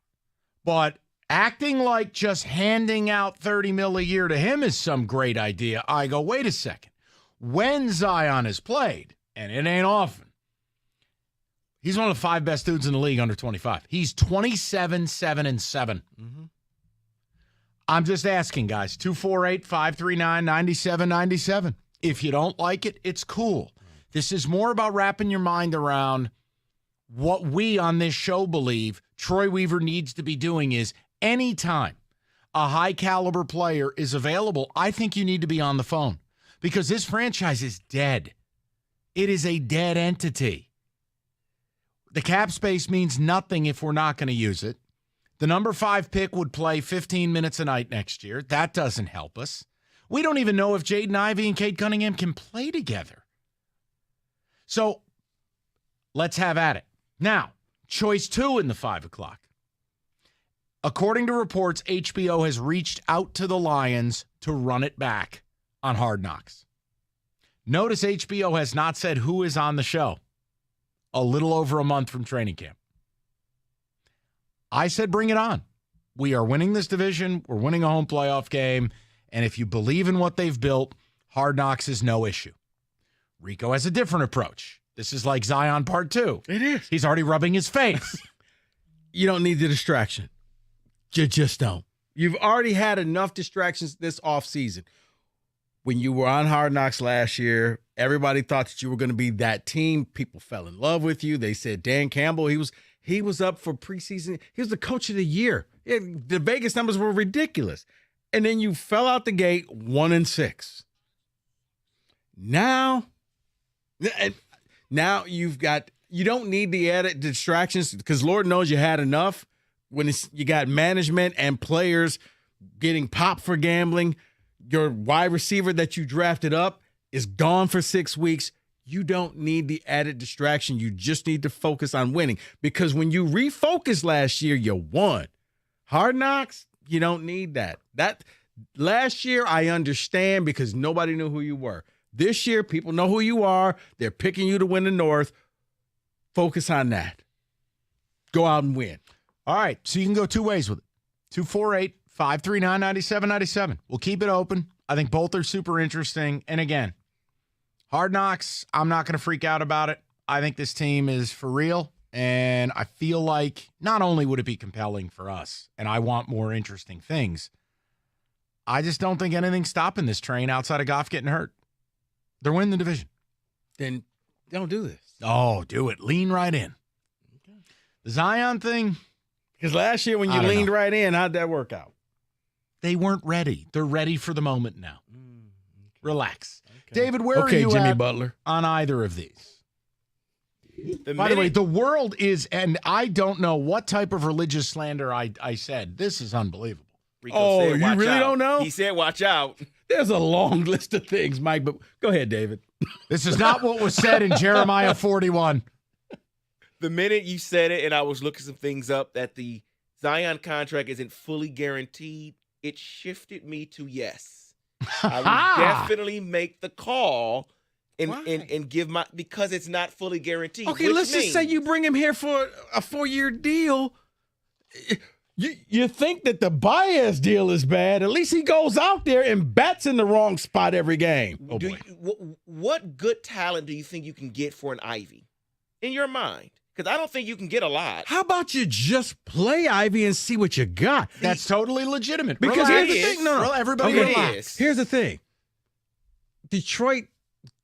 but acting like just handing out $30 million a year to him is some great idea. I go, wait a second. When Zion has played, and it ain't often, he's one of the 5 best dudes in the league under 25. He's 27, 7, and 7. Mm-hmm. I'm just asking, guys. 248-539-9797. If you don't like it, it's cool. This is more about wrapping your mind around what we on this show believe Troy Weaver needs to be doing is anytime a high-caliber player is available, I think you need to be on the phone. Because this franchise is dead. It is a dead entity. The cap space means nothing if we're not going to use it. The number 5 pick would play 15 minutes a night next year. That doesn't help us. We don't even know if Jaden Ivey and Cade Cunningham can play together. So let's have at it. Now, choice 2 in the 5 o'clock. According to reports, HBO has reached out to the Lions to run it back on Hard Knocks. Notice HBO has not said who is on the show a little over a month from training camp. I said bring it on. We are winning this division. We're winning a home playoff game. And if you believe in what they've built, Hard Knocks is no issue. Rico has a different approach. This is like Zion Part 2. It is. He's already rubbing his face. You don't need the distraction. You just don't. You've already had enough distractions this offseason. When you were on Hard Knocks last year, everybody thought that you were going to be that team. People fell in love with you. They said Dan Campbell, he was up for preseason. He was the coach of the year. The Vegas numbers were ridiculous. And then you fell out the gate 1-6. Now you don't need the added distractions because Lord knows you had enough when you got management and players getting popped for gambling. Your wide receiver that you drafted up is gone for 6 weeks. You don't need the added distraction. You just need to focus on winning. Because when you refocused last year, you won. Hard Knocks, you don't need that. That last year, I understand because nobody knew who you were. This year, people know who you are. They're picking you to win the North. Focus on that. Go out and win. All right, so you can go two ways with it. 248-539-9797. We'll keep it open. I think both are super interesting. And again, Hard Knocks, I'm not going to freak out about it. I think this team is for real. And I feel like not only would it be compelling for us, and I want more interesting things, I just don't think anything's stopping this train outside of Goff getting hurt. They're winning the division. Then don't do this. Oh, do it. Lean right in. Okay. The Zion thing. Because last year when you leaned right in, how'd that work out? They weren't ready. They're ready for the moment now. Okay. Relax. Okay. David, where are you Jimmy at Butler. On either of these? By the way, the world is, and I don't know what type of religious slander I said. This is unbelievable. Rico said, you really don't know? He said, watch out. There's a long list of things, Mike, but go ahead, David. This is not what was said in Jeremiah 41. The minute you said it, and I was looking some things up, that the Zion contract isn't fully guaranteed, it shifted me to yes. I would definitely make the call and give my, because it's not fully guaranteed. Okay, let's just say you bring him here for a 4-year deal. You think that the Baez deal is bad. At least he goes out there and bats in the wrong spot every game. Oh, boy. What good talent do you think you can get for an Ivy in your mind? Because I don't think you can get a lot. How about you just play Ivy and see what you got? That's totally legitimate. Because here's the thing. No. Everybody relax. Here's the thing. Detroit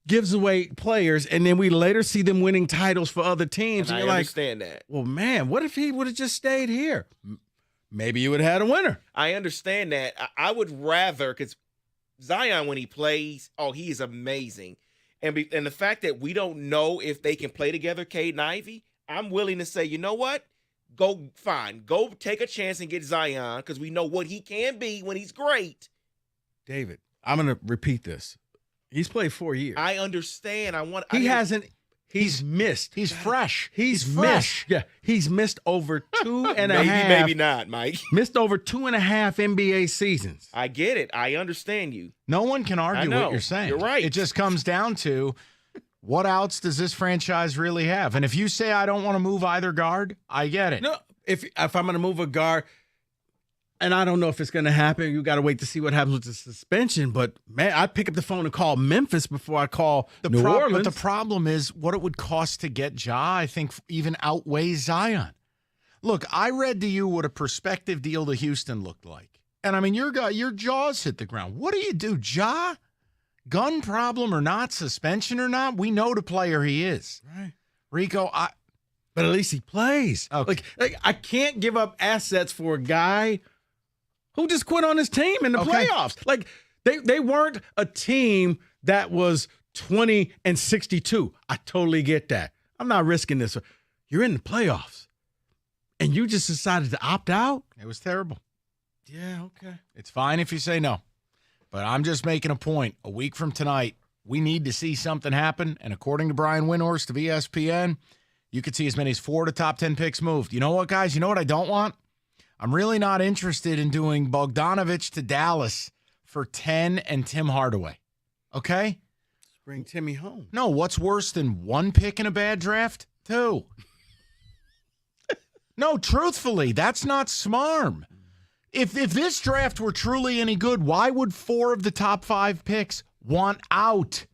gives away players, and then we later see them winning titles for other teams. And you're I understand like, that. Well, man, what if he would have just stayed here? Maybe you would have had a winner. I understand that. I would rather, because Zion, when he plays, he is amazing. And the fact that we don't know if they can play together, Cade and Ivy, I'm willing to say, you know what? Go take a chance and get Zion, because we know what he can be when he's great. David, I'm going to repeat this. He's played 4 years. I understand. He's missed. He's fresh. He's fresh. Yeah. He's missed over 2.5. Maybe not, Mike. Missed over 2.5 NBA seasons. I get it. I understand you. No one can argue what you're saying. You're right. It just comes down to what outs does this franchise really have? And if you say I don't want to move either guard, I get it. No, if I'm going to move a guard, and I don't know if it's going to happen. You got to wait to see what happens with the suspension. But, man, I'd pick up the phone and call Memphis before I call New Orleans. But the problem is what it would cost to get Ja, I think, even outweighs Zion. Look, I read to you what a prospective deal to Houston looked like. And, I mean, your jaws hit the ground. What do you do, Ja? Gun problem or not, suspension or not, we know the player he is. Right. Rico, but at least he plays. Okay. Like I can't give up assets for a guy who just quit on his team in the playoffs. Like they weren't a team that was 20-62. I totally get that. I'm not risking this. You're in the playoffs, and you just decided to opt out? It was terrible. Yeah, okay. It's fine if you say no. But I'm just making a point. A week from tonight, we need to see something happen. And according to Brian Windhorst of ESPN, you could see as many as 4 to top 10 picks moved. You know what, guys? You know what I don't want? I'm really not interested in doing Bogdanovich to Dallas for 10 and Tim Hardaway. Okay? Just bring Timmy home. No, what's worse than 1 pick in a bad draft? 2. No, truthfully, that's not smarm. If this draft were truly any good, why would 4 of the top 5 picks want out?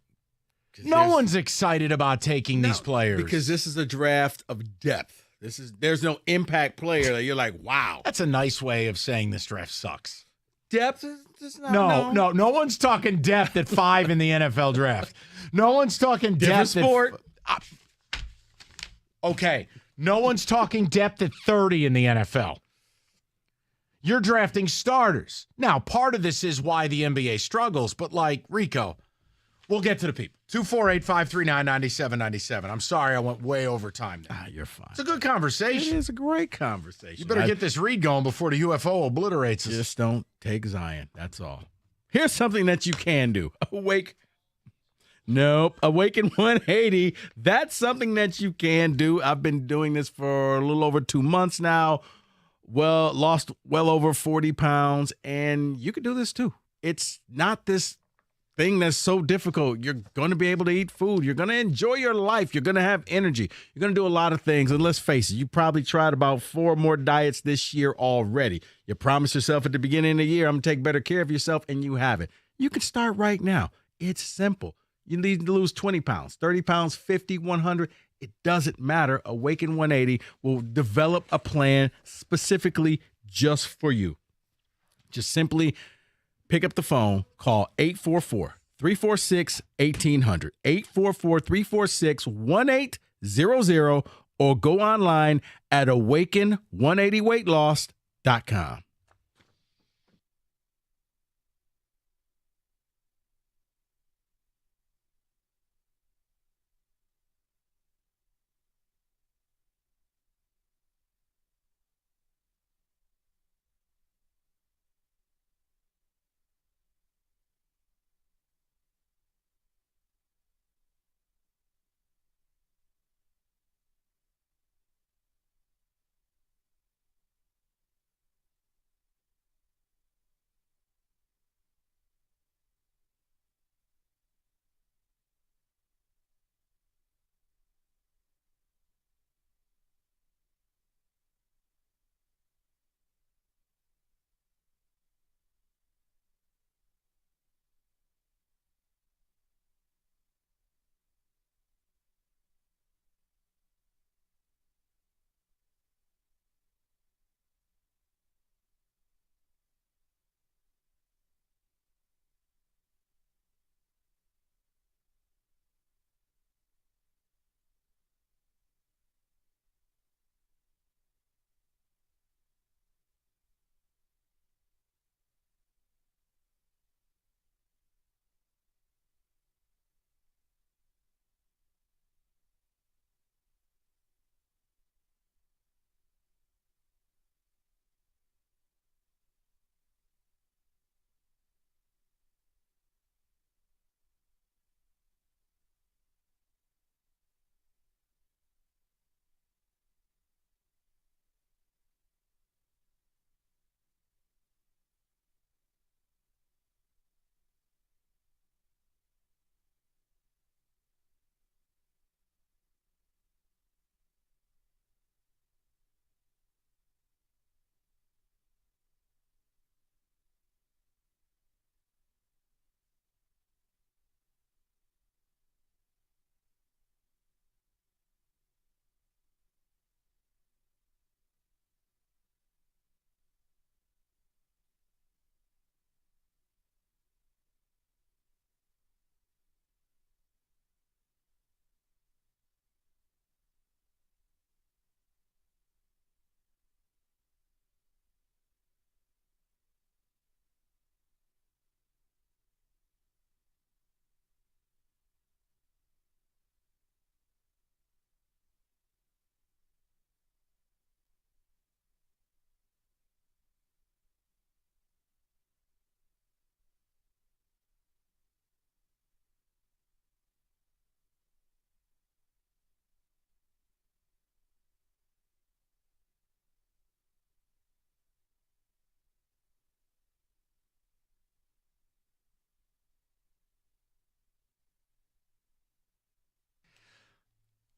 No one's excited about taking these players. Because this is a draft of depth. There's no impact player that you're like, wow. That's a nice way of saying this draft sucks. Depth is just not. No one's talking depth at 5 in the NFL draft. No one's talking depth. Different sport. Okay. No one's talking depth at 30 in the NFL. You're drafting starters. Now, part of this is why the NBA struggles, but like, Rico, we'll get to the people. 248-539-9797. I'm sorry I went way over time there. You're fine. It's a good conversation. It is a great conversation. You better get this read going before the UFO obliterates us. Just don't take Zion. That's all. Here's something that you can do. Awake 180. That's something that you can do. I've been doing this for a little over 2 months now. Well, lost well over 40 pounds, and you can do this too. It's not this thing that's so difficult. You're going to be able to eat food. You're going to enjoy your life. You're going to have energy. You're going to do a lot of things. And let's face it, you probably tried about 4 more diets this year already. You promised yourself at the beginning of the year, I'm going to take better care of yourself, and you haven't. You can start right now. It's simple. You need to lose 20 pounds, 30 pounds, 50, 100. It doesn't matter. Awaken 180 will develop a plan specifically just for you. Just simply pick up the phone, call 844-346-1800, 844-346-1800, or go online at awaken180weightloss.com.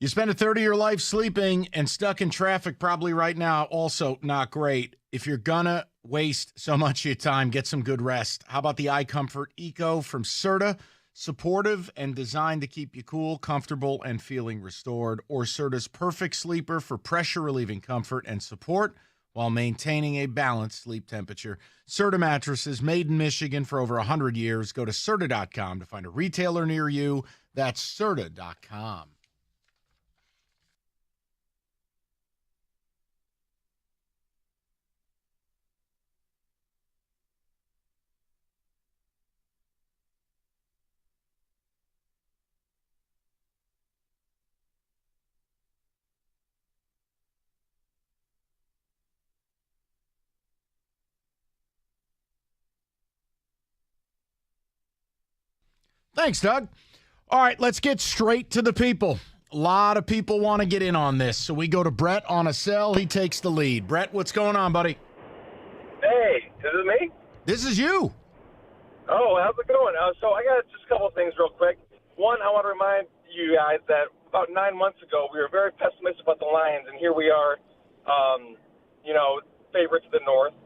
You spend a third of your life sleeping and stuck in traffic probably right now. Also not great. If you're gonna waste so much of your time, get some good rest. How about the iComfort Eco from Serta? Supportive and designed to keep you cool, comfortable, and feeling restored. Or Serta's perfect sleeper for pressure-relieving comfort and support while maintaining a balanced sleep temperature. Serta mattresses made in Michigan for over 100 years. Go to Serta.com to find a retailer near you. That's Serta.com. Thanks, Doug. All right, let's get straight to the people. A lot of people want to get in on this, so we go to Brett on a cell. He takes the lead. Brett, what's going on, buddy? Hey, is it me? This is you. Oh, how's it going? So I got just a couple of things real quick. One, I want to remind you guys that about 9 months ago, we were very pessimistic about the Lions, and here we are, favorites of the North.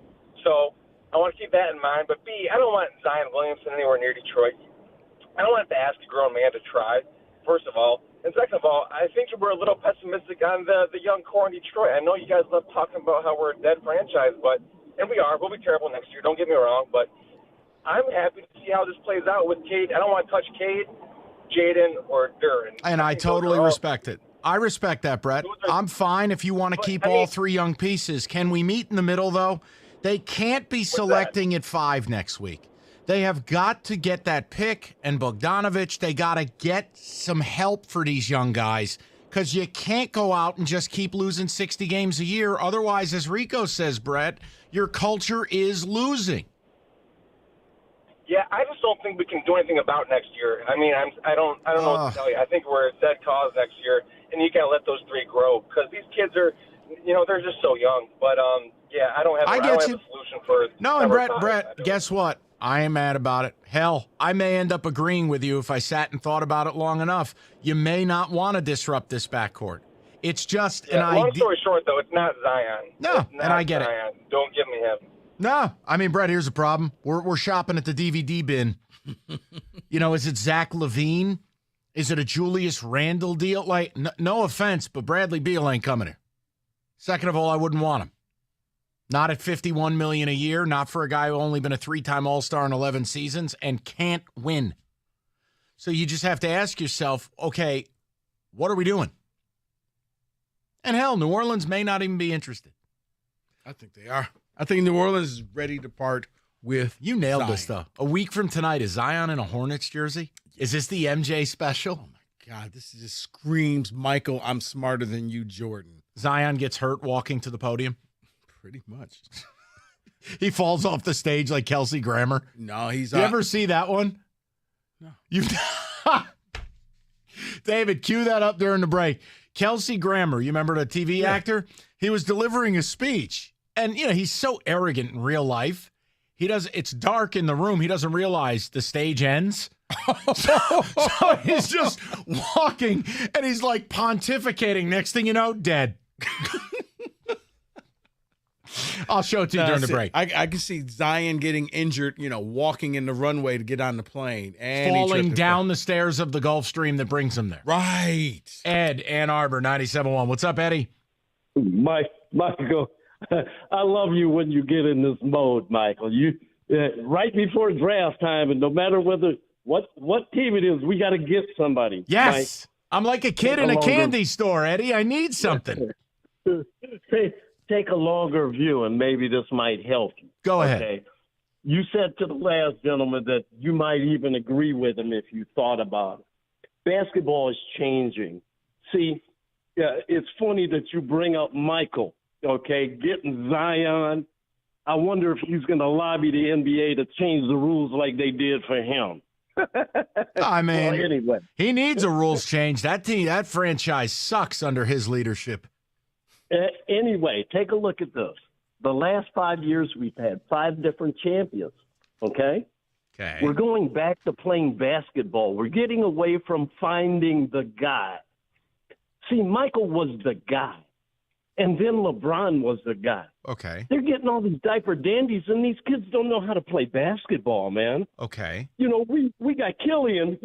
So I want to keep that in mind. But B, I don't want Zion Williamson anywhere near Detroit. I don't want to ask a grown man to try, first of all. And second of all, I think we're a little pessimistic on the young core in Detroit. I know you guys love talking about how we're a dead franchise, and we are. We'll be terrible next year. Don't get me wrong, but I'm happy to see how this plays out with Cade. I don't want to touch Cade, Jaden, or Duran. And I totally respect it. I respect that, Brett. I'm fine if you want to keep all three young pieces. Can we meet in the middle, though? They can't be selecting at 5 next week. They have got to get that pick and Bogdanovich. They got to get some help for these young guys because you can't go out and just keep losing 60 games a year. Otherwise, as Rico says, Brett, your culture is losing. Yeah, I just don't think we can do anything about next year. I mean, I don't know what to tell you. I think we're a dead cause next year, and you got to let those three grow because these kids are, they're just so young. But I don't have a solution for it. No, and Brett, guess what? I ain't mad about it. Hell, I may end up agreeing with you if I sat and thought about it long enough. You may not want to disrupt this backcourt. It's just an idea. Long story short, though, it's not Zion. No, and I get Zion. it. Don't give me him. No, I mean, Brett, here's the problem. We're shopping at the DVD bin. Is it Zach LaVine? Is it a Julius Randle deal? Like, no offense, but Bradley Beal ain't coming here. Second of all, I wouldn't want him. Not at $51 million a year, not for a guy who only been a 3-time All-Star in 11 seasons and can't win. So you just have to ask yourself, okay, what are we doing? And hell, New Orleans may not even be interested. I think they are. I think New Orleans is ready to part with You nailed Zion. this, though. A week from tonight, is Zion in a Hornets jersey? Is this the MJ special? Oh, my God. This just screams, Michael, I'm smarter than you, Jordan. Zion gets hurt walking to the podium? Pretty much. He falls off the stage like Kelsey Grammer? No, he's... You ever see that one? No. David, cue that up during the break. Kelsey Grammer, you remember the TV actor? He was delivering a speech. And, he's so arrogant in real life. It's dark in the room. He doesn't realize the stage ends. So he's just walking, and he's like pontificating. Next thing you know, dead. I'll show it to you during the break. I can see Zion getting injured, walking in the runway to get on the plane. And falling down the stairs of the Gulf Stream that brings him there. Right. Ed, Ann Arbor, 97.1. What's up, Eddie? Michael, I love you when you get in this mode, Michael. You right before draft time, and no matter what team it is, we got to get somebody. Yes. Mike. I'm like a kid in a candy store, Eddie. I need something. Take a longer view, and maybe this might help you. Go ahead. Okay. You said to the last gentleman that you might even agree with him if you thought about it. Basketball is changing. See, it's funny that you bring up Michael, okay, getting Zion. I wonder if he's going to lobby the NBA to change the rules like they did for him. I mean, well, anyway. He needs a rules change. That franchise sucks under his leadership. Anyway, take a look at this. The last 5 years, we've had 5 different champions, okay? Okay. We're going back to playing basketball. We're getting away from finding the guy. See, Michael was the guy, and then LeBron was the guy. Okay. They're getting all these diaper dandies, and these kids don't know how to play basketball, man. Okay. We got Killian,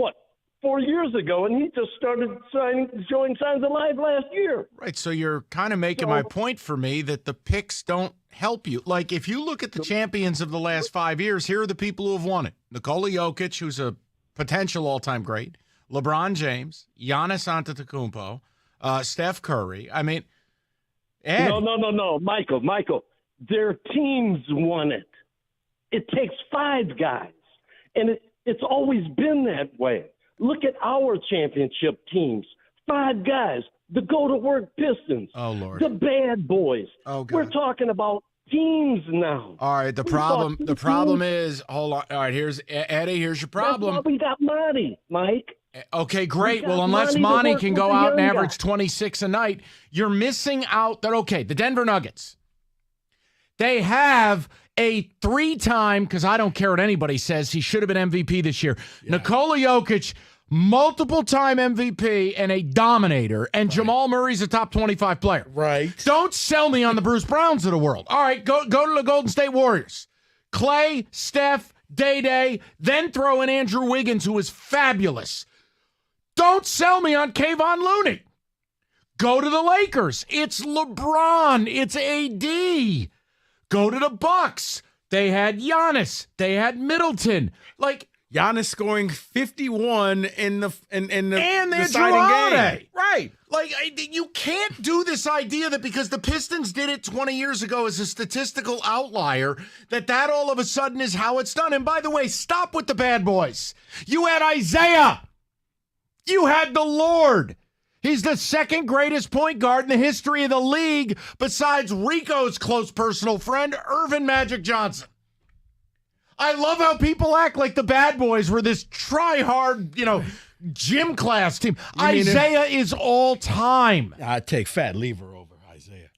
4 years ago, and he just started showing signs of life last year. Right, so you're kind of making my point for me that the picks don't help you. Like, if you look at the champions of the last 5 years, here are the people who have won it. Nikola Jokic, who's a potential all-time great. LeBron James, Giannis Antetokounmpo, Steph Curry. I mean, Ed. No. Michael, their teams won it. It takes 5 guys, and it's always been that way. Look at our championship teams. 5 guys. The go-to-work Pistons. Oh, Lord. The Bad Boys. Oh, God. We're talking about teams now. All right, the problem is, hold on. All right, here's Eddie. Here's your problem. That's why we got Monty, Mike. Okay, great. Well, unless Monty can go out and average 26 a night, you're missing out. The Denver Nuggets. They have a 3-time, because I don't care what anybody says, he should have been MVP this year. Yeah. Nikola Jokic, multiple-time MVP and a dominator, and Jamal Murray's a top 25 player. Right. Don't sell me on the Bruce Browns of the world. All right, go to the Golden State Warriors. Clay, Steph, Day, then throw in Andrew Wiggins, who is fabulous. Don't sell me on Kayvon Looney. Go to the Lakers. It's LeBron. It's AD. Go to the Bucks. They had Giannis. They had Middleton. Like Giannis scoring 51 in the and they had deciding game. Right. Like you can't do this idea that because the Pistons did it 20 years ago as a statistical outlier, that all of a sudden is how it's done. And by the way, stop with the bad boys. You had Isaiah. You had the Lord. He's the second greatest point guard in the history of the league besides Rico's close personal friend, Irvin Magic Johnson. I love how people act like the bad boys were this try-hard, gym class team. Isaiah is all time. I'd take Fat Lever over Isaiah.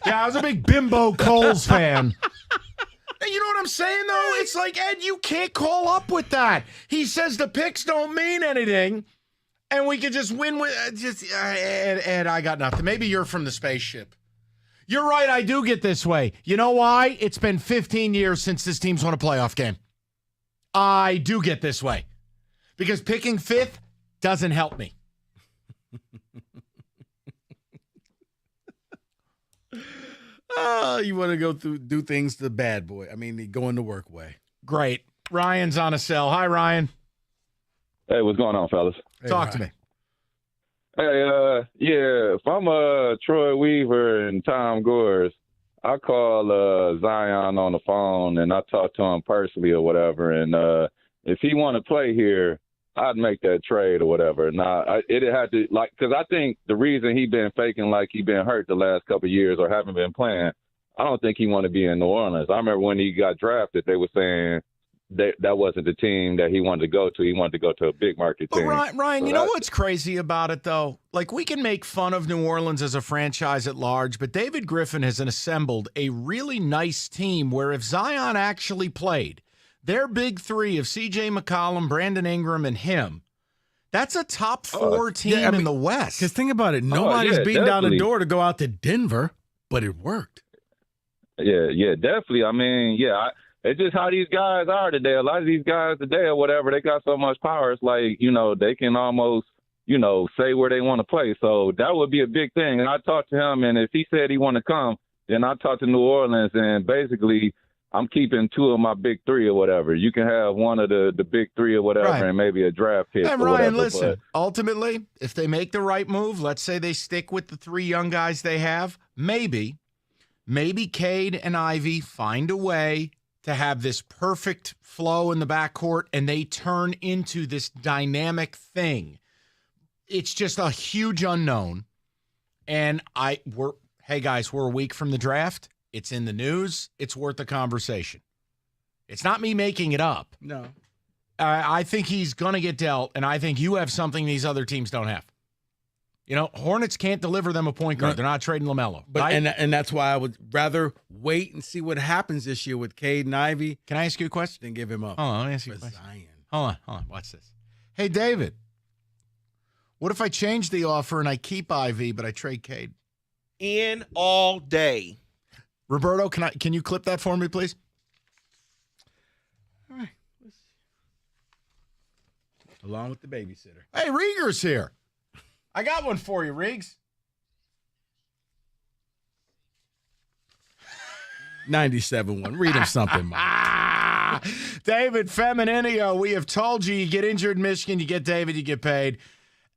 Yeah, I was a big Bimbo Coles fan. You know what I'm saying, though? It's like, Ed, you can't call up with that. He says the picks don't mean anything, and we can just win with Ed, I got nothing. Maybe you're from the spaceship. You're right, I do get this way. You know why? It's been 15 years since this team's won a playoff game. I do get this way. Because picking 5th doesn't help me. You want to go through do things the bad boy. I mean, the going to work way. Great. Ryan's on a cell. Hi, Ryan. Hey, what's going on, fellas? Talk to me. Hey, if I'm Troy Weaver and Tom Gores, I call Zion on the phone and I talk to him personally or whatever. And if he want to play here, I'd make that trade or whatever. Now, it had to, because I think the reason he been faking like he been hurt the last couple of years or haven't been playing, I don't think he want to be in New Orleans. I remember when he got drafted, they were saying that wasn't the team that he wanted to go to. He wanted to go to a big market team. Ryan, so you know what's crazy about it, though? Like, we can make fun of New Orleans as a franchise at large, but David Griffin has assembled a really nice team where if Zion actually played, their big three of C.J. McCollum, Brandon Ingram, and him, that's a top 4 team in the West. Because think about it. Nobody's beating down the door to go out to Denver, but it worked. Yeah, definitely. I mean, it's just how these guys are today. A lot of these guys today or whatever, they got so much power. It's like, they can almost, say where they want to play. So that would be a big thing. And I talked to him, and if he said he want to come, then I talked to New Orleans, and basically I'm keeping 2 of my big 3 or whatever. You can have one of the big 3 or whatever, right, and maybe a draft pick. And or Ryan, whatever, listen, ultimately, if they make the right move, let's say they stick with the 3 young guys they have, maybe Cade and Ivy find a way to have this perfect flow in the backcourt and they turn into this dynamic thing. It's just a huge unknown. And hey guys, we're a week from the draft. It's in the news. It's worth a conversation. It's not me making it up. No. I think he's going to get dealt, and I think you have something these other teams don't have. Hornets can't deliver them a point guard. They're not trading LaMelo. But right? and that's why I would rather wait and see what happens this year with Cade and Ivy. Can I ask you a question? Then give him up. Hold on, let me ask you a question. Hold on. Watch this. Hey, David, what if I change the offer and I keep Ivy, but I trade Cade? In all day. Roberto, can you clip that for me, please? All right. Along with the babysitter. Hey, Rieger's here. I got one for you, Riggs. 97-1. Read him something, Mike. David Femininio, we have told you get injured in Michigan, you get David, you get paid.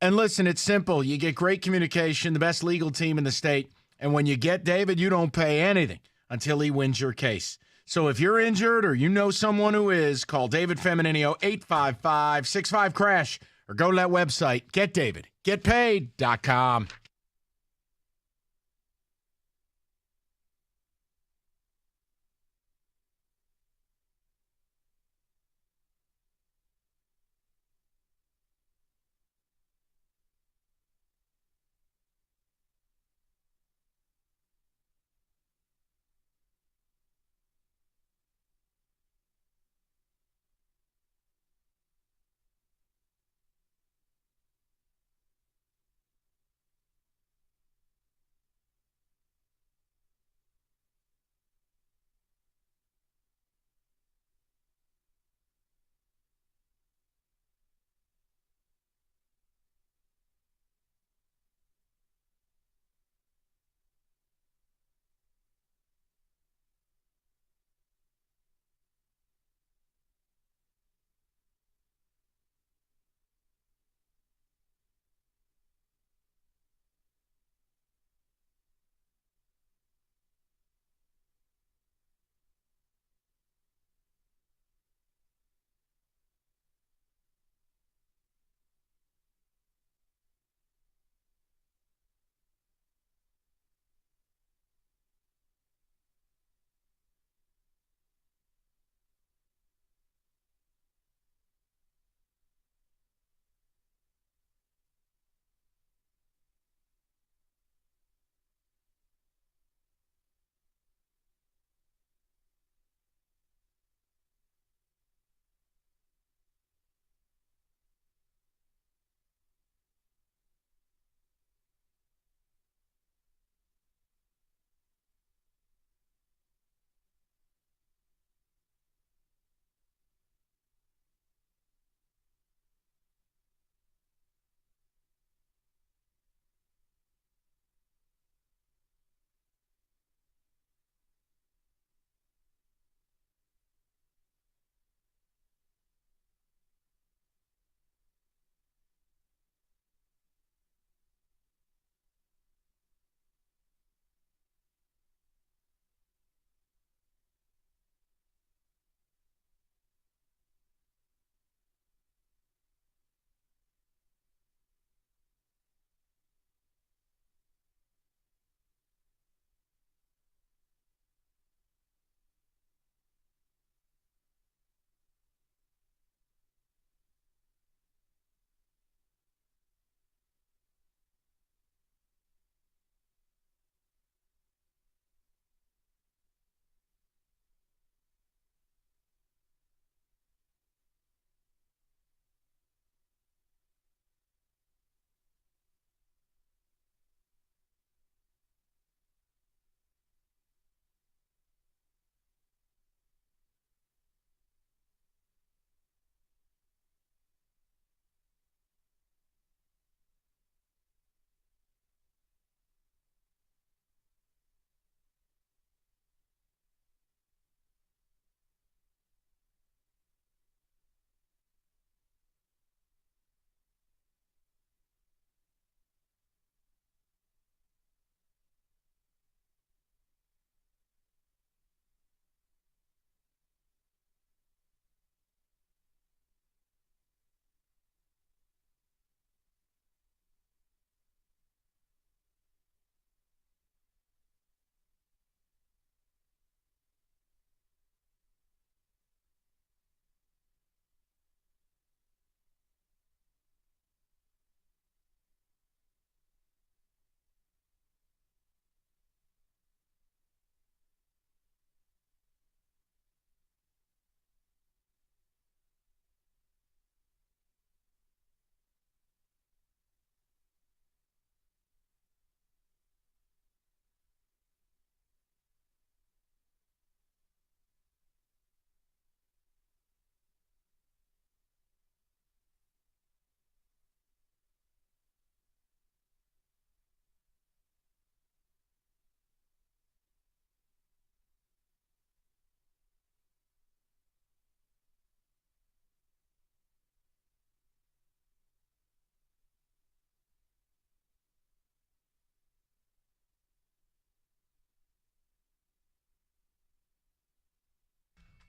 And listen, it's simple. You get great communication, the best legal team in the state. And when you get David, you don't pay anything until he wins your case. So if you're injured or you know someone who is, call David Femininio, 855-65-CRASH, or go to that website, getdavidgetpaid.com.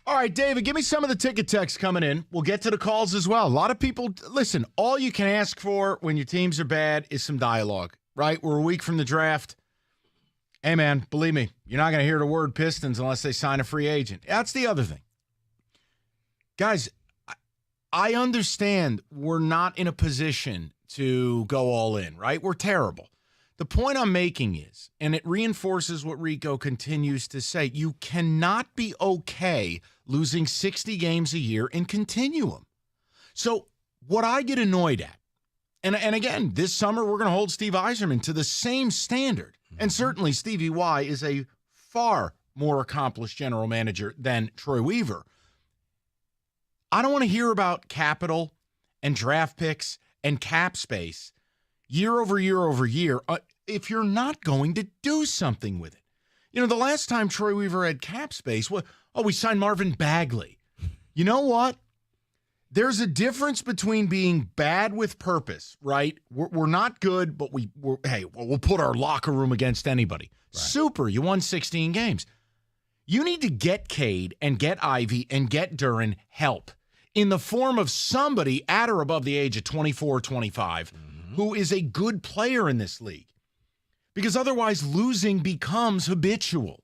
All right, David, give me some of the ticket text coming in. We'll get to the calls as well. A lot of people, listen, all you can ask for when your teams are bad is some dialogue, right? We're a week from the draft. Hey, man, believe me, you're not going to hear the word Pistons unless they sign a free agent. That's the other thing. Guys, I understand we're not in a position to go all in, right? We're terrible. The point I'm making is, and it reinforces what Rico continues to say, you cannot be okay losing 60 games a year and continue them. So what I get annoyed at, and again, this summer we're going to hold Steve Yzerman to the same standard. And certainly Stevie Y is a far more accomplished general manager than Troy Weaver. I don't want to hear about capital and draft picks and cap space year over year over year if you're not going to do something with it. You know, the last time Troy Weaver had cap space, we signed Marvin Bagley. You know what? There's a difference between being bad with purpose, right? We're not good, but we'll put our locker room against anybody. Right. Super, you won 16 games. You need to get Cade and get Ivy and get Duren help in the form of somebody at or above the age of 24, 25, who is a good player in this league. Because otherwise losing becomes habitual.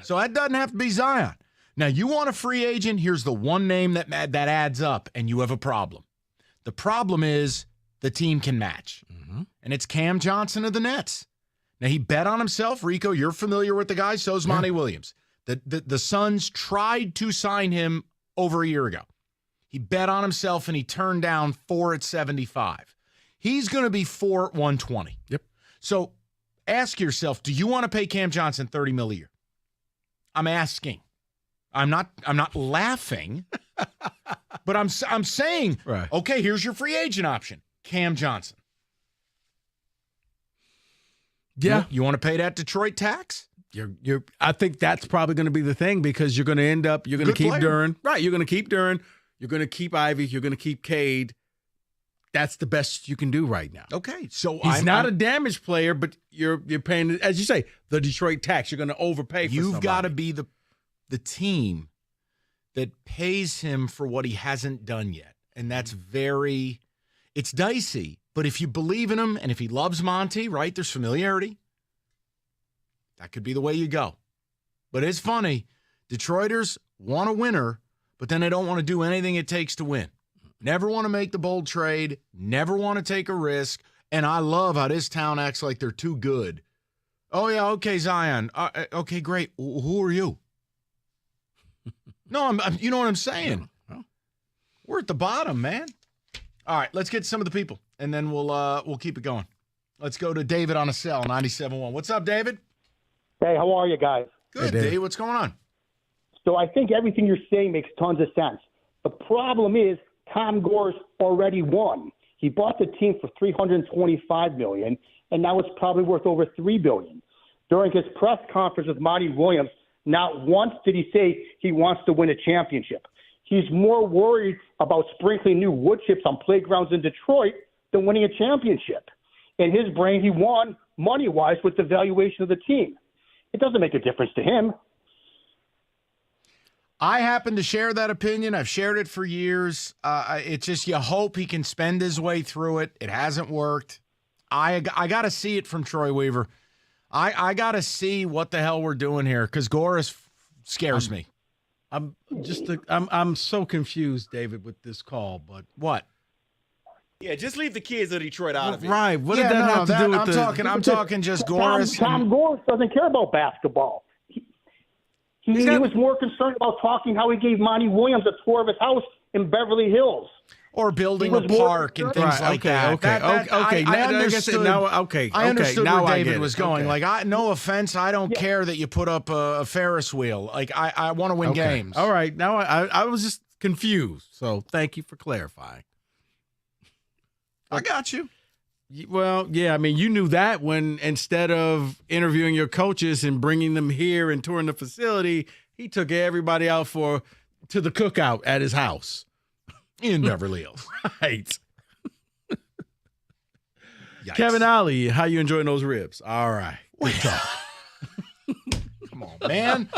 So that doesn't have to be Zion. Now, you want a free agent, here's the one name that adds up, and you have a problem. The problem is the team can match. And it's Cam Johnson of the Nets. Now, he bet on himself. Rico, you're familiar with the guy. So's Monty Williams. The Suns tried to sign him over a year ago. He bet on himself, and he turned down 4 at 75. He's going to be 4 at 120. Yep. So ask yourself, do you want to pay Cam Johnson $30 million a year? I'm asking. I'm not laughing, but I'm saying, right. Okay, here's your free agent option, Cam Johnson. Yeah. You want to pay that Detroit tax? I think that's probably going to be the thing because you're going to end up, you're going to keep Duren. Right, you're going to keep Duren. You're going to keep Ivy. You're going to keep Cade. That's the best you can do right now. Okay, so he's not a damaged player, but you're paying, as you say, the Detroit tax. You're going to overpay for somebody. You've got to be the team that pays him for what he hasn't done yet. And that's it's dicey. But if you believe in him and if he loves Monty, right, there's familiarity. That could be the way you go. But it's funny. Detroiters want a winner, but then they don't want to do anything it takes to win. Never want to make the bold trade, never want to take a risk. And I love how this town acts like they're too good. Oh, yeah, okay, Zion. Okay, great. Who are you? No, you know what I'm saying? We're at the bottom, man. All right, let's get to some of the people, and then we'll keep it going. Let's go to David on a cell, 97.1. What's up, David? Hey, how are you guys? Good, hey, Dave. What's going on? So I think everything you're saying makes tons of sense. The problem is Tom Gore's already won. He bought the team for $325 million, and now it's probably worth over $3 billion. During his press conference with Monty Williams, not once did he say he wants to win a championship. He's more worried about sprinkling new wood chips on playgrounds in Detroit than winning a championship. In his brain, he won money-wise with the valuation of the team. It doesn't make a difference to him. I happen to share that opinion. I've shared it for years. It's just you hope he can spend his way through it. It hasn't worked. I got to see it from Troy Weaver. I got to see what the hell we're doing here because Gore scares me. I'm so confused, David, with this call. But what? Yeah, just leave the kids of Detroit out of it. Right. What did that have to do with I'm talking just Gore. Tom Gore doesn't care about basketball. He was more concerned about talking how he gave Monty Williams a tour of his house in Beverly Hills. Or building a park and things like that. I understood where David was going. Like, no offense, I don't care that you put up a Ferris wheel. Like, I want to win games. All right. Now, I was just confused. So, thank you for clarifying. I got you. Well, yeah, I mean, you knew that when instead of interviewing your coaches and bringing them here and touring the facility, he took everybody out to the cookout at his house. In Beverly Hills. Right. Kevin Ollie, how you enjoying those ribs? All right. Come on, man.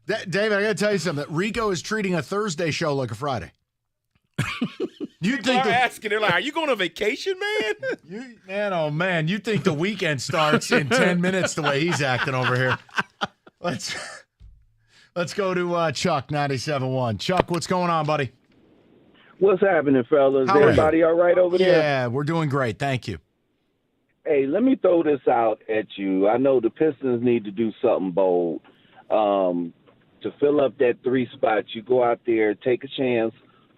David, I got to tell you something. Rico is treating a Thursday show like a Friday. You People are asking, they're like, "Are you going on vacation, man?" Man, you think the weekend starts in 10 minutes the way he's acting over here. Let's go to Chuck 97.1. Chuck, what's going on, buddy? What's happening, fellas? Everybody all right over there? Yeah, we're doing great. Thank you. Hey, let me throw this out at you. I know the Pistons need to do something bold. To fill up that 3 spots, you go out there, take a chance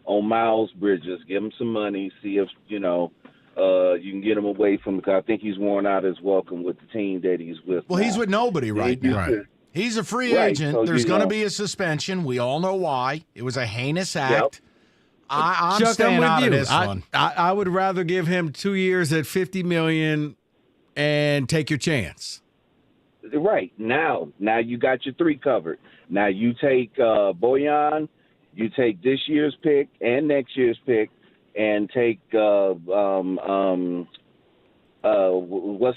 on Miles Bridges, give him some money, see if, you can get him away from, because I think he's worn out his welcome with the team that he's with. Well, he's with nobody right now. Right. He's a free agent. So, there's going to be a suspension. We all know why. It was a heinous act. Yep. I'm Chuck, staying out of this I, one. I would rather give him 2 years at $50 million and take your chance. Right. Now you got your 3 covered. Now you take Bojan, you take this year's pick and next year's pick, and take what's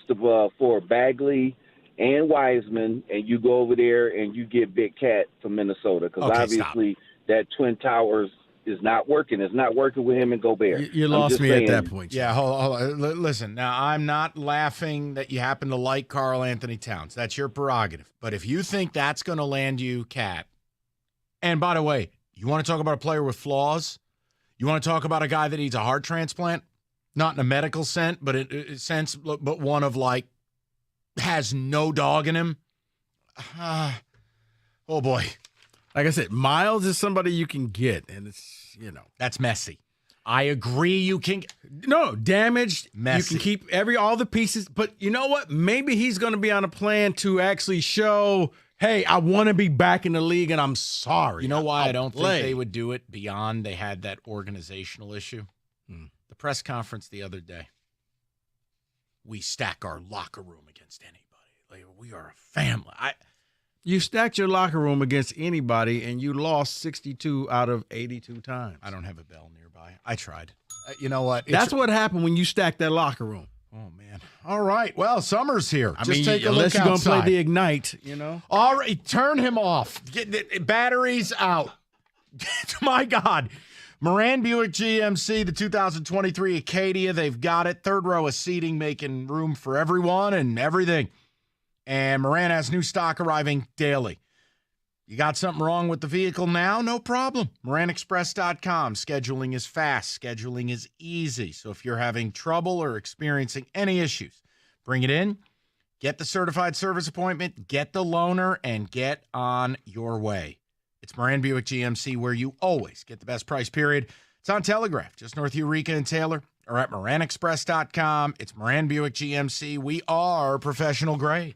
the for Bagley and Wiseman, and you go over there and you get Big Cat from Minnesota, because obviously that Twin Towers is not working. It's not working with him and Gobert. You lost me at that point. Yeah, hold on. Listen, now I'm not laughing that you happen to like Karl Anthony Towns. That's your prerogative. But if you think that's going to land you Cat, and by the way, you want to talk about a player with flaws? You want to talk about a guy that needs a heart transplant? Not in a medical sense, but one of like has no dog in him. Oh boy. Like I said, Miles is somebody you can get, and it's, that's messy. I agree. You can damaged. Messy. You can keep all the pieces, but you know what? Maybe he's going to be on a plan to actually show, hey, I want to be back in the league, and I'm sorry. You know why I don't think they would do it beyond they had that organizational issue? The press conference the other day. We stack our locker room against anybody. Like, we are a family. You stacked your locker room against anybody, and you lost 62 out of 82 times. I don't have a bell nearby. I tried. You know what? That's what happened when you stacked that locker room. Oh, man. All right. Well, summer's here. Just take a look outside. Unless you're going to play the Ignite, All right. Turn him off. Get the batteries out. My God. Moran Buick GMC, the 2023 Acadia. They've got it. Third row of seating, making room for everyone and everything. And Moran has new stock arriving daily. You got something wrong with the vehicle now? No problem. MoranExpress.com. Scheduling is fast. Scheduling is easy. So if you're having trouble or experiencing any issues, bring it in, get the certified service appointment, get the loaner, and get on your way. It's Moran Buick GMC, where you always get the best price, period. It's on Telegraph, just north of Eureka and Taylor, or at MoranExpress.com. It's Moran Buick GMC. We are professional grade.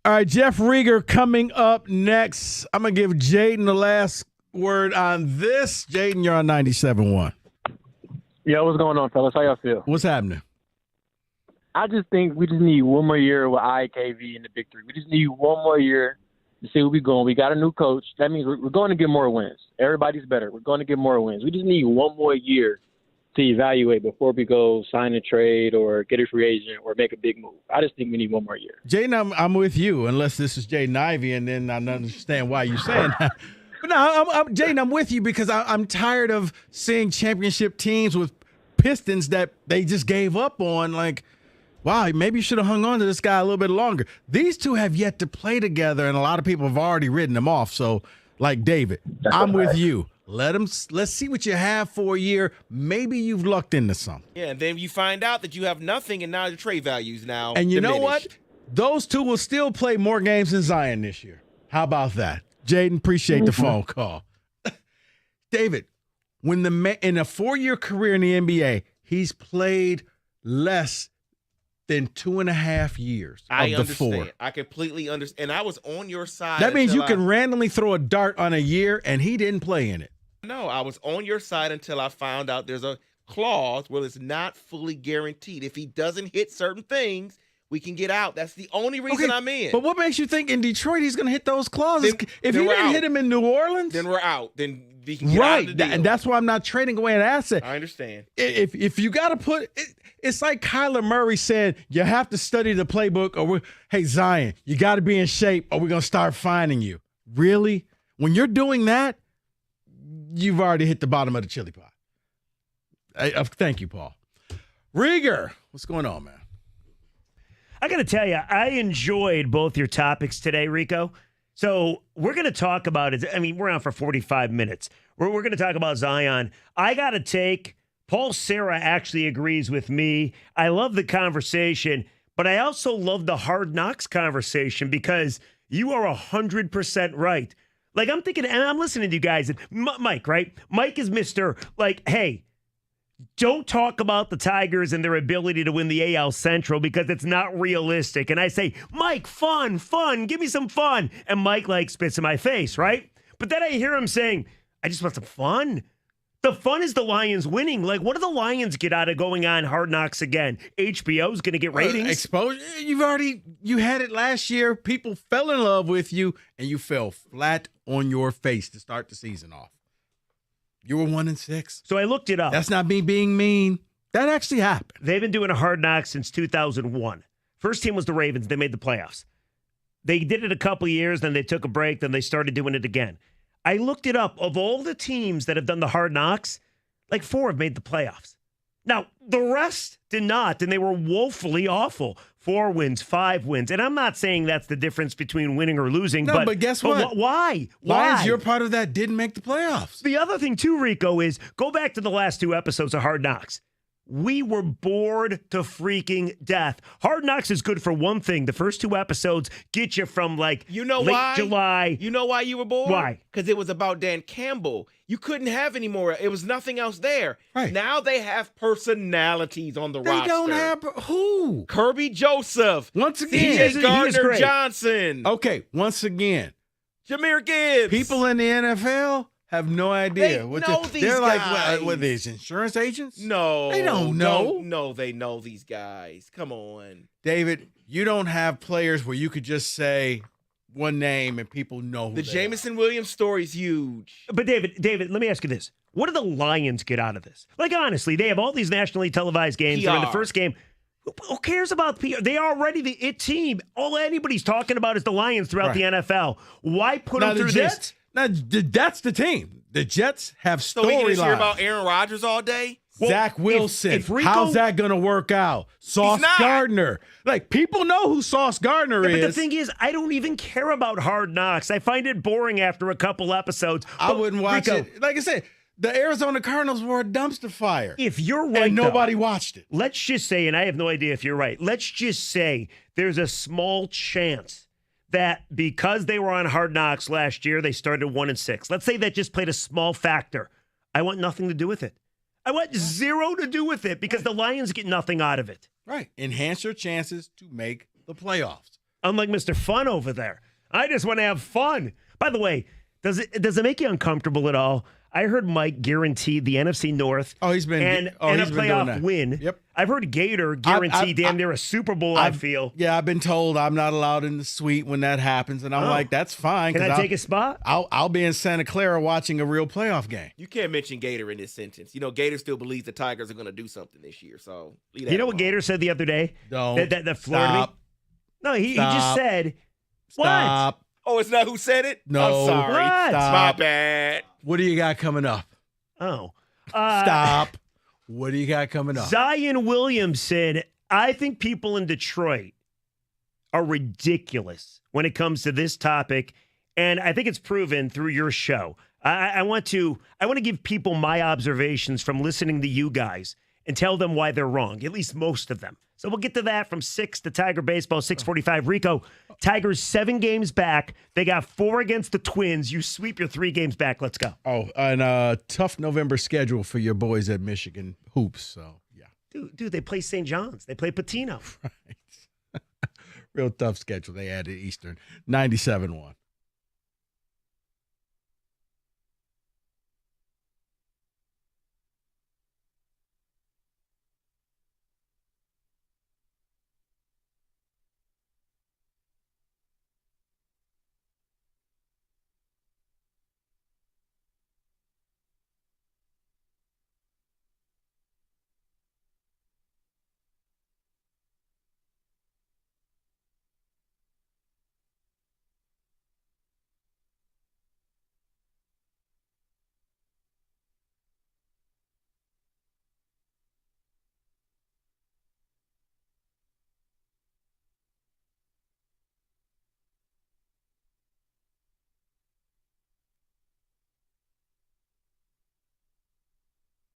All right, Jeff Rieger coming up next. I'm going to give Jaden the last word on this. Jaden, you're on 97.1. Yeah, what's going on, fellas? How y'all feel? What's happening? I just think we just need one more year with IKV in the Big Three. We just need one more year to see where we're going. We got a new coach. That means we're going to get more wins. Everybody's better. We're going to get more wins. We just need one more year to evaluate before we go sign a trade or get a free agent or make a big move. I just think we need one more year. Jaden, I'm with you, unless this is Jaden Ivey, and then I understand why you're saying that. But no, Jaden, I'm with you because I'm tired of seeing championship teams with Pistons that they just gave up on. Like, wow, maybe you should have hung on to this guy a little bit longer. These two have yet to play together, and a lot of people have already written them off. So, like David, I'm with you. Let's see what you have for a year. Maybe you've lucked into something. Yeah, and then you find out that you have nothing, and now your trade value's now And you diminished. know what? Those two will still play more games than Zion this year. How about that? Jaden, appreciate the phone call. David, when in a 4-year career in the NBA, he's played less than 2.5 years I of the understand. 4. I completely understand. And I was on your side. That means you until can randomly throw a dart on a year, and he didn't play in it. No, I was on your side until I found out there's a clause where it's not fully guaranteed. If he doesn't hit certain things, we can get out. That's the only reason I'm in. But what makes you think in Detroit he's going to hit those clauses? If he didn't hit him in New Orleans, then we're out. Then we can get out of the deal. And that's why I'm not trading away an asset. I understand. If you got to put it's like Kyler Murray said, you have to study the playbook, or hey, Zion, you got to be in shape, or we're going to start finding you. Really? When you're doing that, you've already hit the bottom of the chili pot. Thank you, Paul. Rieger, what's going on, man? I got to tell you, I enjoyed both your topics today, Rico. So we're going to talk about it. I mean, we're on for 45 minutes. We're going to talk about Zion. I got to take Paul Serra actually agrees with me. I love the conversation, but I also love the Hard Knocks conversation because you are 100% right. Like, I'm thinking, and I'm listening to you guys, and Mike, right? Mike is Mr. Like, hey, don't talk about the Tigers and their ability to win the AL Central because it's not realistic. And I say, Mike, fun, give me some fun. And Mike, like, spits in my face, right? But then I hear him saying, I just want some fun. The fun is the Lions winning. Like, what do the Lions get out of going on Hard Knocks again? HBO's going to get ratings. Exposure. You had it last year. People fell in love with you, and you fell flat on your face to start the season off. You were 1-6. So I looked it up. That's not me being mean. That actually happened. They've been doing a Hard Knocks since 2001. First team was the Ravens. They made the playoffs. They did it a couple of years, then they took a break, then they started doing it again. I looked it up. Of all the teams that have done the Hard Knocks, like 4 have made the playoffs. Now, the rest did not, and they were woefully awful. 4 wins, 5 wins. And I'm not saying that's the difference between winning or losing. No, but guess what? Why? Lions, you're part of that, didn't make the playoffs. The other thing, too, Rico, is go back to the last 2 episodes of Hard Knocks. We were bored to freaking death. Hard Knocks is good for one thing. The first 2 episodes get you from late July. You know why you were bored? Why? Because it was about Dan Campbell. You couldn't have any more. It was nothing else there. Right. Now they have personalities on the roster. They don't have who? Kirby Joseph. Once again. C.J. Gardner-Johnson. Okay, once again. Jahmyr Gibbs. People in the NFL have no idea. They know these they're guys. Like, what, these insurance agents? No. They don't know. No, they know these guys. Come on. David, you don't have players where you could just say one name and people know who the Jameson Williams story is huge. But David, let me ask you this. What do the Lions get out of this? Like, honestly, they have all these nationally televised games. They're in the first game. Who cares about PR? They are already the it team. All anybody's talking about is the Lions throughout the NFL. Why put them through this? Now, that's the team. The Jets have storylines. So we can just hear about Aaron Rodgers all day? Well, Zach Wilson. If Rico, how's that going to work out? Sauce Gardner. Like, people know who Sauce Gardner is. But the thing is, I don't even care about Hard Knocks. I find it boring after a couple episodes. I wouldn't watch it. Like I said, the Arizona Cardinals were a dumpster fire. If you're right, and nobody watched it. Let's just say, and I have no idea if you're right, let's just say there's a small chance that because they were on Hard Knocks last year, they started 1-6. Let's say that just played a small factor. I want nothing to do with it. I want 0 to do with it because the Lions get nothing out of it. Right. Enhance your chances to make the playoffs. unlike Mr. Fun over there. I just want to have fun. By the way, does it make you uncomfortable at all? I heard Mike guaranteed the NFC North. Oh, he's been and he's a been doing playoff that. win. Yep. I've heard Gator guarantee damn near a Super Bowl. I feel. Yeah, I've been told I'm not allowed in the suite when that happens, and I'm like, that's fine. Can I take a spot? I'll be in Santa Clara watching a real playoff game. You can't mention Gator in this sentence. You know, Gator still believes the Tigers are going to do something this year. So leave that You know what alone. Gator said the other day? Don't That floored me. stop. No, he just Stop. said, Stop. Oh, it's not who said it? No. I'm sorry. What? My bad. What do you got coming up? Oh. Stop. What do you got coming up? Zion Williamson, I think people in Detroit are ridiculous when it comes to this topic, and I think it's proven through your show. I want to give people my observations from listening to you guys and tell them why they're wrong, at least most of them. So we'll get to that from 6 to Tiger Baseball, 6:45. Rico, Tigers 7 games back. They got 4 against the Twins. You sweep your 3 games back. Let's go. Oh, and a tough November schedule for your boys at Michigan Hoops. So, yeah. Dude, they play St. John's. They play Patino. Real tough schedule. They added Eastern. 97-1.